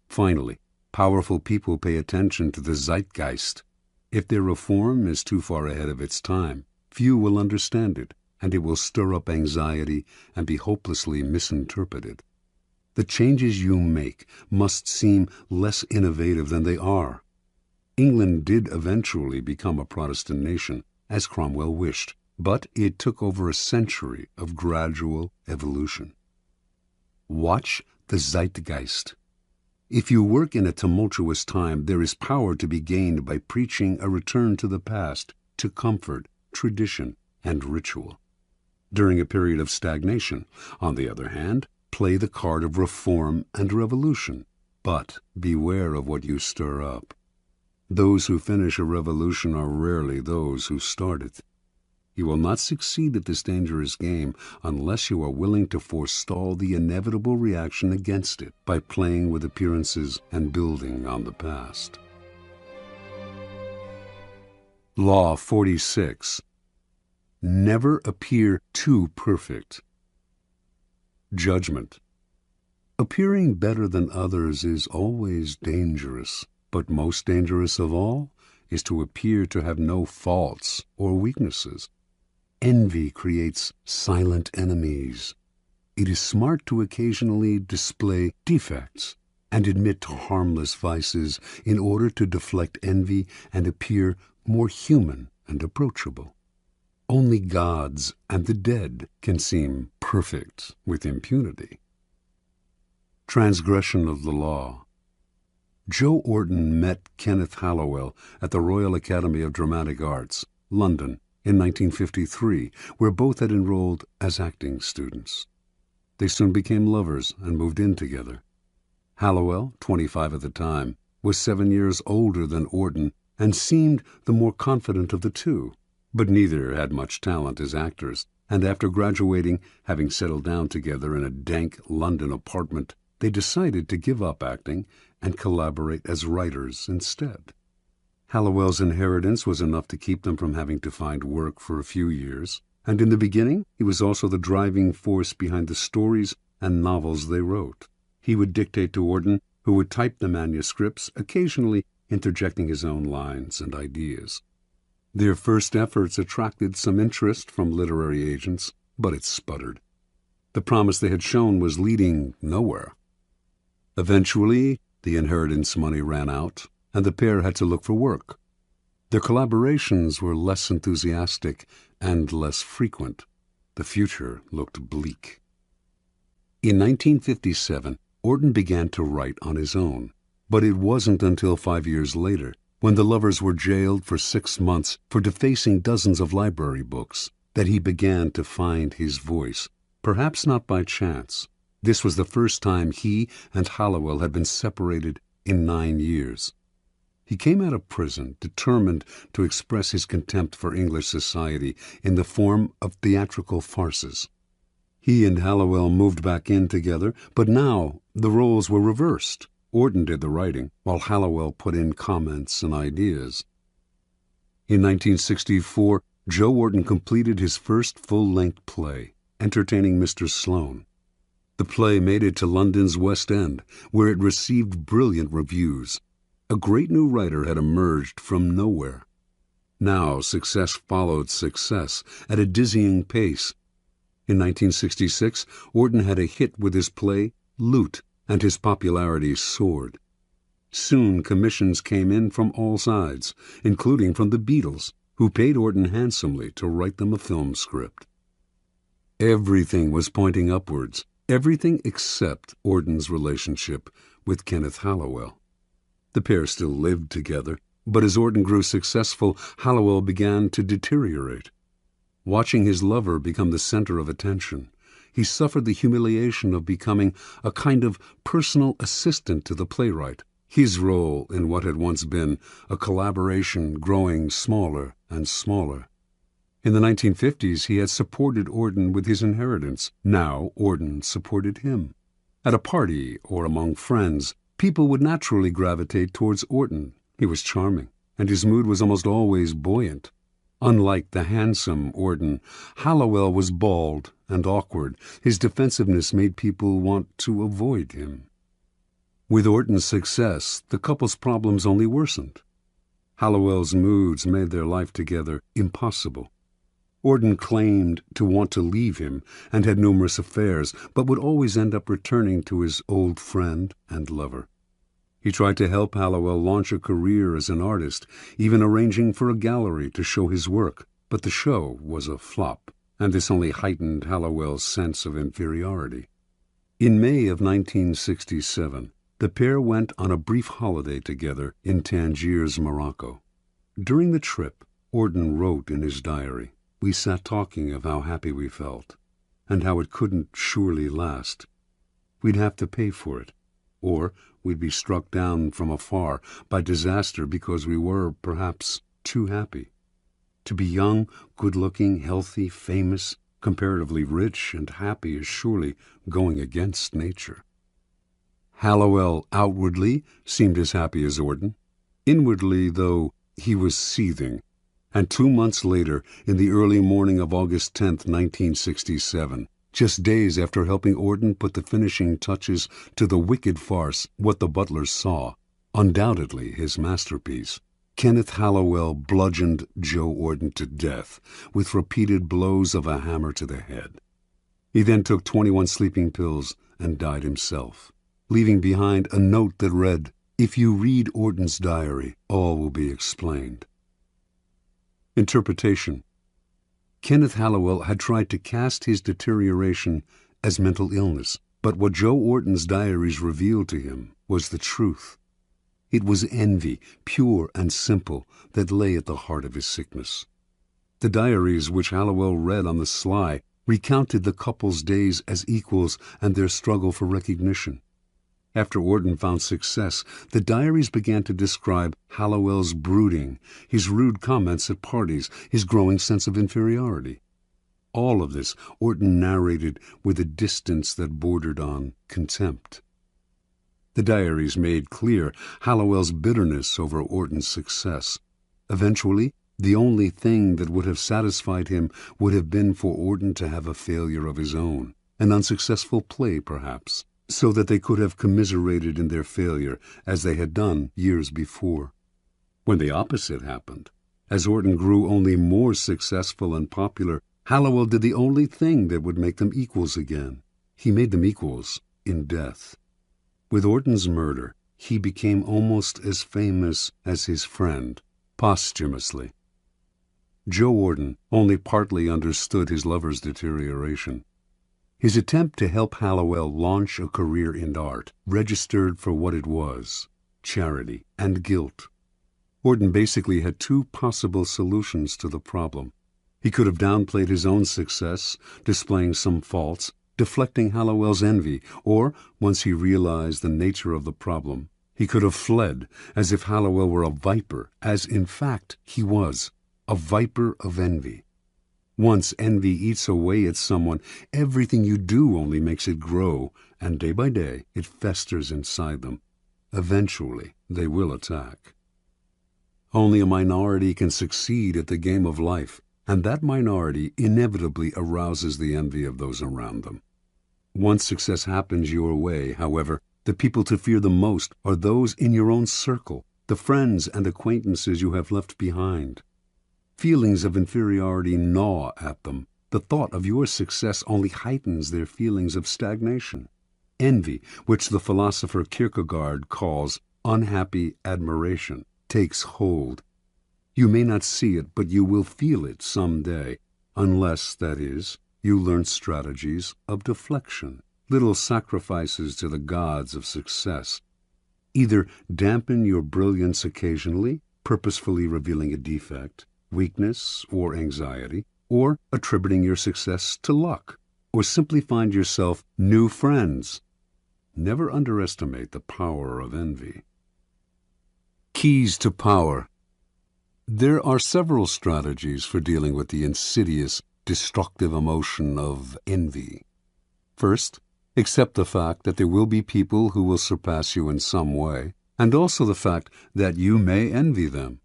Finally, powerful people pay attention to the zeitgeist. If their reform is too far ahead of its time, few will understand it, and it will stir up anxiety and be hopelessly misinterpreted. The changes you make must seem less innovative than they are. England did eventually become a Protestant nation, as Cromwell wished, but it took over a century of gradual evolution. Watch the zeitgeist. If you work in a tumultuous time, there is power to be gained by preaching a return to the past, to comfort, tradition, and ritual. During a period of stagnation, on the other hand, play the card of reform and revolution, but beware of what you stir up. Those who finish a revolution are rarely those who start it. You will not succeed at this dangerous game unless you are willing to forestall the inevitable reaction against it by playing with appearances and building on the past. Law 46. Never appear too perfect. Judgment. Appearing better than others is always dangerous, but most dangerous of all is to appear to have no faults or weaknesses. Envy creates silent enemies. It is smart to occasionally display defects and admit to harmless vices in order to deflect envy and appear more human and approachable. Only gods and the dead can seem perfect with impunity. Transgression of the law. Joe Orton met Kenneth Hallowell at the Royal Academy of Dramatic Arts, London, in 1953, where both had enrolled as acting students. They soon became lovers and moved in together. Hallowell, 25 at the time, was 7 years older than Orton and seemed the more confident of the two, but neither had much talent as actors, and after graduating, having settled down together in a dank London apartment, they decided to give up acting and collaborate as writers instead. Hallowell's inheritance was enough to keep them from having to find work for a few years, and in the beginning he was also the driving force behind the stories and novels they wrote. He would dictate to Orton, who would type the manuscripts, occasionally interjecting his own lines and ideas. Their first efforts attracted some interest from literary agents, but it sputtered. The promise they had shown was leading nowhere. Eventually, the inheritance money ran out, and the pair had to look for work. Their collaborations were less enthusiastic and less frequent. The future looked bleak. In 1957, Orton began to write on his own, but it wasn't until 5 years later, when the lovers were jailed for 6 months for defacing dozens of library books, that he began to find his voice, perhaps not by chance. This was the first time he and Hallowell had been separated in 9 years. He came out of prison determined to express his contempt for English society in the form of theatrical farces. He and Hallowell moved back in together, but now the roles were reversed. Orton did the writing, while Hallowell put in comments and ideas. In 1964, Joe Orton completed his first full-length play, Entertaining Mr. Sloane. The play made it to London's West End, where it received brilliant reviews. A great new writer had emerged from nowhere. Now success followed success at a dizzying pace. In 1966, Auden had a hit with his play Loot, and his popularity soared. Soon commissions came in from all sides, including from the Beatles, who paid Auden handsomely to write them a film script. Everything was pointing upwards, everything except Auden's relationship with Kenneth Hallowell. The pair still lived together, but as Auden grew successful, Hallowell began to deteriorate. Watching his lover become the center of attention, he suffered the humiliation of becoming a kind of personal assistant to the playwright, his role in what had once been a collaboration growing smaller and smaller. In the 1950s, he had supported Auden with his inheritance. Now Auden supported him. At a party or among friends, people would naturally gravitate towards Auden. He was charming, and his mood was almost always buoyant. Unlike the handsome Auden, Hallowell was bald and awkward. His defensiveness made people want to avoid him. With Auden's success, the couple's problems only worsened. Hallowell's moods made their life together impossible. Auden claimed to want to leave him and had numerous affairs, but would always end up returning to his old friend and lover. He tried to help Hallowell launch a career as an artist, even arranging for a gallery to show his work, but the show was a flop, and this only heightened Hallowell's sense of inferiority. In May of 1967, the pair went on a brief holiday together in Tangiers, Morocco. During the trip, Auden wrote in his diary, "We sat talking of how happy we felt, and how it couldn't surely last. We'd have to pay for it, or we'd be struck down from afar by disaster because we were, perhaps, too happy. To be young, good-looking, healthy, famous, comparatively rich and happy is surely going against nature." Hallowell outwardly seemed as happy as Auden. Inwardly, though, he was seething. And 2 months later, in the early morning of August 10th, 1967, just days after helping Auden put the finishing touches to the wicked farce What the Butler Saw, undoubtedly his masterpiece, Kenneth Hallowell bludgeoned Joe Auden to death with repeated blows of a hammer to the head. He then took 21 sleeping pills and died himself, leaving behind a note that read, "If you read Auden's diary, all will be explained." Interpretation. Kenneth Hallowell had tried to cast his deterioration as mental illness, but what Joe Auden's diaries revealed to him was the truth. It was envy, pure and simple, that lay at the heart of his sickness. The diaries, which Hallowell read on the sly, recounted the couple's days as equals and their struggle for recognition. After Auden found success, the diaries began to describe Hallowell's brooding, his rude comments at parties, his growing sense of inferiority. All of this Auden narrated with a distance that bordered on contempt. The diaries made clear Hallowell's bitterness over Auden's success. Eventually, the only thing that would have satisfied him would have been for Auden to have a failure of his own, an unsuccessful play perhaps, so that they could have commiserated in their failure as they had done years before. When the opposite happened, as Auden grew only more successful and popular, Hallowell did the only thing that would make them equals again. He made them equals in death. With Auden's murder, he became almost as famous as his friend, posthumously. Joe Auden only partly understood his lover's deterioration. His attempt to help Hallowell launch a career in art registered for what it was, charity and guilt. Auden basically had two possible solutions to the problem. He could have downplayed his own success, displaying some faults, deflecting Hallowell's envy, or, once he realized the nature of the problem, he could have fled as if Hallowell were a viper, as in fact he was, a viper of envy. Once envy eats away at someone, everything you do only makes it grow, and day by day it festers inside them. Eventually they will attack. Only a minority can succeed at the game of life, and that minority inevitably arouses the envy of those around them. Once success happens your way, however, the people to fear the most are those in your own circle, the friends and acquaintances you have left behind. Feelings of inferiority gnaw at them. The thought of your success only heightens their feelings of stagnation. Envy, which the philosopher Kierkegaard calls unhappy admiration, takes hold. You may not see it, but you will feel it some day, unless, that is, you learn strategies of deflection, little sacrifices to the gods of success. Either dampen your brilliance occasionally, purposefully revealing a defect, weakness, or anxiety, or attributing your success to luck, or simply find yourself new friends. Never underestimate the power of envy. Keys to power. There are several strategies for dealing with the insidious, destructive emotion of envy. First, accept the fact that there will be people who will surpass you in some way, and also the fact that you may envy them.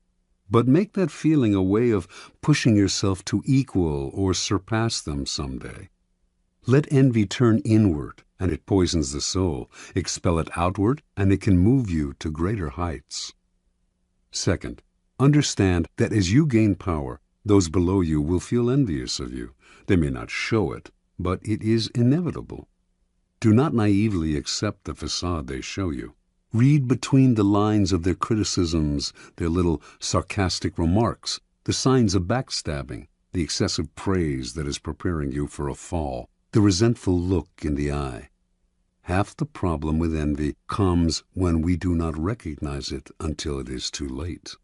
But make that feeling a way of pushing yourself to equal or surpass them someday. Let envy turn inward, and it poisons the soul. Expel it outward, and it can move you to greater heights. Second, understand that as you gain power, those below you will feel envious of you. They may not show it, but it is inevitable. Do not naively accept the facade they show you. Read between the lines of their criticisms, their little sarcastic remarks, the signs of backstabbing, the excessive praise that is preparing you for a fall, the resentful look in the eye. Half the problem with envy comes when we do not recognize it until it is too late.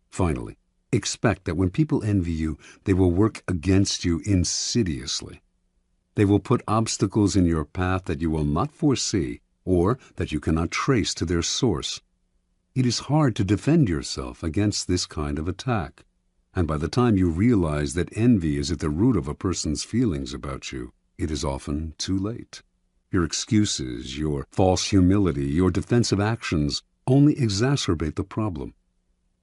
Finally, expect that when people envy you, they will work against you insidiously. They will put obstacles in your path that you will not foresee or that you cannot trace to their source. It is hard to defend yourself against this kind of attack, and by the time you realize that envy is at the root of a person's feelings about you, it is often too late. Your excuses, your false humility, your defensive actions only exacerbate the problem.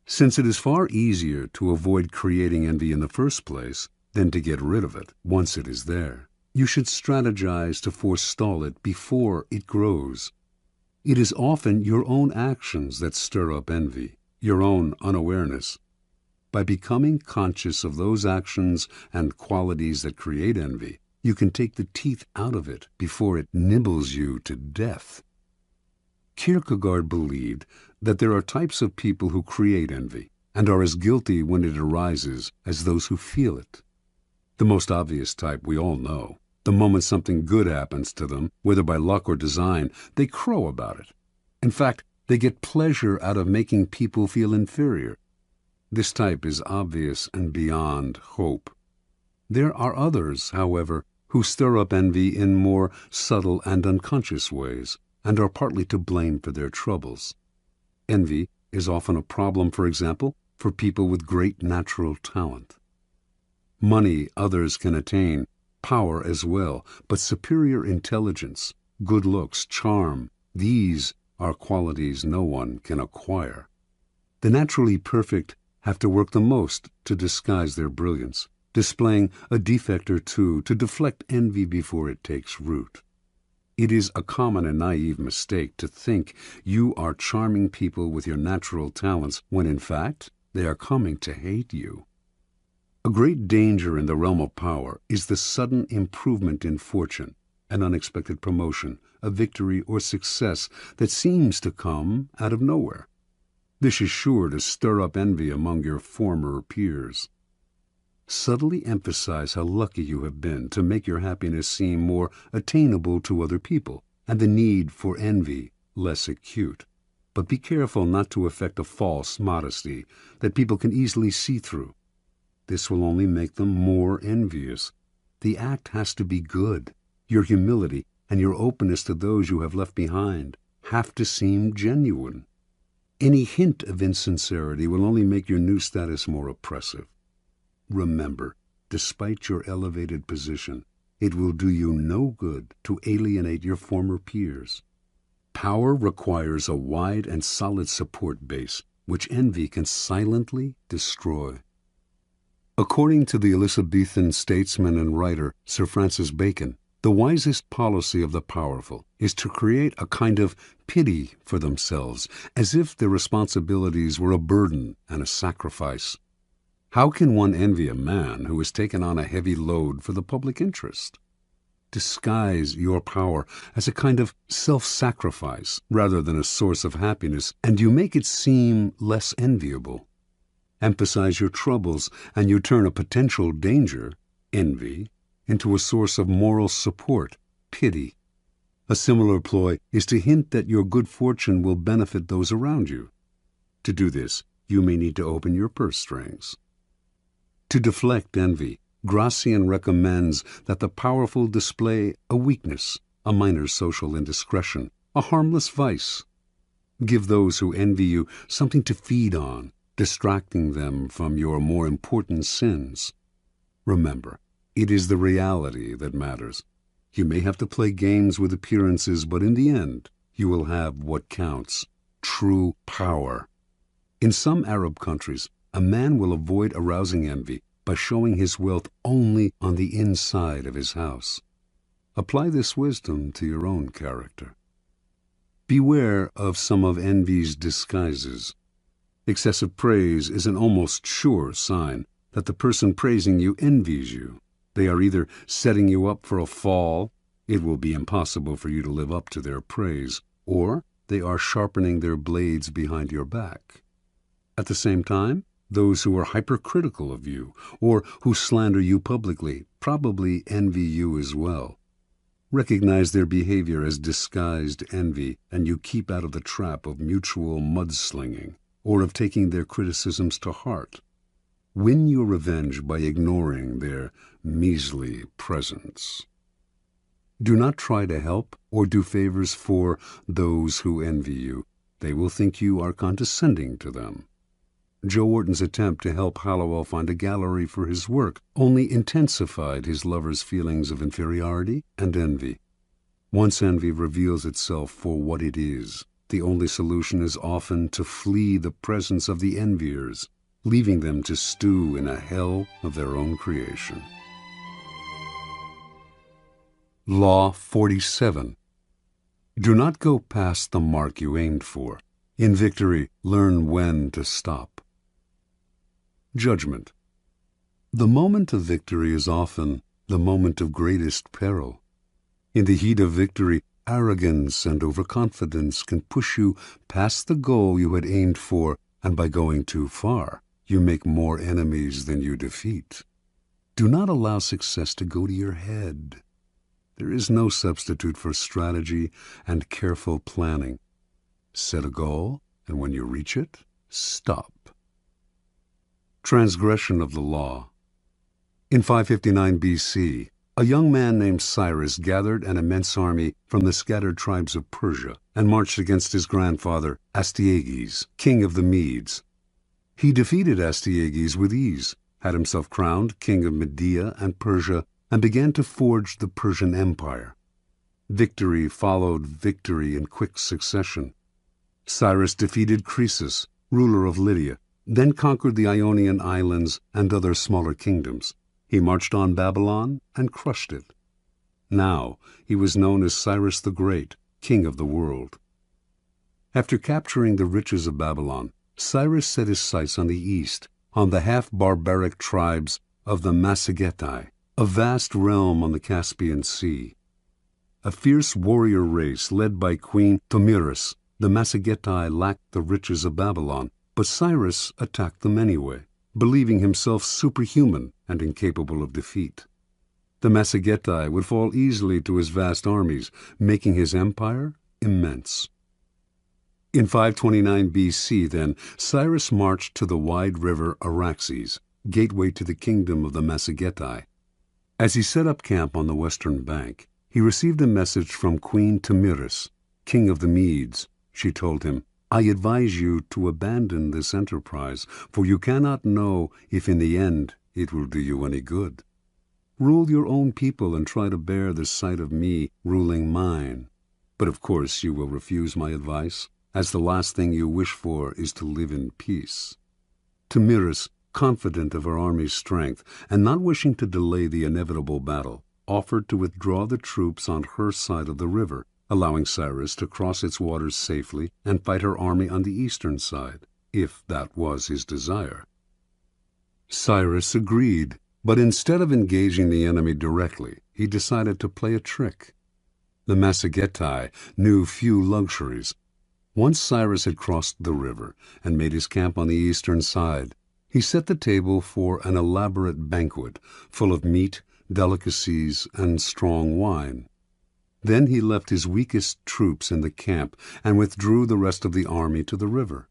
Since it is far easier to avoid creating envy in the first place than to get rid of it once it is there, you should strategize to forestall it before it grows. It is often your own actions that stir up envy, your own unawareness. By becoming conscious of those actions and qualities that create envy, you can take the teeth out of it before it nibbles you to death. Kierkegaard believed that there are types of people who create envy and are as guilty when it arises as those who feel it. The most obvious type we all know. The moment something good happens to them, whether by luck or design, they crow about it. In fact, they get pleasure out of making people feel inferior. This type is obvious and beyond hope. There are others, however, who stir up envy in more subtle and unconscious ways, and are partly to blame for their troubles. Envy is often a problem, for example, for people with great natural talent. Money others can attain, power as well, but superior intelligence, good looks, charm, these are qualities no one can acquire. The naturally perfect have to work the most to disguise their brilliance, displaying a defect or two to deflect envy before it takes root. It is a common and naive mistake to think you are charming people with your natural talents when in fact they are coming to hate you. A great danger in the realm of power is the sudden improvement in fortune, an unexpected promotion, a victory or success that seems to come out of nowhere. This is sure to stir up envy among your former peers. Subtly emphasize how lucky you have been to make your happiness seem more attainable to other people, and the need for envy less acute. But be careful not to affect a false modesty that people can easily see through. This will only make them more envious. The act has to be good. Your humility and your openness to those you have left behind have to seem genuine. Any hint of insincerity will only make your new status more oppressive. Remember, despite your elevated position, it will do you no good to alienate your former peers. Power requires a wide and solid support base, which envy can silently destroy. According to the Elizabethan statesman and writer Sir Francis Bacon, The wisest policy of the powerful is to create a kind of pity for themselves, as if their responsibilities were a burden and a sacrifice. How can one envy a man who has taken on a heavy load for the public interest? Disguise your power as a kind of self-sacrifice rather than a source of happiness, and you make it seem less enviable. Emphasize your troubles, and you turn a potential danger, envy, into a source of moral support, pity. A similar ploy is to hint that your good fortune will benefit those around you. To do this, you may need to open your purse strings. To deflect envy, Gracian recommends that the powerful display a weakness, a minor social indiscretion, a harmless vice. Give those who envy you something to feed on, distracting them from your more important sins. Remember, it is the reality that matters. You may have to play games with appearances, but in the end, you will have what counts, true power. In some Arab countries, a man will avoid arousing envy by showing his wealth only on the inside of his house. Apply this wisdom to your own character. Beware of some of envy's disguises. Excessive praise is an almost sure sign that the person praising you envies you. They are either setting you up for a fall, it will be impossible for you to live up to their praise, or they are sharpening their blades behind your back. At the same time, those who are hypercritical of you, or who slander you publicly, probably envy you as well. Recognize their behavior as disguised envy, and you keep out of the trap of mutual mudslinging, or of taking their criticisms to heart. Win your revenge by ignoring their measly presence. Do not try to help or do favors for those who envy you. They will think you are condescending to them. Joe Wharton's attempt to help Hallowell find a gallery for his work only intensified his lover's feelings of inferiority and envy. Once envy reveals itself for what it is, the only solution is often to flee the presence of the enviers, leaving them to stew in a hell of their own creation. Law 47. Do not go past the mark you aimed for. In victory, learn when to stop. Judgment. The moment of victory is often the moment of greatest peril. In the heat of victory, arrogance and overconfidence can push you past the goal you had aimed for, and by going too far, you make more enemies than you defeat. Do not allow success to go to your head. There is no substitute for strategy and careful planning. Set a goal, and when you reach it, stop. Transgression of the law. In 559 BC, a young man named Cyrus gathered an immense army from the scattered tribes of Persia and marched against his grandfather, Astyages, king of the Medes. He defeated Astyages with ease, had himself crowned king of Media and Persia, and began to forge the Persian Empire. Victory followed victory in quick succession. Cyrus defeated Croesus, ruler of Lydia, then conquered the Ionian islands and other smaller kingdoms. He marched on Babylon and crushed it. Now he was known as Cyrus the Great, king of the world. After capturing the riches of Babylon, Cyrus set his sights on the east, on the half-barbaric tribes of the Massagetae, a vast realm on the Caspian Sea. A fierce warrior race led by Queen Tomyris, the Massagetae lacked the riches of Babylon, but Cyrus attacked them anyway, believing himself superhuman and incapable of defeat. The Massagetae would fall easily to his vast armies, making his empire immense. In 529 BC, then, Cyrus marched to the wide river Araxes, gateway to the kingdom of the Massagetae. As he set up camp on the western bank, he received a message from Queen Tomyris, king of the Medes. She told him, "I advise you to abandon this enterprise, for you cannot know if in the end it will do you any good. Rule your own people and try to bear the sight of me ruling mine. But of course you will refuse my advice, as the last thing you wish for is to live in peace." Tomyris, confident of her army's strength and not wishing to delay the inevitable battle, offered to withdraw the troops on her side of the river, allowing Cyrus to cross its waters safely and fight her army on the eastern side, if that was his desire. Cyrus agreed, but instead of engaging the enemy directly, he decided to play a trick. The Massagettai knew few luxuries. Once Cyrus had crossed the river and made his camp on the eastern side, he set the table for an elaborate banquet full of meat, delicacies, and strong wine. Then he left his weakest troops in the camp and withdrew the rest of the army to the river.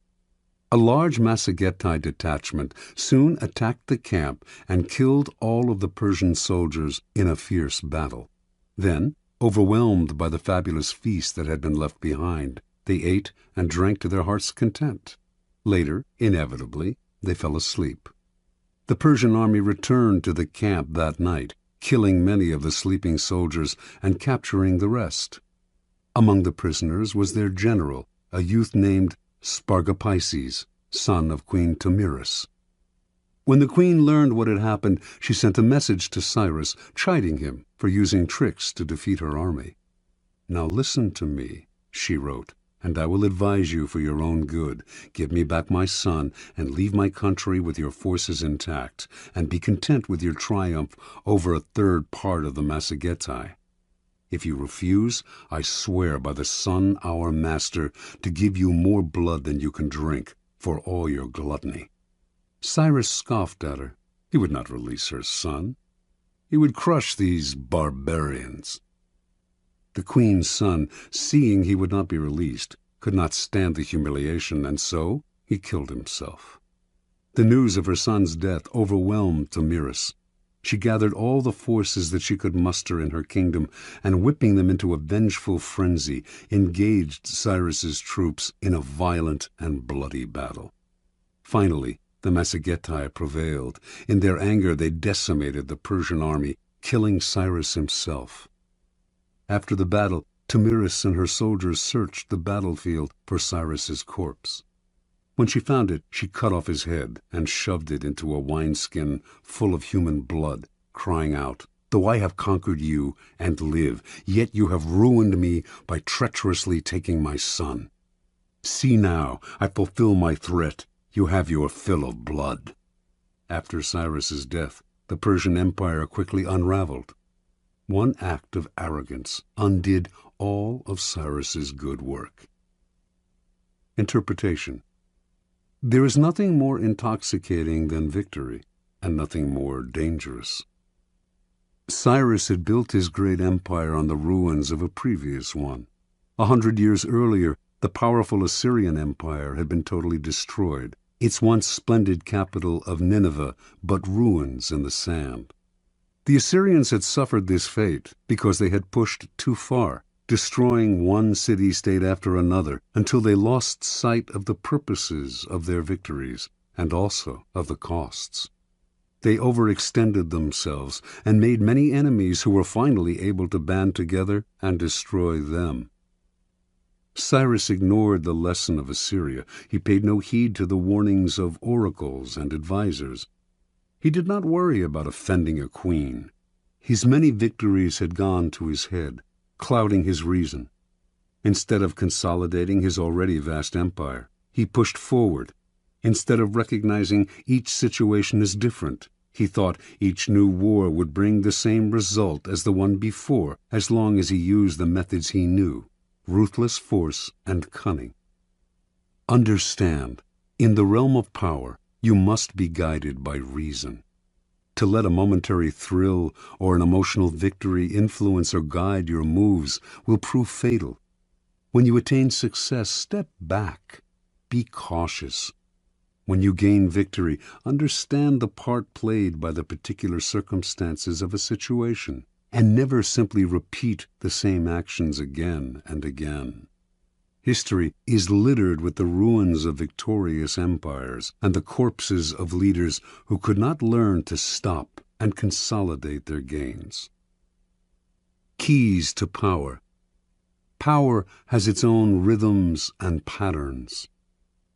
A large Massagettai detachment soon attacked the camp and killed all of the Persian soldiers in a fierce battle. Then, overwhelmed by the fabulous feast that had been left behind, they ate and drank to their heart's content. Later, inevitably, they fell asleep. The Persian army returned to the camp that night, killing many of the sleeping soldiers and capturing the rest. Among the prisoners was their general, a youth named Spargapises, son of Queen Tamiris. When the queen learned what had happened, she sent a message to Cyrus, chiding him for using tricks to defeat her army. "Now listen to me," she wrote, "and I will advise you for your own good. Give me back my son, and leave my country with your forces intact, and be content with your triumph over a third part of the Massagettai. If you refuse, I swear by the sun, our master, to give you more blood than you can drink, for all your gluttony." Cyrus scoffed at her. He would not release her son. He would crush these barbarians. The queen's son, seeing he would not be released, could not stand the humiliation, and so he killed himself. The news of her son's death overwhelmed Tamiris. She gathered all the forces that she could muster in her kingdom, and whipping them into a vengeful frenzy, engaged Cyrus's troops in a violent and bloody battle. Finally, the Massagettai prevailed. In their anger, they decimated the Persian army, killing Cyrus himself. After the battle, Tamiris and her soldiers searched the battlefield for Cyrus's corpse. When she found it, she cut off his head and shoved it into a wineskin full of human blood, crying out, "Though I have conquered you and live, yet you have ruined me by treacherously taking my son. See now, I fulfill my threat. You have your fill of blood." After Cyrus's death, the Persian Empire quickly unraveled. One act of arrogance undid all of Cyrus's good work. Interpretation. There is nothing more intoxicating than victory, and nothing more dangerous. Cyrus had built his great empire on the ruins of a previous one. 100 years earlier, the powerful Assyrian Empire had been totally destroyed, its once splendid capital of Nineveh but ruins in the sand. The Assyrians had suffered this fate because they had pushed too far, destroying one city-state after another until they lost sight of the purposes of their victories and also of the costs. They overextended themselves and made many enemies who were finally able to band together and destroy them. Cyrus ignored the lesson of Assyria. He paid no heed to the warnings of oracles and advisors. He did not worry about offending a queen. His many victories had gone to his head, clouding his reason. Instead of consolidating his already vast empire, he pushed forward. Instead of recognizing each situation as different, he thought each new war would bring the same result as the one before, as long as he used the methods he knew: ruthless force and cunning. Understand, in the realm of power, you must be guided by reason. To let a momentary thrill or an emotional victory influence or guide your moves will prove fatal. When you attain success, step back. Be cautious. When you gain victory, understand the part played by the particular circumstances of a situation, and never simply repeat the same actions again and again. History is littered with the ruins of victorious empires and the corpses of leaders who could not learn to stop and consolidate their gains. Keys to power. Power has its own rhythms and patterns.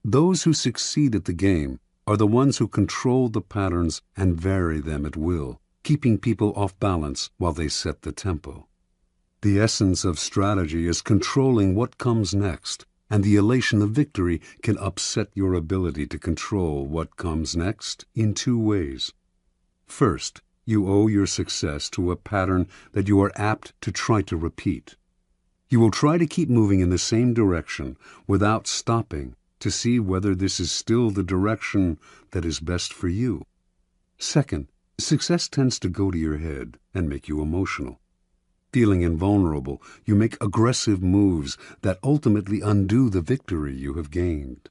Those who succeed at the game are the ones who control the patterns and vary them at will, keeping people off balance while they set the tempo. The essence of strategy is controlling what comes next, and the elation of victory can upset your ability to control what comes next in two ways. First, you owe your success to a pattern that you are apt to try to repeat. You will try to keep moving in the same direction without stopping to see whether this is still the direction that is best for you. Second, success tends to go to your head and make you emotional. Feeling invulnerable, you make aggressive moves that ultimately undo the victory you have gained.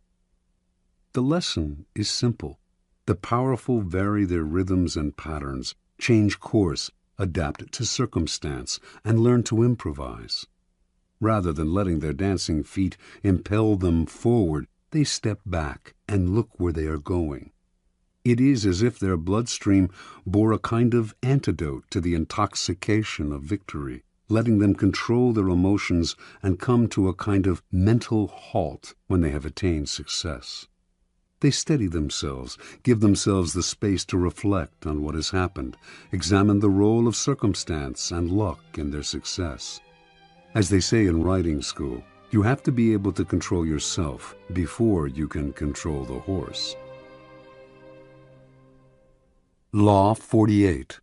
The lesson is simple. The powerful vary their rhythms and patterns, change course, adapt to circumstance, and learn to improvise. Rather than letting their dancing feet impel them forward, they step back and look where they are going. It is as if their bloodstream bore a kind of antidote to the intoxication of victory, letting them control their emotions and come to a kind of mental halt when they have attained success. They steady themselves, give themselves the space to reflect on what has happened, examine the role of circumstance and luck in their success. As they say in riding school, you have to be able to control yourself before you can control the horse. Law 48.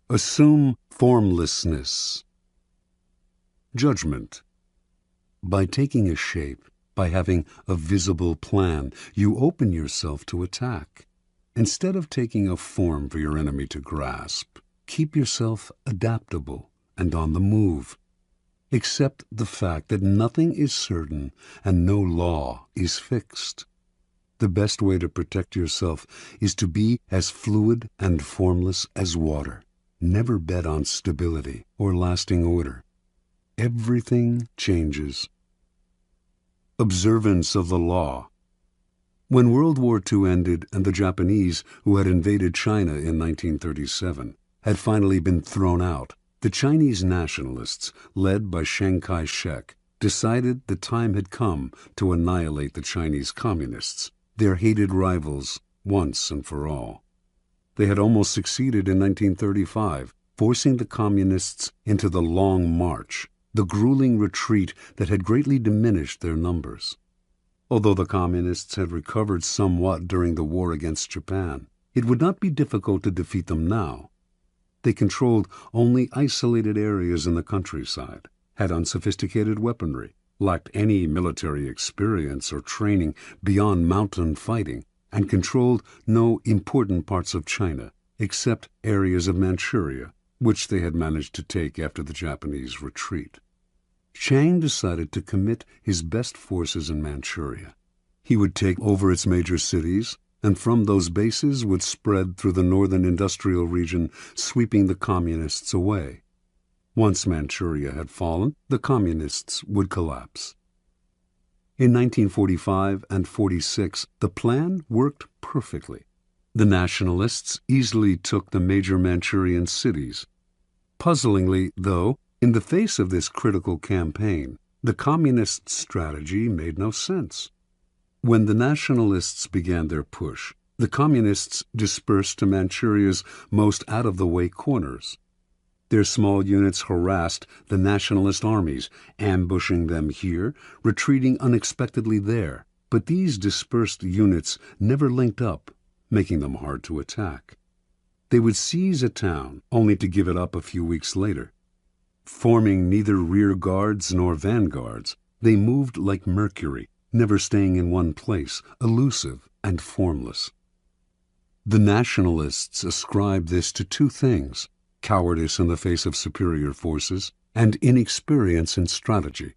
Assume formlessness. Judgment. By taking a shape, by having a visible plan, you open yourself to attack. Instead of taking a form for your enemy to grasp, keep yourself adaptable and on the move. Accept the fact that nothing is certain and no law is fixed. The best way to protect yourself is to be as fluid and formless as water. Never bet on stability or lasting order. Everything changes. Observance of the law. When World War II ended and the Japanese, who had invaded China in 1937, had finally been thrown out, the Chinese nationalists, led by Chiang Kai-shek, decided the time had come to annihilate the Chinese communists, their hated rivals, once and for all. They had almost succeeded in 1935, forcing the communists into the Long March, the grueling retreat that had greatly diminished their numbers. Although the communists had recovered somewhat during the war against Japan, it would not be difficult to defeat them now. They controlled only isolated areas in the countryside, had unsophisticated weaponry, lacked any military experience or training beyond mountain fighting, and controlled no important parts of China, except areas of Manchuria, which they had managed to take after the Japanese retreat. Chiang decided to commit his best forces in Manchuria. He would take over its major cities, and from those bases would spread through the northern industrial region, sweeping the communists away. Once Manchuria had fallen, the communists would collapse. In 1945 and 46, the plan worked perfectly. The nationalists easily took the major Manchurian cities. Puzzlingly, though, in the face of this critical campaign, the communist strategy made no sense. When the nationalists began their push, the communists dispersed to Manchuria's most out-of-the-way corners. Their small units harassed the nationalist armies, ambushing them here, retreating unexpectedly there. But these dispersed units never linked up, making them hard to attack. They would seize a town, only to give it up a few weeks later. Forming neither rear guards nor vanguards, they moved like Mercury, never staying in one place, elusive and formless. The nationalists ascribed this to two things: cowardice in the face of superior forces, and inexperience in strategy.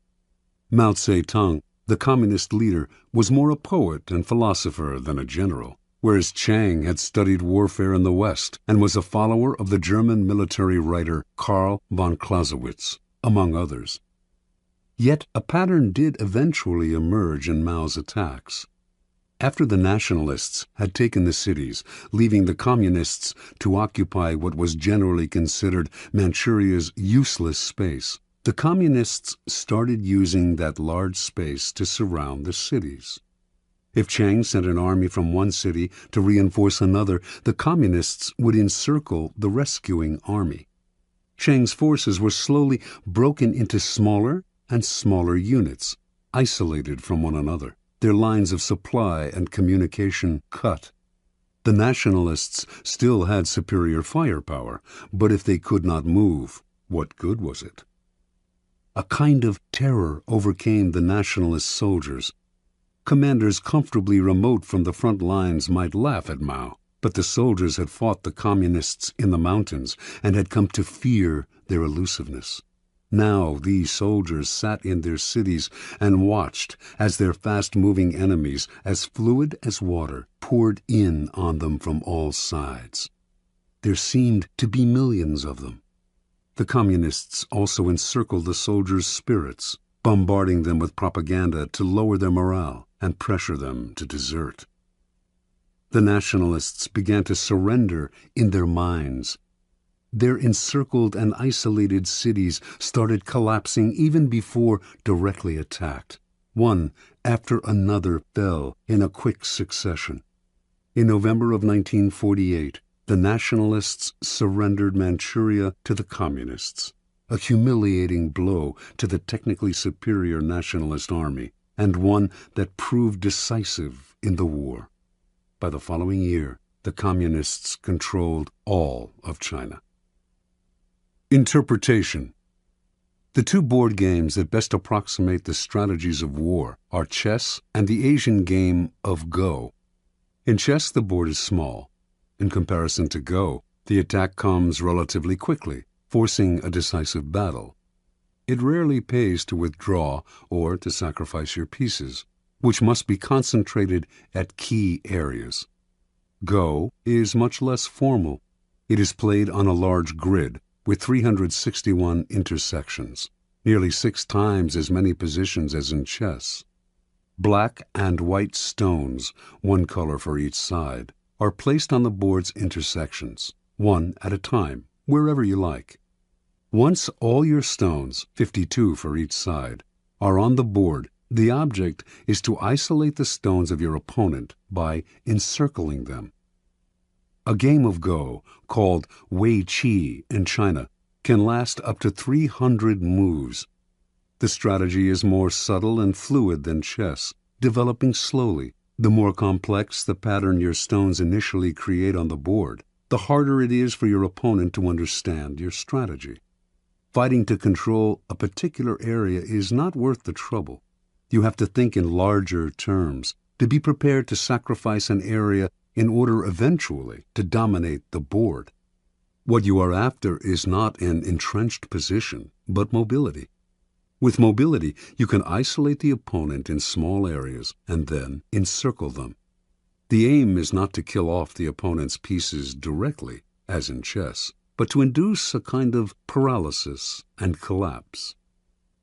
Mao Zedong, the communist leader, was more a poet and philosopher than a general, whereas Chiang had studied warfare in the West and was a follower of the German military writer Karl von Clausewitz, among others. Yet a pattern did eventually emerge in Mao's attacks. After the nationalists had taken the cities, leaving the communists to occupy what was generally considered Manchuria's useless space, the communists started using that large space to surround the cities. If Chiang sent an army from one city to reinforce another, the Communists would encircle the rescuing army. Chiang's forces were slowly broken into smaller and smaller units, isolated from one another, their lines of supply and communication cut. The Nationalists still had superior firepower, but if they could not move, what good was it? A kind of terror overcame the Nationalist soldiers. Commanders comfortably remote from the front lines might laugh at Mao, but the soldiers had fought the Communists in the mountains and had come to fear their elusiveness. Now these soldiers sat in their cities and watched as their fast-moving enemies, as fluid as water, poured in on them from all sides. There seemed to be millions of them. The Communists also encircled the soldiers' spirits, bombarding them with propaganda to lower their morale and pressure them to desert. The Nationalists began to surrender in their minds. Their encircled and isolated cities started collapsing even before directly attacked. One after another fell in a quick succession. In November of 1948, the Nationalists surrendered Manchuria to the Communists, a humiliating blow to the technically superior Nationalist army, and one that proved decisive in the war. By the following year, the Communists controlled all of China. Interpretation. The two board games that best approximate the strategies of war are chess and the Asian game of Go. In chess, the board is small. In comparison to Go, the attack comes relatively quickly, forcing a decisive battle. It rarely pays to withdraw or to sacrifice your pieces, which must be concentrated at key areas. Go is much less formal. It is played on a large grid with 361 intersections, nearly 6 times as many positions as in chess. Black and white stones, one color for each side, are placed on the board's intersections, one at a time, wherever you like. Once all your stones, 52 for each side, are on the board, the object is to isolate the stones of your opponent by encircling them. A game of Go, called Wei Qi in China, can last up to 300 moves. The strategy is more subtle and fluid than chess, developing slowly. The more complex the pattern your stones initially create on the board, the harder it is for your opponent to understand your strategy. Fighting to control a particular area is not worth the trouble. You have to think in larger terms, to be prepared to sacrifice an area in order eventually to dominate the board. What you are after is not an entrenched position, but mobility. With mobility, you can isolate the opponent in small areas and then encircle them. The aim is not to kill off the opponent's pieces directly, as in chess, but to induce a kind of paralysis and collapse.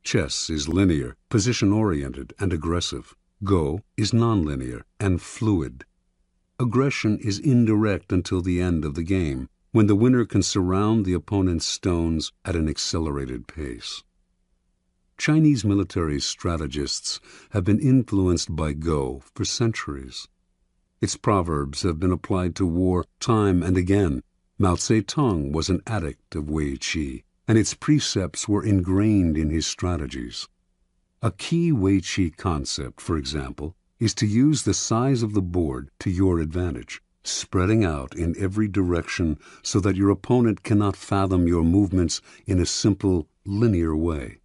Chess is linear, position-oriented, and aggressive. Go is nonlinear and fluid. Aggression is indirect until the end of the game, when the winner can surround the opponent's stones at an accelerated pace. Chinese military strategists have been influenced by Go for centuries. Its proverbs have been applied to war time and again. Mao Zedong was an addict of Wei Qi, and its precepts were ingrained in his strategies. A key Wei Qi concept, for example, is to use the size of the board to your advantage, spreading out in every direction so that your opponent cannot fathom your movements in a simple, linear way.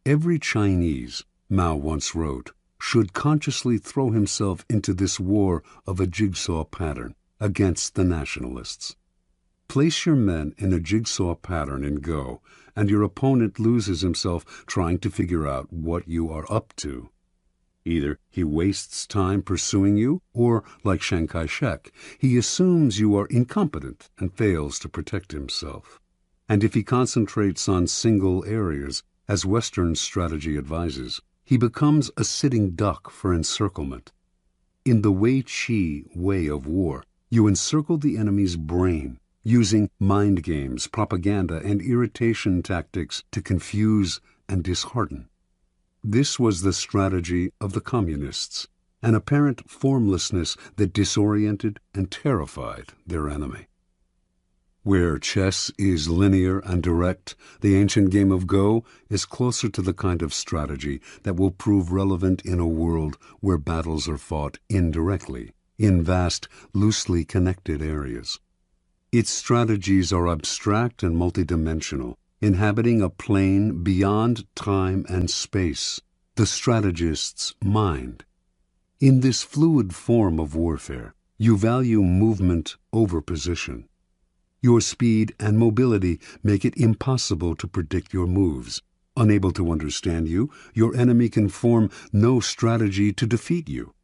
Every Chinese, Mao once wrote, should consciously throw himself into this war of a jigsaw pattern against the nationalists. Place your men in a jigsaw pattern in Go, and your opponent loses himself trying to figure out what you are up to. Either he wastes time pursuing you, or, like Chiang Kai-shek, he assumes you are incompetent and fails to protect himself. And if he concentrates on single areas, as Western strategy advises, he becomes a sitting duck for encirclement. In the Wei Qi way of war, you encircle the enemy's brain, using mind games, propaganda, and irritation tactics to confuse and dishearten. This was the strategy of the Communists. an apparent formlessness that disoriented and terrified their enemy. Where chess is linear and direct, the ancient game of Go is closer to the kind of strategy that will prove relevant in a world where battles are fought indirectly, in vast, loosely connected areas. Its strategies are abstract and multidimensional, inhabiting a plane beyond time and space, the strategist's mind. In this fluid form of warfare, you value movement over position. Your speed and mobility make it impossible to predict your moves. Unable to understand you, your enemy can form no strategy to defeat you.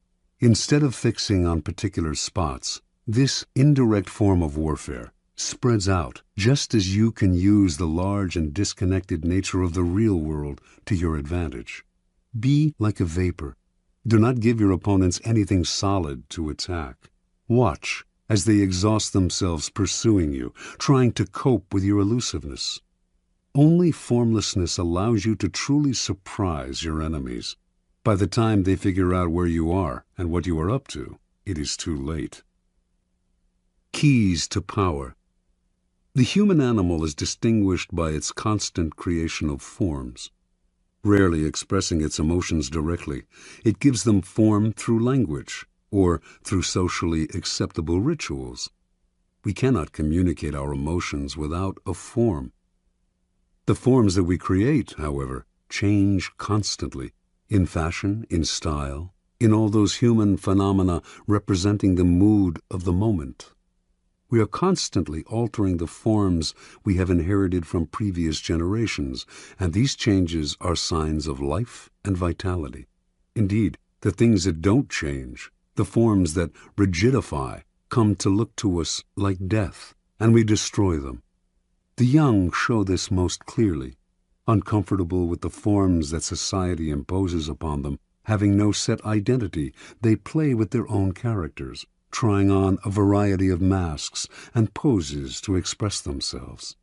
Instead of fixing on particular spots, this indirect form of warfare spreads out just as you can use the large and disconnected nature of the real world to your advantage. Be like a vapor. Do not give your opponents anything solid to attack. Watch as they exhaust themselves pursuing you, trying to cope with your elusiveness. Only formlessness allows you to truly surprise your enemies. By the time they figure out where you are and what you are up to, it is too late. Keys to power. The human animal is distinguished by its constant creation of forms. Rarely expressing its emotions directly, it gives them form through language, or through socially acceptable rituals. We cannot communicate our emotions without a form. The forms that we create, however, change constantly, in fashion, in style, in all those human phenomena representing the mood of the moment. We are constantly altering the forms we have inherited from previous generations, and these changes are signs of life and vitality. Indeed, the things that don't change, the forms that rigidify, come to look to us like death, and we destroy them. The young show this most clearly. Uncomfortable with the forms that society imposes upon them, having no set identity, they play with their own characters, trying on a variety of masks and poses to express themselves.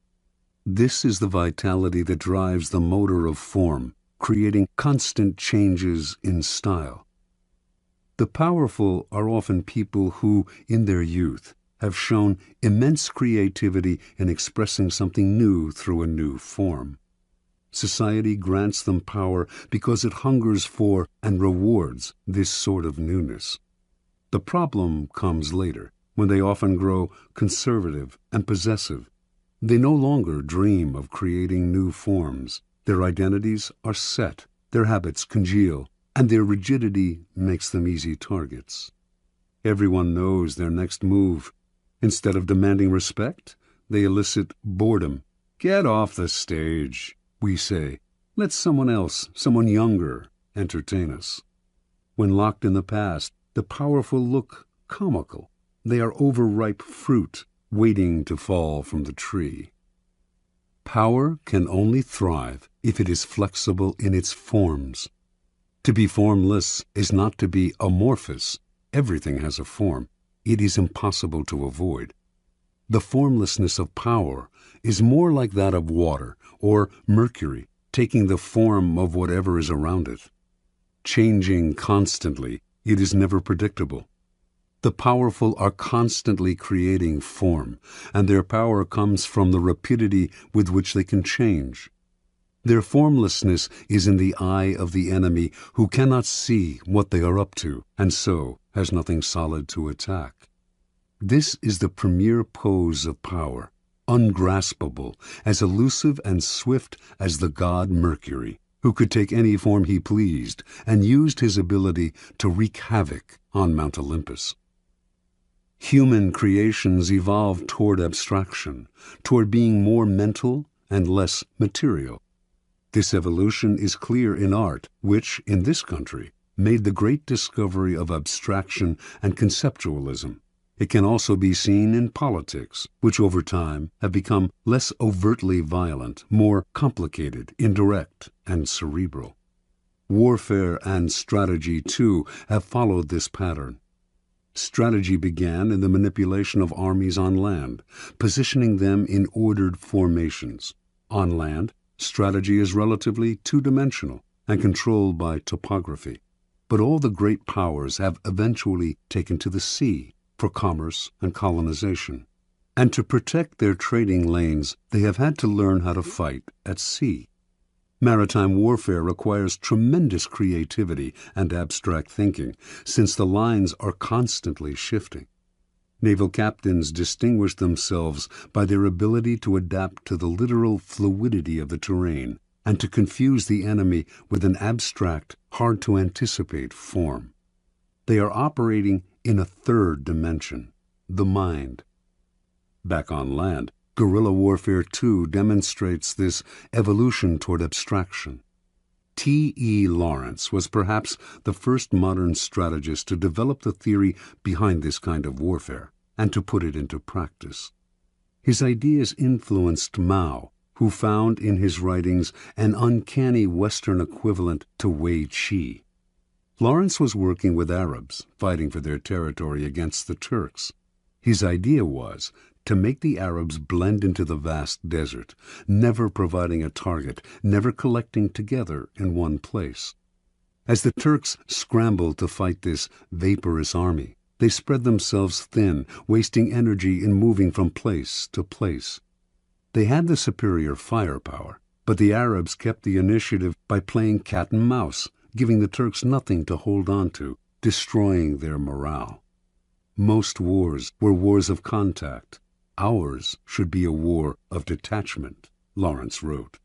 This is the vitality that drives the motor of form, creating constant changes in style. The powerful are often people who, in their youth, have shown immense creativity in expressing something new through a new form. Society grants them power because it hungers for and rewards this sort of newness. The problem comes later, when they often grow conservative and possessive. They no longer dream of creating new forms. Their identities are set, their habits congeal, and their rigidity makes them easy targets. Everyone knows their next move. Instead of demanding respect, they elicit boredom. "Get off the stage," we say. "Let someone else, someone younger, entertain us." When locked in the past, the powerful look comical. They are overripe fruit, waiting to fall from the tree. Power can only thrive if it is flexible in its forms. To be formless is not to be amorphous. Everything has a form. It is impossible to avoid. The formlessness of power is more like that of water or mercury, taking the form of whatever is around it. Changing constantly, it is never predictable. The powerful are constantly creating form, and their power comes from the rapidity with which they can change. Their formlessness is in the eye of the enemy, who cannot see what they are up to, and so has nothing solid to attack. This is the premier pose of power, ungraspable, as elusive and swift as the god Mercury, who could take any form he pleased and used his ability to wreak havoc on Mount Olympus. Human creations evolved toward abstraction, toward being more mental and less material. This evolution is clear in art, which, in this country, made the great discovery of abstraction and conceptualism. It can also be seen in politics, which over time have become less overtly violent, more complicated, indirect, and cerebral. Warfare and strategy, too, have followed this pattern. Strategy began in the manipulation of armies on land, positioning them in ordered formations. On land, strategy is relatively two-dimensional and controlled by topography. but all the great powers have eventually taken to the sea for commerce and colonization. And to protect their trading lanes, they have had to learn how to fight at sea. Maritime warfare requires tremendous creativity and abstract thinking, since the lines are constantly shifting. Naval captains distinguish themselves by their ability to adapt to the literal fluidity of the terrain and to confuse the enemy with an abstract, hard-to-anticipate form. They are operating in a third dimension, the mind. Back on land, guerrilla warfare 2 demonstrates this evolution toward abstraction. T.E. Lawrence was perhaps the first modern strategist to develop the theory behind this kind of warfare and to put it into practice. His ideas influenced Mao, who found in his writings an uncanny Western equivalent to Wei Qi. Lawrence was working with Arabs, fighting for their territory against the Turks. His idea was to make the Arabs blend into the vast desert, never providing a target, never collecting together in one place. As the Turks scrambled to fight this vaporous army, they spread themselves thin, wasting energy in moving from place to place. They had the superior firepower, but the Arabs kept the initiative by playing cat and mouse, giving the Turks nothing to hold on to, destroying their morale. Most wars were wars of contact. Ours should be a war of detachment, Lawrence wrote.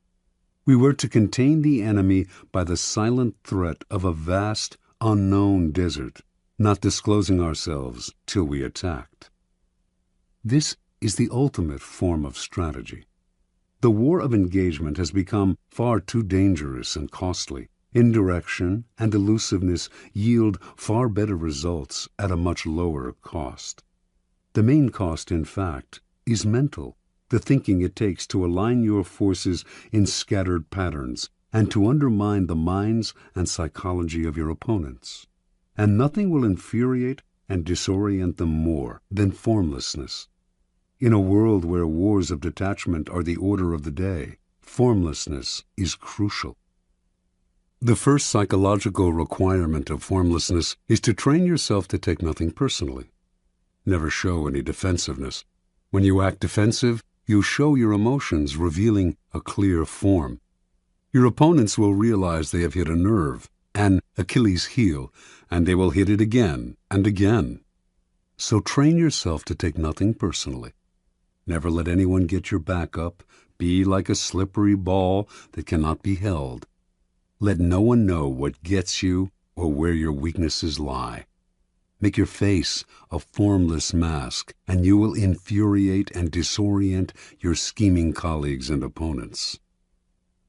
We were to contain the enemy by the silent threat of a vast, unknown desert, not disclosing ourselves till we attacked. This is the ultimate form of strategy. The war of engagement has become far too dangerous and costly. Indirection and elusiveness yield far better results at a much lower cost. The main cost, in fact, is mental, the thinking it takes to align your forces in scattered patterns and to undermine the minds and psychology of your opponents. And nothing will infuriate and disorient them more than formlessness. In a world where wars of detachment are the order of the day, formlessness is crucial. The first psychological requirement of formlessness is to train yourself to take nothing personally. Never show any defensiveness. When you act defensive, you show your emotions, revealing a clear form. Your opponents will realize they have hit a nerve, an Achilles heel, and they will hit it again and again. So train yourself to take nothing personally. Never let anyone get your back up. Be like a slippery ball that cannot be held. Let no one know what gets you or where your weaknesses lie. Make your face a formless mask, and you will infuriate and disorient your scheming colleagues and opponents.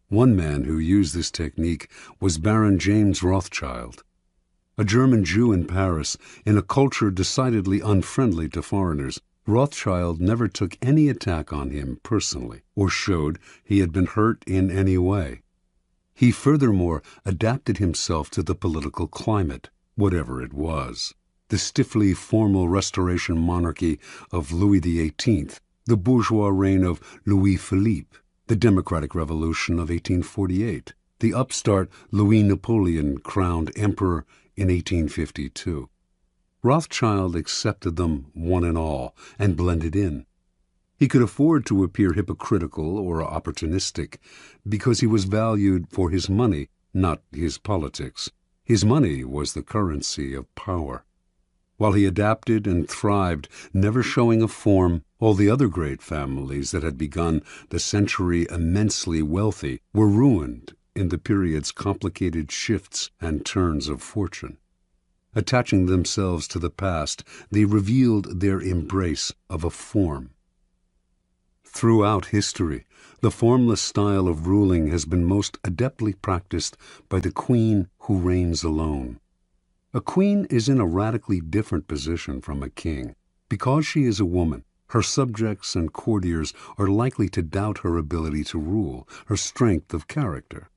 One man who used this technique was Baron James Rothschild. A German Jew in Paris, in a culture decidedly unfriendly to foreigners, Rothschild never took any attack on him personally or showed he had been hurt in any way. He furthermore adapted himself to the political climate, whatever it was. The stiffly formal Restoration monarchy of Louis XVIII, the bourgeois reign of Louis Philippe, the Democratic Revolution of 1848, the upstart Louis Napoleon crowned emperor in 1852. Rothschild accepted them one and all and blended in. He could afford to appear hypocritical or opportunistic because he was valued for his money, not his politics. His money was the currency of power. While he adapted and thrived, never showing a form, all the other great families that had begun the century immensely wealthy were ruined in the period's complicated shifts and turns of fortune. Attaching themselves to the past, they revealed their embrace of a form. Throughout history, the formless style of ruling has been most adeptly practiced by the queen who reigns alone. A queen is in a radically different position from a king. Because she is a woman, her subjects and courtiers are likely to doubt her ability to rule, her strength of character.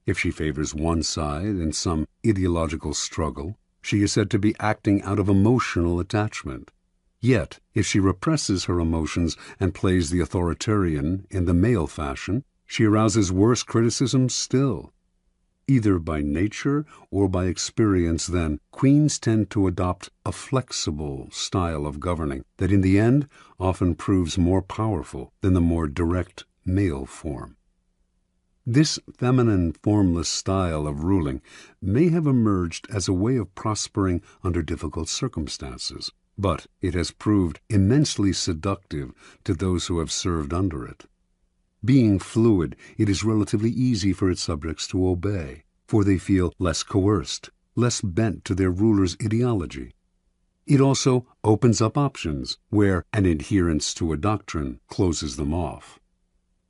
If she favors one side in some ideological struggle, she is said to be acting out of emotional attachment. Yet, if she represses her emotions and plays the authoritarian in the male fashion, she arouses worse criticism still. Either by nature or by experience, then, queens tend to adopt a flexible style of governing that in the end often proves more powerful than the more direct male form. This feminine, formless style of ruling may have emerged as a way of prospering under difficult circumstances, but it has proved immensely seductive to those who have served under it. Being fluid, it is relatively easy for its subjects to obey, for they feel less coerced, less bent to their ruler's ideology. It also opens up options where an adherence to a doctrine closes them off.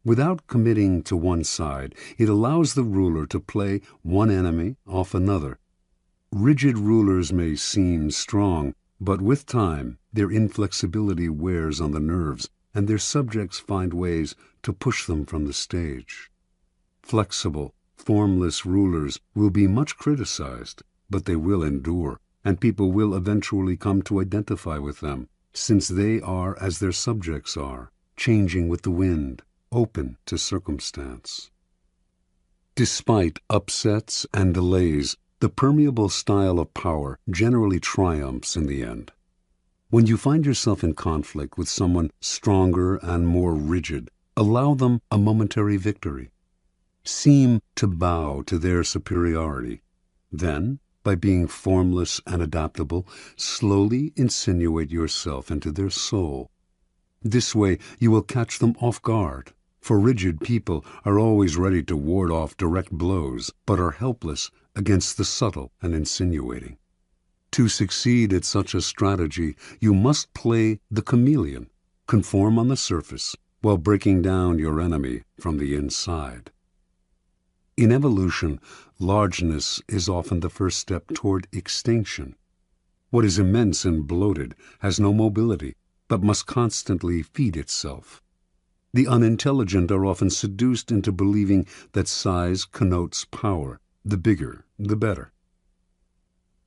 Without committing to one side, it allows the ruler to play one enemy off another. Rigid rulers may seem strong, but with time, their inflexibility wears on the nerves, and their subjects find ways to push them from the stage. Flexible, formless rulers will be much criticized, but they will endure, and people will eventually come to identify with them, since they are as their subjects are, changing with the wind, open to circumstance. Despite upsets and delays, the permeable style of power generally triumphs in the end. When you find yourself in conflict with someone stronger and more rigid, allow them a momentary victory. Seem to bow to their superiority. Then, by being formless and adaptable, slowly insinuate yourself into their soul. This way you will catch them off guard, for rigid people are always ready to ward off direct blows, but are helpless against the subtle and insinuating. To succeed at such a strategy, you must play the chameleon, conform on the surface, while breaking down your enemy from the inside. In evolution, largeness is often the first step toward extinction. What is immense and bloated has no mobility, but must constantly feed itself. The unintelligent are often seduced into believing that size connotes power. The bigger, the better.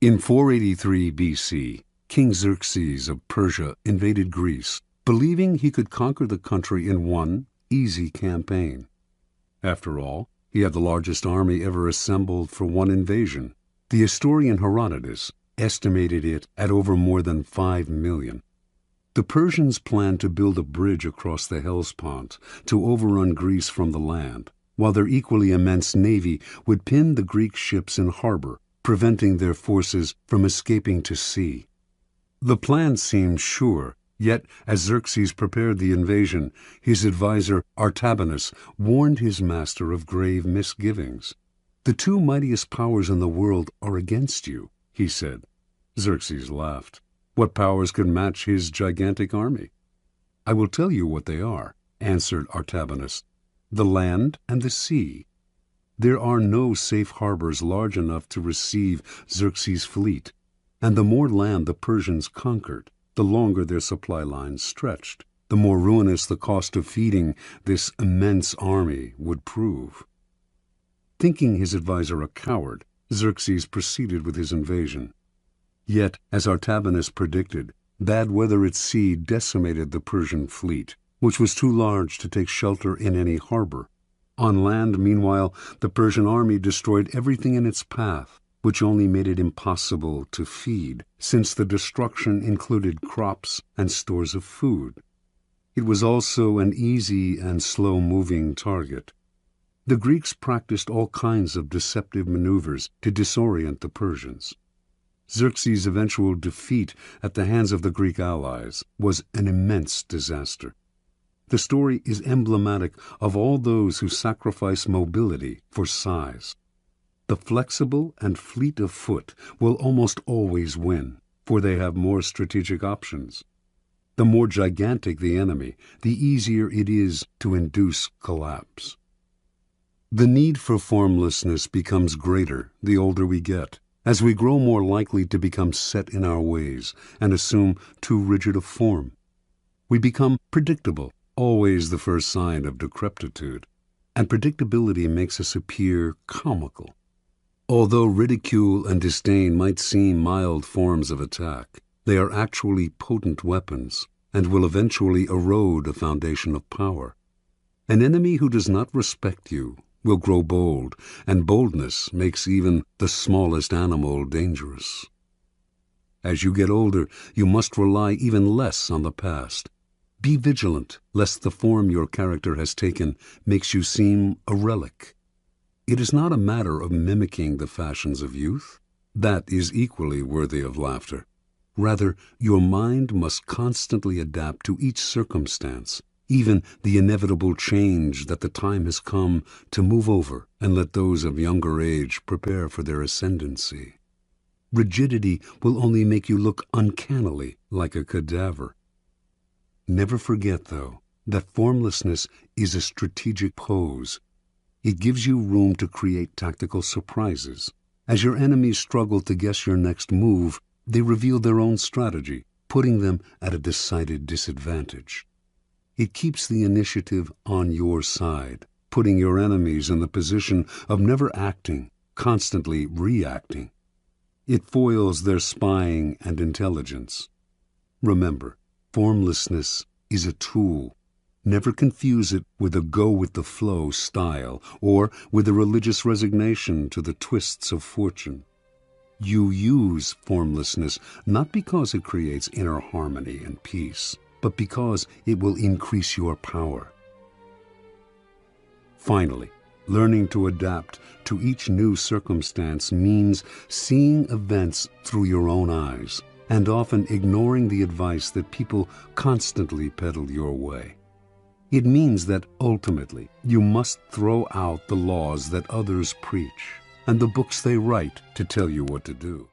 In 483 BC, King Xerxes of Persia invaded Greece, believing he could conquer the country in one easy campaign. After all, he had the largest army ever assembled for one invasion. The historian Herodotus estimated it at over more than 5 million. The Persians planned to build a bridge across the Hellespont to overrun Greece from the land, while their equally immense navy would pin the Greek ships in harbor, preventing their forces from escaping to sea. The plan seemed sure, yet as Xerxes prepared the invasion, his advisor Artabanus warned his master of grave misgivings. "The two mightiest powers in the world are against you," he said. Xerxes laughed. What powers could match his gigantic army? "I will tell you what they are," answered Artabanus. "The land and the sea. There are no safe harbors large enough to receive Xerxes' fleet, and the more land the Persians conquered, the longer their supply lines stretched, the more ruinous the cost of feeding this immense army would prove." Thinking his advisor a coward, Xerxes proceeded with his invasion. Yet, as Artabanus predicted, bad weather at sea decimated the Persian fleet, which was too large to take shelter in any harbor. On land, meanwhile, the Persian army destroyed everything in its path, which only made it impossible to feed, since the destruction included crops and stores of food. It was also an easy and slow-moving target. The Greeks practiced all kinds of deceptive maneuvers to disorient the Persians. Xerxes' eventual defeat at the hands of the Greek allies was an immense disaster. The story is emblematic of all those who sacrifice mobility for size. The flexible and fleet of foot will almost always win, for they have more strategic options. The more gigantic the enemy, the easier it is to induce collapse. The need for formlessness becomes greater the older we get, as we grow more likely to become set in our ways and assume too rigid a form. We become predictable, always the first sign of decrepitude, and predictability makes us appear comical. Although ridicule and disdain might seem mild forms of attack, they are actually potent weapons and will eventually erode a foundation of power. An enemy who does not respect you will grow bold, and boldness makes even the smallest animal dangerous. As you get older, you must rely even less on the past. Be vigilant, lest the form your character has taken makes you seem a relic. It is not a matter of mimicking the fashions of youth. That is equally worthy of laughter. Rather, your mind must constantly adapt to each circumstance, even the inevitable change that the time has come to move over and let those of younger age prepare for their ascendancy. Rigidity will only make you look uncannily like a cadaver. Never forget, though, that formlessness is a strategic pose. It gives you room to create tactical surprises. As your enemies struggle to guess your next move, they reveal their own strategy, putting them at a decided disadvantage. It keeps the initiative on your side, putting your enemies in the position of never acting, constantly reacting. It foils their spying and intelligence. Remember, formlessness is a tool. Never confuse it with a go-with-the-flow style or with a religious resignation to the twists of fortune. You use formlessness not because it creates inner harmony and peace, but because it will increase your power. Finally, learning to adapt to each new circumstance means seeing events through your own eyes and often ignoring the advice that people constantly peddle your way. It means that ultimately you must throw out the laws that others preach and the books they write to tell you what to do.